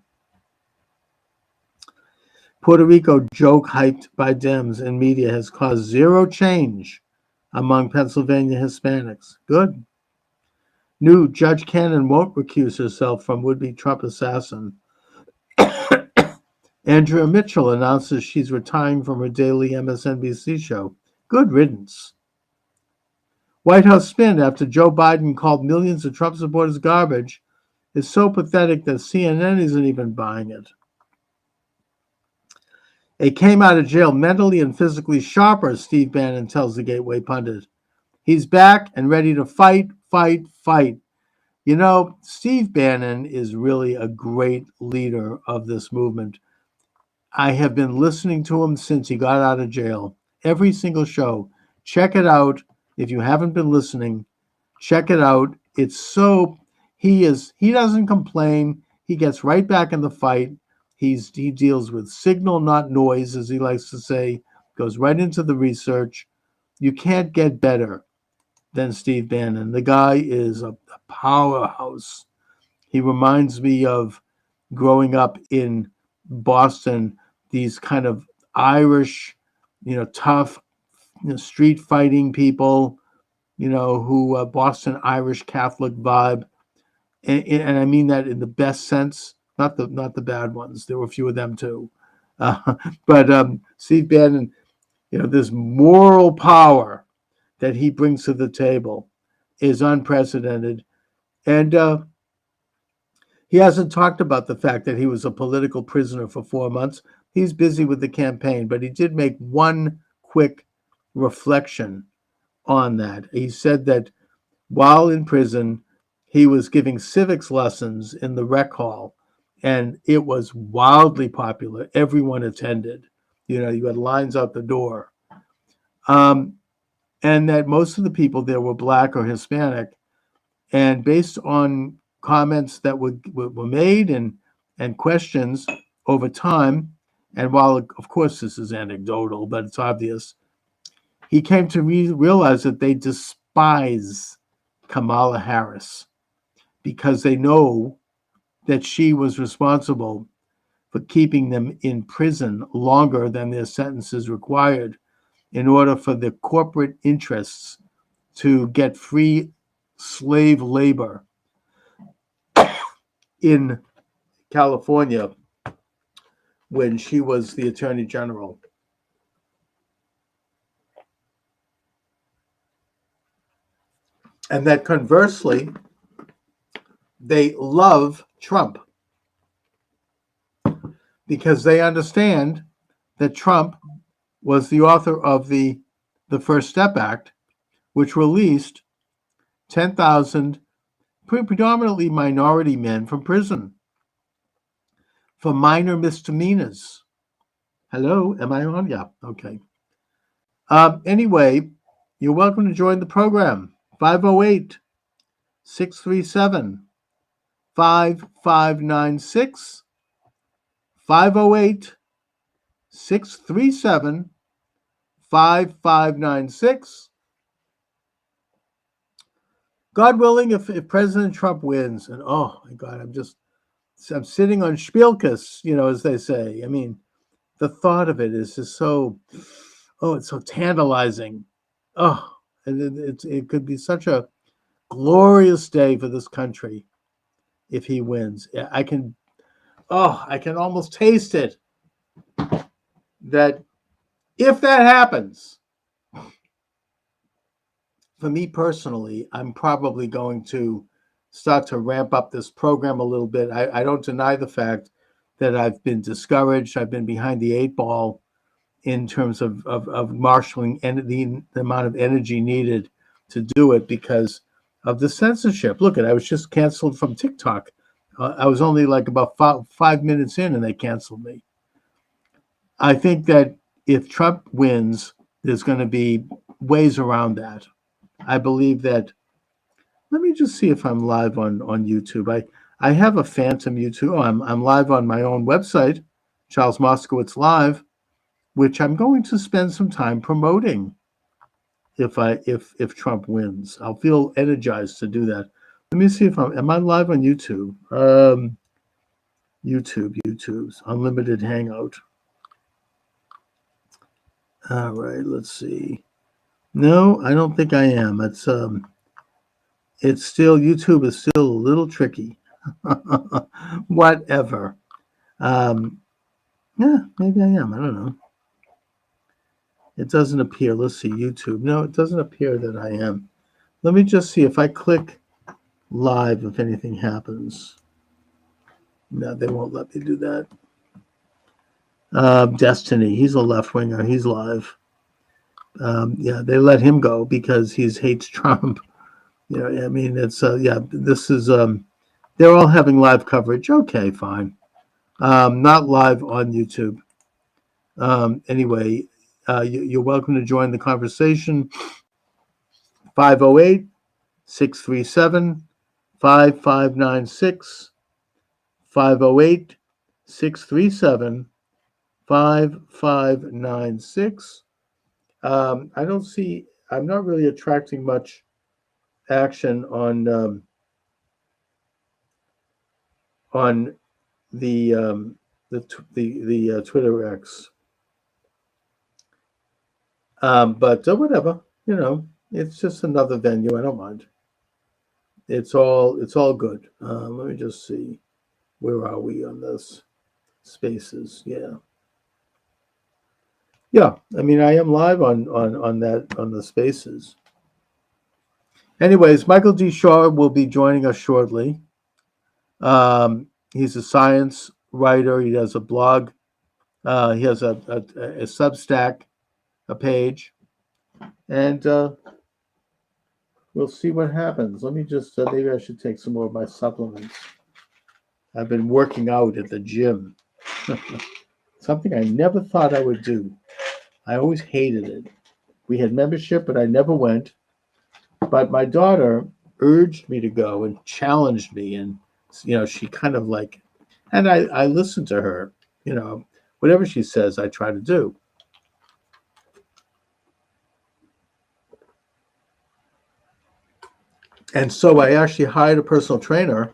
S1: Puerto Rico joke hyped by Dems and media has caused zero change among Pennsylvania Hispanics. Good. New Judge Cannon won't recuse herself from would-be Trump assassin. Andrea Mitchell announces she's retiring from her daily MSNBC show. Good riddance. White House spin after Joe Biden called millions of Trump supporters garbage. is so pathetic that CNN isn't even buying it. He came out of jail mentally and physically sharper, Steve Bannon tells the Gateway pundit. He's back and ready to fight, fight, fight. You know, Steve Bannon is really a great leader of this movement. I have been listening to him since he got out of jail. Every single show. Check it out. If you haven't been listening, check it out. It's so, he doesn't complain. He gets right back in the fight. He deals with signal, not noise, as he likes to say, goes right into the research. You can't get better than Steve Bannon. The guy is a powerhouse. He reminds me of growing up in Boston, these kind of Irish, tough, street fighting people, who Boston Irish Catholic vibe. And I mean that in the best sense. Not the bad ones. There were a few of them too. But Steve Bannon, this moral power that he brings to the table is unprecedented. And he hasn't talked about the fact that he was a political prisoner for 4 months. He's busy with the campaign, but he did make one quick reflection on that. He said that while in prison, he was giving civics lessons in the rec hall. And it was wildly popular. Everyone attended. You had lines out the door. And that most of the people there were Black or Hispanic. And based on comments that were made and questions over time, and while, of course, this is anecdotal, but it's obvious, he came to realize that they despise Kamala Harris because they know that she was responsible for keeping them in prison longer than their sentences required in order for the corporate interests to get free slave labor in California when she was the Attorney General. And that conversely, they love Trump because they understand that Trump was the author of the First Step Act, which released 10,000 predominantly minority men from prison for minor misdemeanors. Hello, am I on? Yeah, okay. Anyway, you're welcome to join the program. 508-637 5596, 508-637 5596. God willing, if President Trump wins, and oh my God, I'm sitting on Spielkes, as they say. I mean, the thought of it is just so, it's so tantalizing. Oh, and it could be such a glorious day for this country if he wins. I can almost taste it. That if that happens, for me personally, I'm probably going to start to ramp up this program a little bit. I don't deny the fact that I've been discouraged. I've been behind the 8 ball in terms of marshaling and the amount of energy needed to do it because of the censorship. Look, I was just canceled from TikTok. I was only like about 5 minutes in and they canceled me. I think that if Trump wins, there's going to be ways around that. I believe that. Let me just see if I'm live on YouTube. I have a phantom YouTube. Oh, I'm live on my own website, Charles Moskowitz Live, which I'm going to spend some time promoting if Trump wins. I'll feel energized to do that. Let me see if am I live on YouTube? YouTube's Unlimited Hangout. All right, let's see. No, I don't think I am. It's still, YouTube is still a little tricky. Whatever. Yeah, maybe I am. I don't know. It doesn't appear. Let's see, YouTube. No, it doesn't appear that I am. Let me just see if I click live if anything happens. No, they won't let me do that. Destiny, he's a left winger. He's live. Yeah, they let him go because he hates Trump. You know, I mean, it's yeah. This is they're all having live coverage. Okay, fine. Not live on YouTube. Anyway, you're welcome to join the conversation. 508-637-5596. 508-637-5596. I don't see. I'm not really attracting much action on the Twitter X. But whatever, you know, it's just another venue. I don't mind. It's all good. Let me just see. Where are we on this? Spaces, yeah. Yeah, I mean, I am live on the Spaces. Anyways, Michael D. Shaw will be joining us shortly. He's a science writer. He does a blog. He has a Substack, a page, and we'll see what happens. Let me just maybe I should take some more of my supplements. I've been working out at the gym. Something I never thought I would do. I always hated it. We had membership, but I never went. But my daughter urged me to go and challenged me, and you know, she kind of like, and I listened to her. You know, whatever she says, I try to do. And so I actually hired a personal trainer.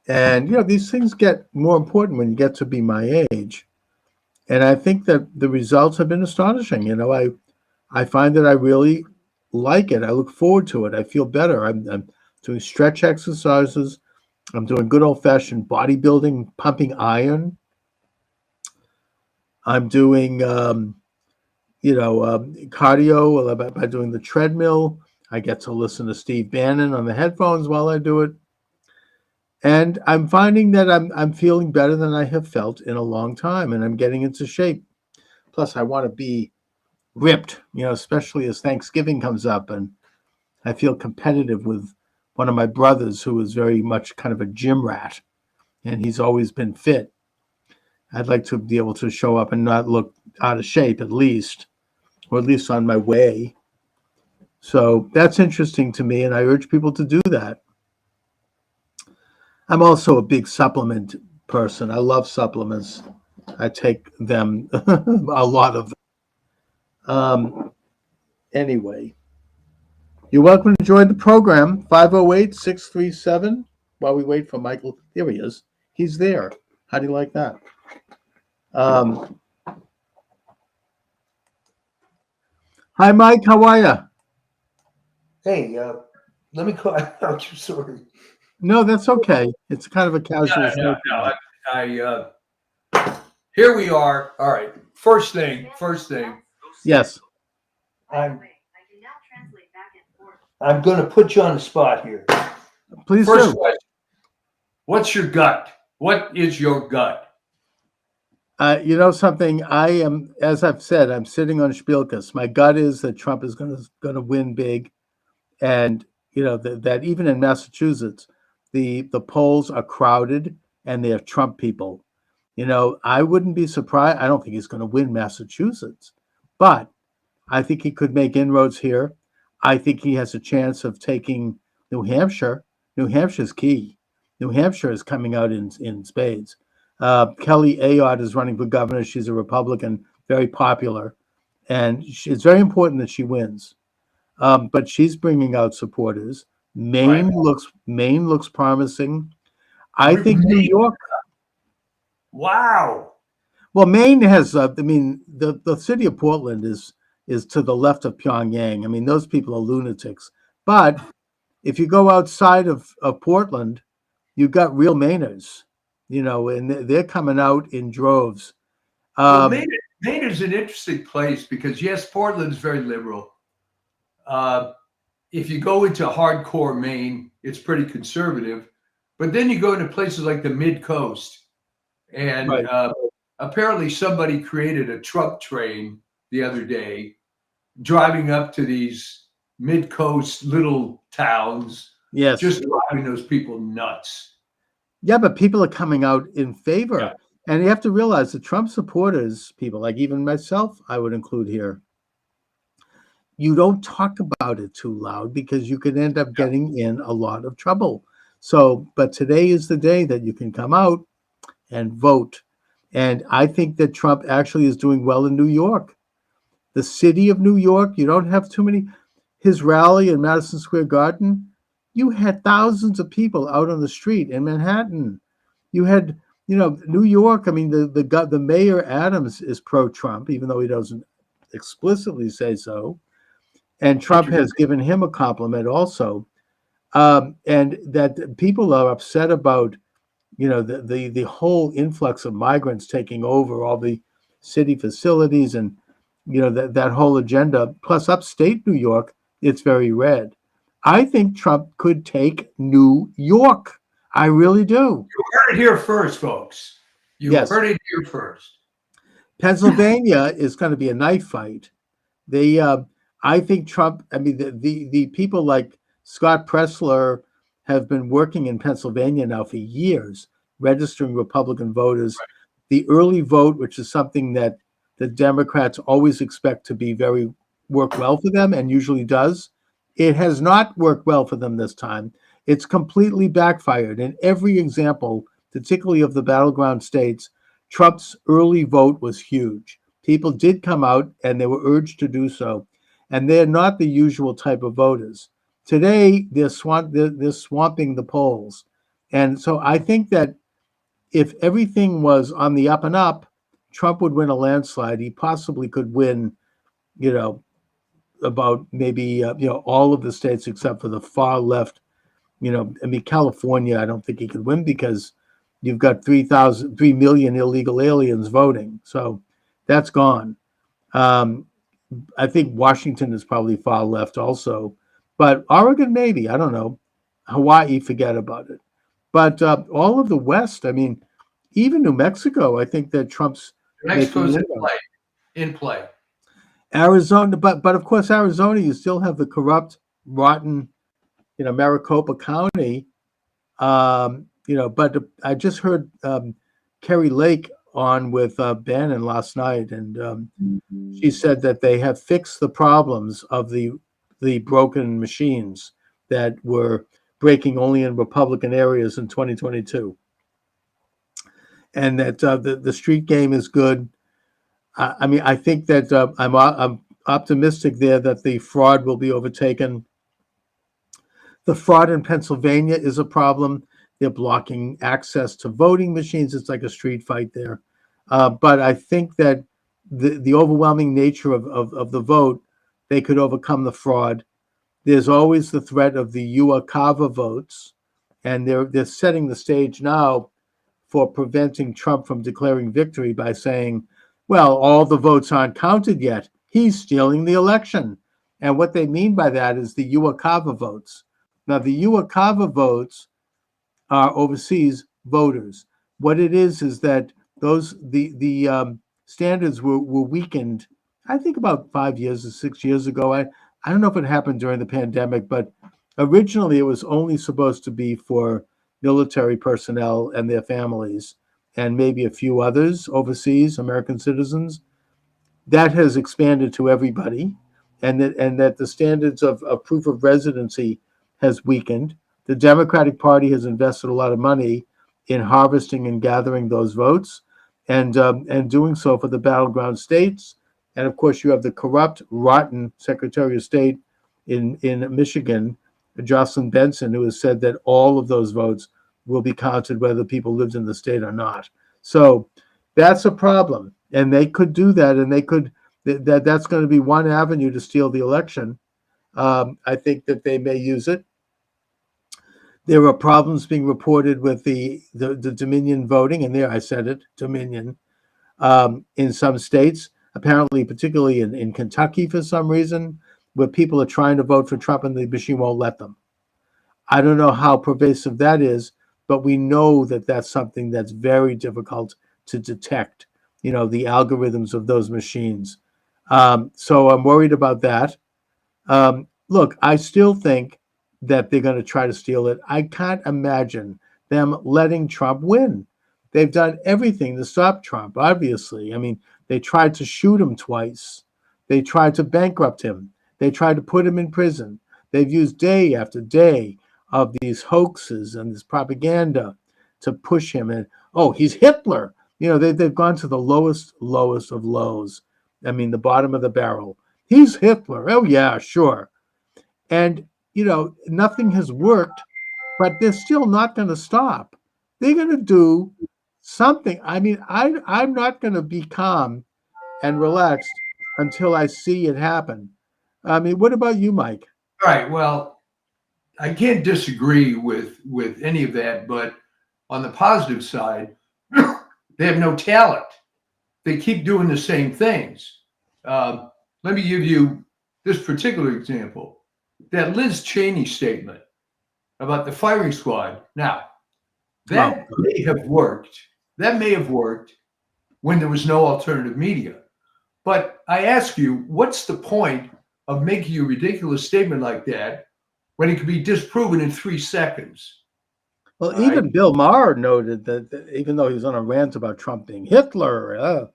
S1: And, you know, these things get more important when you get to be my age. And I think that the results have been astonishing. You know, I find that I really like it. I look forward to it. I feel better. I'm doing stretch exercises. I'm doing good old-fashioned bodybuilding, pumping iron. I'm doing, cardio by doing the treadmill. I get to listen to Steve Bannon on the headphones while I do it. And I'm finding that I'm feeling better than I have felt in a long time, and I'm getting into shape. Plus, I want to be ripped, you know, especially as Thanksgiving comes up, and I feel competitive with one of my brothers who is very much kind of a gym rat, and he's always been fit. I'd like to be able to show up and not look out of shape, at least, or at least on my way. So that's interesting to me, and I urge people to do that. I'm also a big supplement person. I love supplements. I take them, a lot of them. Anyway, you're welcome to join the program, 508-637, while we wait for Michael. Here he is. He's there. How do you like that? Hi, Mike. How are you?
S2: Hey, let me call out. Sorry.
S1: No, that's okay. It's kind of a casual.
S2: No. Here we are. All right. First thing.
S1: Yes.
S2: I'm going to put you on the spot here.
S1: Please
S2: First
S1: do.
S2: question. What's your gut? What is your gut?
S1: You know something? I am, as I've said, I'm sitting on Spielkus. My gut is that Trump is going to win big, and you know that even in Massachusetts, the polls are crowded and they have Trump people. You know, I wouldn't be surprised. I don't think he's going to win Massachusetts, but I think he could make inroads here. I think he has a chance of taking New Hampshire. New Hampshire's key. New Hampshire is coming out in spades. Kelly Ayotte is running for governor. She's a Republican, very popular, and it's very important that she wins. But she's bringing out supporters. Maine looks promising. I think New York.
S2: Wow.
S1: Well, Maine has. I mean, the city of Portland is to the left of Pyongyang. I mean, those people are lunatics. But if you go outside of Portland, you've got real Mainers, you know, and they're coming out in droves.
S2: Maine is an interesting place because, yes, Portland is very liberal. if you go into hardcore Maine, it's pretty conservative. But then you go to places like the mid coast, and
S1: Right.
S2: apparently somebody created a truck train the other day driving up to these mid coast little towns,
S1: Yes.
S2: just driving those people nuts.
S1: Yeah, but people are coming out in favor.
S2: Yeah.
S1: And you have to realize the Trump supporters, people like even myself, I would include here, you don't talk about it too loud because you could end up getting in a lot of trouble. So, but today is the day that you can come out and vote. And I think that Trump actually is doing well in New York. The city of New York, you don't have too many. His rally in Madison Square Garden, you had thousands of people out on the street in Manhattan. You had, New York. I mean, the mayor Adams is pro-Trump, even though he doesn't explicitly say so. And Trump has given him a compliment also, and that people are upset about, the whole influx of migrants taking over all the city facilities, and that whole agenda. Plus, upstate New York, it's very red. I think Trump could take New York. I really do.
S2: You heard it here first, folks. You
S1: Yes.
S2: heard it here first.
S1: Pennsylvania is going to be a knife fight. I think Trump. I mean, the people like Scott Pressler have been working in Pennsylvania now for years, registering Republican voters.
S2: Right.
S1: The early vote, which is something that the Democrats always expect to be work well for them, and usually does. It has not worked well for them this time. It's completely backfired. In every example, particularly of the battleground states, Trump's early vote was huge. People did come out and they were urged to do so. And they're not the usual type of voters. Today, they're swamping the polls. And so I think that if everything was on the up and up, Trump would win a landslide. He possibly could win, about maybe, all of the states except for the far left. California, I don't think he could win because you've got 3 million illegal aliens voting. So that's gone. I think Washington is probably far left also, but Oregon, maybe, I don't know. Hawaii, forget about it. But all of the West, I mean, even New Mexico, I think that Trump's
S2: Mexico's in play.
S1: Arizona, but of course, Arizona, you still have the corrupt, rotten, Maricopa County. But I just heard Kerry Lake on with Bannon last night, and she said that they have fixed the problems of the broken machines that were breaking only in Republican areas in 2022, and that the street game is good. I think that I'm optimistic there that the fraud will be overtaken. The fraud in Pennsylvania is a problem. They're blocking access to voting machines. It's like a street fight there. But I think that the overwhelming nature of the vote, they could overcome the fraud. There's always the threat of the UACAVA votes, and they're setting the stage now for preventing Trump from declaring victory by saying, well, all the votes aren't counted yet. He's stealing the election. And what they mean by that is the UACAVA votes. Now, the UACAVA votes are overseas voters. What it is that the standards were weakened, I think about 5 years or 6 years ago. I don't know if it happened during the pandemic, but originally it was only supposed to be for military personnel and their families, and maybe a few others overseas, American citizens. That has expanded to everybody, and that the standards of proof of residency has weakened. The Democratic Party has invested a lot of money in harvesting and gathering those votes, and doing so for the battleground states. And of course, you have the corrupt, rotten Secretary of State in Michigan, Jocelyn Benson, who has said that all of those votes will be counted whether people lived in the state or not. So that's a problem, and they could do that, and they could. That's going to be one avenue to steal the election. I think that they may use it. There are problems being reported with the Dominion voting, and there I said it, Dominion, in some states, apparently particularly in Kentucky for some reason, where people are trying to vote for Trump and the machine won't let them. I don't know how pervasive that is, but we know that that's something that's very difficult to detect, the algorithms of those machines. So I'm worried about that. Look, I still think that they're going to try to steal it. I can't imagine them letting Trump win. They've done everything to stop Trump, obviously. I mean, they tried to shoot him twice. They tried to bankrupt him. They tried to put him in prison. They've used day after day of these hoaxes and this propaganda to push him. And, oh, he's Hitler. They've gone to the lowest of lows. I mean, the bottom of the barrel. He's Hitler. Oh, yeah, sure. And, nothing has worked, but they're still not going to stop. They're going to do something. I mean, I'm not going to be calm and relaxed until I see it happen. I mean, what about you, Mike?
S2: All right. Well, I can't disagree with any of that, but on the positive side, they have no talent. They keep doing the same things. Let me give you this particular example. That Liz Cheney statement about the firing squad. Now, that may have worked. That may have worked when there was no alternative media. But I ask you, what's the point of making a ridiculous statement like that when it can be disproven in 3 seconds?
S1: Well, even Bill Maher noted that even though he was on a rant about Trump being Hitler,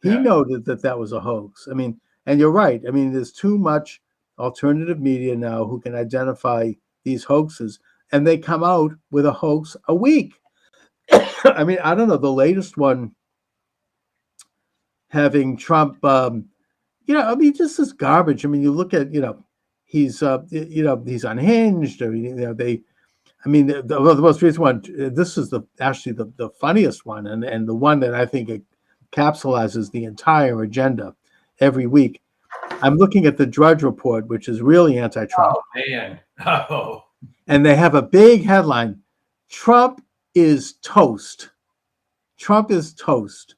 S1: he noted that was a hoax. I mean, and you're right. I mean, there's too much alternative media now who can identify these hoaxes, and they come out with a hoax a week. I mean, I don't know, the latest one having Trump, I mean, just this garbage. I mean, you look at, he's unhinged, or, the most recent one, this is actually the funniest one, and the one that I think encapsulates the entire agenda every week. I'm looking at the Drudge Report, which is really anti-Trump.
S2: Oh, man. Oh.
S1: And they have a big headline, Trump is toast. Trump is toast.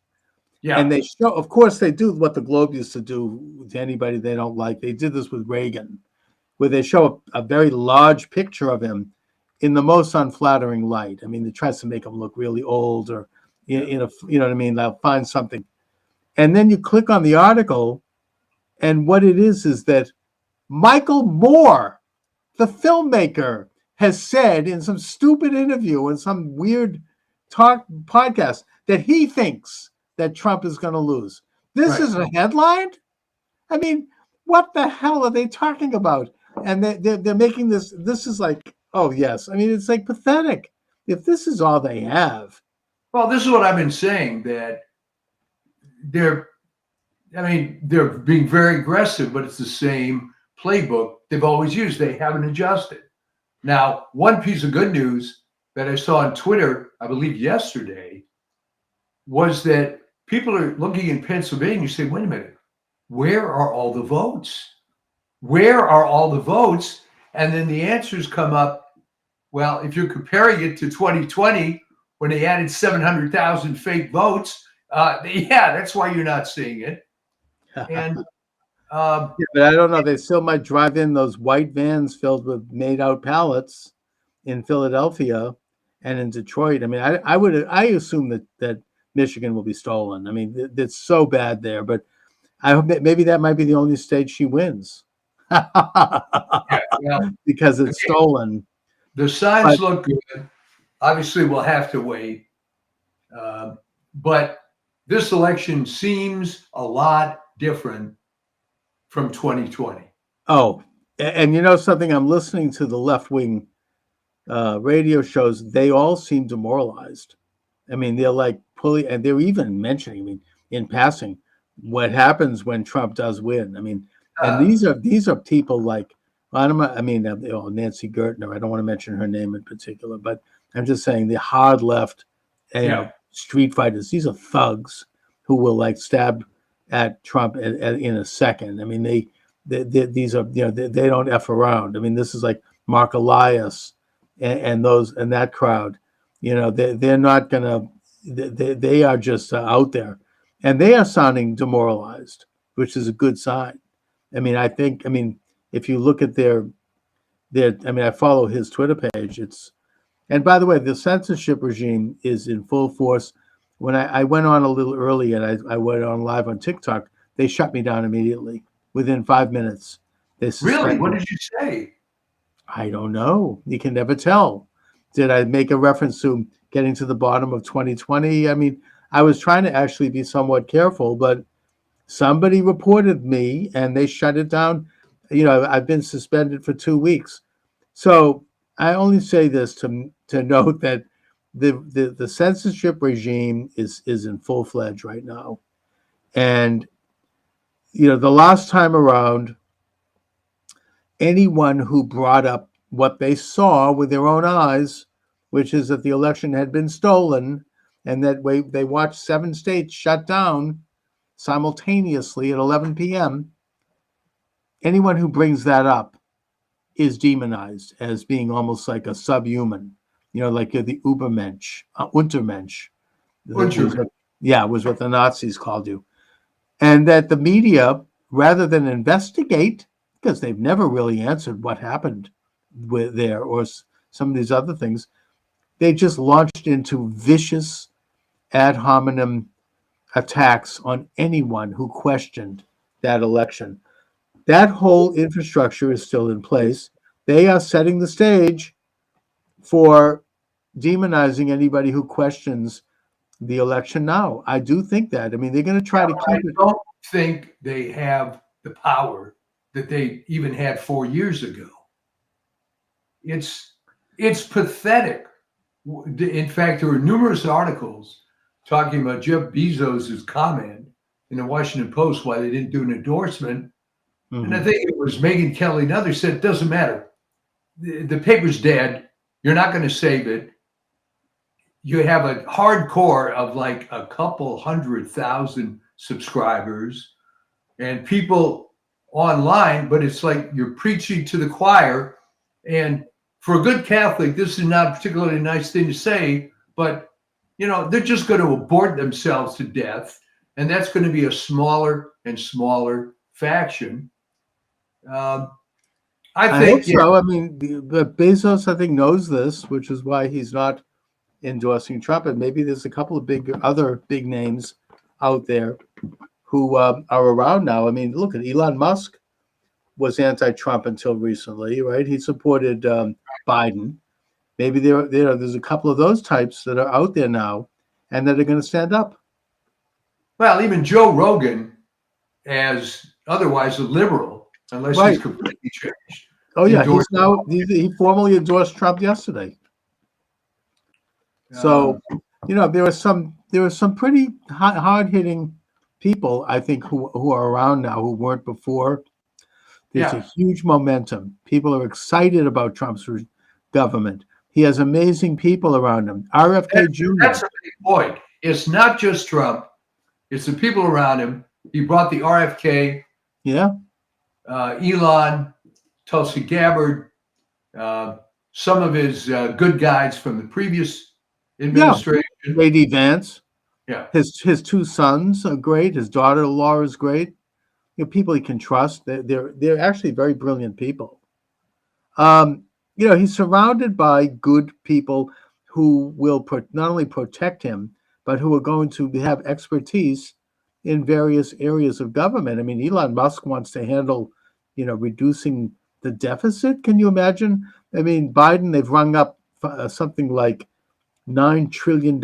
S2: Yeah.
S1: And they show, of course, they do what the Globe used to do to anybody they don't like. They did this with Reagan, where they show a very large picture of him in the most unflattering light. I mean, it tries to make him look really old, or, you know what I mean? They'll find something. And then you click on the article, and what it is that Michael Moore, the filmmaker, has said in some stupid interview in some weird podcast that he thinks that Trump is going to lose. This is a headline? I mean, what the hell are they talking about? And they're making this is like, oh, yes. I mean, it's like pathetic. If this is all they have.
S2: Well, this is what I've been saying, that they're being very aggressive, but it's the same playbook they've always used. They haven't adjusted. Now, one piece of good news that I saw on Twitter, I believe yesterday, was that people are looking in Pennsylvania and say, wait a minute, where are all the votes? Where are all the votes? And then the answers come up. Well, if you're comparing it to 2020, when they added 700,000 fake votes, that's why you're not seeing it. And
S1: but I don't know. They still might drive in those white vans filled with made-out ballots in Philadelphia and in Detroit. I mean, I assume that Michigan will be stolen. I mean, it's so bad there. But I hope that maybe that might be the only state she wins because it's stolen.
S2: The signs look good. Obviously, we'll have to wait. But this election seems a lot different from 2020.
S1: Oh, and you know something? I'm listening to the left-wing radio shows. They all seem demoralized. I mean, they're like pulling, and they're even mentioning, I mean, in passing, what happens when Trump does win. I mean, and these are people like, Nancy Gertner. I don't want to mention her name in particular, but I'm just saying the hard left, street fighters. These are thugs who will like stab at Trump in a second. I mean, these are, they don't F around. I mean, this is like Mark Elias and that crowd. They're not gonna. They are just out there, and they are sounding demoralized, which is a good sign. I mean, if you look at their, I mean, I follow his Twitter page. And by the way, the censorship regime is in full force. When I went on a little early and I went on live on TikTok, they shut me down immediately within 5 minutes. They
S2: Really?
S1: suspended.
S2: What did you say?
S1: I don't know. You can never tell. Did I make a reference to getting to the bottom of 2020? I mean, I was trying to actually be somewhat careful, but somebody reported me and they shut it down. You know, I've been suspended for 2 weeks. So I only say this to note that the censorship regime is in full fledged right now. And, you know, the last time around, anyone who brought up what they saw with their own eyes, which is that the election had been stolen and that they watched 7 states shut down simultaneously at 11 p.m., anyone who brings that up is demonized as being almost like a subhuman, you know, like you're the Übermensch, Untermensch.
S2: Untermensch.
S1: Was what the Nazis called you. And that the media, rather than investigate, because they've never really answered what happened with there or some of these other things, they just launched into vicious ad hominem attacks on anyone who questioned that election. That whole infrastructure is still in place. They are setting the stage for demonizing anybody who questions the election now. I do think that. I mean, they're going to try to keep it.
S2: I don't think they have the power that they even had 4 years ago. It's pathetic. In fact, there were numerous articles talking about Jeff Bezos' comment in the Washington Post why they didn't do an endorsement. And I think it was Megyn Kelly and others said, it doesn't matter. The paper's dead. You're not going to save it. You have a hardcore of like a couple 100,000 subscribers and people online, but it's like you're preaching to the choir. And for a good Catholic, this is not a particularly nice thing to say, but you know, they're just going to abort themselves to death. And that's going to be a smaller and smaller faction.
S1: I think so. I mean, but Bezos, I think, knows this, which is why he's not endorsing Trump. And maybe there's a couple of other big names out there who are around now. I mean, look at Elon Musk was anti-Trump until recently, right? He supported Biden. Maybe there's a couple of those types that are out there now and that are going to stand up.
S2: Well, even Joe Rogan, as otherwise a liberal, unless he's completely changed.
S1: Oh yeah, he formally endorsed Trump yesterday. So, you know, there are some pretty hard-hitting people, I think, who are around now who weren't before. There's a huge momentum. People are excited about Trump's government. He has amazing people around him. RFK Jr.
S2: That's a big point. It's not just Trump. It's the people around him. He brought the RFK.
S1: Yeah.
S2: Elon, Tulsi Gabbard, some of his good guys from the previous administration.
S1: Yeah. J.D. Vance.
S2: Yeah.
S1: His 2 sons are great. His daughter-in-law is great. You know, people he can trust. They're actually very brilliant people. You know, he's surrounded by good people who will not only protect him, but who are going to have expertise in various areas of government. I mean, Elon Musk wants to handle, you know, reducing the deficit. Can you imagine? I mean, Biden, they've rung up something like $9 trillion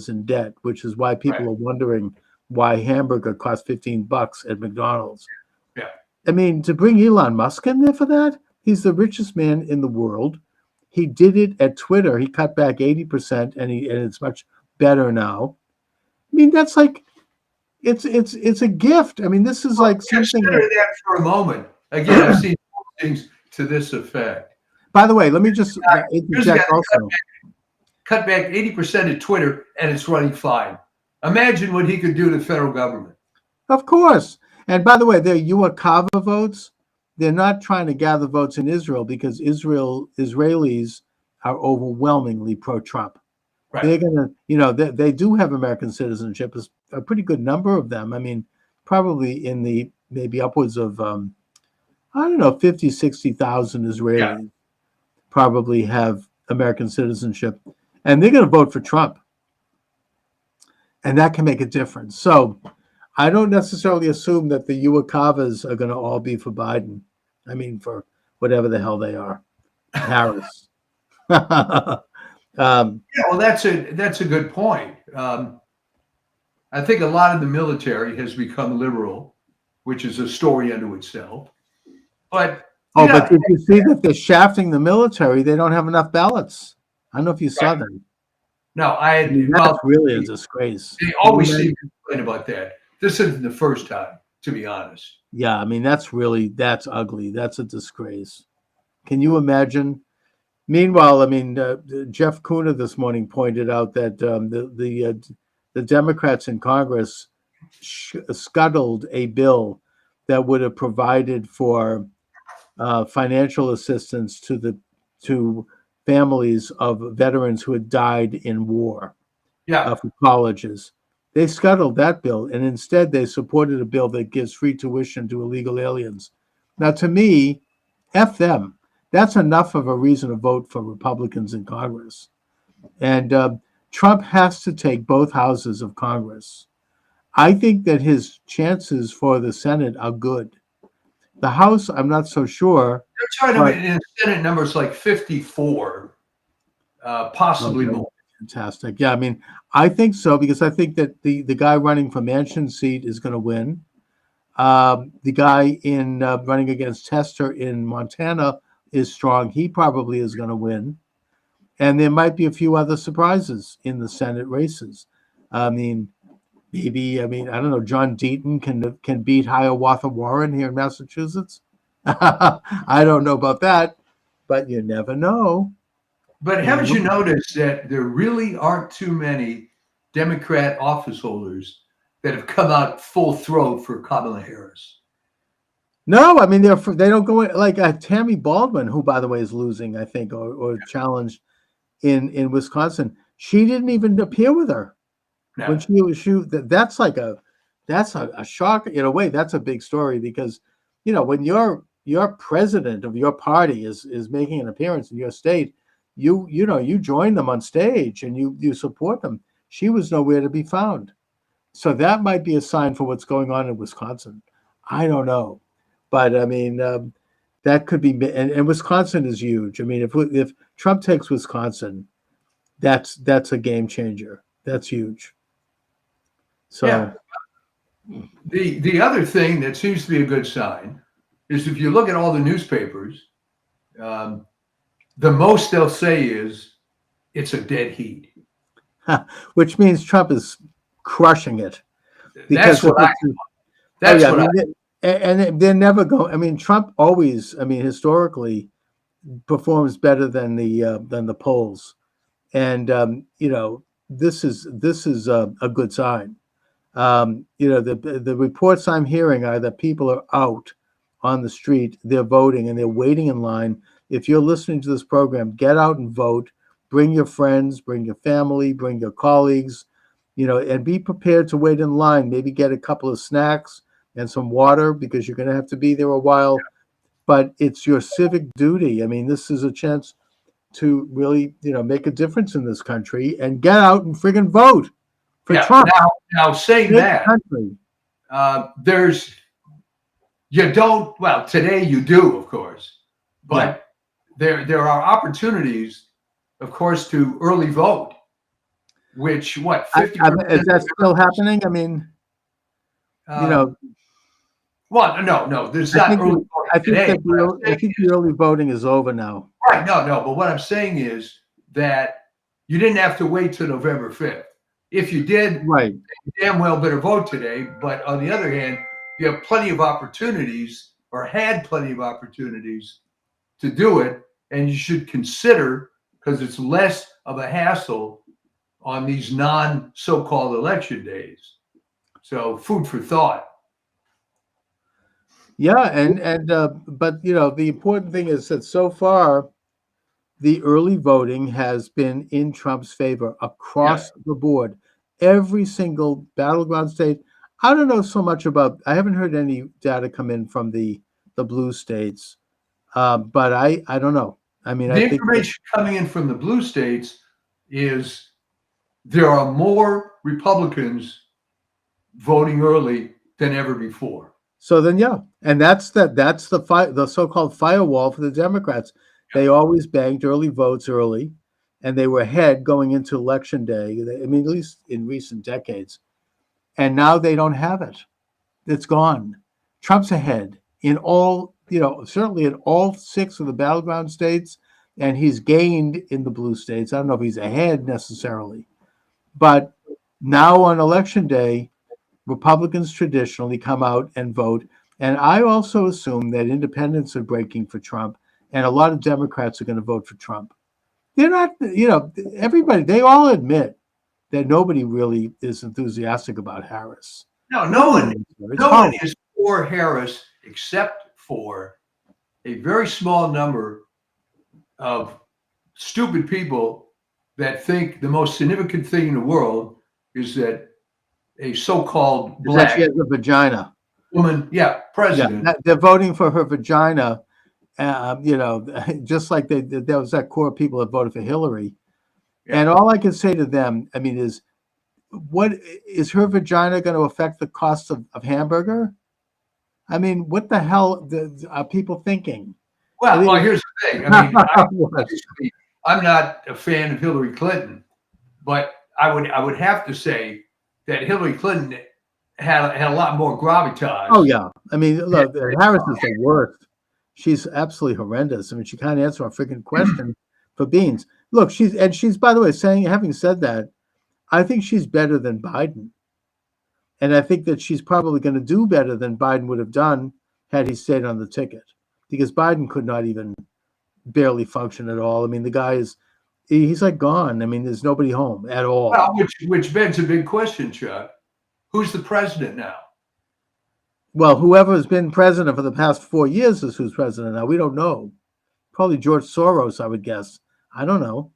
S1: in debt, which is why people are wondering why hamburger costs $15 at McDonald's.
S2: Yeah.
S1: I mean, to bring Elon Musk in there for that, he's the richest man in the world. He did it at Twitter. He cut back 80%, and it's much better now. I mean, that's like, it's a gift. I mean, this is like something.
S2: Consider that for a moment. Again, I've seen things to this effect.
S1: By the way, let me just interject also.
S2: Cut back 80% at Twitter, and it's running fine. Imagine what he could do to the federal government.
S1: Of course. And by the way, they're UAKava votes. They're not trying to gather votes in Israel because Israelis are overwhelmingly pro-Trump.
S2: Right.
S1: They're going to, you know, they do have American citizenship, a pretty good number of them. I mean, probably in the maybe upwards of I don't know, 50, 60,000 Israelis probably have American citizenship, and they're going to vote for Trump. And that can make a difference. So I don't necessarily assume that the Uakavas are going to all be for Biden. I mean, for whatever the hell they are. Harris.
S2: Yeah, well, that's a good point. I think a lot of the military has become liberal, which is a story unto itself. But
S1: but did you see that they're shafting the military? They don't have enough ballots. I don't know if you saw that.
S2: No,
S1: That's really a disgrace.
S2: They always seem to complain about that. This isn't the first time, to be honest.
S1: Yeah, I mean, that's ugly. That's a disgrace. Can you imagine? Meanwhile, I mean, Jeff Kuna this morning pointed out that the Democrats in Congress scuttled a bill that would have provided for financial assistance to families of veterans who had died in war. For colleges. They scuttled that bill, and instead they supported a bill that gives free tuition to illegal aliens. Now, to me, F them. That's enough of a reason to vote for Republicans in Congress. And Trump has to take both houses of Congress. I think that his chances for the Senate are good. The House, I'm not so sure.
S2: They're trying to, in the Senate, numbers like 54, possibly more.
S1: Fantastic. Yeah, I mean, I think so, because I think that the guy running for Manchin's seat is going to win. The guy in running against Tester in Montana is strong. He probably is going to win. And there might be a few other surprises in the Senate races. I mean, maybe, I don't know, John Deaton can beat Hiawatha Warren here in Massachusetts. I don't know about that, but you never know.
S2: But haven't you noticed that there really aren't too many Democrat office holders that have come out full throat for Kamala Harris?
S1: No, I mean, they don't go in, like Tammy Baldwin, who, by the way, is losing, I think, or challenged in Wisconsin. She didn't even appear with her.
S2: No.
S1: When that's a shock in a way. That's a big story, because, when your president of your party is making an appearance in your state, you join them on stage and you support them. She was nowhere to be found. So that might be a sign for what's going on in Wisconsin. I don't know. But I mean, that could be, and Wisconsin is huge. I mean, if Trump takes Wisconsin, that's a game changer. That's huge. So
S2: yeah. The other thing that seems to be a good sign is if you look at all the newspapers, the most they'll say is it's a dead heat,
S1: which means Trump is crushing it.
S2: That's what I. That's what I.
S1: And they're never going. I mean, Trump always, historically, performs better than the polls, and this is a good sign. The reports I'm hearing are that people are out on the street, they're voting, and they're waiting in line. If you're listening to this program, get out and vote. Bring your friends, bring your family, bring your colleagues, and be prepared to wait in line. Maybe get a couple of snacks and some water, because you're going to have to be there a while. But it's your civic duty. I mean, this is a chance to really, make a difference in this country, and get out and friggin' vote for Trump.
S2: Now saying that, today you do, of course, but there are opportunities, of course, to early vote, which 50%?
S1: Is that still happening? I mean,
S2: well, no, there's not early voting today.
S1: I think the early voting is over now.
S2: Right, no, but what I'm saying is that you didn't have to wait till November 5th. If you did,
S1: right,
S2: you damn well better vote today. But on the other hand, you have plenty of opportunities, or had plenty of opportunities, to do it, and you should consider, because it's less of a hassle on these so-called election days. So food for thought.
S1: Yeah, but the important thing is that so far, the early voting has been in Trump's favor across the board. Every single battleground state. I don't know so much about. I haven't heard any data come in from the the blue states. But I don't know. I mean,
S2: The
S1: I think
S2: information coming in from the blue states is there are more Republicans voting early than ever before.
S1: so. Then yeah, and that's the so-called firewall for the Democrats. They always banked early votes early, and they were ahead going into election day. I mean, at least in recent decades, and now they don't have it. It's gone. Trump's ahead in all, certainly in all 6 of the battleground states, and he's gained in the blue states. I don't know if he's ahead necessarily, but now on election day, Republicans traditionally come out and vote. And I also assume that independents are breaking for Trump, and a lot of Democrats are going to vote for Trump. They're not, everybody, they all admit that nobody really is enthusiastic about Harris.
S2: No, no one
S1: It's
S2: No
S1: horrible.
S2: one is for Harris except for a very small number of stupid people that think the most significant thing in the world is that a so-called
S1: Is that
S2: black
S1: she has a vagina.
S2: woman, president.
S1: They're voting for her vagina. Just like there was that core of people that voted for Hillary.
S2: Yeah.
S1: And all I can say to them, I mean, is what is her vagina going to affect the cost of hamburger? I mean, what the hell are people thinking?
S2: Well, here's the thing. I mean,
S1: What?
S2: I'm not a fan of Hillary Clinton, but I would have to say that Hillary Clinton had a lot more gravitas.
S1: Oh yeah, I mean, look, Harris is the worst. She's absolutely horrendous. I mean, she can't answer a freaking question for beans. Look, she's by the way having said that, I think she's better than Biden, and I think that she's probably going to do better than Biden would have done had he stayed on the ticket, because Biden could not even barely function at all. I mean, the guy he's like gone. I mean, there's nobody home at all.
S2: Well, which begs a big question, Chuck. Who's the president now?
S1: Well, whoever has been president for the past 4 years is who's president now. We don't know. Probably George Soros, I would guess. I don't know.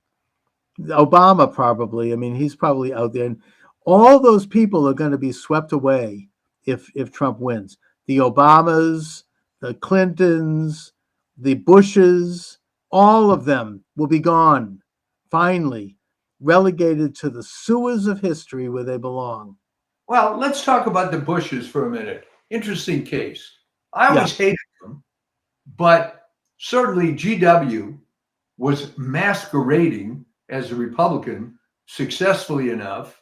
S1: Obama probably. I mean, he's probably out there. And all those people are going to be swept away if Trump wins. The Obamas, the Clintons, the Bushes, all of them will be gone, finally, relegated to the sewers of history where they belong.
S2: Well, let's talk about the Bushes for a minute. Interesting case. I always hated them, but certainly GW was masquerading as a Republican successfully enough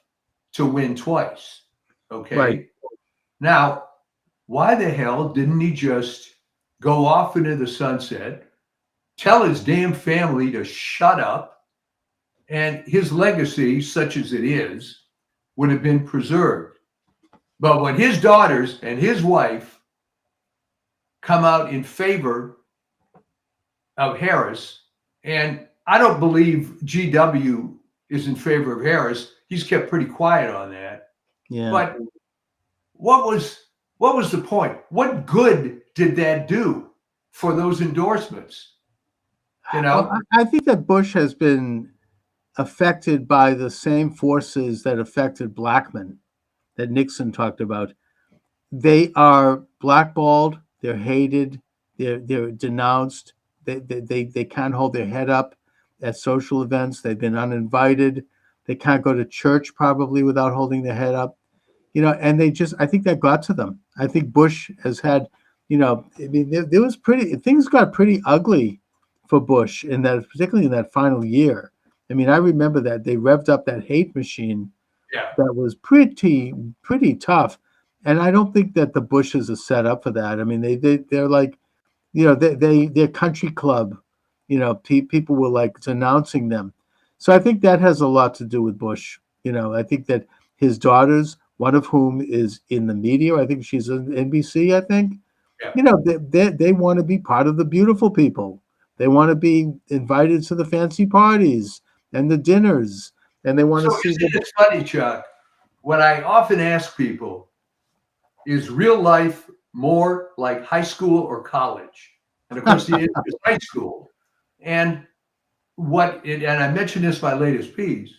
S2: to win twice. Okay.
S1: Right.
S2: Now, why the hell didn't he just go off into the sunset, tell his damn family to shut up, and his legacy, such as it is, would have been preserved? But when his daughters and his wife come out in favor of Harris, and I don't believe GW is in favor of Harris. He's kept pretty quiet on that.
S1: Yeah.
S2: But what was the point? What good did that do for those endorsements? You know,
S1: Well, I think that Bush has been affected by the same forces that affected Blackmun, that Nixon talked about. They are blackballed. They're hated. They're denounced. They can't hold their head up at social events. They've been uninvited. They can't go to church probably without holding their head up. And I think that got to them. I think Bush has had, I mean, there was things got pretty ugly for Bush particularly in that final year. I mean, I remember that they revved up that hate machine.
S2: Yeah.
S1: That was pretty tough. And I don't think that the Bushes are set up for that. I mean, they're like, they're country club, people were like denouncing them. So I think that has a lot to do with Bush. I think that his daughters, one of whom is in the media, I think she's on NBC, I think, they want to be part of the beautiful people. They want to be invited to the fancy parties and the dinners. And they want to see.
S2: It's funny, Chuck. What I often ask people is real life more like high school or college? And of course, the answer is high school. And I mentioned this in my latest piece.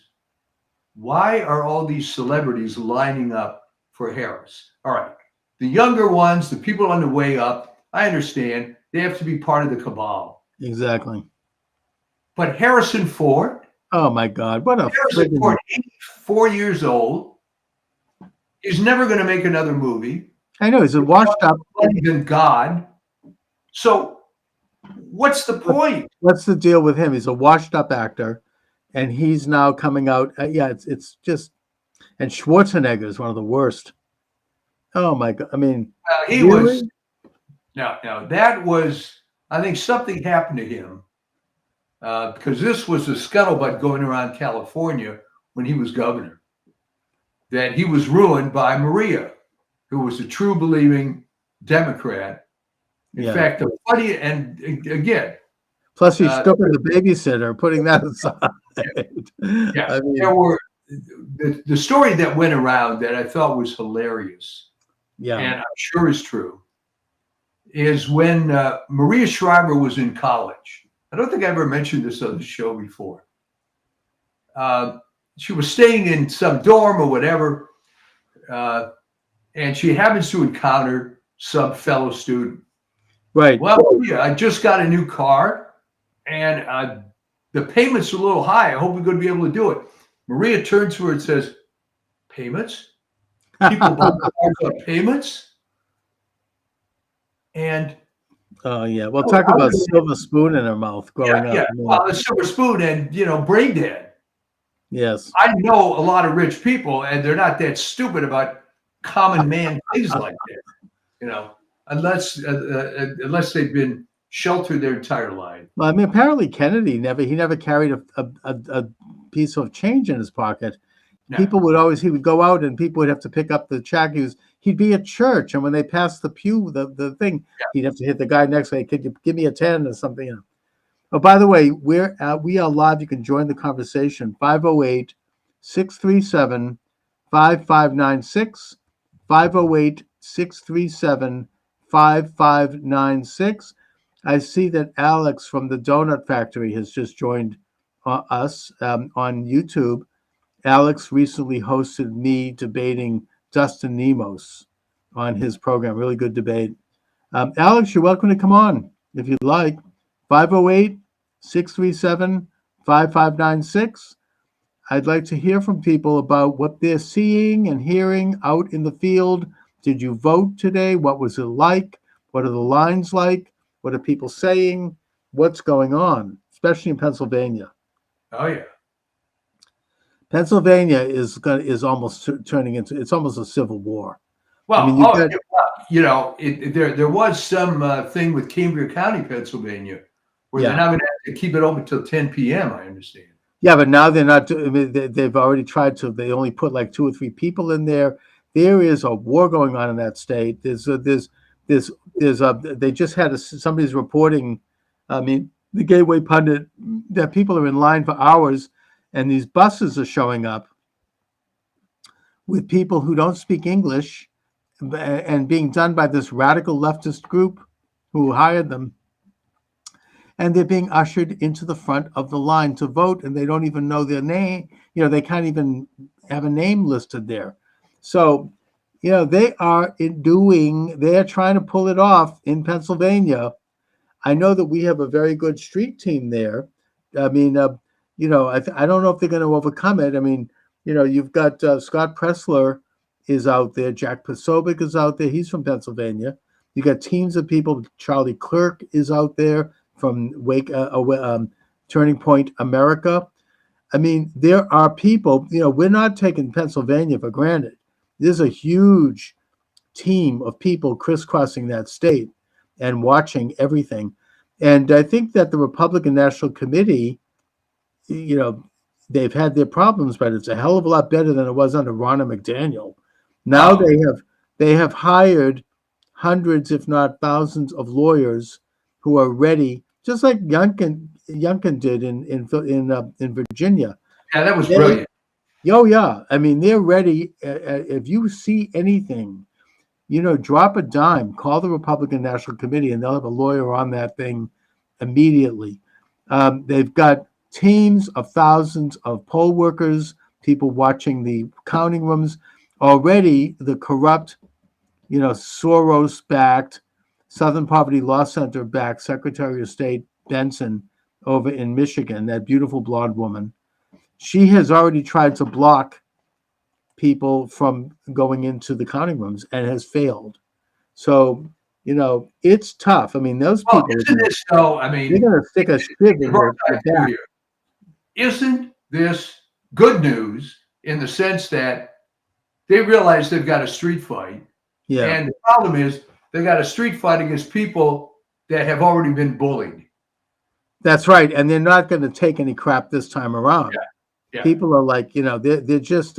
S2: Why are all these celebrities lining up for Harris? All right. The younger ones, the people on the way up, I understand. They have to be part of the cabal.
S1: Exactly.
S2: But Harrison Ford,
S1: Oh my God, what a
S2: Harrison
S1: friggin-
S2: Ford, 84 years old, is never going to make another movie.
S1: I know he's a washed up.
S2: Than God. So, what's the point?
S1: What's the deal with him? He's a washed up actor, and he's now coming out. Yeah, it's just, and Schwarzenegger is one of the worst. Oh my God! I mean,
S2: He
S1: really?
S2: was no. That was, I think, something happened to him because this was a scuttlebutt going around California when he was governor. That he was ruined by Maria, who was a true believing Democrat. In
S1: Yeah.
S2: fact, the funny, and again,
S1: Plus, he's stuck in the babysitter. Putting that aside,
S2: yeah,
S1: I mean,
S2: there were the story that went around that I thought was hilarious,
S1: yeah,
S2: and I'm sure is true, is when Maria Shriver was in college. I don't think I ever mentioned this on the show before. She was staying in some dorm or whatever, and she happens to encounter some fellow student.
S1: right.
S2: Well, yeah, I just got a new car, and the payment's a little high. I hope we're going to be able to do it. Maria turns to her and says, "Payments? People buy cars on payments?" And
S1: Oh yeah. Well, talk about silver spoon in her mouth growing up.
S2: yeah,
S1: I mean,
S2: well, a silver spoon and brain dead.
S1: yes.
S2: I know a lot of rich people, and they're not that stupid about common man things like that. Unless they've been sheltered their entire life.
S1: Well, I mean, apparently Kennedy never carried a piece of change in his pocket.
S2: No.
S1: He would go out and people would have to pick up the check. He'd be at church, and when they passed the pew, the thing, he'd have to hit the guy next to him. Could you give me a 10 or something? Oh, by the way, we are live. You can join the conversation. 508-637-5596. 508-637-5596. I see that Alex from the Donut Factory has just joined us on YouTube. Alex recently hosted me debating Dustin Nemos on his program. Really good debate. Alex, you're welcome to come on if you'd like. 508-637-5596. I'd like to hear from people about what they're seeing and hearing out in the field. Did you vote today? What was it like? What are the lines like? What are people saying? What's going on, especially in Pennsylvania?
S2: Oh yeah.
S1: Pennsylvania is almost turning into, it's almost a civil war.
S2: Well,
S1: I mean,
S2: there was some thing with Cambria County, Pennsylvania, where they're now going to have to keep it open till 10 p.m. I understand.
S1: Yeah, but now they're not. I mean, they've already tried to. They only put like 2 or 3 people in there. There is a war going on in that state. They just had somebody's reporting. I mean, the Gateway Pundit, that people are in line for hours, and these buses are showing up with people who don't speak English, and being done by this radical leftist group who hired them. And they're being ushered into the front of the line to vote, and they don't even know their name. They can't even have a name listed there. So, they are they're trying to pull it off in Pennsylvania. I know that we have a very good street team there. I mean, I don't know if they're going to overcome it. I mean, you've got Scott Pressler is out there. Jack Posobiec is out there. He's from Pennsylvania. You got teams of people. Charlie Clerk is out there from Turning Point America. I mean, there are people, we're not taking Pennsylvania for granted. There's a huge team of people crisscrossing that state and watching everything. And I think that the Republican National Committee, they've had their problems, but it's a hell of a lot better than it was under Ronna McDaniel. Now they have hired hundreds, if not thousands, of lawyers who are ready, just like Youngkin did in Virginia.
S2: Yeah, that was brilliant.
S1: Oh yeah, I mean, they're ready. If you see anything, drop a dime, call the Republican National Committee, and they'll have a lawyer on that thing immediately. They've got teams of thousands of poll workers, people watching the counting rooms. Already, the corrupt, Soros-backed Southern Poverty Law Center back Secretary of State Benson over in Michigan, that beautiful blonde woman. She has already tried to block people from going into the counting rooms and has failed. So, it's tough. I mean, those
S2: Well,
S1: people,
S2: isn't this so? I
S1: they're
S2: mean,
S1: going to stick a sieve in their back.
S2: isn't this good news in the sense that they realize they've got a street fight?
S1: Yeah,
S2: And the problem is they got a street fight against people that have already been bullied.
S1: that's right. And they're not going to take any crap this time around.
S2: Yeah.
S1: People are like, they're just,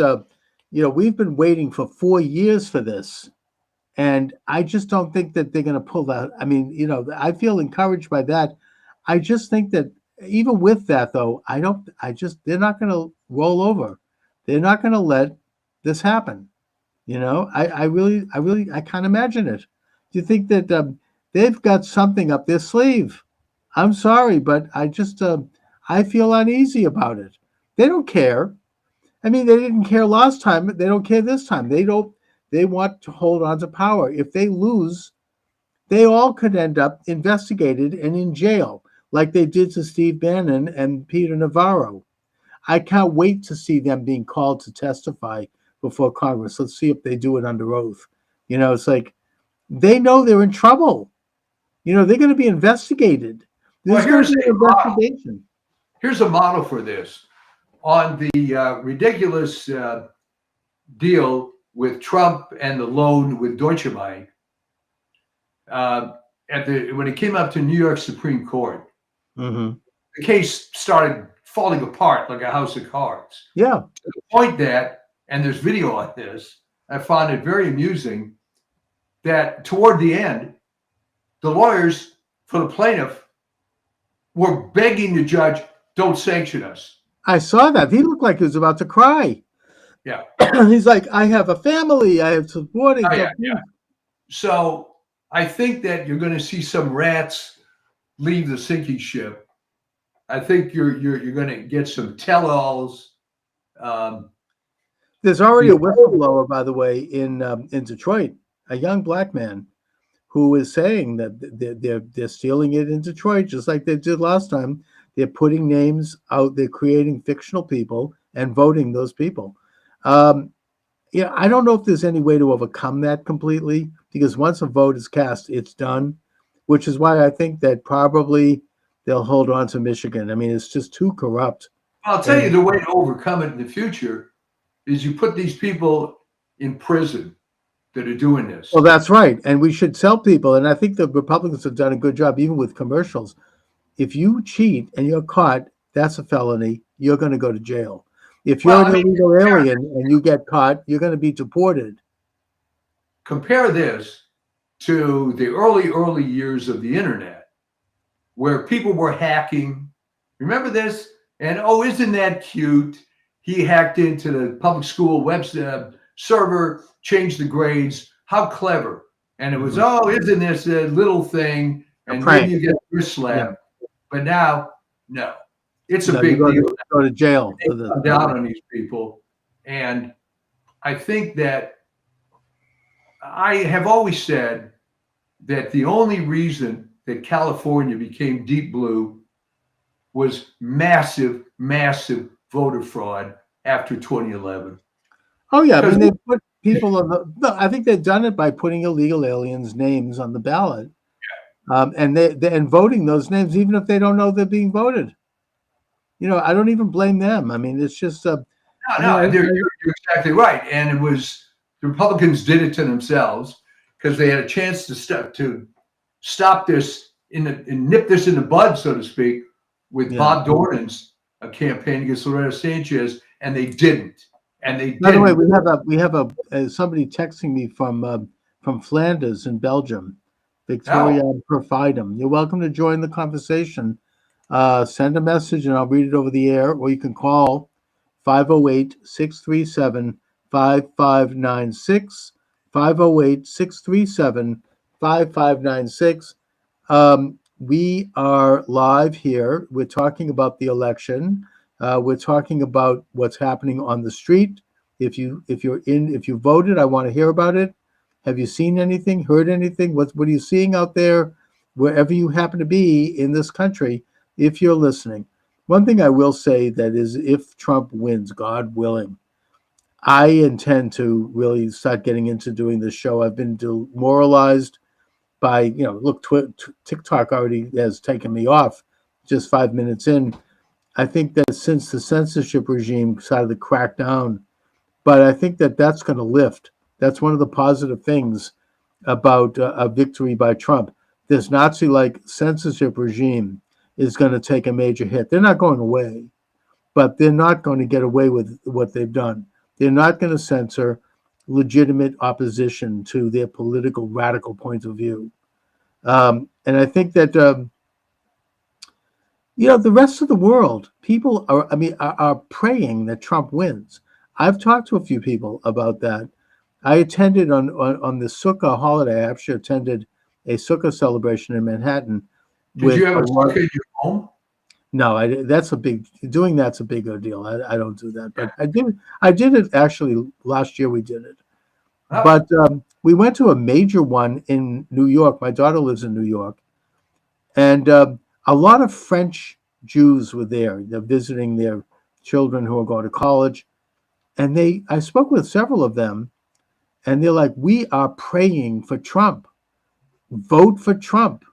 S1: we've been waiting for 4 years for this. And I just don't think that they're going to pull that. I mean, I feel encouraged by that. I just think that even with that, though, they're not going to roll over. They're not going to let this happen. I can't imagine it. Do you think that they've got something up their sleeve? I'm sorry, but I feel uneasy about it. They don't care. I mean, they didn't care last time. They don't care this time. They want to hold on to power. If they lose, they all could end up investigated and in jail, like they did to Steve Bannon and Peter Navarro. I can't wait to see them being called to testify before Congress. Let's see if they do it under oath. It's like they know they're in trouble. They're going to be investigated. There's going to be an investigation.
S2: Here's a model for this. On the ridiculous deal with Trump and the loan with Deutsche Bank, when it came up to New York Supreme Court,
S1: Mm-hmm.
S2: the case started falling apart like a house of cards.
S1: Yeah.
S2: To the point that, and there's video on this, I found it very amusing that toward the end, the lawyers for the plaintiff were begging the judge, don't sanction us.
S1: I saw that. He looked like he was about to cry.
S2: Yeah.
S1: He's like, I have a family. I have supporting.
S2: Yeah. So I think that you're going to see some rats leave the sinking ship. I think you're going to get some tell-alls.
S1: There's already a whistleblower, by the way, in Detroit, a young black man who is saying that they're stealing it in Detroit, just like they did last time. They're putting names out. They're creating fictional people and voting those people. I don't know if there's any way to overcome that completely, because once a vote is cast, it's done, which is why I think that probably they'll hold on to Michigan. I mean, it's just too corrupt.
S2: I'll tell you the way to overcome it in the future is you put these people in prison that are doing this.
S1: Well, that's right. And we should tell people, and I think the Republicans have done a good job, even with commercials. If you cheat and you're caught, that's a felony. You're going to go to jail. If you're an illegal alien and you get caught, you're going to be deported.
S2: Compare this to the early years of the internet, where people were hacking. Remember this? And oh, isn't that cute? He hacked into the public school web server, changed the grades. How clever. And it was, oh, isn't this a little thing? And then you get wrist slap. Yeah. But now, no. It's a big deal.
S1: Go to jail.
S2: They come down on these people. And I think that I have always said that the only reason that California became deep blue was massive voter fraud after 2011.
S1: Oh, yeah. I mean, they put people on I think they've done it by putting illegal aliens' names on the ballot. Yeah. And voting those names, even if they don't know they're being voted. I don't even blame them. I mean, it's just
S2: you're exactly right. And it was the Republicans did it to themselves because they had a chance to stop this and nip this in the bud, so to speak, with Bob Dornan's campaign against Loretta Sanchez, and they didn't. And they
S1: By the way, we have somebody texting me from Flanders in Belgium, Victoria Perfidum. You're welcome to join the conversation. Send a message and I'll read it over the air, or you can call 508-637-5596, 508-637-5596. We are live here. We're talking about the election. We're talking about what's happening on the street. If you voted, I want to hear about it. Have you seen anything, heard anything? What are you seeing out there, wherever you happen to be in this country, if you're listening? One thing I will say that is, if Trump wins, God willing, I intend to really start getting into doing this show. I've been demoralized by, look, TikTok already has taken me off just 5 minutes in. I think that since the censorship regime started to crack down, but I think that that's going to lift. That's one of the positive things about a victory by Trump. This Nazi-like censorship regime is going to take a major hit. They're not going away, but they're not going to get away with what they've done. They're not going to censor legitimate opposition to their political radical point of view. And I think that, the rest of the world, people are praying that Trump wins. I've talked to a few people about that. I attended on the Sukkah holiday. I actually attended a Sukkah celebration in Manhattan.
S2: Did you have a sukkah in your home?
S1: No, that's a bigger deal. I don't do that, but I did it actually last year. We did it, but we went to a major one in New York. My daughter lives in New York, and a lot of French Jews were there. They're visiting their children who are going to college, and I spoke with several of them, and they're like, "We are praying for Trump. Vote for Trump."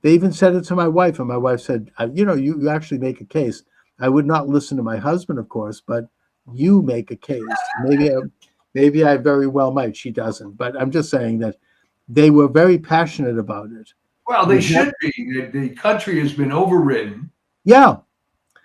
S1: They even said it to my wife, and my wife said, you actually make a case. I would not listen to my husband, of course, but you make a case. Maybe I very well might. She doesn't. But I'm just saying that they were very passionate about it.
S2: Well, they should be. The country has been overridden.
S1: Yeah.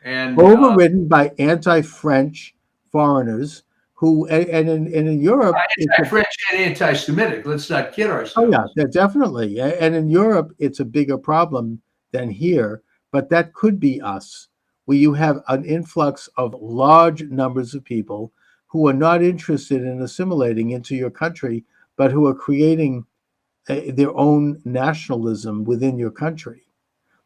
S2: And
S1: overridden by anti-French foreigners who, and in Europe,
S2: anti-French and anti-Semitic. Let's not kid ourselves.
S1: Oh yeah, definitely. And in Europe, it's a bigger problem than here. But that could be us, where you have an influx of large numbers of people who are not interested in assimilating into your country, but who are creating their own nationalism within your country.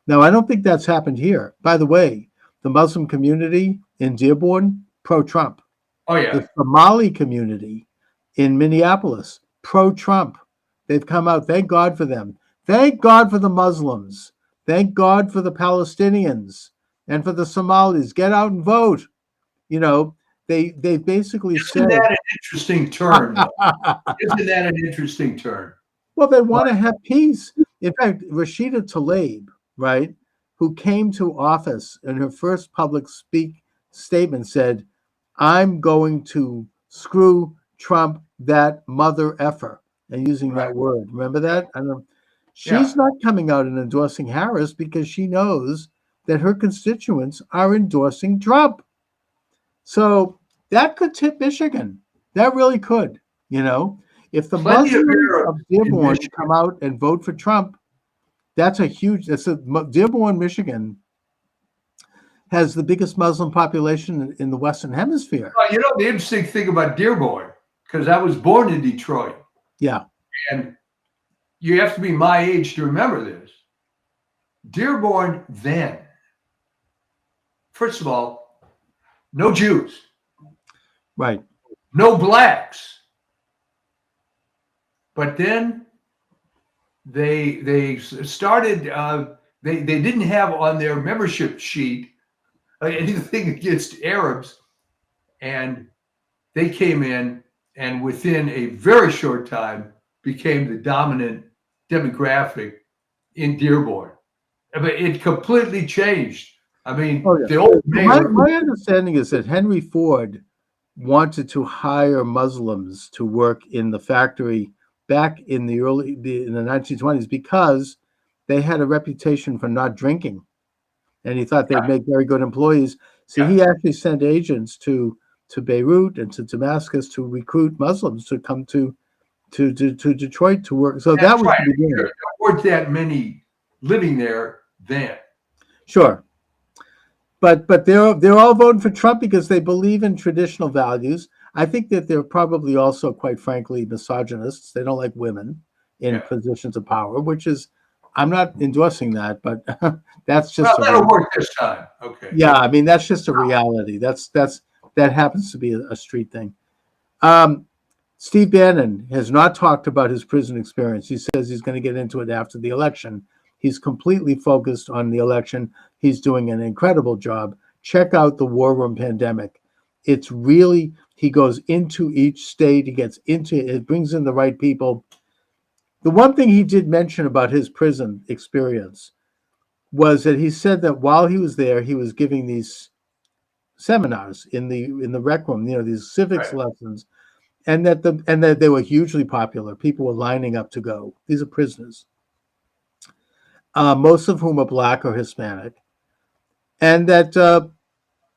S1: Now, I don't think that's happened here. By the way, the Muslim community in Dearborn, pro-Trump.
S2: Oh, yeah.
S1: The Somali community in Minneapolis, pro-Trump. They've come out. Thank God for them. Thank God for the Muslims. Thank God for the Palestinians and for the Somalis. Get out and vote. They basically said.
S2: Isn't that an interesting turn? Isn't that an interesting turn?
S1: Well, they want to have peace. In fact, Rashida Tlaib, right, who came to office in her first public statement said, "I'm going to screw Trump, that mother effer," and using that word. Remember that? She's not coming out and endorsing Harris because she knows that her constituents are endorsing Trump. So that could tip Michigan. That really could. If the Muslims of Dearborn come out and vote for Trump, Dearborn, Michigan has the biggest Muslim population in the Western Hemisphere.
S2: Well, the interesting thing about Dearborn, because I was born in Detroit.
S1: Yeah.
S2: And you have to be my age to remember this. Dearborn then, first of all, no Jews.
S1: Right.
S2: No blacks. But then they started, they didn't have on their membership sheet anything against Arabs, and they came in and within a very short time became the dominant demographic in Dearborn. But it completely changed. The old mayor.
S1: My understanding is that Henry Ford wanted to hire Muslims to work in the factory back in the 1920s because they had a reputation for not drinking. And he thought they'd make very good employees. So he actually sent agents to Beirut and to Damascus to recruit Muslims to come to Detroit to work. So that was the beginning.
S2: There weren't that many living there then.
S1: Sure. But they're all voting for Trump because they believe in traditional values. I think that they're probably also, quite frankly, misogynists. They don't like women in positions of power, which is, I'm not endorsing that, but that's just.
S2: Well, that'll work this time. Okay.
S1: Yeah, that's just a reality. That happens to be a street thing. Steve Bannon has not talked about his prison experience. He says he's going to get into it after the election. He's completely focused on the election. He's doing an incredible job. Check out the War Room Pandemic. It's really, he goes into each state, he gets into it, brings in the right people. The one thing he did mention about his prison experience was that he said that while he was there, he was giving these seminars in the rec room, these civics lessons, and that they were hugely popular. People were lining up to go. These are prisoners, most of whom are Black or Hispanic, and that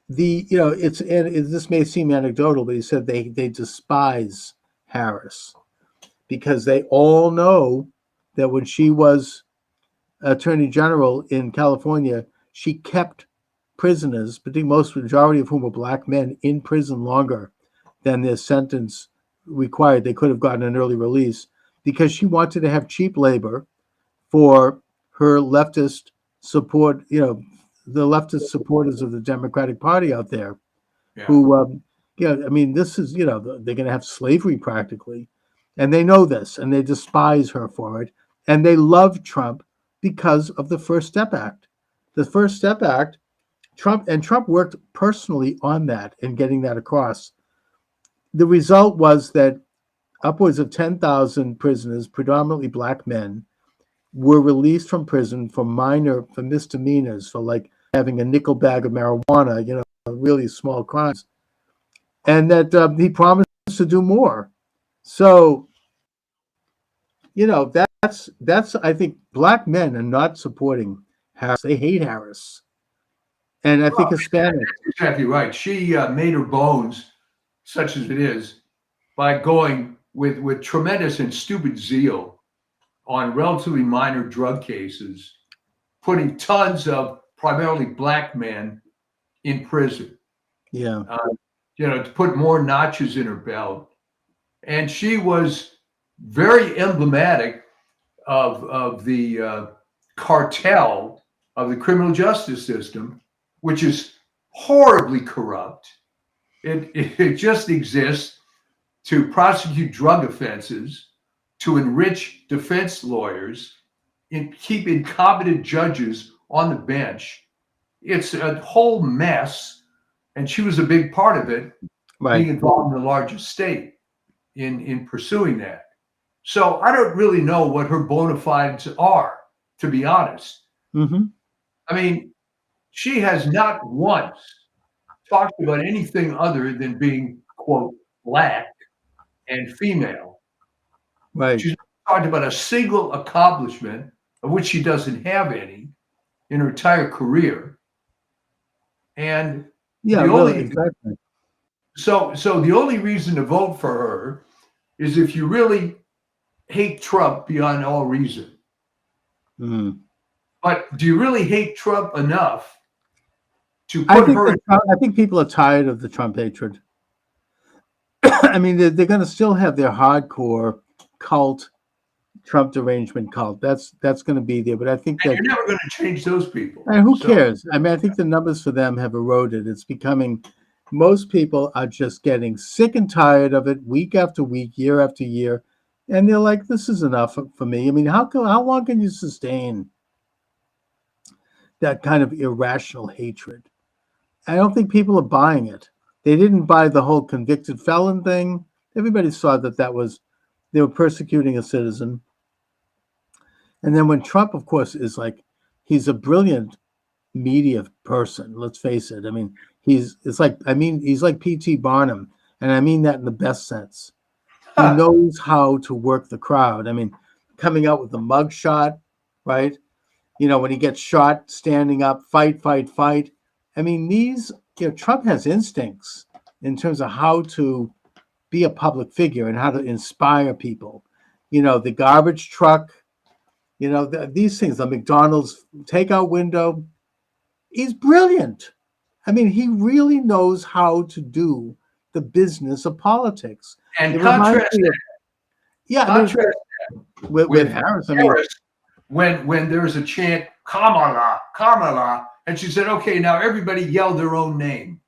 S1: this may seem anecdotal, but he said they despise Harris because they all know that when she was Attorney General in California, she kept prisoners, but the majority of whom were Black men, in prison longer than their sentence required. They could have gotten an early release because she wanted to have cheap labor for her leftist support, the leftist supporters of the Democratic Party out there, who, this is, they're going to have slavery practically, and they know this, and they despise her for it, and they love Trump because of the First Step Act. The First Step Act, Trump worked personally on that and getting that across. The result was that upwards of 10,000 prisoners, predominantly Black men, were released from prison for misdemeanors, for like having a nickel bag of marijuana, really small crimes, and that he promised to do more. So, that's I think Black men are not supporting Harris. They hate Harris, and I think Hispanics.
S2: Exactly right. She made her bones, such as it is, by going with tremendous and stupid zeal on relatively minor drug cases, putting tons of primarily Black men in prison.
S1: Yeah.
S2: To put more notches in her belt. And she was very emblematic of the cartel of the criminal justice system, which is horribly corrupt. It just exists to prosecute drug offenses, to enrich defense lawyers, and keep incompetent judges on the bench. It's a whole mess, and she was a big part of it, being involved in the largest state in pursuing that. So I don't really know what her bona fides are, to be honest.
S1: Mm-hmm.
S2: I mean, she has not once talked about anything other than being, quote, Black and female.
S1: Right.
S2: She's talked about a single accomplishment, of which she doesn't have any, in her entire career. And
S1: exactly.
S2: So the only reason to vote for her is if you really hate Trump beyond all reason.
S1: Mm.
S2: But do you really hate Trump enough to put her?
S1: I think people are tired of the Trump hatred. I mean, they're going to still have their hardcore cult, Trump derangement cult. That's going to be there. But I think that
S2: you're never going to change those people.
S1: And who cares? I mean, I think the numbers for them have eroded. It's becoming, most people are just getting sick and tired of it week after week, year after year. And they're like, this is enough for me. I mean, how long can you sustain that kind of irrational hatred? I don't think people are buying it. They didn't buy the whole convicted felon thing. Everybody saw that they were persecuting a citizen. And then when Trump, of course, is like, he's a brilliant media person. Let's face it. I mean, he's like P.T. Barnum. And I mean that in the best sense. He knows how to work the crowd. I mean, coming out with the mug shot, right? When he gets shot, standing up, fight. I mean, Trump has instincts in terms of how to be a public figure and how to inspire people. The garbage truck, these things, the McDonald's takeout window. He's brilliant. I mean, he really knows how to do the business of politics.
S2: And contrast
S1: with Harris. I mean,
S2: when there's a chant, Kamala, Kamala, and she said, okay, now everybody yell their own name.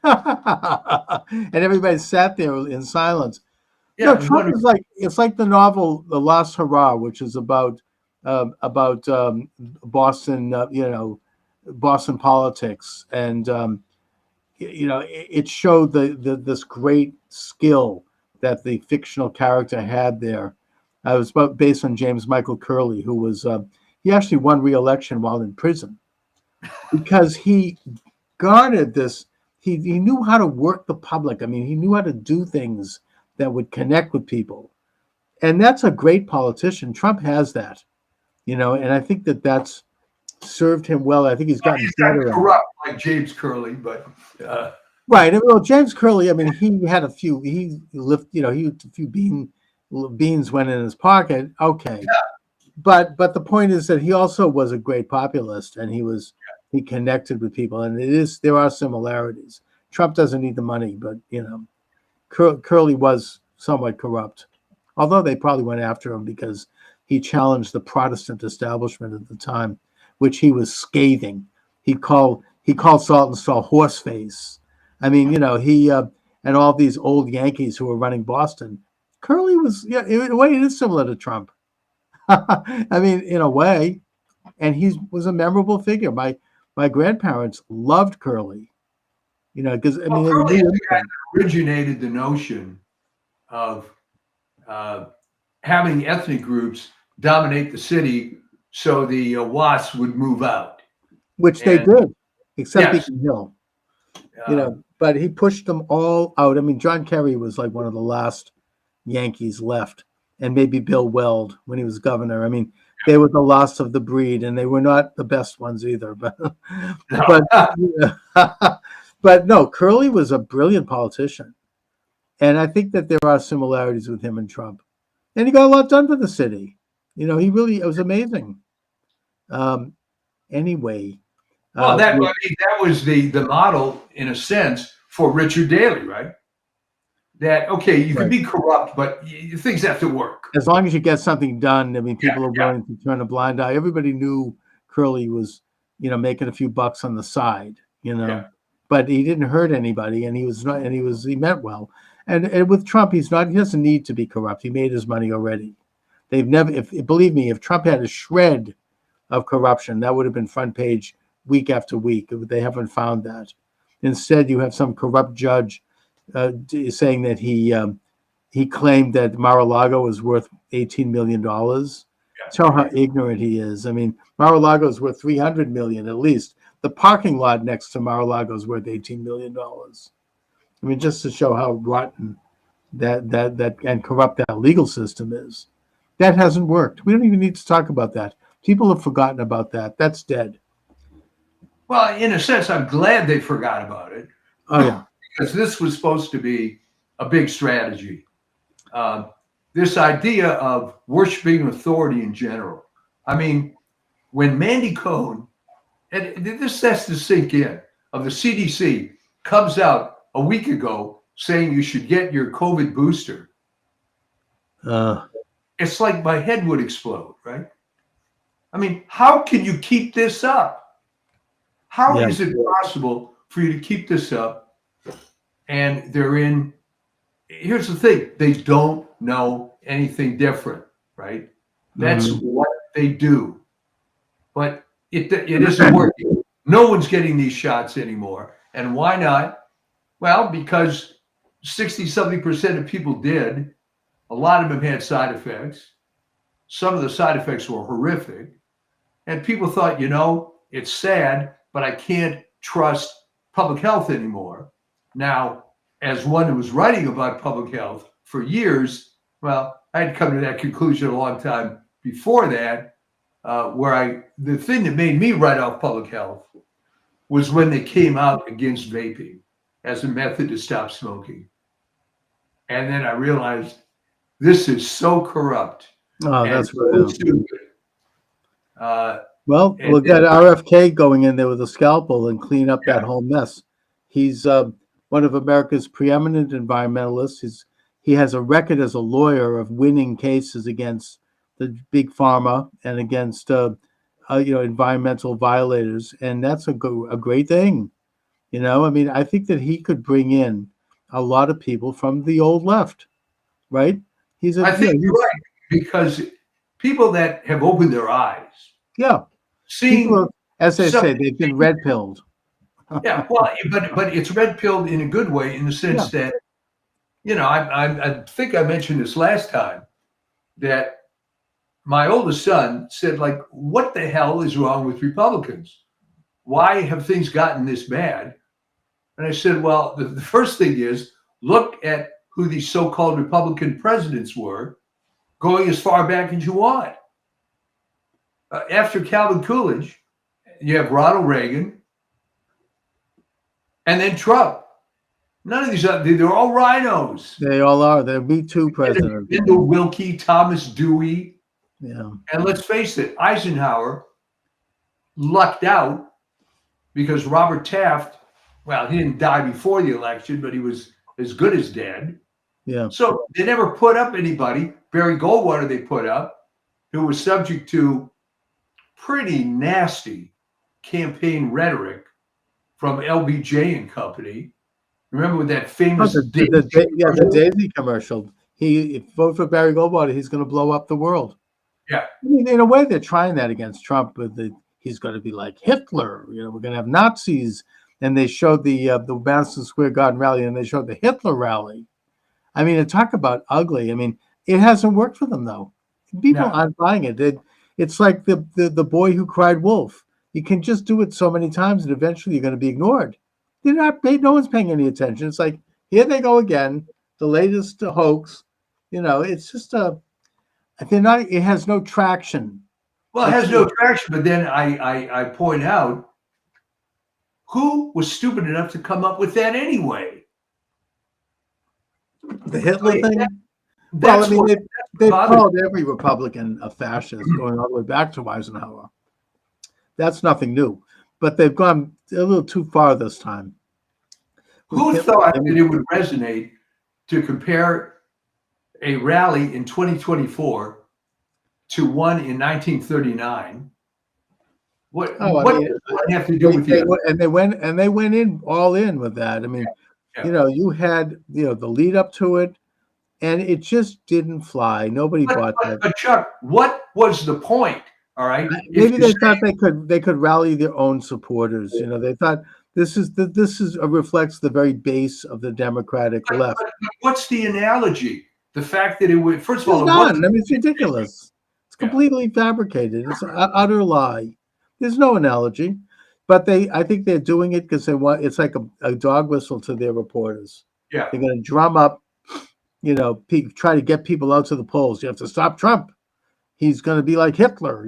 S1: and everybody sat there in silence.
S2: Yeah,
S1: No,
S2: it was
S1: Trump
S2: wonderful.
S1: is like it's like the novel The Last Hurrah, which is about Boston, Boston politics, and it showed this great skill that the fictional character had there. It was based on James Michael Curley, who was he actually won re-election while in prison because he garnered this. He knew how to work the public. I mean, he knew how to do things that would connect with people, and that's a great politician. Trump has that, and I think that's served him well. I think he's gotten
S2: He's not
S1: better at it.
S2: corrupt like James Curley, but
S1: Right. And, well, James Curley, I mean, he had a few. He lived, he a few beans went in his pocket. Okay, but the point is that he also was a great populist, and he connected with people, and there are similarities. Trump doesn't need the money, but Curley was somewhat corrupt, although they probably went after him because he challenged the Protestant establishment at the time, which he was scathing. He called Saltonstall horseface. I mean, he and all these old Yankees who were running Boston. Curley was, yeah, in a way, it is similar to Trump. I mean, in a way, and he was a memorable figure. My grandparents loved Curley, because I mean,
S2: Curley
S1: they
S2: is
S1: knew
S2: the guy
S1: him.
S2: that originated the notion of having ethnic groups dominate the city so the WASPs would move out.
S1: Which they
S2: And-
S1: did, except
S2: Yes.
S1: Beacon Hill. But he pushed them all out. I mean, John Kerry was like one of the last Yankees left, and maybe Bill Weld when he was governor. I mean, they were the last of the breed, and they were not the best ones either. But but no, Curley was a brilliant politician, and I think that there are similarities with him and Trump. And he got a lot done for the city. It was amazing. Anyway.
S2: Well, that was the model in a sense for Richard Daley, right? That okay, you can
S1: Right.
S2: be corrupt, but things have to work.
S1: As long as you get something done, I mean, people
S2: Yeah,
S1: are
S2: yeah.
S1: willing to turn a blind eye. Everybody knew Curley was, making a few bucks on the side,
S2: Yeah.
S1: but he didn't hurt anybody, and he meant well. And with Trump, he doesn't need to be corrupt. He made his money already. They've never, believe me, if Trump had a shred of corruption, that would have been front page week after week. They haven't found that. Instead, you have some corrupt judge saying that he claimed that Mar-a-Lago was worth $18 million. Tell how ignorant he is. I mean, Mar-a-Lago is worth $300 million at least. The parking lot next to Mar-a-Lago is worth $18 million. I mean, just to show how rotten that and corrupt that legal system is. That hasn't worked. We don't even need to talk about that. People have forgotten about that. That's dead.
S2: Well, in a sense, I'm glad they forgot about it.
S1: Oh yeah.
S2: Because this was supposed to be a big strategy. This idea of worshiping authority in general. I mean, when Mandy Cohen, and this has to sink in, of the CDC comes out a week ago saying you should get your COVID booster, it's like my head would explode, right? I mean, how can you keep this up? How is it possible for you to keep this up? And here's the thing, they don't know anything different, right? That's what they do. But it isn't working. No one's getting these shots anymore. And why not? Well, because 60-70% of people did. A lot of them had side effects. Some of the side effects were horrific. And people thought, it's sad, but I can't trust public health anymore. Now, as one who was writing about public health for years, well, I had come to that conclusion a long time before that, the thing that made me write off public health was when they came out against vaping as a method to stop smoking. And then I realized this is so corrupt.
S1: Oh,
S2: and
S1: that's
S2: so
S1: right.
S2: stupid.
S1: Well, we'll get RFK going in there with a scalpel and clean up that whole mess. He's one of America's preeminent environmentalists. He has a record as a lawyer of winning cases against the big pharma and against environmental violators, and that's a great thing. I mean, I think that he could bring in a lot of people from the old left right? He's a
S2: I think
S1: you know,
S2: you're right, because people that have opened their eyes,
S1: yeah.
S2: seeing
S1: People, as they say,
S2: something,
S1: they've been red pilled.
S2: yeah, well, but it's red pilled in a good way, in the sense that, I think I mentioned this last time, that my oldest son said, like, what the hell is wrong with Republicans? Why have things gotten this bad? And I said, well, the first thing is, look at who these so-called Republican presidents were, going as far back as you want. After Calvin Coolidge, you have Ronald Reagan, and then Trump. None of these, they're all rhinos.
S1: They all are. They're Me Too presidents.
S2: Lyndon Wilkie, Thomas Dewey.
S1: Yeah.
S2: And let's face it, Eisenhower lucked out because Robert Taft, well, he didn't die before the election, but he was as good as dead.
S1: Yeah.
S2: So they never put up anybody. Barry Goldwater they put up, who was subject to pretty nasty campaign rhetoric from LBJ and company. Remember with that famous
S1: The Daisy commercial. If you vote for Barry Goldwater, he's going to blow up the world.
S2: Yeah.
S1: I mean, in a way, they're trying that against Trump. He's going to be like Hitler. We're going to have Nazis. And they showed the Madison Square Garden rally, and they showed the Hitler rally. I mean, to talk about ugly. I mean, it hasn't worked for them though. People aren't buying it. It's like the boy who cried wolf. You can just do it so many times, and eventually you're going to be ignored. They're not. No one's paying any attention. It's like, here they go again, the latest hoax. It's just they're not. It has no traction.
S2: Well, it has no traction. But then I point out, who was stupid enough to come up with that anyway?
S1: The Hitler thing.
S2: That's
S1: they've called every Republican a fascist, going all the way back to Eisenhower. That's nothing new, but they've gone a little too far this time.
S2: Who thought that it would resonate to compare a rally in 2024 to one in 1939? What does that have to do with you?
S1: And they went in all in with that. I mean, you had the lead up to it, and it just didn't fly. Nobody bought that.
S2: But Chuck, what was the point? All right,
S1: maybe they thought they could rally their own supporters. They thought this reflects the very base of the Democratic left.
S2: But what's the analogy? The fact that it would, first of all,
S1: it's ridiculous. It's completely fabricated. It's an utter lie. There's no analogy, but I think they're doing it because they want. It's like a dog whistle to their reporters.
S2: Yeah,
S1: they're going to drum up. Try to get people out to the polls. You have to stop Trump. He's going to be like Hitler,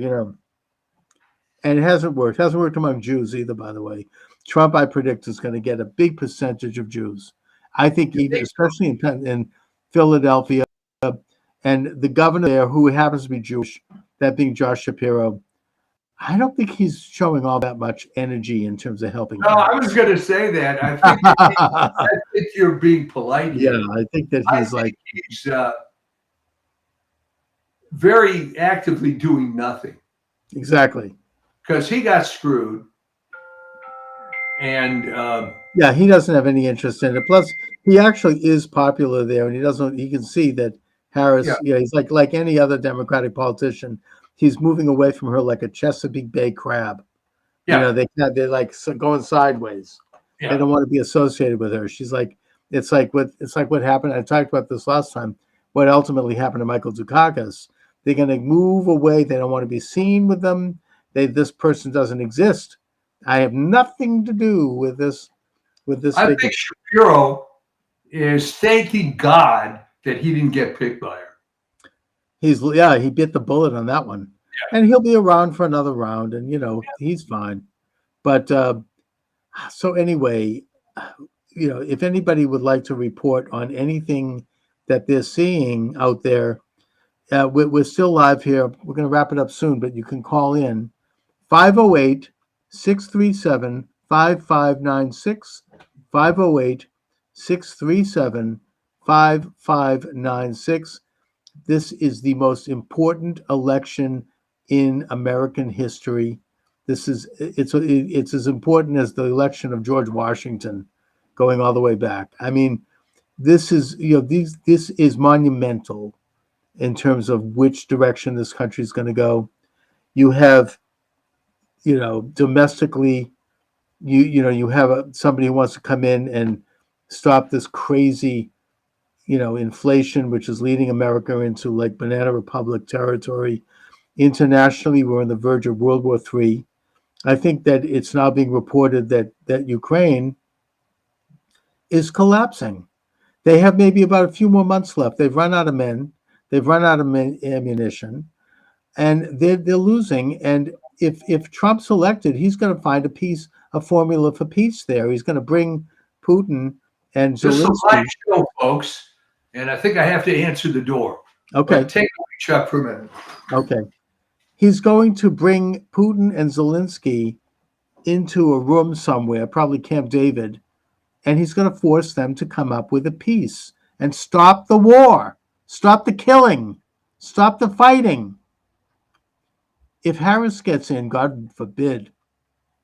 S1: And it hasn't worked. It hasn't worked among Jews either, by the way. Trump, I predict, is going to get a big percentage of Jews. I think especially in Philadelphia, and the governor there, who happens to be Jewish, that being Josh Shapiro, I don't think he's showing all that much energy in terms of helping.
S2: No, I was going to say that. I think you're being polite here.
S1: Yeah, I think that
S2: he's very actively doing nothing.
S1: Exactly.
S2: Because he got screwed. And
S1: he doesn't have any interest in it. Plus, he actually is popular there, and he can see that Harris, he's like any other Democratic politician. He's moving away from her like a Chesapeake Bay crab.
S2: Yeah.
S1: They're like going sideways. Yeah. They don't want to be associated with her. She's like, it's like what happened. I talked about this last time. What ultimately happened to Michael Dukakis. They're going to move away. They don't want to be seen with them. This person doesn't exist. I have nothing to do with this.
S2: I think Shapiro is thanking God that he didn't get picked by her.
S1: He bit the bullet on that one. Yeah. And he'll be around for another round, and he's fine. But so anyway, if anybody would like to report on anything that they're seeing out there, we're still live here. We're going to wrap it up soon, but you can call in 508-637-5596, 508-637-5596. This is the most important election in American history. It's as important as the election of George Washington, going all the way back. I mean, this is, this is monumental in terms of which direction this country is going to go. You have, domestically, you have somebody who wants to come in and stop this crazy, inflation, which is leading America into like Banana Republic territory. Internationally, we're on the verge of World War III. I think that it's now being reported that Ukraine is collapsing. They have maybe about a few more months left. They've run out of men. They've run out of ammunition, and they're losing. And if Trump's elected, he's going to find a formula for peace there. He's going to bring Putin and
S2: This is a
S1: Zelensky.
S2: live show, folks, and I think I have to answer the door.
S1: Okay,
S2: But take it, Chuck, for a minute.
S1: okay. He's going to bring Putin and Zelensky into a room somewhere, probably Camp David, and he's going to force them to come up with a peace and stop the war, stop the killing, stop the fighting. If Harris gets in, God forbid,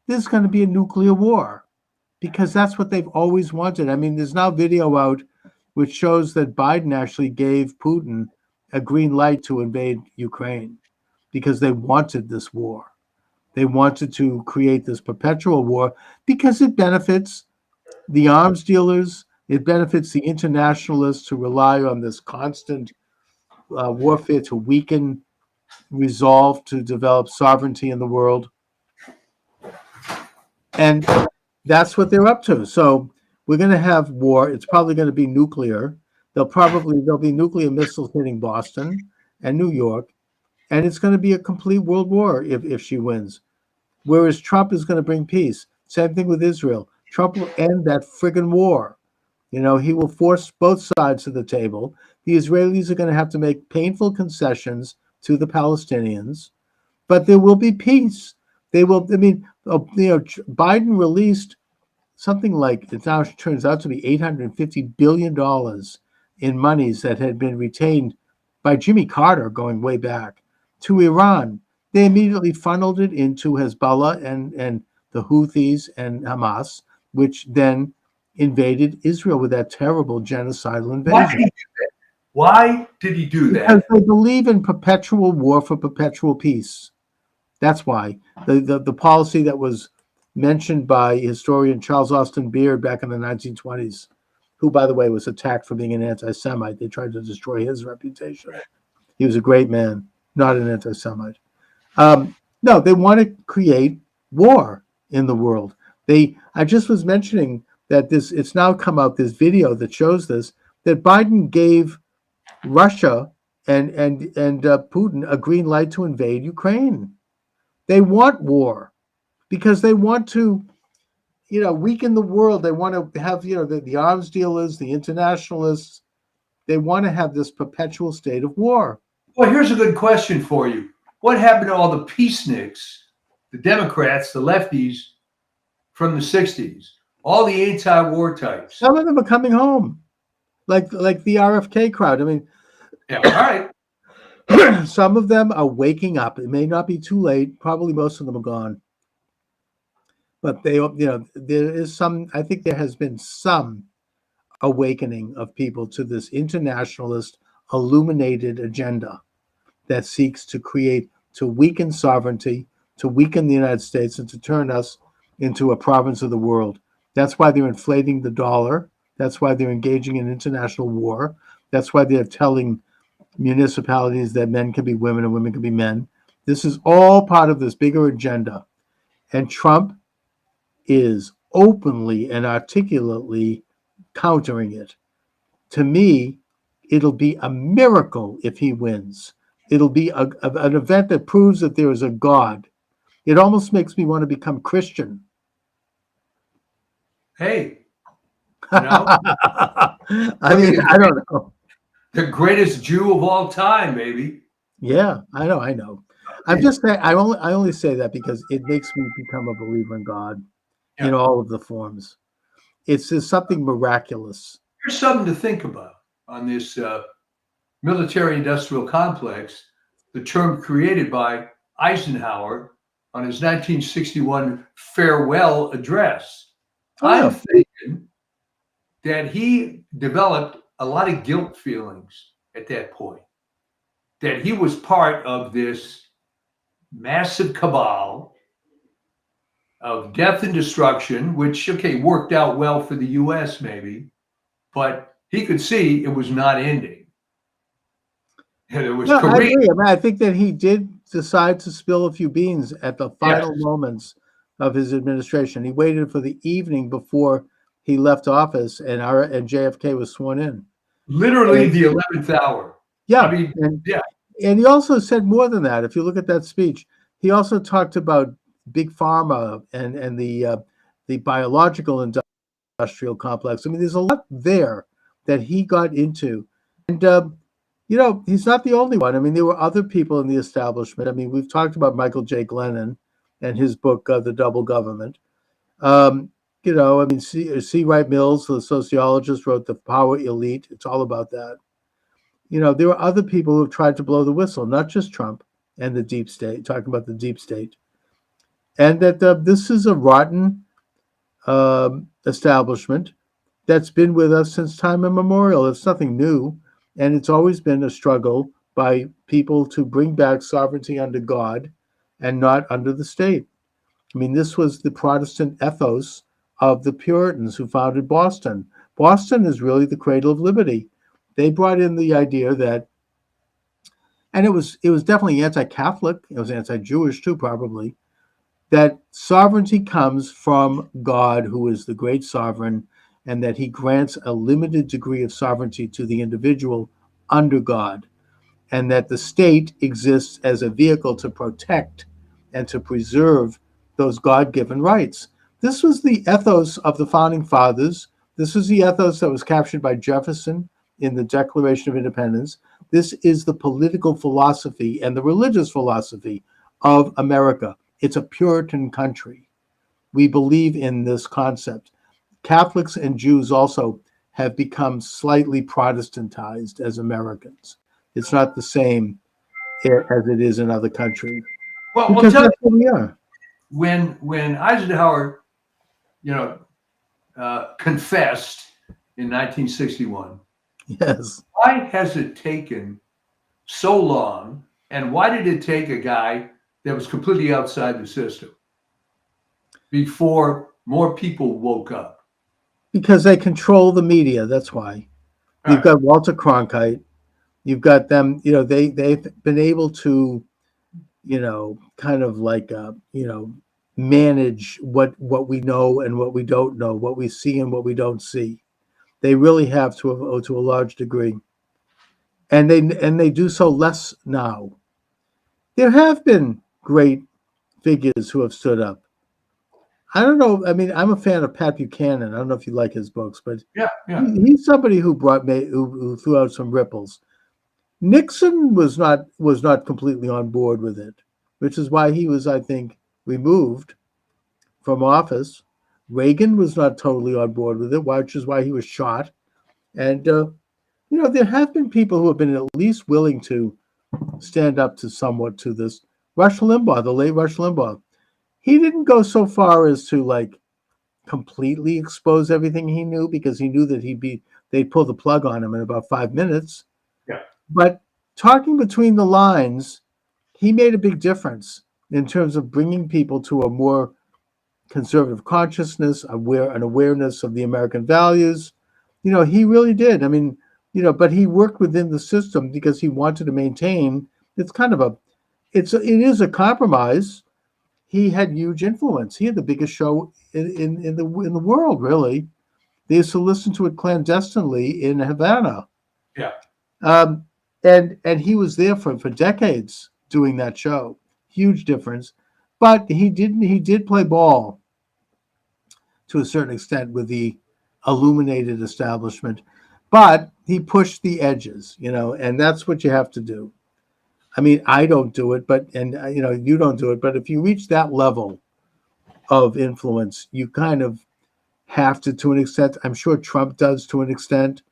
S1: there's going to be a nuclear war, because that's what they've always wanted. I mean, there's now video out which shows that Biden actually gave Putin a green light to invade Ukraine because they wanted this war. They wanted to create this perpetual war because it benefits the arms dealers. It benefits the internationalists who rely on this constant warfare to weaken resolve to develop sovereignty in the world. And that's what they're up to. So we're going to have war. It's probably going to be nuclear. There'll be nuclear missiles hitting Boston and New York. And it's going to be a complete world war if she wins. Whereas Trump is going to bring peace. Same thing with Israel. Trump will end that friggin' war. He will force both sides to the table. The Israelis are going to have to make painful concessions to the Palestinians, but there will be peace. Biden released something like, it now turns out to be $850 billion in monies that had been retained by Jimmy Carter going way back to Iran. They immediately funneled it into Hezbollah and the Houthis and Hamas, which then invaded Israel with that terrible genocidal invasion.
S2: Why did he do that?
S1: Because they believe in perpetual war for perpetual peace. That's why. The policy that was mentioned by historian Charles Austin Beard back in the 1920s, who, by the way, was attacked for being an anti-Semite. They tried to destroy his reputation. He was a great man, not an anti-Semite. No, they want to create war in the world. I just was mentioning that it's now come out, this video that shows this, that Biden gave Russia and Putin a green light to invade Ukraine. They want war because they want to, weaken the world. They want to have, the arms dealers, the internationalists. They want to have this perpetual state of war.
S2: Well, here's a good question for you. What happened to all the peaceniks, the Democrats, the lefties from the 60s, all the anti-war types?
S1: Some of them are coming home, like the RFK crowd. I mean,
S2: Yeah, all right.
S1: some of them are waking up. It may not be too late. Probably most of them are gone. But there is some, I think there has been some awakening of people to this internationalist illuminated agenda that seeks to weaken sovereignty, to weaken the United States, and to turn us into a province of the world. That's why they're inflating the dollar. That's why they're engaging in international war. That's why they're telling municipalities that men can be women and women can be men. This is all part of this bigger agenda. And Trump is openly and articulately countering it. To me, it'll be a miracle if he wins. It'll be an event that proves that there is a God. It almost makes me want to become Christian.
S2: Hey,
S1: I mean, I don't know.
S2: the greatest Jew of all time, baby.
S1: Yeah, I know. I'm just saying, I only say that because it makes me become a believer in God in all of the forms. It's just something miraculous.
S2: Here's something to think about on this military-industrial complex, the term created by Eisenhower on his 1961 farewell address.
S1: Oh, yeah.
S2: I'm thinking that he developed a lot of guilt feelings at that point, that he was part of this massive cabal of death and destruction, which, okay, worked out well for the US maybe, but he could see it was not ending. And it was
S1: No, I
S2: Korea.
S1: agree. I mean, I think that he did decide to spill a few beans at the final
S2: Yes.
S1: moments of his administration. He waited for the evening before he left office, and JFK was sworn in.
S2: Literally the 11th hour.
S1: Yeah,
S2: I mean,
S1: and,
S2: yeah.
S1: and he also said more than that. If you look at that speech, he also talked about big pharma and the biological industrial complex. I mean, there's a lot there that he got into, and you know, he's not the only one. I mean, there were other people in the establishment. I mean, we've talked about Michael J. Glennon and his book, The Double Government. You know, I mean, C. Wright Mills, the sociologist, wrote The Power Elite. It's all about that. You know, there were other people who have tried to blow the whistle, not just Trump and the deep state, talking about the deep state. And that this is a rotten establishment that's been with us since time immemorial. It's nothing new. And it's always been a struggle by people to bring back sovereignty under God and not under the state. I mean, this was the Protestant ethos of the Puritans who founded Boston. Boston is really the cradle of liberty. They brought in the idea that, and it was definitely anti-Catholic, it was anti-Jewish too, probably, that sovereignty comes from God, who is the great sovereign, and that he grants a limited degree of sovereignty to the individual under God, and that the state exists as a vehicle to protect and to preserve those God-given rights. This was the ethos of the Founding Fathers. This was the ethos that was captured by Jefferson in the Declaration of Independence. This is the political philosophy and the religious philosophy of America. It's a Puritan country. We believe in this concept. Catholics and Jews also have become slightly Protestantized as Americans. It's not the same as it is in other countries.
S2: Well,
S1: Because that's what we are.
S2: when Eisenhower, confessed in 1961,
S1: Yes.
S2: why has it taken so long, and why did it take a guy that was completely outside the system before more people woke up?
S1: Because they control the media. That's why. You've got Walter Cronkite. You've got them. You know, they've been able to, kind of like, manage what we know and what we don't know, what we see and what we don't see. They really have to a large degree, and they do so less now. There have been great figures who have stood up. I don't know. I mean, I'm a fan of Pat Buchanan. I don't know if you like his books, but
S2: Yeah.
S1: he's somebody who who threw out some ripples. Nixon was not completely on board with it, which is why he was, I think, removed from office. Reagan was not totally on board with it, which is why he was shot. And there have been people who have been at least willing to stand up to somewhat to this. Rush Limbaugh, the late Rush Limbaugh, he didn't go so far as to like completely expose everything he knew, because he knew that they'd pull the plug on him in about 5 minutes.
S2: Yeah.
S1: But talking between the lines, he made a big difference in terms of bringing people to a more conservative consciousness, an awareness of the American values. He really did. I mean, but he worked within the system because he wanted to maintain. It's kind of it is a compromise. He had huge influence. He had the biggest show in the world, really. They used to listen to it clandestinely in Havana.
S2: Yeah.
S1: And he was there for decades doing that show. Huge difference. But he did play ball to a certain extent with the illuminated establishment. But he pushed the edges, and that's what you have to do. I mean, I don't do it, you don't do it. But if you reach that level of influence, you kind of have to an extent. I'm sure Trump does to an extent.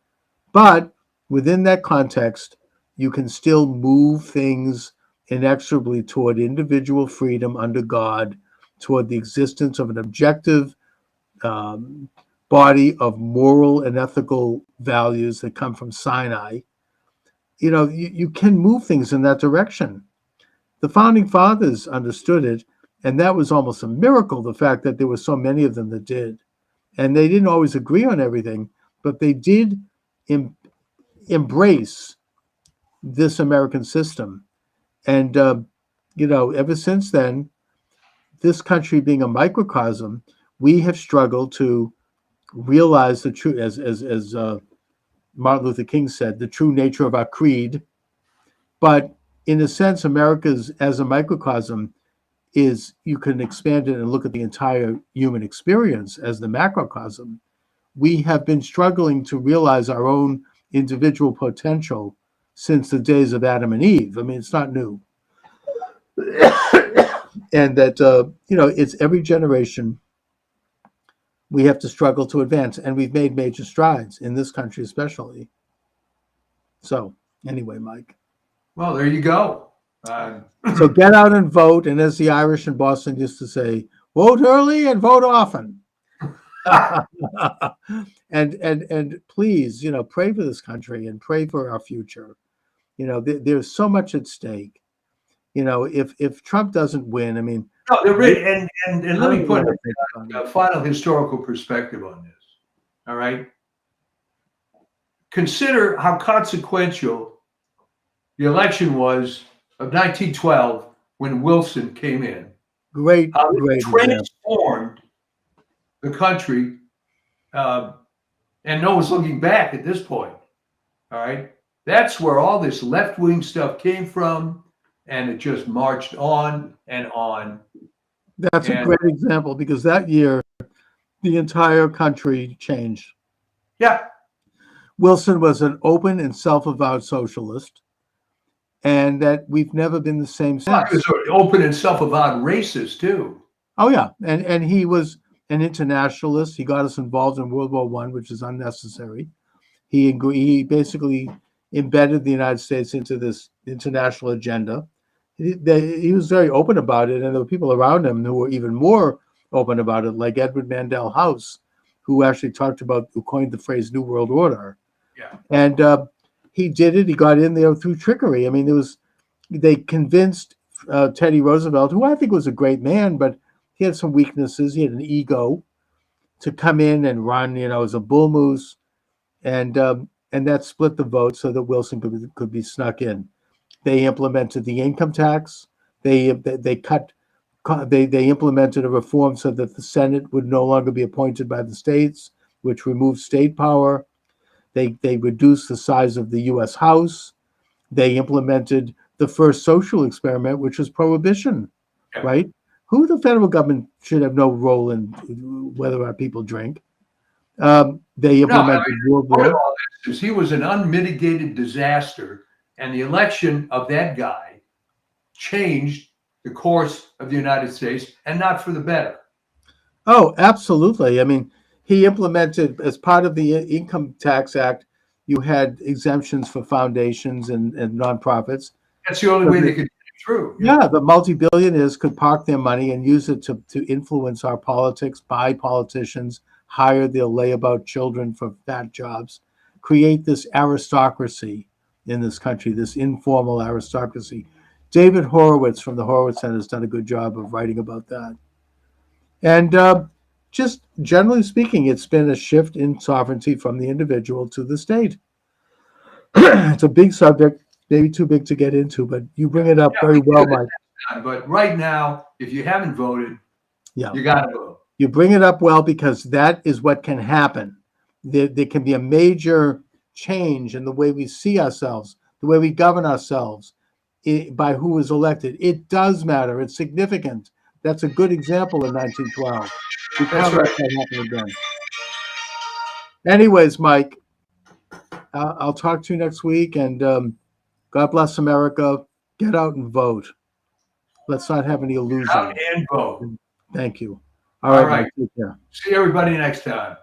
S1: But within that context, you can still move things inexorably toward individual freedom under God, toward the existence of an objective body of moral and ethical values that come from Sinai, you can move things in that direction. The founding fathers understood it, and that was almost a miracle, the fact that there were so many of them that did. And they didn't always agree on everything, but they did embrace this American system. And, ever since then, this country being a microcosm, we have struggled to realize the true, as Martin Luther King said, the true nature of our creed. But in a sense, America's as a microcosm is, you can expand it and look at the entire human experience as the macrocosm. We have been struggling to realize our own individual potential since the days of Adam and Eve. I mean, it's not new. And that, it's every generation we have to struggle to advance. And we've made major strides in this country, especially. So, anyway, Mike.
S2: Well, there you go.
S1: So get out and vote. And as the Irish in Boston used to say, vote early and vote often. and please, pray for this country and pray for our future. There's so much at stake. If Trump doesn't win, I mean,
S2: no, and let me put a final historical perspective on this. All right. Consider how consequential the election was of 1912 when Wilson came in.
S1: Great
S2: Transformed the country, and no one's looking back at this point. All right. That's where all this left-wing stuff came from, and it just marched on and on.
S1: That's a great example, because that year, the entire country changed.
S2: Yeah.
S1: Wilson was an open and self-avowed socialist, and that we've never been the same since.
S2: He was open and self-avowed racist, too.
S1: Oh, yeah. And he was an internationalist. He got us involved in World War I, which is unnecessary. He basically embedded the United States into this international agenda. He was very open about it, and there were people around him who were even more open about it, like Edward Mandell House, who actually who coined the phrase New World Order.
S2: Yeah.
S1: And he did it. He got in there through trickery. I mean, they convinced Teddy Roosevelt, who I think was a great man, but he had some weaknesses. He had an ego, to come in and run, as a bull moose, and that split the vote so that Wilson could be snuck in. They implemented the income tax. They implemented a reform so that the Senate would no longer be appointed by the states, which removed state power. They reduced the size of the U.S. House. They implemented the first social experiment, which was prohibition, right? Who the federal government should have no role in whether our people drink. They implemented World War.
S2: He was an unmitigated disaster, and the election of that guy changed the course of the United States, and not for the better.
S1: Oh, absolutely. I mean, he implemented, as part of the Income Tax Act, you had exemptions for foundations and nonprofits.
S2: That's the only way they could get through.
S1: Yeah, the multi-billionaires could park their money and use it to influence our politics, buy politicians, hire their layabout children for fat jobs, create this aristocracy in this country, this informal aristocracy. David Horowitz from the Horowitz Center has done a good job of writing about that. And just generally speaking, it's been a shift in sovereignty from the individual to the state. It's a big subject, maybe too big to get into, but you bring it up very well, Mike.
S2: But right now, if you haven't voted, you got to vote.
S1: You bring it up well, because that is what can happen. There can be a major change in the way we see ourselves, the way we govern ourselves, by who is elected. It does matter. It's significant. That's a good example of 1912.
S2: That's right.
S1: That happen again. Anyways, Mike, I'll talk to you next week, and God bless America. Get out and vote. Let's not have any illusions.
S2: Get out and vote.
S1: Thank you. All right. Mike, take care.
S2: See everybody next time.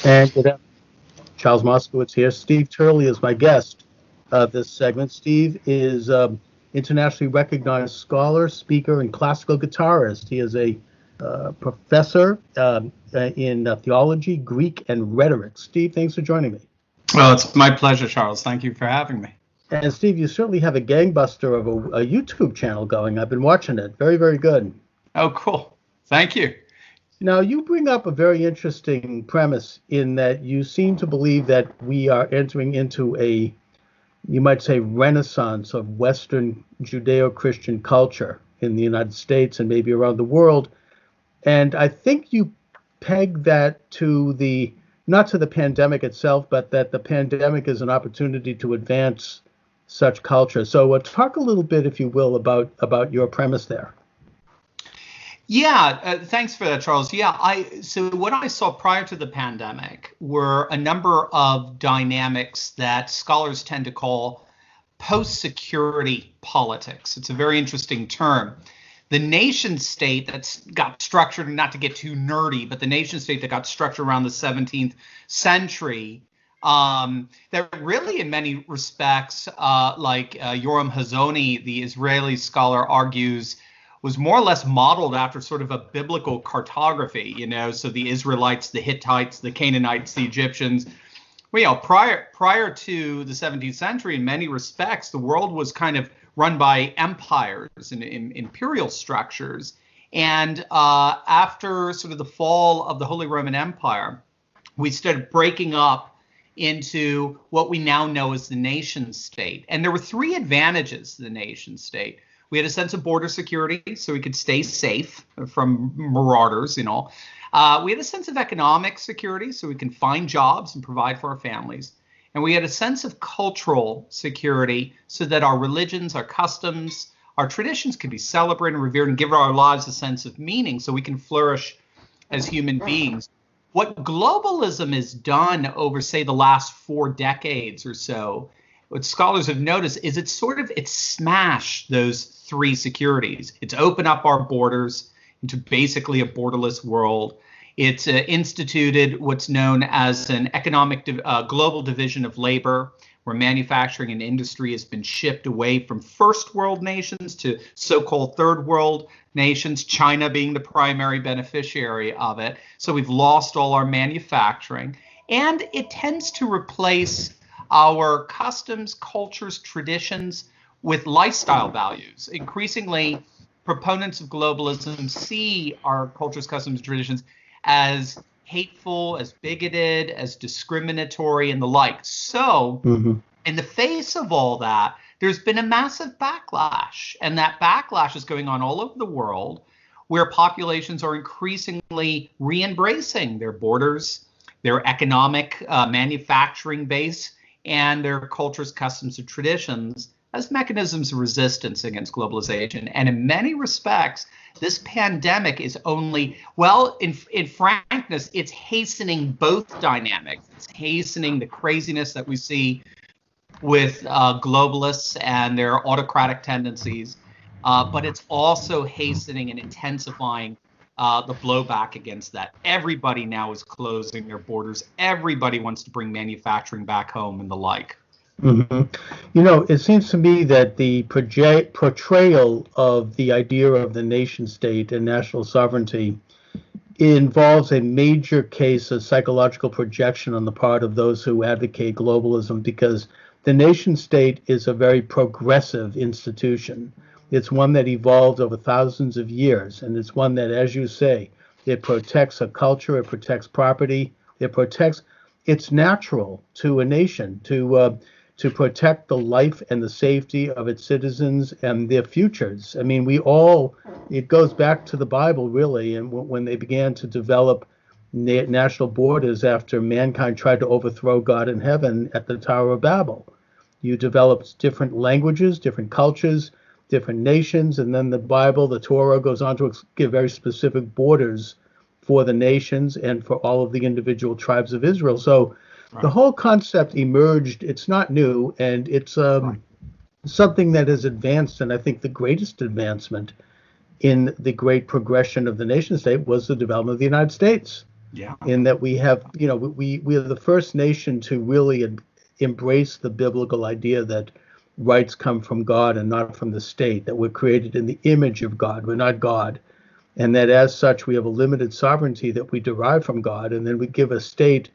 S1: And good afternoon. Charles Moskowitz here. Steve Turley is my guest this segment. Steve is internationally recognized scholar, speaker, and classical guitarist. He is a professor in theology, Greek, and rhetoric. Steve, thanks for joining me.
S7: Well, it's my pleasure, Charles. Thank you for having me.
S1: And Steve, you certainly have a gangbuster of a YouTube channel going. I've been watching it. Very, very good.
S7: Oh, cool. Thank you.
S1: Now, you bring up a very interesting premise in that you seem to believe that we are entering into a, you might say, renaissance of Western Judeo-Christian culture in the United States and maybe around the world. And I think you peg that to the, not to the pandemic itself, but that the pandemic is an opportunity to advance such culture. So talk a little bit, if you will, about your premise there.
S7: Yeah, thanks for that, Charles. Yeah, so what I saw prior to the pandemic were a number of dynamics that scholars tend to call post-security politics. It's a very interesting term. The nation state that's got structured, not to get too nerdy, but the nation state that got structured around the 17th century, that really in many respects, like Yoram Hazony, the Israeli scholar, argues, was more or less modeled after sort of a biblical cartography, so the Israelites, the Hittites, the Canaanites, the Egyptians. Well, prior to the 17th century, in many respects, the world was kind of run by empires and imperial structures. And after sort of the fall of the Holy Roman Empire, we started breaking up into what we now know as the nation state. And there were three advantages to the nation state. We had a sense of border security, so we could stay safe from marauders, We had a sense of economic security, so we can find jobs and provide for our families. And we had a sense of cultural security, so that our religions, our customs, our traditions could be celebrated and revered and give our lives a sense of meaning, so we can flourish as human beings. What globalism has done over, say, the last 4 decades or so, what scholars have noticed is it's smashed those three securities. It's opened up our borders into basically a borderless world. It's instituted what's known as an economic global division of labor, where manufacturing and industry has been shipped away from first world nations to so-called third world nations, China being the primary beneficiary of it. So we've lost all our manufacturing, and it tends to replace our customs, cultures, traditions with lifestyle values. Increasingly, proponents of globalism see our cultures, customs, traditions as hateful, as bigoted, as discriminatory, and the like. So, in the face of all that, there's been a massive backlash, and that backlash is going on all over the world, where populations are increasingly re-embracing their borders, their economic manufacturing base, and their cultures, customs, and traditions as mechanisms of resistance against globalization. And in many respects, this pandemic is only, well, in frankness, it's hastening both dynamics. It's hastening the craziness that we see with globalists and their autocratic tendencies, but it's also hastening and intensifying the blowback against that. Everybody now is closing their borders. Everybody wants to bring manufacturing back home and the like.
S1: It seems to me that the portrayal of the idea of the nation state and national sovereignty involves a major case of psychological projection on the part of those who advocate globalism, because the nation state is a very progressive institution. It's one that evolved over thousands of years, and it's one that, as you say, it protects a culture, it protects property, it's natural to a nation to protect the life and the safety of its citizens and their futures. I mean, it goes back to the Bible, really, and when they began to develop national borders after mankind tried to overthrow God in heaven at the Tower of Babel. You developed different languages, different cultures, different nations, and then the Bible, the Torah, goes on to give very specific borders for the nations and for all of the individual tribes of Israel. So the whole concept emerged. It's not new, and it's something that has advanced, and I think the greatest advancement in the great progression of the nation state was the development of the United States.
S7: Yeah.
S1: in that we have, we are the first nation to really embrace the biblical idea that rights come from God and not from the state, that we're created in the image of God. We're not God. And that as such, we have a limited sovereignty that we derive from God. And then we give a state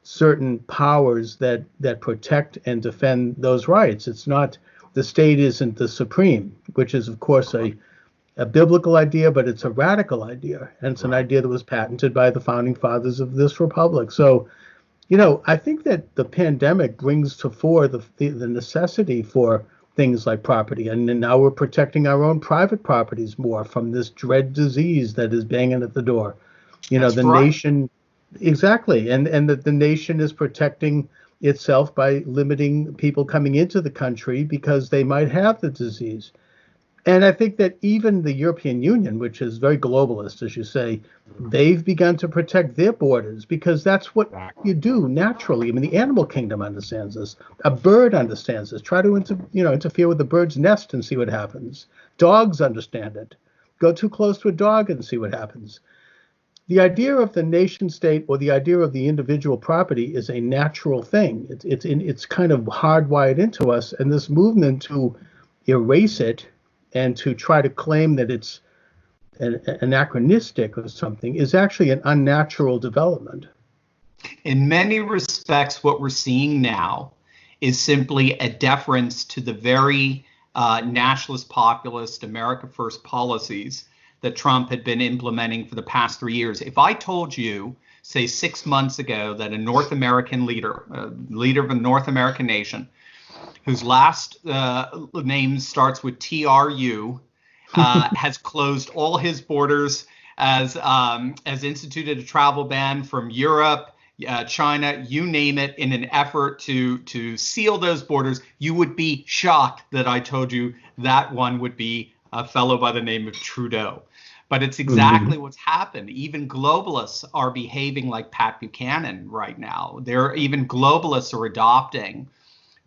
S1: certain powers that protect and defend those rights. It's not, the state isn't the supreme, which is, of course, a biblical idea, but it's a radical idea. And it's an idea that was patented by the founding fathers of this republic. So, I think that the pandemic brings to fore the necessity for things like property. And now we're protecting our own private properties more from this dread disease that is banging at the door.
S7: That's
S1: the
S7: right.
S1: nation, exactly. And that the nation is protecting itself by limiting people coming into the country because they might have the disease. And I think that even the European Union, which is very globalist, as you say, they've begun to protect their borders because that's what you do naturally. I mean, the animal kingdom understands this. A bird understands this. Try to interfere with the bird's nest and see what happens. Dogs understand it. Go too close to a dog and see what happens. The idea of the nation state or the idea of the individual property is a natural thing. It's kind of hardwired into us, and this movement to erase it and to try to claim that it's anachronistic or something is actually an unnatural development.
S7: In many respects, what we're seeing now is simply a deference to the very nationalist, populist, America First policies that Trump had been implementing for the past 3 years. If I told you, say 6 months ago, that a North American leader of a North American nation, whose last name starts with TRU, has closed all his borders, has instituted a travel ban from Europe, China, you name it, in an effort to seal those borders, you would be shocked that I told you that one would be a fellow by the name of Trudeau. But it's exactly what's happened. Even globalists are behaving like Pat Buchanan right now. Even globalists are adopting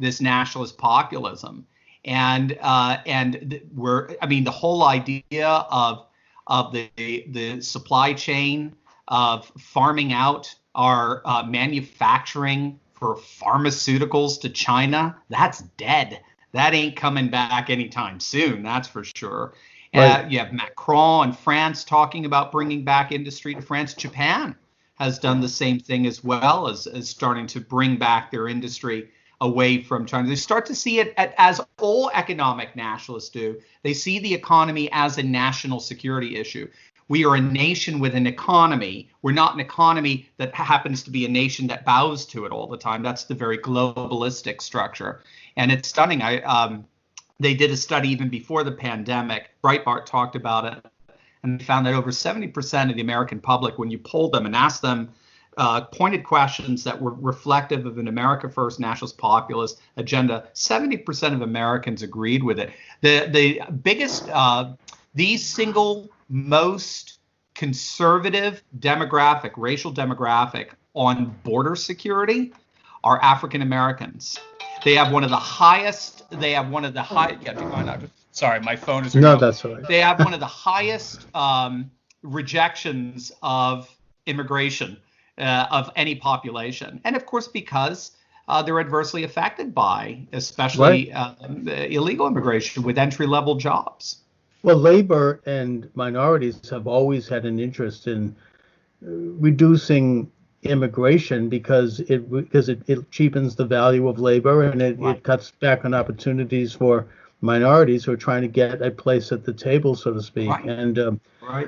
S7: this nationalist populism, and the whole idea of the supply chain, of farming out our manufacturing for pharmaceuticals to China, that's dead. That ain't coming back anytime soon, that's for sure.
S1: Right.
S7: You have Macron in France talking about bringing back industry to France. Japan has done the same thing as well, as starting to bring back their industry away from China. They start to see it as all economic nationalists do. They see the economy as a national security issue. We are a nation with an economy. We're not an economy that happens to be a nation that bows to it all the time. That's the very globalistic structure. And it's stunning. They did a study even before the pandemic. Breitbart talked about it, and they found that over 70% of the American public, when you polled them and asked them pointed questions that were reflective of an America First nationalist populist agenda, 70% of Americans agreed with it. The biggest, the single most conservative demographic, racial demographic on border security are African Americans. They have one of the highest, sorry, my phone is
S1: No, that's all right.
S7: They have one of the highest rejections of immigration of any population. And of course, because they're adversely affected by, especially illegal immigration with entry-level jobs.
S1: Well, labor and minorities have always had an interest in reducing immigration because it cheapens the value of labor, and it cuts back on opportunities for minorities who are trying to get a place at the table, so to speak.
S7: Right.
S1: And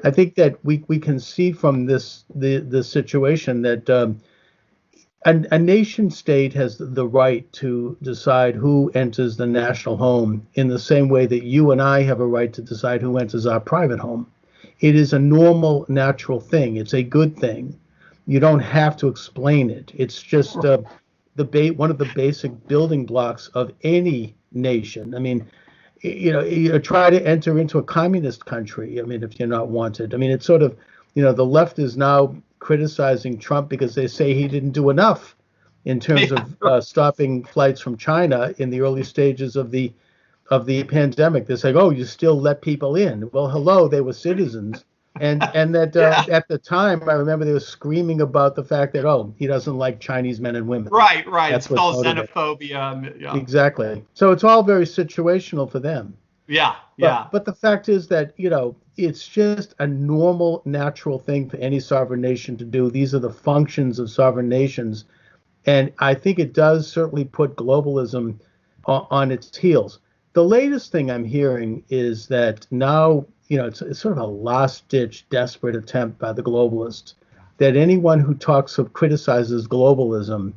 S1: I think that we can see from this situation that a nation state has the right to decide who enters the national home in the same way that you and I have a right to decide who enters our private home. It is a normal, natural thing. It's a good thing. You don't have to explain it. It's just one of the basic building blocks of any nation. I mean, you try to enter into a communist country. I mean, if you're not wanted. I mean, it's sort of, the left is now criticizing Trump because they say he didn't do enough in terms of stopping flights from China in the early stages of the pandemic. They're saying, oh, you still let people in. Well, hello, they were citizens And that at the time, I remember they were screaming about the fact that, oh, he doesn't like Chinese men and women.
S7: Right.
S1: That's
S7: It's called
S1: what's motivated.
S7: xenophobia. Yeah.
S1: Exactly. So it's all very situational for them.
S7: Yeah. Yeah.
S1: But the fact is that, it's just a normal, natural thing for any sovereign nation to do. These are the functions of sovereign nations. And I think it does certainly put globalism on its heels. The latest thing I'm hearing is that now, it's sort of a last-ditch, desperate attempt by the globalists that anyone who criticizes globalism,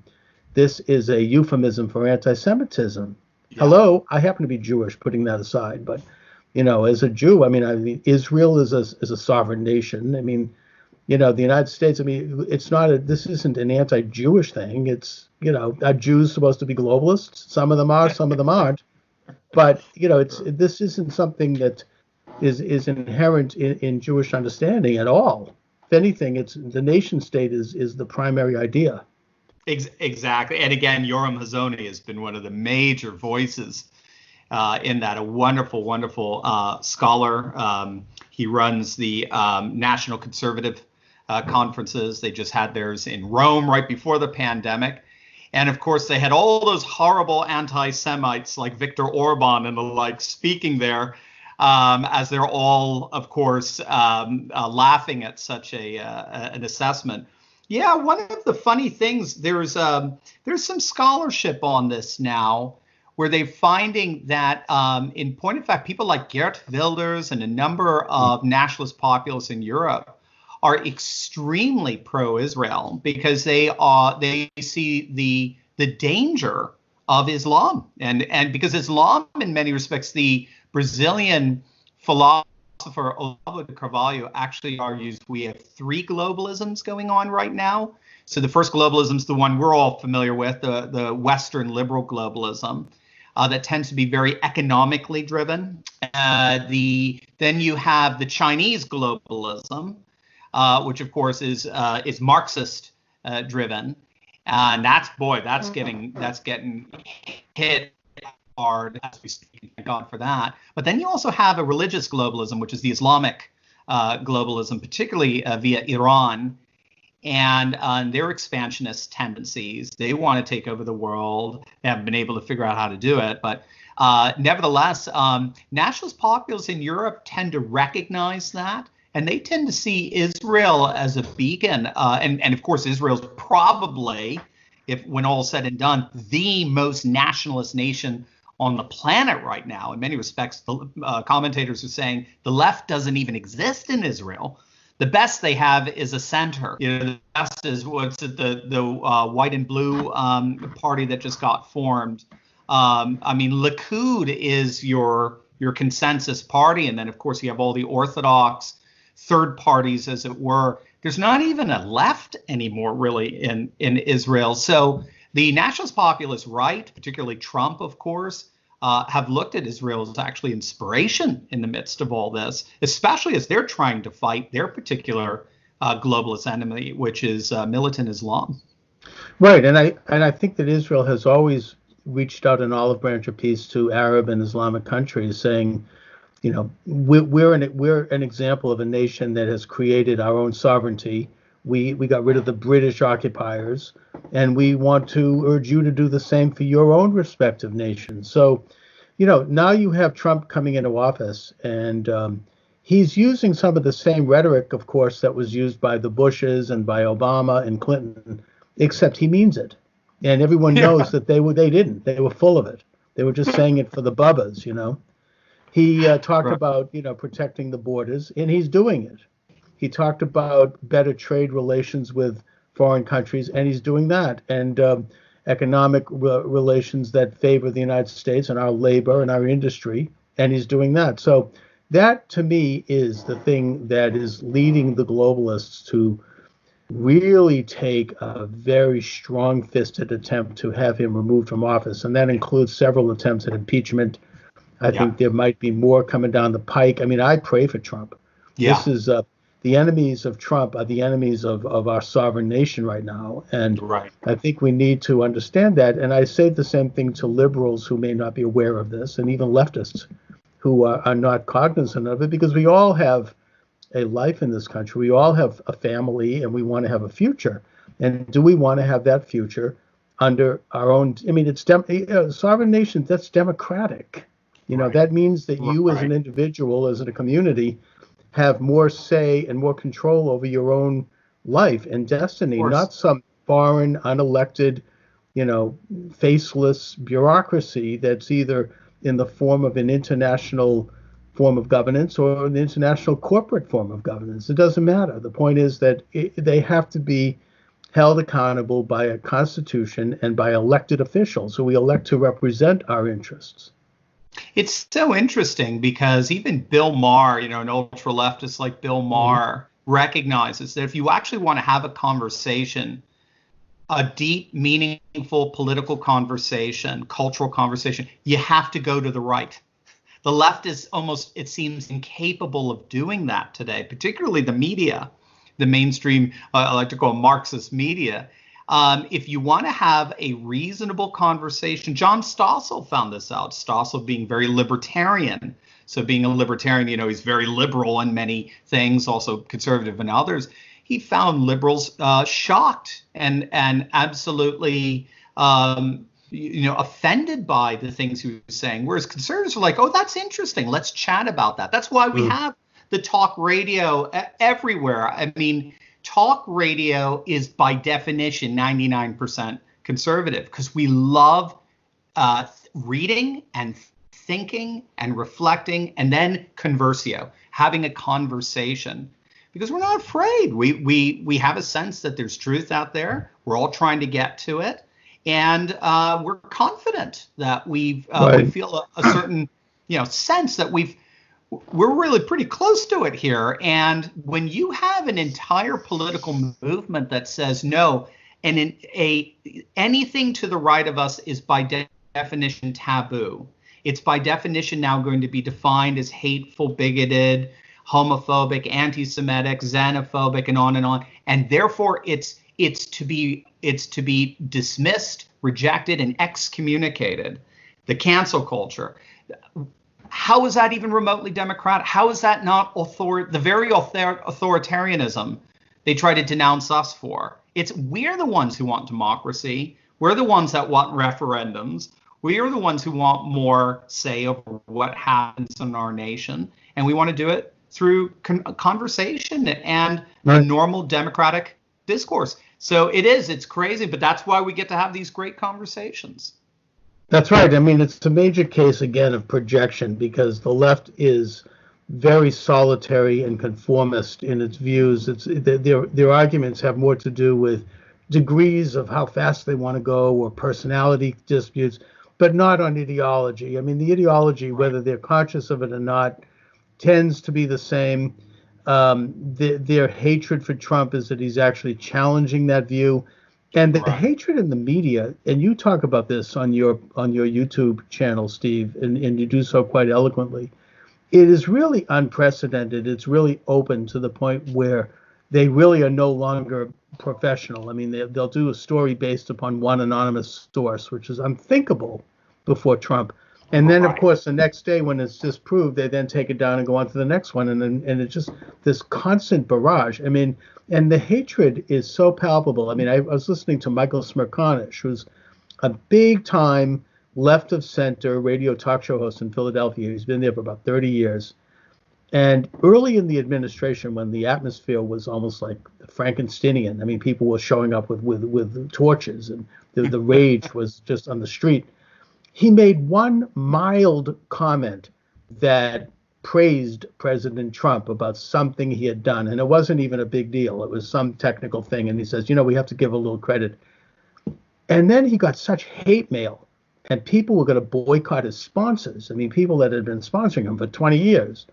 S1: this is a euphemism for anti-Semitism. Yeah. Hello, I happen to be Jewish, putting that aside, but as a Jew, I mean, Israel is a sovereign nation. I mean, the United States, I mean, this isn't an anti-Jewish thing. It's, are Jews supposed to be globalists? Some of them are, some of them aren't. But, this isn't something that is inherent in Jewish understanding at all. If anything, it's the nation state is the primary idea.
S7: Exactly. And again, Yoram Hazony has been one of the major voices in that, a wonderful, wonderful scholar. He runs the National Conservative conferences. They just had theirs in Rome right before the pandemic. And of course, they had all those horrible anti-Semites like Viktor Orban and the like speaking there, as they're all, of course, laughing at such an assessment. Yeah, one of the funny things, there's some scholarship on this now, where they're finding that, in point of fact, people like Geert Wilders and a number of nationalist populists in Europe are extremely pro-Israel because they see the danger of Islam, and because Islam, in many respects, the Brazilian philosopher Olavo de Carvalho actually argues we have three globalisms going on right now. So the first globalism is the one we're all familiar with, the Western liberal globalism. That tends to be very economically driven. Then you have the Chinese globalism, which of course is Marxist driven, and that's getting hit hard as we speak. Thank God for that. But then you also have a religious globalism, which is the Islamic globalism, particularly via Iran. And their expansionist tendencies. They want to take over the world. They haven't been able to figure out how to do it. But nevertheless, nationalist populists in Europe tend to recognize that. And they tend to see Israel as a beacon. And of course, Israel's probably, when all's said and done, the most nationalist nation on the planet right now. In many respects, the commentators are saying the left doesn't even exist in Israel. The best they have is a center. The best is the white and blue party that just got formed. I mean, Likud is your consensus party, and then of course you have all the orthodox third parties, as it were. There's not even a left anymore, really, in Israel. So the nationalist populist right, particularly Trump, of course, have looked at Israel as actually inspiration in the midst of all this, especially as they're trying to fight their particular globalist enemy, which is militant Islam.
S1: Right, and I think that Israel has always reached out an olive branch of peace to Arab and Islamic countries, saying, we're an example of a nation that has created our own sovereignty. We got rid of the British occupiers, and we want to urge you to do the same for your own respective nations. So, now you have Trump coming into office, and he's using some of the same rhetoric, of course, that was used by the Bushes and by Obama and Clinton, except he means it. And everyone knows that they didn't. They were full of it. They were just saying it for the bubbas, He talked about, protecting the borders, and he's doing it. He talked about better trade relations with foreign countries, and he's doing that, and economic relations that favor the United States and our labor and our industry, and he's doing that. So that, to me, is the thing that is leading the globalists to really take a very strong-fisted attempt to have him removed from office, and that includes several attempts at impeachment. I think there might be more coming down the pike. I mean, I pray for Trump. Yeah. This is the enemies of Trump are the enemies of our sovereign nation right now. And I think we need to understand that. And I say the same thing to liberals who may not be aware of this, and even leftists who are not cognizant of it, because we all have a life in this country. We all have a family and we want to have a future. And do we want to have that future under our own? I mean, it's sovereign nation. That's democratic. That means that you as an individual, as in a community, have more say and more control over your own life and destiny, not some foreign, unelected, faceless bureaucracy that's either in the form of an international form of governance or an international corporate form of governance. It doesn't matter. The point is that they have to be held accountable by a constitution and by elected officials who we elect to represent our interests.
S7: It's so interesting because even Bill Maher, an ultra leftist like Bill Maher, recognizes that if you actually want to have a conversation, a deep, meaningful political conversation, cultural conversation, you have to go to the right. The left is almost, it seems, incapable of doing that today, particularly the media, the mainstream, I like to call Marxist media. If you want to have a reasonable conversation, John Stossel found this out, Stossel being very libertarian. So being a libertarian, he's very liberal in many things, also conservative in others. He found liberals shocked and absolutely offended by the things he was saying, whereas conservatives are like, oh, that's interesting. Let's chat about that. That's why we have the talk radio everywhere. I mean, talk radio is by definition 99% conservative because we love reading and thinking and reflecting and then conversio, having a conversation, because we're not afraid. We have a sense that there's truth out there. We're all trying to get to it. And we're confident that we feel a certain sense that we're really pretty close to it here. And when you have an entire political movement that says no, and anything to the right of us is by definition taboo. It's by definition now going to be defined as hateful, bigoted, homophobic, anti-Semitic, xenophobic, and on. And therefore, it's to be dismissed, rejected, and excommunicated. The cancel culture. How is that even remotely democratic? How is that not the very authoritarianism they try to denounce us for? We're the ones who want democracy. We're the ones that want referendums. We are the ones who want more say over what happens in our nation. And we want to do it through conversation and a normal democratic discourse. So it's crazy, but that's why we get to have these great conversations.
S1: That's right. I mean, it's a major case, again, of projection because the left is very solitary and conformist in its views. Their arguments have more to do with degrees of how fast they want to go or personality disputes, but not on ideology. I mean, the ideology, whether they're conscious of it or not, tends to be the same. Their hatred for Trump is that he's actually challenging that view. And the hatred in the media, and you talk about this on your YouTube channel, Steve, and you do so quite eloquently. It is really unprecedented. It's really open to the point where they really are no longer professional. I mean, they'll do a story based upon one anonymous source, which is unthinkable before Trump. And then, of course, the next day when it's disproved, they then take it down and go on to the next one. And it's just this constant barrage. I mean, and the hatred is so palpable. I mean, I was listening to Michael Smerconish, who's a big-time left-of-center radio talk show host in Philadelphia. He's been there for about 30 years. And early in the administration, when the atmosphere was almost like Frankensteinian, I mean, people were showing up with torches and the rage was just on the street. He made one mild comment that praised President Trump about something he had done. And it wasn't even a big deal. It was some technical thing. And he says, we have to give a little credit. And then he got such hate mail and people were going to boycott his sponsors. I mean, people that had been sponsoring him for 20 years.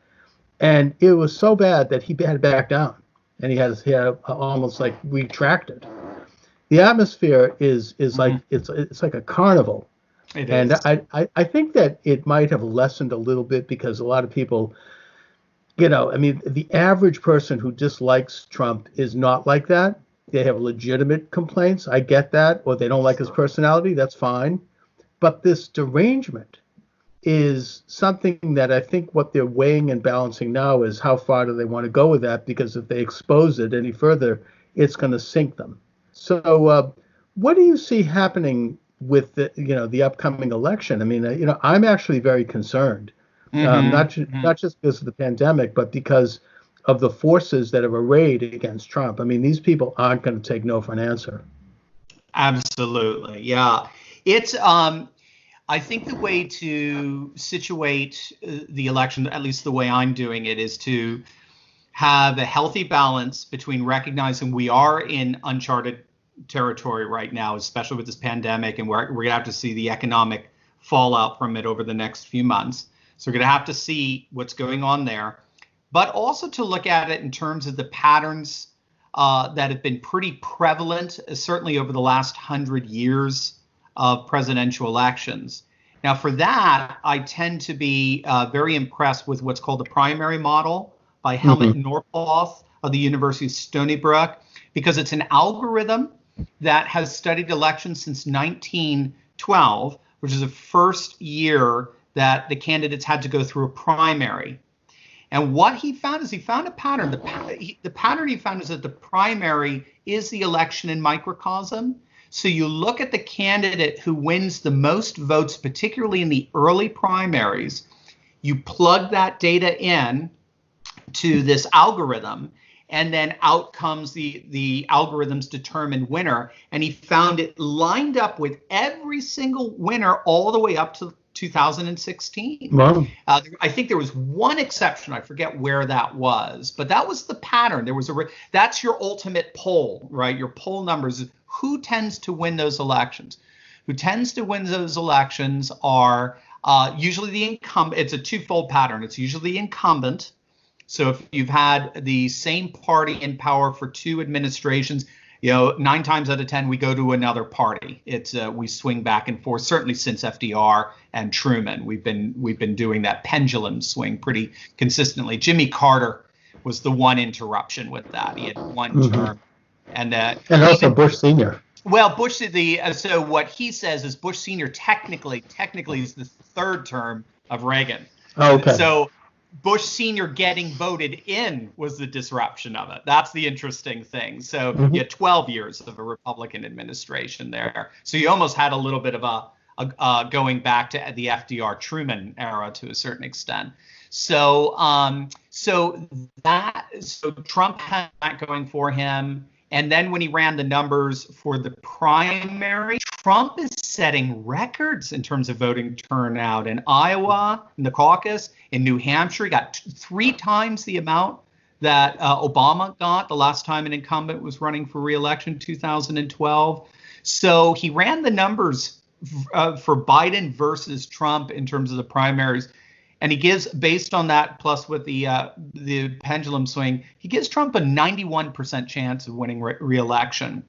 S1: And it was so bad that he had to back down and he had almost like retracted. The atmosphere is like, it's like a carnival. And I think that it might have lessened a little bit because a lot of people, I mean, the average person who dislikes Trump is not like that. They have legitimate complaints. I get that. Or they don't like his personality. That's fine. But this derangement is something that I think what they're weighing and balancing now is how far do they want to go with that, because if they expose it any further, it's going to sink them. So what do you see happening with the upcoming election? I mean, I'm actually very concerned, not just because of the pandemic, but because of the forces that are arrayed against Trump. I mean, these people aren't going to take no for an answer.
S7: Absolutely. Yeah. It's I think the way to situate the election, at least the way I'm doing it, is to have a healthy balance between recognizing we are in uncharted territory right now, especially with this pandemic, and we're going to have to see the economic fallout from it over the next few months. So we're going to have to see what's going on there, but also to look at it in terms of the patterns that have been pretty prevalent, certainly over the last 100 years of presidential elections. Now, for that, I tend to be very impressed with what's called the primary model by Helmut Norpoth of the University of Stony Brook, because it's an algorithm that has studied elections since 1912, which is the first year that the candidates had to go through a primary. And what he found is he found a pattern. The pattern he found is that the primary is the election in microcosm. So you look at the candidate who wins the most votes, particularly in the early primaries, you plug that data in to this algorithm, and then out comes the algorithm's determined winner. And he found it lined up with every single winner all the way up to 2016.
S1: Wow.
S7: I think there was one exception. I forget where that was, but that was the pattern. There was that's your ultimate poll, right? Your poll numbers. Who tends to win those elections? Who tends to win those elections are usually the incumbent. It's a twofold pattern. It's usually the incumbent. So if you've had the same party in power for two administrations, 9 times out of 10 we go to another party. It's we swing back and forth. Certainly since FDR and Truman, we've been doing that pendulum swing pretty consistently. Jimmy Carter was the one interruption with that. He had one term, and
S1: also Bush Sr.
S7: Well, Bush so what he says is Bush Sr. technically is the third term of Reagan.
S1: Oh, okay.
S7: So Bush Sr. getting voted in was the disruption of it. That's the interesting thing. So you had 12 years of a Republican administration there. So you almost had a little bit of a going back to the FDR Truman era to a certain extent. So Trump had that going for him. And then when he ran the numbers for the primary, Trump is setting records in terms of voting turnout in Iowa, in the caucus, in New Hampshire. He got 3 times the amount that Obama got the last time an incumbent was running for re-election, 2012. So he ran the numbers for Biden versus Trump in terms of the primaries. And he gives, based on that, plus with the pendulum swing, he gives Trump a 91% chance of winning re-election.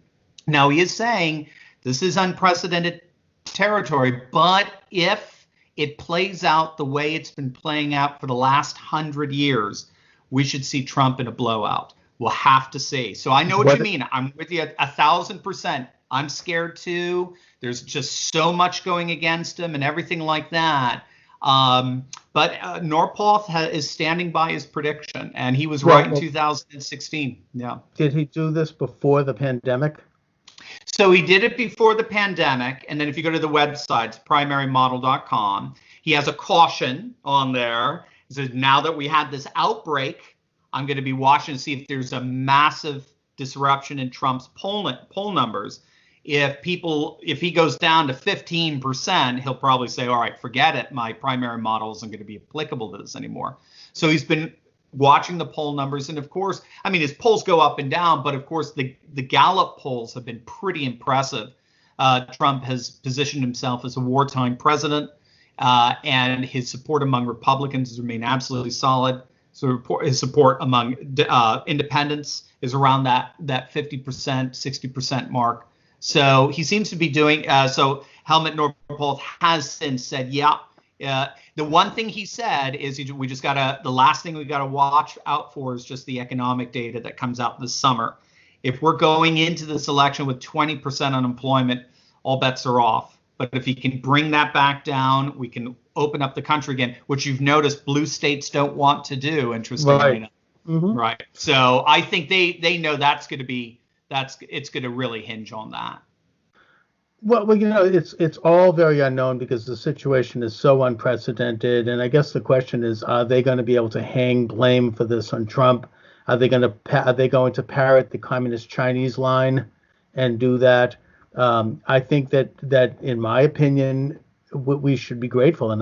S7: Now, he is saying this is unprecedented territory, but if it plays out the way it's been playing out for the last 100 years, we should see Trump in a blowout. We'll have to see. So I know what you mean. I'm with you 1,000%. I'm scared too. There's just so much going against him and everything like that. But Norpoth is standing by his prediction, and he was right in 2016. Yeah.
S1: Did he do this before the pandemic?
S7: So he did it before the pandemic, and then if you go to the website, primarymodel.com, he has a caution on there. He says, now that we had this outbreak, I'm going to be watching to see if there's a massive disruption in Trump's poll numbers. If he goes down to 15%, he'll probably say, all right, forget it. My primary model isn't going to be applicable to this anymore. So he's been watching the poll numbers. And of course, I mean, his polls go up and down, but of course, the Gallup polls have been pretty impressive. Trump has positioned himself as a wartime president, and his support among Republicans has remained absolutely solid. So his support among independents is around that 50%, 60% mark. So he seems to be doing, so Helmut Norpoth has since said, the one thing he said is the last thing we got to watch out for is just the economic data that comes out this summer. If we're going into this election with 20% unemployment, all bets are off. But if he can bring that back down, we can open up the country again, which you've noticed blue states don't want to do, interestingly
S1: Right.
S7: enough.
S1: Mhm.
S7: Right. So I think they know it's going to really hinge on that.
S1: Well, it's all very unknown because the situation is so unprecedented, and I guess the question is, are they going to be able to hang blame for this on Trump? Are they going to parrot the communist Chinese line and do that? I think that in my opinion, we should be grateful, and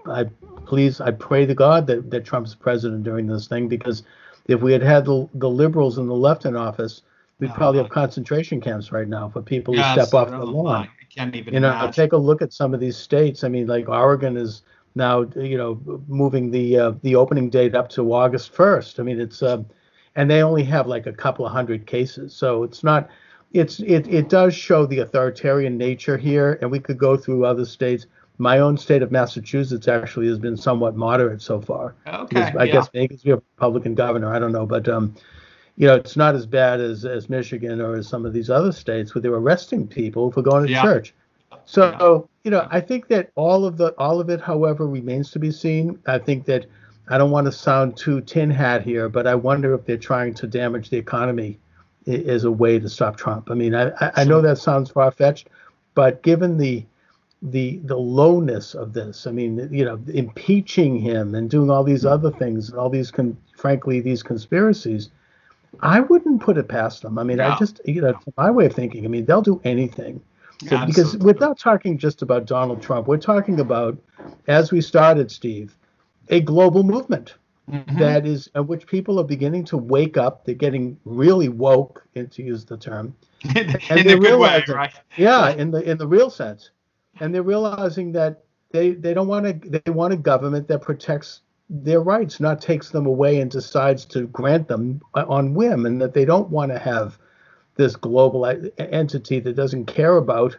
S1: I pray to God that Trump's president during this thing, because if we had the liberals and the left in office, we'd probably have concentration camps right now for people who step off the lawn.
S7: I can't even imagine.
S1: Take a look at some of these states. I mean, like Oregon is now, moving the opening date up to August 1st. I mean, it's and they only have like a couple of hundred cases, so it's not. It does show the authoritarian nature here, and we could go through other states. My own state of Massachusetts actually has been somewhat moderate so far.
S7: Okay.
S1: I guess maybe because we have a Republican governor. I don't know, but it's not as bad as Michigan or as some of these other states where they're arresting people for going to church. So, I think that all of it, however, remains to be seen. I think that I don't want to sound too tin hat here, but I wonder if they're trying to damage the economy as a way to stop Trump. I mean, I know that sounds far fetched, but given the lowness of this, I mean, impeaching him and doing all these other things and all these, frankly, these conspiracies, I wouldn't put it past them. I mean, I just, my way of thinking, I mean, they'll do anything. So, because we're not talking just about Donald Trump. We're talking about, as we started, Steve, a global movement that is, of which people are beginning to wake up. They're getting really woke, to use the term.
S7: In a good way, right?
S1: Yeah, in the real sense. And they're realizing that they want a government that protects their rights, not takes them away and decides to grant them on whim, and that they don't want to have this global entity that doesn't care about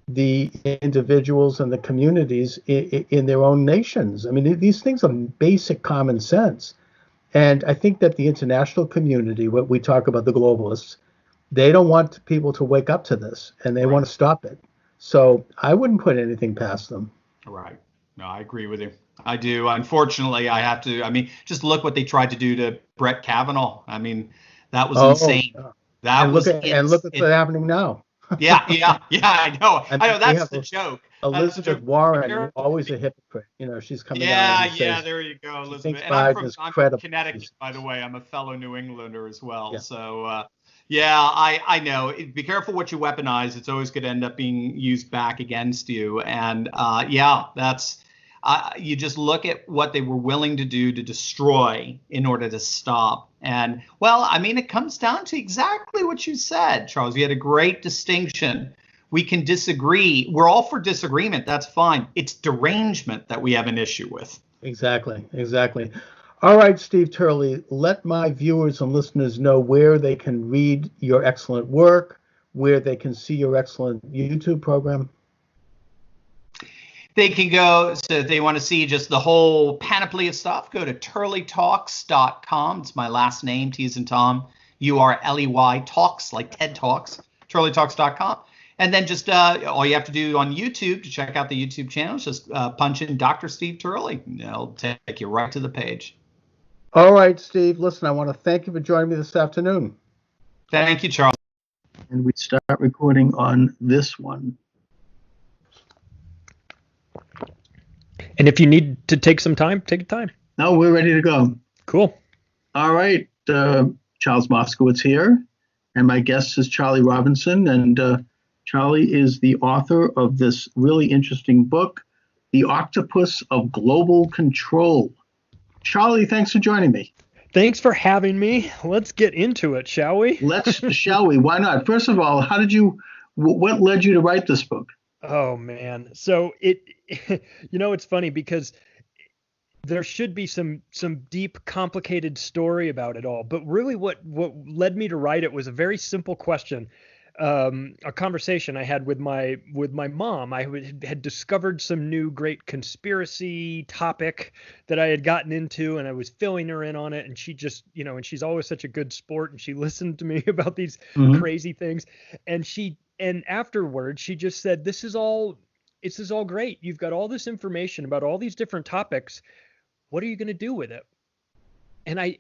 S1: the individuals and the communities in their own nations. I mean, these things are basic common sense. And I think that the international community, what we talk about, the globalists, they don't want people to wake up to this, and they want to stop it. So I wouldn't put anything past them.
S7: Right. No, I agree with you. I do. Unfortunately, I have to. I mean, just look what they tried to do to Brett Kavanaugh. I mean, that was insane.
S1: And look what's happening now.
S7: Yeah, I know. I know, that's the joke.
S1: Elizabeth Warren, always a hypocrite. She's coming out and says,
S7: there you go, Elizabeth. And I'm from Connecticut, by the way. I'm a fellow New Englander as well. Yeah. So, I know. Be careful what you weaponize. It's always going to end up being used back against you. And that's. You just look at what they were willing to do to destroy in order to stop. And, well, I mean, it comes down to exactly what you said, Charles. You had a great distinction. We can disagree. We're all for disagreement. That's fine. It's derangement that we have an issue with.
S1: Exactly. All right, Steve Turley, let my viewers and listeners know where they can read your excellent work, where they can see your excellent YouTube program.
S7: They can go, so if they want to see just the whole panoply of stuff, go to turleytalks.com. It's my last name, T as in Tom, URLEY Talks, like TED Talks, turleytalks.com. And then just all you have to do on YouTube to check out the YouTube channel is just punch in Dr. Steve Turley. It'll take you right to the page.
S1: All right, Steve, listen, I want to thank you for joining me this afternoon.
S7: Thank you, Charles.
S1: And we start recording on this one.
S8: And if you need to take some time, take time.
S1: No, we're ready to go.
S8: Cool.
S1: All right. Charles Moskowitz here. And my guest is Charlie Robinson. And Charlie is the author of this really interesting book, The Octopus of Global Control. Charlie, thanks for joining me.
S8: Thanks for having me. Let's get into it, shall we?
S1: Shall we? Why not? First of all, what led you to write this book?
S8: Oh, man. So it's funny because there should be some deep, complicated story about it all. But really what led me to write it was a very simple question. A conversation I had with my mom. I had discovered some new great conspiracy topic that I had gotten into, and I was filling her in on it. And she just, and she's always such a good sport, and she listened to me about these crazy things. And afterwards, she just said, this is all this is all great. You've got all this information about all these different topics. What are you going to do with it? And I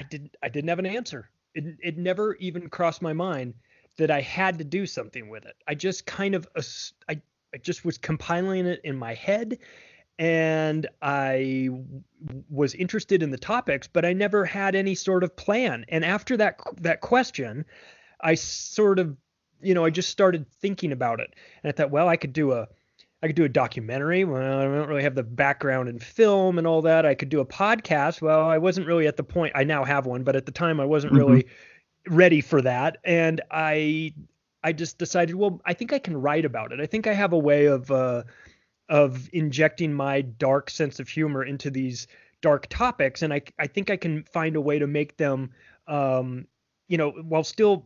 S8: didn't have an answer. It never even crossed my mind that I had to do something with it. I just kind of, I just was compiling it in my head, and I was interested in the topics, but I never had any sort of plan. And after that question, I sort of, I just started thinking about it, and I thought, well, I could do a documentary. Well, I don't really have the background in film and all that. I could do a podcast. Well, I wasn't really at the point. I now have one, but at the time I wasn't really ready for that. And I just decided, well, I think I can write about it. I think I have a way of injecting my dark sense of humor into these dark topics. And I think I can find a way to make them, while still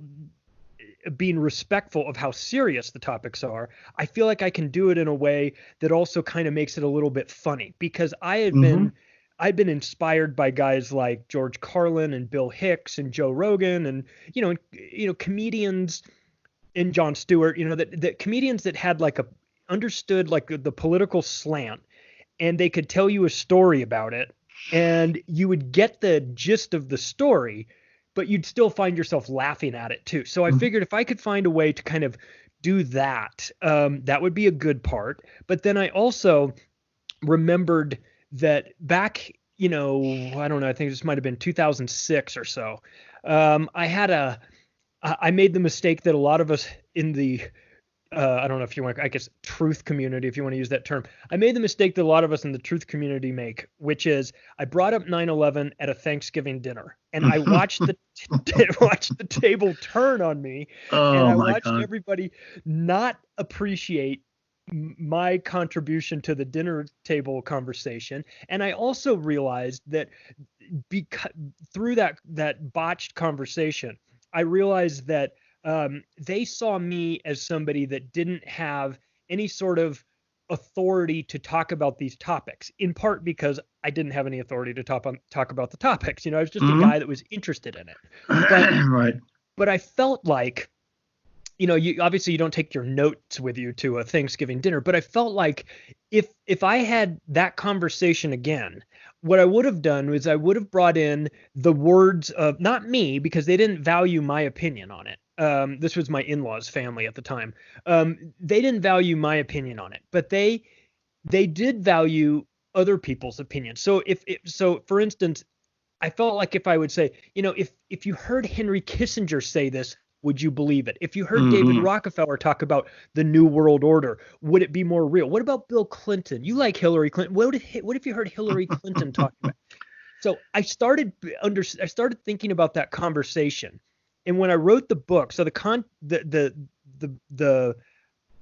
S8: being respectful of how serious the topics are. I feel like I can do it in a way that also kind of makes it a little bit funny, because I've been inspired by guys like George Carlin and Bill Hicks and Joe Rogan and, comedians, and Jon Stewart, that comedians that had understood the political slant, and they could tell you a story about it, and you would get the gist of the story, but you'd still find yourself laughing at it too. So I figured if I could find a way to kind of do that, that would be a good part. But then I also remembered that back, I don't know, I think this might have been 2006 or so. I made the mistake that a lot of us in the, I don't know if you want, I guess, truth community, if you want to use that term. I made the mistake that a lot of us in the truth community make, which is I brought up 9/11 at a Thanksgiving dinner, and I watched watched the table turn on me, and I watched everybody not appreciate my contribution to the dinner table conversation. And I also realized that through that botched conversation, I realized that they saw me as somebody that didn't have any sort of authority to talk about these topics, in part because I didn't have any authority to talk about the topics. I was just a guy that was interested in it.
S9: Right.
S8: But I felt like, you obviously you don't take your notes with you to a Thanksgiving dinner, but I felt like if I had that conversation again, what I would have done was I would have brought in the words of, not me, because they didn't value my opinion on it. This was my in-laws family at the time. They didn't value my opinion on it, but they did value other people's opinions. So so for instance, I felt like if I would say, if you heard Henry Kissinger say this, would you believe it? If you heard David Rockefeller talk about the New World Order, would it be more real? What about Bill Clinton? You like Hillary Clinton. What if you heard Hillary Clinton talking about it? So I started thinking about that conversation. And when I wrote the book, so the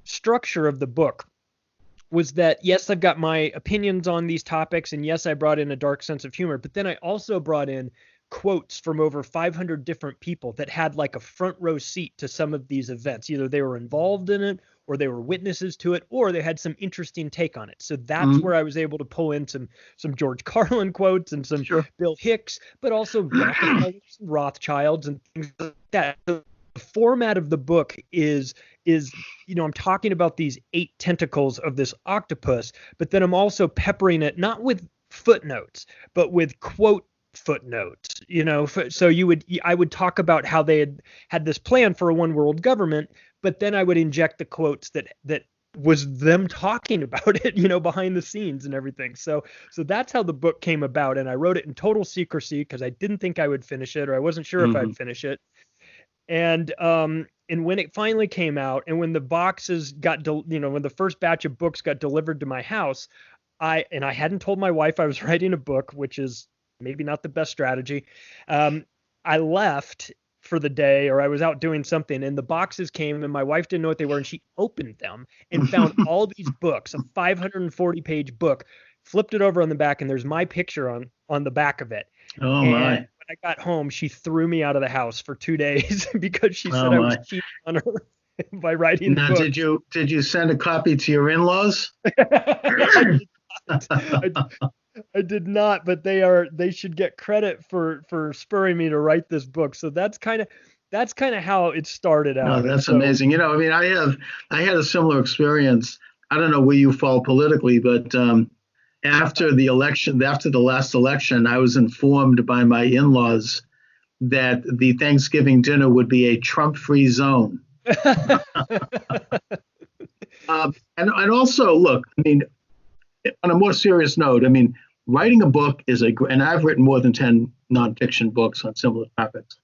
S8: structure of the book was that, yes, I've got my opinions on these topics, and yes, I brought in a dark sense of humor, but then I also brought in quotes from over 500 different people that had a front row seat to some of these events. Either they were involved in it, or they were witnesses to it, or they had some interesting take on it. So that's where I was able to pull in some George Carlin quotes and some Bill Hicks, but also Rothschilds and things like that. The format of the book is I'm talking about these 8 tentacles of this octopus, but then I'm also peppering it not with footnotes, but with quote footnotes. So I would talk about how they had this plan for a one world government, but then I would inject the quotes that was them talking about it, behind the scenes and everything. So that's how the book came about. And I wrote it in total secrecy because I didn't think I would finish it, or I wasn't sure if I'd finish it. And when it finally came out, and when the boxes when the first batch of books got delivered to my house, I hadn't told my wife I was writing a book, which is maybe not the best strategy. I left for the day, or I was out doing something, and the boxes came, and my wife didn't know what they were, and she opened them and found all these books, a 540-page book, flipped it over on the back, and there's my picture on the back of it.
S9: Oh,
S8: and
S9: my.
S8: When I got home, she threw me out of the house for 2 days because she said I was cheating on her by writing
S9: Now,
S8: the book.
S9: did you send a copy to your in-laws?
S8: I did not, but they should get credit for spurring me to write this book. So that's kind of how it started out.
S9: No, that's amazing. I had a similar experience. I don't know where you fall politically, but after the last election, I was informed by my in-laws that the Thanksgiving dinner would be a Trump-free zone. And also, look, I mean, on a more serious note, I mean, writing a book is and I've written more than 10 nonfiction books on similar topics.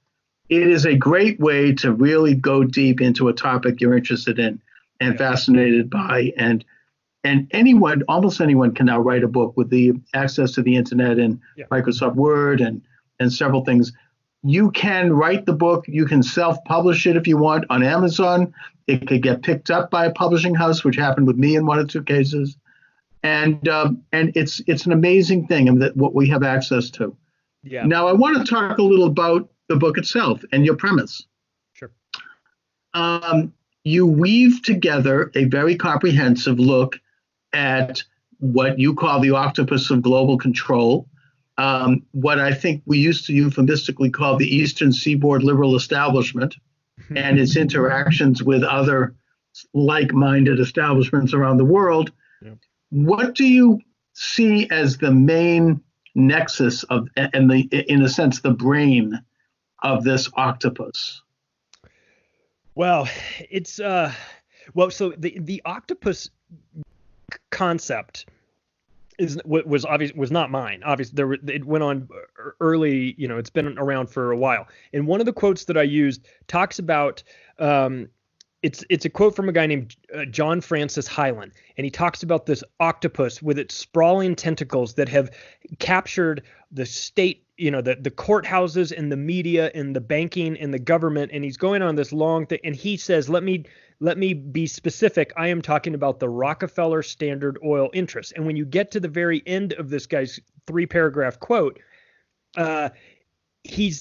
S9: It is a great way to really go deep into a topic you're interested in and fascinated by. And anyone, almost anyone, can now write a book with the access to the internet and Microsoft Word and several things. You can write the book. You can self-publish it if you want on Amazon. It could get picked up by a publishing house, which happened with me in one or two cases. And it's an amazing thing, and that what we have access to.
S8: Yeah.
S9: Now, I want to talk a little about the book itself and your premise.
S8: Sure.
S9: You weave together a very comprehensive look at what you call the octopus of global control, what I think we used to euphemistically call the Eastern Seaboard liberal establishment and its interactions with other like-minded establishments around the world.
S8: Yeah.
S9: What do you see as the main nexus of, and in a sense, the brain of this octopus?
S8: Well, it's so the octopus concept was not mine. Obviously, it went on early. It's been around for a while. And one of the quotes that I used talks about. It's a quote from a guy named John Francis Hyland, and he talks about this octopus with its sprawling tentacles that have captured the state, the courthouses and the media and the banking and the government. And he's going on this long thing, and he says, let me be specific. I am talking about the Rockefeller Standard Oil interests. And when you get to the very end of this guy's 3-paragraph quote, he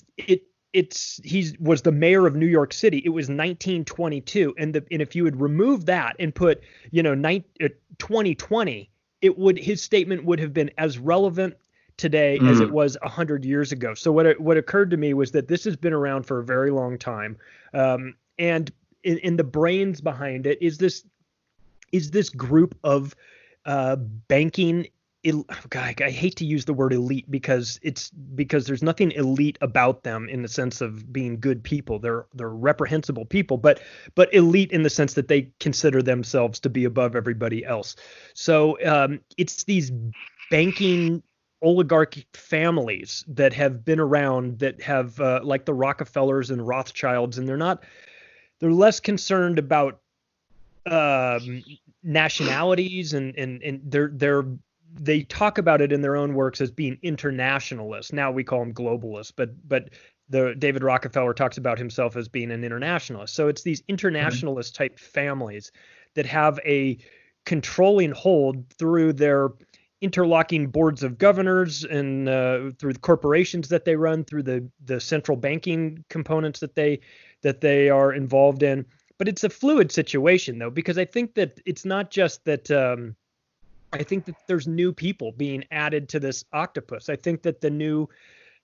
S8: was the mayor of New York City. It was 1922, and if you would remove that and put 2020, his statement would have been as relevant today as it was 100 years ago. So what occurred to me was that this has been around for a very long time, and in the brains behind it is this group of banking. God, I hate to use the word elite because there's nothing elite about them in the sense of being good people. They're reprehensible people, but elite in the sense that they consider themselves to be above everybody else. So it's these banking oligarchy families that have been around, that have like the Rockefellers and Rothschilds, and they're less concerned about nationalities, and they talk about it in their own works as being internationalists. Now we call them globalists, but David Rockefeller talks about himself as being an internationalist. So it's these internationalist type families that have a controlling hold through their interlocking boards of governors and through the corporations that they run, through the central banking components that they are involved in. But it's a fluid situation, though, because I think that it's not just that. I think that there's new people being added to this octopus. I think that the new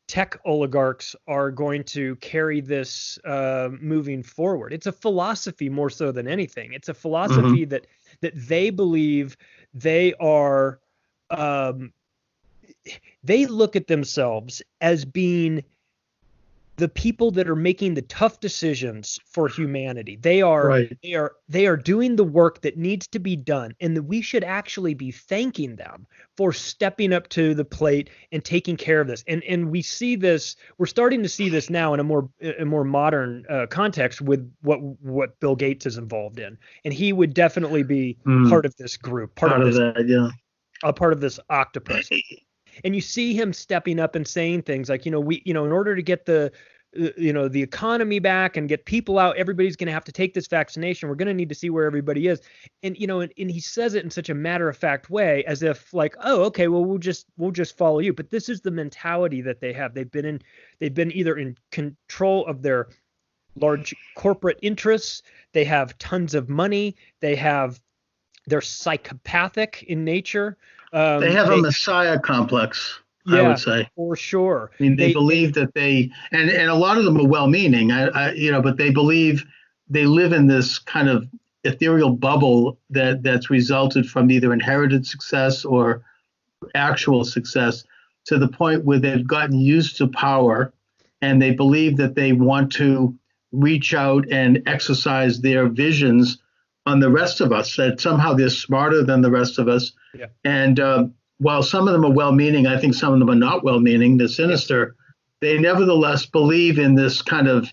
S8: tech oligarchs are going to carry this moving forward. It's a philosophy more so than anything. It's a philosophy that they believe they are. They look at themselves as being the people that are making the tough decisions for humanity. They are doing the work that needs to be done, and that we should actually be thanking them for stepping up to the plate and taking care of this. And we see this, we're starting to see this now in a more modern context with what Bill Gates is involved in. And he would definitely be part of this group, part of this octopus. And you see him stepping up and saying things like, in order to get the economy back and get people out, everybody's going to have to take this vaccination. We're going to need to see where everybody is. And, and he says it in such a matter of fact way, as if like, oh, okay, well, we'll just follow you. But this is the mentality that they have. They've been either in control of their large corporate interests. They have tons of money. They're psychopathic in nature.
S9: They have a messiah complex, I would say.
S8: For sure.
S9: I mean, they believe that and a lot of them are well-meaning, but they believe they live in this kind of ethereal bubble that's resulted from either inherited success or actual success, to the point where they've gotten used to power and they believe that they want to reach out and exercise their visions on the rest of us, that somehow they're smarter than the rest of us.
S8: Yeah.
S9: And while some of them are well-meaning, I think some of them are not well-meaning, they're sinister, they nevertheless believe in this kind of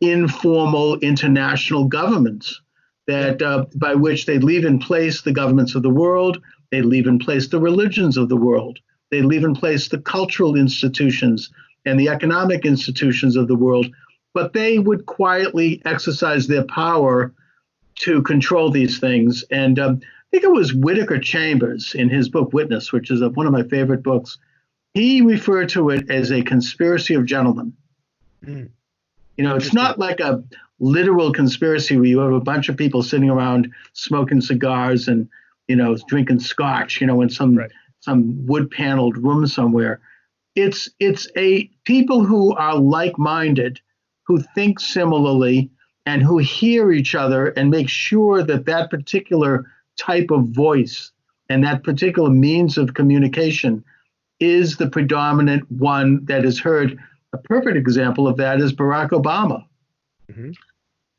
S9: informal international governments that by which they leave in place the governments of the world, they leave in place the religions of the world, they leave in place the cultural institutions and the economic institutions of the world, but they would quietly exercise their power to control these things. And I think it was Whittaker Chambers in his book Witness, which is one of my favorite books. He referred to it as a conspiracy of gentlemen.
S8: Mm.
S9: You know, it's not like a literal conspiracy where you have a bunch of people sitting around smoking cigars and, you know, drinking scotch, you know, in some wood paneled room somewhere. It's a people who are like-minded, who think similarly, and who hear each other and make sure that that particular type of voice and that particular means of communication is the predominant one that is heard. A perfect example of that is Barack Obama.
S8: Mm-hmm.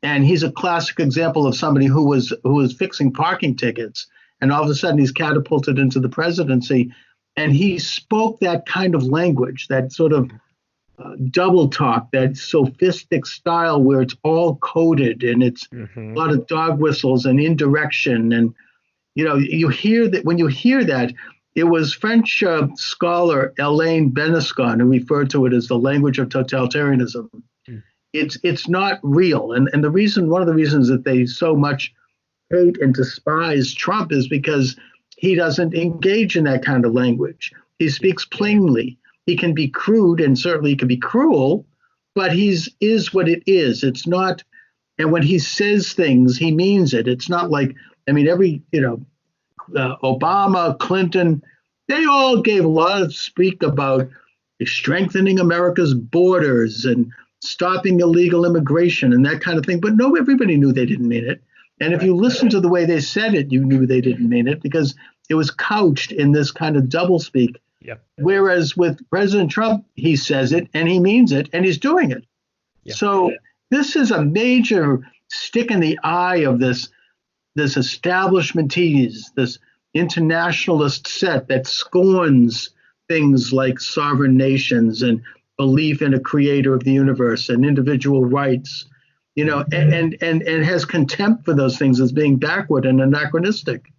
S9: And he's a classic example of somebody who was fixing parking tickets, and all of a sudden he's catapulted into the presidency, and he spoke that kind of language, that sort of double talk, that sophistic style where it's all coded and it's a lot of dog whistles and indirection. And, you know, you hear that when you hear that, it was French scholar Alain Benescon who referred to it as the language of totalitarianism. Mm. It's not real. And the reason, one of the reasons that they so much hate and despise Trump is because he doesn't engage in that kind of language. He speaks plainly. He can be crude and certainly he can be cruel, but is what it is. It's not, and when he says things, he means it. It's not like, I mean, Obama, Clinton, they all gave a lot of speak about strengthening America's borders and stopping illegal immigration and that kind of thing. But no, everybody knew they didn't mean it. And if you listen to the way they said it, you knew they didn't mean it because it was couched in this kind of doublespeak.
S8: Yep.
S9: Whereas with President Trump, he says it and he means it and he's doing it. Yep. So this is a major stick in the eye of this establishmentese, this internationalist set that scorns things like sovereign nations and belief in a creator of the universe and individual rights, you know, and has contempt for those things as being backward and anachronistic.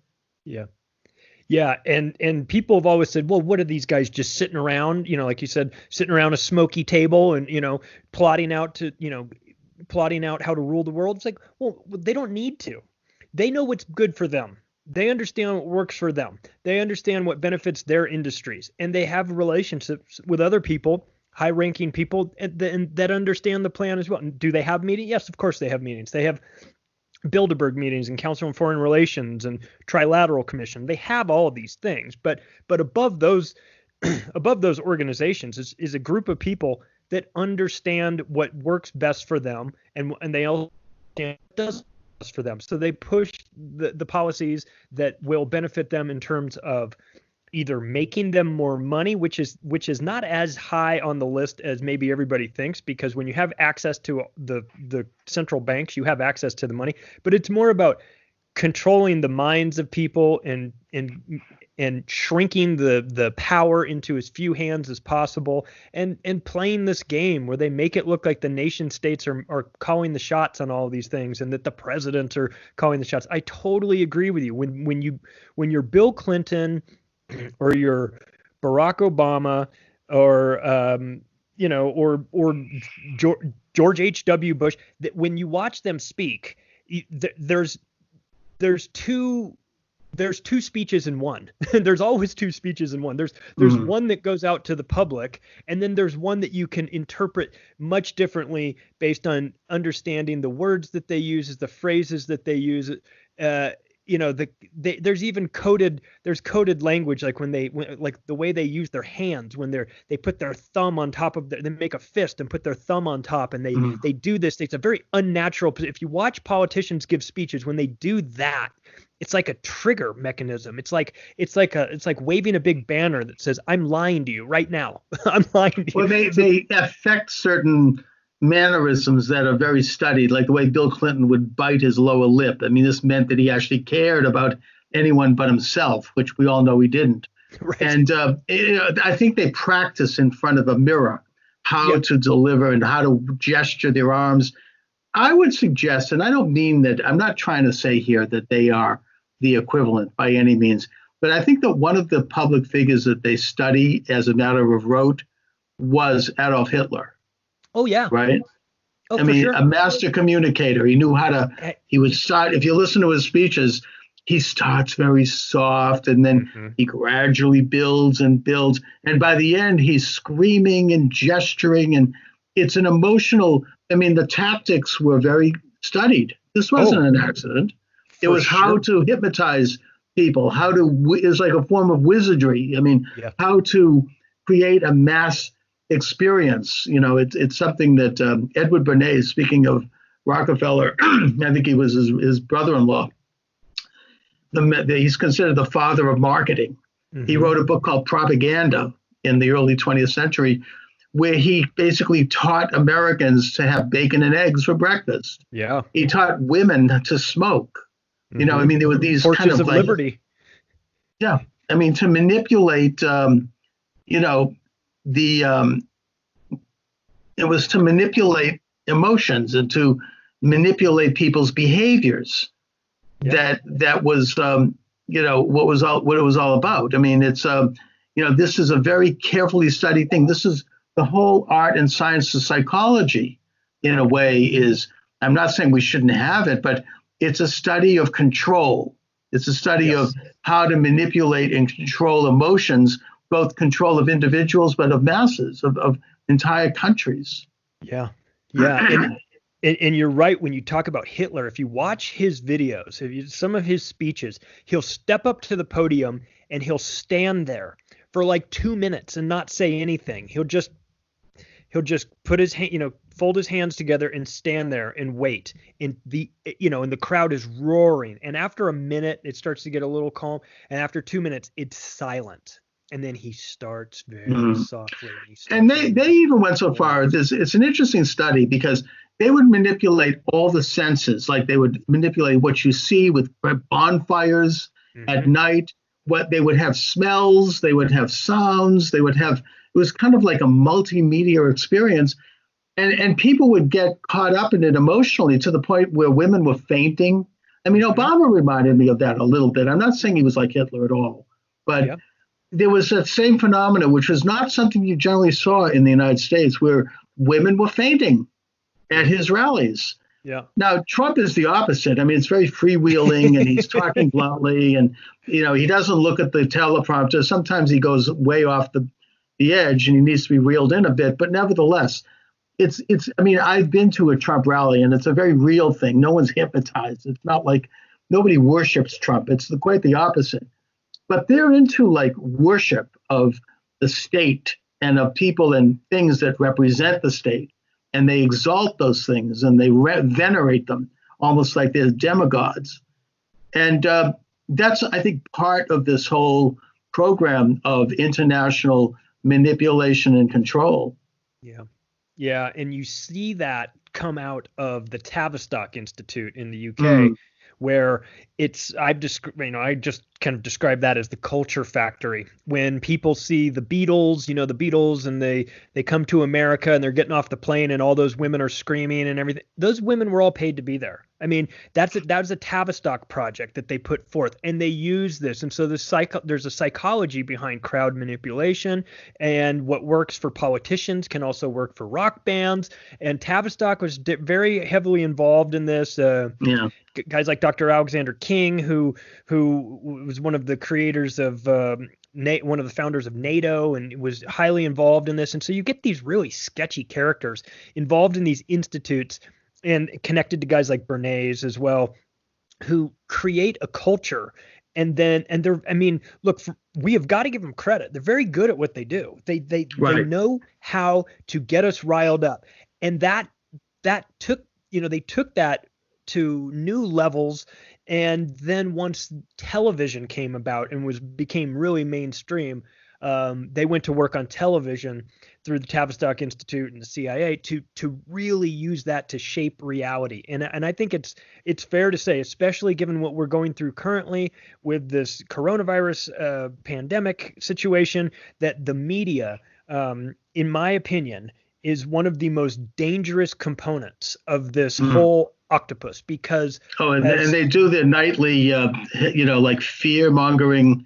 S8: Yeah. Yeah, and people have always said, well, what are these guys just sitting around, you know, like you said, sitting around a smoky table and, you know, plotting out how to rule the world. It's like, well, they don't need to. They know what's good for them. They understand what works for them. They understand what benefits their industries, and they have relationships with other people, high-ranking people that understand the plan as well. And do they have meetings? Yes, of course they have meetings. They have Bilderberg meetings and Council on Foreign Relations and Trilateral Commission. They have all of these things, but above those organizations is a group of people that understand what works best for them, and they all understand what does best for them. So they push the policies that will benefit them in terms of either making them more money, which is not as high on the list as maybe everybody thinks, because when you have access to the central banks, you have access to the money, but it's more about controlling the minds of people and shrinking the power into as few hands as possible, and playing this game where they make it look like the nation states are calling the shots on all of these things and that the presidents are calling the shots. I totally agree with you. When you're Bill Clinton or you're Barack Obama or George H.W. Bush, that when you watch them speak, there's two speeches in one. There's always two speeches in one. There's one that goes out to the public, and then there's one that you can interpret much differently based on understanding the words that they use, the phrases that they use. there's even coded language, like like the way they use their hands when they put their thumb on top of they make a fist and put their thumb on top, and they do this. It's a very unnatural. If you watch politicians give speeches, when they do that, it's like a trigger mechanism. It's like waving a big banner that says, "I'm lying to you right now." I'm lying to you.
S9: Well, they affect certain mannerisms that are very studied, like the way Bill Clinton would bite his lower lip. I mean, this meant that he actually cared about anyone but himself, which we all know he didn't.
S8: Right.
S9: And I think they practice in front of a mirror how to deliver and how to gesture their arms. I would suggest, and I don't mean that, I'm not trying to say here that they are the equivalent by any means, but I think that one of the public figures that they study as a matter of rote was Adolf Hitler.
S8: Oh, yeah.
S9: Right.
S8: Oh,
S9: I mean,
S8: sure.
S9: a master communicator. He knew how to, he would start, if you listen to his speeches, he starts very soft and then he gradually builds and builds. And by the end, he's screaming and gesturing. And it's an emotional, I mean, the tactics were very studied. This wasn't an accident. It was how to hypnotize people, it's like a form of wizardry. I mean, how to create a mass experience. It's something that Edward Bernays, speaking of Rockefeller, I think he was his brother-in-law. He's considered the father of marketing. He wrote a book called Propaganda in the early 20th century, where he basically taught Americans to have bacon and eggs for breakfast.
S8: Yeah.
S9: He taught women to smoke. I mean, there were these
S8: Torches
S9: kind of
S8: of liberty.
S9: Yeah. I mean, to manipulate, it was to manipulate emotions and to manipulate people's behaviors. That was what it was all about. I mean, it's this is a very carefully studied thing. This is the whole art and science of psychology. In a way, is, I'm not saying we shouldn't have it, but it's a study of control. It's a study of how to manipulate and control emotions, both control of individuals, but of masses, of entire countries.
S8: Yeah. Yeah. And you're right when you talk about Hitler. If you watch his videos, some of his speeches, he'll step up to the podium and he'll stand there for like 2 minutes and not say anything. He'll just put his hand, fold his hands together and stand there and wait. And the crowd is roaring. And after a minute, it starts to get a little calm. And after 2 minutes, it's silent. And then he starts very softly.
S9: And they even went so far as this. It's an interesting study because they would manipulate all the senses. Like they would manipulate what you see with bonfires at night. What they would have smells, they would have sounds, it was kind of like a multimedia experience. And people would get caught up in it emotionally to the point where women were fainting. I mean, Obama reminded me of that a little bit. I'm not saying he was like Hitler at all, but there was that same phenomenon, which was not something you generally saw in the United States, where women were fainting at his rallies.
S8: Yeah.
S9: Now, Trump is the opposite. I mean, it's very freewheeling and he's talking bluntly and, he doesn't look at the teleprompter. Sometimes he goes way off the edge and he needs to be reeled in a bit. But nevertheless, I've been to a Trump rally and it's a very real thing. No one's hypnotized. It's not like nobody worships Trump. It's quite the opposite. But they're into like worship of the state and of people and things that represent the state. And they exalt those things and they venerate them almost like they're demigods. And that's, I think, part of this whole program of international manipulation and control.
S8: Yeah. Yeah. And you see that come out of the Tavistock Institute in the UK, where I just kind of describe that as the culture factory. When people see the Beatles, and they come to America and they're getting off the plane and all those women are screaming and everything. Those women were all paid to be there. I mean, that was a Tavistock project that they put forth, and they use this. And so there's a psychology behind crowd manipulation, and what works for politicians can also work for rock bands. And Tavistock was very heavily involved in this. Guys like Dr. Alexander King, who was one of the creators of one of the founders of NATO and was highly involved in this. And so you get these really sketchy characters involved in these institutes and connected to guys like Bernays as well. who create a culture. And they're, I mean, look, we have got to give them credit. They're very good at what they do. They
S9: Right.
S8: know how to get us riled up. And that took, they took that to new levels. And then once television came about and became really mainstream, they went to work on television through the Tavistock Institute and the CIA to really use that to shape reality. And I think it's fair to say, especially given what we're going through currently with this coronavirus pandemic situation, that the media, in my opinion, is one of the most dangerous components of this whole octopus, because
S9: and they do their nightly, like fear mongering,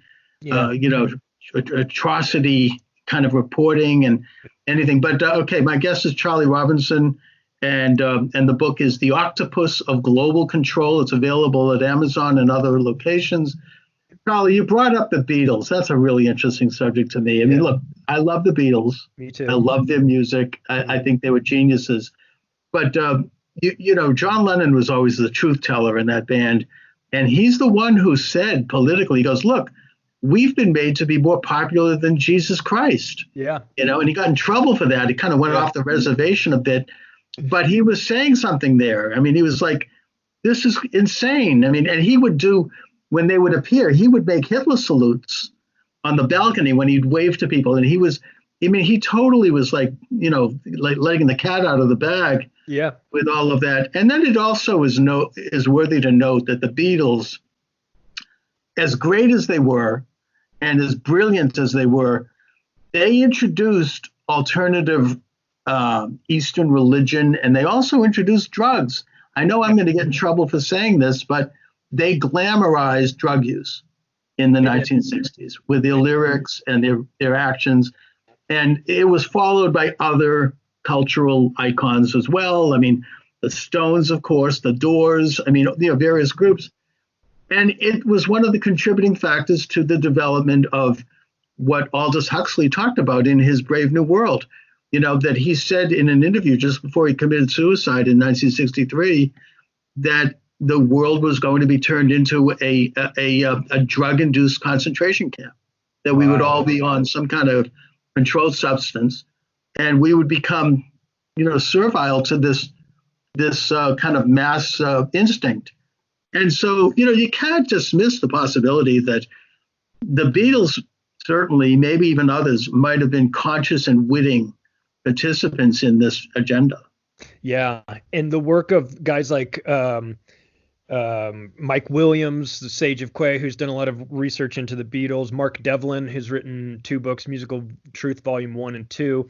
S9: atrocity kind of reporting and anything. But okay, my guest is Charlie Robinson, and the book is The Octopus of Global Control. It's available at Amazon and other locations. Charlie, you brought up the Beatles. That's a really interesting subject to me. I mean, look, I love the Beatles.
S8: Me too.
S9: I love their music. I think they were geniuses. But John Lennon was always the truth teller in that band, and he's the one who said politically, he goes, "Look, we've been made to be more popular than Jesus Christ."
S8: Yeah.
S9: And he got in trouble for that. He kind of went off the reservation a bit, but he was saying something there. I mean, he was like, "This is insane." I mean, and he would do, when they would appear, he would make Hitler salutes on the balcony when he'd wave to people. And he totally was like letting the cat out of the bag.
S8: Yeah.
S9: With all of that. And then it also is worthy to note that the Beatles, as great as they were and as brilliant as they were, they introduced alternative Eastern religion, and they also introduced drugs. I know I'm going to get in trouble for saying this, but they glamorized drug use in the 1960s with their lyrics and their actions. And it was followed by other cultural icons as well. I mean, the Stones, of course, the Doors, various groups. And it was one of the contributing factors to the development of what Aldous Huxley talked about in his Brave New World, that he said in an interview just before he committed suicide in 1963, that the world was going to be turned into a drug-induced concentration camp, that we would all be on some kind of controlled substance, and we would become, servile to this kind of mass instinct. And so, you can't dismiss the possibility that the Beatles, certainly, maybe even others, might have been conscious and witting participants in this agenda.
S8: Yeah, and the work of guys like Mike Williams, the Sage of Quay, who's done a lot of research into the Beatles. Mark Devlin, who's written 2 books, Musical Truth Volume 1 and 2.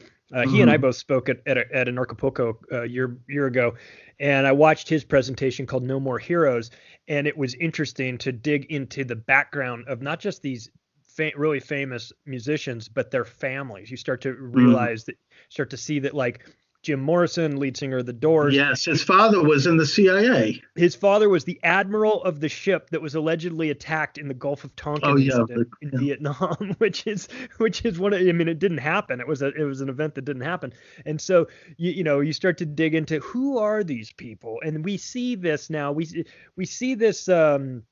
S8: He and I both spoke at an Acapulco a year ago, and I watched his presentation called No More Heroes, and it was interesting to dig into the background of not just these really famous musicians, but their families. You start to realize start to see that, like, Jim Morrison, lead singer of the Doors.
S9: Yes, his father was in the CIA.
S8: His father was the admiral of the ship that was allegedly attacked in the Gulf of Tonkin incident in Vietnam, which is one of, it didn't happen. It was an event that didn't happen. And so you start to dig into who are these people, and we see this now. We see this in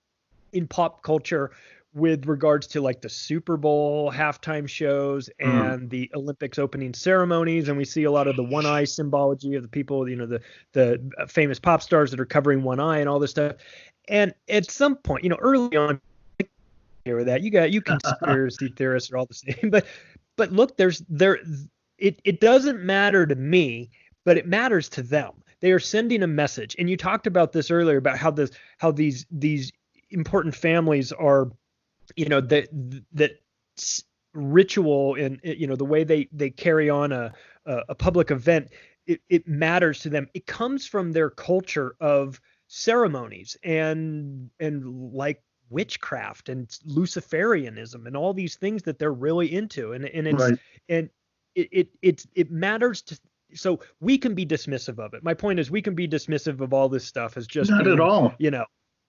S8: pop culture with regards to, like, the Super Bowl halftime shows and the Olympics opening ceremonies. And we see a lot of the one eye symbology of the people, the famous pop stars that are covering one eye and all this stuff. And at some point, early on, hear that you conspiracy theorists are all the same, but look, it doesn't matter to me, but it matters to them. They are sending a message. And you talked about this earlier about how these important families are, that ritual and, the way they carry on a public event, it matters to them. It comes from their culture of ceremonies and like witchcraft and Luciferianism and all these things that they're really into. And it's, right. And it matters to, so we can be dismissive of it. My point is, we can be dismissive of all this stuff as just
S9: not at all,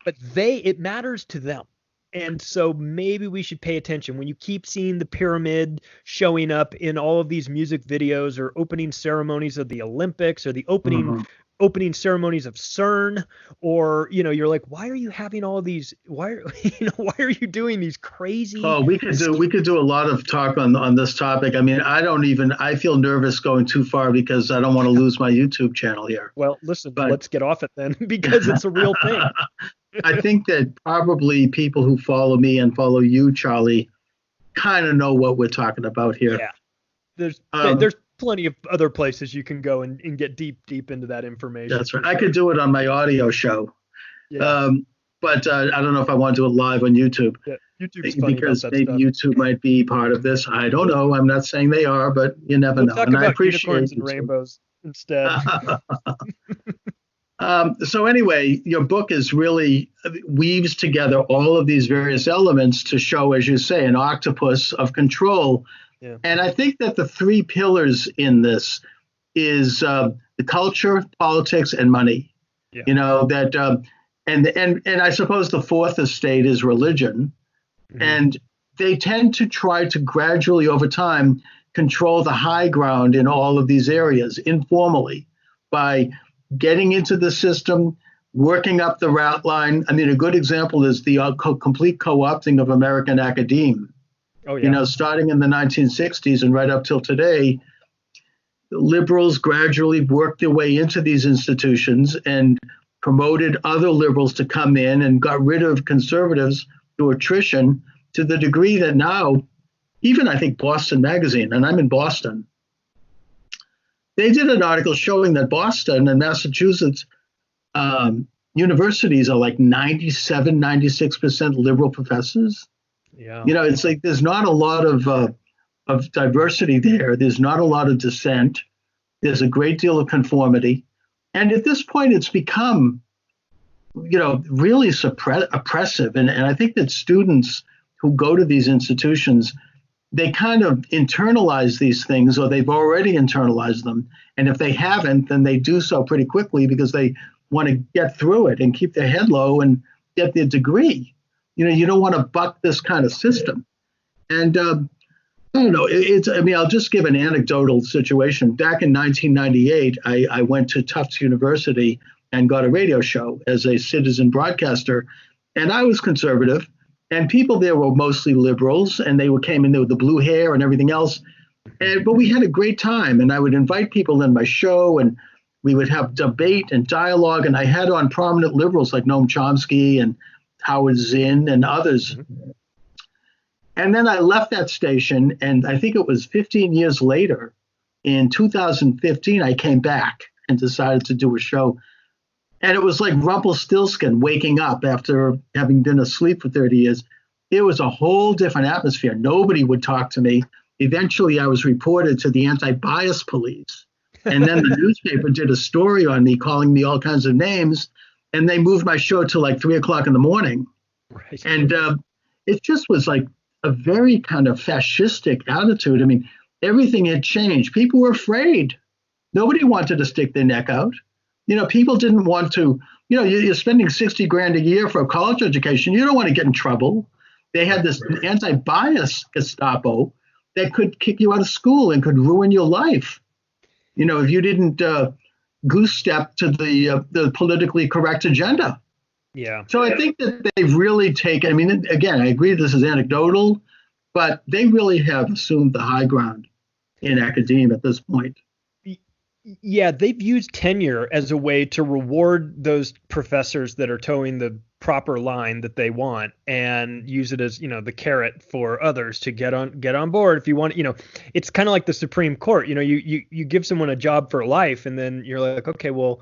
S8: but it matters to them. And so maybe we should pay attention when you keep seeing the pyramid showing up in all of these music videos or opening ceremonies of the Olympics or the opening opening ceremonies of CERN, or you're like, why are you having all of these? Why are you doing these crazy?
S9: Oh, we could do a lot of talk on this topic. I mean, I feel nervous going too far because I don't want to lose my YouTube channel here.
S8: Well, listen, let's get off it then, because it's a real thing.
S9: I think that probably people who follow me and follow you, Charlie, kind of know what we're talking about here.
S8: Yeah. There's plenty of other places you can go and get deep into that information.
S9: That's right. I could do it on my audio show.
S8: Yeah.
S9: But I don't know if I want to do it live on YouTube.
S8: Yeah, YouTube's funny
S9: because
S8: about that
S9: maybe
S8: stuff.
S9: YouTube might be part of this. I don't know. I'm not saying they are, but you never
S8: We'll
S9: know.
S8: talk
S9: And I
S8: about
S9: appreciate
S8: unicorns and
S9: YouTube.
S8: rainbows instead.
S9: So anyway, your book is really weaves together all of these various elements to show, as you say, an octopus of control.
S8: Yeah.
S9: And I think that the three pillars in this is the culture, politics, and money.
S8: Yeah.
S9: And I suppose the fourth estate is religion.
S8: Mhm.
S9: And they tend to try to gradually, over time, control the high ground in all of these areas informally by getting into the system, working up the route line. I mean, a good example is the complete co-opting of American academe.
S8: Oh, yeah.
S9: Starting in the 1960s and right up till today, liberals gradually worked their way into these institutions and promoted other liberals to come in and got rid of conservatives through attrition, to the degree that now, even I think Boston Magazine, and I'm in Boston, they did an article showing that Boston and Massachusetts universities are like 97, 96% liberal professors.
S8: Yeah.
S9: It's like there's not a lot of diversity there. There's not a lot of dissent. There's a great deal of conformity. And at this point, it's become, really oppressive. And I think that students who go to these institutions, they kind of internalize these things, or they've already internalized them. And if they haven't, then they do so pretty quickly because they want to get through it and keep their head low and get their degree. You don't want to buck this kind of system. And I don't know. I'll just give an anecdotal situation. Back in 1998, I went to Tufts University and got a radio show as a citizen broadcaster. And I was conservative. And people there were mostly liberals, and they came in there with the blue hair and everything else. But we had a great time, and I would invite people in my show, and we would have debate and dialogue. And I had on prominent liberals like Noam Chomsky and Howard Zinn and others. Mm-hmm. And then I left that station, and I think it was 15 years later, in 2015, I came back and decided to do a show. And it was like Rumpelstiltskin waking up after having been asleep for 30 years. It was a whole different atmosphere. Nobody would talk to me. Eventually, I was reported to the anti-bias police. And then the newspaper did a story on me, calling me all kinds of names. And they moved my show to like 3 o'clock in the morning.
S8: Right.
S9: And it just was like a very kind of fascistic attitude. I mean, everything had changed. People were afraid. Nobody wanted to stick their neck out. People didn't want to, you're spending $60,000 a year for a college education. You don't want to get in trouble. They had this anti-bias Gestapo that could kick you out of school and could ruin your life. If you didn't goose step to the politically correct agenda.
S8: Yeah.
S9: So I think that they've really taken, again, I agree this is anecdotal, but they really have assumed the high ground in academia at this point.
S8: Yeah, they've used tenure as a way to reward those professors that are towing the proper line that they want, and use it as, the carrot for others to get on board. If you want, it's kind of like the Supreme Court. You give someone a job for life, and then you're like, okay, well,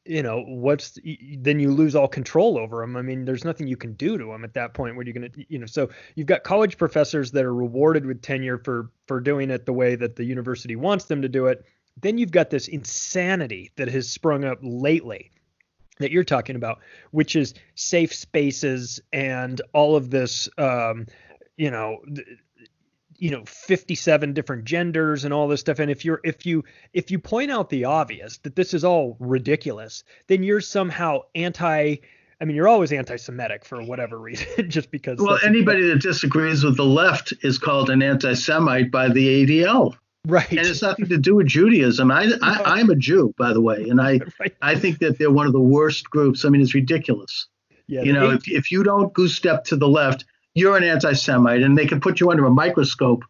S8: then you lose all control over them. I mean, there's nothing you can do to them at that point. What are you going to, so you've got college professors that are rewarded with tenure for doing it the way that the university wants them to do it. Then you've got this insanity that has sprung up lately that you're talking about, which is safe spaces and all of this, 57 different genders and all this stuff. And if you point out the obvious, that this is all ridiculous, then you're somehow you're always anti-Semitic for whatever reason, just because.
S9: Well, anybody that disagrees with the left is called an anti-Semite by the ADL.
S8: Right.
S9: And it's nothing to do with Judaism. I'm a Jew, by the way, and I think that they're one of the worst groups. I mean, it's ridiculous.
S8: Yeah,
S9: You know, if you don't goose step to the left, you're an anti-Semite, and they can put you under a microscope.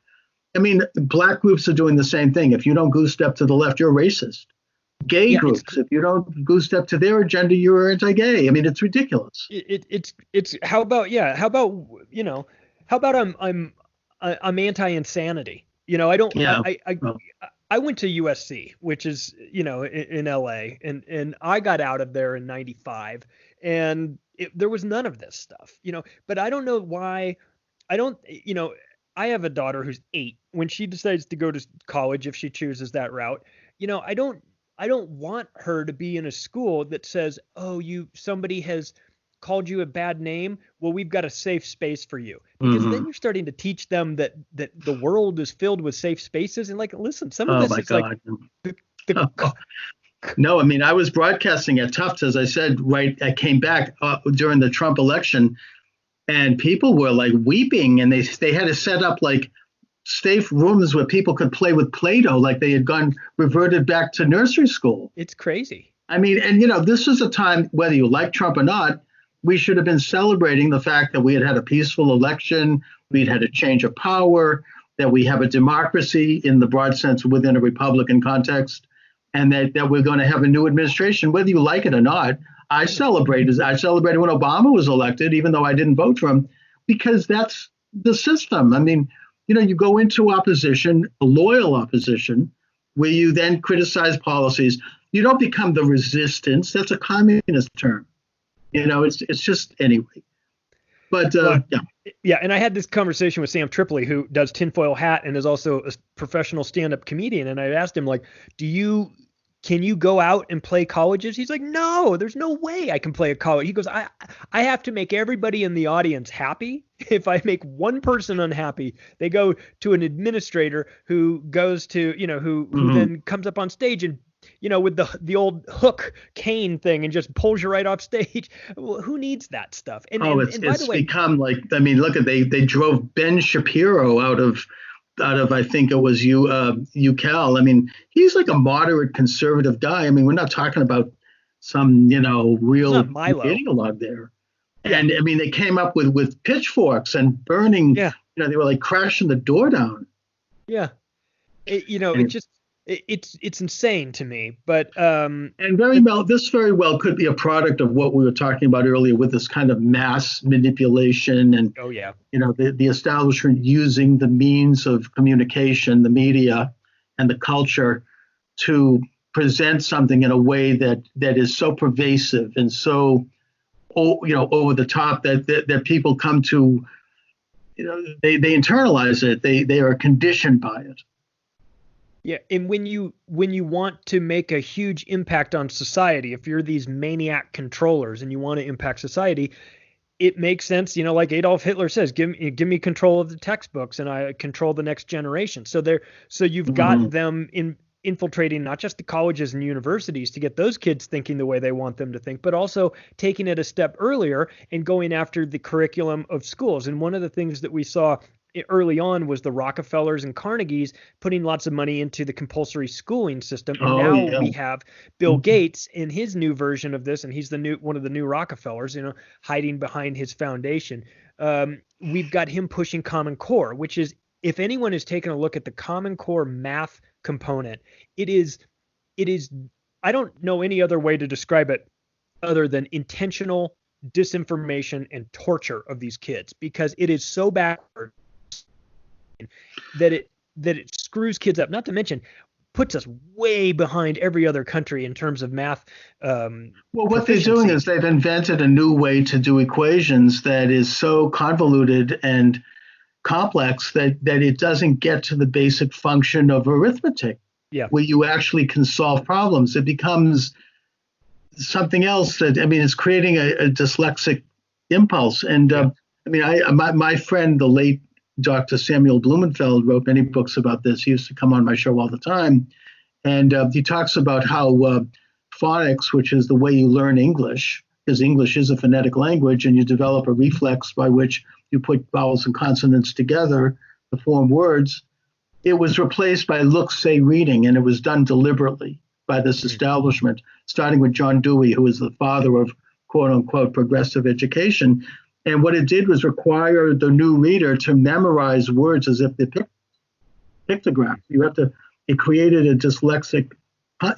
S9: I mean, black groups are doing the same thing. If you don't goose step to the left, you're racist. Gay groups, if you don't goose step to their agenda, you're anti-gay. I mean, it's ridiculous.
S8: It's how about I'm anti-insanity. You know, I don't.
S9: Yeah.
S8: I went to USC, which is, you know, in LA, and I got out of there in '95, and there was none of this stuff, you know. But I don't know why. I don't, you know. I have a daughter who's 8. When she decides to go to college, if she chooses that route, you know, I don't want her to be in a school that says, "Oh, somebody has called you a bad name. Well, we've got a safe space for you." Because then you're starting to teach them that the world is filled with safe spaces. And like, listen, some of this is
S9: God.
S8: like
S9: No, I mean, I was broadcasting at Tufts, as I said, right. I came back during the Trump election, and people were like weeping, and they had to set up like safe rooms where people could play with Play-Doh, like they had reverted back to nursery school.
S8: It's crazy.
S9: I mean, and you know, this is a time, whether you like Trump or not, we should have been celebrating the fact that we had a peaceful election, we'd had a change of power, that we have a democracy in the broad sense within a Republican context, and that we're going to have a new administration, whether you like it or not. I celebrated when Obama was elected, even though I didn't vote for him, because that's the system. I mean, you know, you go into opposition, a loyal opposition, where you then criticize policies. You don't become the resistance. That's a communist term. You know, it's just anyway. But
S8: yeah. And I had this conversation with Sam Tripoli, who does Tinfoil Hat and is also a professional stand-up comedian. And I asked him, like, can you go out and play colleges? He's like, no, there's no way I can play a college. He goes, I have to make everybody in the audience happy. If I make one person unhappy, they go to an administrator who goes to, you know, who then comes up on stage and, you know, with the old hook cane thing and just pulls you right off stage. Well, who needs that stuff? And by the way,
S9: become like, I mean, look at they drove Ben Shapiro out of I think it was UCal. I mean, he's like a moderate conservative guy. I mean, we're not talking about some, you know, real ideologue there. And I mean, they came up with pitchforks and burning. Yeah. You know, they were like crashing the door down.
S8: Yeah. It's insane to me, but
S9: and this very well could be a product of what we were talking about earlier with this kind of mass manipulation and you know, the establishment using the means of communication, the media and the culture to present something in a way that is so pervasive and so over the top that people come to, you know, they internalize it, they are conditioned by it.
S8: Yeah, and when you want to make a huge impact on society, if you're these maniac controllers and you want to impact society, it makes sense, you know, like Adolf Hitler says, give me control of the textbooks and I control the next generation. So you've got them infiltrating not just the colleges and universities to get those kids thinking the way they want them to think, but also taking it a step earlier and going after the curriculum of schools. And one of the things that we saw early on was the Rockefellers and Carnegies putting lots of money into the compulsory schooling system. And we have Bill Gates in his new version of this, and he's one of the new Rockefellers, you know, hiding behind his foundation. We've got him pushing Common Core, which is, if anyone has taken a look at the Common Core math component, it is, I don't know any other way to describe it other than intentional disinformation and torture of these kids, because it is so backward that it screws kids up, not to mention puts us way behind every other country in terms of math.
S9: Well, what they're doing is they've invented a new way to do equations that is so convoluted and complex that it doesn't get to the basic function of arithmetic, where you actually can solve problems. It becomes something else that, I mean, it's creating a dyslexic impulse. And I mean, my friend, the late Dr. Samuel Blumenfeld, wrote many books about this. He used to come on my show all the time. And he talks about how phonics, which is the way you learn English, because English is a phonetic language, and you develop a reflex by which you put vowels and consonants together to form words. it was replaced by look, say reading, and it was done deliberately by this establishment, starting with John Dewey, who was the father of quote unquote progressive education. And what it did was require the new reader to memorize words as if they're pictographs. It created a dyslexic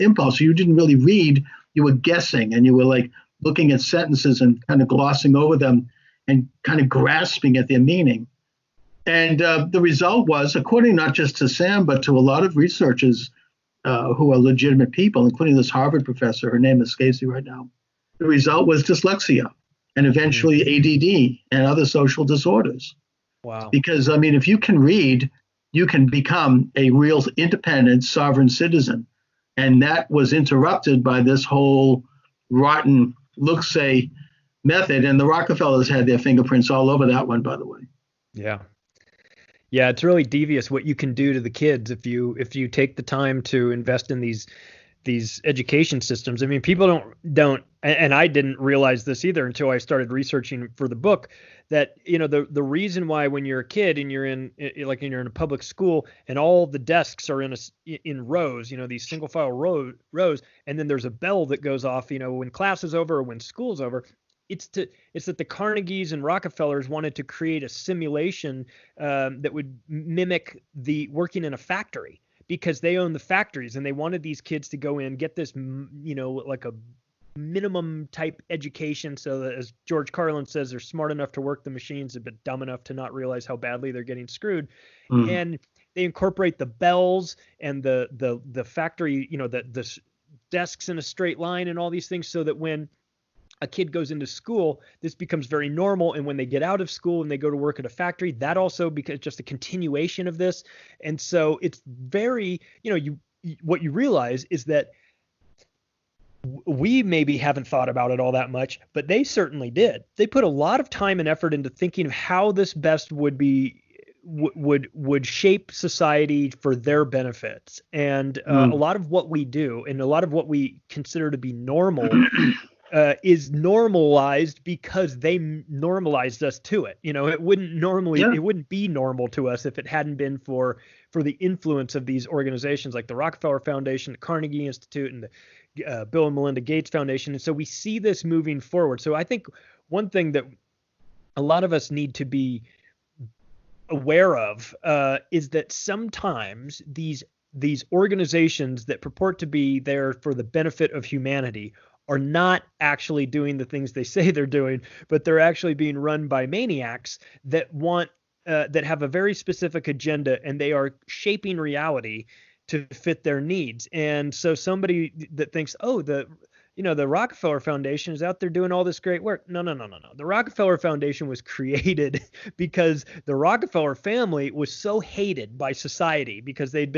S9: impulse. You didn't really read, you were guessing, and you were like looking at sentences and kind of glossing over them and kind of grasping at their meaning. And the result was, according not just to Sam, but to a lot of researchers who are legitimate people, including this Harvard professor, her name escapes me right now, the result was dyslexia and eventually ADD and other social disorders.
S8: Wow.
S9: Because, I mean, if you can read, you can become a real independent sovereign citizen. And that was interrupted by this whole rotten look-say method. And the Rockefellers had their fingerprints all over that one, by the way.
S8: Yeah. Yeah, it's really devious what you can do to the kids if you take the time to invest in these education systems. I mean, people don't, and I didn't realize this either until I started researching for the book, that, you know, the reason why when you're a kid and you're in a public school and all the desks are in rows, you know, these single file rows, and then there's a bell that goes off, you know, when class is over or when school's over. It's that the Carnegies and Rockefellers wanted to create a simulation that would mimic the working in a factory, because they own the factories, and they wanted these kids to go in, get this, you know, like a minimum type education, so that, as George Carlin says, they're smart enough to work the machines, but dumb enough to not realize how badly they're getting screwed. And they incorporate the bells and the factory, you know, the desks in a straight line and all these things, so that when a kid goes into school, this becomes very normal. And when they get out of school and they go to work at a factory, that also becomes just a continuation of this. And so it's very, you know, what you realize is that we maybe haven't thought about it all that much, but they certainly did. They put a lot of time and effort into thinking of how this best would shape society for their benefits. And a lot of what we do and a lot of what we consider to be normal is normalized because they normalized us to it. You know, it wouldn't be normal to us if it hadn't been for the influence of these organizations like the Rockefeller Foundation, the Carnegie Institute, and the Bill and Melinda Gates Foundation. And so we see this moving forward. So I think one thing that a lot of us need to be aware of is that sometimes these organizations that purport to be there for the benefit of humanity are not actually doing the things they say they're doing, but they're actually being run by maniacs that that have a very specific agenda, and they are shaping reality to fit their needs. And so somebody that thinks, oh, the Rockefeller Foundation is out there doing all this great work. No. The Rockefeller Foundation was created because the Rockefeller family was so hated by society because their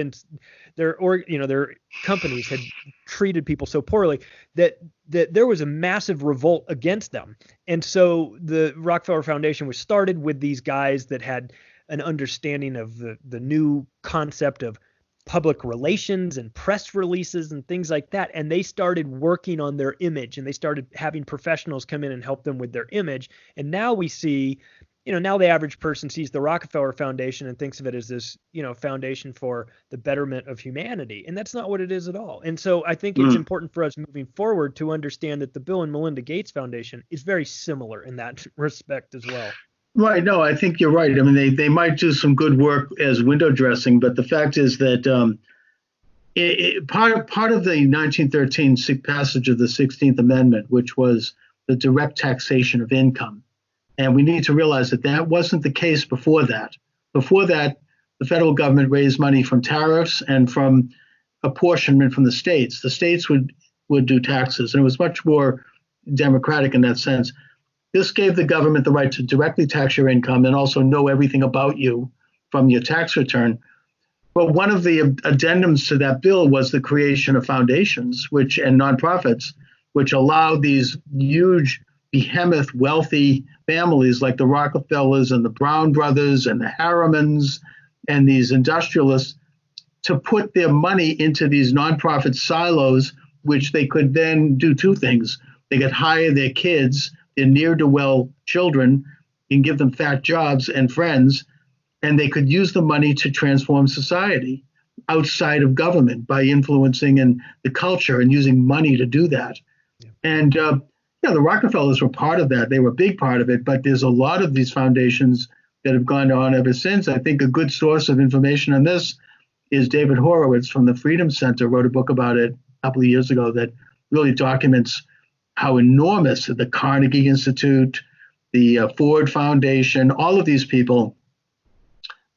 S8: companies had treated people so poorly that there was a massive revolt against them. And so the Rockefeller Foundation was started with these guys that had an understanding of the new concept of public relations and press releases and things like that. And they started working on their image, and they started having professionals come in and help them with their image. And now we see, now the average person sees the Rockefeller Foundation and thinks of it as this, foundation for the betterment of humanity. And that's not what it is at all. And so I think it's important for us moving forward to understand that the Bill and Melinda Gates Foundation is very similar in that respect as well.
S9: Right. No, I think you're right. I mean, they might do some good work as window dressing, but the fact is that part of the 1913 passage of the 16th Amendment, which was the direct taxation of income, and we need to realize that wasn't the case before that. Before that, the federal government raised money from tariffs and from apportionment from the states. The states would do taxes, and it was much more democratic in that sense. This gave the government the right to directly tax your income and also know everything about you from your tax return. But one of the addendums to that bill was the creation of foundations and nonprofits, which allowed these huge, behemoth, wealthy families like the Rockefellers and the Brown brothers and the Harrimans and these industrialists to put their money into these nonprofit silos, which they could then do two things. They could hire their kids, their ne'er-do-well children, and give them fat jobs and friends, and they could use the money to transform society outside of government by influencing in the culture and using money to do that.
S8: Yeah.
S9: And the Rockefellers were part of that. They were a big part of it, but there's a lot of these foundations that have gone on ever since. I think a good source of information on this is David Horowitz from the Freedom Center, wrote a book about it a couple of years ago that really documents how enormous the Carnegie Institute, the Ford Foundation, all of these people,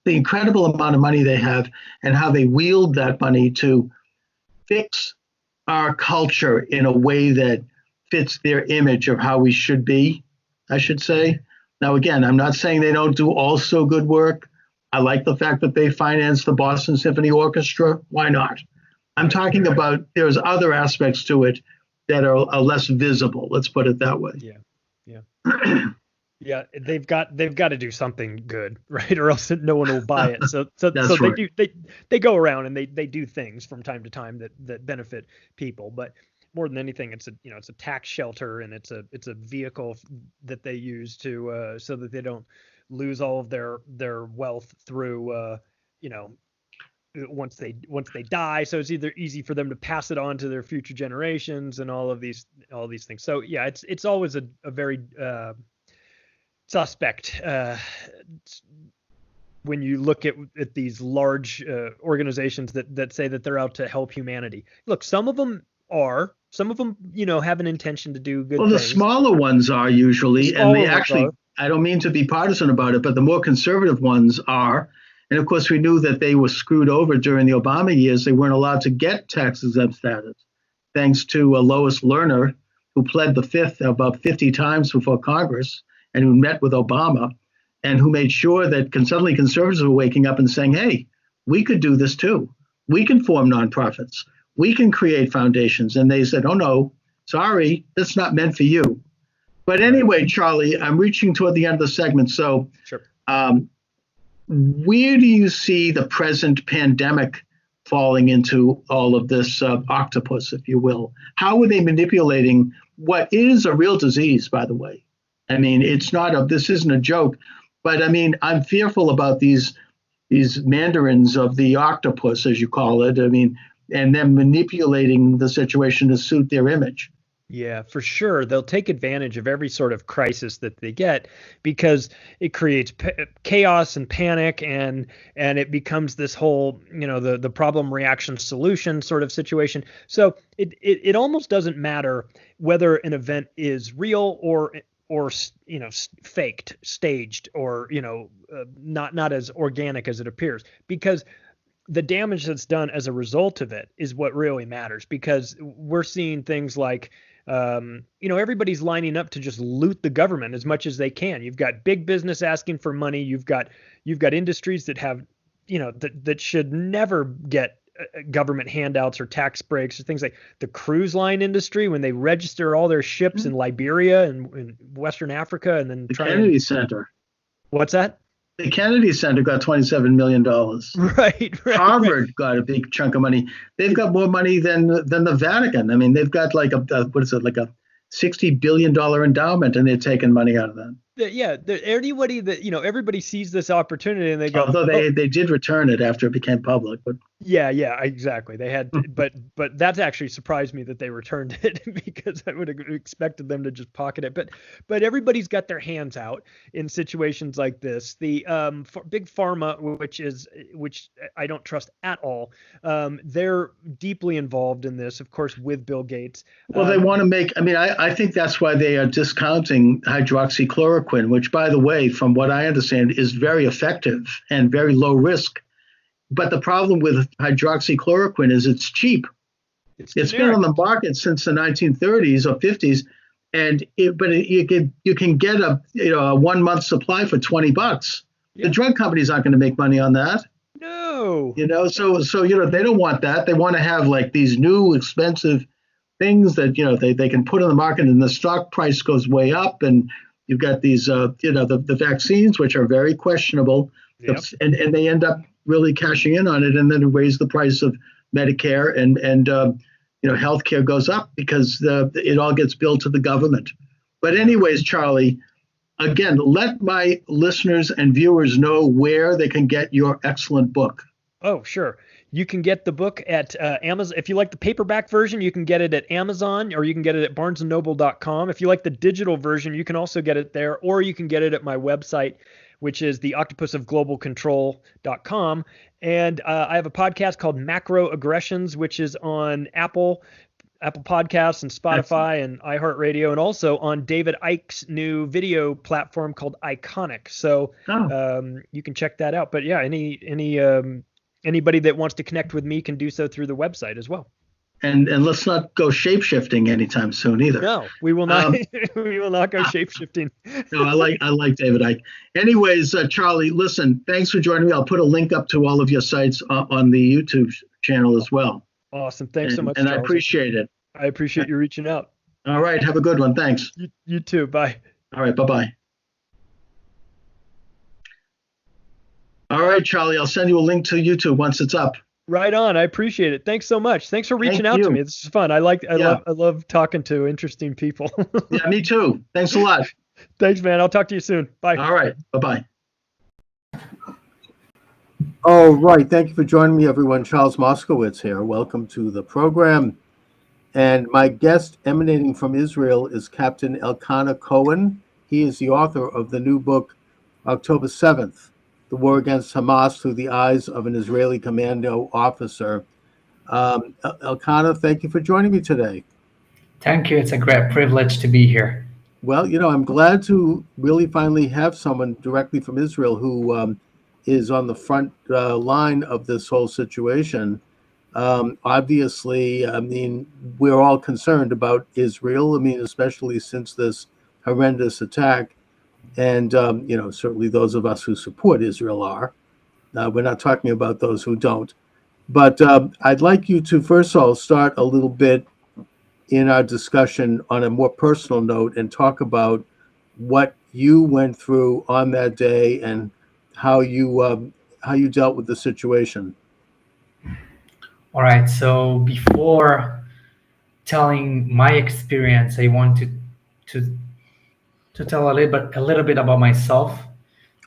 S9: the incredible amount of money they have and how they wield that money to fix our culture in a way that fits their image of how we should be, I should say. Now, again, I'm not saying they don't do also good work. I like the fact that they finance the Boston Symphony Orchestra. Why not? I'm talking about there's other aspects to it that are less visible. Let's put it that way.
S8: Yeah, they've got to do something good, right? Or else no one will buy it. So
S9: right.
S8: they go around and they do things from time to time that benefit people. But more than anything, it's a tax shelter, and it's a vehicle that they use to so that they don't lose all of their wealth through once they die. So it's either easy for them to pass it on to their future generations and all these things. So yeah, it's always a very suspect when you look at these large organizations that say that they're out to help humanity. Look, some of them have an intention to do good
S9: things. The smaller ones are usually, and they actually, I don't mean to be partisan about it, but the more conservative ones are. And of course, we knew that they were screwed over during the Obama years. They weren't allowed to get tax exempt status, thanks to Lois Lerner, who pled the fifth about 50 times before Congress and who met with Obama and who made sure that suddenly conservatives were waking up and saying, hey, we could do this too. We can form nonprofits. We can create foundations. And they said, oh, no, sorry, that's not meant for you. But anyway, Charlie, I'm reaching toward the end of the segment. So
S8: sure.
S9: Where do you see the present pandemic falling into all of this octopus, if you will? How are they manipulating what is a real disease, by the way? I mean, this isn't a joke, but I mean, I'm fearful about these mandarins of the octopus, as you call it. I mean, and them manipulating the situation to suit their image.
S8: Yeah, for sure. They'll take advantage of every sort of crisis that they get because it creates chaos and panic, and it becomes this whole, the problem reaction solution sort of situation. So it almost doesn't matter whether an event is real or faked, staged, or not as organic as it appears, because the damage that's done as a result of it is what really matters. Because we're seeing things like everybody's lining up to just loot the government as much as they can. You've got big business asking for money. You've got industries that have that should never get government handouts or tax breaks or things like the cruise line industry when they register all their ships in Liberia and in Western Africa and then
S9: the Kennedy Center.
S8: What's that?
S9: The Kennedy Center got $27 million.
S8: Right.
S9: Harvard got a big chunk of money. They've got more money than the Vatican. I mean, they've got like a $60 billion endowment, and they're taking money out of that.
S8: Yeah, anybody that everybody sees this opportunity and they go.
S9: Although they did return it after it became public, but
S8: yeah, exactly. They had, but that's actually surprised me that they returned it because I would have expected them to just pocket it. But everybody's got their hands out in situations like this. The big pharma, which I don't trust at all, they're deeply involved in this, of course, with Bill Gates.
S9: Well, they want to make. I mean, I think that's why they are discounting hydroxychloroquine, which, by the way, from what I understand, is very effective and very low risk. But the problem with hydroxychloroquine is it's cheap. It's been on the market since the 1930s or 50s, and you can get a 1 month supply for $20. Yeah. The drug companies aren't going to make money on that.
S8: No.
S9: So they don't want that. They want to have like these new expensive things that they can put on the market, and the stock price goes way up, and you've got these the vaccines, which are very questionable. Yep. And they end up really cashing in on it, and then raise the price of Medicare and healthcare goes up because it all gets billed to the government. But anyways, Charlie, again, let my listeners and viewers know where they can get your excellent book.
S8: Oh, sure. You can get the book at Amazon. If you like the paperback version, you can get it at Amazon, or you can get it at barnesandnoble.com. If you like the digital version, you can also get it there, or you can get it at my website, which is theoctopusofglobalcontrol.com. And I have a podcast called Macro Aggressions, which is on Apple Podcasts and Spotify and iHeartRadio, and also on David Icke's new video platform called Iconic. So you can check that out. But yeah, anybody that wants to connect with me can do so through the website as well.
S9: And let's not go shape-shifting anytime soon either.
S8: No, we will not. We will not go shape-shifting.
S9: No, I like David Icke. Anyways, Charlie, listen, thanks for joining me. I'll put a link up to all of your sites on the YouTube channel as well.
S8: Awesome. Thanks so much,
S9: and
S8: Charles.
S9: I appreciate it.
S8: I appreciate you reaching out.
S9: All right. Have a good one. Thanks.
S8: You too. Bye.
S9: All right. Bye-bye. All right, Charlie, I'll send you a link to YouTube once it's up.
S8: Right on. I appreciate it. Thanks so much. Thanks for reaching out to me. This is fun. I love talking to interesting people.
S9: Yeah, me too. Thanks a lot.
S8: Thanks, man. I'll talk to you soon. Bye.
S9: All right. Bye-bye.
S1: All right. Thank you for joining me, everyone. Charles Moskowitz here. Welcome to the program. And my guest emanating from Israel is Captain Elkanah Cohen. He is the author of the new book, October 7th, The War Against Hamas Through the Eyes of an Israeli Commando Officer. Elkanah, thank you for joining me today.
S10: Thank you. It's a great privilege to be here.
S1: Well, I'm glad to really finally have someone directly from Israel who is on the front line of this whole situation. Obviously, we're all concerned about Israel. Especially since this horrendous attack. And, certainly those of us who support Israel are. We're not talking about those who don't. But I'd like you to, first of all, start a little bit in our discussion on a more personal note and talk about what you went through on that day and how you dealt with the situation.
S10: All right. So before telling my experience, I want to tell a little bit about myself.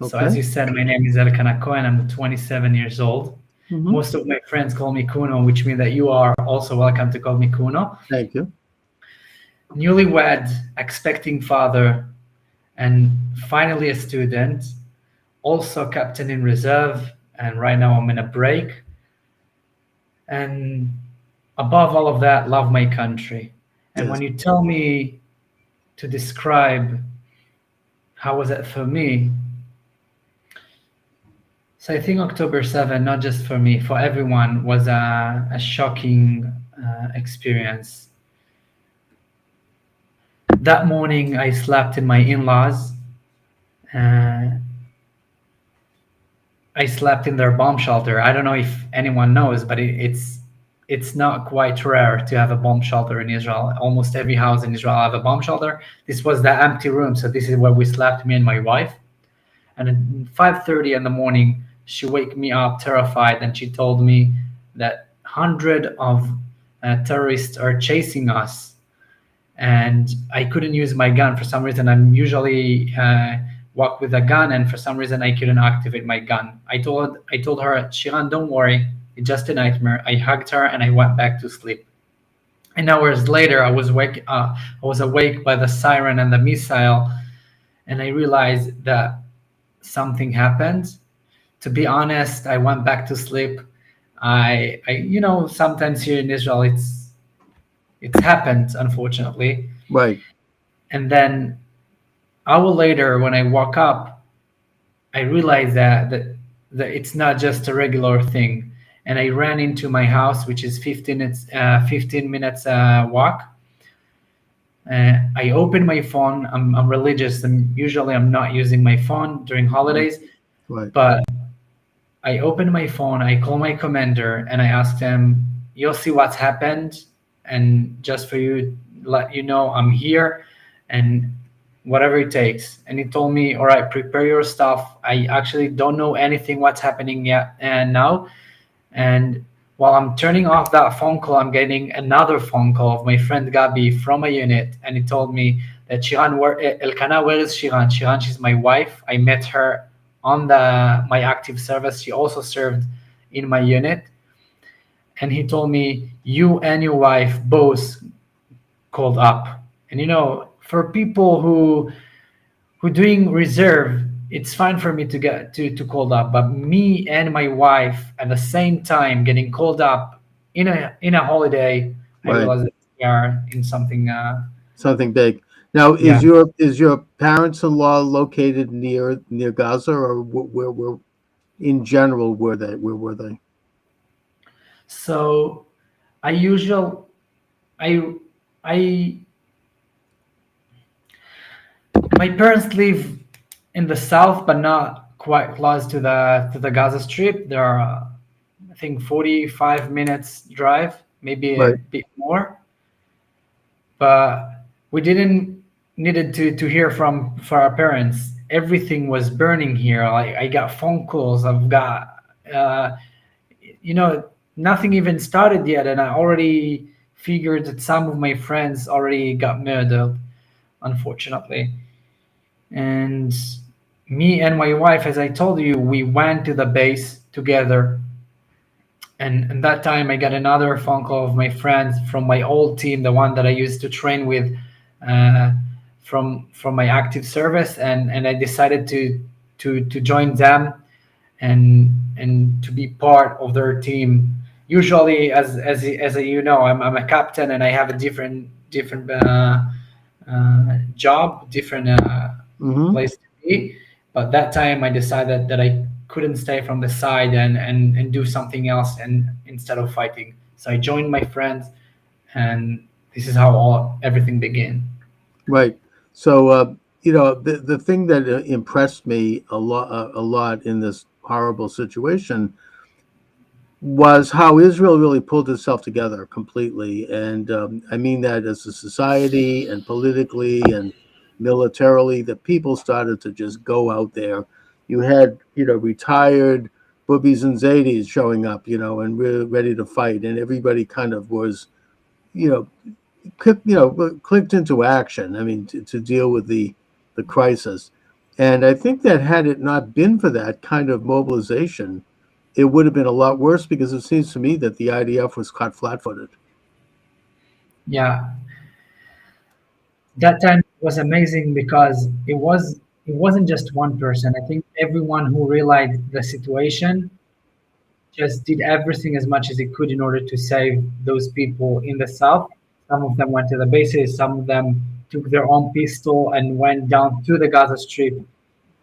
S10: Okay. So as you said, my name is Elkanah Cohen. I'm 27 years old. Mm-hmm. Most of my friends call me Kuno, which means that you are also welcome to call me Kuno.
S1: Thank you.
S10: Newlywed, expecting father, and finally a student, also captain in reserve, and right now I'm in a break. And above all of that, love my country. And when you tell me to describe how was it for me, so I think October 7, not just for me, for everyone, was a shocking experience. That morning, I slept in my in-laws. I slept in their bomb shelter. I don't know if anyone knows, but it's not quite rare to have a bomb shelter in Israel. Almost every house in Israel have a bomb shelter. This was the empty room, so this is where we slept, me and my wife. And at 5:30 in the morning, she woke me up terrified, and she told me that 100 of terrorists are chasing us, and I couldn't use my gun for some reason. I'm usually walk with a gun, and for some reason I couldn't activate my gun. I told her, Shiran, don't worry, it's just a nightmare. I hugged her and I went back to sleep. And hours later, I was awake by the siren and the missile, and I realized that something happened. To be honest, I went back to sleep. I sometimes here in Israel, it's happened, unfortunately.
S1: Right.
S10: And then hour later, when I woke up, I realized that it's not just a regular thing. And I ran into my house, which is 15 minutes walk. I opened my phone. I'm religious, and usually I'm not using my phone during holidays.
S1: Right.
S10: But I opened my phone, I called my commander, and I asked him, you'll see what's happened, and just for you, let you know I'm here, and whatever it takes. And he told me, all right, prepare your stuff. I actually don't know anything what's happening yet and now. And while I'm turning off that phone call, I'm getting another phone call of my friend Gabi from a unit, and he told me, that Shiran, Elkana, where is Shiran? Shiran, she's my wife. I met her on my active service. She also served in my unit. And he told me, you and your wife both called up. And for people who doing reserve, it's fine for me to get to called up. But me and my wife at the same time getting called up in a holiday,
S1: Right.
S10: I realized that we are in something.
S1: Something big. Now,
S10: Yeah.
S1: is your parents-in-law located near Gaza, or where in general were they? Where were they?
S10: So I my parents live in the south, but not quite close to the Gaza Strip. There are, I think, 45 minutes drive, maybe a
S1: Right.
S10: bit more. But we didn't needed to hear from our parents. Everything was burning here. Like, I got phone calls. I've got nothing even started yet, and I already figured that some of my friends already got murdered, unfortunately. And me and my wife, as I told you, we went to the base together. And that time I got another phone call of my friends from my old team, the one that I used to train with, from my active service, and I decided to join them and to be part of their team. Usually, as I'm a captain, and I have a different job, different
S1: Mm-hmm.
S10: place to be. But that time I decided that I couldn't stay from the side and do something else, and instead of fighting. So I joined my friends, and this is how everything began.
S1: Right. So, the thing that impressed me a lot in this horrible situation was how Israel really pulled itself together completely. And I mean that as a society and politically and militarily, the people started to just go out there. You had, retired boobies and zadis showing up, and really ready to fight. And everybody kind of was, clicked into action. I mean, to deal with the crisis. And I think that had it not been for that kind of mobilization, it would have been a lot worse, because it seems to me that the IDF was caught flat-footed.
S10: Yeah, that time was amazing because it wasn't just one person. I think everyone who realized the situation just did everything as much as he could in order to save those people in the south. Some of them went to the bases, some of them took their own pistol and went down to the Gaza Strip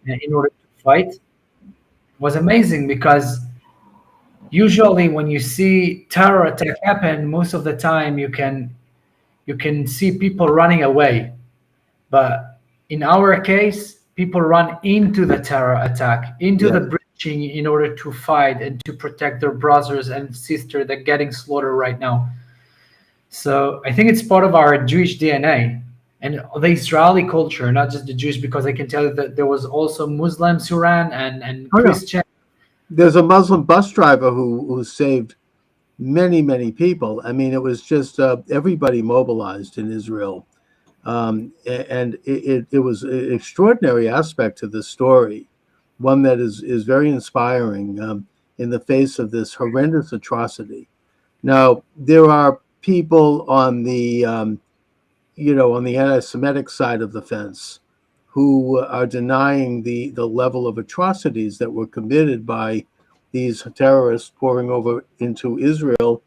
S10: in order to fight. It was amazing because usually when you see terror attack happen, most of the time you can see people running away. But in our case, people run into the terror attack, into the breaching, in order to fight and to protect their brothers and sisters that are getting slaughtered right now. So I think it's part of our Jewish DNA and the Israeli culture, not just the Jewish, because I can tell you that there was also Muslims who ran and Christians.
S1: There's a Muslim bus driver who saved many people. I mean, it was just everybody mobilized in Israel. And it was an extraordinary aspect to the story, one that is very inspiring in the face of this horrendous atrocity. Now, there are people on the on the anti-Semitic side of the fence who are denying the level of atrocities that were committed by these terrorists pouring over into Israel,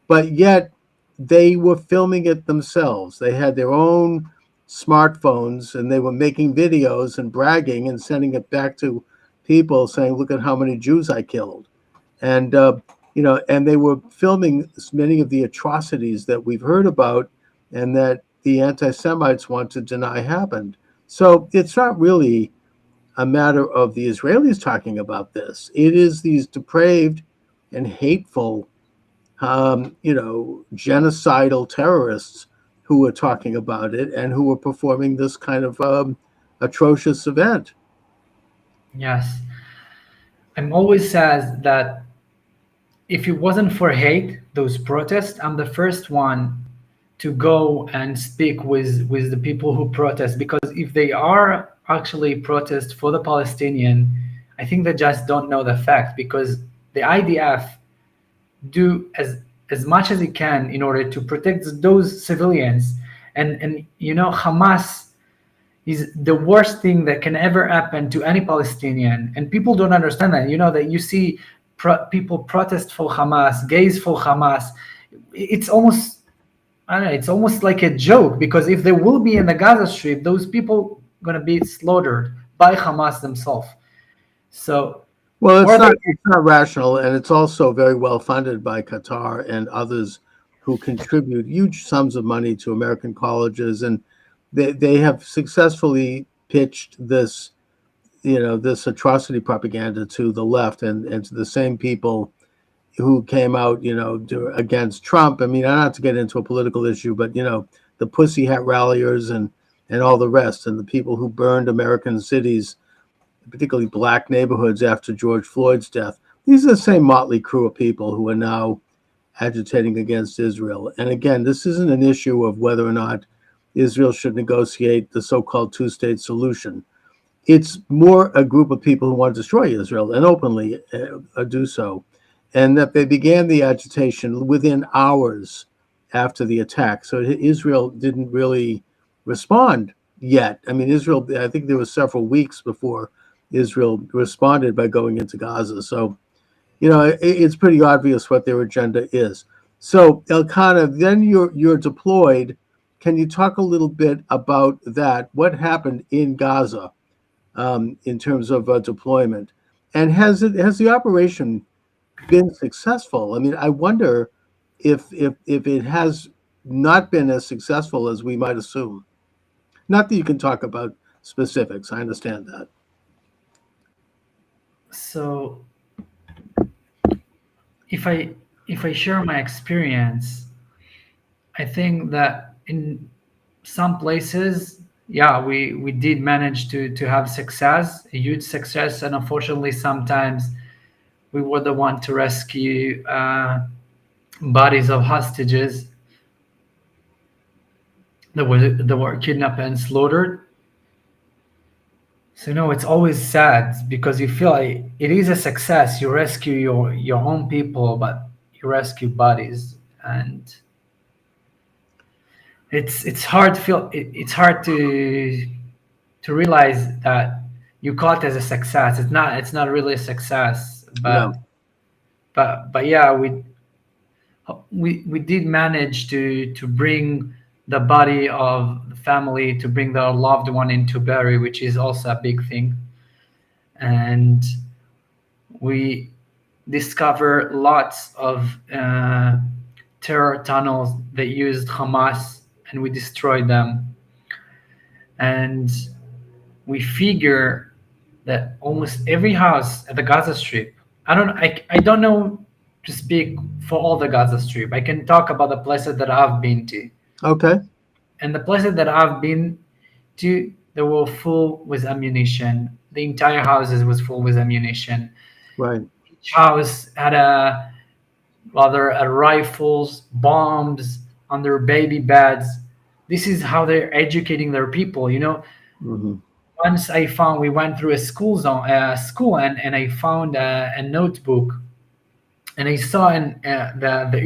S1: but yet they were filming it themselves. They had their own smartphones, and they were making videos and bragging and sending it back to people saying, look at how many Jews I killed. And, and they were filming many of the atrocities that we've heard about and that the anti-Semites want to deny happened. So it's not really a matter of the Israelis talking about this. It is these depraved and hateful genocidal terrorists who were talking about it and who were performing this kind of atrocious event.
S10: Yes. I'm always sad that if it wasn't for hate, those protests, I'm the first one to go and speak with the people who protest, because if they are actually protest for the Palestinian, I think they just don't know the fact, because the IDF do as much as it can in order to protect those civilians, and you know, Hamas is the worst thing that can ever happen to any Palestinian, and people don't understand that. You know, that you see people protest for Hamas, gays for Hamas. It's almost, I don't know, it's almost like a joke, because if they will be in the Gaza Strip, those people gonna be slaughtered by Hamas themselves. So,
S1: well, it's not rational, and it's also very well funded by Qatar and others who contribute huge sums of money to American colleges, and they have successfully pitched this, you know, this atrocity propaganda to the left and to the same people who came out, you know, against Trump. I mean, not to get into a political issue, but, you know, the Pussy Hat ralliers and all the rest, and the people who burned American cities, particularly black neighborhoods after George Floyd's death. These are the same motley crew of people who are now agitating against Israel. And again, this isn't an issue of whether or not Israel should negotiate the so-called two-state solution. It's more a group of people who want to destroy Israel and openly do so. And that they began the agitation within hours after the attack. So Israel didn't really respond yet. I mean, Israel, I think there was several weeks before Israel responded by going into Gaza. So, you know, it's pretty obvious what their agenda is. So, Elkanah, then you're deployed. Can you talk a little bit about that? What happened in Gaza in terms of deployment? And has the operation been successful? I mean, I wonder if it has not been as successful as we might assume. Not that you can talk about specifics. I understand that.
S10: So if I share my experience, I think that in some places, yeah, we did manage to have success, a huge success, and unfortunately sometimes we were the one to rescue bodies of hostages that were kidnapped and slaughtered. So, you know, it's always sad because you feel like it is a success. You rescue your own people, but you rescue bodies, and it's hard to feel. It's hard to realize that you call it as a success. It's not really a success, but
S1: No.
S10: but yeah, we did manage to bring the body of the family, to bring their loved one into bury, which is also a big thing. And we discover lots of terror tunnels that used Hamas, and we destroyed them. And we figure that almost every house at the Gaza Strip, I don't know to speak for all the Gaza Strip. I can talk about the places that I've been to.
S1: Okay.
S10: And the places that I've been to, they were full with ammunition. The entire houses was full with ammunition.
S1: Right.
S10: Each house had rifles, bombs on their baby beds. This is how they're educating their people, you know.
S1: Mm-hmm.
S10: Once we went through a school and I found a notebook, and I saw the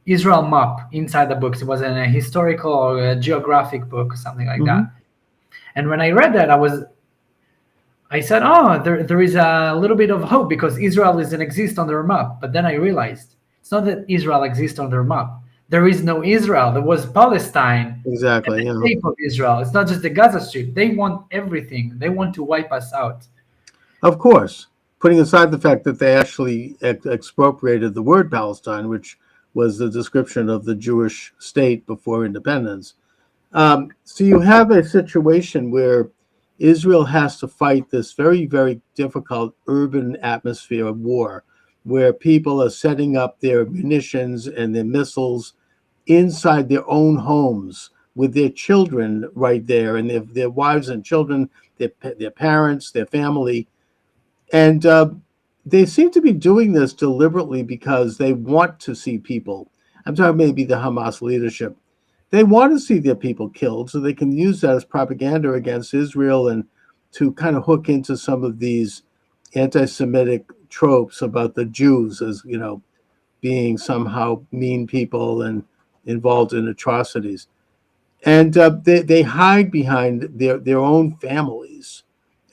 S10: Israel map inside the books. It was in a historical or a geographic book or something like that. And when I read that, I said, oh, there is a little bit of hope because Israel doesn't exist on their map. But then I realized it's not that Israel exists on their map. There is no Israel. There was Palestine.
S1: Exactly.
S10: And the state of Israel. It's not just the Gaza Strip. They want everything. They want to wipe us out.
S1: Of course, putting aside the fact that they actually expropriated the word Palestine, which was the description of the Jewish state before independence. So you have a situation where Israel has to fight this very, very difficult urban atmosphere of war, where people are setting up their munitions and their missiles inside their own homes with their children right there, and their wives and children, their parents, their family. And they seem to be doing this deliberately because they want to see people. I'm talking maybe the Hamas leadership. They want to see their people killed so they can use that as propaganda against Israel and to kind of hook into some of these anti-Semitic tropes about the Jews as, being somehow mean people and involved in atrocities. And they hide behind their own families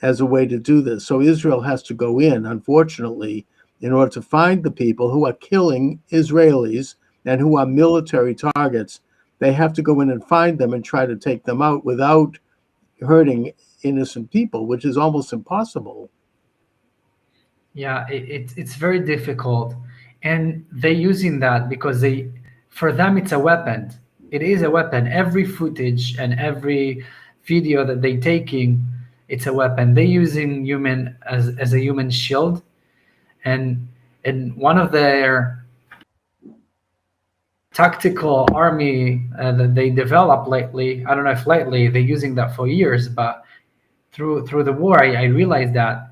S1: as a way to do this. So Israel has to go in, unfortunately, in order to find the people who are killing Israelis and who are military targets. They have to go in and find them and try to take them out without hurting innocent people, which is almost impossible.
S10: Yeah, it's very difficult, and they're using that because for them it's a weapon. It is a weapon. Every footage and every video that they're taking, it's a weapon. They're using human as a human shield, and one of their tactical army that they developed lately. I don't know if lately, they're using that for years, but through the war, I realized that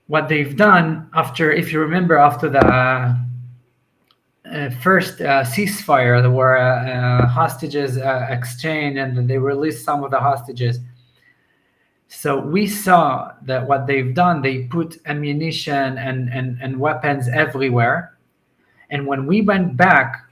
S10: what they've done if you remember, after the first ceasefire, there were hostages exchange, and they released some of the hostages. So we saw that what they've done, they put ammunition and weapons everywhere. And when we went back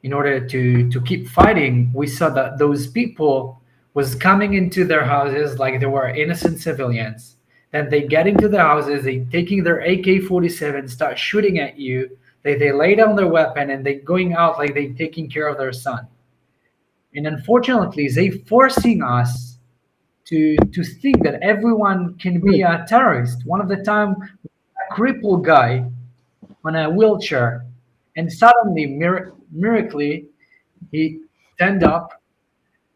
S10: in order to keep fighting, we saw that those people was coming into their houses like they were innocent civilians. Then they get into the houses, they taking their AK-47, start shooting at you. They lay down their weapon and they going out like they taking care of their son. And unfortunately, they forcing us to think that everyone can be a terrorist. One of the time, a crippled guy on a wheelchair, and suddenly, miraculously, he stand up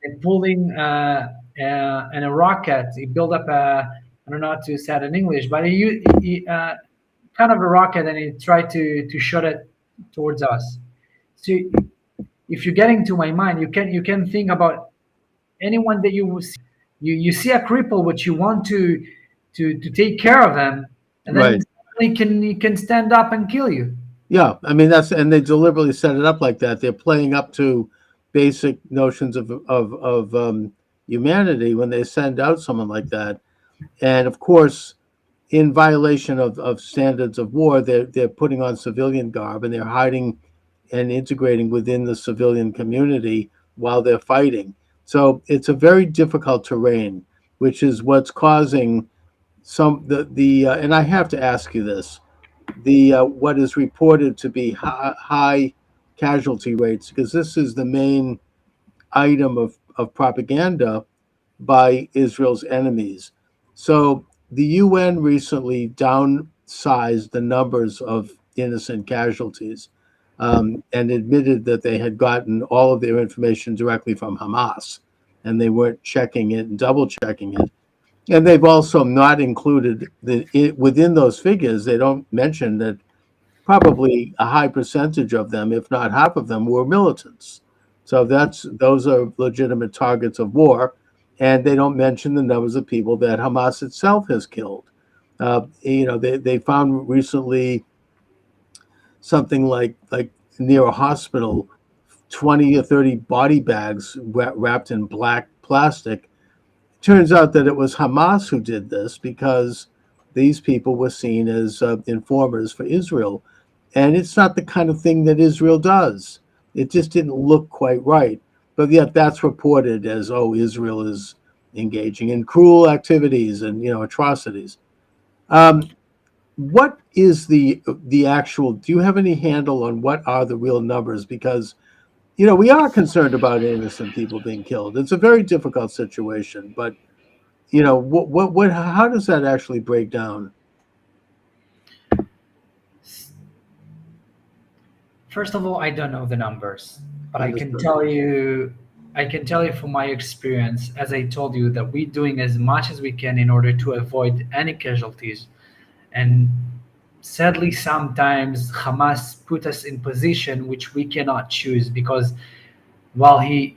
S10: and pulling and a rocket. He built up I don't know how to say it in English, but he kind of a rocket, and he tried to shoot it towards us. So if you're getting to my mind, you can think about anyone that you see. You see a cripple, but you want to take care of them, and then he can stand up and kill you.
S1: Yeah, I mean and they deliberately set it up like that. They're playing up to basic notions of humanity when they send out someone like that, and of course, in violation of standards of war, they're putting on civilian garb and they're hiding and integrating within the civilian community while they're fighting. So it's a very difficult terrain, which is what's causing and I have to ask you this, what is reported to be high casualty rates, because this is the main item of propaganda by Israel's enemies. So the UN recently downsized the numbers of innocent casualties and admitted that they had gotten all of their information directly from Hamas, and they weren't checking it and double checking it. And they've also not included within those figures, they don't mention that probably a high percentage of them, if not half of them, were militants. So those are legitimate targets of war, and they don't mention the numbers of people that Hamas itself has killed. They found recently something like near a hospital, 20 or 30 body bags wrapped in black plastic. Turns out that it was Hamas who did this because these people were seen as informers for Israel. And it's not the kind of thing that Israel does. It just didn't look quite right. But yet that's reported as, Israel is engaging in cruel activities and, atrocities. What is the actual, do you have any handle on what are the real numbers? Because we are concerned about innocent people being killed. It's a very difficult situation, but how does that actually break down?
S10: First of all, I don't know the numbers, but I can tell you from my experience, as I told you, that we're doing as much as we can in order to avoid any casualties. And sadly, sometimes Hamas put us in position which we cannot choose, because while he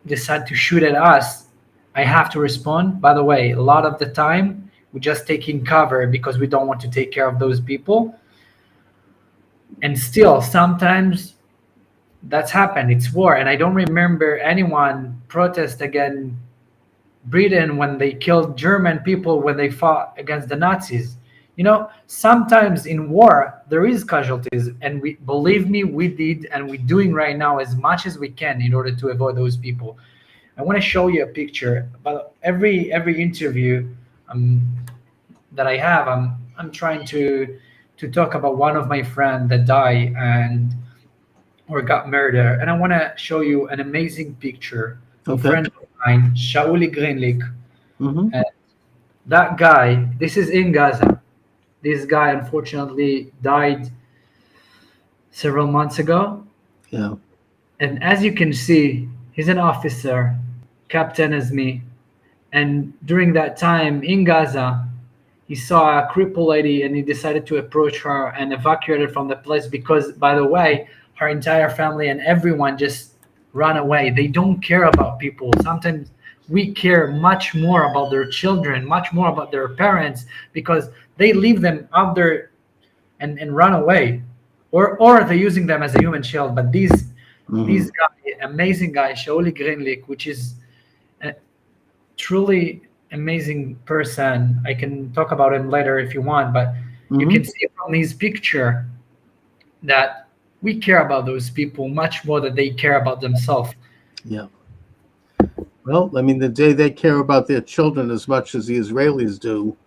S10: decide to shoot at us, I have to respond. By the way, a lot of the time, we're just taking cover because we don't want to take care of those people. And still, sometimes that's happened. It's war, and I don't remember anyone protest against Britain when they killed German people when they fought against the Nazis. You know, sometimes in war there is casualties, and we, believe me, we did, and we're doing right now as much as we can in order to avoid those people. I want to show you a picture. But every interview that I have, I'm trying to talk about one of my friends that died and or got murdered, and I want to show you an amazing picture. A friend of mine, Shauli Greenlick, and that guy. This is in Gaza. This guy unfortunately died several months ago.
S1: Yeah.
S10: And as you can see, he's an officer, captain as me. And during that time in Gaza, he saw a crippled lady and he decided to approach her and evacuate her from the place because, by the way, her entire family and everyone just ran away. They don't care about people. Sometimes we care much more about their children, much more about their parents, because they leave them out there and run away, or they're using them as a human shield. But these guy, amazing guy, Shauli Greenlick, which is a truly amazing person. I can talk about him later if you want, but you can see from his picture that we care about those people much more than they care about themselves.
S1: Yeah. Well, I mean, the day they care about their children as much as the Israelis do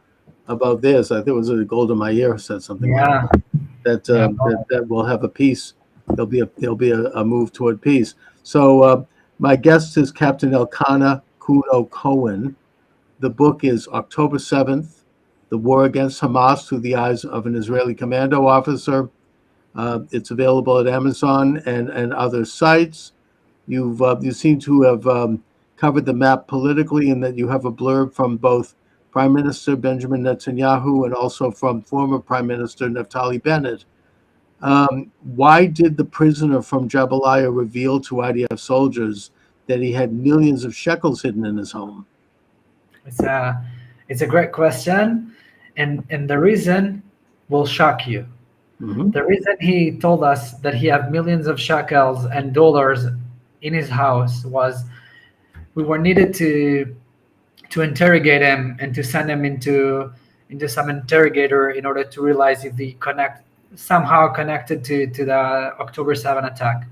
S1: about theirs. I think it was Golda Meir said something like that. That will have a peace. There'll be a move toward peace. So my guest is Captain Elkanah Kudo Cohen. The book is October 7th, The War Against Hamas Through the Eyes of an Israeli Commando Officer. It's available at Amazon and other sites. You seem to have covered the map politically, in that you have a blurb from both Prime Minister Benjamin Netanyahu and also from former Prime Minister Naftali Bennett. Why did the prisoner from Jabalia reveal to IDF soldiers that he had millions of shekels hidden in his home?
S10: It's a great question, and the reason will shock you. The reason he told us that he had millions of shekels and dollars in his house was we were needed to interrogate him and to send him into some interrogator in order to realize if he somehow connected to the October 7 attack.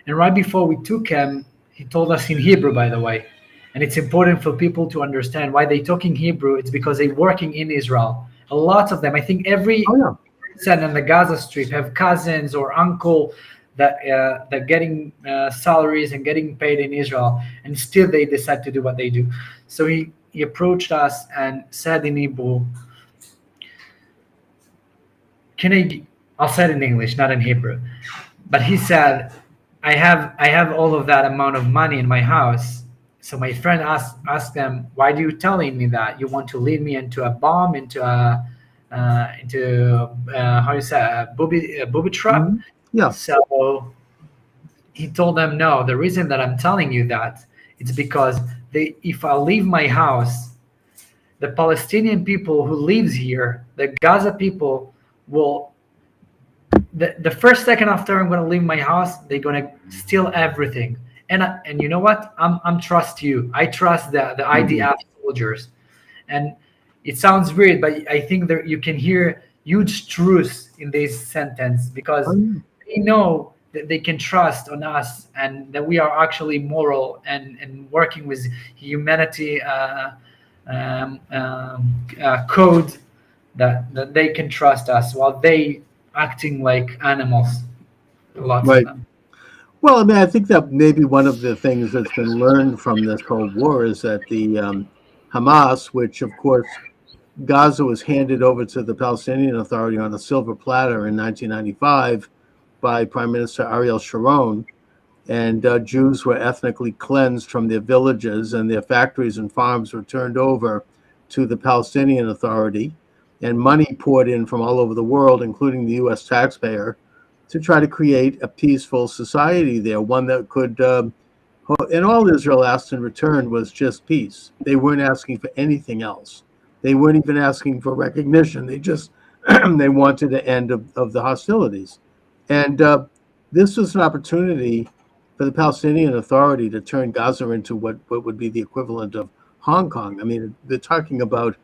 S10: And right before we took him, he told us in Hebrew, by the way. And it's important for people to understand why they talk in Hebrew. It's because they're working in Israel. A lot of them, I think every person in the Gaza Strip have cousins or uncle that getting salaries and getting paid in Israel, and still they decide to do what they do. So he approached us and said in Hebrew, I'll say it in English, not in Hebrew. But he said, I have all of that amount of money in my house. So my friend asked him, why do you telling me that? You want to lead me into a bomb, into a how you say, a booby trap?
S1: Yeah.
S10: So he told them, no, the reason that I'm telling you that it's because if I leave my house, the Palestinian people who lives here, the Gaza people will, the first second after I'm going to leave my house, they're going to steal everything. And you know what? I'm trust you. I trust the IDF soldiers. And it sounds weird, but I think that you can hear huge truths in this sentence, because they know that they can trust on us and that we are actually moral and working with humanity code that they can trust us, while they acting like animals. Lots of them.
S1: Well, I mean, I think that maybe one of the things that's been learned from this whole war is that the Hamas, which of course Gaza was handed over to the Palestinian Authority on a silver platter in 1995 by Prime Minister Ariel Sharon, and Jews were ethnically cleansed from their villages, and their factories and farms were turned over to the Palestinian Authority, and money poured in from all over the world, including the U.S. taxpayer, to try to create a peaceful society there, one that could, and all Israel asked in return was just peace. They weren't asking for anything else. They weren't even asking for recognition. They just, they wanted the end of the hostilities. And this was an opportunity for the Palestinian Authority to turn Gaza into what would be the equivalent of Hong Kong. I mean, they're talking about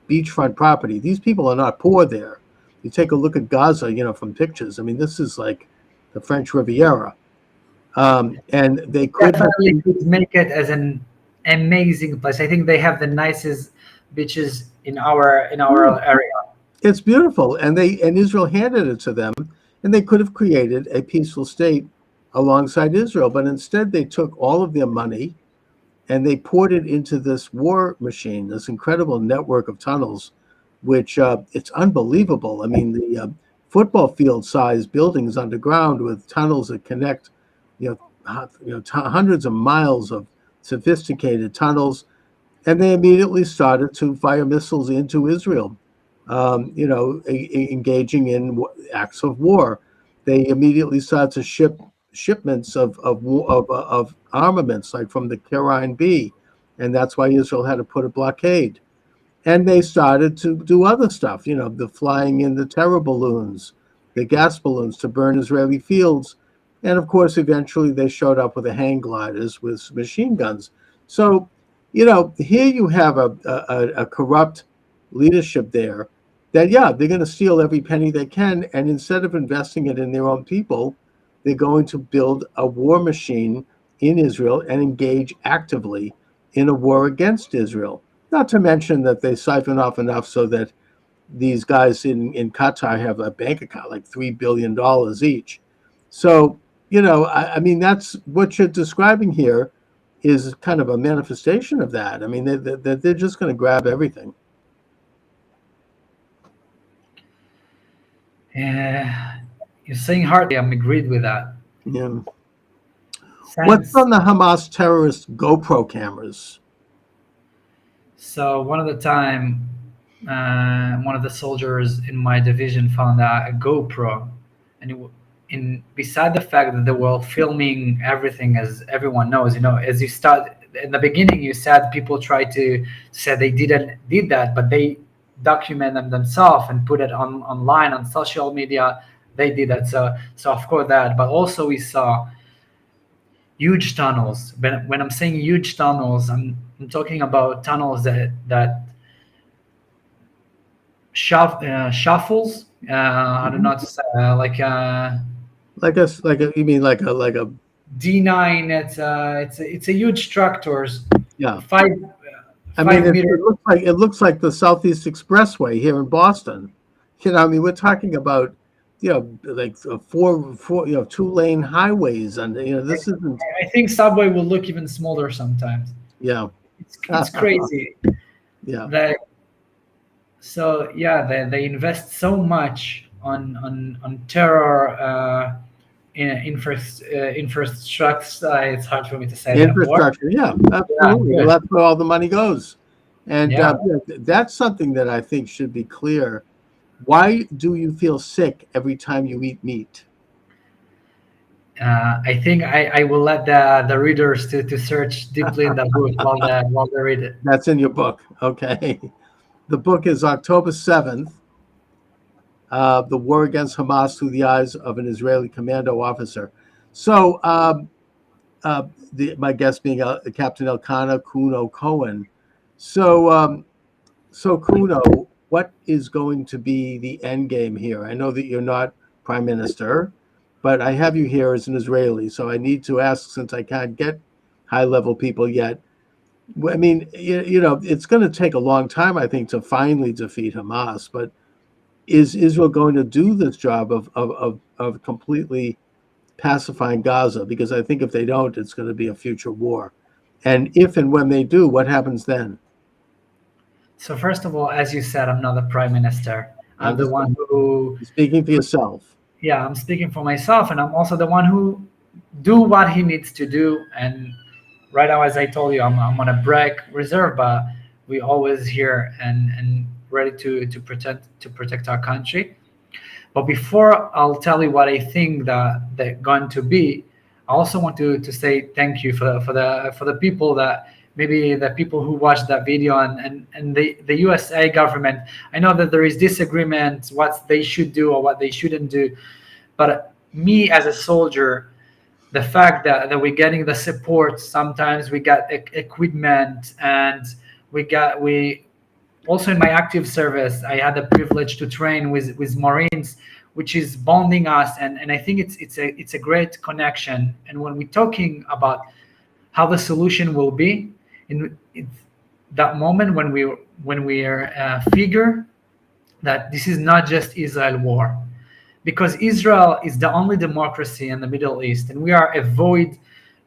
S1: beachfront property. These people are not poor there. You take a look at Gaza, from pictures. I mean, this is like the French Riviera. And they could
S10: definitely could make it as an amazing place. I think they have the nicest beaches in our area.
S1: It's beautiful, and Israel handed it to them, and they could have created a peaceful state alongside Israel, but instead they took all of their money and they poured it into this war machine, this incredible network of tunnels, which it's unbelievable. I mean, the football field size buildings underground with tunnels that connect, hundreds of miles of sophisticated tunnels, and they immediately started to fire missiles into Israel. Engaging in acts of war. They immediately started to ship shipments of armaments, like from the Karine B, and that's why Israel had to put a blockade. And they started to do other stuff, the flying in the terror balloons, the gas balloons to burn Israeli fields, and of course, eventually they showed up with the hang gliders with machine guns. So, here you have a corrupt leadership there. That, they're going to steal every penny they can, and instead of investing it in their own people, they're going to build a war machine in Israel and engage actively in a war against Israel. Not to mention that they siphon off enough so that these guys in Qatar have a bank account like $3 billion each. So, I mean, that's what you're describing here is kind of a manifestation of that. I mean, they're just going to grab everything.
S10: You're saying hardly. I'm agreed with that.
S1: Yeah. What's on the Hamas terrorist GoPro cameras?
S10: So one of the time, one of the soldiers in my division found a GoPro, and beside the fact that they were filming everything, as everyone knows, as you start in the beginning, you said people try to say they did that, but they document them themselves and put it online on social media. They did that, so of course that, but also we saw huge tunnels. When I'm saying huge tunnels, I'm talking about tunnels that shuffles. I don't know how to say, like a D9. It's a huge structures.
S1: Yeah.
S10: 5 meters.
S1: It looks like the Southeast Expressway here in Boston. I mean, we're talking about, like 2-lane highways, and this isn't.
S10: I think subway will look even smaller sometimes.
S1: Yeah.
S10: It's crazy.
S1: Yeah.
S10: They invest so much on terror infrastructure. It's hard for me to say.
S1: Infrastructure, absolutely. Well, that's where all the money goes, and that's something that I think should be clear. Why do you feel sick every time you eat meat?
S10: I think I will let the readers to search deeply in the book while they read it.
S1: That's in your book, okay? The book is October 7th. The War Against Hamas Through the Eyes of an Israeli Commando Officer. So, my guest being Captain Elkanah Kuno Cohen. So Kuno, what is going to be the end game here? I know that you're not prime minister, but I have you here as an Israeli, so I need to ask, since I can't get high-level people yet. I mean, it's going to take a long time, I think, to finally defeat Hamas, but is Israel going to do this job of completely pacifying Gaza? Because I think if they don't, it's going to be a future war. And if and when they do, what happens then?
S10: So first of all, as you said, I'm not the prime minister. I'm the one who...
S1: Speaking for yourself.
S10: Yeah, I'm speaking for myself, and I'm also the one who do what he needs to do. And right now, as I told you, I'm on a break reserve, but we always here and ready to protect our country. But before I'll tell you what I think that they're going to be, I also want to say thank you for the people that maybe the people who watched that video and the USA government. I know that there is disagreement what they should do or what they shouldn't do, but me as a soldier, the fact that we're getting the support, sometimes we got equipment, and we also in my active service, I had the privilege to train with Marines, which is bonding us, and I think it's a great connection. And when we're talking about how the solution will be, in that moment when we figure that this is not just Israel war, because Israel is the only democracy in the Middle East, and we are a void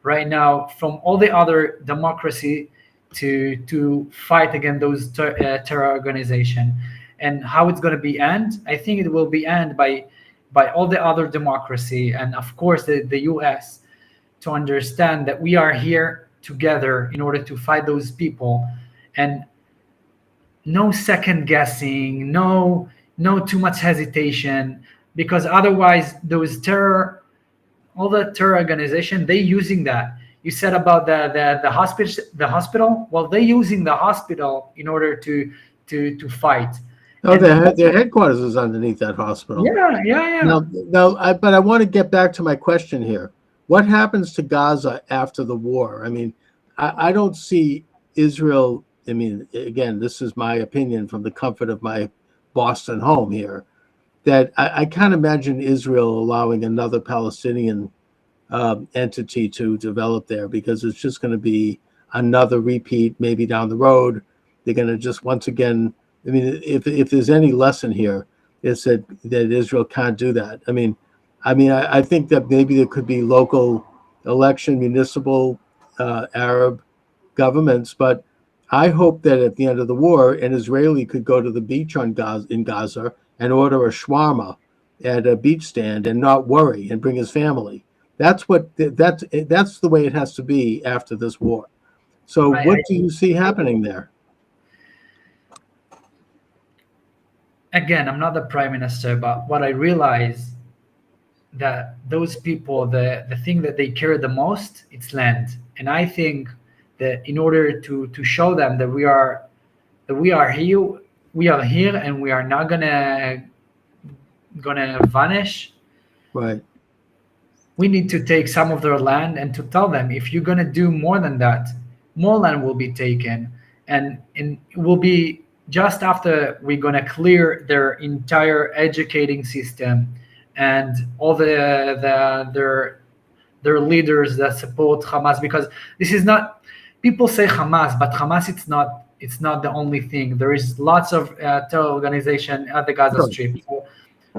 S10: right now from all the other democracy to fight against those terror organization. And how it's going to be end? I think it will be end by all the other democracy, and of course the US, to understand that we are here together in order to fight those people, and no second guessing, no too much hesitation, because otherwise those all the terror organization, they using that. You said about the hospital. Well, they're using the hospital in order to fight.
S1: Oh, their headquarters is underneath that hospital.
S10: Yeah.
S1: But I want to get back to my question here. What happens to Gaza after the war? I mean, I don't see Israel. I mean, again, this is my opinion from the comfort of my Boston home here, that I can't imagine Israel allowing another Palestinian entity to develop there, because it's just going to be another repeat. Maybe down the road, they're going to just once again. I mean, if there's any lesson here, it's that Israel can't do that. I mean, I think that maybe there could be local election, municipal Arab governments, but I hope that at the end of the war, an Israeli could go to the beach in Gaza and order a shawarma at a beach stand and not worry, and bring his family. That's the way it has to be after this war. So what do you see happening there?
S10: Again, I'm not the prime minister, but what I realize that those people, the thing that they care the most, it's land. And I think that in order to show them that we are here and we are not gonna vanish, right? We need to take some of their land and to tell them, if you're gonna do more than that, more land will be taken, and it will be just after we're gonna clear their entire educating system and all their leaders that support Hamas, because this is not, people say Hamas, but Hamas it's not the only thing. There is lots of terror organization at the Gaza Strip,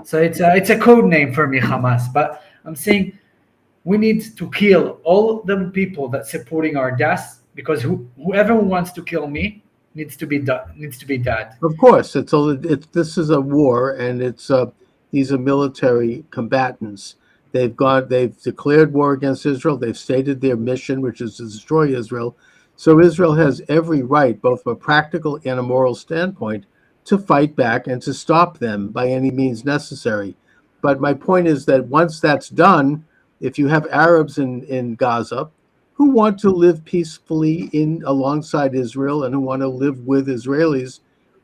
S10: so it's a code name for me, Hamas. But I'm saying we need to kill all the people that supporting our deaths, because whoever wants to kill me needs to be dead.
S1: Of course, this is a war, and these are military combatants. They've declared war against Israel. They've stated their mission, which is to destroy Israel. So Israel has every right, both from a practical and a moral standpoint, to fight back and to stop them by any means necessary. But my point is that once that's done, if you have Arabs in Gaza who want to live peacefully alongside Israel and who want to live with Israelis,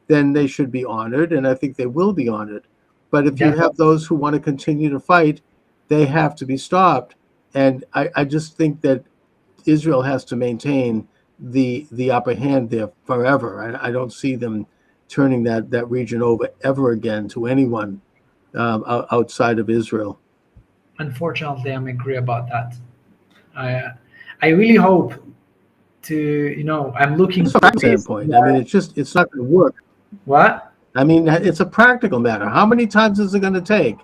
S1: then they should be honored, and I think they will be honored. But if you have those who want to continue to fight, they have to be stopped. And I just think that Israel has to maintain the upper hand there forever. I don't see them turning that region over ever again to anyone outside of Israel.
S10: Unfortunately, I'm agree about that. I really hope I'm looking
S1: from that standpoint. I mean, it's not going to work.
S10: What?
S1: I mean, it's a practical matter. How many times is it going to take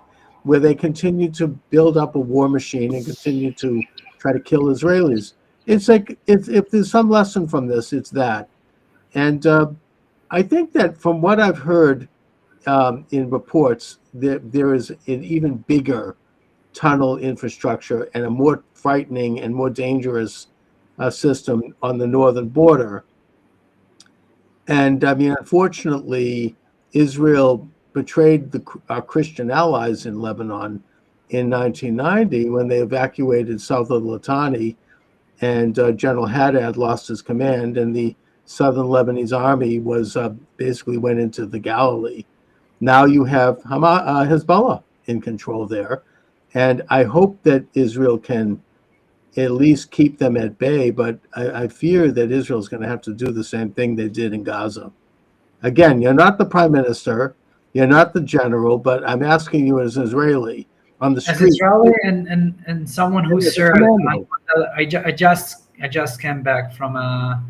S1: where they continue to build up a war machine and continue to try to kill Israelis? It's like, if there's some lesson from this, it's that. And I think that from what I've heard in reports, there is an even bigger tunnel infrastructure and a more frightening and more dangerous system on the northern border. And I mean, unfortunately, Israel betrayed our Christian allies in Lebanon in 1990 when they evacuated south of Litani, and General Haddad lost his command, and the southern Lebanese army basically went into the Galilee. Now you have Hezbollah in control there, And I hope that Israel can at least keep them at bay, but I fear that Israel's going to have to do the same thing they did in Gaza. Again, you're not the prime minister, you're not the general, but I'm asking you as an Israeli on the
S10: As
S1: street.
S10: Israeli and someone who
S1: Yeah,
S10: served,
S1: commando.
S10: I just came back from a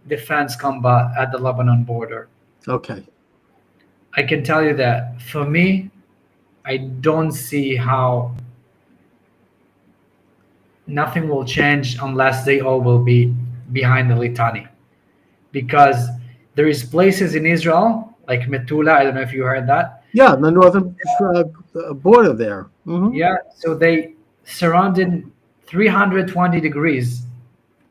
S10: defense combat at the Lebanon border.
S1: Okay.
S10: I can tell you that for me, I don't see how nothing will change unless they all will be behind the Litani, because there is places in Israel like Metula. I don't know if you heard that.
S1: Yeah, the northern border there. Mhm.
S10: Yeah, so they surrounded 320 degrees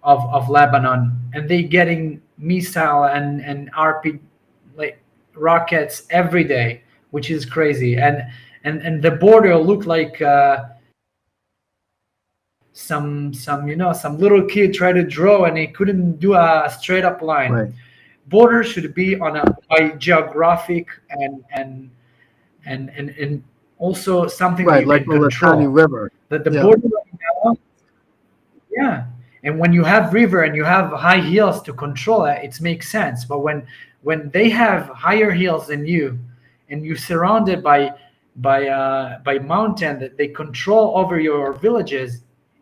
S10: of Lebanon, and they getting missile and RP like rockets every day, which is crazy. And the border looked like some little kid tried to draw and he couldn't do a straight up line.
S1: Right.
S10: Border should be on a by geographic and also something that
S1: Right,
S10: you
S1: like
S10: can
S1: the
S10: control.
S1: Litani River.
S10: The
S1: Yeah.
S10: border right now, yeah. And when you have river and you have high hills to control it, it makes sense. But when they have higher hills than you, and you surrounded by mountain that they control over your villages,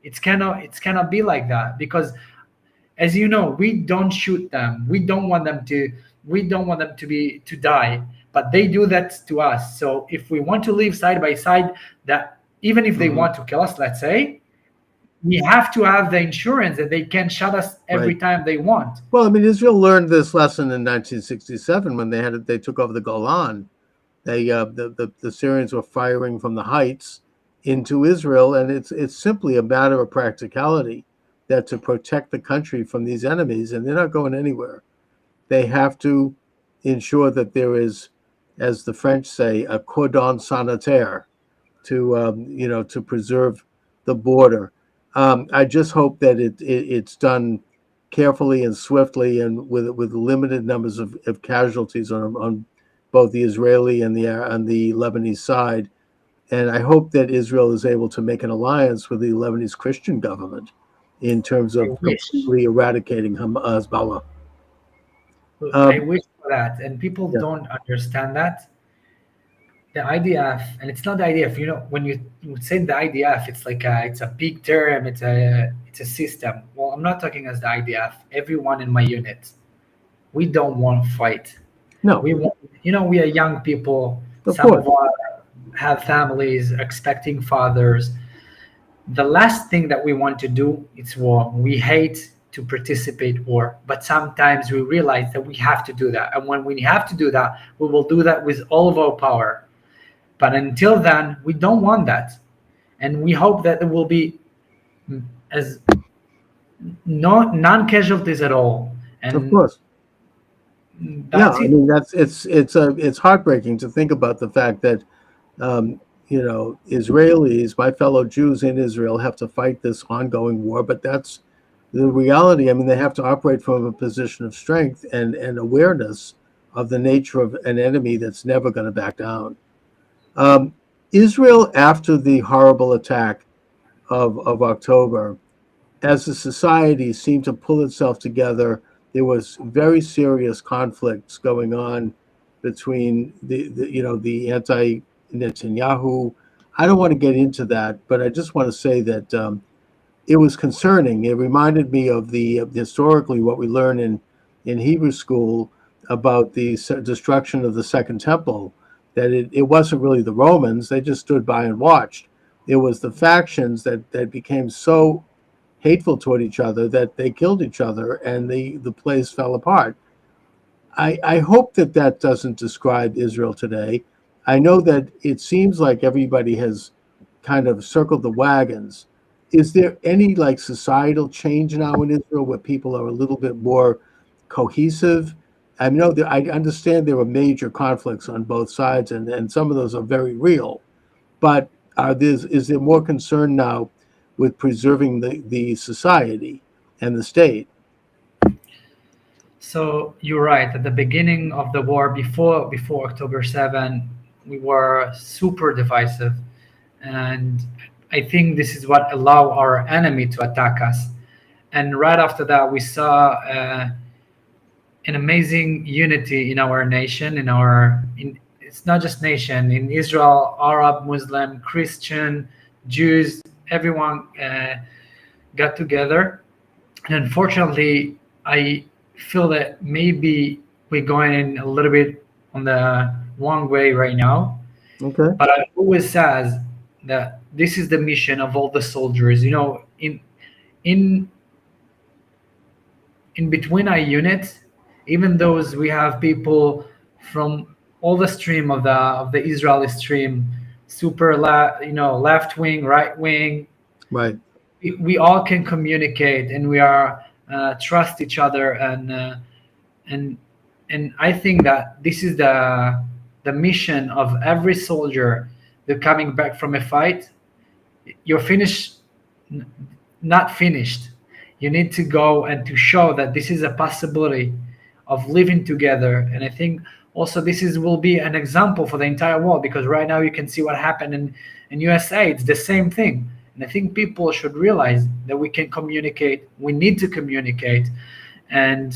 S10: it's cannot be like that, because as you know, we don't shoot them. We don't want them to die, but they do that to us. So if we want to live side by side, that even if they want to kill us, let's say, we have to have the insurance that they can shut us every
S1: Right.
S10: time they want.
S1: Well, I mean, Israel learned this lesson in 1967 when they took over the Golan. The Syrians were firing from the heights into Israel, and it's simply a matter of practicality that to protect the country from these enemies, and they're not going anywhere. They have to ensure that there is, as the French say, a cordon sanitaire to preserve the border. I just hope that it's done carefully and swiftly, and with limited numbers of casualties on both the Israeli and the Lebanese side. And I hope that Israel is able to make an alliance with the Lebanese Christian government in terms of completely eradicating Hezbollah.
S10: I wish for that, and people
S1: Yeah.
S10: don't understand that. The IDF, and it's not the IDF. When you say the IDF, it's like it's a big term. It's a system. Well, I'm not talking as the IDF. Everyone in my unit, we don't want to fight.
S1: No,
S10: We want, we are young people.
S1: Of
S10: Some of
S1: course.
S10: us have families, expecting fathers. The last thing that we want to do is war. We hate to participate war, but sometimes we realize that we have to do that. And when we have to do that, we will do that with all of our power. But until then, we don't want that. And we hope that there will be as non-casualties at all. And
S1: of course. Yeah,
S10: that's
S1: I
S10: it.
S1: mean it's heartbreaking to think about the fact that Israelis, my fellow Jews in Israel, have to fight this ongoing war, but that's the reality. I mean, they have to operate from a position of strength and awareness of the nature of an enemy that's never going to back down. Israel, after the horrible attack of October, as a society, seemed to pull itself together. There was very serious conflicts going on between the anti-Netanyahu. I don't want to get into that, but I just want to say that it was concerning. It reminded me of the historically what we learn in Hebrew school about the destruction of the Second Temple. That it wasn't really the Romans; they just stood by and watched. It was the factions that became so hateful toward each other that they killed each other, and the place fell apart. I hope that doesn't describe Israel today. I know that it seems like everybody has kind of circled the wagons. Is there any societal change now in Israel where people are a little bit more cohesive? I know that I understand there are major conflicts on both sides, and some of those are very real. But is there more concern now with preserving the society and the state?
S10: So you're right. At the beginning of the war, before October 7, we were super divisive. and I think this is what allow our enemy to attack us. And right after that, we saw an amazing unity in our nation, it's not just nation, in Israel, Arab, Muslim, Christian, Jews, everyone got together. And unfortunately, I feel that maybe we're going in a little bit on the wrong way right now.
S1: Okay.
S10: But I always says that this is the mission of all the soldiers. In between our units, even those we have people from all the stream of the Israeli stream, super left wing, right wing.
S1: Right.
S10: We all can communicate, and we are trust each other, and I think that this is the mission of every soldier. They're coming back from a fight. You're finished, not finished. You need to go and to show that this is a possibility of living together. And I think also will be an example for the entire world, because right now you can see what happened in USA. It's the same thing. And I think people should realize that we can communicate. We need to communicate, and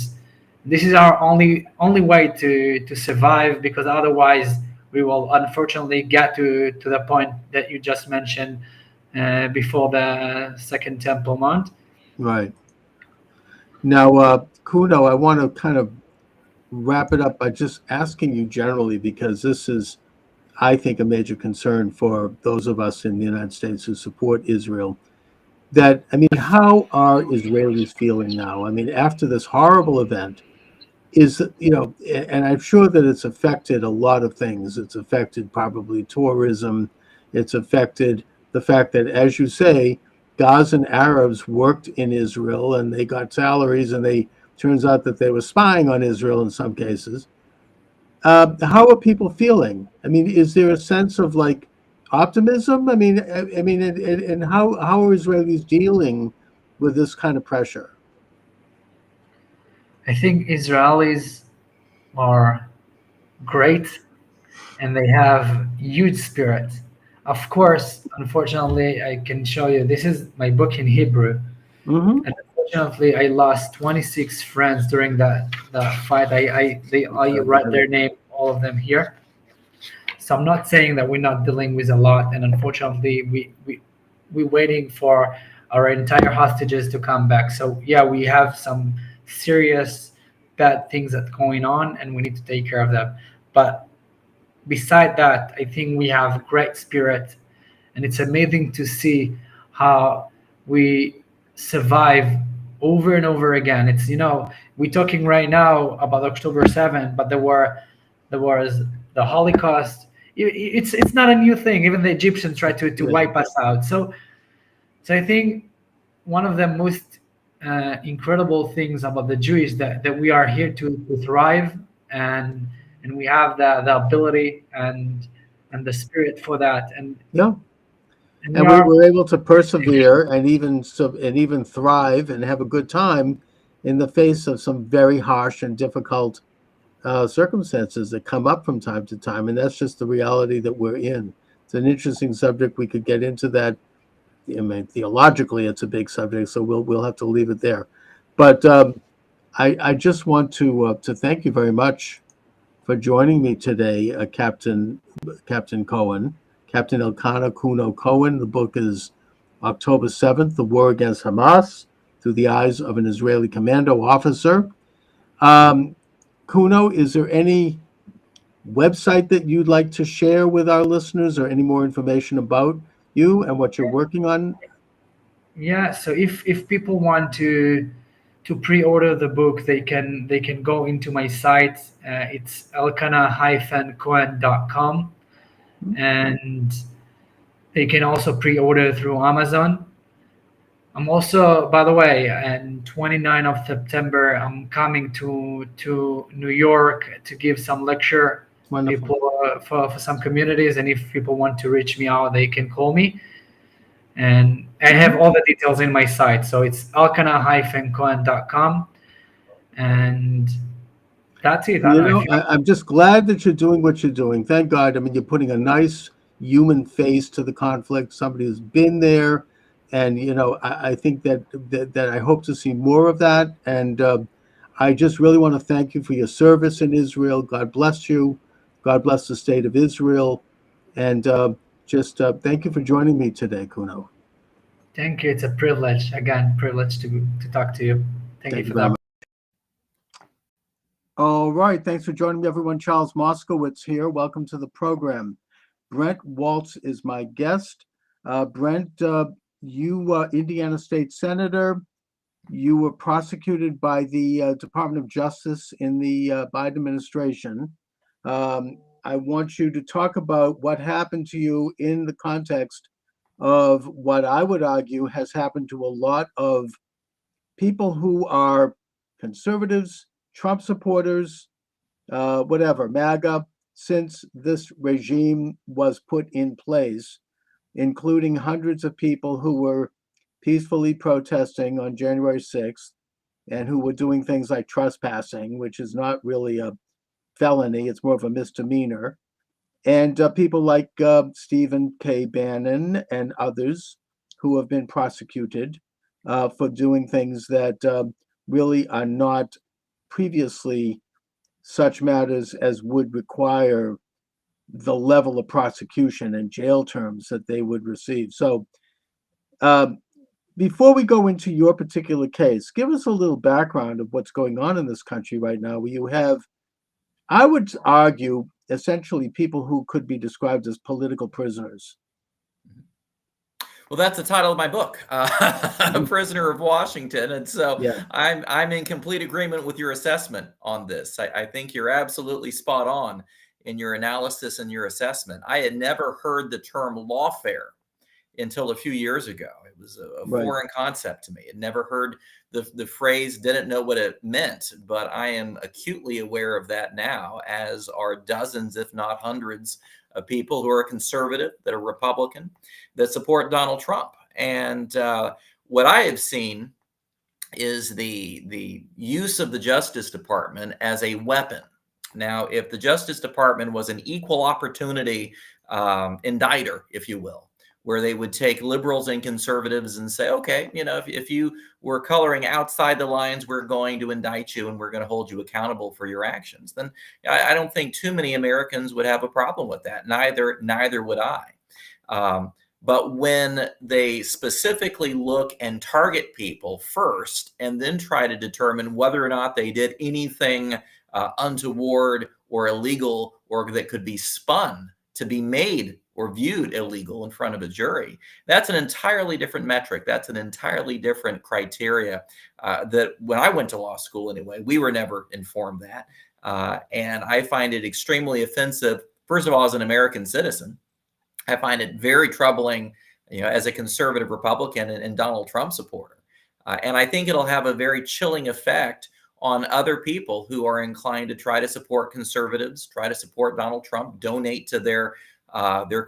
S10: this is our only way to survive. Because otherwise, we will unfortunately get to the point that you just mentioned before the Second Temple Mount.
S1: Right. Now, Kuno, I want to kind of wrap it up by just asking you generally, because this is, I think, a major concern for those of us in the United States who support Israel. How are Israelis feeling now? I mean, after this horrible event, and I'm sure that it's affected a lot of things. It's affected probably tourism. It's affected the fact that, as you say, Gazan Arabs worked in Israel and they got salaries, and turns out that they were spying on Israel in some cases. How are people feeling? I mean, is there a sense of optimism? And how are Israelis dealing with this kind of pressure?
S10: I think Israelis are great, and they have huge spirit. Of course, unfortunately, I can show you, this is my book in Hebrew.
S1: Mm-hmm.
S10: And unfortunately, I lost 26 friends during the fight. I write their name, all of them here. So I'm not saying that we're not dealing with a lot, and unfortunately, we're waiting for our entire hostages to come back. So yeah, we have some serious bad things that's going on, and we need to take care of them. But beside that, I think we have great spirit, and it's amazing to see how we survive over and over again. It's, we're talking right now about October 7th, but there was the Holocaust. It's not a new thing. Even the Egyptians tried to wipe us out. So I think one of the most incredible things about the Jews that we are here to thrive, and we have the ability and the spirit for that. And
S1: yeah. And we're able to persevere and even thrive and have a good time in the face of some very harsh and difficult circumstances that come up from time to time. And that's just the reality that we're in. It's an interesting subject. We could get into that. I mean, theologically, it's a big subject, so we'll have to leave it there. But I just want to thank you very much for joining me today, Captain Cohen. Captain Elkanah Kuno Cohen. The book is October 7th, The War Against Hamas, Through the Eyes of an Israeli Commando Officer. Kuno, is there any website that you'd like to share with our listeners, or any more information about you and what you're working on?
S10: Yeah, so if people want to pre-order the book, they can go into my site. It's elkanah-cohen.com. And they can also pre-order through Amazon. I'm also, by the way, on 29th of September, I'm coming to New York to give some lecture for some communities. And if people want to reach me out, they can call me. And I have all the details in my site. So it's elkanah-cohen.com. And that's it.
S1: I'm just glad that you're doing what you're doing. Thank God. I mean, you're putting a nice human face to the conflict, somebody who's been there. And, I think that I hope to see more of that. And I just really want to thank you for your service in Israel. God bless you. God bless the state of Israel. And just thank you for joining me today, Kuno.
S10: Thank you. It's a privilege. Again, privilege to talk to you. Thank you for
S1: very
S10: that.
S1: much. All right. Thanks for joining me, everyone. Charles Moskowitz here. Welcome to the program. Brent Waltz is my guest. Brent, you Indiana State Senator. You were prosecuted by the Department of Justice in the Biden administration. I want you to talk about what happened to you in the context of what I would argue has happened to a lot of people who are conservatives, Trump supporters, whatever, MAGA, since this regime was put in place, including hundreds of people who were peacefully protesting on January 6th and who were doing things like trespassing, which is not really a felony, it's more of a misdemeanor. And people like Stephen K. Bannon and others who have been prosecuted for doing things that really are not previously such matters as would require the level of prosecution and jail terms that they would receive. So before we go into your particular case, give us a little background of what's going on in this country right now, where you have, I would argue, essentially people who could be described as political prisoners.
S11: Well, that's the title of my book, A Prisoner of Washington. And so
S1: Yeah.
S11: I'm in complete agreement with your assessment on this. I think you're absolutely spot on in your analysis and your assessment. I had never heard the term lawfare until a few years ago. It was a
S1: Right.
S11: foreign concept to me. I'd never heard the phrase, didn't know what it meant, but I am acutely aware of that now, as are dozens, if not hundreds, of people who are conservative, that are Republican, that support Donald Trump. And what I have seen is the use of the Justice Department as a weapon. Now, if the Justice Department was an equal opportunity indicter, if you will, where they would take liberals and conservatives and say, okay, if you were coloring outside the lines, we're going to indict you and we're going to hold you accountable for your actions, then I don't think too many Americans would have a problem with that. Neither would I. But when they specifically look and target people first and then try to determine whether or not they did anything untoward or illegal, or that could be spun to be made or viewed illegal in front of a jury, that's an entirely different metric. That's an entirely different criteria that when I went to law school anyway, we were never informed that. And I find it extremely offensive. First of all, as an American citizen, I find it very troubling, as a conservative Republican and Donald Trump supporter. And I think it'll have a very chilling effect on other people who are inclined to try to support conservatives, try to support Donald Trump, donate to their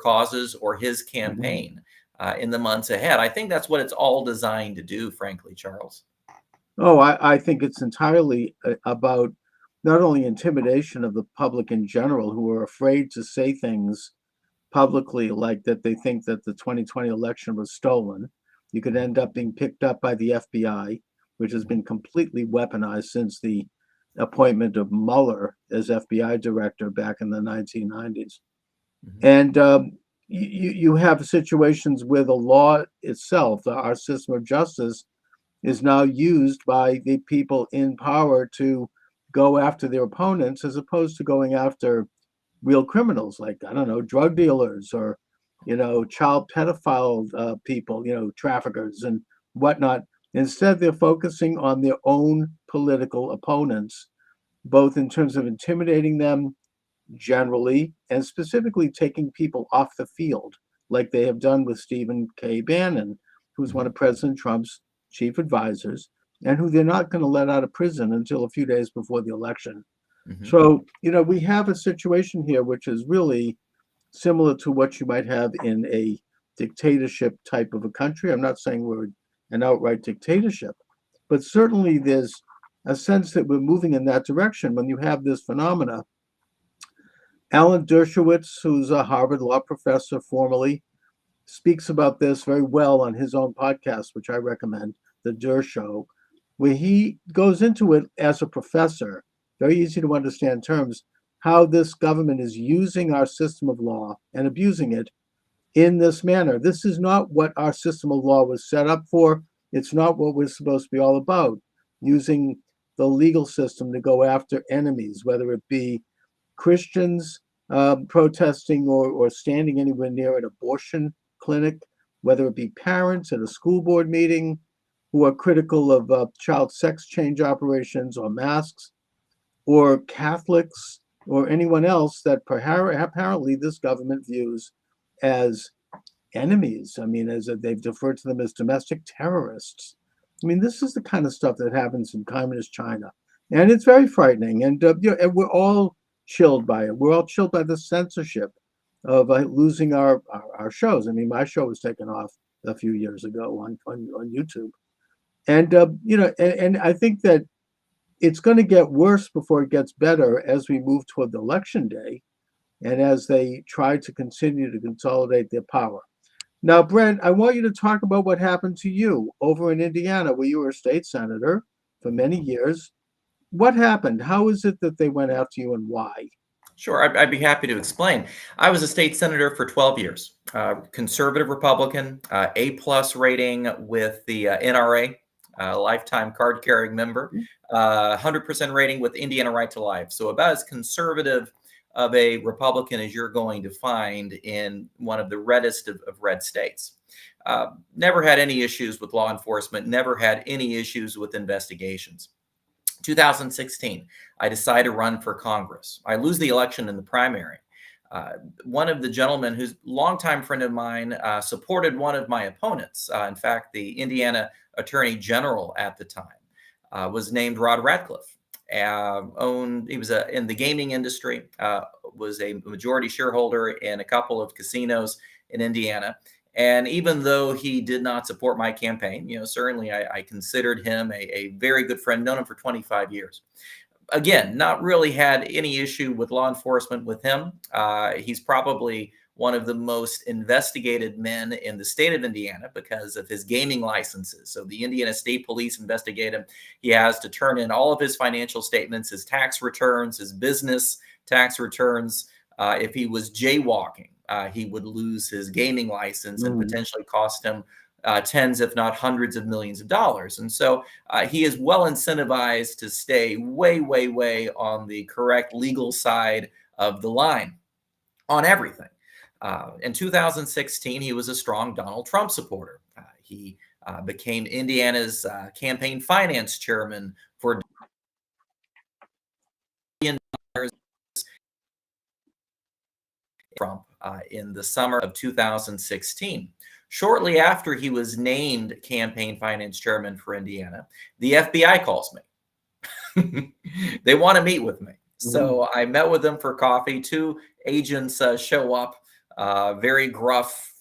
S11: causes or his campaign in the months ahead. I think that's what it's all designed to do, frankly, Charles.
S1: Oh, I think it's entirely about not only intimidation of the public in general, who are afraid to say things publicly like that they think that the 2020 election was stolen. You could end up being picked up by the FBI, which has been completely weaponized since the appointment of Mueller as FBI director back in the 1990s. And you have situations where the law itself, our system of justice, is now used by the people in power to go after their opponents, as opposed to going after real criminals like, I don't know, drug dealers or, child pedophile people, traffickers and whatnot. Instead, they're focusing on their own political opponents, both in terms of intimidating them generally and specifically taking people off the field, like they have done with Stephen K. Bannon, who's one of President Trump's chief advisors, and who they're not going to let out of prison until a few days before the election. So, we have a situation here which is really similar to what you might have in a dictatorship type of a country. I'm not saying we're an outright dictatorship, but certainly there's a sense that we're moving in that direction when you have this phenomena Alan Dershowitz, who's a Harvard law professor formerly, speaks about this very well on his own podcast, which I recommend, The Dersh Show, where he goes into it as a professor, very easy to understand terms, how this government is using our system of law and abusing it in this manner. This is not what our system of law was set up for. It's not what we're supposed to be all about, using the legal system to go after enemies, whether it be Christians protesting or standing anywhere near an abortion clinic, whether it be parents at a school board meeting who are critical of child sex change operations or masks, or Catholics or anyone else that apparently this government views as enemies. I mean, as they've referred to them as domestic terrorists. I mean, this is the kind of stuff that happens in communist China, and it's very frightening. And and we're all chilled by it. We're all chilled by the censorship of losing our shows. I mean, my show was taken off a few years ago on YouTube, and and I think that it's going to get worse before it gets better as we move toward the election day, and as they try to continue to consolidate their power. Now, Brent, I want you to talk about what happened to you over in Indiana, where you were a state senator for many years. What happened? How is it that they went after you, and why?
S11: Sure, I'd be happy to explain. I was a state senator for 12 years, conservative Republican, A+ rating with the NRA, lifetime card-carrying member, 100% rating with Indiana Right to Life. So about as conservative of a Republican as you're going to find in one of the reddest of red states. Never had any issues with law enforcement, never had any issues with investigations. 2016, I decided to run for Congress. I lose the election in the primary. One of the gentlemen who's a longtime friend of mine supported one of my opponents. In fact, the Indiana Attorney General at the time was named Rod Radcliffe. He was in the gaming industry, was a majority shareholder in a couple of casinos in Indiana. And even though he did not support my campaign, certainly I considered him a very good friend, known him for 25 years. Again, not really had any issue with law enforcement with him. He's probably one of the most investigated men in the state of Indiana because of his gaming licenses. So the Indiana State Police investigate him. He has to turn in all of his financial statements, his tax returns, his business tax returns. If he was jaywalking, he would lose his gaming license and potentially cost him tens, if not hundreds of millions of dollars. And so he is well incentivized to stay way, way, way on the correct legal side of the line on everything. In 2016, he was a strong Donald Trump supporter. He became Indiana's campaign finance chairman for Trump in the summer of 2016. Shortly after he was named campaign finance chairman for Indiana, the FBI calls me. They want to meet with me. So I met with them for coffee. Two agents show up, very gruff,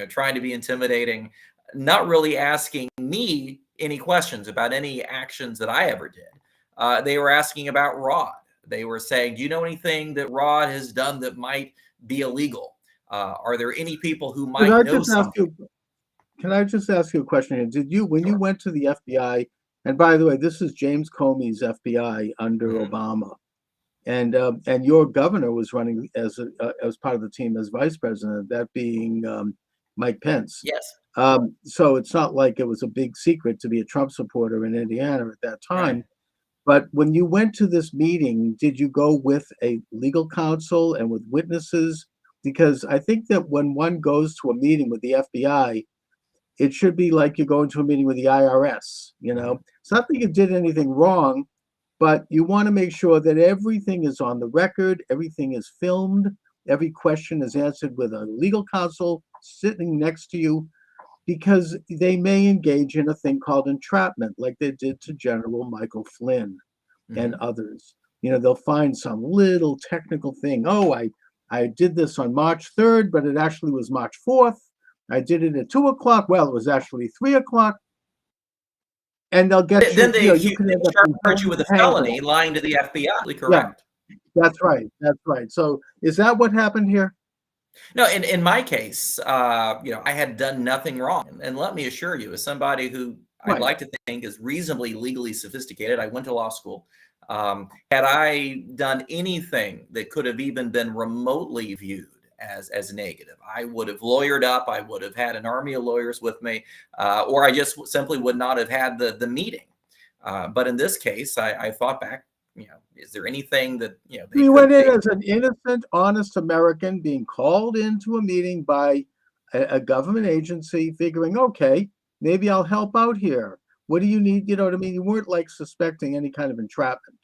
S11: trying to be intimidating, not really asking me any questions about any actions that I ever did. They were asking about Rod. They were saying, do you know anything that Rod has done that might be illegal? Are there any people who might know something?
S1: Can I just ask you a question here? Did you, when you went to the FBI, and by the way, this is James Comey's FBI under Obama, and your governor was running as part of the team as vice president, that being Mike Pence.
S11: Yes.
S1: So it's not like it was a big secret to be a Trump supporter in Indiana at that time.
S11: Right.
S1: But when you went to this meeting, did you go with a legal counsel and with witnesses? Because I think that when one goes to a meeting with the FBI, it should be like you're going to a meeting with the IRS. It's not that you did anything wrong, but you want to make sure that everything is on the record, everything is filmed, every question is answered with a legal counsel sitting next to you, because they may engage in a thing called entrapment, like they did to General Michael Flynn and others. They'll find some little technical thing. Oh, I did this on March 3rd, but it actually was March 4th. I did it at 2 o'clock. Well, it was actually 3 o'clock. And they'll get
S11: Then they charge you with a felony, lying to the FBI. Correct.
S1: That's right. That's right. So is that what happened here?
S11: No, in my case, I had done nothing wrong. And let me assure you, as somebody who I'd
S1: Right.
S11: like to think is reasonably legally sophisticated, I went to law school. Had I done anything that could have even been remotely viewed as negative, I would have lawyered up. I would have had an army of lawyers with me, or I just simply would not have had the meeting. But in this case, I thought back. Is there anything that they
S1: You went in
S11: could?
S1: as an innocent, honest American being called into a meeting by a government agency, figuring, okay, maybe I'll help out here. What do you need? You know what I mean? You weren't like suspecting any kind of entrapment.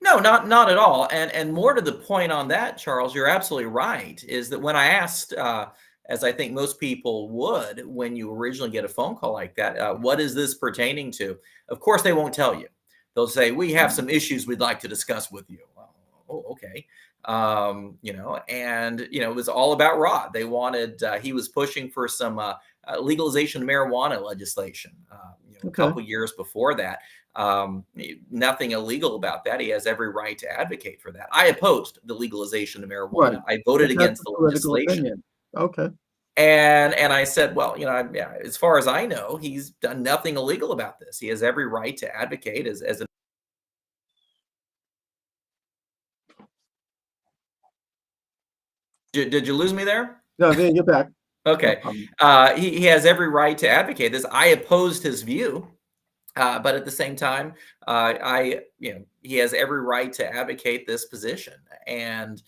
S11: No, not at all. And more to the point on that, Charles, you're absolutely right. Is that when I asked, as I think most people would, when you originally get a phone call like that, what is this pertaining to? Of course, they won't tell you. They'll say, we have some issues we'd like to discuss with you. Oh, okay. It was all about Rod. They wanted, he was pushing for some legalization of marijuana legislation a couple years before that. Nothing illegal about that. He has every right to advocate for that. I opposed the legalization of marijuana.
S1: Right.
S11: I voted
S1: That's
S11: against
S1: a
S11: the
S1: political
S11: legislation.
S1: opinion. Okay.
S11: And I said, well, as far as I know, he's done nothing illegal about this. He has every right to advocate as a. Did you lose me there?
S1: No, there you're back.
S11: Okay. He has every right to advocate this. I opposed his view, but at the same time, he has every right to advocate this position. And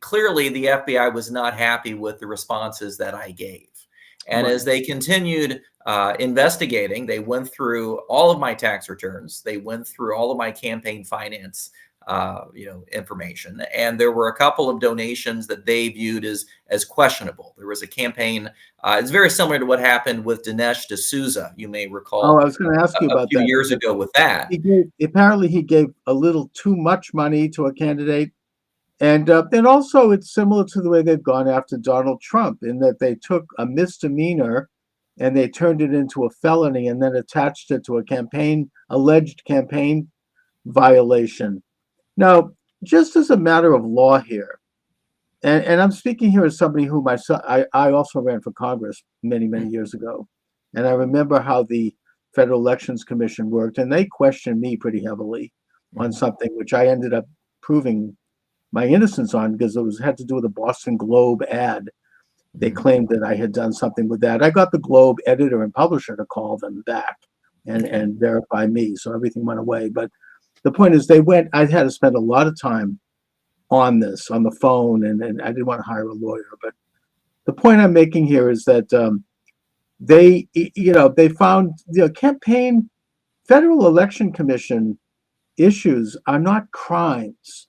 S11: clearly, the FBI was not happy with the responses that I gave. And as they continued investigating, they went through all of my tax returns. They went through all of my campaign finance information. And there were a couple of donations that they viewed as questionable. There was a campaign. It's very similar to what happened with Dinesh D'Souza. You may recall.
S1: Oh, I was going to ask you about
S11: a few
S1: that.
S11: years ago with that.
S1: Apparently, he gave a little too much money to a candidate. And also, it's similar to the way they've gone after Donald Trump, in that they took a misdemeanor and they turned it into a felony and then attached it to a alleged campaign violation. Now, just as a matter of law here, and I'm speaking here as somebody who I also ran for Congress many, many years ago. And I remember how the Federal Elections Commission worked, and they questioned me pretty heavily on something which I ended up proving my innocence on, because it had to do with a Boston Globe ad. They claimed that I had done something with that. I got the Globe editor and publisher to call them back and verify me, so everything went away. But the point is, I had to spend a lot of time on this, on the phone, and I didn't want to hire a lawyer. But the point I'm making here is that they found campaign, Federal Election Commission issues are not crimes.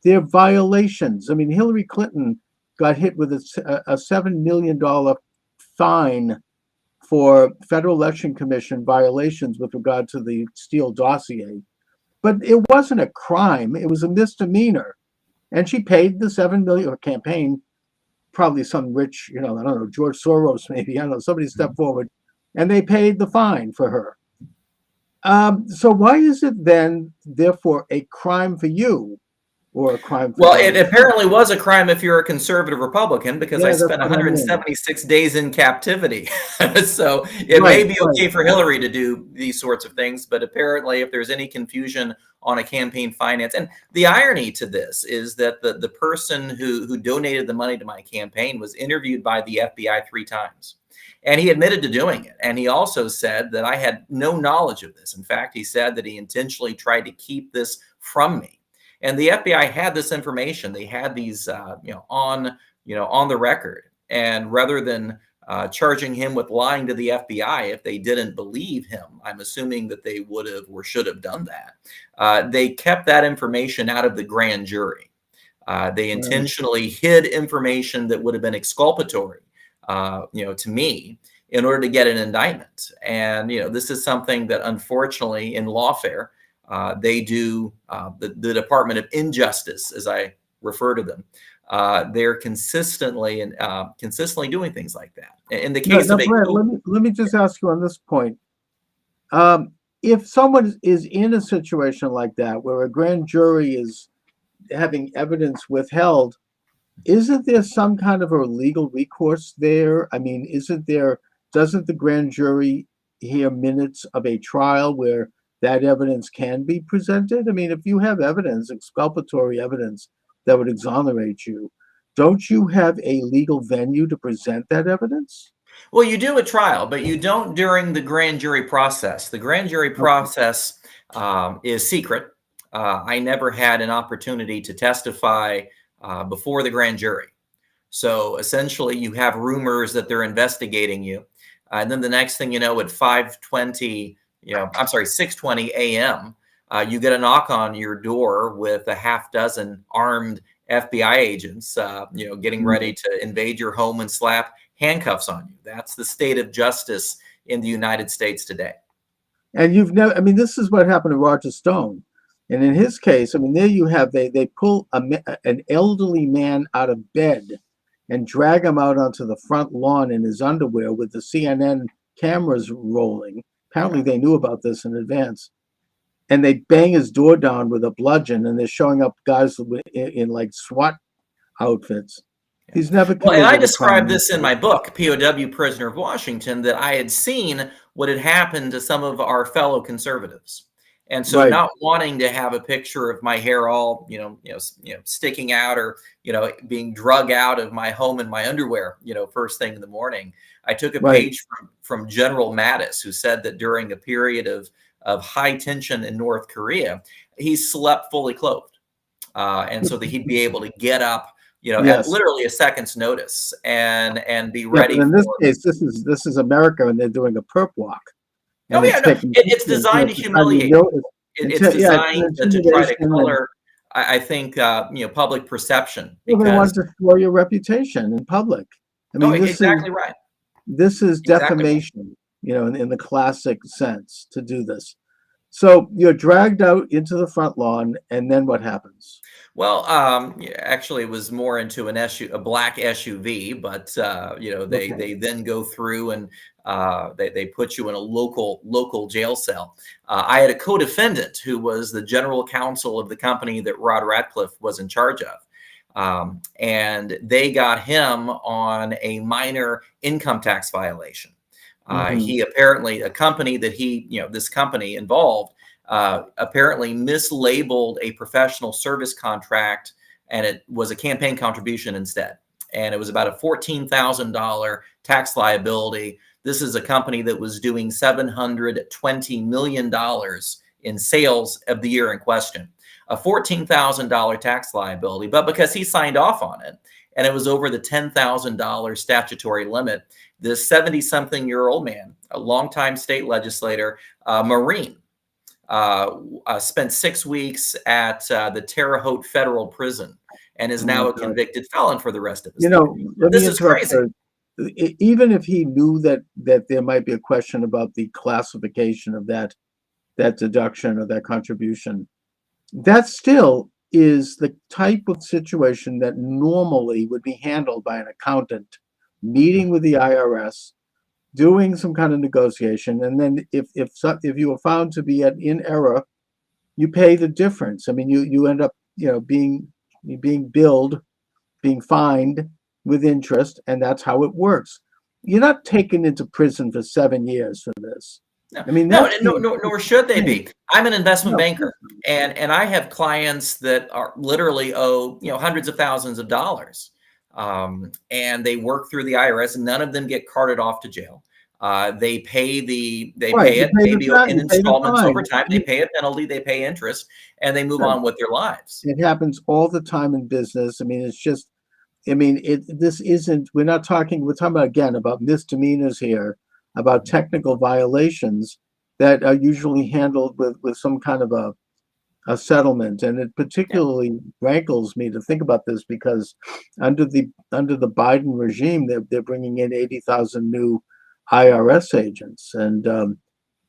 S1: They're violations. I mean, Hillary Clinton got hit with a $7 million fine for Federal Election Commission violations with regard to the Steele dossier. But it wasn't a crime. It was a misdemeanor. And she paid the $7 million campaign, probably some rich, I don't know, George Soros, maybe, I don't know, somebody stepped forward, and they paid the fine for her. So why is it then, therefore, a crime for you? Or a crime.
S11: Well, it apparently was a crime if you're a conservative Republican, because I spent 176 days in captivity. So it may be okay for Hillary to do these sorts of things, but apparently if there's any confusion on a campaign finance, and the irony to this is that the person who donated the money to my campaign was interviewed by the FBI 3 times. And he admitted to doing it. And he also said that I had no knowledge of this. In fact, he said that he intentionally tried to keep this from me. And the FBI had this information. They had these, on the record. And rather than charging him with lying to the FBI if they didn't believe him, I'm assuming that they would have or should have done that. They kept that information out of the grand jury. They intentionally hid information that would have been exculpatory, to me, in order to get an indictment. And this is something that, unfortunately, in lawfare, they do, the Department of Injustice, as I refer to them. They're consistently doing things like that. In the case of
S1: Brad, let me just ask you on this point. If someone is in a situation like that, where a grand jury is having evidence withheld, isn't there some kind of a legal recourse there? I mean, doesn't the grand jury hear minutes of a trial where that evidence can be presented? I mean, if you have evidence, exculpatory evidence that would exonerate you, don't you have a legal venue to present that evidence?
S11: Well, you do a trial, but you don't during the grand jury process. The grand jury process is secret. I never had an opportunity to testify before the grand jury. So essentially, you have rumors that they're investigating you. And then the next thing you know, at 6:20 a.m., you get a knock on your door with a half dozen armed FBI agents, getting ready to invade your home and slap handcuffs on you. That's the state of justice in the United States today.
S1: And this is what happened to Roger Stone. And in his case, I mean, there you have, they pull an elderly man out of bed and drag him out onto the front lawn in his underwear with the CNN cameras rolling. Apparently they knew about this in advance. And they bang his door down with a bludgeon, and they're showing up guys in like SWAT outfits. He's never
S11: Well, and I
S1: committed a
S11: described
S1: crime.
S11: this in my book, POW Prisoner of Washington, that I had seen what had happened to some of our fellow conservatives. And so
S1: Right.
S11: not wanting to have a picture of my hair all, sticking out or, being drug out of my home in my underwear, first thing in the morning, I took a
S1: Right.
S11: page from General Mattis, who said that during a period of high tension in North Korea, he slept fully clothed. And so that he'd be able to get up, at
S1: Yes.
S11: literally a second's notice and be
S1: Yeah,
S11: ready.
S1: but in this
S11: for
S1: case, this is America, and they're doing a perp walk.
S11: Oh,
S1: And
S11: yeah, no, it's designed to humiliate. It's designed to try to
S1: intimidation.
S11: color, I think, public perception.
S1: Well, they want
S11: Because
S1: to destroy your reputation in public. I mean, this
S11: exactly right.
S1: this is
S11: Exactly right.
S1: defamation, in the classic sense to do this. So you're dragged out into the front lawn, and then what happens?
S11: Well, actually, it was more into a black SUV, but
S1: Okay.
S11: they then go through and they put you in a local jail cell. I had a co-defendant who was the general counsel of the company that Rod Radcliffe was in charge of, and they got him on a minor income tax violation. He apparently, a company that this company involved, apparently mislabeled a professional service contract, and it was a campaign contribution instead. And it was about a $14,000 tax liability. This is a company that was doing $720 million in sales of the year in question. A $14,000 tax liability, but because he signed off on it, and it was over the $10,000 statutory limit, this 70-something-year-old man, a longtime state legislator, Marine, spent 6 weeks at the Terre Haute Federal Prison and is now a convicted felon for the rest of his life.
S1: Let
S11: This
S1: me
S11: is
S1: interrupt
S11: crazy.
S1: there. Even if he knew that there might be a question about the classification of that deduction or that contribution, that still is the type of situation that normally would be handled by an accountant meeting with the IRS, doing some kind of negotiation, and then if you are found to be in error, you pay the difference. I mean, you end up being billed, being fined with interest, and that's how it works. You're not taken into prison for 7 years for this.
S11: No,
S1: I mean,
S11: nor should they be. I'm an investment banker, and I have clients that are literally owe hundreds of thousands of dollars, and they work through the IRS, and none of them get carted off to jail. They pay it maybe in installments over time. They pay a penalty, they pay interest, and they move on with their lives.
S1: It happens all the time in business. I mean, it's just, this isn't. We're talking about again about misdemeanors here, about technical violations that are usually handled with some kind of a settlement. And it particularly rankles me to think about this because under the Biden regime, they're bringing in 80,000 new IRS agents, and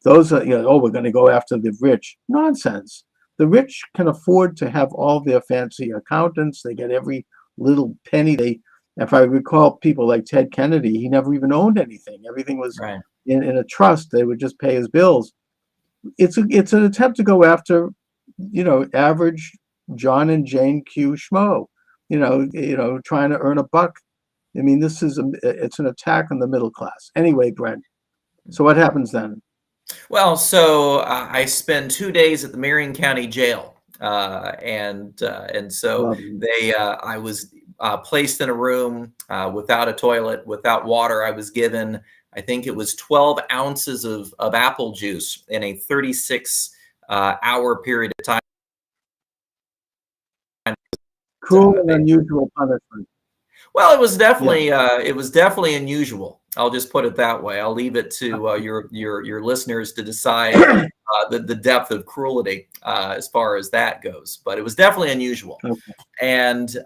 S1: those are we're going to go after the rich. Nonsense. The rich can afford to have all their fancy accountants. They get every little penny. If I recall, people like Ted Kennedy, he never even owned anything. Everything was in a trust. They would just pay his bills. It's an attempt to go after, average John and Jane Q. Schmo, trying to earn a buck. I mean, it's an attack on the middle class. Anyway, Brent, so what happens then?
S11: Well, so I spend 2 days at the Marion County Jail, and so I was placed in a room without a toilet, without water. I was given, I think it was 12 ounces of apple juice in a 36-hour period of time.
S1: Cruel and unusual punishment.
S11: Well, it was definitely unusual. I'll just put it that way. I'll leave it to your listeners to decide the depth of cruelty as far as that goes. But it was definitely unusual. Okay. And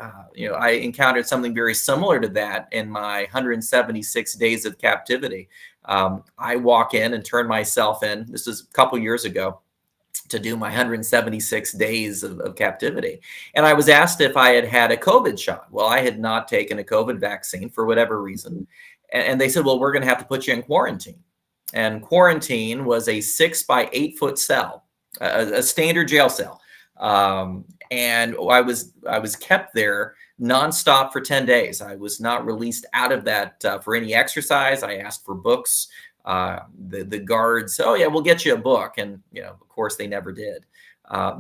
S11: I encountered something very similar to that in my 176 days of captivity. I walk in and turn myself in. This is a couple years ago, to do my 176 days of captivity. And I was asked if I had had a COVID shot. Well, I had not taken a COVID vaccine for whatever reason. And they said, well, we're going to have to put you in quarantine. And quarantine was a 6 by 8 foot cell, a standard jail cell. And I was kept there nonstop for 10 days. I was not released out of that for any exercise. I asked for books. The guards, oh yeah, we'll get you a book. And, of course they never did.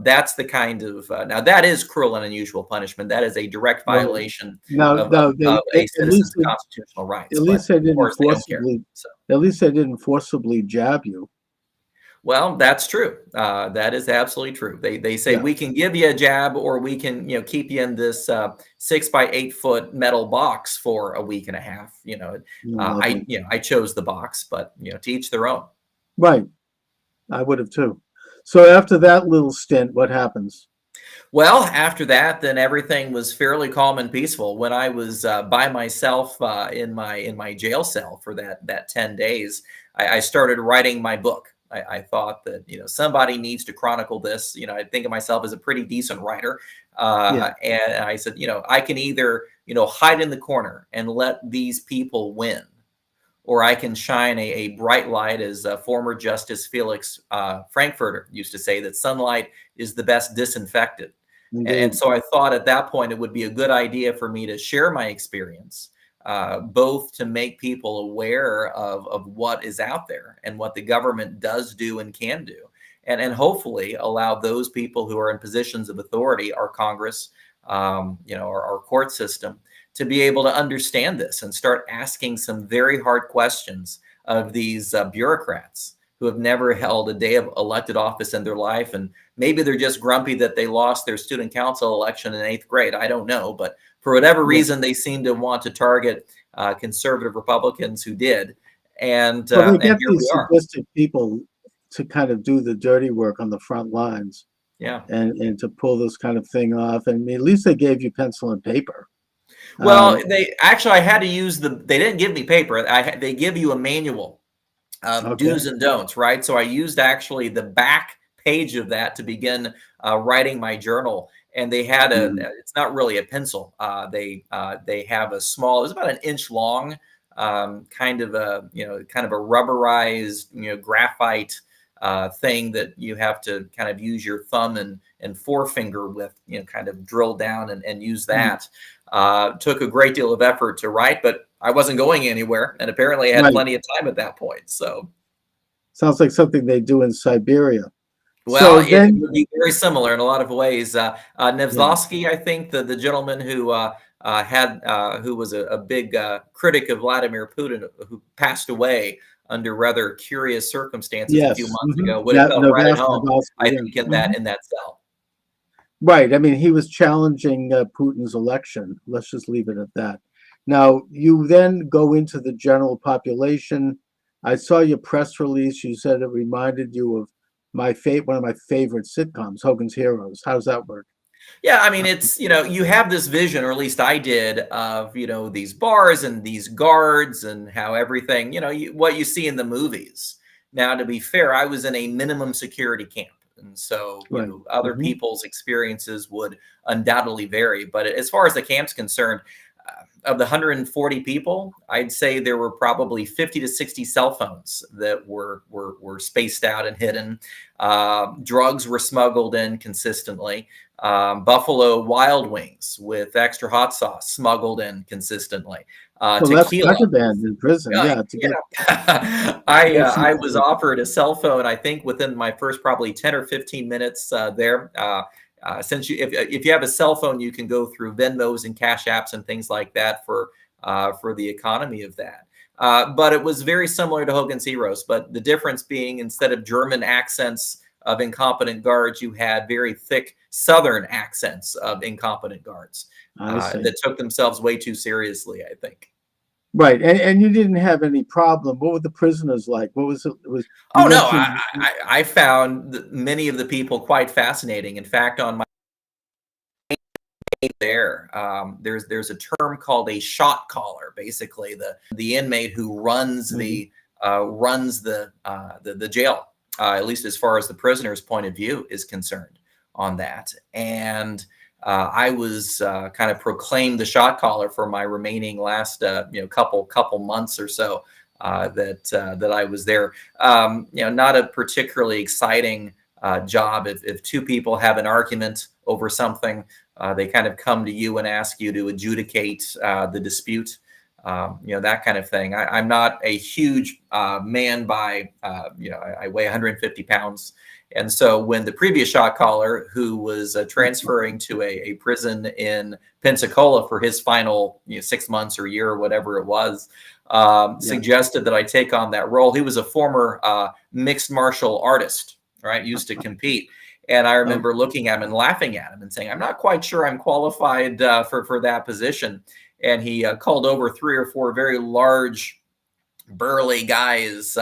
S11: That's the kind of, now that is cruel and unusual punishment. That is a direct violation of a citizen's constitutional rights.
S1: At least they didn't forcibly jab you.
S11: Well, that's true. That is absolutely true. They say we can give you a jab, or we can, keep you in this 6 by 8 foot metal box for a week and a half. I chose the box, but to each their own.
S1: Right. I would have too. So after that little stint, what happens?
S11: Well, after that, then everything was fairly calm and peaceful. When I was by myself in my jail cell for that 10 days, I started writing my book. I thought that, somebody needs to chronicle this. I think of myself as a pretty decent writer. And I said, I can either, hide in the corner and let these people win, or I can shine a bright light, as former Justice Felix Frankfurter used to say, that sunlight is the best disinfectant. And so I thought at that point it would be a good idea for me to share my experience, both to make people aware of what is out there and what the government does do and can do, and hopefully allow those people who are in positions of authority, our Congress, our court system, to be able to understand this and start asking some very hard questions of these bureaucrats who have never held a day of elected office in their life. And maybe they're just grumpy that they lost their student council election in 8th grade. I don't know. But for whatever reason, they seem to want to target conservative Republicans who did. And,
S1: they get these sadistic people to kind of do the dirty work on the front lines.
S11: Yeah.
S1: And to pull this kind of thing off. And at least they gave you pencil and paper.
S11: Well, I had to use they didn't give me paper. They give you a manual of do's and don'ts, right? So I used actually the back page of that to begin writing my journal. And they had it's not really a pencil. They have a small, it was about 1 inch long, kind of a rubberized, graphite thing that you have to kind of use your thumb and forefinger with, kind of drill down and use that. Took a great deal of effort to write, but I wasn't going anywhere, and apparently I had plenty of time at that point. So,
S1: sounds like something they do in Siberia.
S11: Well, it would be very similar in a lot of ways. Nevsky, I think, the gentleman who who was a big critic of Vladimir Putin, who passed away under rather curious circumstances a few months ago, would have felt right at home, I think, in that cell.
S1: Right. I mean, he was challenging Putin's election. Let's just leave it at that. Now, you then go into the general population. I saw your press release. You said it reminded you of one of my favorite sitcoms, Hogan's Heroes. How does that work?
S11: Yeah, I mean, it's, you have this vision, or at least I did, of, these bars and these guards and how everything, what you see in the movies. Now, to be fair, I was in a minimum security camp. And so other people's experiences would undoubtedly vary. But as far as the camp's concerned, of the 140 people, I'd say there were probably 50 to 60 cell phones that were spaced out and hidden. Drugs were smuggled in consistently. Buffalo Wild Wings with extra hot sauce smuggled in consistently.
S1: Well, that's
S11: Tequila.
S1: contraband in prison. Yeah, to get
S11: I was offered a cell phone, I think, within my first probably 10 or 15 minutes there. Since if you have a cell phone, you can go through Venmos and Cash Apps and things like that for the economy of that. But it was very similar to Hogan's Heroes, but the difference being instead of German accents of incompetent guards, you had very thick Southern accents of incompetent guards that took themselves way too seriously, I think.
S1: Right, and you didn't have any problem. What were the prisoners like? What was it?
S11: Oh no, I found many of the people quite fascinating. In fact, on my there's a term called a shot caller. Basically, the inmate who runs the jail, at least as far as the prisoner's point of view is concerned on that. And I was kind of proclaimed the shot caller for my remaining last couple months or so that I was there. Not a particularly exciting job. If two people have an argument over something, they kind of come to you and ask you to adjudicate the dispute. That kind of thing. I'm not a huge man by, I weigh 150 pounds. And so when the previous shot caller, who was transferring to a prison in Pensacola for his final 6 months or year or whatever it was, suggested that I take on that role. He was a former mixed martial artist, right? Used to compete. And I remember looking at him and laughing at him and saying, I'm not quite sure I'm qualified for that position. And he called over 3 or 4 very large, burly guys,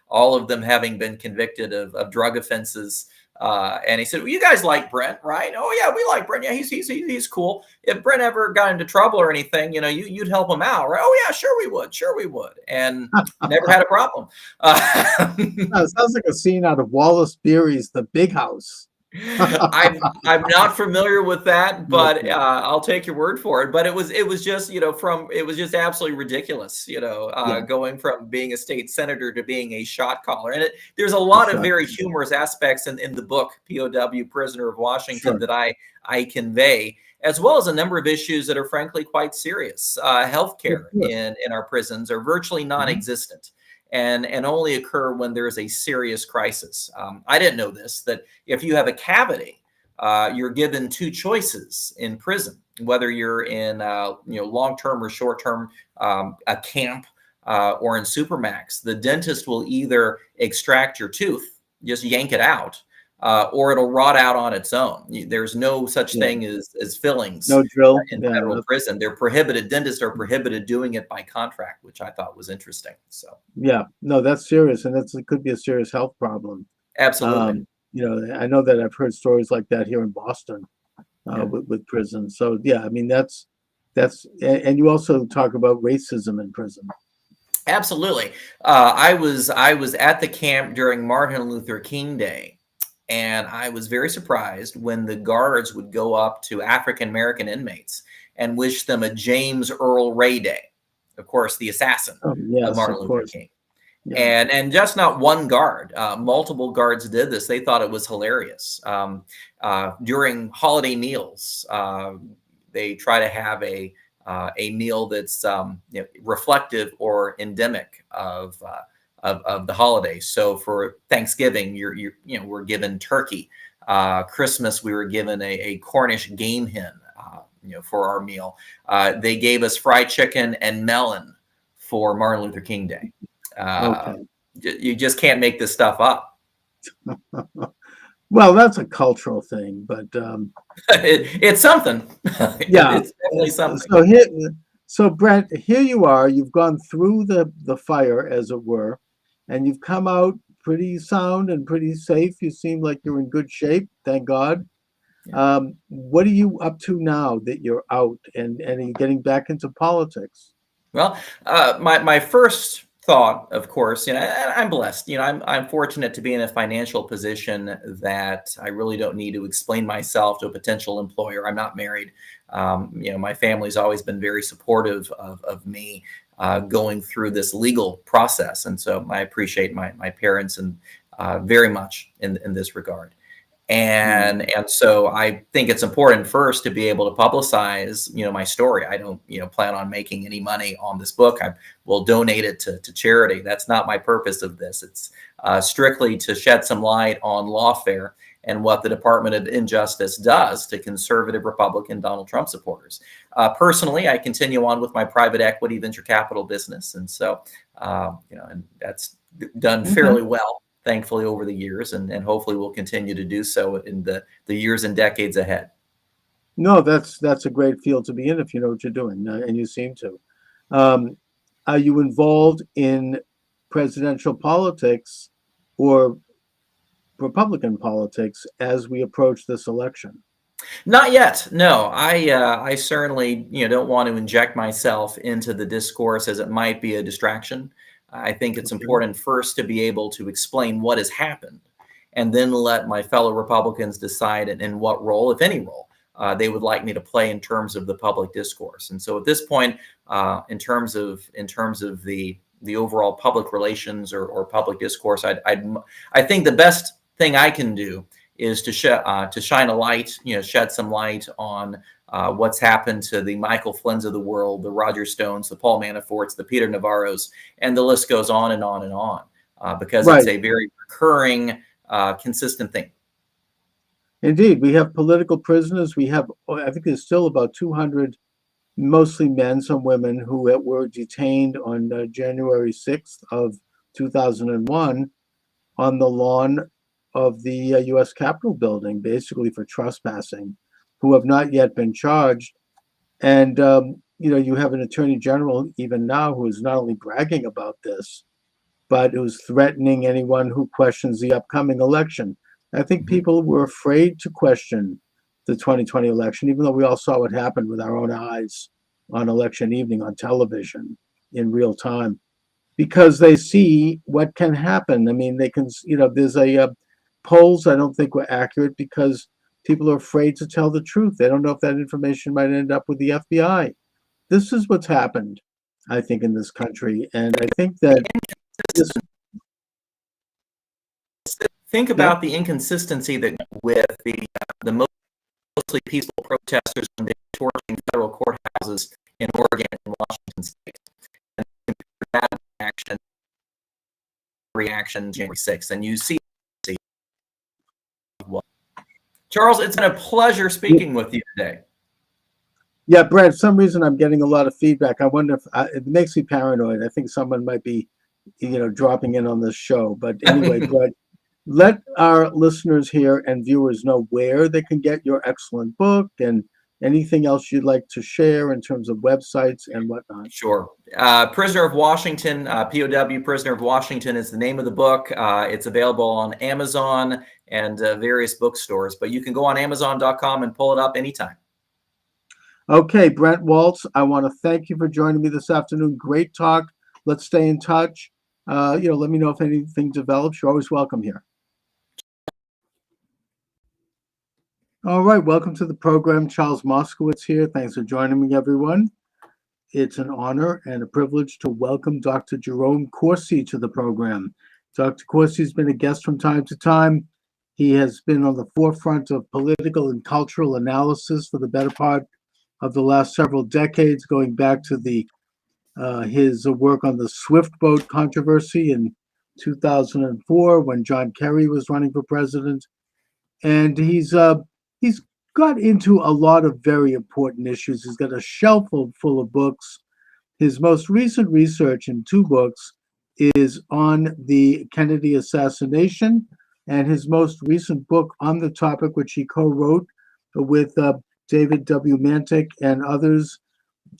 S11: all of them having been convicted of drug offenses. And he said, well, you guys like Brent, right? Oh, yeah, we like Brent. Yeah, he's cool. If Brent ever got into trouble or anything, you'd help him out, right? Oh, yeah, sure we would. And never had a problem.
S1: It sounds like a scene out of Wallace Beery's The Big House.
S11: I'm not familiar with that, but I'll take your word for it. But it was just it was just absolutely ridiculous, going from being a state senator to being a shot caller. And there's a lot of very humorous aspects in the book POW Prisoner of Washington that I convey, as well as a number of issues that are frankly quite serious. Healthcare in our prisons are virtually non-existent. And only occur when there's a serious crisis. I didn't know this, that if you have a cavity, you're given 2 choices in prison, whether you're in long-term or short-term, a camp or in Supermax. The dentist will either extract your tooth, just yank it out, or it'll rot out on its own. There's no such thing as fillings.
S1: No drill
S11: in federal prison. They're prohibited. Dentists are prohibited doing it by contract, which I thought was interesting. So
S1: no, that's serious, and it could be a serious health problem.
S11: Absolutely.
S1: I know that I've heard stories like that here in Boston with prisons. So I mean that's and you also talk about racism in prison.
S11: Absolutely. I was at the camp during Martin Luther King Day. And I was very surprised when the guards would go up to African-American inmates and wish them a James Earl Ray Day. Of course, the assassin of Martin Luther King. Yeah. And just not one guard, multiple guards did this. They thought it was hilarious. During holiday meals, they try to have a meal that's reflective or endemic of the holidays. So for Thanksgiving, we're given turkey. Christmas, we were given a Cornish game hen, for our meal. They gave us fried chicken and melon for Martin Luther King Day. You just can't make this stuff up.
S1: Well, that's a cultural thing, but
S11: it's something.
S1: Yeah,
S11: it's definitely something.
S1: So Brent, here you are. You've gone through the fire, as it were, and you've come out pretty sound and pretty safe. You seem like you're in good shape, thank God. Yeah. What are you up to now that you're out, and are you getting back into politics?
S11: Well, my first thought, of course, I'm blessed. I'm fortunate to be in a financial position that I really don't need to explain myself to a potential employer. I'm not married. My family's always been very supportive of me going through this legal process, and so I appreciate my parents and very much in this regard. And so I think it's important first to be able to publicize, my story. I don't, plan on making any money on this book. I will donate it to charity. That's not my purpose of this. It's strictly to shed some light on lawfare and what the Department of Injustice does to conservative Republican Donald Trump supporters. Personally, I continue on with my private equity venture capital business, and so and that's done fairly well, thankfully, over the years, and hopefully will continue to do so in the years and decades ahead.
S1: No, that's a great field to be in if you know what you're doing, and you seem to. Are you involved in presidential politics or Republican politics as we approach this election?
S11: Not yet. No, I certainly don't want to inject myself into the discourse as it might be a distraction. I think it's important first to be able to explain what has happened, and then let my fellow Republicans decide in what role, if any role, they would like me to play in terms of the public discourse. And so at this point, in terms of the overall public relations or public discourse, I think the best thing I can do is to shine a light, shed some light on what's happened to the Michael Flynn's of the world, the Roger Stones, the Paul Manaforts, the Peter Navarros, and the list goes on and on and on, because it's a very recurring, consistent thing.
S1: Indeed, we have political prisoners. We have, I think there's still about 200, mostly men, some women, who were detained on January 6th of 2001 on the lawn of the U.S. Capitol building, basically for trespassing, who have not yet been charged. And, you have an attorney general even now who is not only bragging about this, but who's threatening anyone who questions the upcoming election. I think people were afraid to question the 2020 election, even though we all saw what happened with our own eyes on election evening on television in real time, because they see what can happen. I mean, they can, there's polls I don't think were accurate because people are afraid to tell the truth. They don't know if that information might end up with the FBI. This is what's happened, I think, in this country. And I think that
S11: think about the inconsistency that with the mostly peaceful protesters and torching federal courthouses in Oregon and Washington State, and that reaction January 6th, and you see. Charles, it's been a pleasure speaking with you today.
S1: Yeah, Brad, for some reason I'm getting a lot of feedback. I wonder if it makes me paranoid. I think someone might be, dropping in on this show. But anyway, Brad, let our listeners here and viewers know where they can get your excellent book and anything else you'd like to share in terms of websites and whatnot.
S11: Sure. Prisoner of Washington, POW Prisoner of Washington is the name of the book. It's available on Amazon and various bookstores, but you can go on Amazon.com and pull it up anytime.
S1: Okay, Brent Waltz, I want to thank you for joining me this afternoon. Great talk. Let's stay in touch. Let me know if anything develops. You're always welcome here. All right, welcome to the program. Charles Moskowitz here. Thanks for joining me, everyone. It's an honor and a privilege to welcome Dr. Jerome Corsi to the program. Dr. Corsi has been a guest from time to time. He has been on the forefront of political and cultural analysis for the better part of the last several decades, going back to his work on the Swift boat controversy in 2004 when John Kerry was running for president. And he's got into a lot of very important issues. He's got a shelf full of books. His most recent research in 2 books is on the Kennedy assassination, and his most recent book on the topic, which he co-wrote with David W. Mantik and others,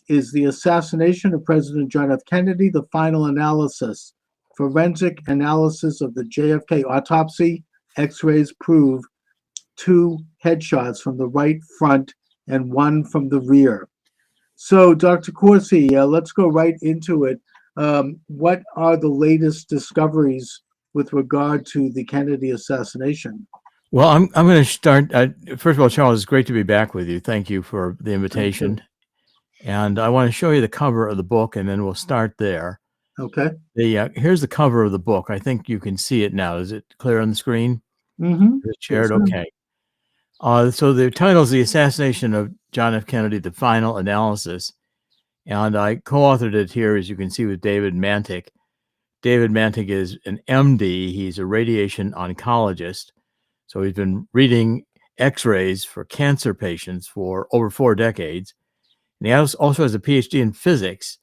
S1: is The Assassination of President John F. Kennedy, The Final Analysis. Forensic analysis of the JFK autopsy. X-rays prove 2 headshots from the right front and 1 from the rear. So, Dr. Corsi, let's go right into it. what are the latest discoveries with regard to the Kennedy assassination?
S12: Well, I'm going to start. First of all, Charles, it's great to be back with you. Thank you for the invitation. And I want to show you the cover of the book, and then we'll start there.
S1: Okay.
S12: Here's the cover of the book. I think you can see it now. Is it clear on the screen?
S1: Mm-hmm.
S12: Is it shared? Okay. So the title is The Assassination of John F. Kennedy, The Final Analysis. And I co-authored it here, as you can see, with David Mantik. David Mantik is an MD. He's a radiation oncologist. So he's been reading X-rays for cancer patients for over 4 decades. And he also has a PhD in physics.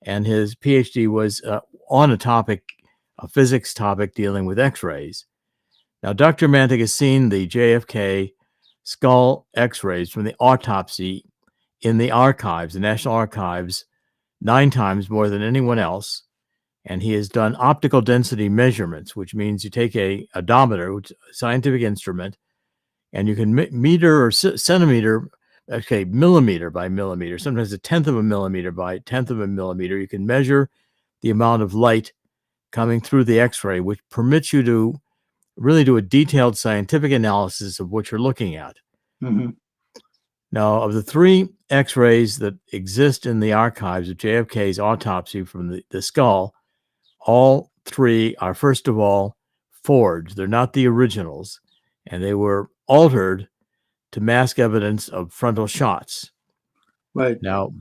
S12: And his PhD was on a physics topic dealing with X-rays. Now, Dr. Mantik has seen the JFK skull X-rays from the autopsy in the archives, the National Archives, 9 times more than anyone else. And he has done optical density measurements, which means you take a odometer, which is a scientific instrument, and you can meter or centimeter, okay, millimeter by millimeter, sometimes a tenth of a millimeter by a tenth of a millimeter. You can measure the amount of light coming through the X-ray, which permits you to really do a detailed scientific analysis of what you're looking at.
S1: Mm-hmm.
S12: Now, of the 3 X-rays that exist in the archives of JFK's autopsy from the skull, all 3 are, first of all, forged. They're not the originals, and they were altered to mask evidence of frontal shots.
S1: Right.
S12: Now,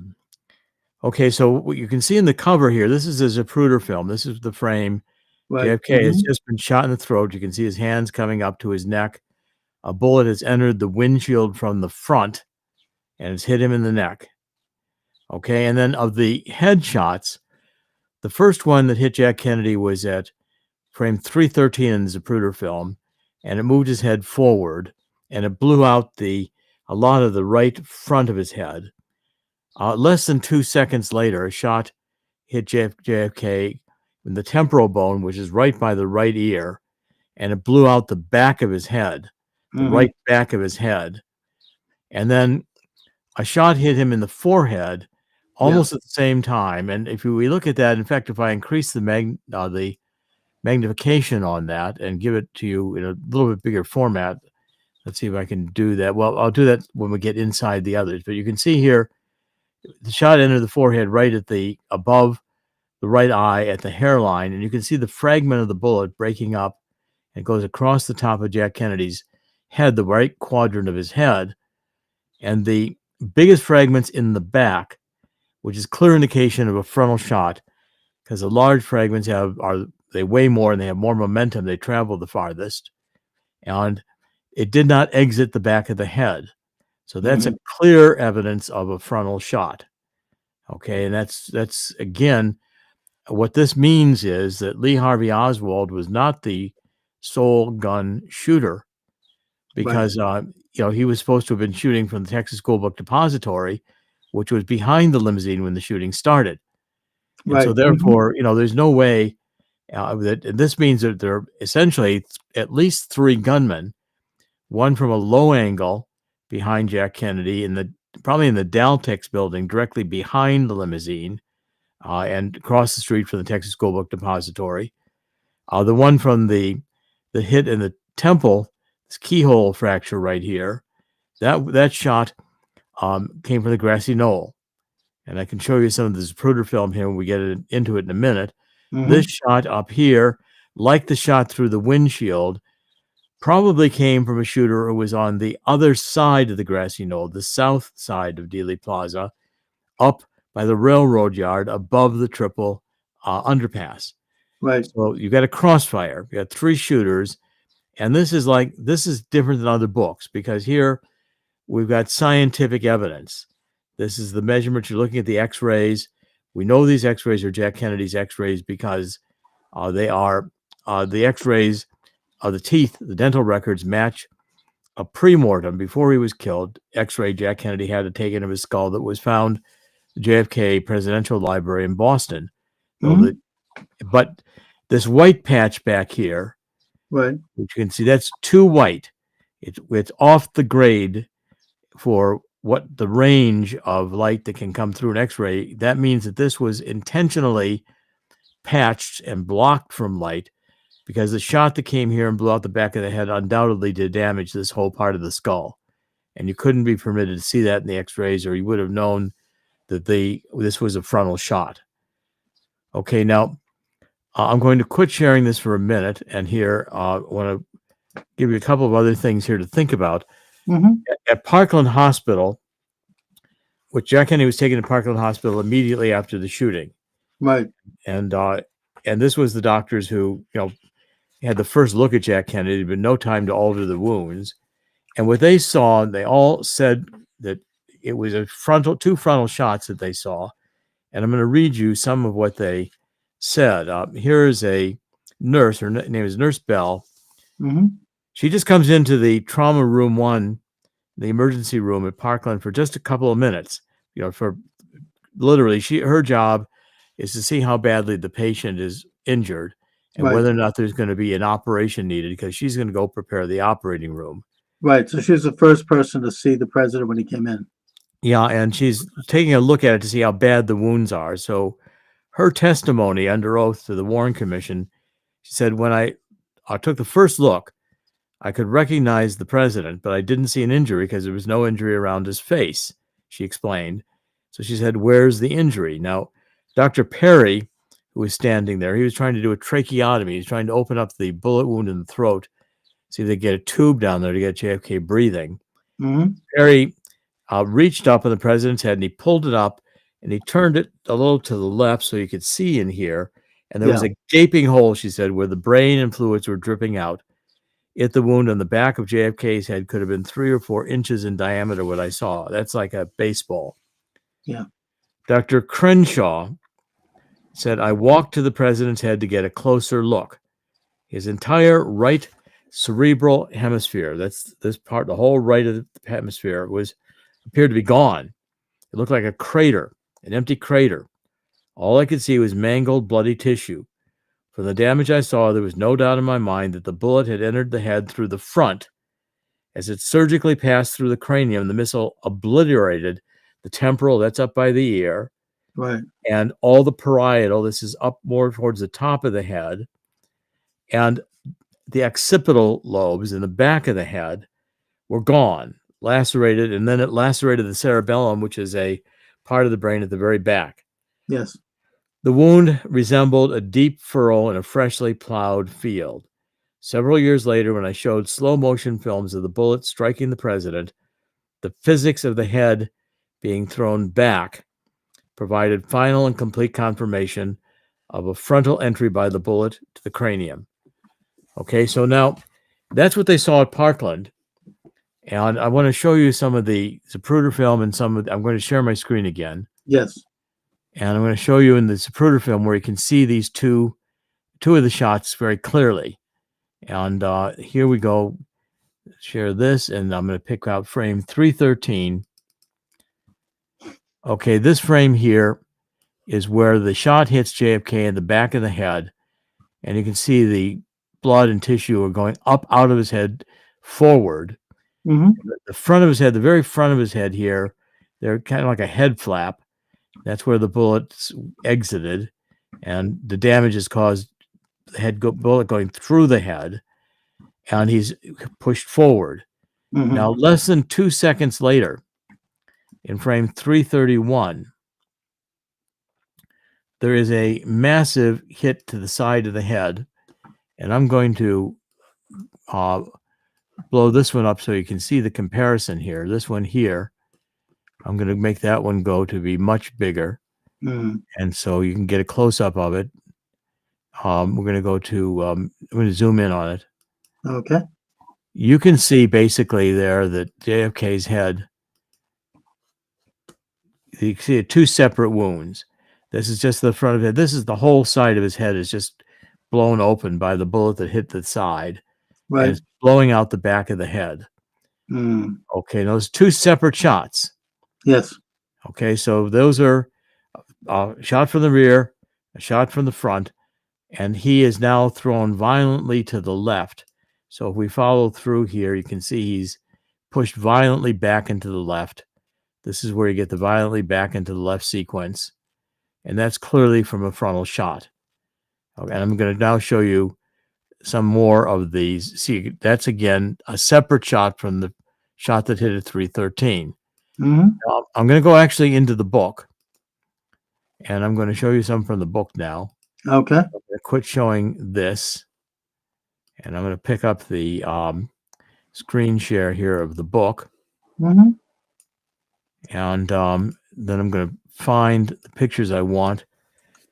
S12: okay, so what you can see in the cover here, this is a Zapruder film. This is the frame.
S1: Right.
S12: JFK has just been shot in the throat. You can see his hands coming up to his neck. A bullet has entered the windshield from the front and it's hit him in the neck. Okay, and then of the headshots, the first one that hit Jack Kennedy was at frame 313 in the Zapruder film, and it moved his head forward, and it blew out a lot of the right front of his head. Less than 2 seconds later, a shot hit JFK in the temporal bone, which is right by the right ear, and it blew out the back of his head, the right back of his head. And then a shot hit him in the forehead almost at the same time. And if we look at that, in fact, if I increase the magnification on that and give it to you in a little bit bigger format, let's see if I can do that. Well, I'll do that when we get inside the others. But you can see here, the shot entered the forehead right at above the right eye at the hairline, and you can see the fragment of the bullet breaking up and goes across the top of Jack Kennedy's head, the right quadrant of his head, and the biggest fragments in the back, which is clear indication of a frontal shot, because the large fragments they weigh more and they have more momentum. They travel the farthest, and it did not exit the back of the head. So that's a clear evidence of a frontal shot. Okay, and that's again, what this means is that Lee Harvey Oswald was not the sole gun shooter, because he was supposed to have been shooting from the Texas School Book Depository, which was behind the limousine when the shooting started. And so therefore, there's no way that this means that there are essentially at least 3 gunmen, one from a low angle behind Jack Kennedy probably in the Daltex building directly behind the limousine, and across the street from the Texas School Book Depository. The one from the hit in the temple, this keyhole fracture right here, that shot came from the grassy knoll. And I can show you some of the Zapruder film here when we get into it in a minute. This shot up here, like the shot through the windshield, probably came from a shooter who was on the other side of the grassy knoll, the south side of Dealey Plaza, up by the railroad yard above the triple underpass.
S1: Right.
S12: So you've got a crossfire. You got 3 shooters, and this is different than other books, because here we've got scientific evidence. This is the measurement. You're looking at the X-rays. We know these X-rays are Jack Kennedy's X-rays because they are the X-rays of the teeth. The dental records match a pre-mortem before he was killed X-ray Jack Kennedy had taken of his skull that was found in the JFK Presidential Library in Boston. But this white patch back here,
S1: right,
S12: which you can see, that's too white. It's off the grade for what the range of light that can come through an X-ray. That means that this was intentionally patched and blocked from light because the shot that came here and blew out the back of the head undoubtedly did damage to this whole part of the skull. And you couldn't be permitted to see that in the x-rays, or you would have known that this was a frontal shot. Okay, now I'm going to quit sharing this for a minute, and here I want to give you a couple of other things here to think about. At Parkland Hospital, which Jack Kennedy was taken to Parkland Hospital immediately after the shooting.
S1: Right.
S12: And this was the doctors who, had the first look at Jack Kennedy, but no time to alter the wounds. And what they saw, they all said that it was two frontal shots that they saw. And I'm going to read you some of what they said. Here is a nurse. Her name is Nurse Bell. She just comes into the trauma room 1, the emergency room at Parkland, for just a couple of minutes. For literally, her job is to see how badly the patient is injured and
S1: Right.
S12: whether or not there's going to be an operation needed, because she's going to go prepare the operating room.
S1: Right. So she was the first person to see the president when he came in.
S12: Yeah, and she's taking a look at it to see how bad the wounds are. So her testimony under oath to the Warren Commission, she said, when I took the first look, I could recognize the president, but I didn't see an injury because there was no injury around his face, she explained. So she said, where's the injury? Now, Dr. Perry, who was standing there, he was trying to do a tracheotomy. He's trying to open up the bullet wound in the throat, see if they get a tube down there to get JFK breathing. Perry reached up on the president's head and he pulled it up and he turned it a little to the left so you could see in here. And there was a gaping hole, she said, where the brain and fluids were dripping out. The wound on the back of JFK's head could have been 3 or 4 inches in diameter, what I saw. That's like a baseball.
S1: Yeah.
S12: Dr. Crenshaw said, I walked to the president's head to get a closer look. His entire right cerebral hemisphere, that's this part, the whole right of the hemisphere, appeared to be gone. It looked like a crater, an empty crater. All I could see was mangled, bloody tissue. From the damage I saw, there was no doubt in my mind that the bullet had entered the head through the front. As it surgically passed through the cranium, the missile obliterated the temporal, that's up by the ear,
S1: Right.
S12: and all the parietal, this is up more towards the top of the head, and the occipital lobes in the back of the head were gone, lacerated, and then it lacerated the cerebellum, which is a part of the brain at the very back.
S1: Yes.
S12: The wound resembled a deep furrow in a freshly plowed field. Several years later, when I showed slow motion films of the bullet striking the president, the physics of the head being thrown back provided final and complete confirmation of a frontal entry by the bullet to the cranium. Okay, so now that's what they saw at Parkland. And I want to show you some of the Zapruder film and I'm going to share my screen again.
S1: Yes.
S12: And I'm going to show you in the Zapruder film where you can see these two of the shots very clearly. And here we go. Share this, and I'm going to pick out frame 313. Okay, this frame here is where the shot hits JFK in the back of the head, and you can see the blood and tissue are going up out of his head forward. The front of his head, the very front of his head here, they're kind of like a head flap. That's where the bullets exited, and the damage has caused the bullet going through the head, and he's pushed forward. Now, less than 2 seconds later, in frame 331, there is a massive hit to the side of the head, and I'm going to blow this one up so you can see the comparison here. This one here, I'm going to make that one go to be much bigger, and so you can get a close-up of it. We're going to go to, I'm going to zoom in on it.
S1: Okay.
S12: You can see basically there that JFK's head, you can see 2 separate wounds. This is just the front of it. This is the whole side of his head is just blown open by the bullet that hit the side.
S1: Right.
S12: And it's blowing out the back of the head. Okay, those 2 separate shots.
S1: Yes.
S12: Okay, so those are a shot from the rear, a shot from the front, and he is now thrown violently to the left. So if we follow through here, you can see he's pushed violently back into the left. This is where you get the violently back into the left sequence. And that's clearly from a frontal shot. Okay, and I'm going to now show you some more of these. See, that's again a separate shot from the shot that hit at 313.
S1: Mm-hmm.
S12: I'm going to go actually into the book, and I'm going to show you some from the book now.
S1: Okay.
S12: I'm going to quit showing this, and I'm going to pick up the screen share here of the book,
S1: Mm-hmm.
S12: and then I'm going to find the pictures I want.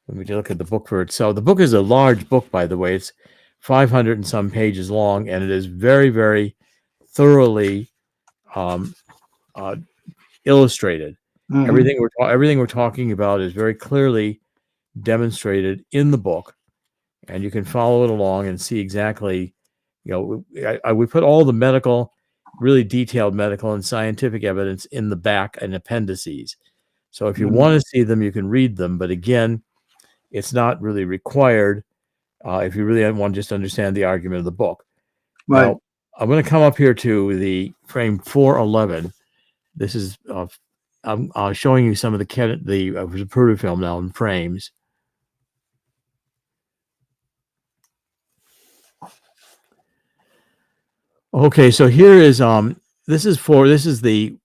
S12: Let me look at the book for itself. The book is a large book, by the way. It's 500 and some pages long, and it is very, very thoroughly illustrated.
S1: Mhm.
S12: Everything we're talking about is very clearly demonstrated in the book, and you can follow it along and see exactly. We put all the medical, really detailed medical and scientific evidence in the back and appendices. So if you want to see them, you can read them. But again, it's not really required if you really want to just understand the argument of the book.
S1: Right.
S12: Now, I'm going to come up here to the frame 411. This is I'm showing you some of the Zapruder film now in frames. Okay, so here is this is the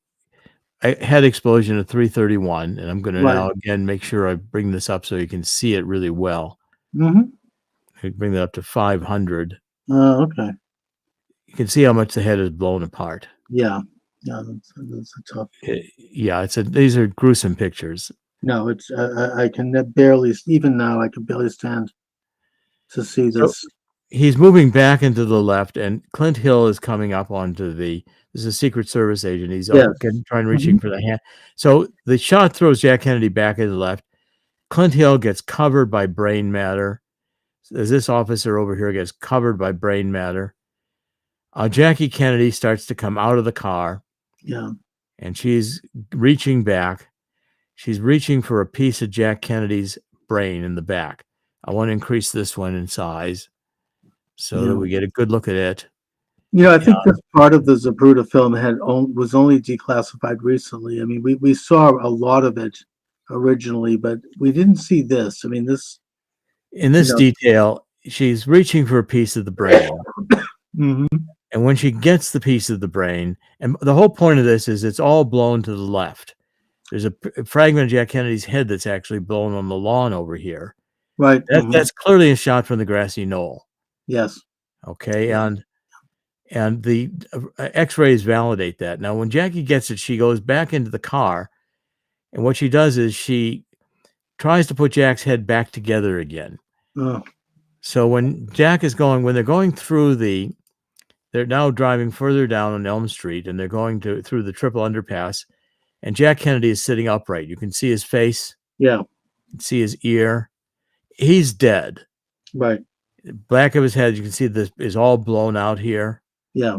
S12: head explosion of 331, and I'm going to now again make sure I bring this up so you can see it really well.
S1: Mm-hmm.
S12: I bring that up to 500.
S1: Okay.
S12: You can see how much the head is blown apart.
S1: Yeah. Yeah, that's a tough.
S12: Yeah, these are gruesome pictures.
S1: No, it's I can barely, even now I can barely stand to see this.
S12: So he's moving back into the left, and Clint Hill is coming up onto this is a Secret Service agent. He's trying reaching for the hand. So the shot throws Jack Kennedy back into the left. Clint Hill gets covered by brain matter. As this officer over here gets covered by brain matter. Jackie Kennedy starts to come out of the car.
S1: Yeah.
S12: And she's reaching back. She's reaching for a piece of Jack Kennedy's brain in the back. I want to increase this one in size so that we get a good look at it.
S1: I think this part of the Zapruder film was only declassified recently. I mean, we saw a lot of it originally, but we didn't see this. I mean,
S12: in this detail, she's reaching for a piece of the brain.
S1: Mm-hmm.
S12: And when she gets the piece of the brain, and the whole point of this is it's all blown to the left. There's a fragment of Jack Kennedy's head that's actually blown on the lawn over here.
S1: Right.
S12: That's clearly a shot from the grassy knoll.
S1: Yes.
S12: Okay. And the X-rays validate that. Now, when Jackie gets it, she goes back into the car. And what she does is she tries to put Jack's head back together again.
S1: Oh.
S12: So when they're going through they're now driving further down on Elm Street, and they're going through the triple underpass, and Jack Kennedy is sitting upright. You can see his face.
S1: Yeah.
S12: You can see his ear. He's dead.
S1: Right.
S12: Back of his head, you can see this is all blown out here.
S1: Yeah.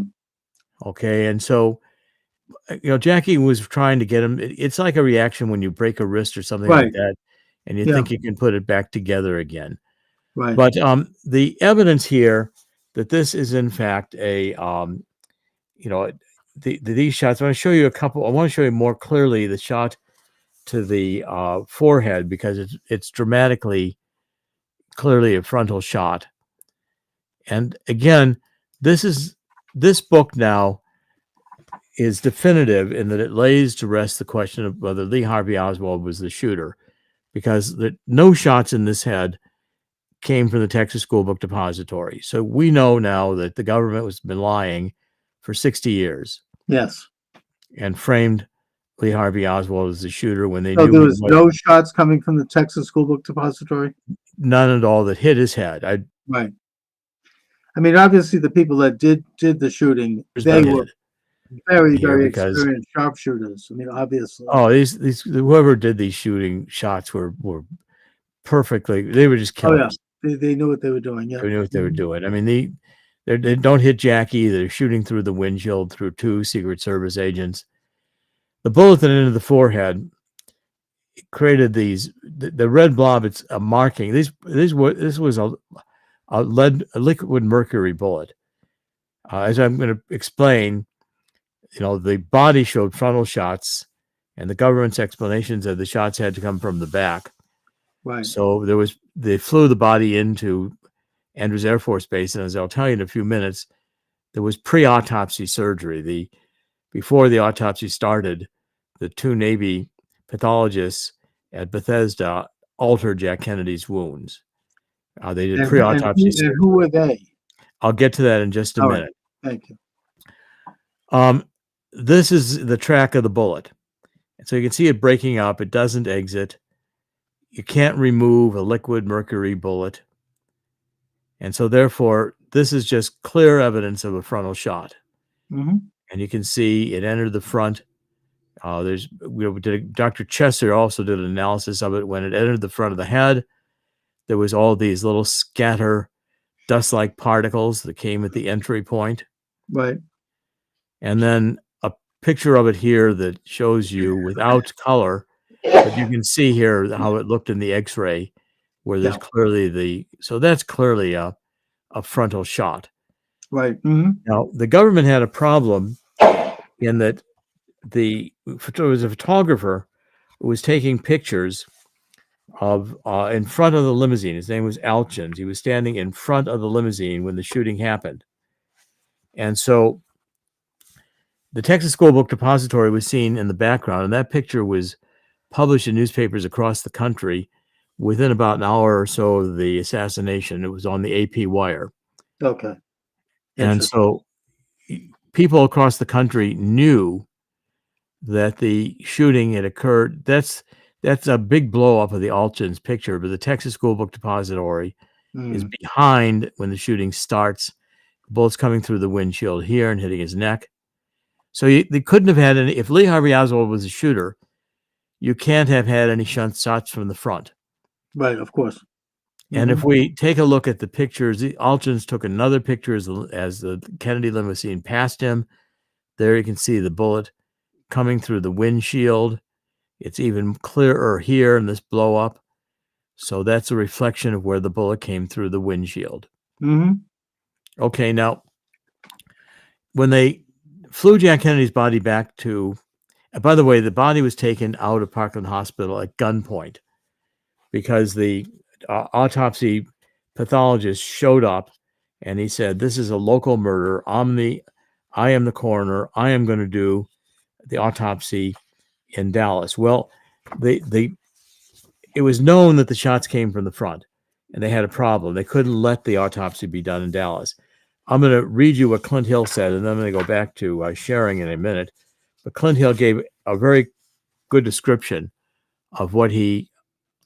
S12: Okay. And so, Jackie was trying to get him. It's like a reaction when you break a wrist or something like that, and you think you can put it back together again.
S1: Right.
S12: But the evidence here that this is in fact these shots. I want to show you a couple. I want to show you more clearly the shot to the forehead because it's dramatically clearly a frontal shot. And again, this book now is definitive in that it lays to rest the question of whether Lee Harvey Oswald was the shooter, because no shots in this head came from the Texas School Book Depository. So we know now that the government has been lying for 60 years.
S1: Yes.
S12: And framed Lee Harvey Oswald as the shooter when they
S1: knew there was
S12: no
S1: shots coming from the Texas School Book Depository?
S12: None at all that hit his head.
S1: Right. I mean, obviously the people that did the shooting, they were very, very experienced sharpshooters. I mean, obviously.
S12: Oh, these whoever did these shooting shots were perfectly. They were just killers.
S1: Oh, yeah. They knew what they were doing. Yeah,
S12: they knew what they were doing. I mean, they don't hit Jackie. They're shooting through the windshield through two Secret Service agents. The bullet that entered the forehead created the red blob. It's a marking. This was a liquid mercury bullet. As I'm going to explain, the body showed frontal shots, and the government's explanations of the shots had to come from the back.
S1: Right.
S12: So they flew the body into Andrews Air Force Base, and as I'll tell you in a few minutes, there was pre-autopsy surgery. Before the autopsy started, the two Navy pathologists at Bethesda altered Jack Kennedy's wounds. They did pre-autopsy.
S1: And who were they?
S12: I'll get to that in just a
S1: All right.
S12: minute.
S1: Thank you.
S12: This is the track of the bullet. And so you can see it breaking up. It doesn't exit. You can't remove a liquid mercury bullet. And so therefore, this is just clear evidence of a frontal shot.
S1: Mm-hmm.
S12: And you can see it entered the front. Dr. Chesser also did an analysis of it. When it entered the front of the head, there was all these little scatter dust-like particles that came at the entry point.
S1: Right.
S12: And then a picture of it here that shows you without color, but you can see here how it looked in the X-ray, where there's clearly so that's clearly a frontal shot.
S1: Right. Mm-hmm.
S12: Now, the government had a problem in that there was a photographer who was taking pictures of in front of the limousine. His name was Alchins. He was standing in front of the limousine when the shooting happened. And so the Texas School Book Depository was seen in the background, and that picture was published in newspapers across the country within about an hour or so of the assassination. It was on the AP wire.
S1: Okay.
S12: And so people across the country knew that the shooting had occurred. That's a big blow up of the Alchins picture, but the Texas School Book Depository is behind when the shooting starts. Bullets coming through the windshield here and hitting his neck. So they couldn't have had any. If Lee Harvey Oswald was a shooter, you can't have had any shots from the front.
S1: Right, of course.
S12: And if we take a look at the pictures, the Alchins took another picture as the Kennedy limousine passed him. There you can see the bullet coming through the windshield. It's even clearer here in this blow up. So that's a reflection of where the bullet came through the windshield.
S1: Mm-hmm.
S12: Okay, now, when they flew Jack Kennedy's body back to, by the way, the body was taken out of Parkland Hospital at gunpoint because the autopsy pathologist showed up and he said, "This is a local murder. I am the coroner. I am going to do the autopsy in Dallas." Well, it was known that the shots came from the front, and they had a problem. They couldn't let the autopsy be done in Dallas. I'm going to read you what Clint Hill said, and then I'm going to go back to sharing in a minute. But Clint Hill gave a very good description of what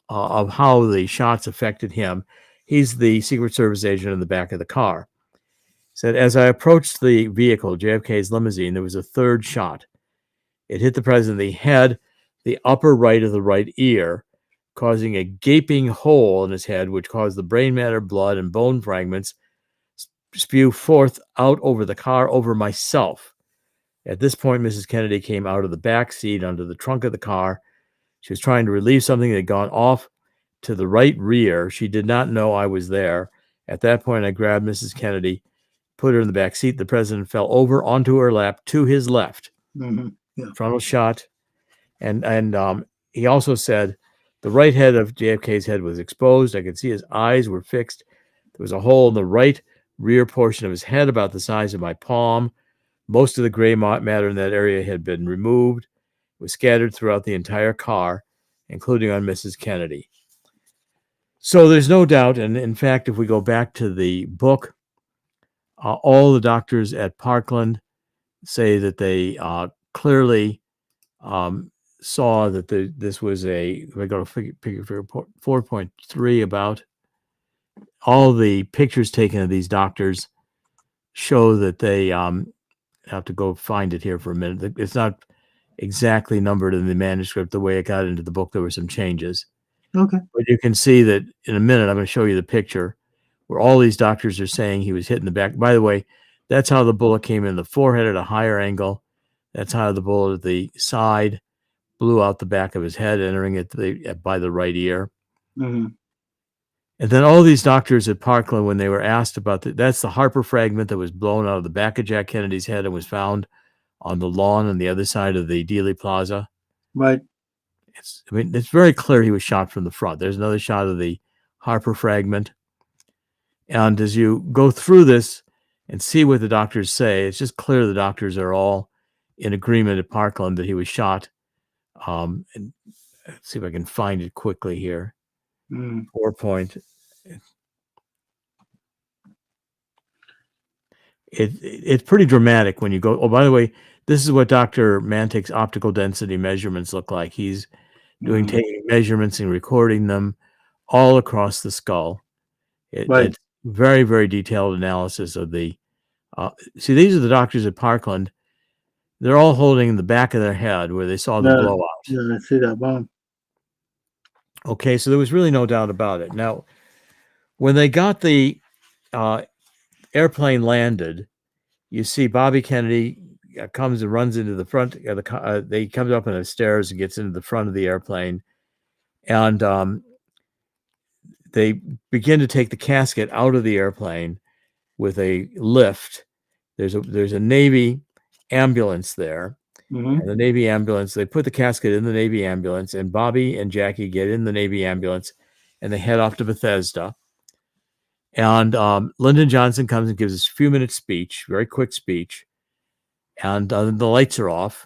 S12: of how the shots affected him. He's the Secret Service agent in the back of the car. He said, "As I approached the vehicle, JFK's limousine, there was a third shot. It hit the president in the head, the upper right of the right ear, causing a gaping hole in his head, which caused the brain matter, blood, and bone fragments spew forth out over the car, over myself. At this point, Mrs. Kennedy came out of the back seat under the trunk of the car. She was trying to relieve something that had gone off to the right rear. She did not know I was there. At that point, I grabbed Mrs. Kennedy, put her in the back seat. The president fell over onto her lap to his left."
S1: Mm-hmm. Yeah.
S12: Frontal shot. And he also said the right head of JFK's head was exposed. I could see his eyes were fixed. There was a hole in the right rear portion of his head about the size of my palm. Most of the gray matter in that area had been removed. It was scattered throughout the entire car, including on Mrs. Kennedy. So there's no doubt. And in fact, if we go back to the book, all the doctors at Parkland say that they clearly saw that this was if I go to figure 4.3 about, all the pictures taken of these doctors show that they have to go find it here for a minute. It's not exactly numbered in the manuscript. The way it got into the book, there were some changes.
S1: Okay.
S12: But you can see that in a minute, I'm going to show you the picture where all these doctors are saying he was hit in the back. By the way, that's how the bullet came in the forehead at a higher angle. That's how the bullet at the side blew out the back of his head, entering it by the right ear.
S1: Mm-hmm.
S12: And then all these doctors at Parkland, when they were asked about that's the Harper fragment that was blown out of the back of Jack Kennedy's head and was found on the lawn on the other side of the Dealey Plaza.
S1: Right.
S12: it's very clear he was shot from the front. There's another shot of the Harper fragment. And as you go through this and see what the doctors say, it's just clear the doctors are all in agreement at Parkland that he was shot. And let's see if I can find it quickly here. 4 point. It's pretty dramatic when you go. Oh, by the way, this is what Dr. Mantik's optical density measurements look like. He's taking measurements and recording them all across the skull. It's very, very detailed analysis of the. See, these are the doctors at Parkland. They're all holding the back of their head where they saw the blowout.
S1: Yeah, I see that bomb.
S12: Okay, so there was really no doubt about it. Now, when they got the airplane landed, you see Bobby Kennedy comes and runs into the front. They comes up on the stairs and gets into the front of the airplane, and they begin to take the casket out of the airplane with a lift. There's a Navy ambulance there. And the Navy ambulance, they put the casket in the Navy ambulance, and Bobby and Jackie get in the Navy ambulance, and they head off to Bethesda. And Lyndon Johnson comes and gives us a few minutes speech, very quick speech, and the lights are off.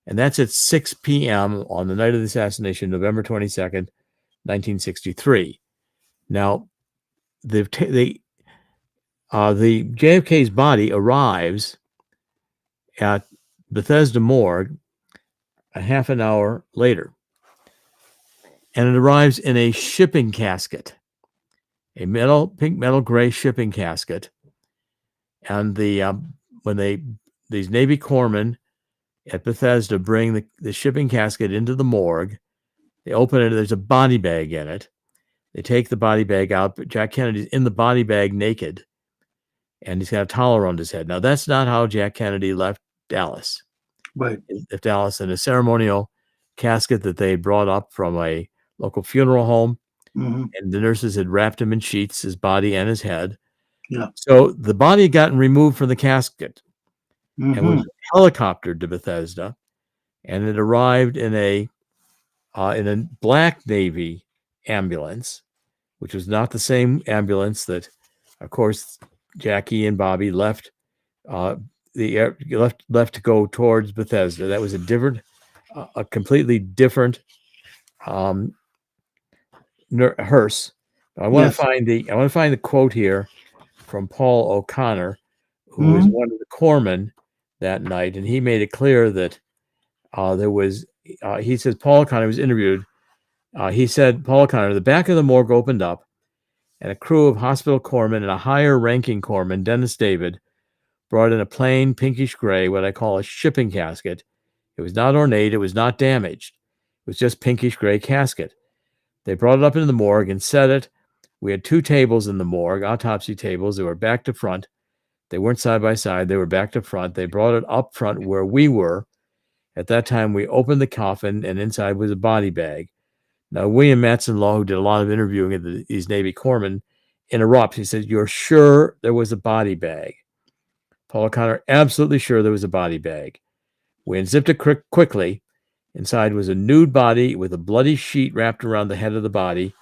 S12: And that's at 6 p.m. on the night of the assassination, November 22nd, 1963. Now, the JFK's body arrives at Bethesda morgue a half an hour later, and it arrives in a shipping casket, a pink metal gray shipping casket. And these Navy corpsmen at Bethesda bring the shipping casket into the morgue, they open it. There's a body bag in it. They take the body bag out, but Jack Kennedy's in the body bag naked, and he's got a towel around his head. Now, that's not how Jack Kennedy left Dallas.
S1: Right.
S12: Left Dallas in a ceremonial casket that they brought up from a local funeral home, and the nurses had wrapped him in sheets, his body and his head.
S1: Yeah.
S12: So the body had gotten removed from the casket and was helicoptered to Bethesda, and it arrived in a black Navy ambulance, which was not the same ambulance that, of course, Jackie and Bobby left left to go towards Bethesda. That was a completely different hearse. I want to find the quote here from Paul O'Connor, who was one of the corpsmen that night, and he made it clear that there was. He says Paul O'Connor was interviewed. He said, Paul O'Connor, the back of the morgue opened up, and a crew of hospital corpsmen and a higher-ranking corpsman, Dennis David, brought in a plain pinkish gray, what I call a shipping casket. It was not ornate. It was not damaged. It was just pinkish gray casket. They brought it up into the morgue and set it. We had two tables in the morgue, autopsy tables. They were back to front. They weren't side by side. They were back to front. They brought it up front where we were. At that time, we opened the coffin, and inside was a body bag. Now, William Matson-Law, who did a lot of interviewing of these Navy corpsmen, interrupts. He says, "You're sure there was a body bag?" Paul O'Connor, absolutely sure there was a body bag. We unzipped it quickly. Inside was a nude body with a bloody sheet wrapped around the head of the body.